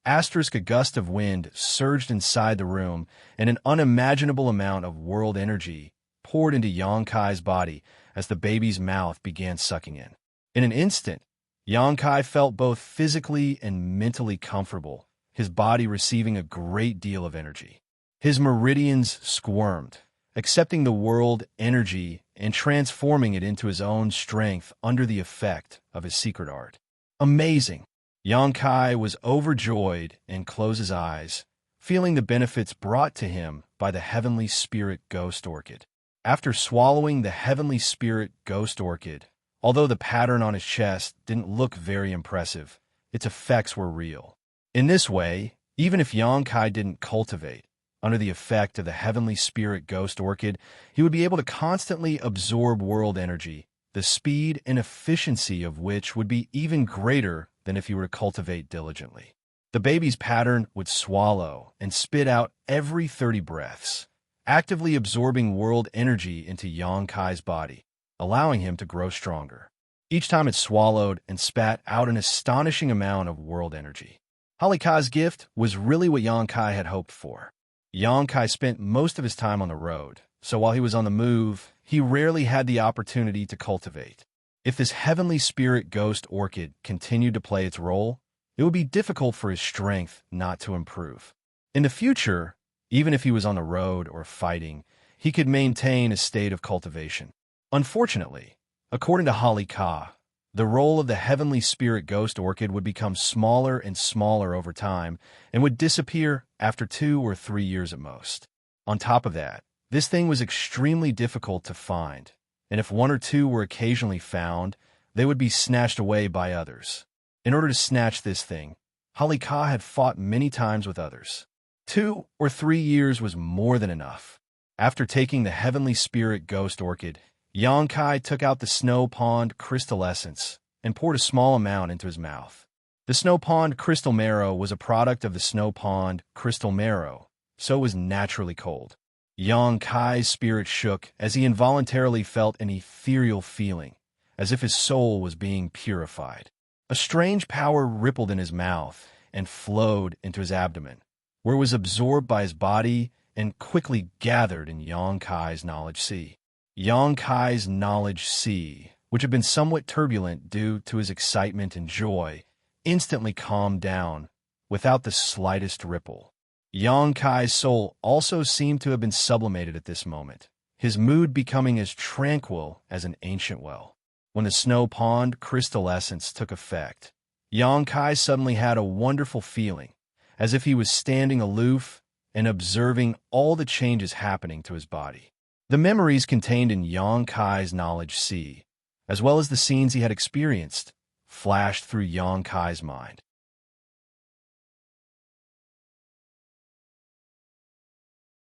Asterisk a gust of wind surged inside the room, and an unimaginable amount of world energy poured into Yang Kai's body as the baby's mouth began sucking in. In an instant, Yang Kai felt both physically and mentally comfortable, his body receiving a great deal of energy. His meridians squirmed, accepting the world energy and transforming it into his own strength under the effect of his secret art. Amazing! Yang Kai was overjoyed and closed his eyes, feeling the benefits brought to him by the heavenly spirit ghost orchid. After swallowing the heavenly spirit ghost orchid, although the pattern on his chest didn't look very impressive, its effects were real. In this way, even if Yang Kai didn't cultivate, under the effect of the heavenly spirit ghost orchid, he would be able to constantly absorb world energy, the speed and efficiency of which would be even greater than if he were to cultivate diligently. The baby's pattern would swallow and spit out every 30 breaths, actively absorbing world energy into Yang Kai's body, allowing him to grow stronger. Each time it swallowed and spat out an astonishing amount of world energy. Halika's gift was really what Yang Kai had hoped for. Yang Kai spent most of his time on the road, so while he was on the move, he rarely had the opportunity to cultivate. If this heavenly spirit ghost orchid continued to play its role, it would be difficult for his strength not to improve. In the future, even if he was on the road or fighting, he could maintain a state of cultivation. Unfortunately, according to Halika, the role of the heavenly spirit ghost orchid would become smaller and smaller over time and would disappear after 2 or 3 years at most. On top of that, this thing was extremely difficult to find, and if 1 or 2 were occasionally found, they would be snatched away by others. In order to snatch this thing, Halika had fought many times with others. 2 or 3 years was more than enough. After taking the heavenly spirit ghost orchid, Yang Kai took out the snow pond crystal essence and poured a small amount into his mouth. The snow pond crystal marrow was a product of the snow pond crystal marrow, so it was naturally cold. Yang Kai's spirit shook as he involuntarily felt an ethereal feeling, as if his soul was being purified. A strange power rippled in his mouth and flowed into his abdomen, where it was absorbed by his body and quickly gathered in Yang Kai's knowledge sea. Yang Kai's knowledge sea, which had been somewhat turbulent due to his excitement and joy, instantly calmed down without the slightest ripple. Yang Kai's soul also seemed to have been sublimated at this moment, his mood becoming as tranquil as an ancient well. When the snow pond crystal essence took effect, Yang Kai suddenly had a wonderful feeling, as if he was standing aloof and observing all the changes happening to his body. The memories contained in Yang Kai's knowledge sea, as well as the scenes he had experienced, flashed through Yang Kai's mind.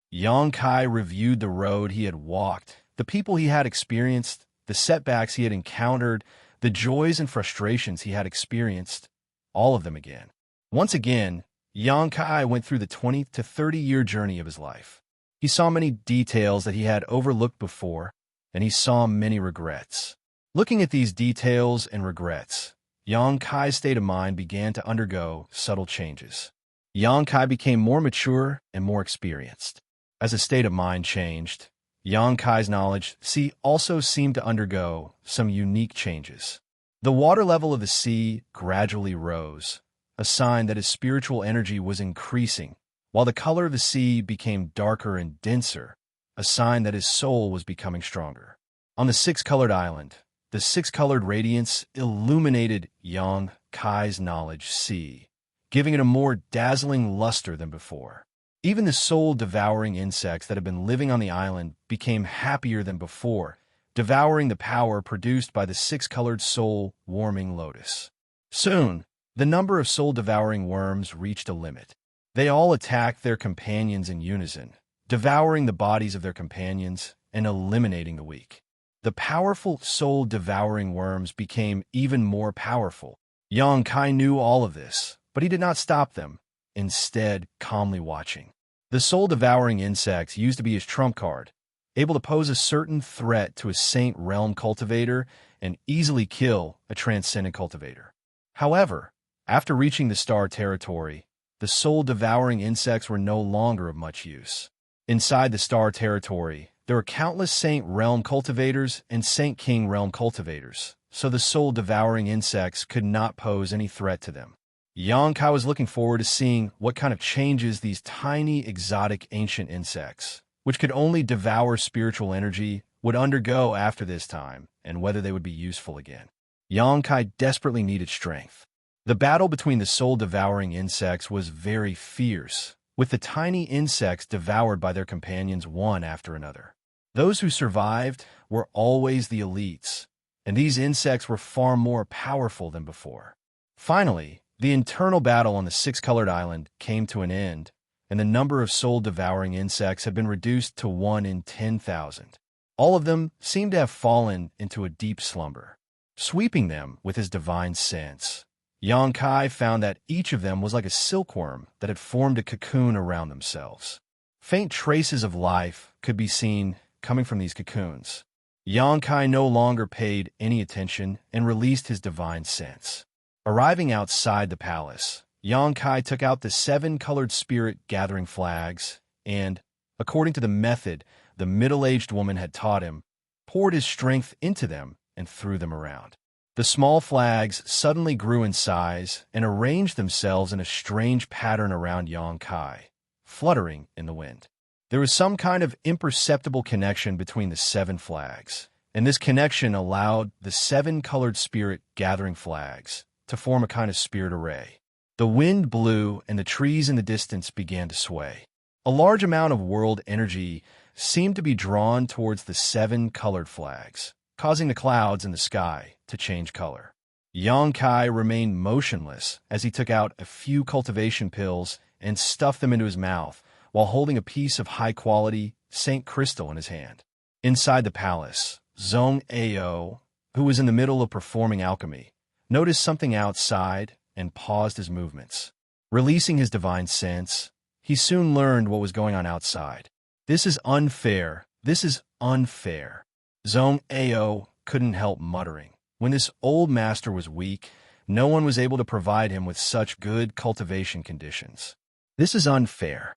Yang Kai reviewed the road he had walked, the people he had experienced, the setbacks he had encountered, the joys and frustrations he had experienced, all of them again. Once again, Yang Kai went through the 20 to 30-year journey of his life. He saw many details that he had overlooked before, and he saw many regrets. Looking at these details and regrets, Yang Kai's state of mind began to undergo subtle changes. Yang Kai became more mature and more experienced. As his state of mind changed, Yang Kai's knowledge sea also seemed to undergo some unique changes. The water level of the sea gradually rose, a sign that his spiritual energy was increasing, while the color of the sea became darker and denser, a sign that his soul was becoming stronger. On the six-colored island, the six-colored radiance illuminated Yang Kai's knowledge sea, giving it a more dazzling luster than before. Even the soul-devouring insects that had been living on the island became happier than before, devouring the power produced by the six-colored soul-warming lotus. Soon, the number of soul-devouring worms reached a limit. They all attacked their companions in unison, devouring the bodies of their companions and eliminating the weak. The powerful soul-devouring worms became even more powerful. Yang Kai knew all of this, but he did not stop them, instead calmly watching. The soul-devouring insects used to be his trump card, able to pose a certain threat to a Saint Realm cultivator and easily kill a transcendent cultivator. However, after reaching the star territory, the soul-devouring insects were no longer of much use. Inside the star territory, there were countless Saint Realm cultivators and Saint King Realm cultivators, so the soul-devouring insects could not pose any threat to them. Yang Kai was looking forward to seeing what kind of changes these tiny, exotic, ancient insects, which could only devour spiritual energy, would undergo after this time, and whether they would be useful again. Yang Kai desperately needed strength. The battle between the soul-devouring insects was very fierce, with the tiny insects devoured by their companions one after another. Those who survived were always the elites, and these insects were far more powerful than before. Finally, the internal battle on the six-colored island came to an end, and the number of soul-devouring insects had been reduced to 1 in 10,000. All of them seemed to have fallen into a deep slumber. Sweeping them with his divine sense, Yang Kai found that each of them was like a silkworm that had formed a cocoon around themselves. Faint traces of life could be seen coming from these cocoons. Yang Kai no longer paid any attention and released his divine sense. Arriving outside the palace, Yang Kai took out the 7-colored spirit gathering flags and, according to the method the middle-aged woman had taught him, poured his strength into them and threw them around. The small flags suddenly grew in size and arranged themselves in a strange pattern around Yang Kai, fluttering in the wind. There was some kind of imperceptible connection between the 7 flags, and this connection allowed the 7-colored spirit gathering flags to form a kind of spirit array. The wind blew and the trees in the distance began to sway. A large amount of world energy seemed to be drawn towards the 7-colored flags, causing the clouds in the sky to change color. Yang Kai remained motionless as he took out a few cultivation pills and stuffed them into his mouth while holding a piece of high-quality Saint Crystal in his hand. Inside the palace, Zhong Ao, who was in the middle of performing alchemy, noticed something outside and paused his movements. Releasing his divine sense, he soon learned what was going on outside. This is unfair. This is unfair. Zhong Ao couldn't help muttering. When this old master was weak, no one was able to provide him with such good cultivation conditions. This is unfair.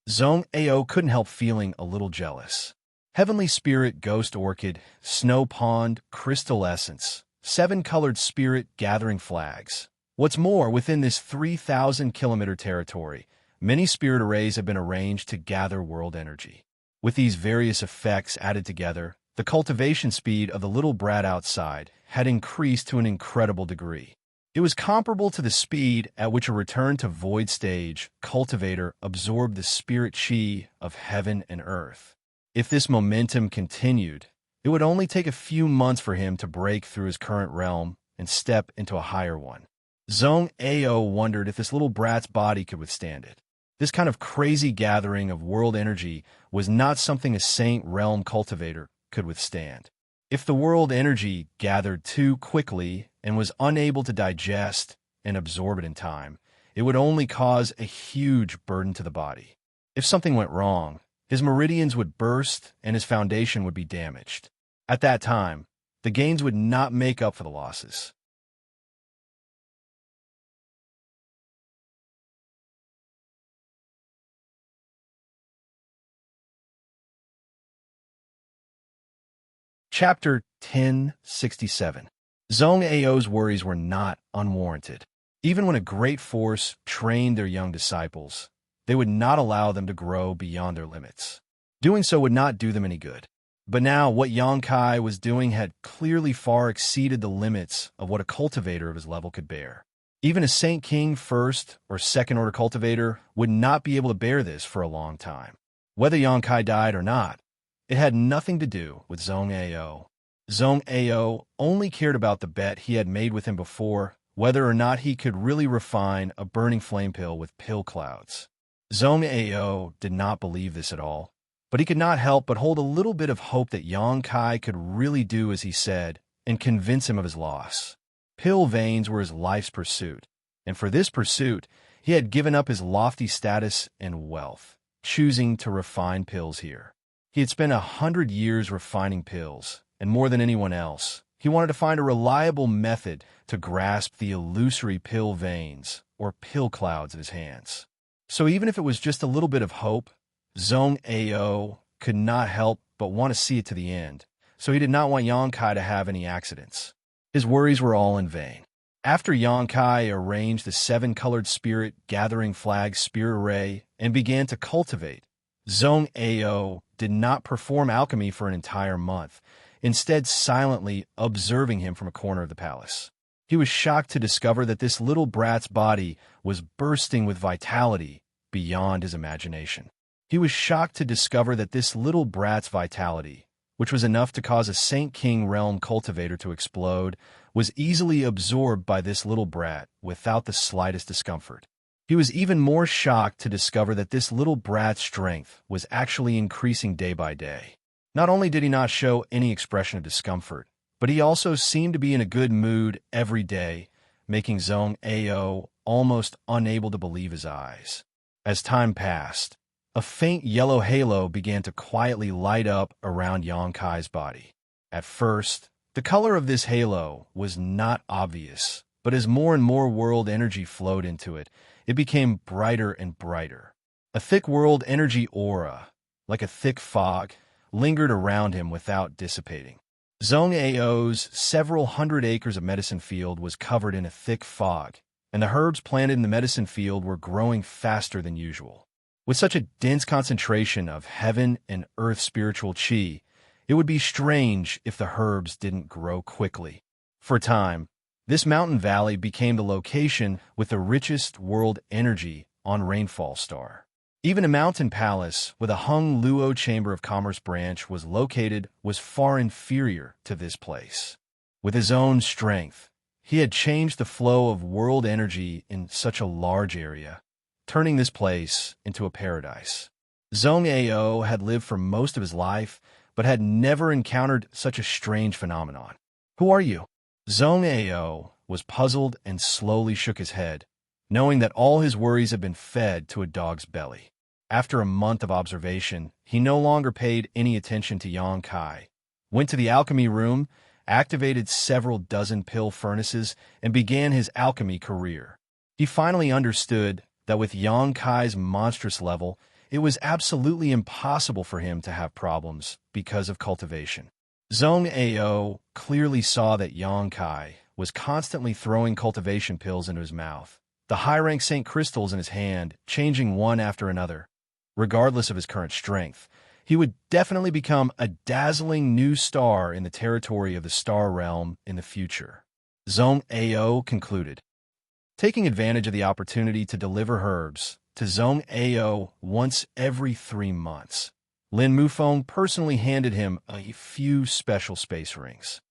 Zhong Ao couldn't help feeling a little jealous. Heavenly Spirit Ghost Orchid, Snow Pond, Crystal Essence, 7-colored spirit gathering flags. What's more, within this 3,000-kilometer territory, many spirit arrays have been arranged to gather world energy. With these various effects added together, the cultivation speed of the little brat outside had increased to an incredible degree. It was comparable to the speed at which a return to void stage cultivator absorbed the spirit chi of heaven and earth. If this momentum continued, it would only take a few months for him to break through his current realm and step into a higher one. Zhong Ao wondered if this little brat's body could withstand it. This kind of crazy gathering of world energy was not something a Saint Realm cultivator could withstand. If the world energy gathered too quickly and was unable to digest and absorb it in time, it would only cause a huge burden to the body. If something went wrong, his meridians would burst and his foundation would be damaged. At that time, the gains would not make up for the losses. Chapter 1067. Zhong Ao's worries were not unwarranted. Even when a great force trained their young disciples, they would not allow them to grow beyond their limits. Doing so would not do them any good. But now what Yangkai was doing had clearly far exceeded the limits of what a cultivator of his level could bear. Even a Saint King first or second order cultivator would not be able to bear this for a long time. Whether Yangkai died or not, it had nothing to do with Zhong Ao. Zhong Ao only cared about the bet he had made with him before, whether or not he could really refine a burning flame pill with pill clouds. Zhong Ao did not believe this at all, but he could not help but hold a little bit of hope that Yangkai could really do as he said and convince him of his loss. Pill veins were his life's pursuit, and for this pursuit, he had given up his lofty status and wealth, choosing to refine pills here. He had spent 100 years refining pills, and more than anyone else, he wanted to find a reliable method to grasp the illusory pill veins or pill clouds of his hands. So even if it was just a little bit of hope, Zhong Ao could not help but want to see it to the end, so he did not want Yangkai to have any accidents. His worries were all in vain. After Yangkai arranged the 7-colored spirit gathering flag spear array and began to cultivate, Zhong Ao did not perform alchemy for an entire month, instead silently observing him from a corner of the palace. He was shocked to discover that this little brat's body was bursting with vitality beyond his imagination. He was shocked to discover that this little brat's vitality, which was enough to cause a Saint King realm cultivator to explode, was easily absorbed by this little brat without the slightest discomfort. He was even more shocked to discover that this little brat's strength was actually increasing day by day. Not only did he not show any expression of discomfort, but he also seemed to be in a good mood every day, making Zhong Ao almost unable to believe his eyes. As time passed, a faint yellow halo began to quietly light up around Yangkai's body. At first, the color of this halo was not obvious, but as more and more world energy flowed into it, it became brighter and brighter. A thick world energy aura, like a thick fog, lingered around him without dissipating. Zhong Ao's several hundred acres of medicine field was covered in a thick fog, and the herbs planted in the medicine field were growing faster than usual. With such a dense concentration of heaven and earth spiritual qi, it would be strange if the herbs didn't grow quickly. For a time, this mountain valley became the location with the richest world energy on Rainfall Star. Even a mountain palace with a Hung Luo Chamber of Commerce branch was far inferior to this place. With his own strength, he had changed the flow of world energy in such a large area, turning this place into a paradise. Zhong Ao had lived for most of his life, but had never encountered such a strange phenomenon. "Who are you?" Zhong Ao was puzzled and slowly shook his head, knowing that all his worries had been fed to a dog's belly. After a month of observation, he no longer paid any attention to Yangkai, went to the alchemy room, activated several dozen pill furnaces, and began his alchemy career. He finally understood that with Yangkai's monstrous level, it was absolutely impossible for him to have problems because of cultivation. Zhong Ao clearly saw that Yangkai was constantly throwing cultivation pills into his mouth, the high-rank Saint crystals in his hand changing one after another. Regardless of his current strength, he would definitely become a dazzling new star in the territory of the Star Realm in the future. Zhong Ao concluded. Taking advantage of the opportunity to deliver herbs to Zhong Ao once every 3 months, Lin Mufeng personally handed him a few special space rings.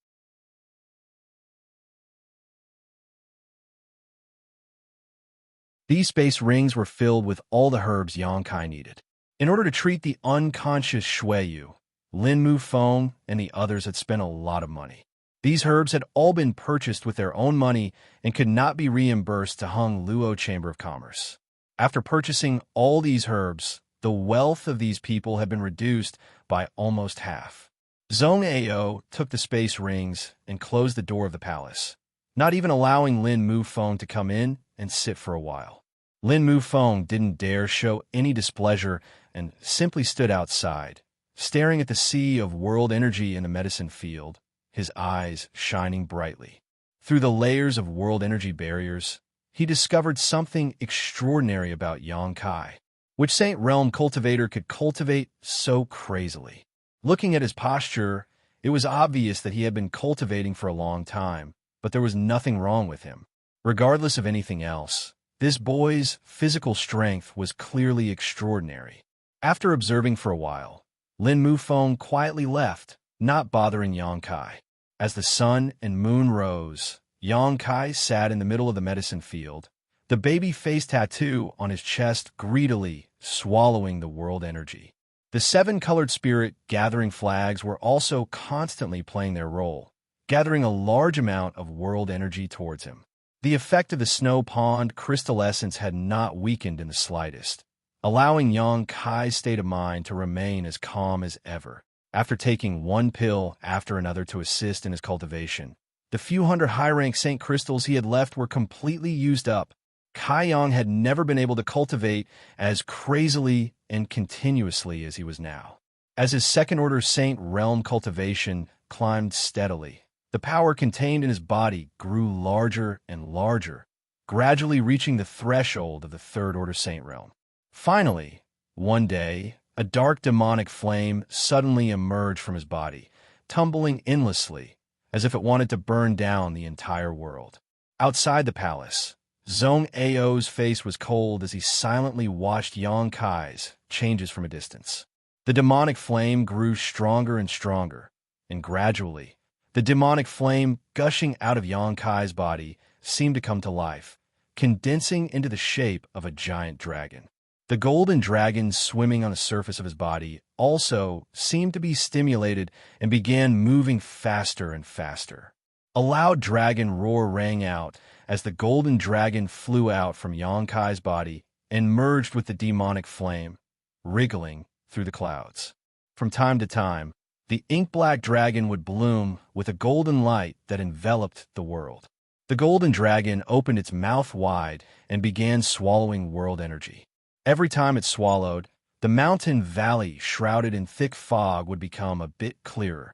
These space rings were filled with all the herbs Yangkai needed. In order to treat the unconscious Shuiyu, Lin Mufeng and the others had spent a lot of money. These herbs had all been purchased with their own money and could not be reimbursed to Hung Luo Chamber of Commerce. After purchasing all these herbs, the wealth of these people had been reduced by almost half. Zhong Ao took the space rings and closed the door of the palace, not even allowing Lin Mufeng to come in and sit for a while. Lin Mufeng didn't dare show any displeasure and simply stood outside, staring at the sea of world energy in the medicine field, his eyes shining brightly. Through the layers of world energy barriers, he discovered something extraordinary about Xianxia, which Saint Realm cultivator could cultivate so crazily. Looking at his posture, it was obvious that he had been cultivating for a long time, but there was nothing wrong with him. Regardless of anything else, this boy's physical strength was clearly extraordinary. After observing for a while, Lin Mufeng quietly left, not bothering Xianxia. As the sun and moon rose, Xianxia sat in the middle of the medicine field, the baby face tattoo on his chest greedily swallowing the world energy. The seven-colored spirit gathering flags were also constantly playing their role, gathering a large amount of world energy towards him. The effect of the snow pond crystal essence had not weakened in the slightest, allowing Xianxia's state of mind to remain as calm as ever. After taking one pill after another to assist in his cultivation, the few hundred high-rank Saint crystals he had left were completely used up. Kaiyang had never been able to cultivate as crazily and continuously as he was now. As his second-order Saint Realm cultivation climbed steadily, the power contained in his body grew larger and larger, gradually reaching the threshold of the third-order Saint Realm. Finally, one day, a dark demonic flame suddenly emerged from his body, tumbling endlessly, as if it wanted to burn down the entire world. Outside the palace, Zhong Ao's face was cold as he silently watched Xianxia's changes from a distance. The demonic flame grew stronger and stronger, and gradually, the demonic flame gushing out of Xianxia's body seemed to come to life, condensing into the shape of a giant dragon. The golden dragon swimming on the surface of his body also seemed to be stimulated and began moving faster and faster. A loud dragon roar rang out as the golden dragon flew out from Xianxia's body and merged with the demonic flame, wriggling through the clouds. From time to time, the ink-black dragon would bloom with a golden light that enveloped the world. The golden dragon opened its mouth wide and began swallowing world energy. Every time it swallowed, the mountain valley shrouded in thick fog would become a bit clearer.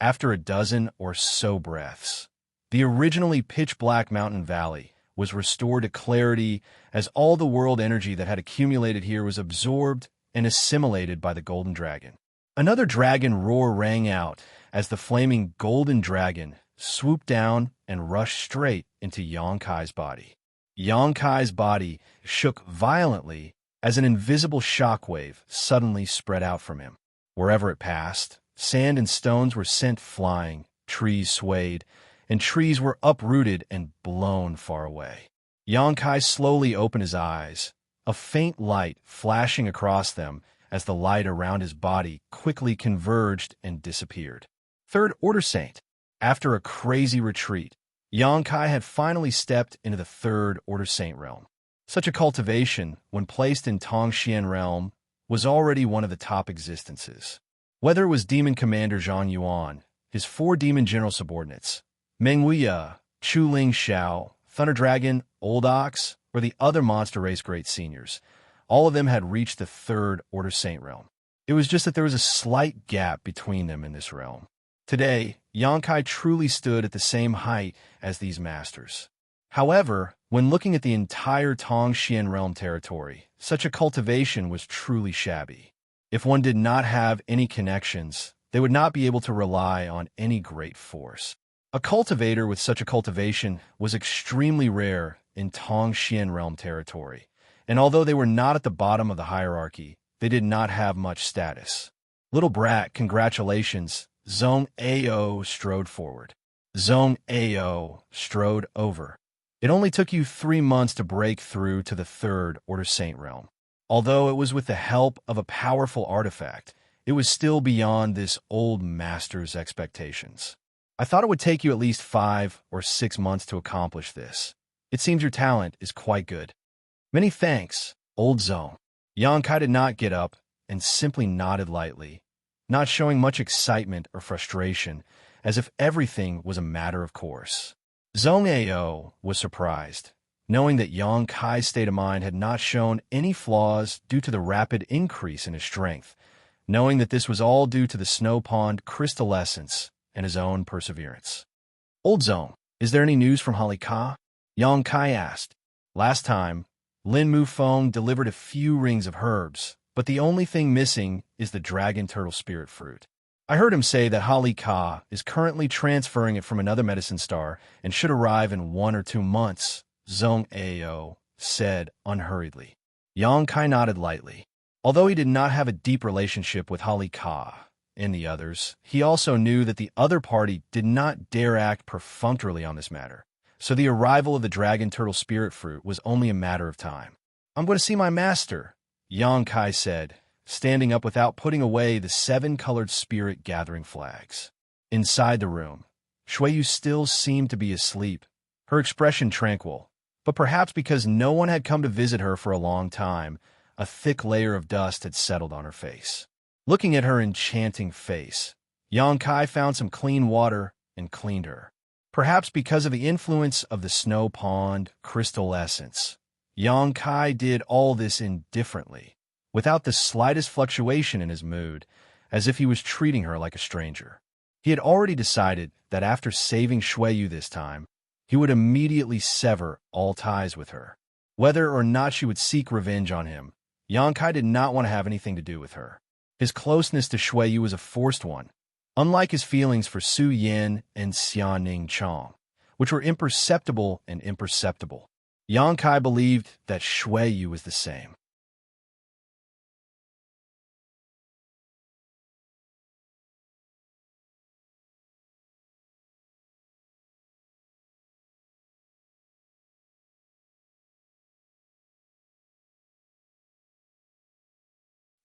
After a dozen or so breaths, the originally pitch-black mountain valley was restored to clarity as all the world energy that had accumulated here was absorbed and assimilated by the golden dragon. Another dragon roar rang out as the flaming golden dragon swooped down and rushed straight into Xianxia's body. Xianxia's body shook violently as an invisible shockwave suddenly spread out from him. Wherever it passed, sand and stones were sent flying, trees swayed, and trees were uprooted and blown far away. Xianxia slowly opened his eyes, a faint light flashing across them as the light around his body quickly converged and disappeared. Third Order Saint. After a crazy retreat, Xianxia had finally stepped into the Third Order Saint realm. Such a cultivation, when placed in Tongxian realm, was already one of the top existences. Whether it was Demon Commander Zhang Yuan, his 4 demon general subordinates, Meng Wuxia, Chu Ling Xiao, Thunder Dragon, Old Ox, or the other monster race great seniors, all of them had reached the Third Order Saint realm. It was just that there was a slight gap between them in this realm. Today, Xianxia truly stood at the same height as these masters. However, when looking at the entire Tongxian realm territory, such a cultivation was truly shabby. If one did not have any connections, they would not be able to rely on any great force. A cultivator with such a cultivation was extremely rare in Tongxian realm territory, and although they were not at the bottom of the hierarchy, they did not have much status. Little brat, congratulations. Zhong Ao strode forward. Zhong Ao strode over. It only took you 3 months to break through to the Third Order Saint realm. Although it was with the help of a powerful artifact, it was still beyond this old master's expectations. I thought it would take you at least 5 or 6 months to accomplish this. It seems your talent is quite good. Many thanks, old Zhong. Xianxia did not get up and simply nodded lightly, not showing much excitement or frustration, as if everything was a matter of course. Zhong Ao was surprised. knowing that Yang Kai's state of mind had not shown any flaws due to the rapid increase in his strength, knowing that this was all due to the snow pond crystal essence and his own perseverance. Old Zong, is there any news from Holly Ka? Yang Kai asked. Last time, Lin Mu Feng delivered a few rings of herbs, but the only thing missing is the dragon turtle spirit fruit. I heard him say that Holly Ka is currently transferring it from another medicine star and should arrive in 1 or 2 months, Zong Ao said unhurriedly. Yang Kai nodded lightly. Although he did not have a deep relationship with Holly Ka and the others, he also knew that the other party did not dare act perfunctorily on this matter, so the arrival of the dragon turtle spirit fruit was only a matter of time. I'm going to see my master, Yang Kai said, standing up without putting away the 7-colored spirit gathering flags. Inside the room, Shuiyu still seemed to be asleep, her expression tranquil, but perhaps because no one had come to visit her for a long time, a thick layer of dust had settled on her face. Looking at her enchanting face, Yang Kai found some clean water and cleaned her. Perhaps because of the influence of the snow pond crystal essence, Yang Kai did all this indifferently, without the slightest fluctuation in his mood, as if he was treating her like a stranger. He had already decided that after saving Shuiyu this time, he would immediately sever all ties with her. Whether or not she would seek revenge on him, Yang Kai did not want to have anything to do with her. His closeness to Shuiyu was a forced one, unlike his feelings for Su Yin and Xianning Chong, which were imperceptible and imperceptible. Yang Kai believed that Shuiyu was the same.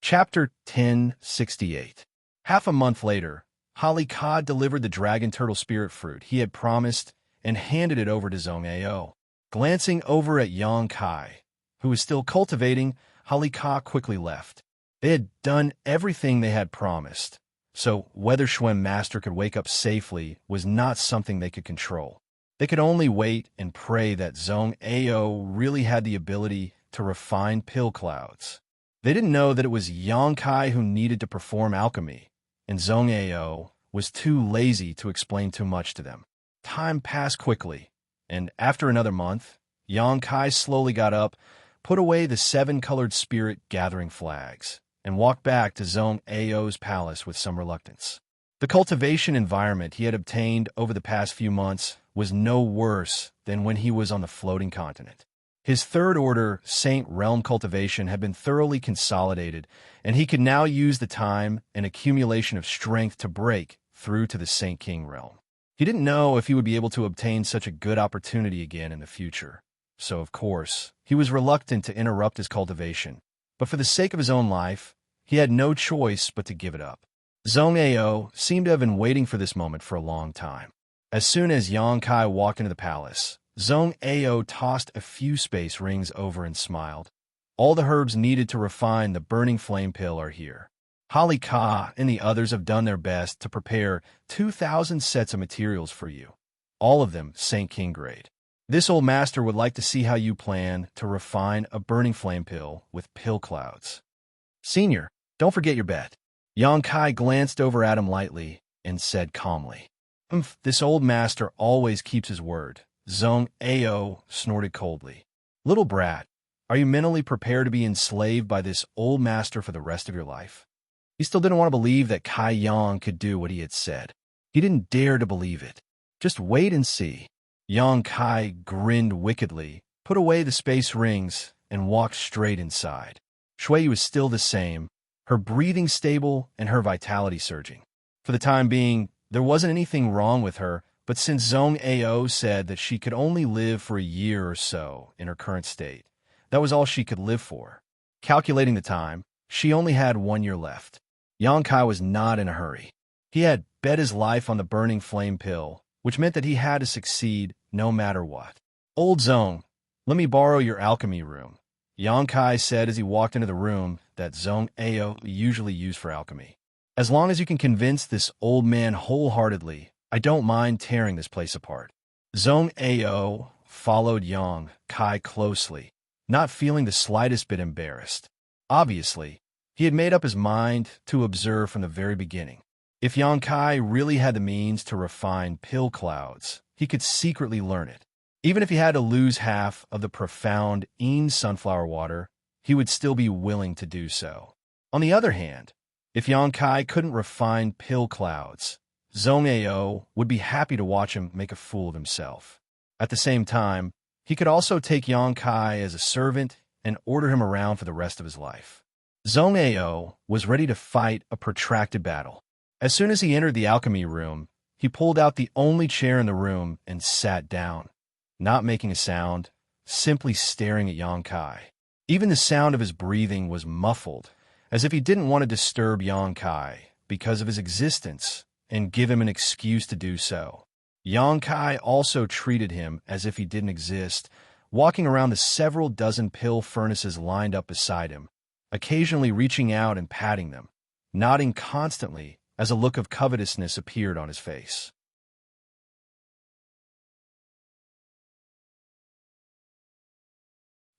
Chapter 1068. Half a month later, Holly Ka delivered the dragon turtle spirit fruit he had promised and handed it over to Zong Ao. Glancing over at Yang Kai, who was still cultivating, Holly Ka quickly left. They had done everything they had promised, so whether Xuan Master could wake up safely was not something they could control. They could only wait and pray that Zong Ao really had the ability to refine pill clouds. They didn't know that it was Yang Kai who needed to perform alchemy, and Zong Ao was too lazy to explain too much to them. Time passed quickly, and after another month, Yang Kai slowly got up, put away the 7-colored spirit gathering flags, and walked back to Zong Ao's palace with some reluctance. The cultivation environment he had obtained over the past few months was no worse than when he was on the floating continent. His third-order Saint Realm cultivation had been thoroughly consolidated, and he could now use the time and accumulation of strength to break through to the Saint King realm. He didn't know if he would be able to obtain such a good opportunity again in the future, so of course, he was reluctant to interrupt his cultivation, but for the sake of his own life, he had no choice but to give it up. Zong Ao seemed to have been waiting for this moment for a long time. As soon as Yang Kai walked into the palace, Zong Ao tossed a few space rings over and smiled. All the herbs needed to refine the burning flame pill are here. Holly Ka and the others have done their best to prepare 2,000 sets of materials for you, all of them Saint King grade. This old master would like to see how you plan to refine a burning flame pill with pill clouds. Senior, don't forget your bet. Yang Kai glanced over at him lightly and said calmly, This old master always keeps his word. Zong Ao snorted coldly. Little brat, are you mentally prepared to be enslaved by this old master for the rest of your life? He still didn't want to believe that Kai Yang could do what he had said. He didn't dare to believe it. Just wait and see. Yang Kai grinned wickedly, put away the space rings, and walked straight inside. Shuiyu was still the same, her breathing stable and her vitality surging. For the time being, there wasn't anything wrong with her, but since Zong Ao said that she could only live for a year or so in her current state, that was all she could live for. Calculating the time, she only had 1 year left. Yang Kai was not in a hurry. He had bet his life on the burning flame pill, which meant that he had to succeed no matter what. Old Zong, let me borrow your alchemy room, Yang Kai said as he walked into the room that Zong Ao usually used for alchemy. As long as you can convince this old man wholeheartedly, I don't mind tearing this place apart. Zong Ao followed Yang Kai closely, not feeling the slightest bit embarrassed. Obviously, he had made up his mind to observe from the very beginning. If Yang Kai really had the means to refine pill clouds, he could secretly learn it. Even if he had to lose half of the profound Yin sunflower water, he would still be willing to do so. On the other hand, if Yang Kai couldn't refine pill clouds, Zhong Ao would be happy to watch him make a fool of himself. At the same time, he could also take Yang Kai as a servant and order him around for the rest of his life. Zhong Ao was ready to fight a protracted battle. As soon as he entered the alchemy room, he pulled out the only chair in the room and sat down, not making a sound, simply staring at Yang Kai. Even the sound of his breathing was muffled, as if he didn't want to disturb Yang Kai because of his existence and give him an excuse to do so. Yang Kai also treated him as if he didn't exist, walking around the several dozen pill furnaces lined up beside him, occasionally reaching out and patting them, nodding constantly as a look of covetousness appeared on his face.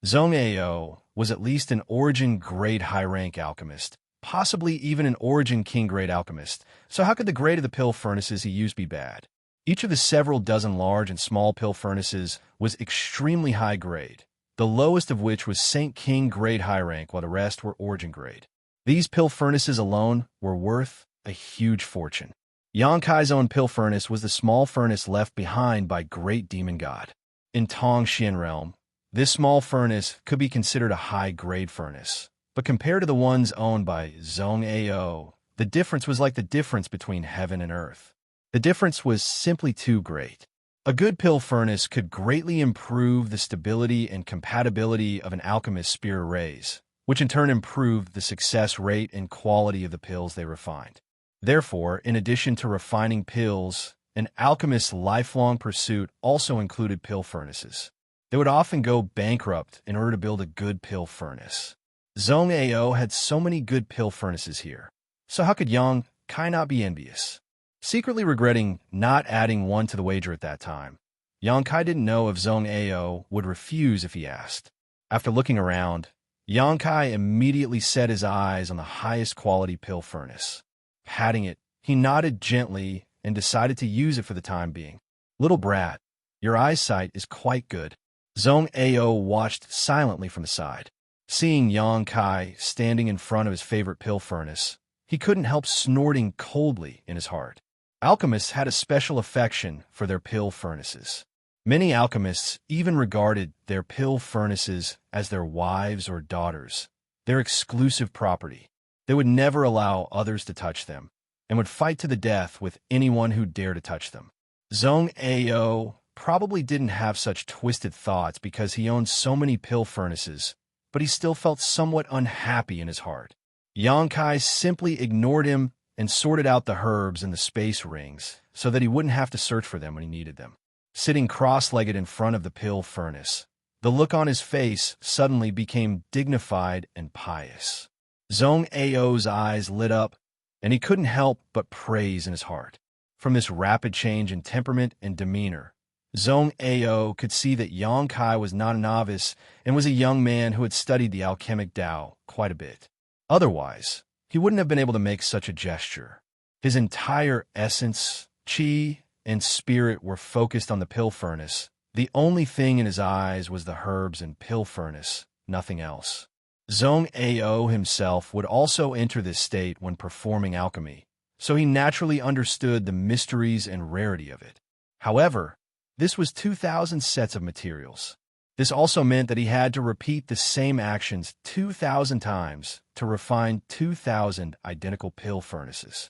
Zhong Ao was at least an Origin Grade high-rank alchemist, possibly even an Origin King Grade alchemist, so how could the grade of the pill furnaces he used be bad? Each of the several dozen large and small pill furnaces was extremely high grade, the lowest of which was Saint King Grade high rank, while the rest were Origin Grade. These pill furnaces alone were worth a huge fortune. Yang Kai's own pill furnace was the small furnace left behind by Great Demon God. In Tong Xian realm, this small furnace could be considered a high-grade furnace, but compared to the ones owned by Zhong Ao, the difference was like the difference between heaven and earth. The difference was simply too great. A good pill furnace could greatly improve the stability and compatibility of an alchemist's spear arrays, which in turn improved the success rate and quality of the pills they refined. Therefore, in addition to refining pills, an alchemist's lifelong pursuit also included pill furnaces. They would often go bankrupt in order to build a good pill furnace. Zhong Ao had so many good pill furnaces here, so how could Yang Kai not be envious? Secretly regretting not adding one to the wager at that time, Yang Kai didn't know if Zhong Ao would refuse if he asked. After looking around, Yang Kai immediately set his eyes on the highest quality pill furnace. Patting it, he nodded gently and decided to use it for the time being. "Little brat, your eyesight is quite good." Zhong Ao watched silently from the side. Seeing Yang Kai standing in front of his favorite pill furnace, he couldn't help snorting coldly in his heart. Alchemists had a special affection for their pill furnaces. Many alchemists even regarded their pill furnaces as their wives or daughters, their exclusive property. They would never allow others to touch them, and would fight to the death with anyone who dared to touch them. Zhong Ao probably didn't have such twisted thoughts because he owned so many pill furnaces, but he still felt somewhat unhappy in his heart. Yang Kai simply ignored him and sorted out the herbs in the space rings so that he wouldn't have to search for them when he needed them. Sitting cross-legged in front of the pill furnace, the look on his face suddenly became dignified and pious. Zhong Ao's eyes lit up, and he couldn't help but praise in his heart. From this rapid change in temperament and demeanor, Zhong Ao could see that Yang Kai was not a novice and was a young man who had studied the alchemic Tao quite a bit. Otherwise, he wouldn't have been able to make such a gesture. His entire essence, qi, and spirit were focused on the pill furnace. The only thing in his eyes was the herbs and pill furnace, nothing else. Zhong Ao himself would also enter this state when performing alchemy, so he naturally understood the mysteries and rarity of it. However, this was 2,000 sets of materials. This also meant that he had to repeat the same actions 2,000 times to refine 2,000 identical pill furnaces.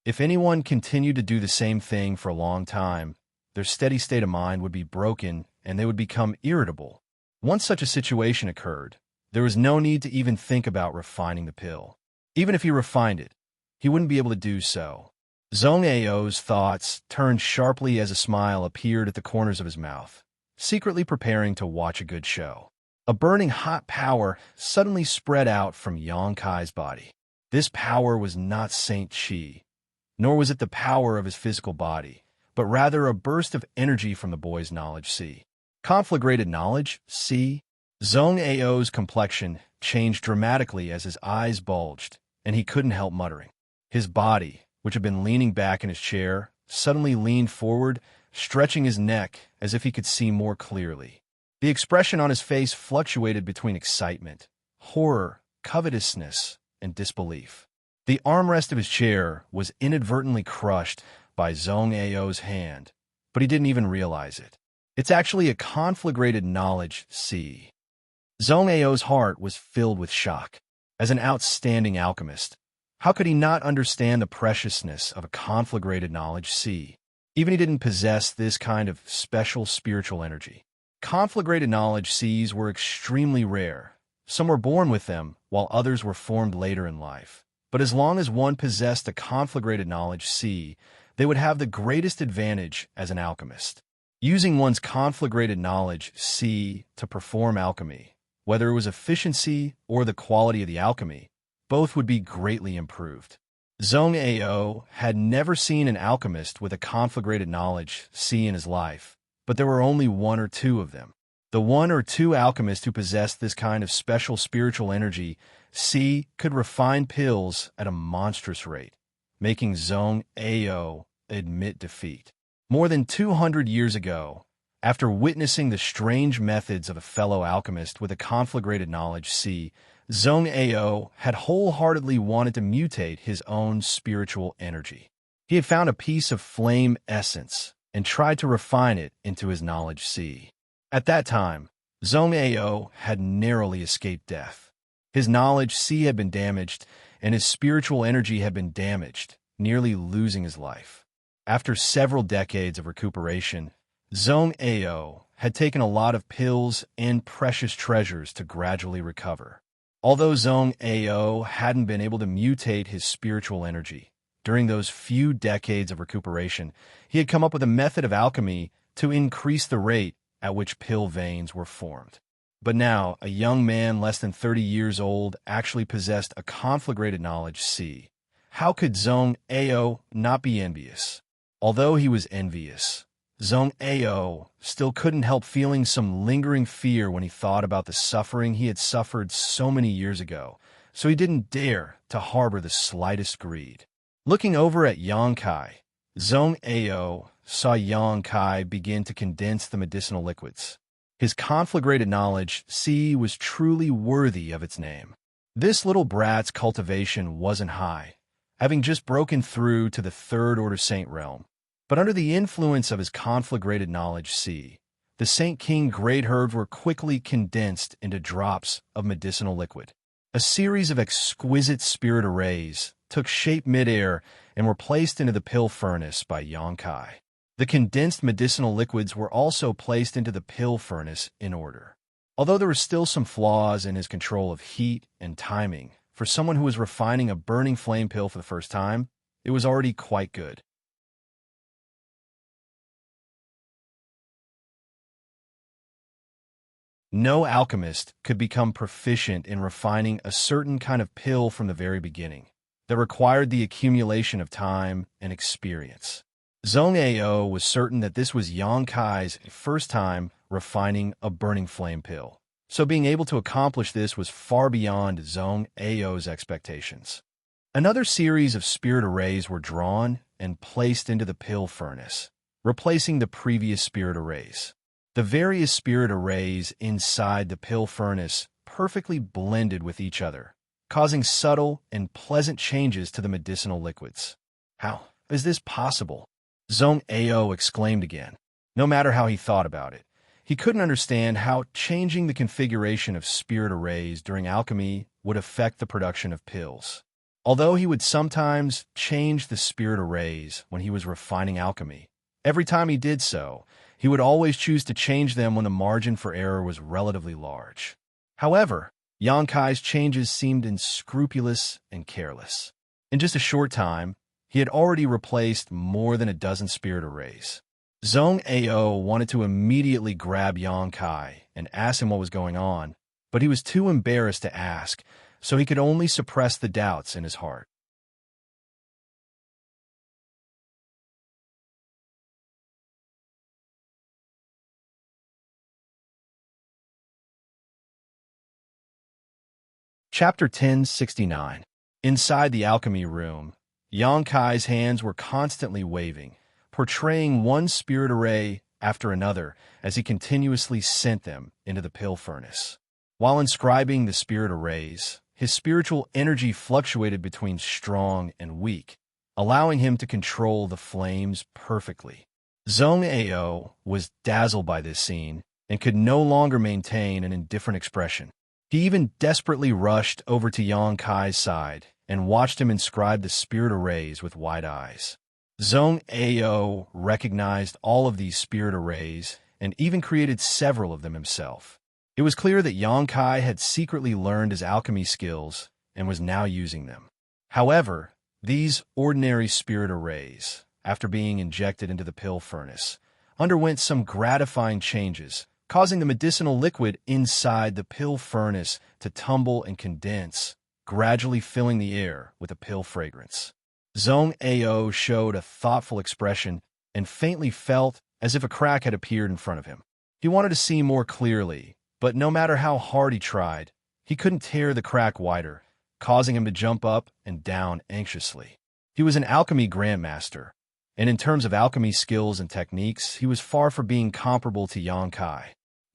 If anyone continued to do the same thing for a long time, their steady state of mind would be broken and they would become irritable. Once such a situation occurred, there was no need to even think about refining the pill. Even if he refined it, he wouldn't be able to do so. Zhong Ao's thoughts turned sharply as a smile appeared at the corners of his mouth, secretly preparing to watch a good show. A burning hot power suddenly spread out from Yang Kai's body. This power was not Saint Qi, nor was it the power of his physical body, but rather a burst of energy from the boy's knowledge sea. Conflagrated knowledge sea. Zhong Ao's complexion changed dramatically as his eyes bulged, and he couldn't help muttering. His body, which had been leaning back in his chair, suddenly leaned forward, stretching his neck as if he could see more clearly. The expression on his face fluctuated between excitement, horror, covetousness, and disbelief. The armrest of his chair was inadvertently crushed by Zhong Ao's hand, but he didn't even realize it. It's actually a conflagrated knowledge sea. Zhong Ao's heart was filled with shock. As an outstanding alchemist, how could he not understand the preciousness of a conflagrated knowledge sea? Even he didn't possess this kind of special spiritual energy. Conflagrated knowledge seas were extremely rare. Some were born with them, while others were formed later in life. But as long as one possessed a conflagrated knowledge sea, they would have the greatest advantage as an alchemist. Using one's conflagrated knowledge sea to perform alchemy, whether it was efficiency or the quality of the alchemy, both would be greatly improved. Zhong Ao had never seen an alchemist with a conflagrated knowledge sea in his life, but there were only one or two of them. The one or two alchemists who possessed this kind of special spiritual energy sea could refine pills at a monstrous rate, making Zhong Ao admit defeat. More than 200 years ago, after witnessing the strange methods of a fellow alchemist with a conflagrated knowledge sea, Zhong Ao had wholeheartedly wanted to mutate his own spiritual energy. He had found a piece of flame essence and tried to refine it into his knowledge sea. At that time, Zhong Ao had narrowly escaped death. His knowledge sea had been damaged, and his spiritual energy had been damaged, nearly losing his life. After several decades of recuperation, Zhong Ao had taken a lot of pills and precious treasures to gradually recover. Although Zhong Ao hadn't been able to mutate his spiritual energy, during those few decades of recuperation, he had come up with a method of alchemy to increase the rate at which pill veins were formed. But now, a young man less than 30 years old actually possessed a conflagrated knowledge sea. How could Zhong Ao not be envious? Although he was envious, Zhong Ao still couldn't help feeling some lingering fear when he thought about the suffering he had suffered so many years ago, so he didn't dare to harbor the slightest greed. Looking over at Xianxia, Zhong Ao saw Xianxia begin to condense the medicinal liquids. His conflagrated knowledge sea was truly worthy of its name. This little brat's cultivation wasn't high, having just broken through to the third order saint realm. But under the influence of his conflagrated knowledge sea, the Saint King great herbs were quickly condensed into drops of medicinal liquid. A series of exquisite spirit arrays took shape midair and were placed into the pill furnace by Xianxia. The condensed medicinal liquids were also placed into the pill furnace in order. Although there were still some flaws in his control of heat and timing, for someone who was refining a burning flame pill for the first time, it was already quite good. No alchemist could become proficient in refining a certain kind of pill from the very beginning. That required the accumulation of time and experience. Zhong Ao was certain that this was Xianxia's first time refining a burning flame pill, so being able to accomplish this was far beyond Zhong Ao's expectations. Another series of spirit arrays were drawn and placed into the pill furnace, replacing the previous spirit arrays. The various spirit arrays inside the pill furnace perfectly blended with each other, causing subtle and pleasant changes to the medicinal liquids. How is this possible? Zhong Ao exclaimed again. No matter how he thought about it, he couldn't understand how changing the configuration of spirit arrays during alchemy would affect the production of pills. Although he would sometimes change the spirit arrays when he was refining alchemy, every time he did so, he would always choose to change them when the margin for error was relatively large. However, Xianxia's changes seemed unscrupulous and careless. In just a short time, he had already replaced more than a dozen spirit arrays. Zhong Ao wanted to immediately grab Xianxia and ask him what was going on, but he was too embarrassed to ask, so he could only suppress the doubts in his heart. Chapter 1069. Inside the alchemy room, Xianxia's hands were constantly waving, portraying one spirit array after another as he continuously sent them into the pill furnace. While inscribing the spirit arrays, his spiritual energy fluctuated between strong and weak, allowing him to control the flames perfectly. Zhong Ao was dazzled by this scene and could no longer maintain an indifferent expression. He even desperately rushed over to Xianxia's side and watched him inscribe the spirit arrays with wide eyes. Zhong Ao recognized all of these spirit arrays and even created several of them himself. It was clear that Xianxia had secretly learned his alchemy skills and was now using them. However, these ordinary spirit arrays, after being injected into the pill furnace, underwent some gratifying changes, causing the medicinal liquid inside the pill furnace to tumble and condense, gradually filling the air with a pill fragrance. Zhong Ao showed a thoughtful expression and faintly felt as if a crack had appeared in front of him. He wanted to see more clearly, but no matter how hard he tried, he couldn't tear the crack wider, causing him to jump up and down anxiously. He was an alchemy grandmaster, and in terms of alchemy skills and techniques, he was far from being comparable to Xianxia.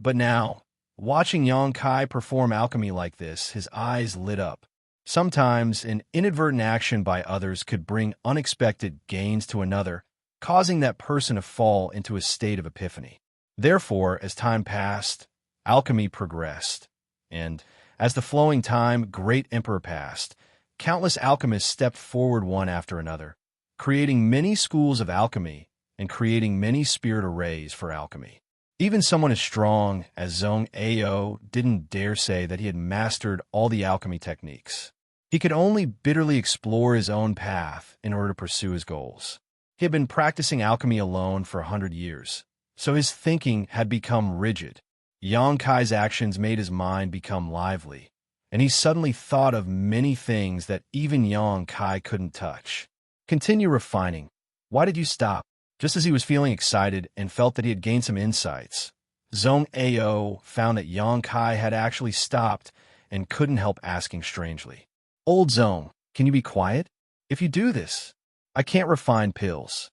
But now, watching Xianxia perform alchemy like this, his eyes lit up. Sometimes, an inadvertent action by others could bring unexpected gains to another, causing that person to fall into a state of epiphany. Therefore, as time passed, alchemy progressed, and as the flowing time, great emperor passed, countless alchemists stepped forward one after another, creating many schools of alchemy and creating many spirit arrays for alchemy. Even someone as strong as Zhong Ao didn't dare say that he had mastered all the alchemy techniques. He could only bitterly explore his own path in order to pursue his goals. He had been practicing alchemy alone for 100 years, so his thinking had become rigid. Xianxia's actions made his mind become lively, and he suddenly thought of many things that even Xianxia couldn't touch. Continue refining. Why did you stop? Just as he was feeling excited and felt that he had gained some insights, Zhong Ao found that Xianxia had actually stopped and couldn't help asking strangely, "Old Zhong, can you be quiet? If you do this, I can't refine pills."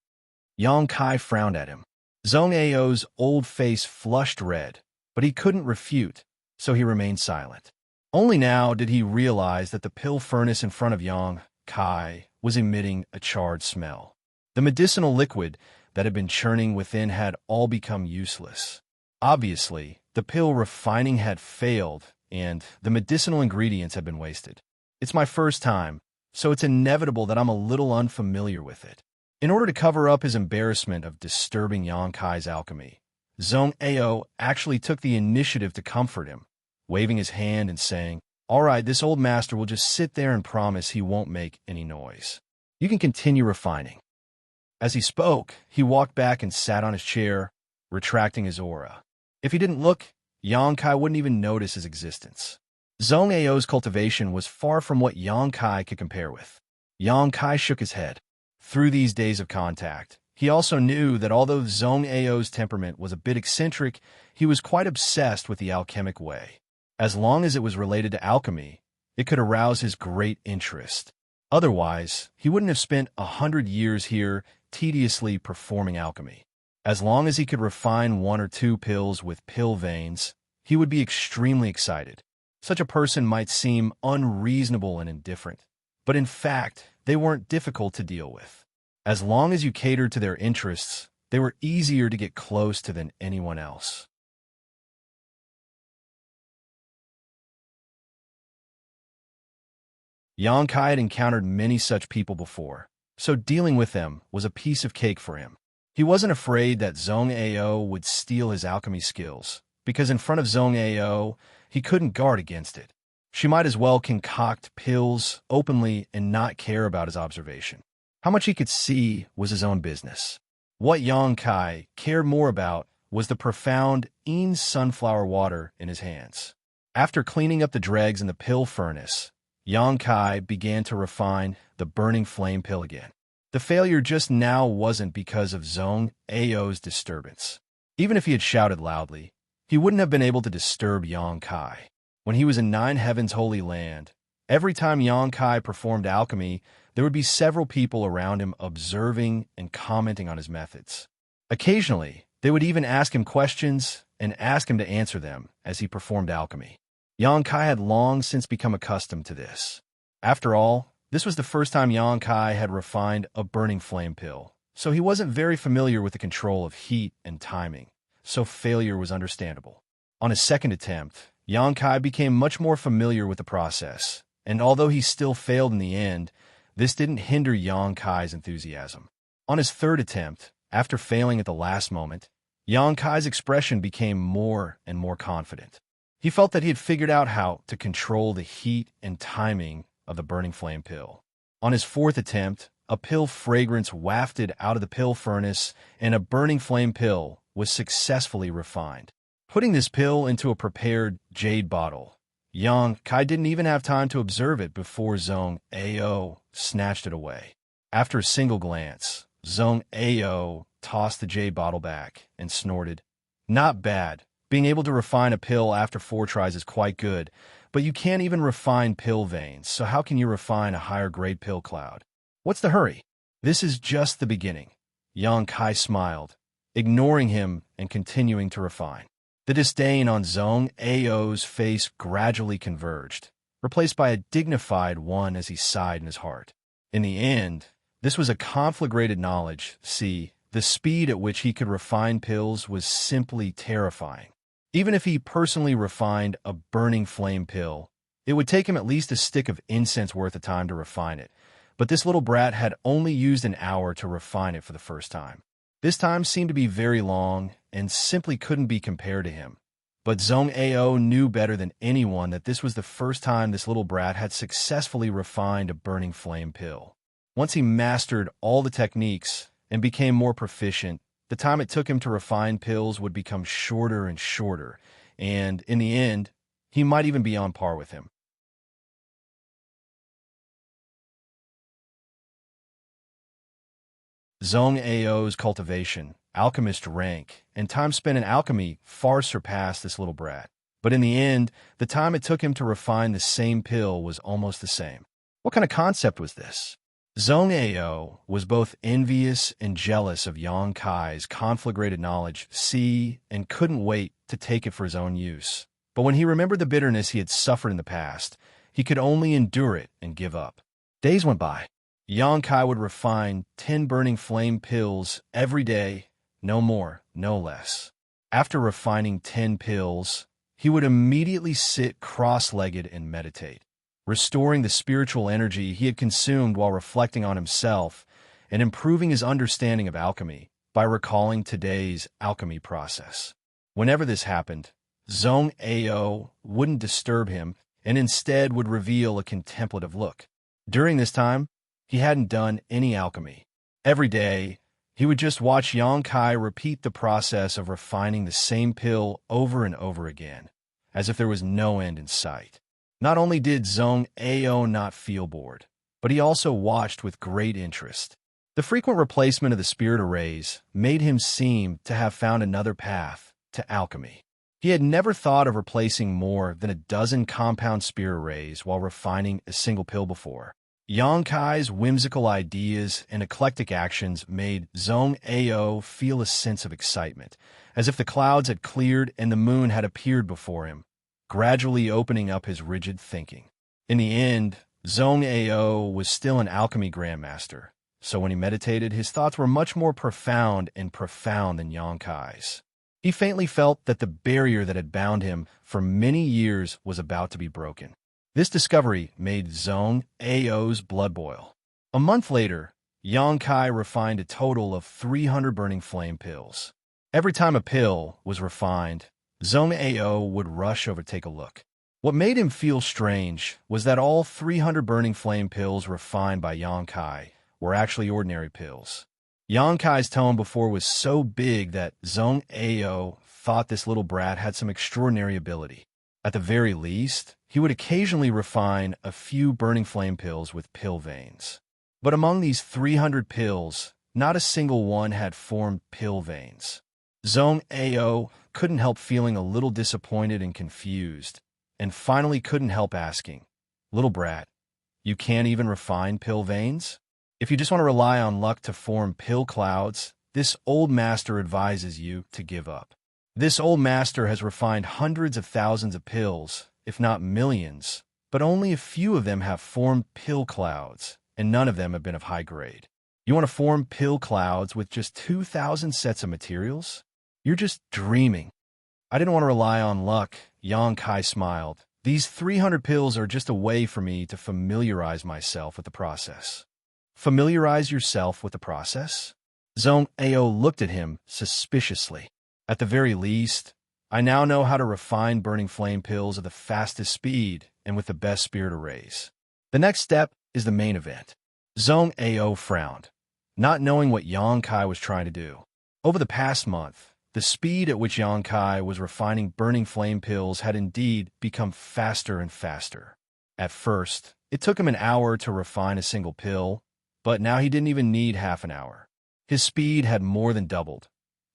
Xianxia frowned at him. Zhong Ao's old face flushed red, but he couldn't refute, so he remained silent. Only now did he realize that the pill furnace in front of Xianxia was emitting a charred smell. The medicinal liquid that had been churning within had all become useless. Obviously, the pill refining had failed, and the medicinal ingredients had been wasted. It's my first time, so it's inevitable that I'm a little unfamiliar with it. In order to cover up his embarrassment of disturbing Xianxia's alchemy, Zhong Ao actually took the initiative to comfort him, waving his hand and saying, "All right, this old master will just sit there and promise he won't make any noise. You can continue refining." As he spoke, he walked back and sat on his chair, retracting his aura. If he didn't look, Xianxia wouldn't even notice his existence. Zhong Ao's cultivation was far from what Xianxia could compare with. Xianxia shook his head. Through these days of contact, he also knew that although Zhong Ao's temperament was a bit eccentric, he was quite obsessed with the alchemic way. As long as it was related to alchemy, it could arouse his great interest. Otherwise, he wouldn't have spent 100 years here tediously performing alchemy. As long as he could refine 1 or 2 pills with pill veins, he would be extremely excited. Such a person might seem unreasonable and indifferent, but in fact, they weren't difficult to deal with. As long as you catered to their interests, they were easier to get close to than anyone else. Xianxia had encountered many such people before, so dealing with them was a piece of cake for him. He wasn't afraid that Zhong Ao would steal his alchemy skills, because in front of Zhong Ao, he couldn't guard against it. She might as well concoct pills openly and not care about his observation. How much he could see was his own business. What Xianxia cared more about was the profound sunflower water in his hands. After cleaning up the dregs in the pill furnace, Xianxia began to refine the burning flame pill again. The failure just now wasn't because of Zhong Ao's disturbance. Even if he had shouted loudly, he wouldn't have been able to disturb Xianxia. When he was in Nine Heavens' holy land, Every time Yang Kai performed alchemy, there would be several people around him observing and commenting on his methods. Occasionally, they would even ask him questions and ask him to answer them as he performed alchemy. Yang Kai had long since become accustomed to this. After all, this was the first time Yang Kai had refined a burning flame pill, so he wasn't very familiar with the control of heat and timing, so failure was understandable. On his second attempt, Yang Kai became much more familiar with the process, and although he still failed in the end, this didn't hinder Yang Kai's enthusiasm. On his third attempt, after failing at the last moment, Yang Kai's expression became more and more confident. He felt that he had figured out how to control the heat and timing of the burning flame pill. On his fourth attempt, a pill fragrance wafted out of the pill furnace, and a burning flame pill was successfully refined. Putting this pill into a prepared jade bottle, Yang Kai didn't even have time to observe it before Zhong Ao snatched it away. After a single glance, Zhong Ao tossed the jade bottle back and snorted. "Not bad. Being able to refine a pill after 4 tries is quite good, but you can't even refine pill veins, so how can you refine a higher-grade pill cloud? What's the hurry?" "This is just the beginning." Yang Kai smiled, ignoring him and continuing to refine. The disdain on Zhong Ao's face gradually converged, replaced by a dignified one as he sighed in his heart. In the end, this was a conflagrated knowledge. See, the speed at which he could refine pills was simply terrifying. Even if he personally refined a burning flame pill, it would take him at least a stick of incense worth of time to refine it. But this little brat had only used an hour to refine it for the first time. This time seemed to be very long and simply couldn't be compared to him. But Zhong Ao knew better than anyone that this was the first time this little brat had successfully refined a burning flame pill. Once he mastered all the techniques and became more proficient, the time it took him to refine pills would become shorter and shorter, and in the end, he might even be on par with him. Zhong Ao's cultivation, alchemist rank, and time spent in alchemy far surpassed this little brat. But in the end, the time it took him to refine the same pill was almost the same. What kind of concept was this? Zhong Ao was both envious and jealous of Yang Kai's conflagrated knowledge, and couldn't wait to take it for his own use. But when he remembered the bitterness he had suffered in the past, he could only endure it and give up. Days went by. Yang Kai would refine 10 burning flame pills every day, no more, no less. After refining 10 pills, he would immediately sit cross-legged and meditate, restoring the spiritual energy he had consumed while reflecting on himself and improving his understanding of alchemy by recalling today's alchemy process. Whenever this happened, Zhong Ao wouldn't disturb him and instead would reveal a contemplative look. During this time, he hadn't done any alchemy. Every day, he would just watch Yang Kai repeat the process of refining the same pill over and over again, as if there was no end in sight. Not only did Zhong Ao not feel bored, but he also watched with great interest. The frequent replacement of the spirit arrays made him seem to have found another path to alchemy. He had never thought of replacing more than a dozen compound spirit arrays while refining a single pill before. Yang Kai's whimsical ideas and eclectic actions made Zhong Ao feel a sense of excitement, as if the clouds had cleared and the moon had appeared before him, gradually opening up his rigid thinking. In the end, Zhong Ao was still an alchemy grandmaster, so when he meditated, his thoughts were much more profound than Yang Kai's. He faintly felt that the barrier that had bound him for many years was about to be broken. This discovery made Zhong Ao's blood boil. A month later, Yang Kai refined a total of 300 burning flame pills. Every time a pill was refined, Zhong Ao would rush over to take a look. What made him feel strange was that all 300 burning flame pills refined by Yang Kai were actually ordinary pills. Yang Kai's tone before was so big that Zhong Ao thought this little brat had some extraordinary ability. At the very least, he would occasionally refine a few burning flame pills with pill veins. But among these 300 pills, not a single one had formed pill veins. Zhong Ao couldn't help feeling a little disappointed and confused, and finally couldn't help asking, Little brat, you can't even refine pill veins? If you just want to rely on luck to form pill clouds, this old master advises you to give up. This old master has refined hundreds of thousands of pills, if not millions, but only a few of them have formed pill clouds, and none of them have been of high grade. You want to form pill clouds with just 2,000 sets of materials? You're just dreaming. I didn't want to rely on luck, Xianxia smiled. These 300 pills are just a way for me to familiarize myself with the process. Familiarize yourself with the process? Xianxia looked at him suspiciously. At the very least, I now know how to refine burning flame pills at the fastest speed and with the best spirit arrays. The next step is the main event. Xianxia frowned, not knowing what Xianxia was trying to do. Over the past month, the speed at which Xianxia was refining burning flame pills had indeed become faster and faster. At first, it took him an hour to refine a single pill, but now he didn't even need half an hour. His speed had more than doubled,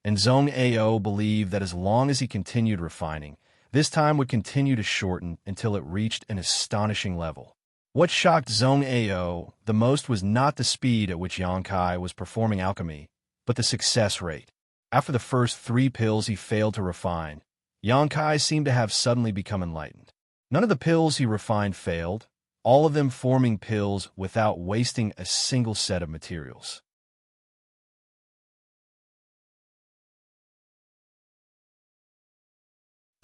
and Xianxia believed that as long as he continued refining, this time would continue to shorten until it reached an astonishing level. What shocked Xianxia the most was not the speed at which Xianxia was performing alchemy, but the success rate. After the first 3 pills he failed to refine, Xianxia seemed to have suddenly become enlightened. None of the pills he refined failed, all of them forming pills without wasting a single set of materials.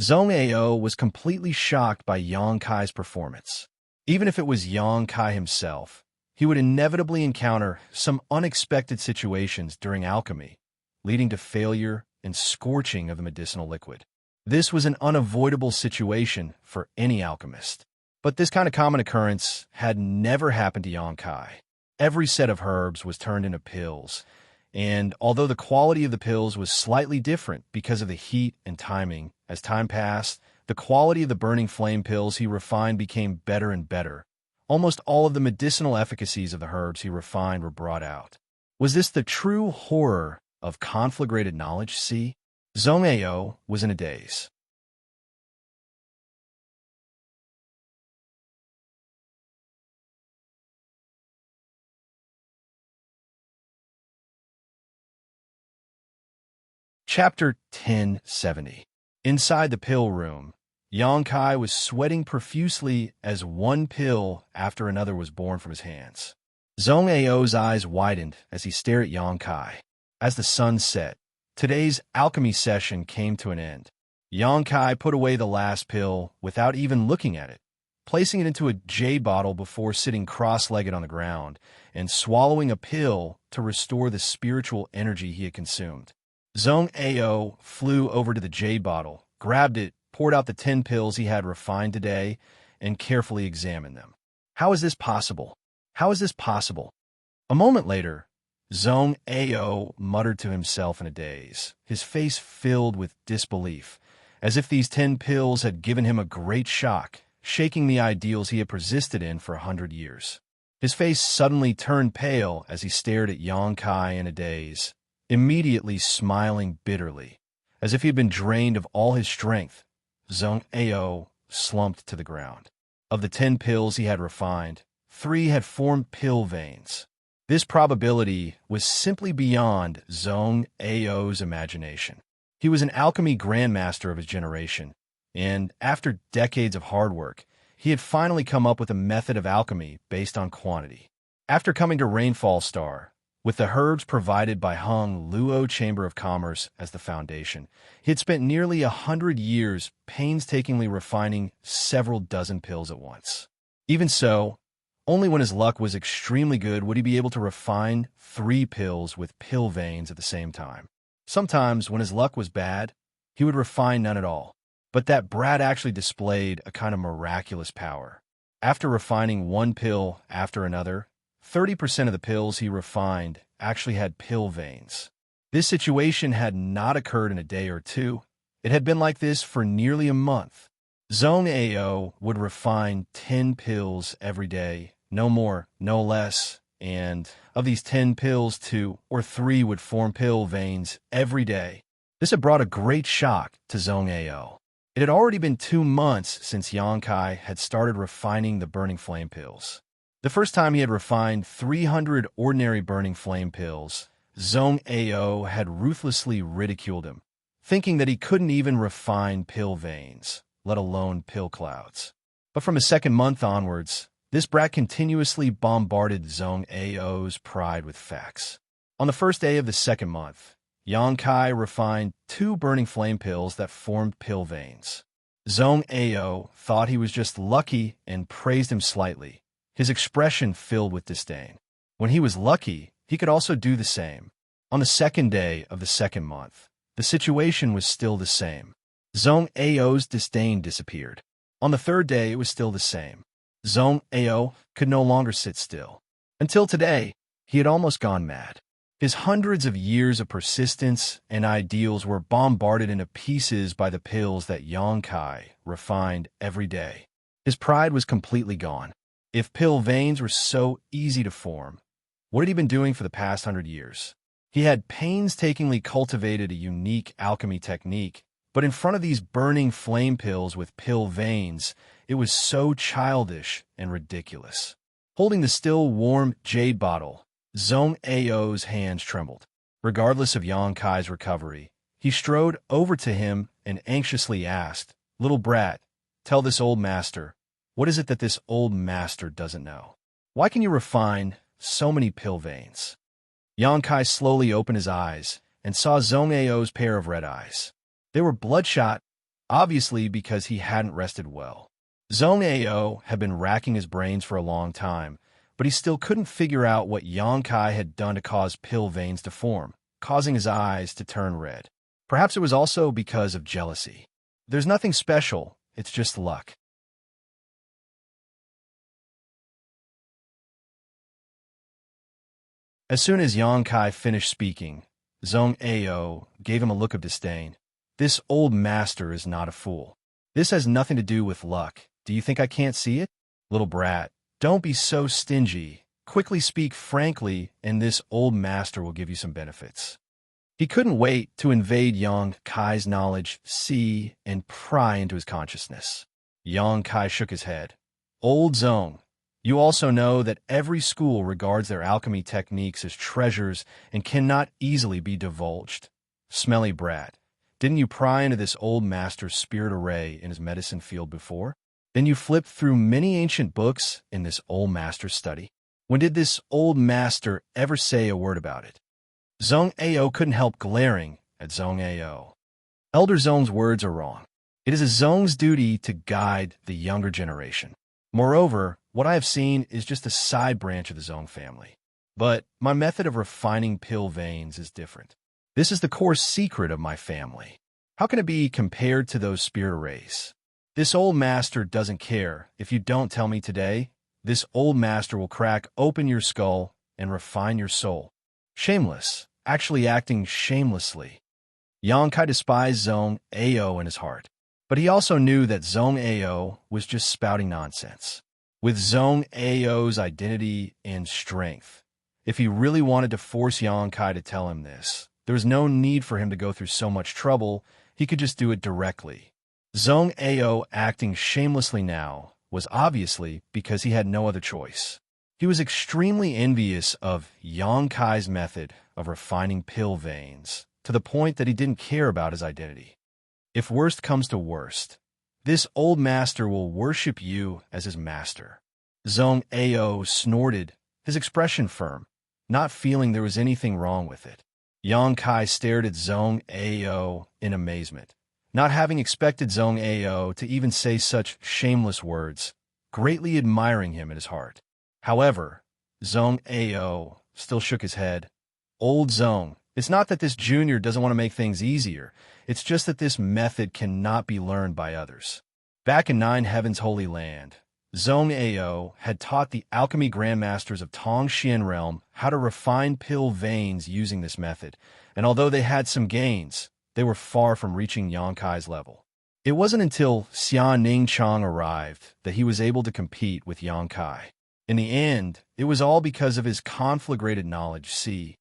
Xianxia was completely shocked by Xianxia's performance. Even if it was Xianxia himself, he would inevitably encounter some unexpected situations during alchemy, leading to failure and scorching of the medicinal liquid. This was an unavoidable situation for any alchemist. But this kind of common occurrence had never happened to Xianxia. Every set of herbs was turned into pills, and although the quality of the pills was slightly different because of the heat and timing, as time passed, the quality of the burning flame pills he refined became better and better. Almost all of the medicinal efficacies of the herbs he refined were brought out. Was this the true horror of conflagrated knowledge? See? Xianxia was in a daze. Chapter 1070. Inside the pill room, Xianxia was sweating profusely as one pill after another was born from his hands. Xianxia's eyes widened as he stared at Xianxia. As the sun set, today's alchemy session came to an end. Xianxia put away the last pill without even looking at it, placing it into a jade bottle before sitting cross-legged on the ground and swallowing a pill to restore the spiritual energy he had consumed. Xianxia flew over to the jade bottle, grabbed it, poured out the 10 pills he had refined today, and carefully examined them. How is this possible? How is this possible? A moment later, Xianxia muttered to himself in a daze, his face filled with disbelief, as if these 10 pills had given him a great shock, shaking the ideals he had persisted in for 100 years. His face suddenly turned pale as he stared at Xianxia in a daze, immediately smiling bitterly. As if he had been drained of all his strength, Xianxia slumped to the ground. Of the 10 pills he had refined, 3 had formed pill veins. This probability was simply beyond Xianxia's imagination. He was an alchemy grandmaster of his generation, and after decades of hard work, he had finally come up with a method of alchemy based on quantity. After coming to Rainfall Star, with the herbs provided by Hung Luo Chamber of Commerce as the foundation, he had spent nearly 100 years painstakingly refining several dozen pills at once. Even so, only when his luck was extremely good would he be able to refine 3 pills with pill veins at the same time. Sometimes, when his luck was bad, he would refine none at all. But that brat actually displayed a kind of miraculous power. After refining one pill after another, 30% of the pills he refined actually had pill veins. This situation had not occurred in a day or two. It had been like this for nearly a month. Xianxia would refine 10 pills every day, no more, no less, and of these 10 pills, 2 or 3 would form pill veins every day. This had brought a great shock to Xianxia. It had already been 2 months since Xianxia had started refining the burning flame pills. The first time he had refined 300 ordinary burning flame pills, Zhong Ao had ruthlessly ridiculed him, thinking that he couldn't even refine pill veins, let alone pill clouds. But from his second month onwards, this brat continuously bombarded Zhong Ao's pride with facts. On the first day of the second month, Xianxia refined 2 burning flame pills that formed pill veins. Zhong Ao thought he was just lucky and praised him slightly, his expression filled with disdain. When he was lucky, he could also do the same. On the second day of the second month, the situation was still the same. Zhong Ao's disdain disappeared. On the third day, it was still the same. Zhong Ao could no longer sit still. Until today, he had almost gone mad. His hundreds of years of persistence and ideals were bombarded into pieces by the pills that Xianxia refined every day. His pride was completely gone. If pill veins were so easy to form, what had he been doing for the past 100 years? He had painstakingly cultivated a unique alchemy technique, but in front of these burning flame pills with pill veins, it was so childish and ridiculous. Holding the still warm jade bottle, Zhong Ao's hands trembled. Regardless of Xianxia's recovery, he strode over to him and anxiously asked, "Little brat, tell this old master, what is it that this old master doesn't know? Why can you refine so many pill veins?" Xianxia slowly opened his eyes and saw Zhong Ao's pair of red eyes. They were bloodshot, obviously because he hadn't rested well. Zhong Ao had been racking his brains for a long time, but he still couldn't figure out what Xianxia had done to cause pill veins to form, causing his eyes to turn red. Perhaps it was also because of jealousy. There's nothing special, it's just luck. As soon as Xianxia finished speaking, Zhong Ao gave him a look of disdain. "This old master is not a fool. This has nothing to do with luck. Do you think I can't see it? Little brat, don't be so stingy. Quickly speak frankly, and this old master will give you some benefits." He couldn't wait to invade Xianxia's knowledge, see, and pry into his consciousness. Xianxia shook his head. "Old Zhong, you also know that every school regards their alchemy techniques as treasures and cannot easily be divulged. Smelly brat, didn't you pry into this old master's spirit array in his medicine field before? Then you flipped through many ancient books in this old master's study. When did this old master ever say a word about it?" Zhong Ao couldn't help glaring at Zhong Ao. Elder Zhong's words are wrong. It is a Zhong's duty to guide the younger generation. Moreover, what I have seen is just a side branch of the Zhong family. But my method of refining pill veins is different. This is the core secret of my family. How can it be compared to those spirit arrays? This old master doesn't care. If you don't tell me today, this old master will crack open your skull and refine your soul. Shameless, actually acting shamelessly. Xianxia despised Zhong Ao in his heart, but he also knew that Zhong Ao was just spouting nonsense. With Zhong Ao's identity and strength, if he really wanted to force Xianxia to tell him this, there was no need for him to go through so much trouble. He could just do it directly. Zhong Ao acting shamelessly now was obviously because he had no other choice. He was extremely envious of Xianxia's method of refining pill veins, to the point that he didn't care about his identity. If worst comes to worst, this old master will worship you as his master. Zhong Ao snorted, his expression firm, not feeling there was anything wrong with it. Xianxia stared at Zhong Ao in amazement, not having expected Zhong Ao to even say such shameless words, greatly admiring him in his heart. However, Zhong Ao still shook his head. "Old Zhong, it's not that this junior doesn't want to make things easier. It's just that this method cannot be learned by others." Back in Nine Heaven's Holy Land, Zhong Ao had taught the alchemy grandmasters of Tongxian realm how to refine pill veins using this method, and although they had some gains, they were far from reaching Xianxia's level. It wasn't until Xianxia arrived that he was able to compete with Xianxia. In the end, it was all because of his conflagrated knowledge. See,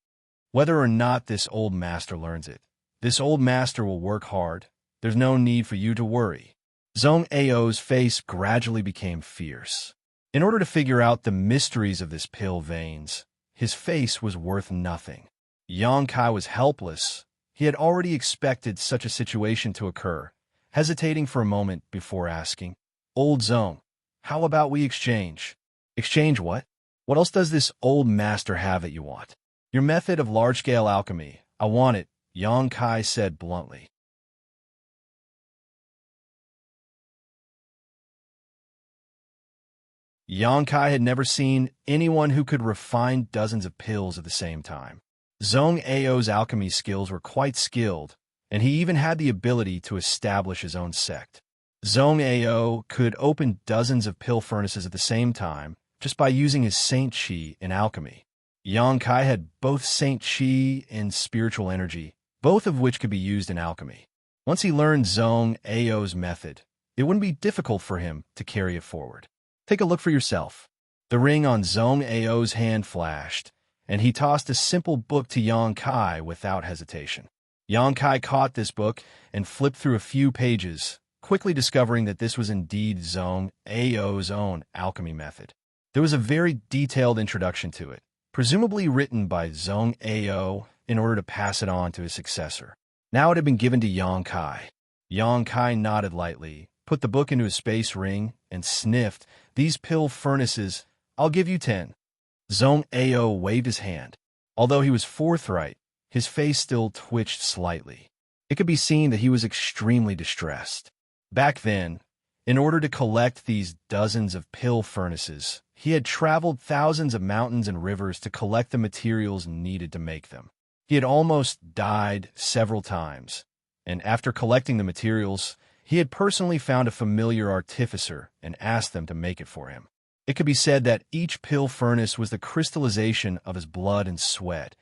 whether or not this old master learns it, this old master will work hard, There's no need for you to worry. Zhong Ao's face gradually became fierce. In order to figure out the mysteries of this pill veins, his face was worth nothing. Xianxia was helpless. He had already expected such a situation to occur, hesitating for a moment before asking, "Old Zhong, how about we exchange?" "Exchange what? What else does this old master have that you want?" "Your method of large-scale alchemy. I want it," Xianxia said bluntly. Xianxia had never seen anyone who could refine dozens of pills at the same time. Zhong Ao's alchemy skills were quite skilled, and he even had the ability to establish his own sect. Zhong Ao could open dozens of pill furnaces at the same time just by using his Saint Qi in alchemy. Xianxia had both Saint Qi and spiritual energy, both of which could be used in alchemy. Once he learned Zhong Ao's method, it wouldn't be difficult for him to carry it forward. Take a look for yourself. The ring on Zhong Ao's hand flashed, and he tossed a simple book to Xianxia without hesitation. Xianxia caught this book and flipped through a few pages, quickly discovering that this was indeed Zhong Ao's own alchemy method. There was a very detailed introduction to it, presumably written by Zhong Ao in order to pass it on to his successor. Now it had been given to Xianxia. Xianxia nodded lightly, put the book into his space ring, and sniffed. "These pill furnaces, I'll give you 10. Zhong Ao waved his hand. Although he was forthright, his face still twitched slightly. It could be seen that he was extremely distressed. Back then, in order to collect these dozens of pill furnaces, he had traveled thousands of mountains and rivers to collect the materials needed to make them. He had almost died several times, and after collecting the materials, he had personally found a familiar artificer and asked them to make it for him. It could be said that each pill furnace was the crystallization of his blood and sweat,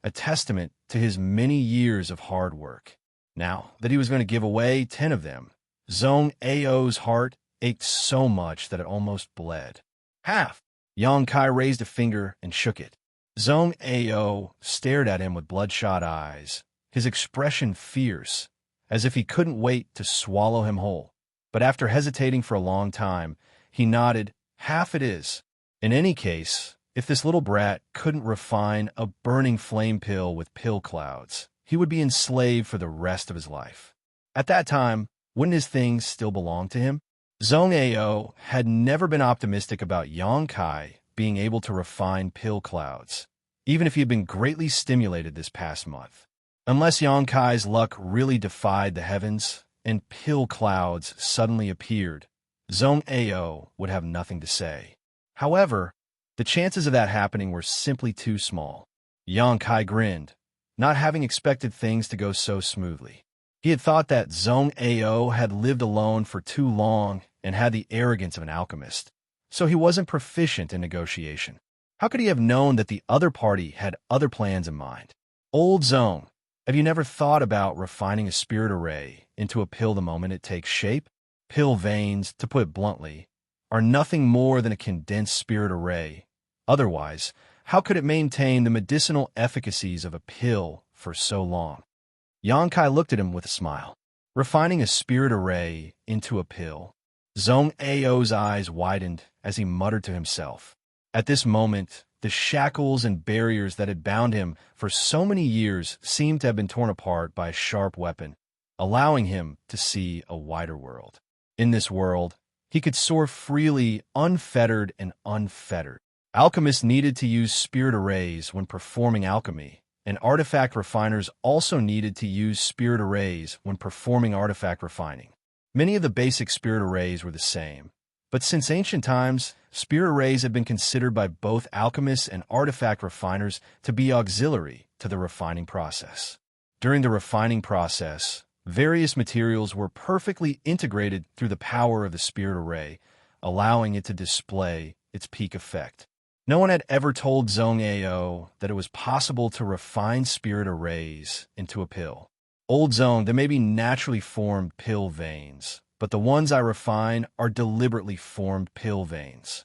a testament to his many years of hard work. Now that he was going to give away 10 of them, Zhong Ao's heart ached so much that it almost bled. "Half!" Xianxia raised a finger and shook it. Zhong Ao stared at him with bloodshot eyes, his expression fierce, as if he couldn't wait to swallow him whole. But after hesitating for a long time, he nodded. "Half it is. In any case, if this little brat couldn't refine a burning flame pill with pill clouds, he would be enslaved for the rest of his life. At that time, wouldn't his things still belong to him?" Zhong Ao had never been optimistic about Xianxia being able to refine pill clouds, even if he had been greatly stimulated this past month. Unless Xianxia's luck really defied the heavens and pill clouds suddenly appeared, Zhong Ao would have nothing to say. However, the chances of that happening were simply too small. Xianxia grinned, not having expected things to go so smoothly. He had thought that Zhong Ao had lived alone for too long and had the arrogance of an alchemist, so he wasn't proficient in negotiation. How could he have known that the other party had other plans in mind? "Old Zhong, have you never thought about refining a spirit array into a pill the moment it takes shape? Pill veins, to put it bluntly, are nothing more than a condensed spirit array. Otherwise, how could it maintain the medicinal efficacies of a pill for so long?" Xianxia looked at him with a smile. Refining a spirit array into a pill. Zhong Ao's eyes widened as he muttered to himself. At this moment, the shackles and barriers that had bound him for so many years seemed to have been torn apart by a sharp weapon, allowing him to see a wider world. In this world, he could soar freely, unfettered and unfettered. Alchemists needed to use spirit arrays when performing alchemy, and artifact refiners also needed to use spirit arrays when performing artifact refining. Many of the basic spirit arrays were the same, but since ancient times, spirit arrays have been considered by both alchemists and artifact refiners to be auxiliary to the refining process. During the refining process, various materials were perfectly integrated through the power of the spirit array, allowing it to display its peak effect. No one had ever told Zhong Ao that it was possible to refine spirit arrays into a pill. "Old Zhong, there may be naturally formed pill veins, but the ones I refine are deliberately formed pill veins.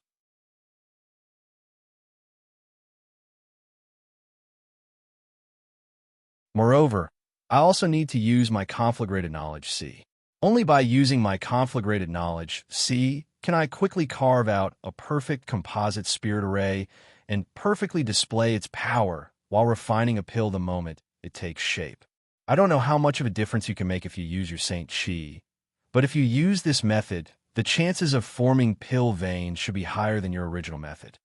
Moreover, I also need to use my conflagrated knowledge, C. Only by using my conflagrated knowledge, C, can I quickly carve out a perfect composite spirit array and perfectly display its power while refining a pill the moment it takes shape. I don't know how much of a difference you can make if you use your Saint Chi, but if you use this method, the chances of forming pill veins should be higher than your original method.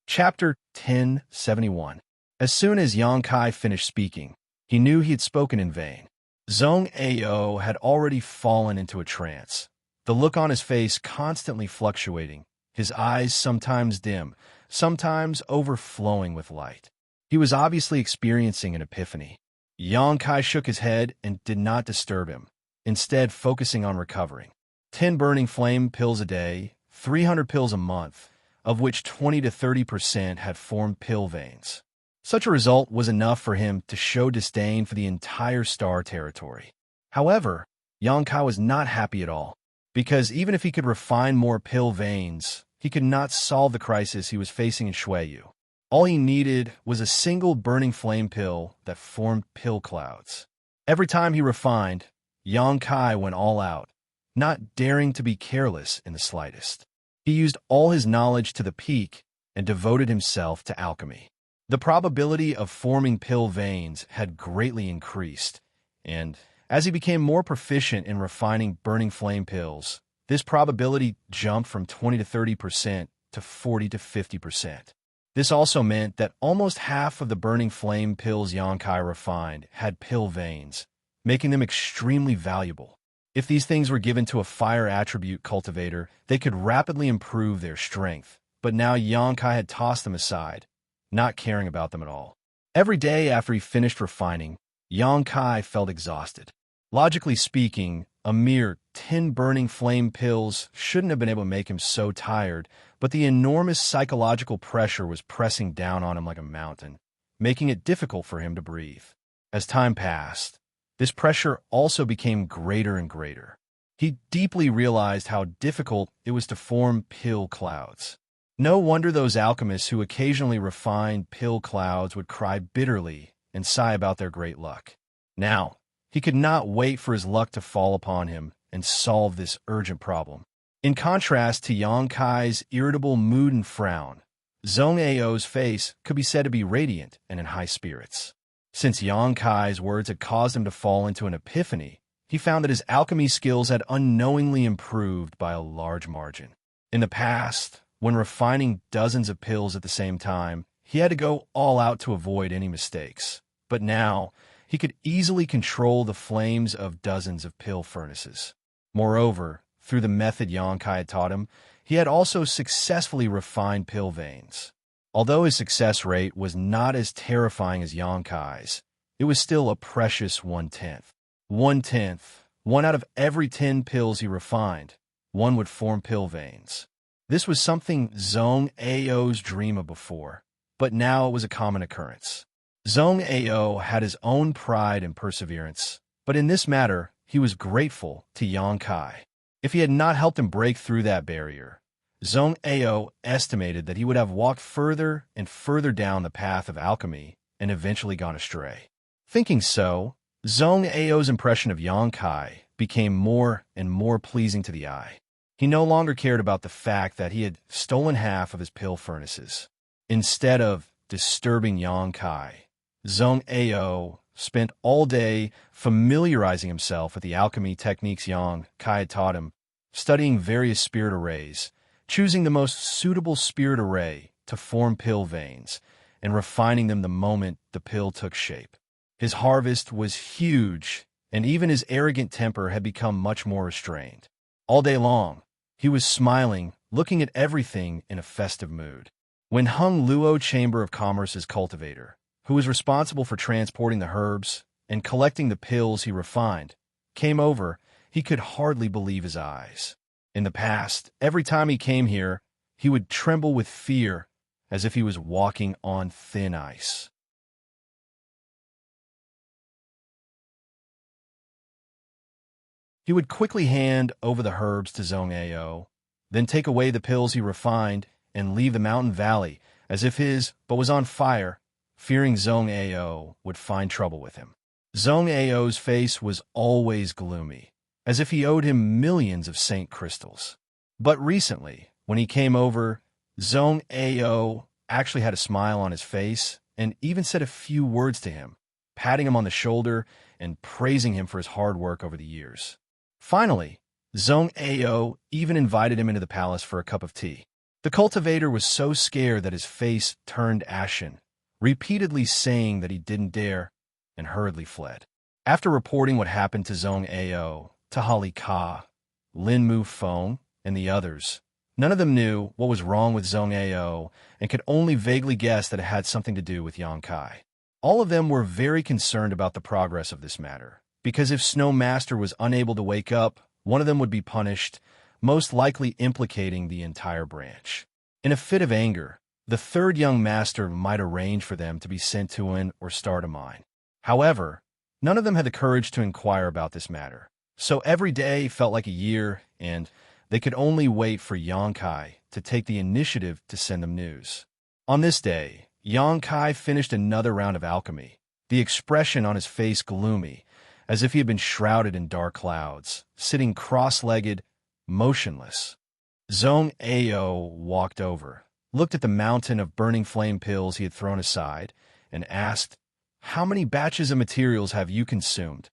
Chapter 1071. As soon as Yang Kai finished speaking, he knew he had spoken in vain. Zhong Ao had already fallen into a trance, the look on his face constantly fluctuating, his eyes sometimes dim, sometimes overflowing with light. He was obviously experiencing an epiphany. Yang Kai shook his head and did not disturb him, instead focusing on recovering. 10 burning flame pills a day, 300 pills a month, of which 20 to 30% had formed pill veins. Such a result was enough for him to show disdain for the entire star territory. However, Yang Kai was not happy at all, because even if he could refine more pill veins, he could not solve the crisis he was facing in Shuiyu. All he needed was a single burning flame pill that formed pill clouds. Every time he refined, Yang Kai went all out, not daring to be careless in the slightest. He used all his knowledge to the peak and devoted himself to alchemy. The probability of forming pill veins had greatly increased, and as he became more proficient in refining burning flame pills, this probability jumped from 20 to 30% to 40 to 50%. This also meant that almost half of the burning flame pills Yang Kai refined had pill veins, making them extremely valuable. If these things were given to a fire attribute cultivator, they could rapidly improve their strength, but now Yang Kai had tossed them aside, not caring about them at all. Every day after he finished refining, Yang Kai felt exhausted. Logically speaking, a mere 10 burning flame pills shouldn't have been able to make him so tired, but the enormous psychological pressure was pressing down on him like a mountain, making it difficult for him to breathe. As time passed, this pressure also became greater and greater. He deeply realized how difficult it was to form pill clouds. No wonder those alchemists who occasionally refined pill clouds would cry bitterly and sigh about their great luck. Now, he could not wait for his luck to fall upon him and solve this urgent problem. In contrast to Yang Kai's irritable mood and frown, Zhong Ao's face could be said to be radiant and in high spirits. Since Yang Kai's words had caused him to fall into an epiphany, he found that his alchemy skills had unknowingly improved by a large margin. In the past, when refining dozens of pills at the same time, he had to go all out to avoid any mistakes. But now, he could easily control the flames of dozens of pill furnaces. Moreover, through the method Yang Kai had taught him, he had also successfully refined pill veins. Although his success rate was not as terrifying as Yang Kai's, it was still a precious 1/10. 1/10, 1 out of every 10 pills he refined, one would form pill veins. This was something Zhong Ao's dream of before, but now it was a common occurrence. Zhong Ao had his own pride and perseverance, but in this matter, he was grateful to Yang Kai. If he had not helped him break through that barrier, Zhong Ao estimated that he would have walked further and further down the path of alchemy and eventually gone astray. Thinking so, Zhong Ao's impression of Yang Kai became more and more pleasing to the eye. He no longer cared about the fact that he had stolen half of his pill furnaces. Instead of disturbing Yang Kai, Zhong Ao spent all day familiarizing himself with the alchemy techniques Yang Kai had taught him, studying various spirit arrays, choosing the most suitable spirit array to form pill veins, and refining them the moment the pill took shape. His harvest was huge, and even his arrogant temper had become much more restrained. All day long, he was smiling, looking at everything in a festive mood. When Hung Luo Chamber of Commerce's cultivator, who was responsible for transporting the herbs and collecting the pills he refined, came over, he could hardly believe his eyes. In the past, every time he came here, he would tremble with fear, as if he was walking on thin ice. He would quickly hand over the herbs to Zhong Ao, then take away the pills he refined and leave the mountain valley as if his but was on fire, fearing Zhong Ao would find trouble with him. Zhong Ao's face was always gloomy, as if he owed him millions of saint crystals. But recently, when he came over, Zhong Ao actually had a smile on his face and even said a few words to him, patting him on the shoulder and praising him for his hard work over the years. Finally, Zhong Ao even invited him into the palace for a cup of tea. The cultivator was so scared that his face turned ashen, repeatedly saying that he didn't dare, and hurriedly fled. After reporting what happened to Zhong Ao, to Hali Ka, Lin Mu Feng, and the others, none of them knew what was wrong with Zhong Ao and could only vaguely guess that it had something to do with Yang Kai. All of them were very concerned about the progress of this matter, because if Snow Master was unable to wake up, one of them would be punished, most likely implicating the entire branch. In a fit of anger, the third young master might arrange for them to be sent to an or start a mine. However, none of them had the courage to inquire about this matter, so every day felt like a year, and they could only wait for Yang Kai to take the initiative to send them news. On this day, Yang Kai finished another round of alchemy, the expression on his face gloomy, as if he had been shrouded in dark clouds, sitting cross-legged, motionless. Zhong Ao walked over, looked at the mountain of burning flame pills he had thrown aside, and asked, "How many batches of materials have you consumed?"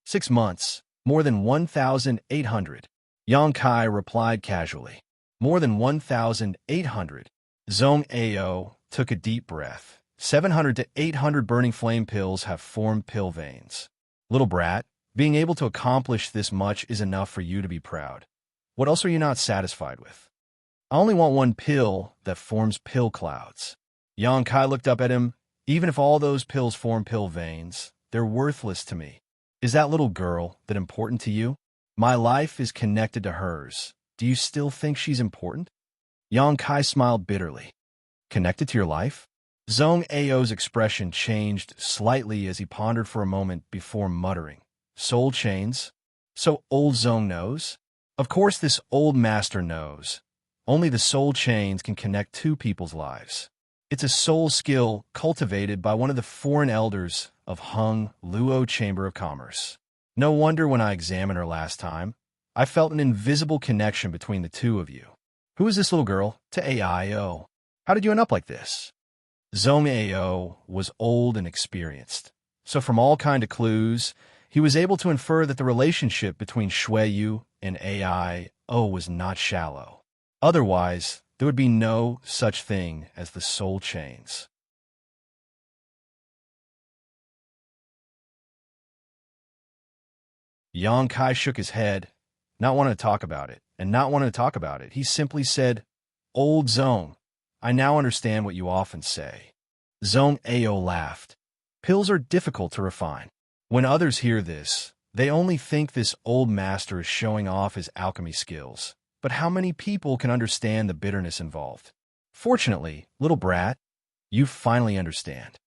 6 months, more than 1,800. Yang Kai replied casually. More than 1,800. Zhong Ao took a deep breath. 700 to 800 burning flame pills have formed pill veins. Little brat, being able to accomplish this much is enough for you to be proud. What else are you not satisfied with? I only want one pill that forms pill clouds. Yang Kai looked up at him. Even if all those pills form pill veins, they're worthless to me. Is that little girl that important to you? My life is connected to hers. Do you still think she's important? Yang Kai smiled bitterly. Connected to your life? Zhong Ao's expression changed slightly as he pondered for a moment before muttering, "Soul chains? So old Zhong knows?" Of course this old master knows. Only the soul chains can connect two people's lives. It's a soul skill cultivated by one of the foreign elders of Hung Luo Chamber of Commerce. No wonder when I examined her last time, I felt an invisible connection between the two of you. Who is this little girl? To AIO. How did you end up like this? Zhong Ao was old and experienced, so from all kind of clues, he was able to infer that the relationship between Shuiyu and AIO was not shallow. Otherwise, there would be no such thing as the soul chains. Yang Kai shook his head, not wanting to talk about it, and not wanting to talk about it. He simply said, "Old Zhong, I now understand what you often say." Zhong Ao laughed. Pills are difficult to refine. When others hear this, they only think this old master is showing off his alchemy skills. But how many people can understand the bitterness involved? Fortunately, little brat, you finally understand.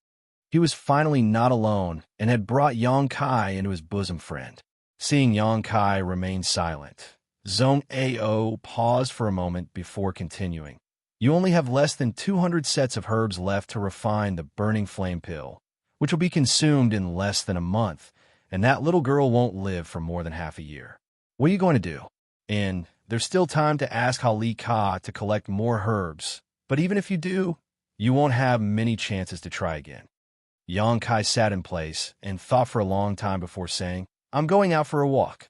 He was finally not alone and had brought Yang Kai into his bosom friend. Seeing Yang Kai remain silent, Zhong Ao paused for a moment before continuing. You only have less than 200 sets of herbs left to refine the burning flame pill, which will be consumed in less than a month, and that little girl won't live for more than half a year. What are you going to do? And there's still time to ask Hali Ka to collect more herbs, but even if you do, you won't have many chances to try again. Yang Kai sat in place and thought for a long time before saying, "I'm going out for a walk."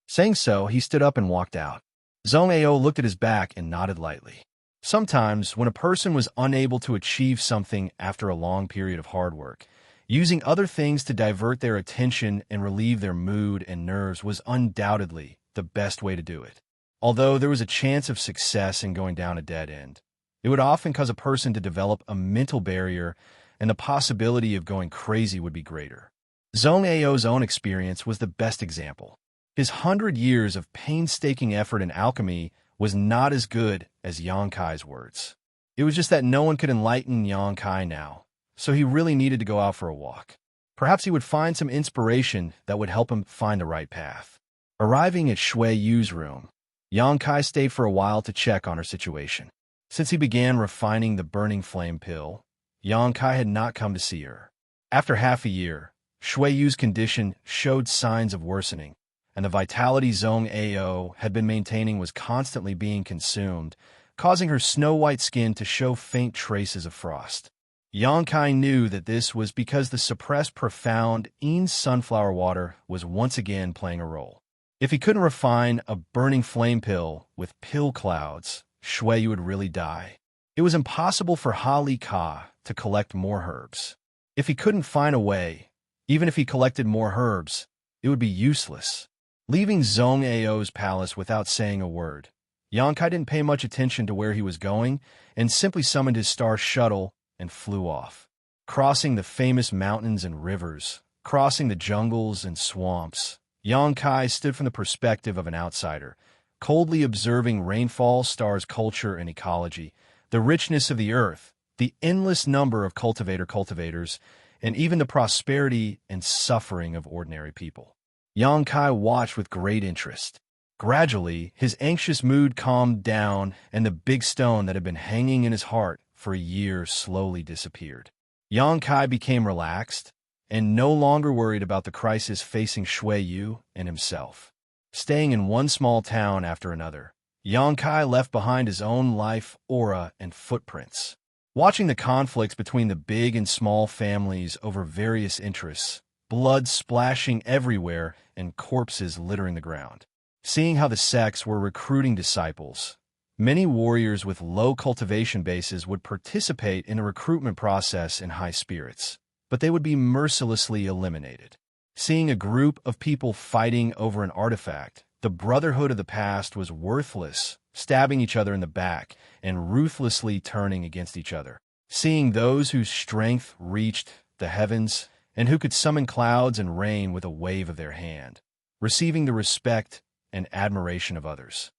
Saying so, he stood up and walked out. Zhong Ao looked at his back and nodded lightly. Sometimes, when a person was unable to achieve something after a long period of hard work, using other things to divert their attention and relieve their mood and nerves was undoubtedly the best way to do it. Although there was a chance of success in going down a dead end, it would often cause a person to develop a mental barrier, and the possibility of going crazy would be greater. Zhong Ao's own experience was the best example. His 100 years of painstaking effort in alchemy was not as good as Yang Kai's words. It was just that no one could enlighten Yang Kai now, so he really needed to go out for a walk. Perhaps he would find some inspiration that would help him find the right path. Arriving at Shui Yu's room, Yang Kai stayed for a while to check on her situation. Since he began refining the burning flame pill, Yang Kai had not come to see her. After half a year, Shui Yu's condition showed signs of worsening, and the vitality Zhong Ao had been maintaining was constantly being consumed, causing her snow-white skin to show faint traces of frost. Yang Kai knew that this was because the suppressed profound Yin sunflower water was once again playing a role. If he couldn't refine a burning flame pill with pill clouds, Shui Yu would really die. It was impossible for Ha Li Ka to collect more herbs. If he couldn't find a way, even if he collected more herbs, it would be useless. Leaving Zhong Ao's palace without saying a word, Yang Kai didn't pay much attention to where he was going and simply summoned his star shuttle and flew off. Crossing the famous mountains and rivers, crossing the jungles and swamps, Yang Kai stood from the perspective of an outsider, coldly observing rainfall, stars' culture and ecology, the richness of the earth, the endless number of cultivators, and even the prosperity and suffering of ordinary people. Yang Kai watched with great interest. Gradually, his anxious mood calmed down, and the big stone that had been hanging in his heart for a year slowly disappeared. Yang Kai became relaxed and no longer worried about the crisis facing Shui Yu and himself. Staying in one small town after another, Yang Kai left behind his own life, aura, and footprints. Watching the conflicts between the big and small families over various interests, blood splashing everywhere and corpses littering the ground. Seeing how the sects were recruiting disciples, many warriors with low cultivation bases would participate in a recruitment process in high spirits, but they would be mercilessly eliminated. Seeing a group of people fighting over an artifact, the brotherhood of the past was worthless, stabbing each other in the back and ruthlessly turning against each other. Seeing those whose strength reached the heavens and who could summon clouds and rain with a wave of their hand, receiving the respect and admiration of others.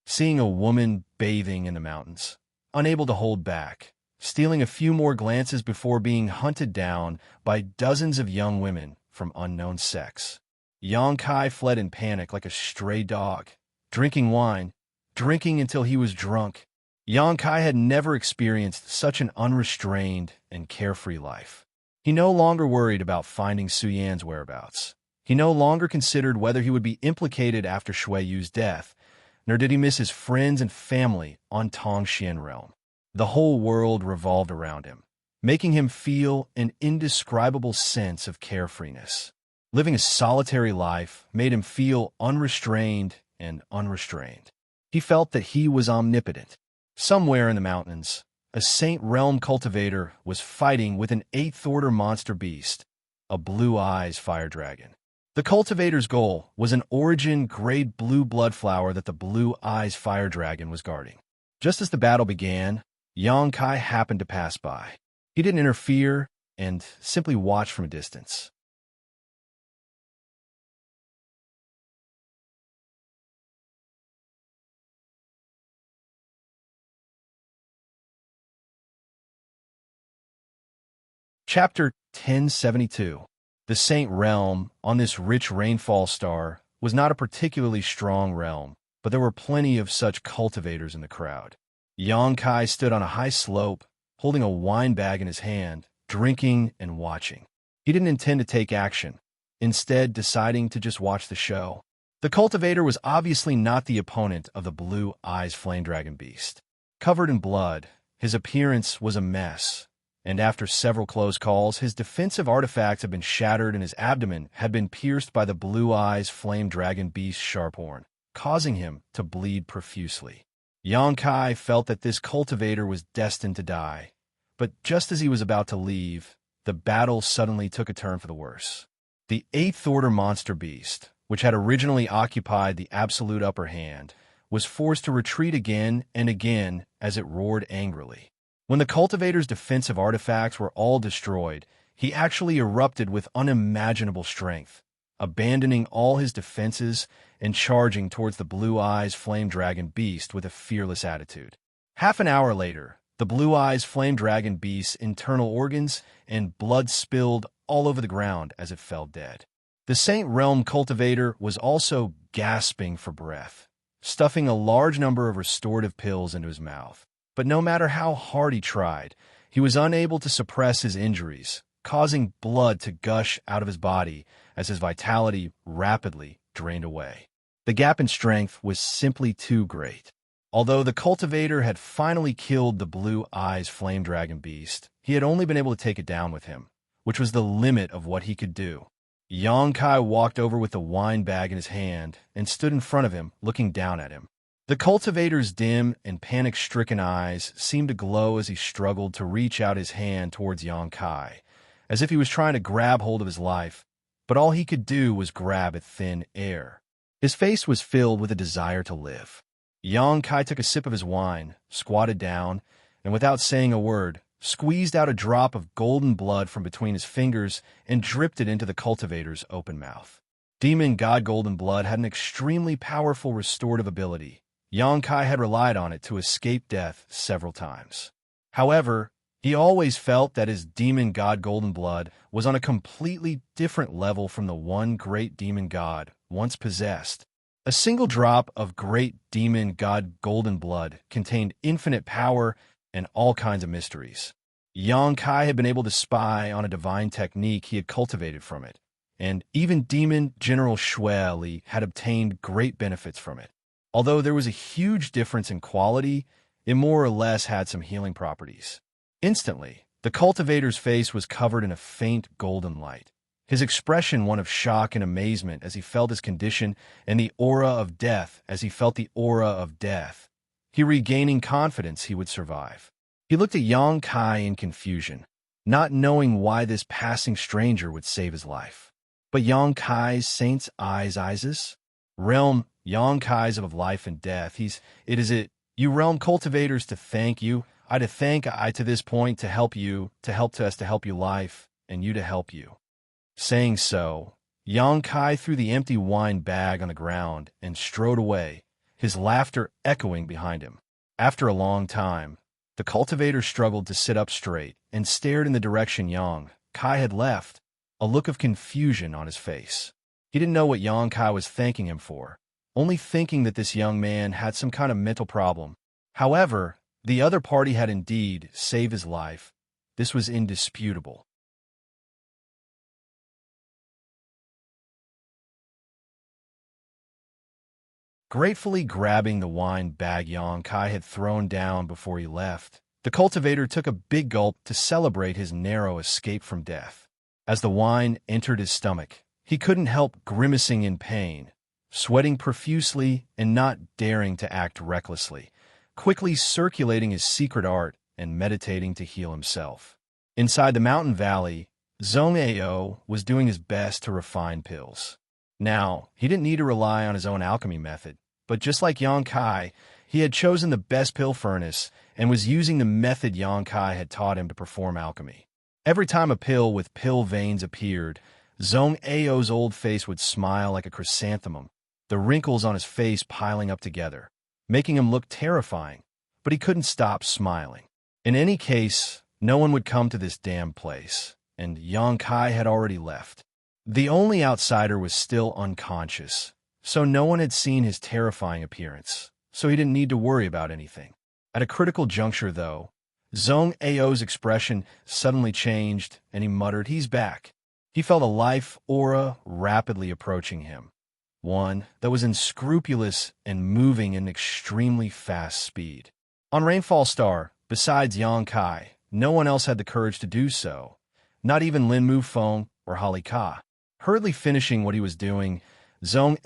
Seeing a woman bathing in the mountains, unable to hold back, stealing a few more glances before being hunted down by dozens of young women from unknown sects. Yang Kai fled in panic like a stray dog, drinking wine, drinking until he was drunk. Yang Kai had never experienced such an unrestrained and carefree life. He no longer worried about finding Su Yan's whereabouts. He no longer considered whether he would be implicated after Shui Yu's death, nor did he miss his friends and family on Tongxian realm. The whole world revolved around him, making him feel an indescribable sense of carefreeness. Living a solitary life made him feel unrestrained and unrestrained. He felt that he was omnipotent. Somewhere in the mountains, a Saint Realm cultivator was fighting with an 8th-order monster beast, a Blue Eyes fire dragon. The cultivator's goal was an origin-grade blue blood flower that the Blue Eyes fire dragon was guarding. Just as the battle began, Yang Kai happened to pass by. He didn't interfere and simply watched from a distance. Chapter 1072. The Saint Realm, on this rich rainfall star, was not a particularly strong realm, but there were plenty of such cultivators in the crowd. Yang Kai stood on a high slope, holding a wine bag in his hand, drinking and watching. He didn't intend to take action, instead deciding to just watch the show. The cultivator was obviously not the opponent of the Blue Eyes flame dragon beast. Covered in blood, his appearance was a mess, and after several close calls, his defensive artifacts had been shattered and his abdomen had been pierced by the Blue Eyes flame dragon beast's sharp horn, causing him to bleed profusely. Yang Kai felt that this cultivator was destined to die, but just as he was about to leave, the battle suddenly took a turn for the worse. The 8th-order monster beast, which had originally occupied the absolute upper hand, was forced to retreat again and again as it roared angrily. When the cultivator's defensive artifacts were all destroyed, he actually erupted with unimaginable strength, abandoning all his defenses and charging towards the Blue Eyes flame dragon beast with a fearless attitude. Half an hour later, The blue eyes flame dragon beast's internal organs, and blood spilled all over the ground as it fell dead. The Saint Realm cultivator was also gasping for breath, stuffing a large number of restorative pills into his mouth. But no matter how hard he tried, he was unable to suppress his injuries, causing blood to gush out of his body as his vitality rapidly drained away. The gap in strength was simply too great. Although the cultivator had finally killed the blue eyes flame dragon beast, he had only been able to take it down with him, which was the limit of what he could do. Xianxia walked over with the wine bag in his hand and stood in front of him, looking down at him. The cultivator's dim and panic-stricken eyes seemed to glow as he struggled to reach out his hand towards Xianxia, as if he was trying to grab hold of his life, but all he could do was grab at thin air. His face was filled with a desire to live. Xianxia took a sip of his wine, squatted down, and without saying a word, squeezed out a drop of golden blood from between his fingers and dripped it into the cultivator's open mouth. Demon God Golden Blood had an extremely powerful restorative ability. Xianxia had relied on it to escape death several times. However, he always felt that his Demon God Golden Blood was on a completely different level from the one great demon god once possessed. A single drop of great Demon God Golden Blood contained infinite power and all kinds of mysteries. Xianxia had been able to spy on a divine technique he had cultivated from it, and even Demon General Shui Li had obtained great benefits from it. Although there was a huge difference in quality, it more or less had some healing properties. Instantly, the cultivator's face was covered in a faint golden light, his expression one of shock and amazement as he felt his condition, and the aura of death as he felt the aura of death. He regaining confidence he would survive. He looked at Xianxia in confusion, not knowing why this passing stranger would save his life. But Xianxia's saint's eyes, realm Xianxia's of life and death. You realm cultivators to thank you. I to thank I to this point to help you, to help us to help you life, and you to help you. Saying so, Xianxia threw the empty wine bag on the ground and strode away, his laughter echoing behind him. After a long time, the cultivator struggled to sit up straight and stared in the direction Xianxia had left, a look of confusion on his face. He didn't know what Xianxia was thanking him for, only thinking that this young man had some kind of mental problem. However, the other party had indeed saved his life. This was indisputable. Gratefully grabbing the wine bag Xianxia had thrown down before he left, the cultivator took a big gulp to celebrate his narrow escape from death. As the wine entered his stomach, he couldn't help grimacing in pain, sweating profusely and not daring to act recklessly, quickly circulating his secret art and meditating to heal himself. Inside the mountain valley, Zhong was doing his best to refine pills. Now, he didn't need to rely on his own alchemy method, but just like Xianxia, he had chosen the best pill furnace and was using the method Xianxia had taught him to perform alchemy. Every time a pill with pill veins appeared, Zhong old face would smile like a chrysanthemum, the wrinkles on his face piling up together, making him look terrifying, but he couldn't stop smiling. In any case, no one would come to this damn place, and Xianxia had already left. The only outsider was still unconscious, so no one had seen his terrifying appearance, so he didn't need to worry about anything. At a critical juncture, though, Zhong expression suddenly changed, and he muttered, "He's back." He felt a life aura rapidly approaching him, one that was unscrupulous and moving in extremely fast speed. On Rainfall Star, besides Xianxia, no one else had the courage to do so, not even Lin Mufeng or Holly Ka. Hurriedly finishing what he was doing, Zhong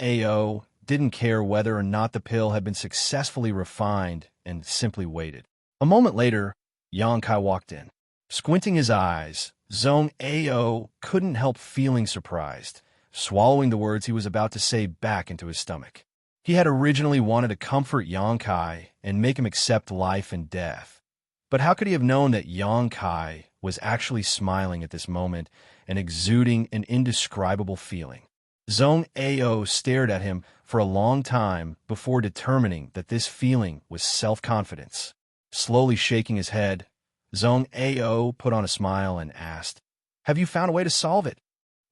didn't care whether or not the pill had been successfully refined and simply waited. A moment later, Xianxia walked in. Squinting his eyes, Zhong couldn't help feeling surprised, swallowing the words he was about to say back into his stomach. He had originally wanted to comfort Xianxia and make him accept life and death. But how could he have known that Xianxia was actually smiling at this moment and exuding an indescribable feeling? Zhong stared at him for a long time before determining that this feeling was self-confidence. Slowly shaking his head, Zhong Ao put on a smile and asked, "Have you found a way to solve it?"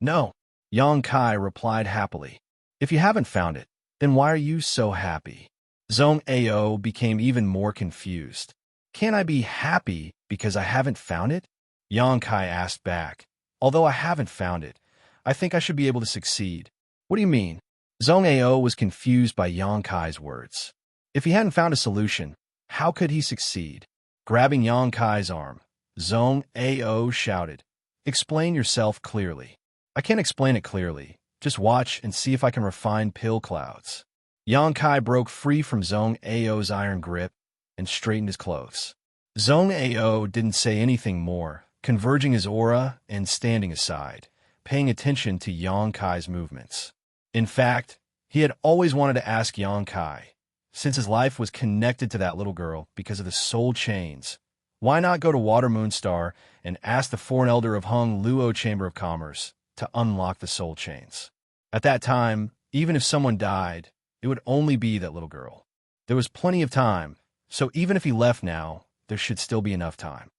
"No," Yang Kai replied happily. "If you haven't found it, then why are you so happy?" Zhong Ao became even more confused. "Can't I be happy because I haven't found it?" Yang Kai asked back. "Although I haven't found it, I think I should be able to succeed." "What do you mean?" Zhong Ao was confused by Yang Kai's words. If he hadn't found a solution, how could he succeed? Grabbing Yang Kai's arm, Zhong Ao shouted, "Explain yourself clearly." "I can't explain it clearly. Just watch and see if I can refine pill clouds." Yang Kai broke free from Zhong Ao's iron grip and straightened his clothes. Zhong Ao didn't say anything more, converging his aura and standing aside, paying attention to Yang Kai's movements. In fact, he had always wanted to ask Yang Kai, since his life was connected to that little girl because of the soul chains, why not go to Water Moon Star and ask the foreign elder of Hung Luo Chamber of Commerce to unlock the soul chains? At that time, even if someone died, it would only be that little girl. There was plenty of time, so even if he left now, there should still be enough time.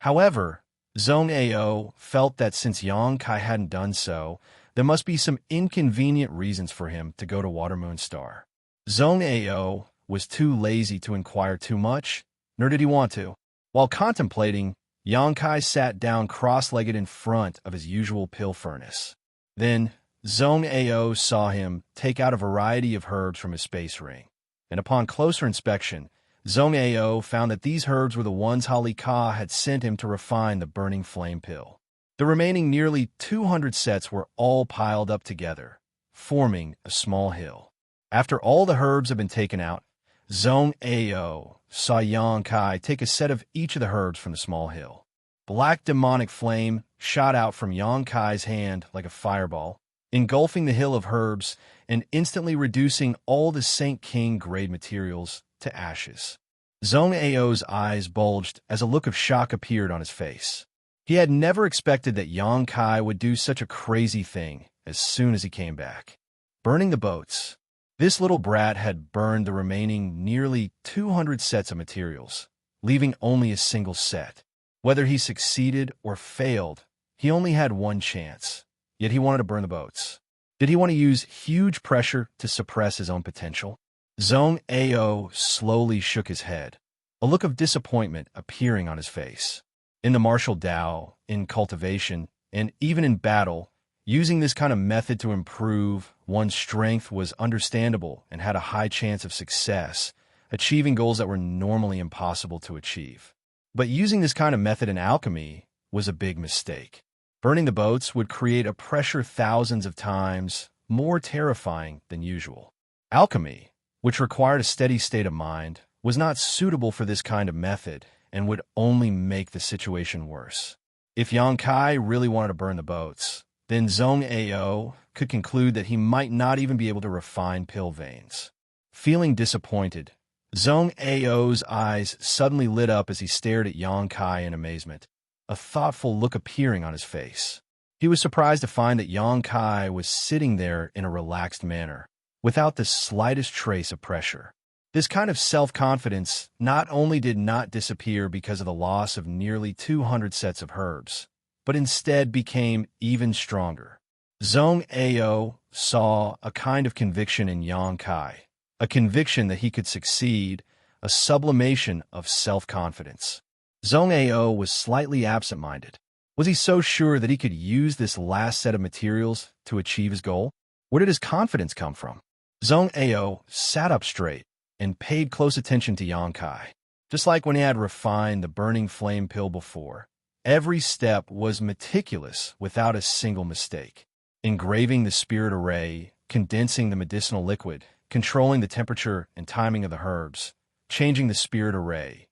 However, Zhong Ao felt that since Yang Kai hadn't done so, there must be some inconvenient reasons for him to go to Water Moon Star. Zhong Ao was too lazy to inquire too much, nor did he want to. While contemplating, Yang Kai sat down cross-legged in front of his usual pill furnace. Then, Zhong Ao saw him take out a variety of herbs from his space ring, and upon closer inspection, Zhong Ao found that these herbs were the ones Hali Ka had sent him to refine the burning flame pill. The remaining nearly 200 sets were all piled up together, forming a small hill. After all the herbs had been taken out, Zhong Ao saw Yang Kai take a set of each of the herbs from the small hill. Black demonic flame shot out from Yang Kai's hand like a fireball, engulfing the hill of herbs and instantly reducing all the Saint King grade materials to ashes. Zhong Ao's eyes bulged as a look of shock appeared on his face. He had never expected that Yang Kai would do such a crazy thing as soon as he came back. Burning the boats. This little brat had burned the remaining nearly 200 sets of materials, leaving only a single set. Whether he succeeded or failed, he only had one chance, yet he wanted to burn the boats. Did he want to use huge pressure to suppress his own potential? Zhong Ao slowly shook his head, a look of disappointment appearing on his face. In the martial Tao, in cultivation, and even in battle, using this kind of method to improve one's strength was understandable and had a high chance of success, achieving goals that were normally impossible to achieve. But using this kind of method in alchemy was a big mistake. Burning the boats would create a pressure thousands of times more terrifying than usual. Alchemy, which required a steady state of mind, was not suitable for this kind of method and would only make the situation worse. If Yang Kai really wanted to burn the boats, then Zhong Ao could conclude that he might not even be able to refine pill veins. Feeling disappointed, Zhong Ao's eyes suddenly lit up as he stared at Yang Kai in amazement, a thoughtful look appearing on his face. He was surprised to find that Yang Kai was sitting there in a relaxed manner, without the slightest trace of pressure. This kind of self-confidence not only did not disappear because of the loss of nearly 200 sets of herbs, but instead became even stronger. Zhong Ao saw a kind of conviction in Yang Kai, a conviction that he could succeed, a sublimation of self-confidence. Zhong Ao was slightly absent-minded. Was he so sure that he could use this last set of materials to achieve his goal? Where did his confidence come from? Zhong Ao sat up straight and paid close attention to Yang Kai. Just like when he had refined the burning flame pill before, every step was meticulous without a single mistake. Engraving the spirit array, condensing the medicinal liquid, controlling the temperature and timing of the herbs, changing the spirit array.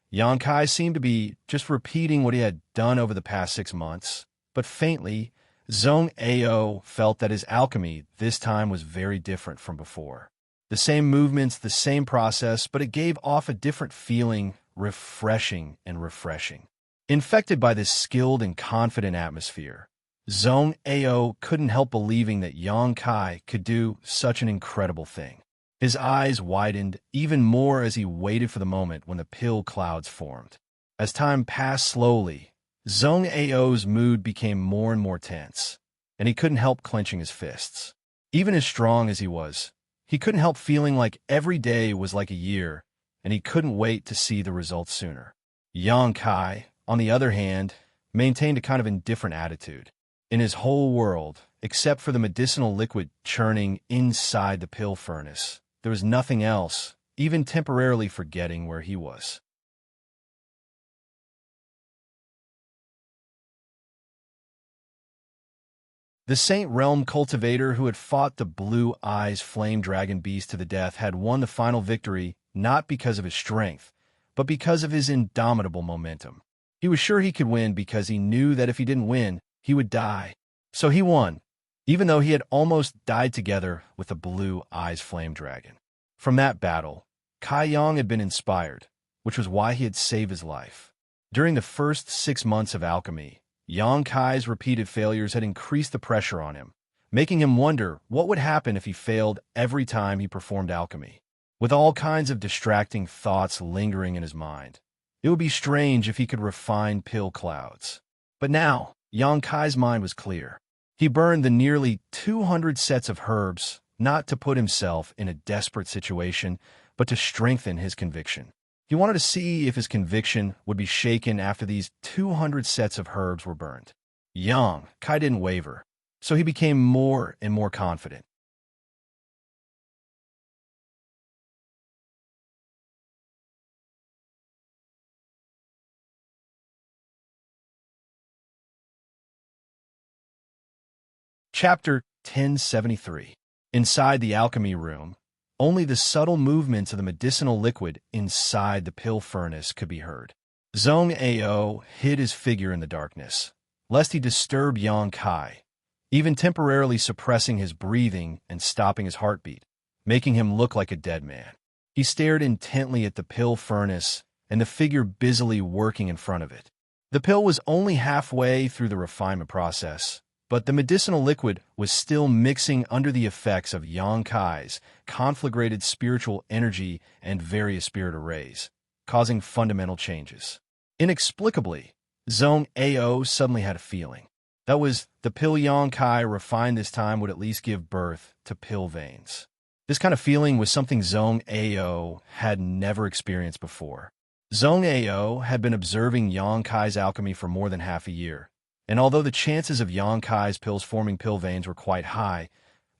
Yang Kai seemed to be just repeating what he had done over the past 6 months, but faintly, Zhong Ao felt that his alchemy this time was very different from before. The same movements, the same process, but it gave off a different feeling, refreshing and refreshing. Infected by this skilled and confident atmosphere, Zhong Ao couldn't help believing that Yang Kai could do such an incredible thing. His eyes widened even more as he waited for the moment when the pill clouds formed. As time passed slowly, Zhong Ao's mood became more and more tense, and he couldn't help clenching his fists. Even as strong as he was, he couldn't help feeling like every day was like a year, and he couldn't wait to see the results sooner. Yang Kai, on the other hand, maintained a kind of indifferent attitude. In his whole world, except for the medicinal liquid churning inside the pill furnace, there was nothing else, even temporarily forgetting where he was. The Saint Realm cultivator who had fought the Blue Eyes Flame Dragon Beast to the death had won the final victory not because of his strength, but because of his indomitable momentum. He was sure he could win because he knew that if he didn't win, he would die. So he won, even though he had almost died together with the Blue Eyes Flame Dragon. From that battle, Kai Yang had been inspired, which was why he had saved his life. During the first 6 months of alchemy, Yang Kai's repeated failures had increased the pressure on him, making him wonder what would happen if he failed every time he performed alchemy. With all kinds of distracting thoughts lingering in his mind, it would be strange if he could refine pill clouds. But now, Yang Kai's mind was clear. He burned the nearly 200 sets of herbs, not to put himself in a desperate situation, but to strengthen his conviction. He wanted to see if his conviction would be shaken after these 200 sets of herbs were burned. Yang Kai didn't waver, so he became more and more confident. Chapter 1073. Inside the alchemy room, only the subtle movements of the medicinal liquid inside the pill furnace could be heard. Zhong Ao hid his figure in the darkness, lest he disturb Yang Kai, even temporarily suppressing his breathing and stopping his heartbeat, making him look like a dead man. He stared intently at the pill furnace and the figure busily working in front of it. The pill was only halfway through the refinement process, but the medicinal liquid was still mixing under the effects of Yang Kai's conflagrated spiritual energy and various spirit arrays, causing fundamental changes. Inexplicably, Zhong Ao suddenly had a feeling. That was, the pill Yang Kai refined this time would at least give birth to pill veins. This kind of feeling was something Zhong Ao had never experienced before. Zhong Ao had been observing Yang Kai's alchemy for more than half a year, and although the chances of Yang Kai's pills forming pill veins were quite high,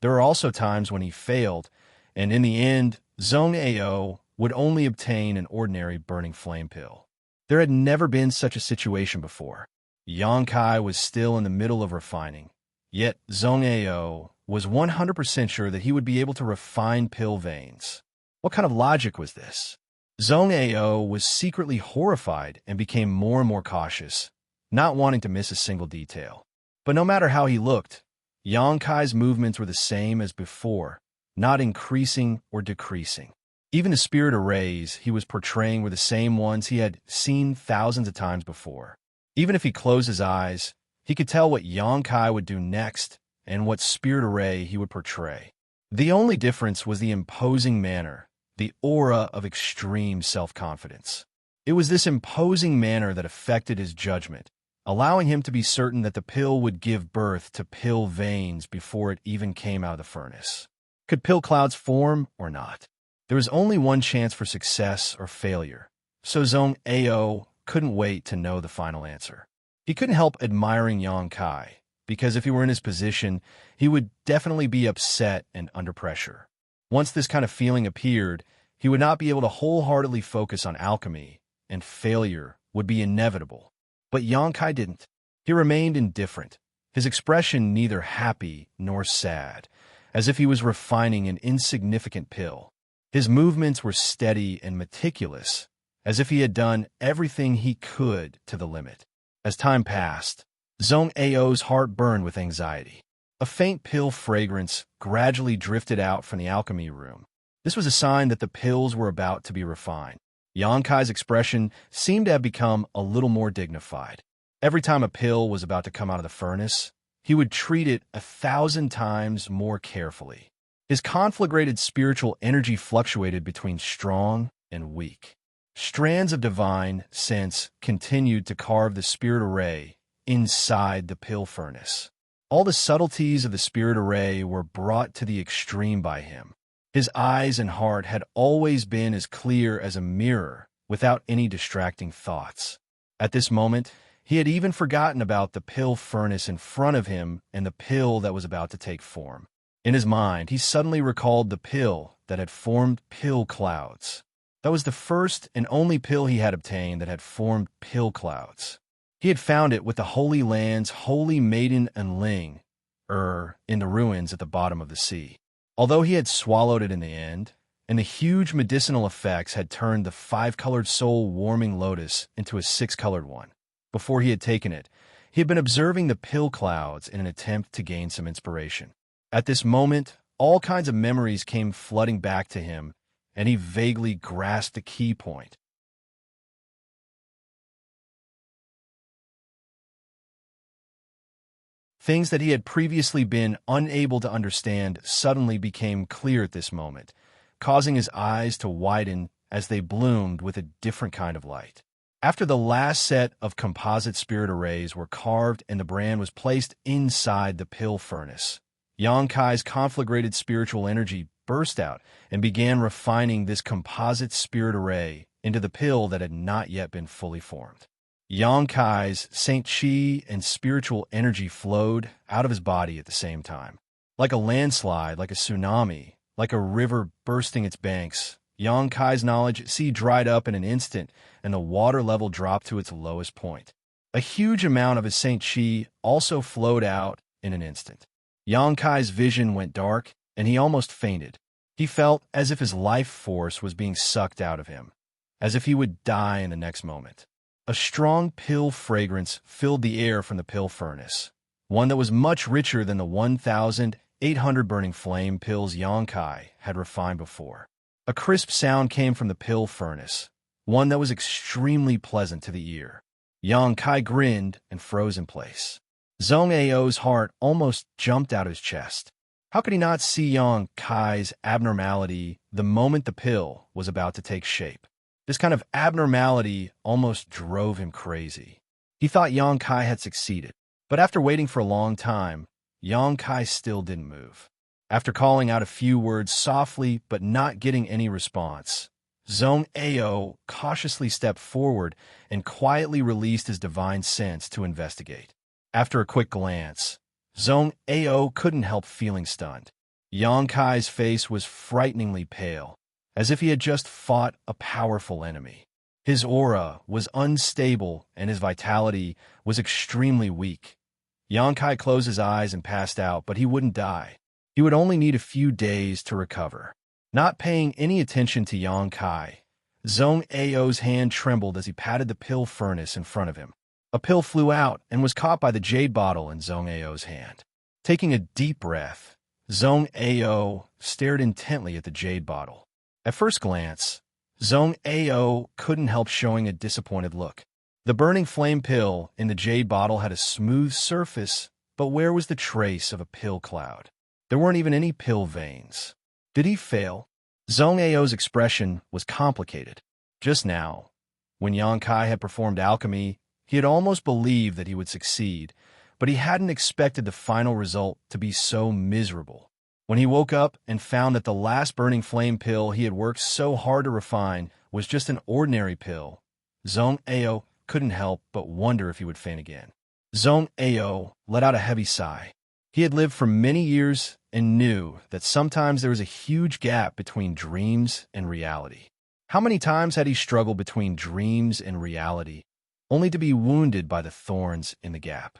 there were also times when he failed, and in the end, Zhong Ao would only obtain an ordinary burning flame pill. There had never been such a situation before. Yang Kai was still in the middle of refining, yet Zhong Ao was 100% sure that he would be able to refine pill veins. What kind of logic was this? Zhong Ao was secretly horrified and became more and more cautious, not wanting to miss a single detail. But no matter how he looked, Yang Kai's movements were the same as before, not increasing or decreasing. Even the spirit arrays he was portraying were the same ones he had seen thousands of times before. Even if he closed his eyes, he could tell what Yang Kai would do next and what spirit array he would portray. The only difference was the imposing manner, the aura of extreme self-confidence. It was this imposing manner that affected his judgment, allowing him to be certain that the pill would give birth to pill veins before it even came out of the furnace. Could pill clouds form or not? There was only one chance for success or failure, so Zhong Ao couldn't wait to know the final answer. He couldn't help admiring Yang Kai, because if he were in his position, he would definitely be upset and under pressure. Once this kind of feeling appeared, he would not be able to wholeheartedly focus on alchemy, and failure would be inevitable. But Yang Kai didn't. He remained indifferent, his expression neither happy nor sad, as if he was refining an insignificant pill. His movements were steady and meticulous, as if he had done everything he could to the limit. As time passed, Zhong Ao's heart burned with anxiety. A faint pill fragrance gradually drifted out from the alchemy room. This was a sign that the pills were about to be refined. Yang Kai's expression seemed to have become a little more dignified. Every time a pill was about to come out of the furnace, he would treat it 1,000 times more carefully. His conflagrated spiritual energy fluctuated between strong and weak. Strands of divine sense continued to carve the spirit array inside the pill furnace. All the subtleties of the spirit array were brought to the extreme by him. His eyes and heart had always been as clear as a mirror, without any distracting thoughts. At this moment, he had even forgotten about the pill furnace in front of him and the pill that was about to take form. In his mind, he suddenly recalled the pill that had formed pill clouds. That was the first and only pill he had obtained that had formed pill clouds. He had found it with the Holy Land's holy maiden and Ling, in the ruins at the bottom of the sea. Although he had swallowed it in the end, and the huge medicinal effects had turned the 5-colored soul-warming lotus into a 6-colored one. Before he had taken it, he had been observing the pill clouds in an attempt to gain some inspiration. At this moment, all kinds of memories came flooding back to him, and he vaguely grasped the key point. Things that he had previously been unable to understand suddenly became clear at this moment, causing his eyes to widen as they bloomed with a different kind of light. After the last set of composite spirit arrays were carved and the brand was placed inside the pill furnace, Xianxia's conflagrated spiritual energy burst out and began refining this composite spirit array into the pill that had not yet been fully formed. Xianxia's Saint Qi and spiritual energy flowed out of his body at the same time. Like a landslide, like a tsunami, like a river bursting its banks, Xianxia's knowledge sea dried up in an instant and the water level dropped to its lowest point. A huge amount of his Saint Qi also flowed out in an instant. Xianxia's vision went dark and he almost fainted. He felt as if his life force was being sucked out of him, as if he would die in the next moment. A strong pill fragrance filled the air from the pill furnace, one that was much richer than the 1,800 burning flame pills Xianxia had refined before. A crisp sound came from the pill furnace, one that was extremely pleasant to the ear. Xianxia grinned and froze in place. Zhong Ao's heart almost jumped out of his chest. How could he not see Xianxia's abnormality the moment the pill was about to take shape? This kind of abnormality almost drove him crazy. He thought Xianxia had succeeded, but after waiting for a long time, Xianxia still didn't move. After calling out a few words softly but not getting any response, Zhong Ao cautiously stepped forward and quietly released his divine sense to investigate. After a quick glance, Zhong Ao couldn't help feeling stunned. Xianxia's face was frighteningly pale, as if he had just fought a powerful enemy. His aura was unstable and his vitality was extremely weak. Xianxia closed his eyes and passed out, but he wouldn't die. He would only need a few days to recover. Not paying any attention to Xianxia, Zhong Ao's hand trembled as he patted the pill furnace in front of him. A pill flew out and was caught by the jade bottle in Zhong Ao's hand. Taking a deep breath, Zhong Ao stared intently at the jade bottle. At first glance, Zhong Ao couldn't help showing a disappointed look. The burning flame pill in the jade bottle had a smooth surface, but where was the trace of a pill cloud? There weren't even any pill veins. Did he fail? Zhong Ao's expression was complicated. Just now, when Xianxia had performed alchemy, he had almost believed that he would succeed, but he hadn't expected the final result to be so miserable. When he woke up and found that the last burning flame pill he had worked so hard to refine was just an ordinary pill, Zhong Ao couldn't help but wonder if he would faint again. Zhong Ao let out a heavy sigh. He had lived for many years and knew that sometimes there was a huge gap between dreams and reality. How many times had he struggled between dreams and reality, only to be wounded by the thorns in the gap?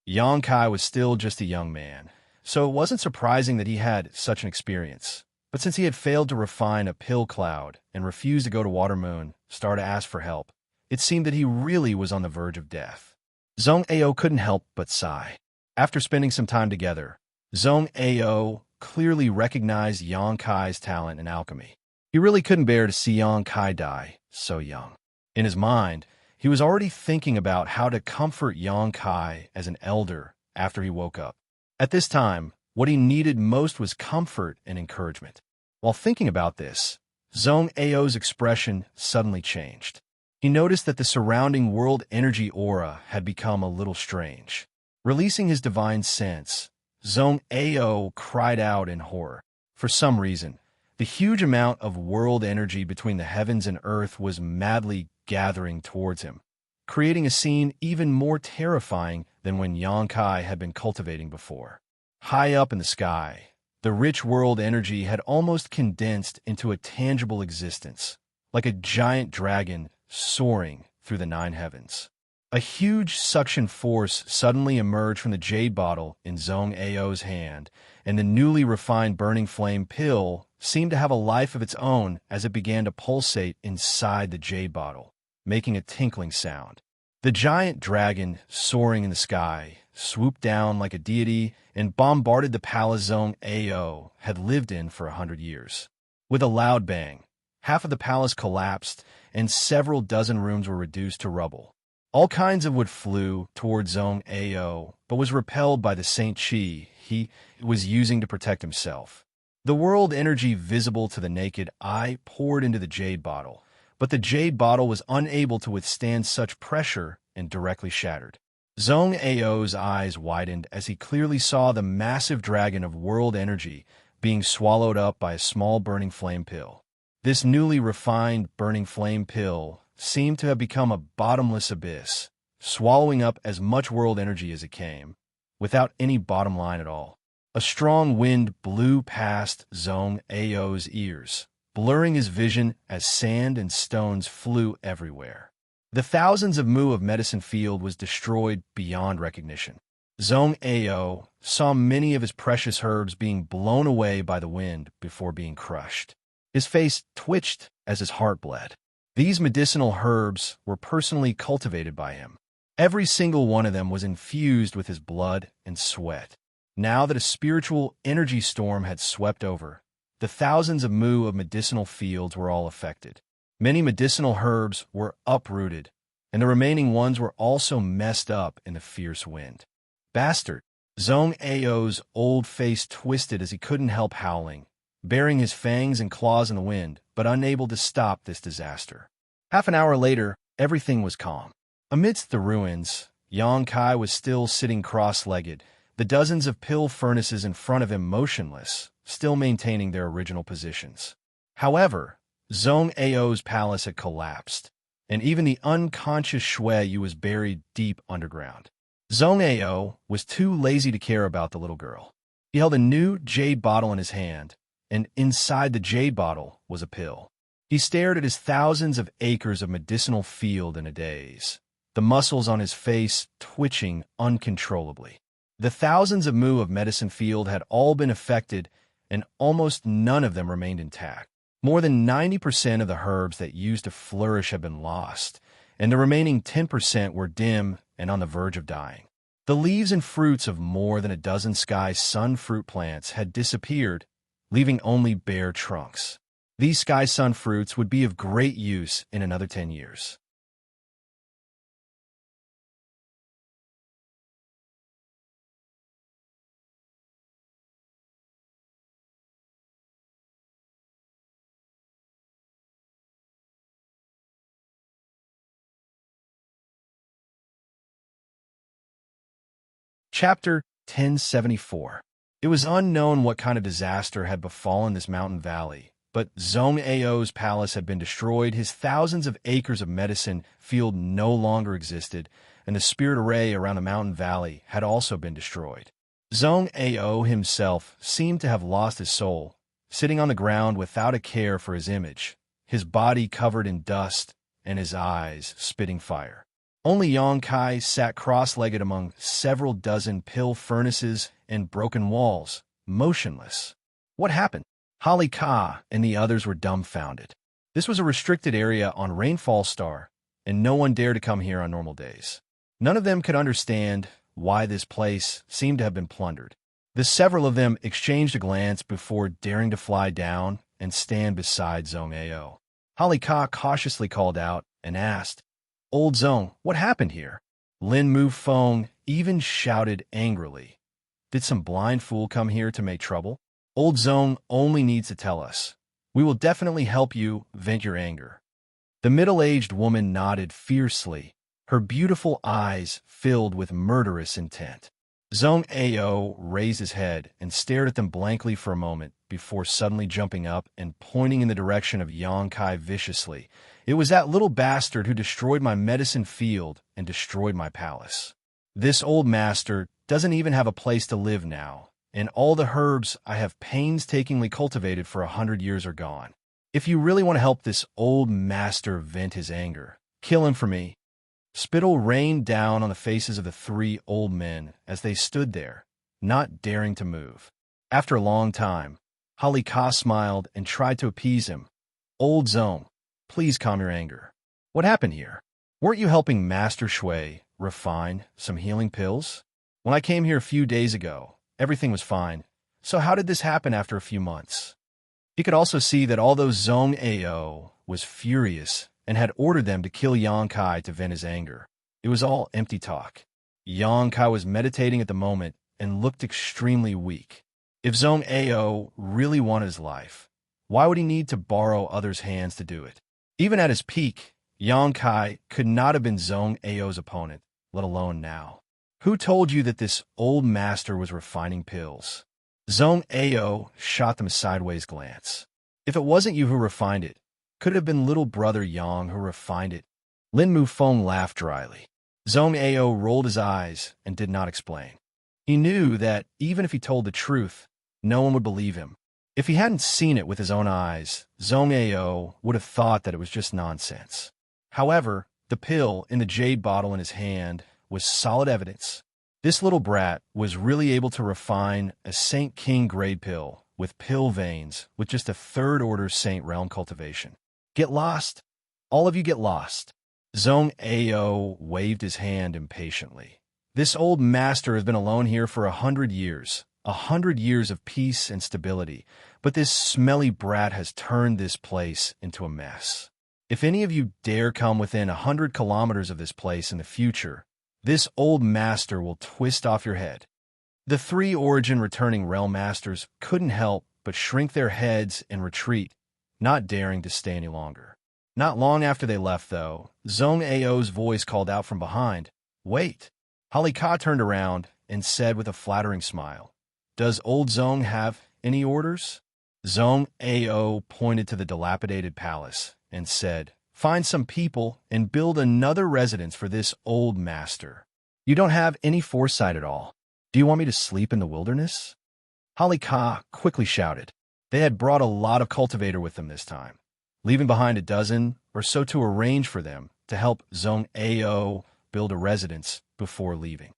Xianxia was still just a young man, so it wasn't surprising that he had such an experience. But since he had failed to refine a pill cloud and refused to go to Watermoon Star to ask for help, it seemed that he really was on the verge of death. Zhong Ao couldn't help but sigh. After spending some time together, Zhong Ao clearly recognized Xianxia's talent in alchemy. He really couldn't bear to see Xianxia die, so young. In his mind, he was already thinking about how to comfort Yang Kai as an elder after he woke up. At this time, what he needed most was comfort and encouragement. While thinking about this, Zhong Ao's expression suddenly changed. He noticed that the surrounding world energy aura had become a little strange. Releasing his divine sense, Zhong Ao cried out in horror. For some reason, the huge amount of world energy between the heavens and earth was madly gathering towards him, creating a scene even more terrifying than when Yang Kai had been cultivating before. High up in the sky, the rich world energy had almost condensed into a tangible existence, like a giant dragon soaring through the nine heavens. A huge suction force suddenly emerged from the jade bottle in Zhong Ao's hand, and the newly refined burning flame pill seemed to have a life of its own as it began to pulsate inside the jade bottle, making a tinkling sound. The giant dragon, soaring in the sky, swooped down like a deity and bombarded the palace Zhong Ao had lived in for 100 years. With a loud bang, half of the palace collapsed and several dozen rooms were reduced to rubble. All kinds of wood flew toward Zhong Ao, but was repelled by the Saint Chi he was using to protect himself. The world energy visible to the naked eye poured into the jade bottle, but the jade bottle was unable to withstand such pressure and directly shattered. Zhong Ao's eyes widened as he clearly saw the massive dragon of world energy being swallowed up by a small burning flame pill. This newly refined burning flame pill seemed to have become a bottomless abyss, swallowing up as much world energy as it came, without any bottom line at all. A strong wind blew past Zhong Ao's ears, blurring his vision as sand and stones flew everywhere. The thousands of mu of medicine field was destroyed beyond recognition. Zhong Ao saw many of his precious herbs being blown away by the wind before being crushed. His face twitched as his heart bled. These medicinal herbs were personally cultivated by him. Every single one of them was infused with his blood and sweat. Now that a spiritual energy storm had swept over, the thousands of mu of medicinal fields were all affected. Many medicinal herbs were uprooted, and the remaining ones were also messed up in the fierce wind. Bastard! Zhong Ao's old face twisted as he couldn't help howling, baring his fangs and claws in the wind, but unable to stop this disaster. Half an hour later, everything was calm. Amidst the ruins, Yang Kai was still sitting cross-legged, the dozens of pill furnaces in front of him motionless, still maintaining their original positions. However, Zhong Ao's palace had collapsed, and even the unconscious Shui Yu was buried deep underground. Zhong Ao was too lazy to care about the little girl. He held a new jade bottle in his hand, and inside the jade bottle was a pill. He stared at his thousands of acres of medicinal field in a daze, the muscles on his face twitching uncontrollably. The thousands of mu of medicine field had all been affected, and almost none of them remained intact. More than 90% of the herbs that used to flourish had been lost, and the remaining 10% were dim and on the verge of dying. The leaves and fruits of more than a dozen sky sun fruit plants had disappeared, leaving only bare trunks. These sky sun fruits would be of great use in another 10 years. Chapter 1074. It was unknown what kind of disaster had befallen this mountain valley, but Zhong Ao's palace had been destroyed, his thousands of acres of medicine field no longer existed, and the spirit array around the mountain valley had also been destroyed. Zhong Ao himself seemed to have lost his soul, sitting on the ground without a care for his image, his body covered in dust and his eyes spitting fire. Only Yang Kai sat cross-legged among several dozen pill furnaces and broken walls, motionless. What happened? Holly Ka and the others were dumbfounded. This was a restricted area on Rainfall Star, and no one dared to come here on normal days. None of them could understand why this place seemed to have been plundered. The several of them exchanged a glance before daring to fly down and stand beside Zhong Ao. Ka cautiously called out and asked, Old Zong, what happened here? Lin Mu Feng even shouted angrily, Did some blind fool come here to make trouble? Old Zong only needs to tell us. We will definitely help you vent your anger. The middle-aged woman nodded fiercely, her beautiful eyes filled with murderous intent. Zong Ao raised his head and stared at them blankly for a moment before suddenly jumping up and pointing in the direction of Yang Kai viciously. It was that little bastard who destroyed my medicine field and destroyed my palace. This old master doesn't even have a place to live now, and all the herbs I have painstakingly cultivated for 100 years are gone. If you really want to help this old master vent his anger, kill him for me. Spittle rained down on the faces of the three old men as they stood there, not daring to move. After a long time, Ka smiled and tried to appease him. Old Zong, please calm your anger. What happened here? Weren't you helping Master Shui refine some healing pills? When I came here a few days ago, everything was fine. So how did this happen after a few months? He could also see that although Zong Ao was furious and had ordered them to kill Yang Kai to vent his anger, it was all empty talk. Yang Kai was meditating at the moment and looked extremely weak. If Zong Ao really wanted his life, why would he need to borrow others' hands to do it? Even at his peak, Yang Kai could not have been Zong Ao's opponent, let alone now. Who told you that this old master was refining pills? Zong Ao shot them a sideways glance. If it wasn't you who refined it, could it have been little brother Yang who refined it? Lin Mu Feng laughed dryly. Zong Ao rolled his eyes and did not explain. He knew that even if he told the truth, no one would believe him. If he hadn't seen it with his own eyes, Zong Ao would have thought that it was just nonsense. However, the pill in the jade bottle in his hand was solid evidence. This little brat was really able to refine a Saint King grade pill with pill veins with just a third-order Saint Realm cultivation. Get lost? All of you get lost. Zong Ao waved his hand impatiently. This old master has been alone here for 100 years, 100 years of peace and stability, but this smelly brat has turned this place into a mess. If any of you dare come within 100 kilometers of this place in the future, this old master will twist off your head. The three Origin returning realm masters couldn't help but shrink their heads and retreat, not daring to stay any longer. Not long after they left, though, Zong Ao's voice called out from behind, Wait! Ka turned around and said with a flattering smile, Does old Zong have any orders? Zong Ao pointed to the dilapidated palace and said, Find some people and build another residence for this old master. You don't have any foresight at all. Do you want me to sleep in the wilderness? Ka quickly shouted. They had brought a lot of cultivator with them this time, leaving behind a dozen or so to arrange for them to help Zong Ao build a residence before leaving.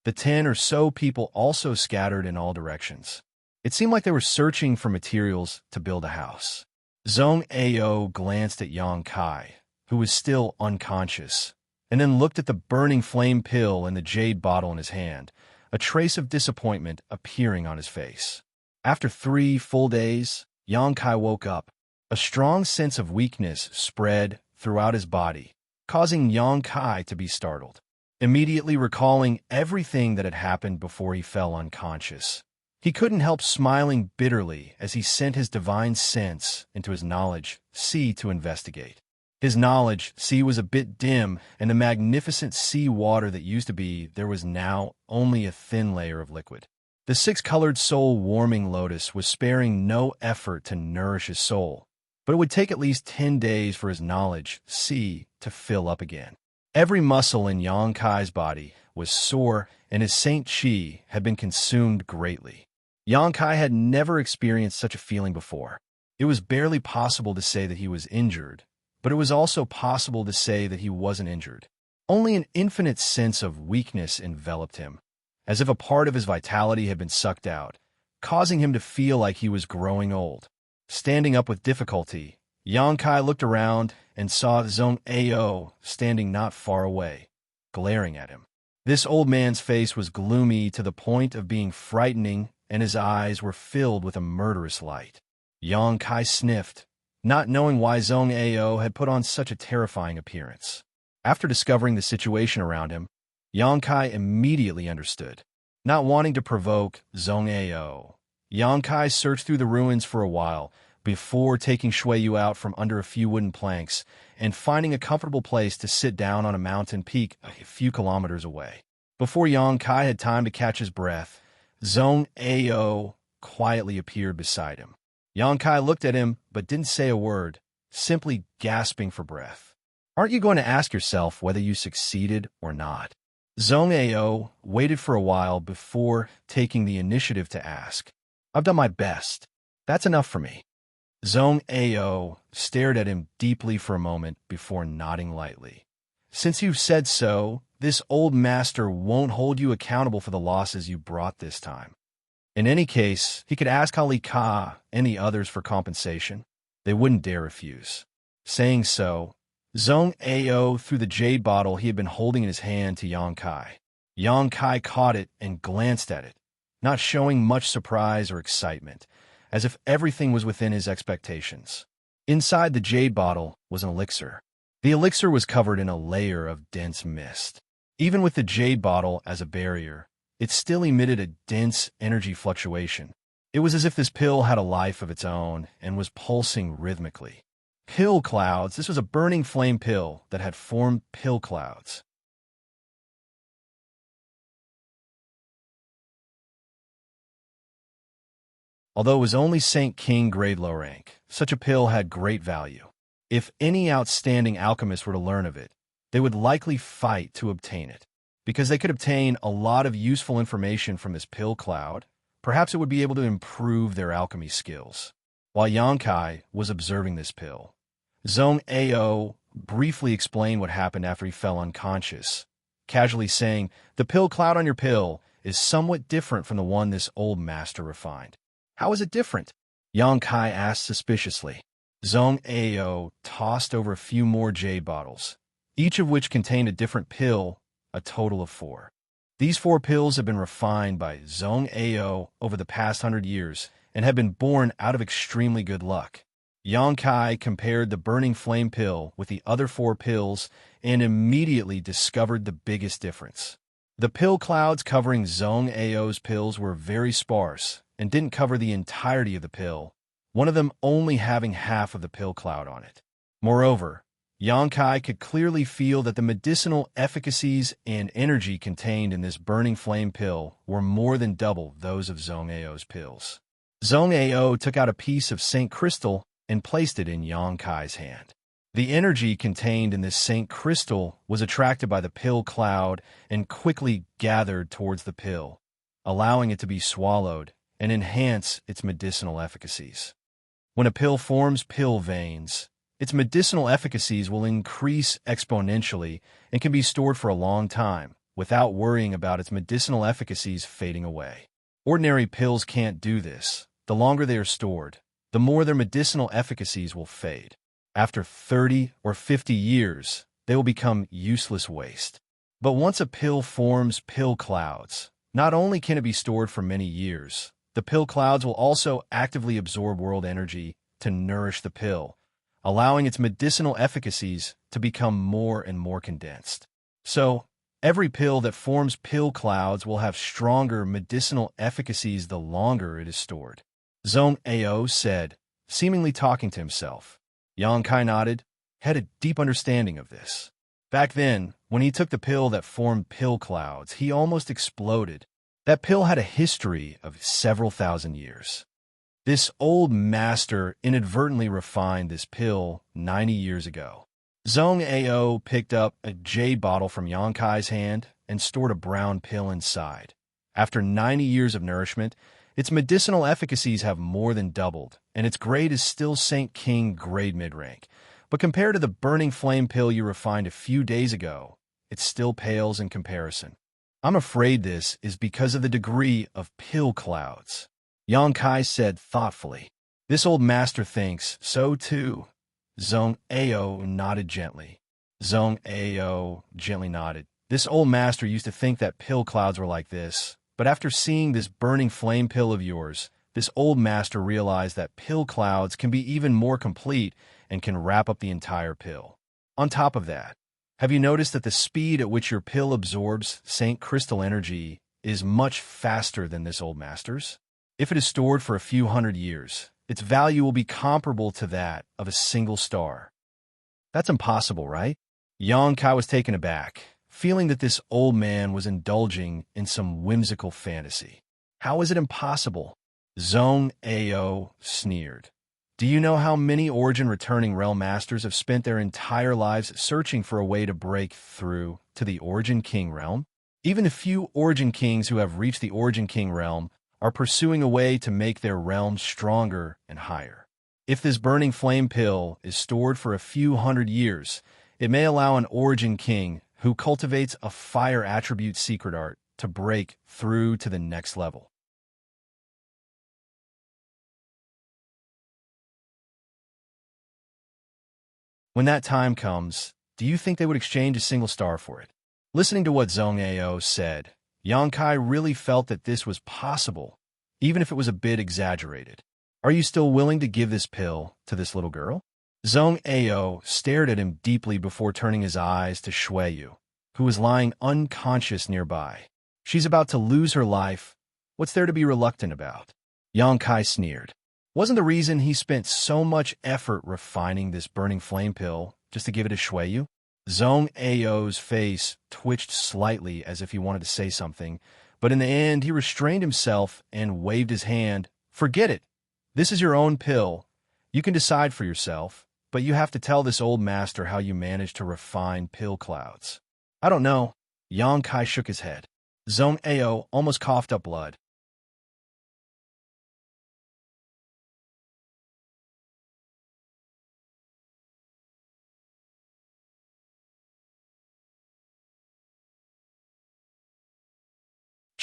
The 10 or so people also scattered in all directions. It seemed like they were searching for materials to build a house. Zong Ao glanced at Yang Kai, who was still unconscious, and then looked at the burning flame pill and the jade bottle in his hand, a trace of disappointment appearing on his face. After 3 full days, Yang Kai woke up. A strong sense of weakness spread throughout his body, causing Yang Kai to be startled. Immediately recalling everything that had happened before he fell unconscious, he couldn't help smiling bitterly as he sent his divine sense into his knowledge sea to investigate. His knowledge sea was a bit dim, and the magnificent sea water that used to be there was now only a thin layer of liquid. The 6-colored soul-warming lotus was sparing no effort to nourish his soul, but it would take at least 10 days for his knowledge sea to fill up again. Every muscle in Yang Kai's body was sore, and his Saint Chi had been consumed greatly. Yang Kai had never experienced such a feeling before. It was barely possible to say that he was injured, but it was also possible to say that he wasn't injured. Only an infinite sense of weakness enveloped him, as if a part of his vitality had been sucked out, causing him to feel like he was growing old. Standing up with difficulty, Yang Kai looked around and saw Zong Ao standing not far away, glaring at him. This old man's face was gloomy to the point of being frightening and his eyes were filled with a murderous light. Yang Kai sniffed, not knowing why Zhong Ao had put on such a terrifying appearance. After discovering the situation around him, Yang Kai immediately understood. Not wanting to provoke Zhong Ao, Yang Kai searched through the ruins for a while before taking Shui Yu out from under a few wooden planks and finding a comfortable place to sit down on a mountain peak a few kilometers away. Before Yang Kai had time to catch his breath, Zhong Ao quietly appeared beside him. Yang Kai looked at him but didn't say a word, simply gasping for breath. "Aren't you going to ask yourself whether you succeeded or not?" Zhong Ao waited for a while before taking the initiative to ask. "I've done my best. That's enough for me." Zhong Ao stared at him deeply for a moment before nodding lightly. "Since you've said so, this old master won't hold you accountable for the losses you brought this time. In any case, he could ask Ali Ka and the others for compensation. They wouldn't dare refuse." Saying so, Zhong Ao threw the jade bottle he had been holding in his hand to Yang Kai. Yang Kai caught it and glanced at it, not showing much surprise or excitement, as if everything was within his expectations. Inside the jade bottle was an elixir. The elixir was covered in a layer of dense mist. Even with the jade bottle as a barrier, it still emitted a dense energy fluctuation. It was as if this pill had a life of its own and was pulsing rhythmically. Pill clouds. This was a burning flame pill that had formed pill clouds. Although it was only Saint King grade low rank, such a pill had great value. If any outstanding alchemists were to learn of it, they would likely fight to obtain it. Because they could obtain a lot of useful information from this pill cloud, perhaps it would be able to improve their alchemy skills. While Yang Kai was observing this pill, Zhong Ao briefly explained what happened after he fell unconscious, casually saying, "The pill cloud on your pill is somewhat different from the one this old master refined." "How is it different?" Yang Kai asked suspiciously. Zhong Ao tossed over a few more jade bottles, each of which contained a different pill, a total of 4. These 4 pills have been refined by Zhong Ao over the past 100 years and have been born out of extremely good luck. Yang Kai compared the burning flame pill with the other 4 pills and immediately discovered the biggest difference. The pill clouds covering Zhong Ao's pills were very sparse and didn't cover the entirety of the pill, one of them only having half of the pill cloud on it. Moreover, Yang Kai could clearly feel that the medicinal efficacies and energy contained in this burning flame pill were more than double those of Zhong Ao's pills. Zhong Ao took out a piece of Saint Crystal and placed it in Yang Kai's hand. The energy contained in this Saint Crystal was attracted by the pill cloud and quickly gathered towards the pill, allowing it to be swallowed and enhance its medicinal efficacies. When a pill forms pill veins, its medicinal efficacies will increase exponentially and can be stored for a long time without worrying about its medicinal efficacies fading away. Ordinary pills can't do this. The longer they are stored, the more their medicinal efficacies will fade. After 30 or 50 years, they will become useless waste. But once a pill forms pill clouds, not only can it be stored for many years, the pill clouds will also actively absorb world energy to nourish the pill, allowing its medicinal efficacies to become more and more condensed. So, every pill that forms pill clouds will have stronger medicinal efficacies the longer it is stored. Zhong Ao said, seemingly talking to himself. Yang Kai nodded, had a deep understanding of this. Back then, when he took the pill that formed pill clouds, he almost exploded. That pill had a history of several thousand years. This old master inadvertently refined this pill 90 years ago. Zhong Ao picked up a jade bottle from Yang Kai's hand and stored a brown pill inside. After 90 years of nourishment, its medicinal efficacies have more than doubled, and its grade is still Saint King grade mid-rank. But compared to the burning flame pill you refined a few days ago, it still pales in comparison. I'm afraid this is because of the degree of pill clouds, Yang Kai said thoughtfully. This old master thinks so too. Zhong Ao nodded gently. Zhong Ao gently nodded. This old master used to think that pill clouds were like this, But after seeing this burning flame pill of yours, this old master realized that pill clouds can be even more complete and can wrap up the entire pill. On top of that, have you noticed that the speed at which your pill absorbs Saint Crystal energy is much faster than this old master's? If it is stored for a few hundred years, its value will be comparable to that of a single star. That's impossible, right? Xianxia was taken aback, feeling that this old man was indulging in some whimsical fantasy. How is it impossible? Zhong Ao sneered. Do you know how many origin-returning realm masters have spent their entire lives searching for a way to break through to the Origin King realm? Even the few Origin Kings who have reached the Origin King realm are pursuing a way to make their realm stronger and higher. If this burning flame pill is stored for a few hundred years, it may allow an Origin King who cultivates a fire attribute secret art to break through to the next level. When that time comes, do you think they would exchange a single star for it? Listening to what Zhong Ao said, Xianxia really felt that this was possible, even if it was a bit exaggerated. Are you still willing to give this pill to this little girl? Zhong Ao stared at him deeply before turning his eyes to Shuiyu, who was lying unconscious nearby. She's about to lose her life. What's there to be reluctant about? Xianxia sneered. Wasn't the reason he spent so much effort refining this burning flame pill just to give it to Shuiyu? Zhong Ao's face twitched slightly as if he wanted to say something, but in the end he restrained himself and waved his hand. Forget it. This is your own pill. You can decide for yourself, but you have to tell this old master how you managed to refine pill clouds. I don't know. Xianxia shook his head. Zhong Ao almost coughed up blood.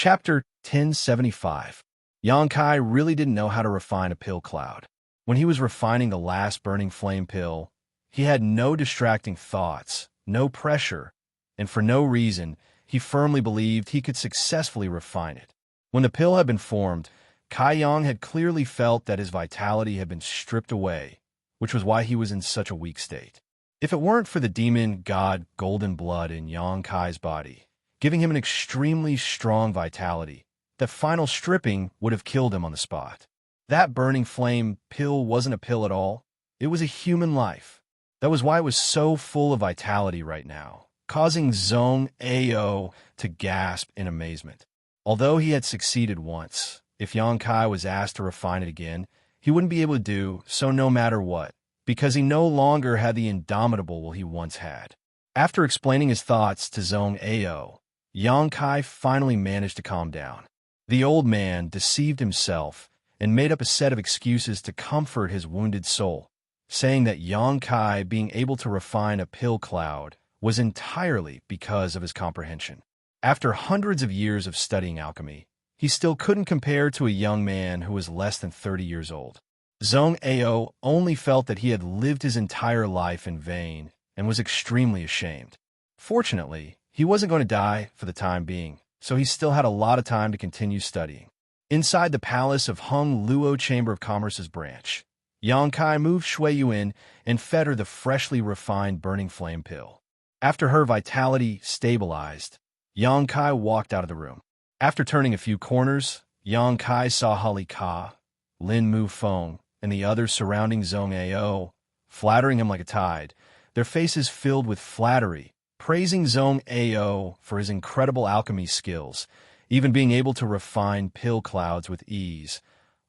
Chapter 1075. Xianxia really didn't know how to refine a pill cloud. When he was refining the last burning flame pill, he had no distracting thoughts, no pressure, and for no reason, he firmly believed he could successfully refine it. When the pill had been formed, Kai Yang had clearly felt that his vitality had been stripped away, which was why he was in such a weak state. If it weren't for the demon god Golden Blood in Xianxia's body, giving him an extremely strong vitality, that final stripping would have killed him on the spot. That burning flame pill wasn't a pill at all. It was a human life. That was why it was so full of vitality right now, causing Zhong Ao to gasp in amazement. Although he had succeeded once, if Xianxia was asked to refine it again, he wouldn't be able to do so no matter what, because he no longer had the indomitable he once had. After explaining his thoughts to Zhong Ao, Xianxia finally managed to calm down. The old man deceived himself and made up a set of excuses to comfort his wounded soul, saying that Xianxia being able to refine a pill cloud was entirely because of his comprehension. After hundreds of years of studying alchemy, he still couldn't compare to a young man who was less than 30 years old. Zhong Ao only felt that he had lived his entire life in vain and was extremely ashamed. Fortunately, he wasn't going to die for the time being, so he still had a lot of time to continue studying. Inside the palace of Hung Luo Chamber of Commerce's branch, Xianxia moved Shuiyu in and fed her the freshly refined burning flame pill. After her vitality stabilized, Xianxia walked out of the room. After turning a few corners, Xianxia saw Hali Ka, Lin Mu Feng, and the others surrounding Zhong Ao, flattering him like a tide, their faces filled with flattery, praising Zhong Ao for his incredible alchemy skills, even being able to refine pill clouds with ease,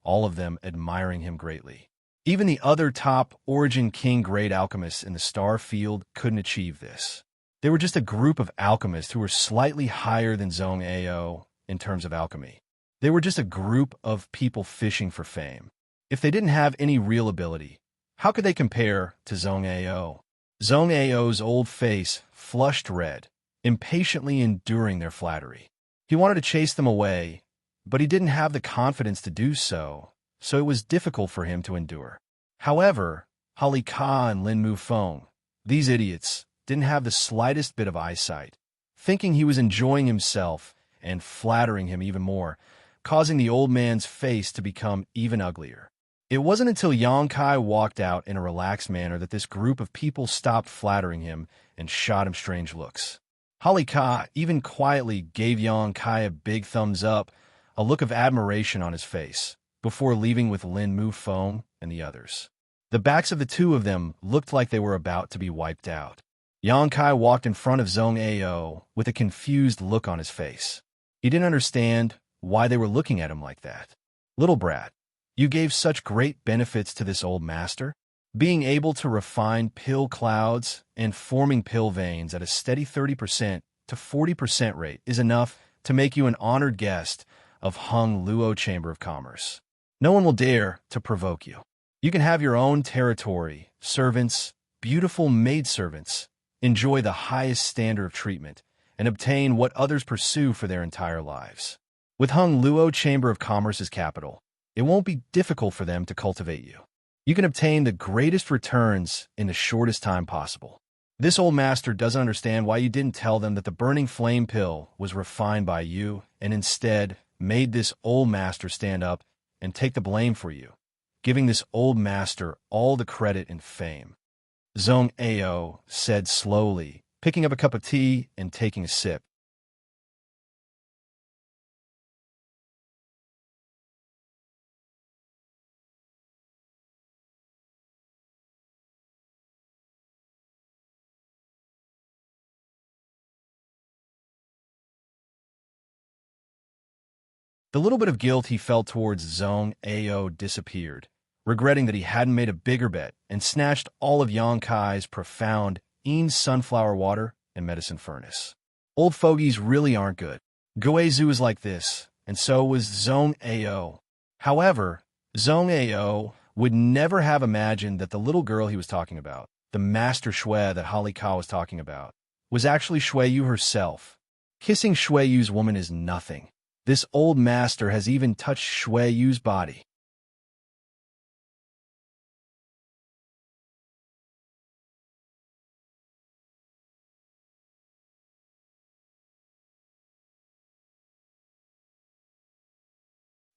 all of them admiring him greatly. Even the other top Origin King grade alchemists in the star field couldn't achieve this. They were just a group of alchemists who were slightly higher than Zhong Ao in terms of alchemy. They were just a group of people fishing for fame. If they didn't have any real ability, how could they compare to Zhong Ao? Zhong Ao's old face flushed red, impatiently enduring their flattery. He wanted to chase them away, but he didn't have the confidence to do so, so it was difficult for him to endure. However, Hali Ka and Lin Mu Feng, these idiots, didn't have the slightest bit of eyesight. Thinking he was enjoying himself and flattering him even more, causing the old man's face to become even uglier. It wasn't until Xianxia walked out in a relaxed manner that this group of people stopped flattering him and shot him strange looks. Ka even quietly gave Xianxia a big thumbs up, a look of admiration on his face, before leaving with Lin Mufeng and the others. The backs of the two of them looked like they were about to be wiped out. Xianxia walked in front of Zhong Ao with a confused look on his face. He didn't understand why they were looking at him like that. "Little brat, you gave such great benefits to this old master. Being able to refine pill clouds and forming pill veins at a steady 30% to 40% rate is enough to make you an honored guest of Hung Luo Chamber of Commerce. No one will dare to provoke you. You can have your own territory, servants, beautiful maidservants, enjoy the highest standard of treatment, and obtain what others pursue for their entire lives. With Hung Luo Chamber of Commerce's capital, it won't be difficult for them to cultivate you. You can obtain the greatest returns in the shortest time possible. This old master doesn't understand why you didn't tell them that the burning flame pill was refined by you and instead made this old master stand up and take the blame for you, giving this old master all the credit and fame." Zhong Ao said slowly, picking up a cup of tea and taking a sip. The little bit of guilt he felt towards Zhong Ao disappeared, regretting that he hadn't made a bigger bet and snatched all of Xianxia's profound sunflower water and medicine furnace. Old fogies really aren't good. Guizhu was like this, and so was Zhong Ao. However, Zhong Ao would never have imagined that the little girl he was talking about, the master Shui that Ka was talking about, was actually Shui Yu herself. Kissing Shui Yu's woman is nothing. This old master has even touched Shui Yu's body.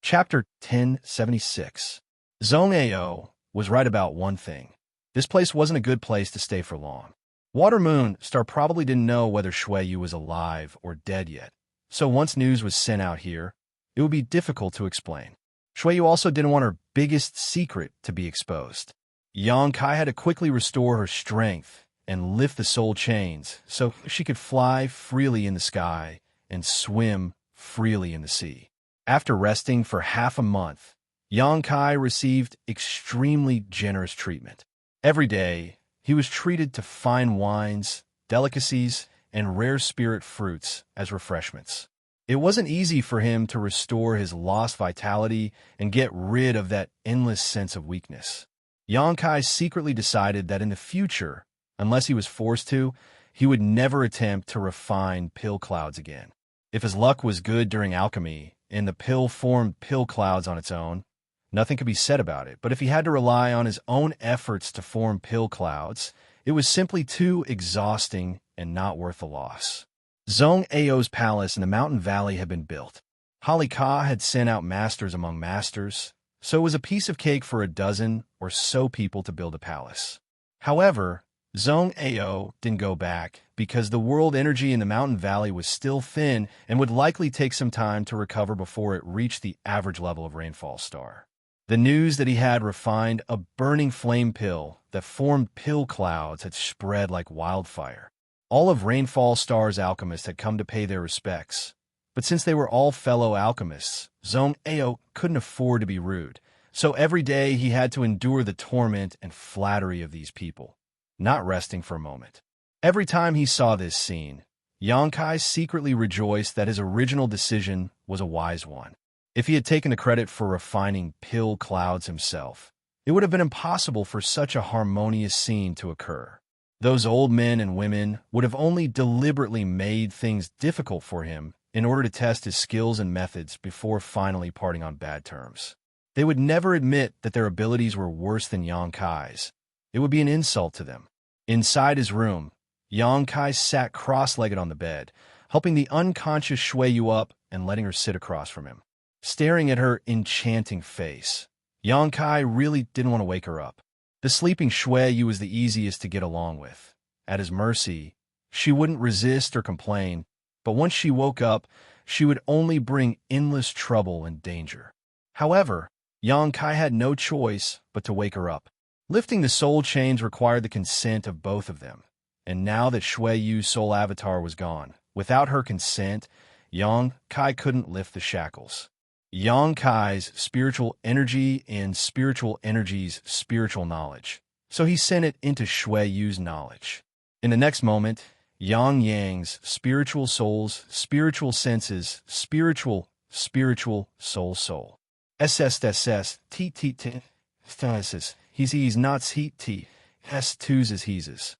Chapter 1076. Zhong Ao was right about one thing. This place wasn't a good place to stay for long. Water Moon Star probably didn't know whether Shui Yu was alive or dead yet, so once news was sent out here, it would be difficult to explain. Shui Yu also didn't want her biggest secret to be exposed. Xianxia had to quickly restore her strength and lift the soul chains so she could fly freely in the sky and swim freely in the sea. After resting for half a month, Xianxia received extremely generous treatment. Every day, he was treated to fine wines, delicacies, and rare spirit fruits as refreshments. It wasn't easy for him to restore his lost vitality and get rid of that endless sense of weakness. Xianxia secretly decided that in the future, unless he was forced to, he would never attempt to refine pill clouds again. If his luck was good during alchemy, and the pill formed pill clouds on its own, nothing could be said about it. But if he had to rely on his own efforts to form pill clouds, it was simply too exhausting and not worth the loss. Zhong Ao's palace in the mountain valley had been built. Ka had sent out masters among masters, so it was a piece of cake for a dozen or so people to build a palace. However, Zhong Ao didn't go back because the world energy in the mountain valley was still thin and would likely take some time to recover before it reached the average level of Rainfall Star. The news that he had refined a burning flame pill that formed pill clouds had spread like wildfire. All of Rainfall Star's alchemists had come to pay their respects, but since they were all fellow alchemists, Zhong Ao couldn't afford to be rude, so every day he had to endure the torment and flattery of these people, not resting for a moment. Every time he saw this scene, Xianxia secretly rejoiced that his original decision was a wise one. If he had taken the credit for refining pill clouds himself, it would have been impossible for such a harmonious scene to occur. Those old men and women would have only deliberately made things difficult for him in order to test his skills and methods before finally parting on bad terms. They would never admit that their abilities were worse than Xianxia's. It would be an insult to them. Inside his room, Xianxia sat cross-legged on the bed, helping the unconscious Shui Yu up and letting her sit across from him. Staring at her enchanting face, Yang Kai really didn't want to wake her up. The sleeping Shui Yu was the easiest to get along with. At his mercy, she wouldn't resist or complain, but once she woke up, she would only bring endless trouble and danger. However, Yang Kai had no choice but to wake her up. Lifting the soul chains required the consent of both of them, and now that Shui Yu's soul avatar was gone, without her consent, Yang Kai couldn't lift the shackles. Yang Kai's spiritual energy and spiritual energy's spiritual knowledge, so he sent it into Shui Yu's knowledge. In the next moment, Yang Yang's spiritual soul's spiritual senses, spiritual soul. SSSS, T, stasis, he's not heat, S2's he's.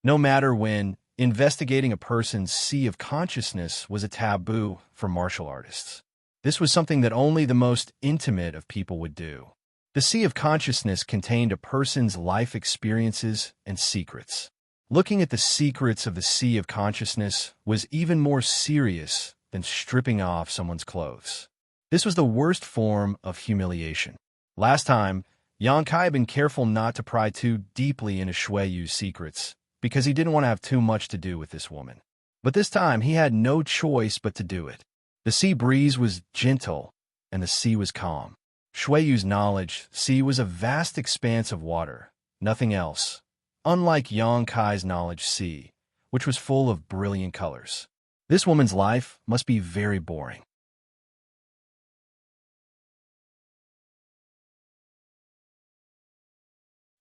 No matter when, investigating a person's sea of consciousness was a taboo for martial artists. This was something that only the most intimate of people would do. The sea of consciousness contained a person's life experiences and secrets. Looking at the secrets of the sea of consciousness was even more serious than stripping off someone's clothes. This was the worst form of humiliation. Last time, Yang Kai had been careful not to pry too deeply into Shui Yu's secrets, because he didn't want to have too much to do with this woman. But this time, he had no choice but to do it. The sea breeze was gentle, and the sea was calm. Shui Yu's knowledge sea was a vast expanse of water, nothing else, unlike Yang Kai's knowledge sea, which was full of brilliant colors. This woman's life must be very boring.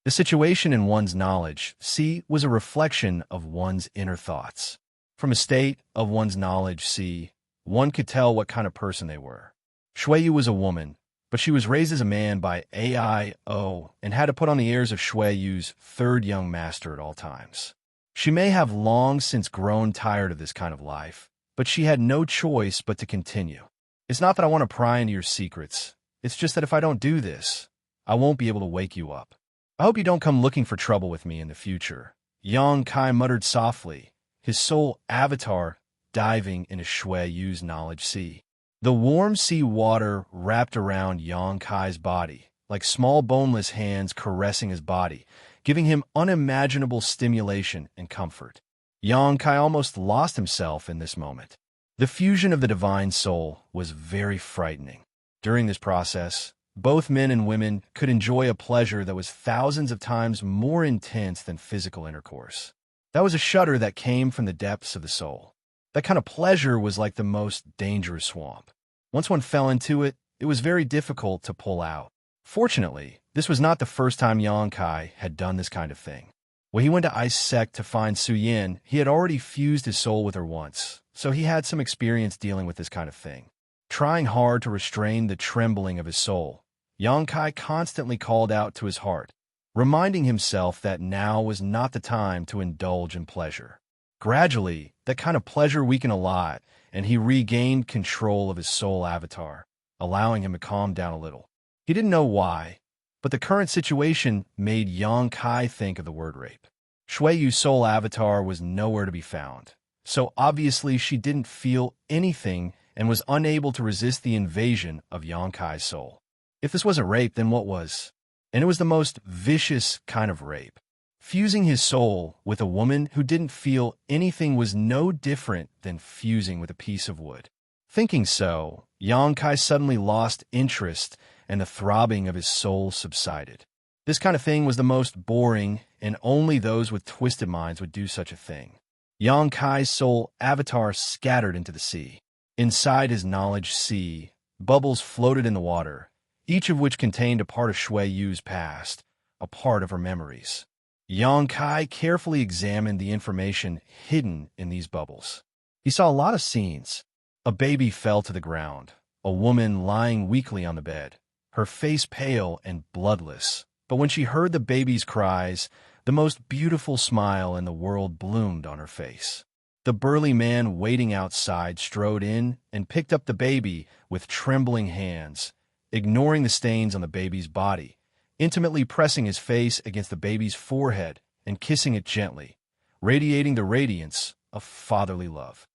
The situation in one's knowledge sea was a reflection of one's inner thoughts. From a state of one's knowledge sea, one could tell what kind of person they were. Shui Yu was a woman, but she was raised as a man by AIO and had to put on the airs of Shui Yu's third young master at all times. She may have long since grown tired of this kind of life, but she had no choice but to continue. It's not that I want to pry into your secrets. It's just that if I don't do this, I won't be able to wake you up. I hope you don't come looking for trouble with me in the future. Yang Kai muttered softly, his soul avatar diving into Shui Yu's knowledge sea. The warm sea water wrapped around Yang Kai's body, like small boneless hands caressing his body, giving him unimaginable stimulation and comfort. Yang Kai almost lost himself in this moment. The fusion of the divine soul was very frightening. During this process, both men and women could enjoy a pleasure that was thousands of times more intense than physical intercourse. That was a shudder that came from the depths of the soul. That kind of pleasure was like the most dangerous swamp. Once one fell into it, it was very difficult to pull out. Fortunately, this was not the first time Yang Kai had done this kind of thing. When he went to Ice Sect to find Su Yin, he had already fused his soul with her once, so he had some experience dealing with this kind of thing. Trying hard to restrain the trembling of his soul, Yang Kai constantly called out to his heart, reminding himself that now was not the time to indulge in pleasure. Gradually, that kind of pleasure weakened a lot, and he regained control of his soul avatar, allowing him to calm down a little. He didn't know why, but the current situation made Yang Kai think of the word rape. Shui Yu's soul avatar was nowhere to be found, so obviously she didn't feel anything and was unable to resist the invasion of Yang Kai's soul. If this wasn't rape, then what was? And it was the most vicious kind of rape. Fusing his soul with a woman who didn't feel anything was no different than fusing with a piece of wood. Thinking so, Yang Kai suddenly lost interest and the throbbing of his soul subsided. This kind of thing was the most boring, and only those with twisted minds would do such a thing. Yang Kai's soul avatar scattered into the sea. Inside his knowledge sea, bubbles floated in the water, each of which contained a part of Shui Yu's past, a part of her memories. Yang Kai carefully examined the information hidden in these bubbles. He saw a lot of scenes. A baby fell to the ground, a woman lying weakly on the bed, her face pale and bloodless. But when she heard the baby's cries, the most beautiful smile in the world bloomed on her face. The burly man waiting outside strode in and picked up the baby with trembling hands, ignoring the stains on the baby's body, intimately pressing his face against the baby's forehead and kissing it gently, radiating the radiance of fatherly love.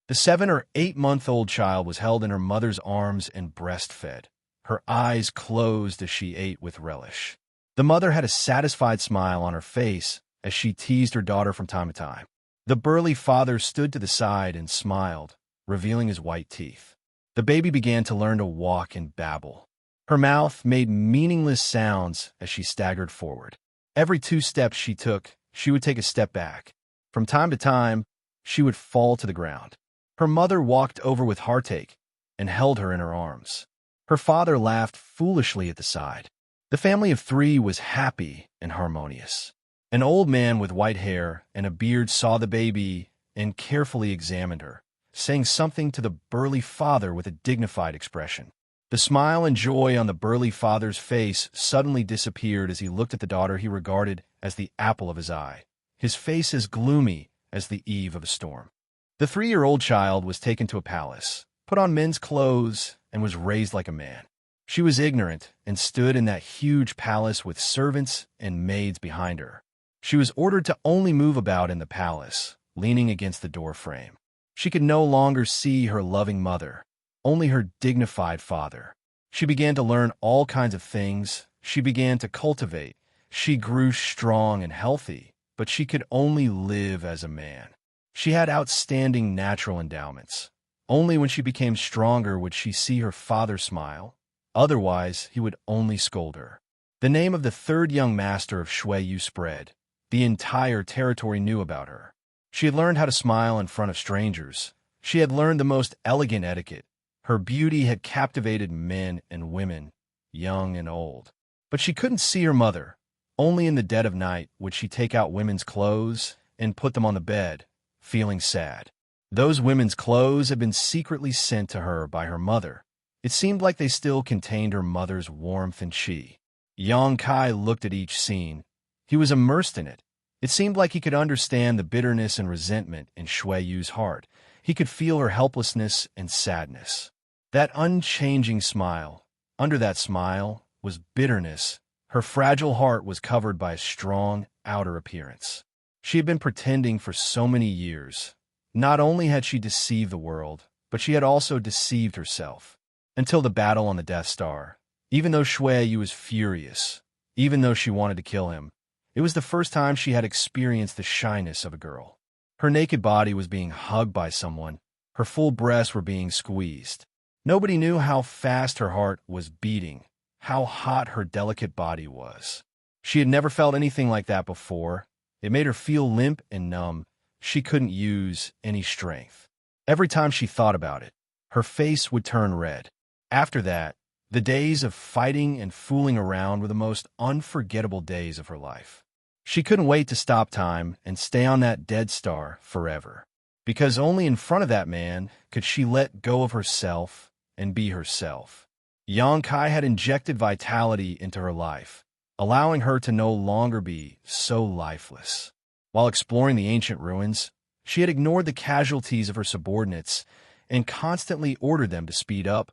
The 7 or 8 month old child was held in her mother's arms and breastfed, her eyes closed as she ate with relish. The mother had a satisfied smile on her face as she teased her daughter from time to time. The burly father stood to the side and smiled, revealing his white teeth. The baby began to learn to walk and babble. Her mouth made meaningless sounds as she staggered forward. Every 2 steps she took, she would take a step back. From time to time, she would fall to the ground. Her mother walked over with heartache and held her in her arms. Her father laughed foolishly at the side. The family of 3 was happy and harmonious. An old man with white hair and a beard saw the baby and carefully examined her, saying something to the burly father with a dignified expression. The smile and joy on the burly father's face suddenly disappeared as he looked at the daughter he regarded as the apple of his eye, his face as gloomy as the eve of a storm. The 3-year-old child was taken to a palace, put on men's clothes, and was raised like a man. She was ignorant and stood in that huge palace with servants and maids behind her. She was ordered to only move about in the palace, leaning against the door frame. She could no longer see her loving mother, only her dignified father. She began to learn all kinds of things. She began to cultivate. She grew strong and healthy, but she could only live as a man. She had outstanding natural endowments. Only when she became stronger would she see her father smile. Otherwise, he would only scold her. The name of the 3rd young master of Xianxia spread. The entire territory knew about her. She had learned how to smile in front of strangers. She had learned the most elegant etiquette. Her beauty had captivated men and women, young and old. But she couldn't see her mother. Only in the dead of night would she take out women's clothes and put them on the bed, feeling sad. Those women's clothes had been secretly sent to her by her mother. It seemed like they still contained her mother's warmth and chi. Xianxia looked at each scene. He was immersed in it. It seemed like he could understand the bitterness and resentment in Shueyu's heart. He could feel her helplessness and sadness. That unchanging smile. Under that smile was bitterness. Her fragile heart was covered by a strong outer appearance. She had been pretending for so many years. Not only had she deceived the world, but she had also deceived herself. Until the battle on the Death Star. Even though Shueyu was furious, even though she wanted to kill him, it was the first time she had experienced the shyness of a girl. Her naked body was being hugged by someone. Her full breasts were being squeezed. Nobody knew how fast her heart was beating, how hot her delicate body was. She had never felt anything like that before. It made her feel limp and numb. She couldn't use any strength. Every time she thought about it, her face would turn red. After that, the days of fighting and fooling around were the most unforgettable days of her life. She couldn't wait to stop time and stay on that dead star forever, because only in front of that man could she let go of herself and be herself. Xianxia had injected vitality into her life, allowing her to no longer be so lifeless. While exploring the ancient ruins, she had ignored the casualties of her subordinates and constantly ordered them to speed up,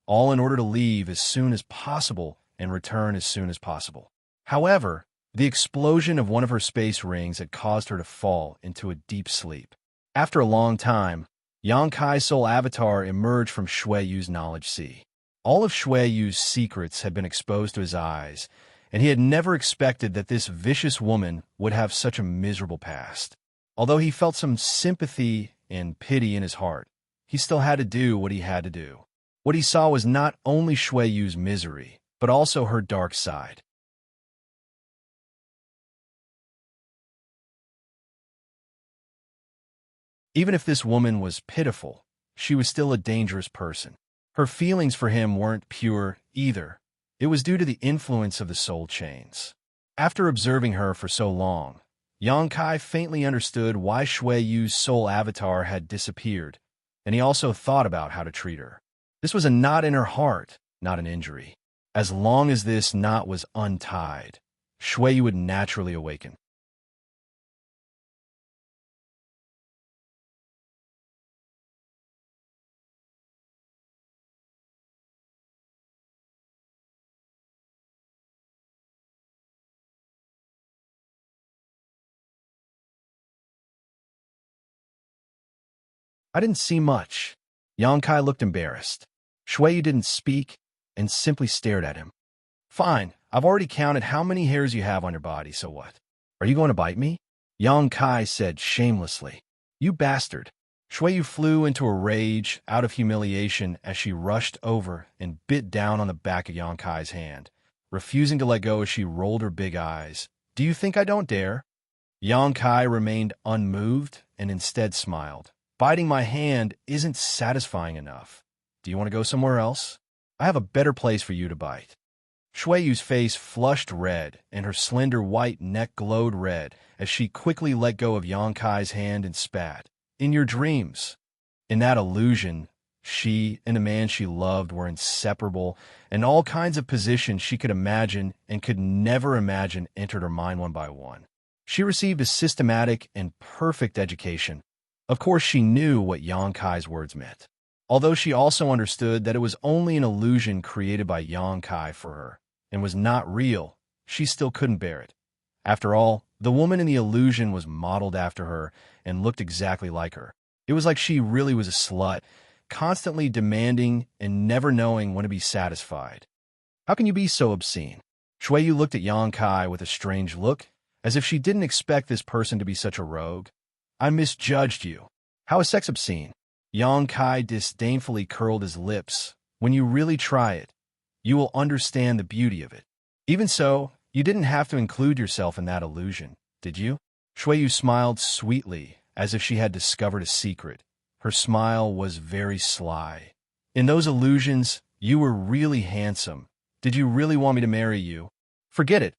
all in order to leave as soon as possible and return as soon as possible. However, the explosion of one of her space rings had caused her to fall into a deep sleep. After a long time, Xianxia's soul avatar emerged from Shueyu's knowledge sea. All of Shueyu's secrets had been exposed to his eyes, and he had never expected that this vicious woman would have such a miserable past. Although he felt some sympathy and pity in his heart, he still had to do what he had to do. What he saw was not only Shueyu's misery, but also her dark side. Even if this woman was pitiful, she was still a dangerous person. Her feelings for him weren't pure either. It was due to the influence of the soul chains. After observing her for so long, Xianxia faintly understood why Shueyu's soul avatar had disappeared, and he also thought about how to treat her. This was a knot in her heart, not an injury. As long as this knot was untied, Shueyu would naturally awaken. I didn't see much. Yangkai looked embarrassed. Shuiyu didn't speak and simply stared at him. Fine, I've already counted how many hairs you have on your body, so what? Are you going to bite me? Yangkai said shamelessly. You bastard. Shuiyu flew into a rage out of humiliation as she rushed over and bit down on the back of Yangkai's hand, refusing to let go as she rolled her big eyes. Do you think I don't dare? Yangkai remained unmoved and instead smiled. Biting my hand isn't satisfying enough. Do you want to go somewhere else? I have a better place for you to bite. Shuiyu's face flushed red, and her slender white neck glowed red as she quickly let go of Yangkai's hand and spat. In your dreams. In that illusion, she and the man she loved were inseparable, and all kinds of positions she could imagine and could never imagine entered her mind one by one. She received a systematic and perfect education. Of course, she knew what Yangkai's words meant. Although she also understood that it was only an illusion created by Yangkai for her, and was not real, she still couldn't bear it. After all, the woman in the illusion was modeled after her and looked exactly like her. It was like she really was a slut, constantly demanding and never knowing when to be satisfied. How can you be so obscene? Shuiyu looked at Yangkai with a strange look, as if she didn't expect this person to be such a rogue. I misjudged you. How is sex obscene? Yangkai disdainfully curled his lips. When you really try it, you will understand the beauty of it. Even so, you didn't have to include yourself in that illusion, did you? Shuiyu smiled sweetly, as if she had discovered a secret. Her smile was very sly. In those illusions, you were really handsome. Did you really want me to marry you? Forget it.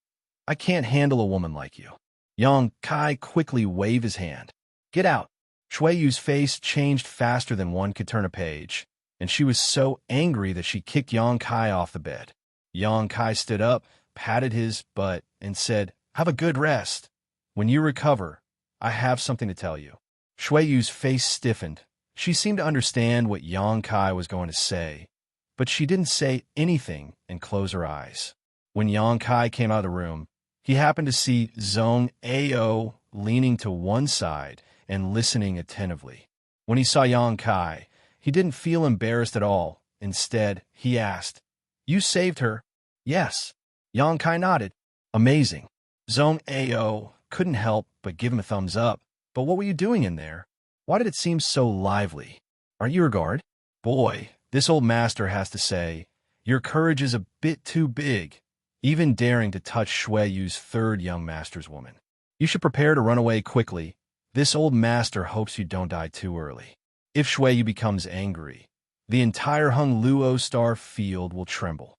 I can't handle a woman like you. Yangkai quickly waved his hand. Get out. Shuiyu's face changed faster than one could turn a page, and she was so angry that she kicked Yangkai off the bed. Yangkai stood up, patted his butt, and said, Have a good rest. When you recover, I have something to tell you. Shuiyu's face stiffened. She seemed to understand what Yangkai was going to say, but she didn't say anything and closed her eyes. When Yangkai came out of the room, he happened to see Zhong Ao leaning to one side and listening attentively. When he saw Yangkai, he didn't feel embarrassed at all. Instead, he asked, You saved her? Yes. Yangkai nodded. Amazing. Zhong Ao couldn't help but give him a thumbs up. But what were you doing in there? Why did it seem so lively? Are you a guard? Boy, this old master has to say, your courage is a bit too big, even daring to touch Shuiyu's third young master's woman. You should prepare to run away quickly. This old master hopes you don't die too early. If Shuiyu becomes angry, the entire Hung Luo Star field will tremble.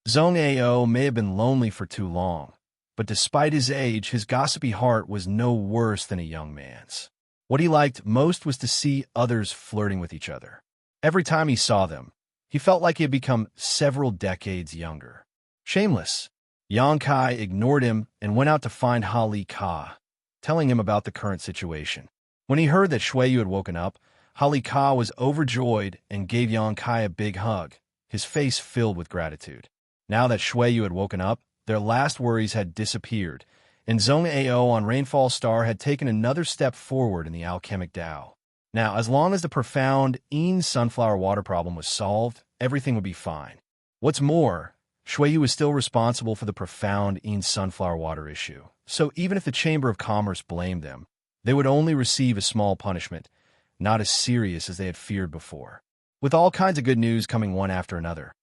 Zhong Ao may have been lonely for too long, but despite his age, his gossipy heart was no worse than a young man's. What he liked most was to see others flirting with each other. Every time he saw them, he felt like he had become several decades younger. Shameless, Yangkai ignored him and went out to find Hali Ka, telling him about the current situation. When he heard that Shuiyu had woken up, Hali Ka was overjoyed and gave Yangkai a big hug, his face filled with gratitude. Now that Shuiyu had woken up, their last worries had disappeared, and Zhong Ao on Rainfall Star had taken another step forward in the alchemic Tao. Now, as long as the profound Yin sunflower water problem was solved, everything would be fine. What's more, Shuiyu was still responsible for the profound Yin sunflower water issue, so even if the Chamber of Commerce blamed them, they would only receive a small punishment, not as serious as they had feared before. With all kinds of good news coming one after another,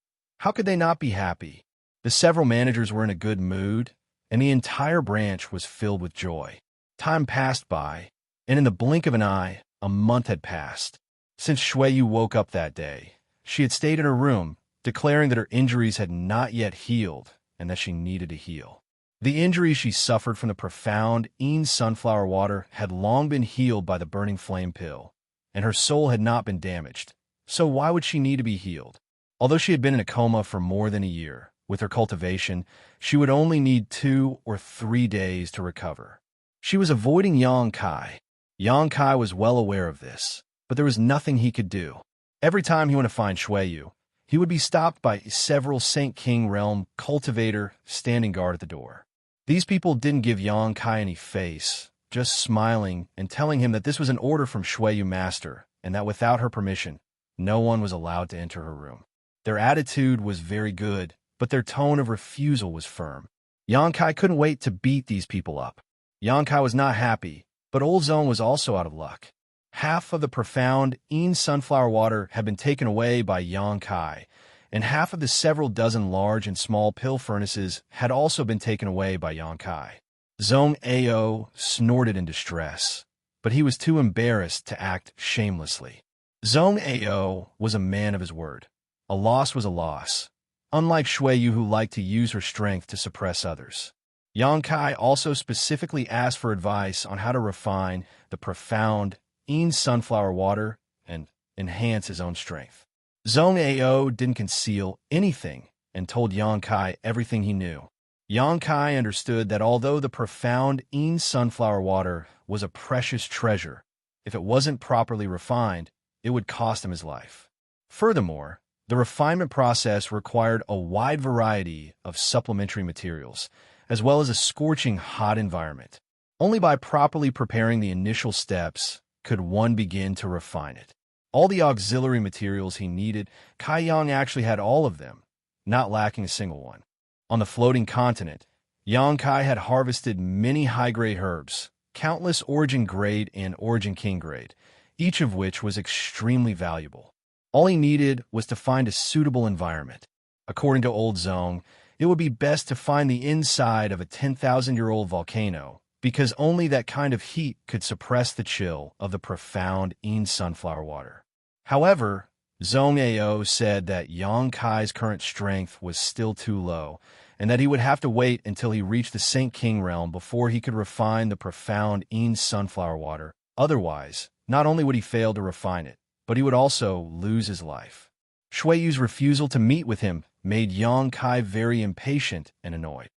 how could they not be happy? The several managers were in a good mood, and the entire branch was filled with joy. Time passed by, and in the blink of an eye, a month had passed. Since Shuiyu woke up that day, she had stayed in her room, declaring that her injuries had not yet healed and that she needed to heal. The injuries she suffered from the profound Yin sunflower water had long been healed by the burning flame pill, and her soul had not been damaged. So why would she need to be healed? Although she had been in a coma for more than a year, with her cultivation, she would only need 2 or 3 days to recover. She was avoiding Yangkai. Yangkai was well aware of this, but there was nothing he could do. Every time he went to find Shuiyu, he would be stopped by several Saint King Realm cultivator standing guard at the door. These people didn't give Yang Kai any face, just smiling and telling him that this was an order from Shuiyu Master, and that without her permission, no one was allowed to enter her room. Their attitude was very good, but their tone of refusal was firm. Yang Kai couldn't wait to beat these people up. Yang Kai was not happy, but Old Zone was also out of luck. Half of the profound Yin sunflower water had been taken away by Yang Kai, and half of the several dozen large and small pill furnaces had also been taken away by Yang Kai. Zhong Ao snorted in distress, but he was too embarrassed to act shamelessly. Zhong Ao was a man of his word. A loss was a loss, unlike Shuiyu, who liked to use her strength to suppress others. Yang Kai also specifically asked for advice on how to refine the profound Yin sunflower water and enhance his own strength. Zhong Ao didn't conceal anything and told Yang Kai everything he knew. Yang Kai understood that although the profound Yin sunflower water was a precious treasure, if it wasn't properly refined, it would cost him his life. Furthermore, the refinement process required a wide variety of supplementary materials, as well as a scorching hot environment. Only by properly preparing the initial steps could one begin to refine it. All the auxiliary materials he needed, Kai Yang actually had all of them, not lacking a single one. On the floating continent, Yang Kai had harvested many high-grade herbs, countless Origin Grade and Origin King Grade, each of which was extremely valuable. All he needed was to find a suitable environment. According to Old Zong, it would be best to find the inside of a 10,000-year-old volcano, because only that kind of heat could suppress the chill of the profound Yin sunflower water. However, Zhong Ao said that Yang Kai's current strength was still too low, and that he would have to wait until he reached the Saint King realm before he could refine the profound Yin sunflower water. Otherwise, not only would he fail to refine it, but he would also lose his life. Shuiyu's refusal to meet with him made Yang Kai very impatient and annoyed.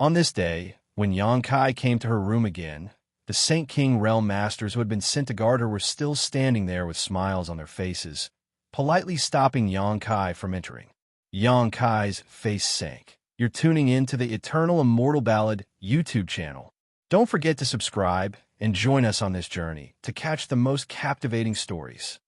On this day, when Yang Kai came to her room again, the Saint King realm masters who had been sent to guard her were still standing there with smiles on their faces, politely stopping Yang Kai from entering. Yang Kai's face sank. You're tuning in to the Eternal Immortal Ballad YouTube channel. Don't forget to subscribe and join us on this journey to catch the most captivating stories.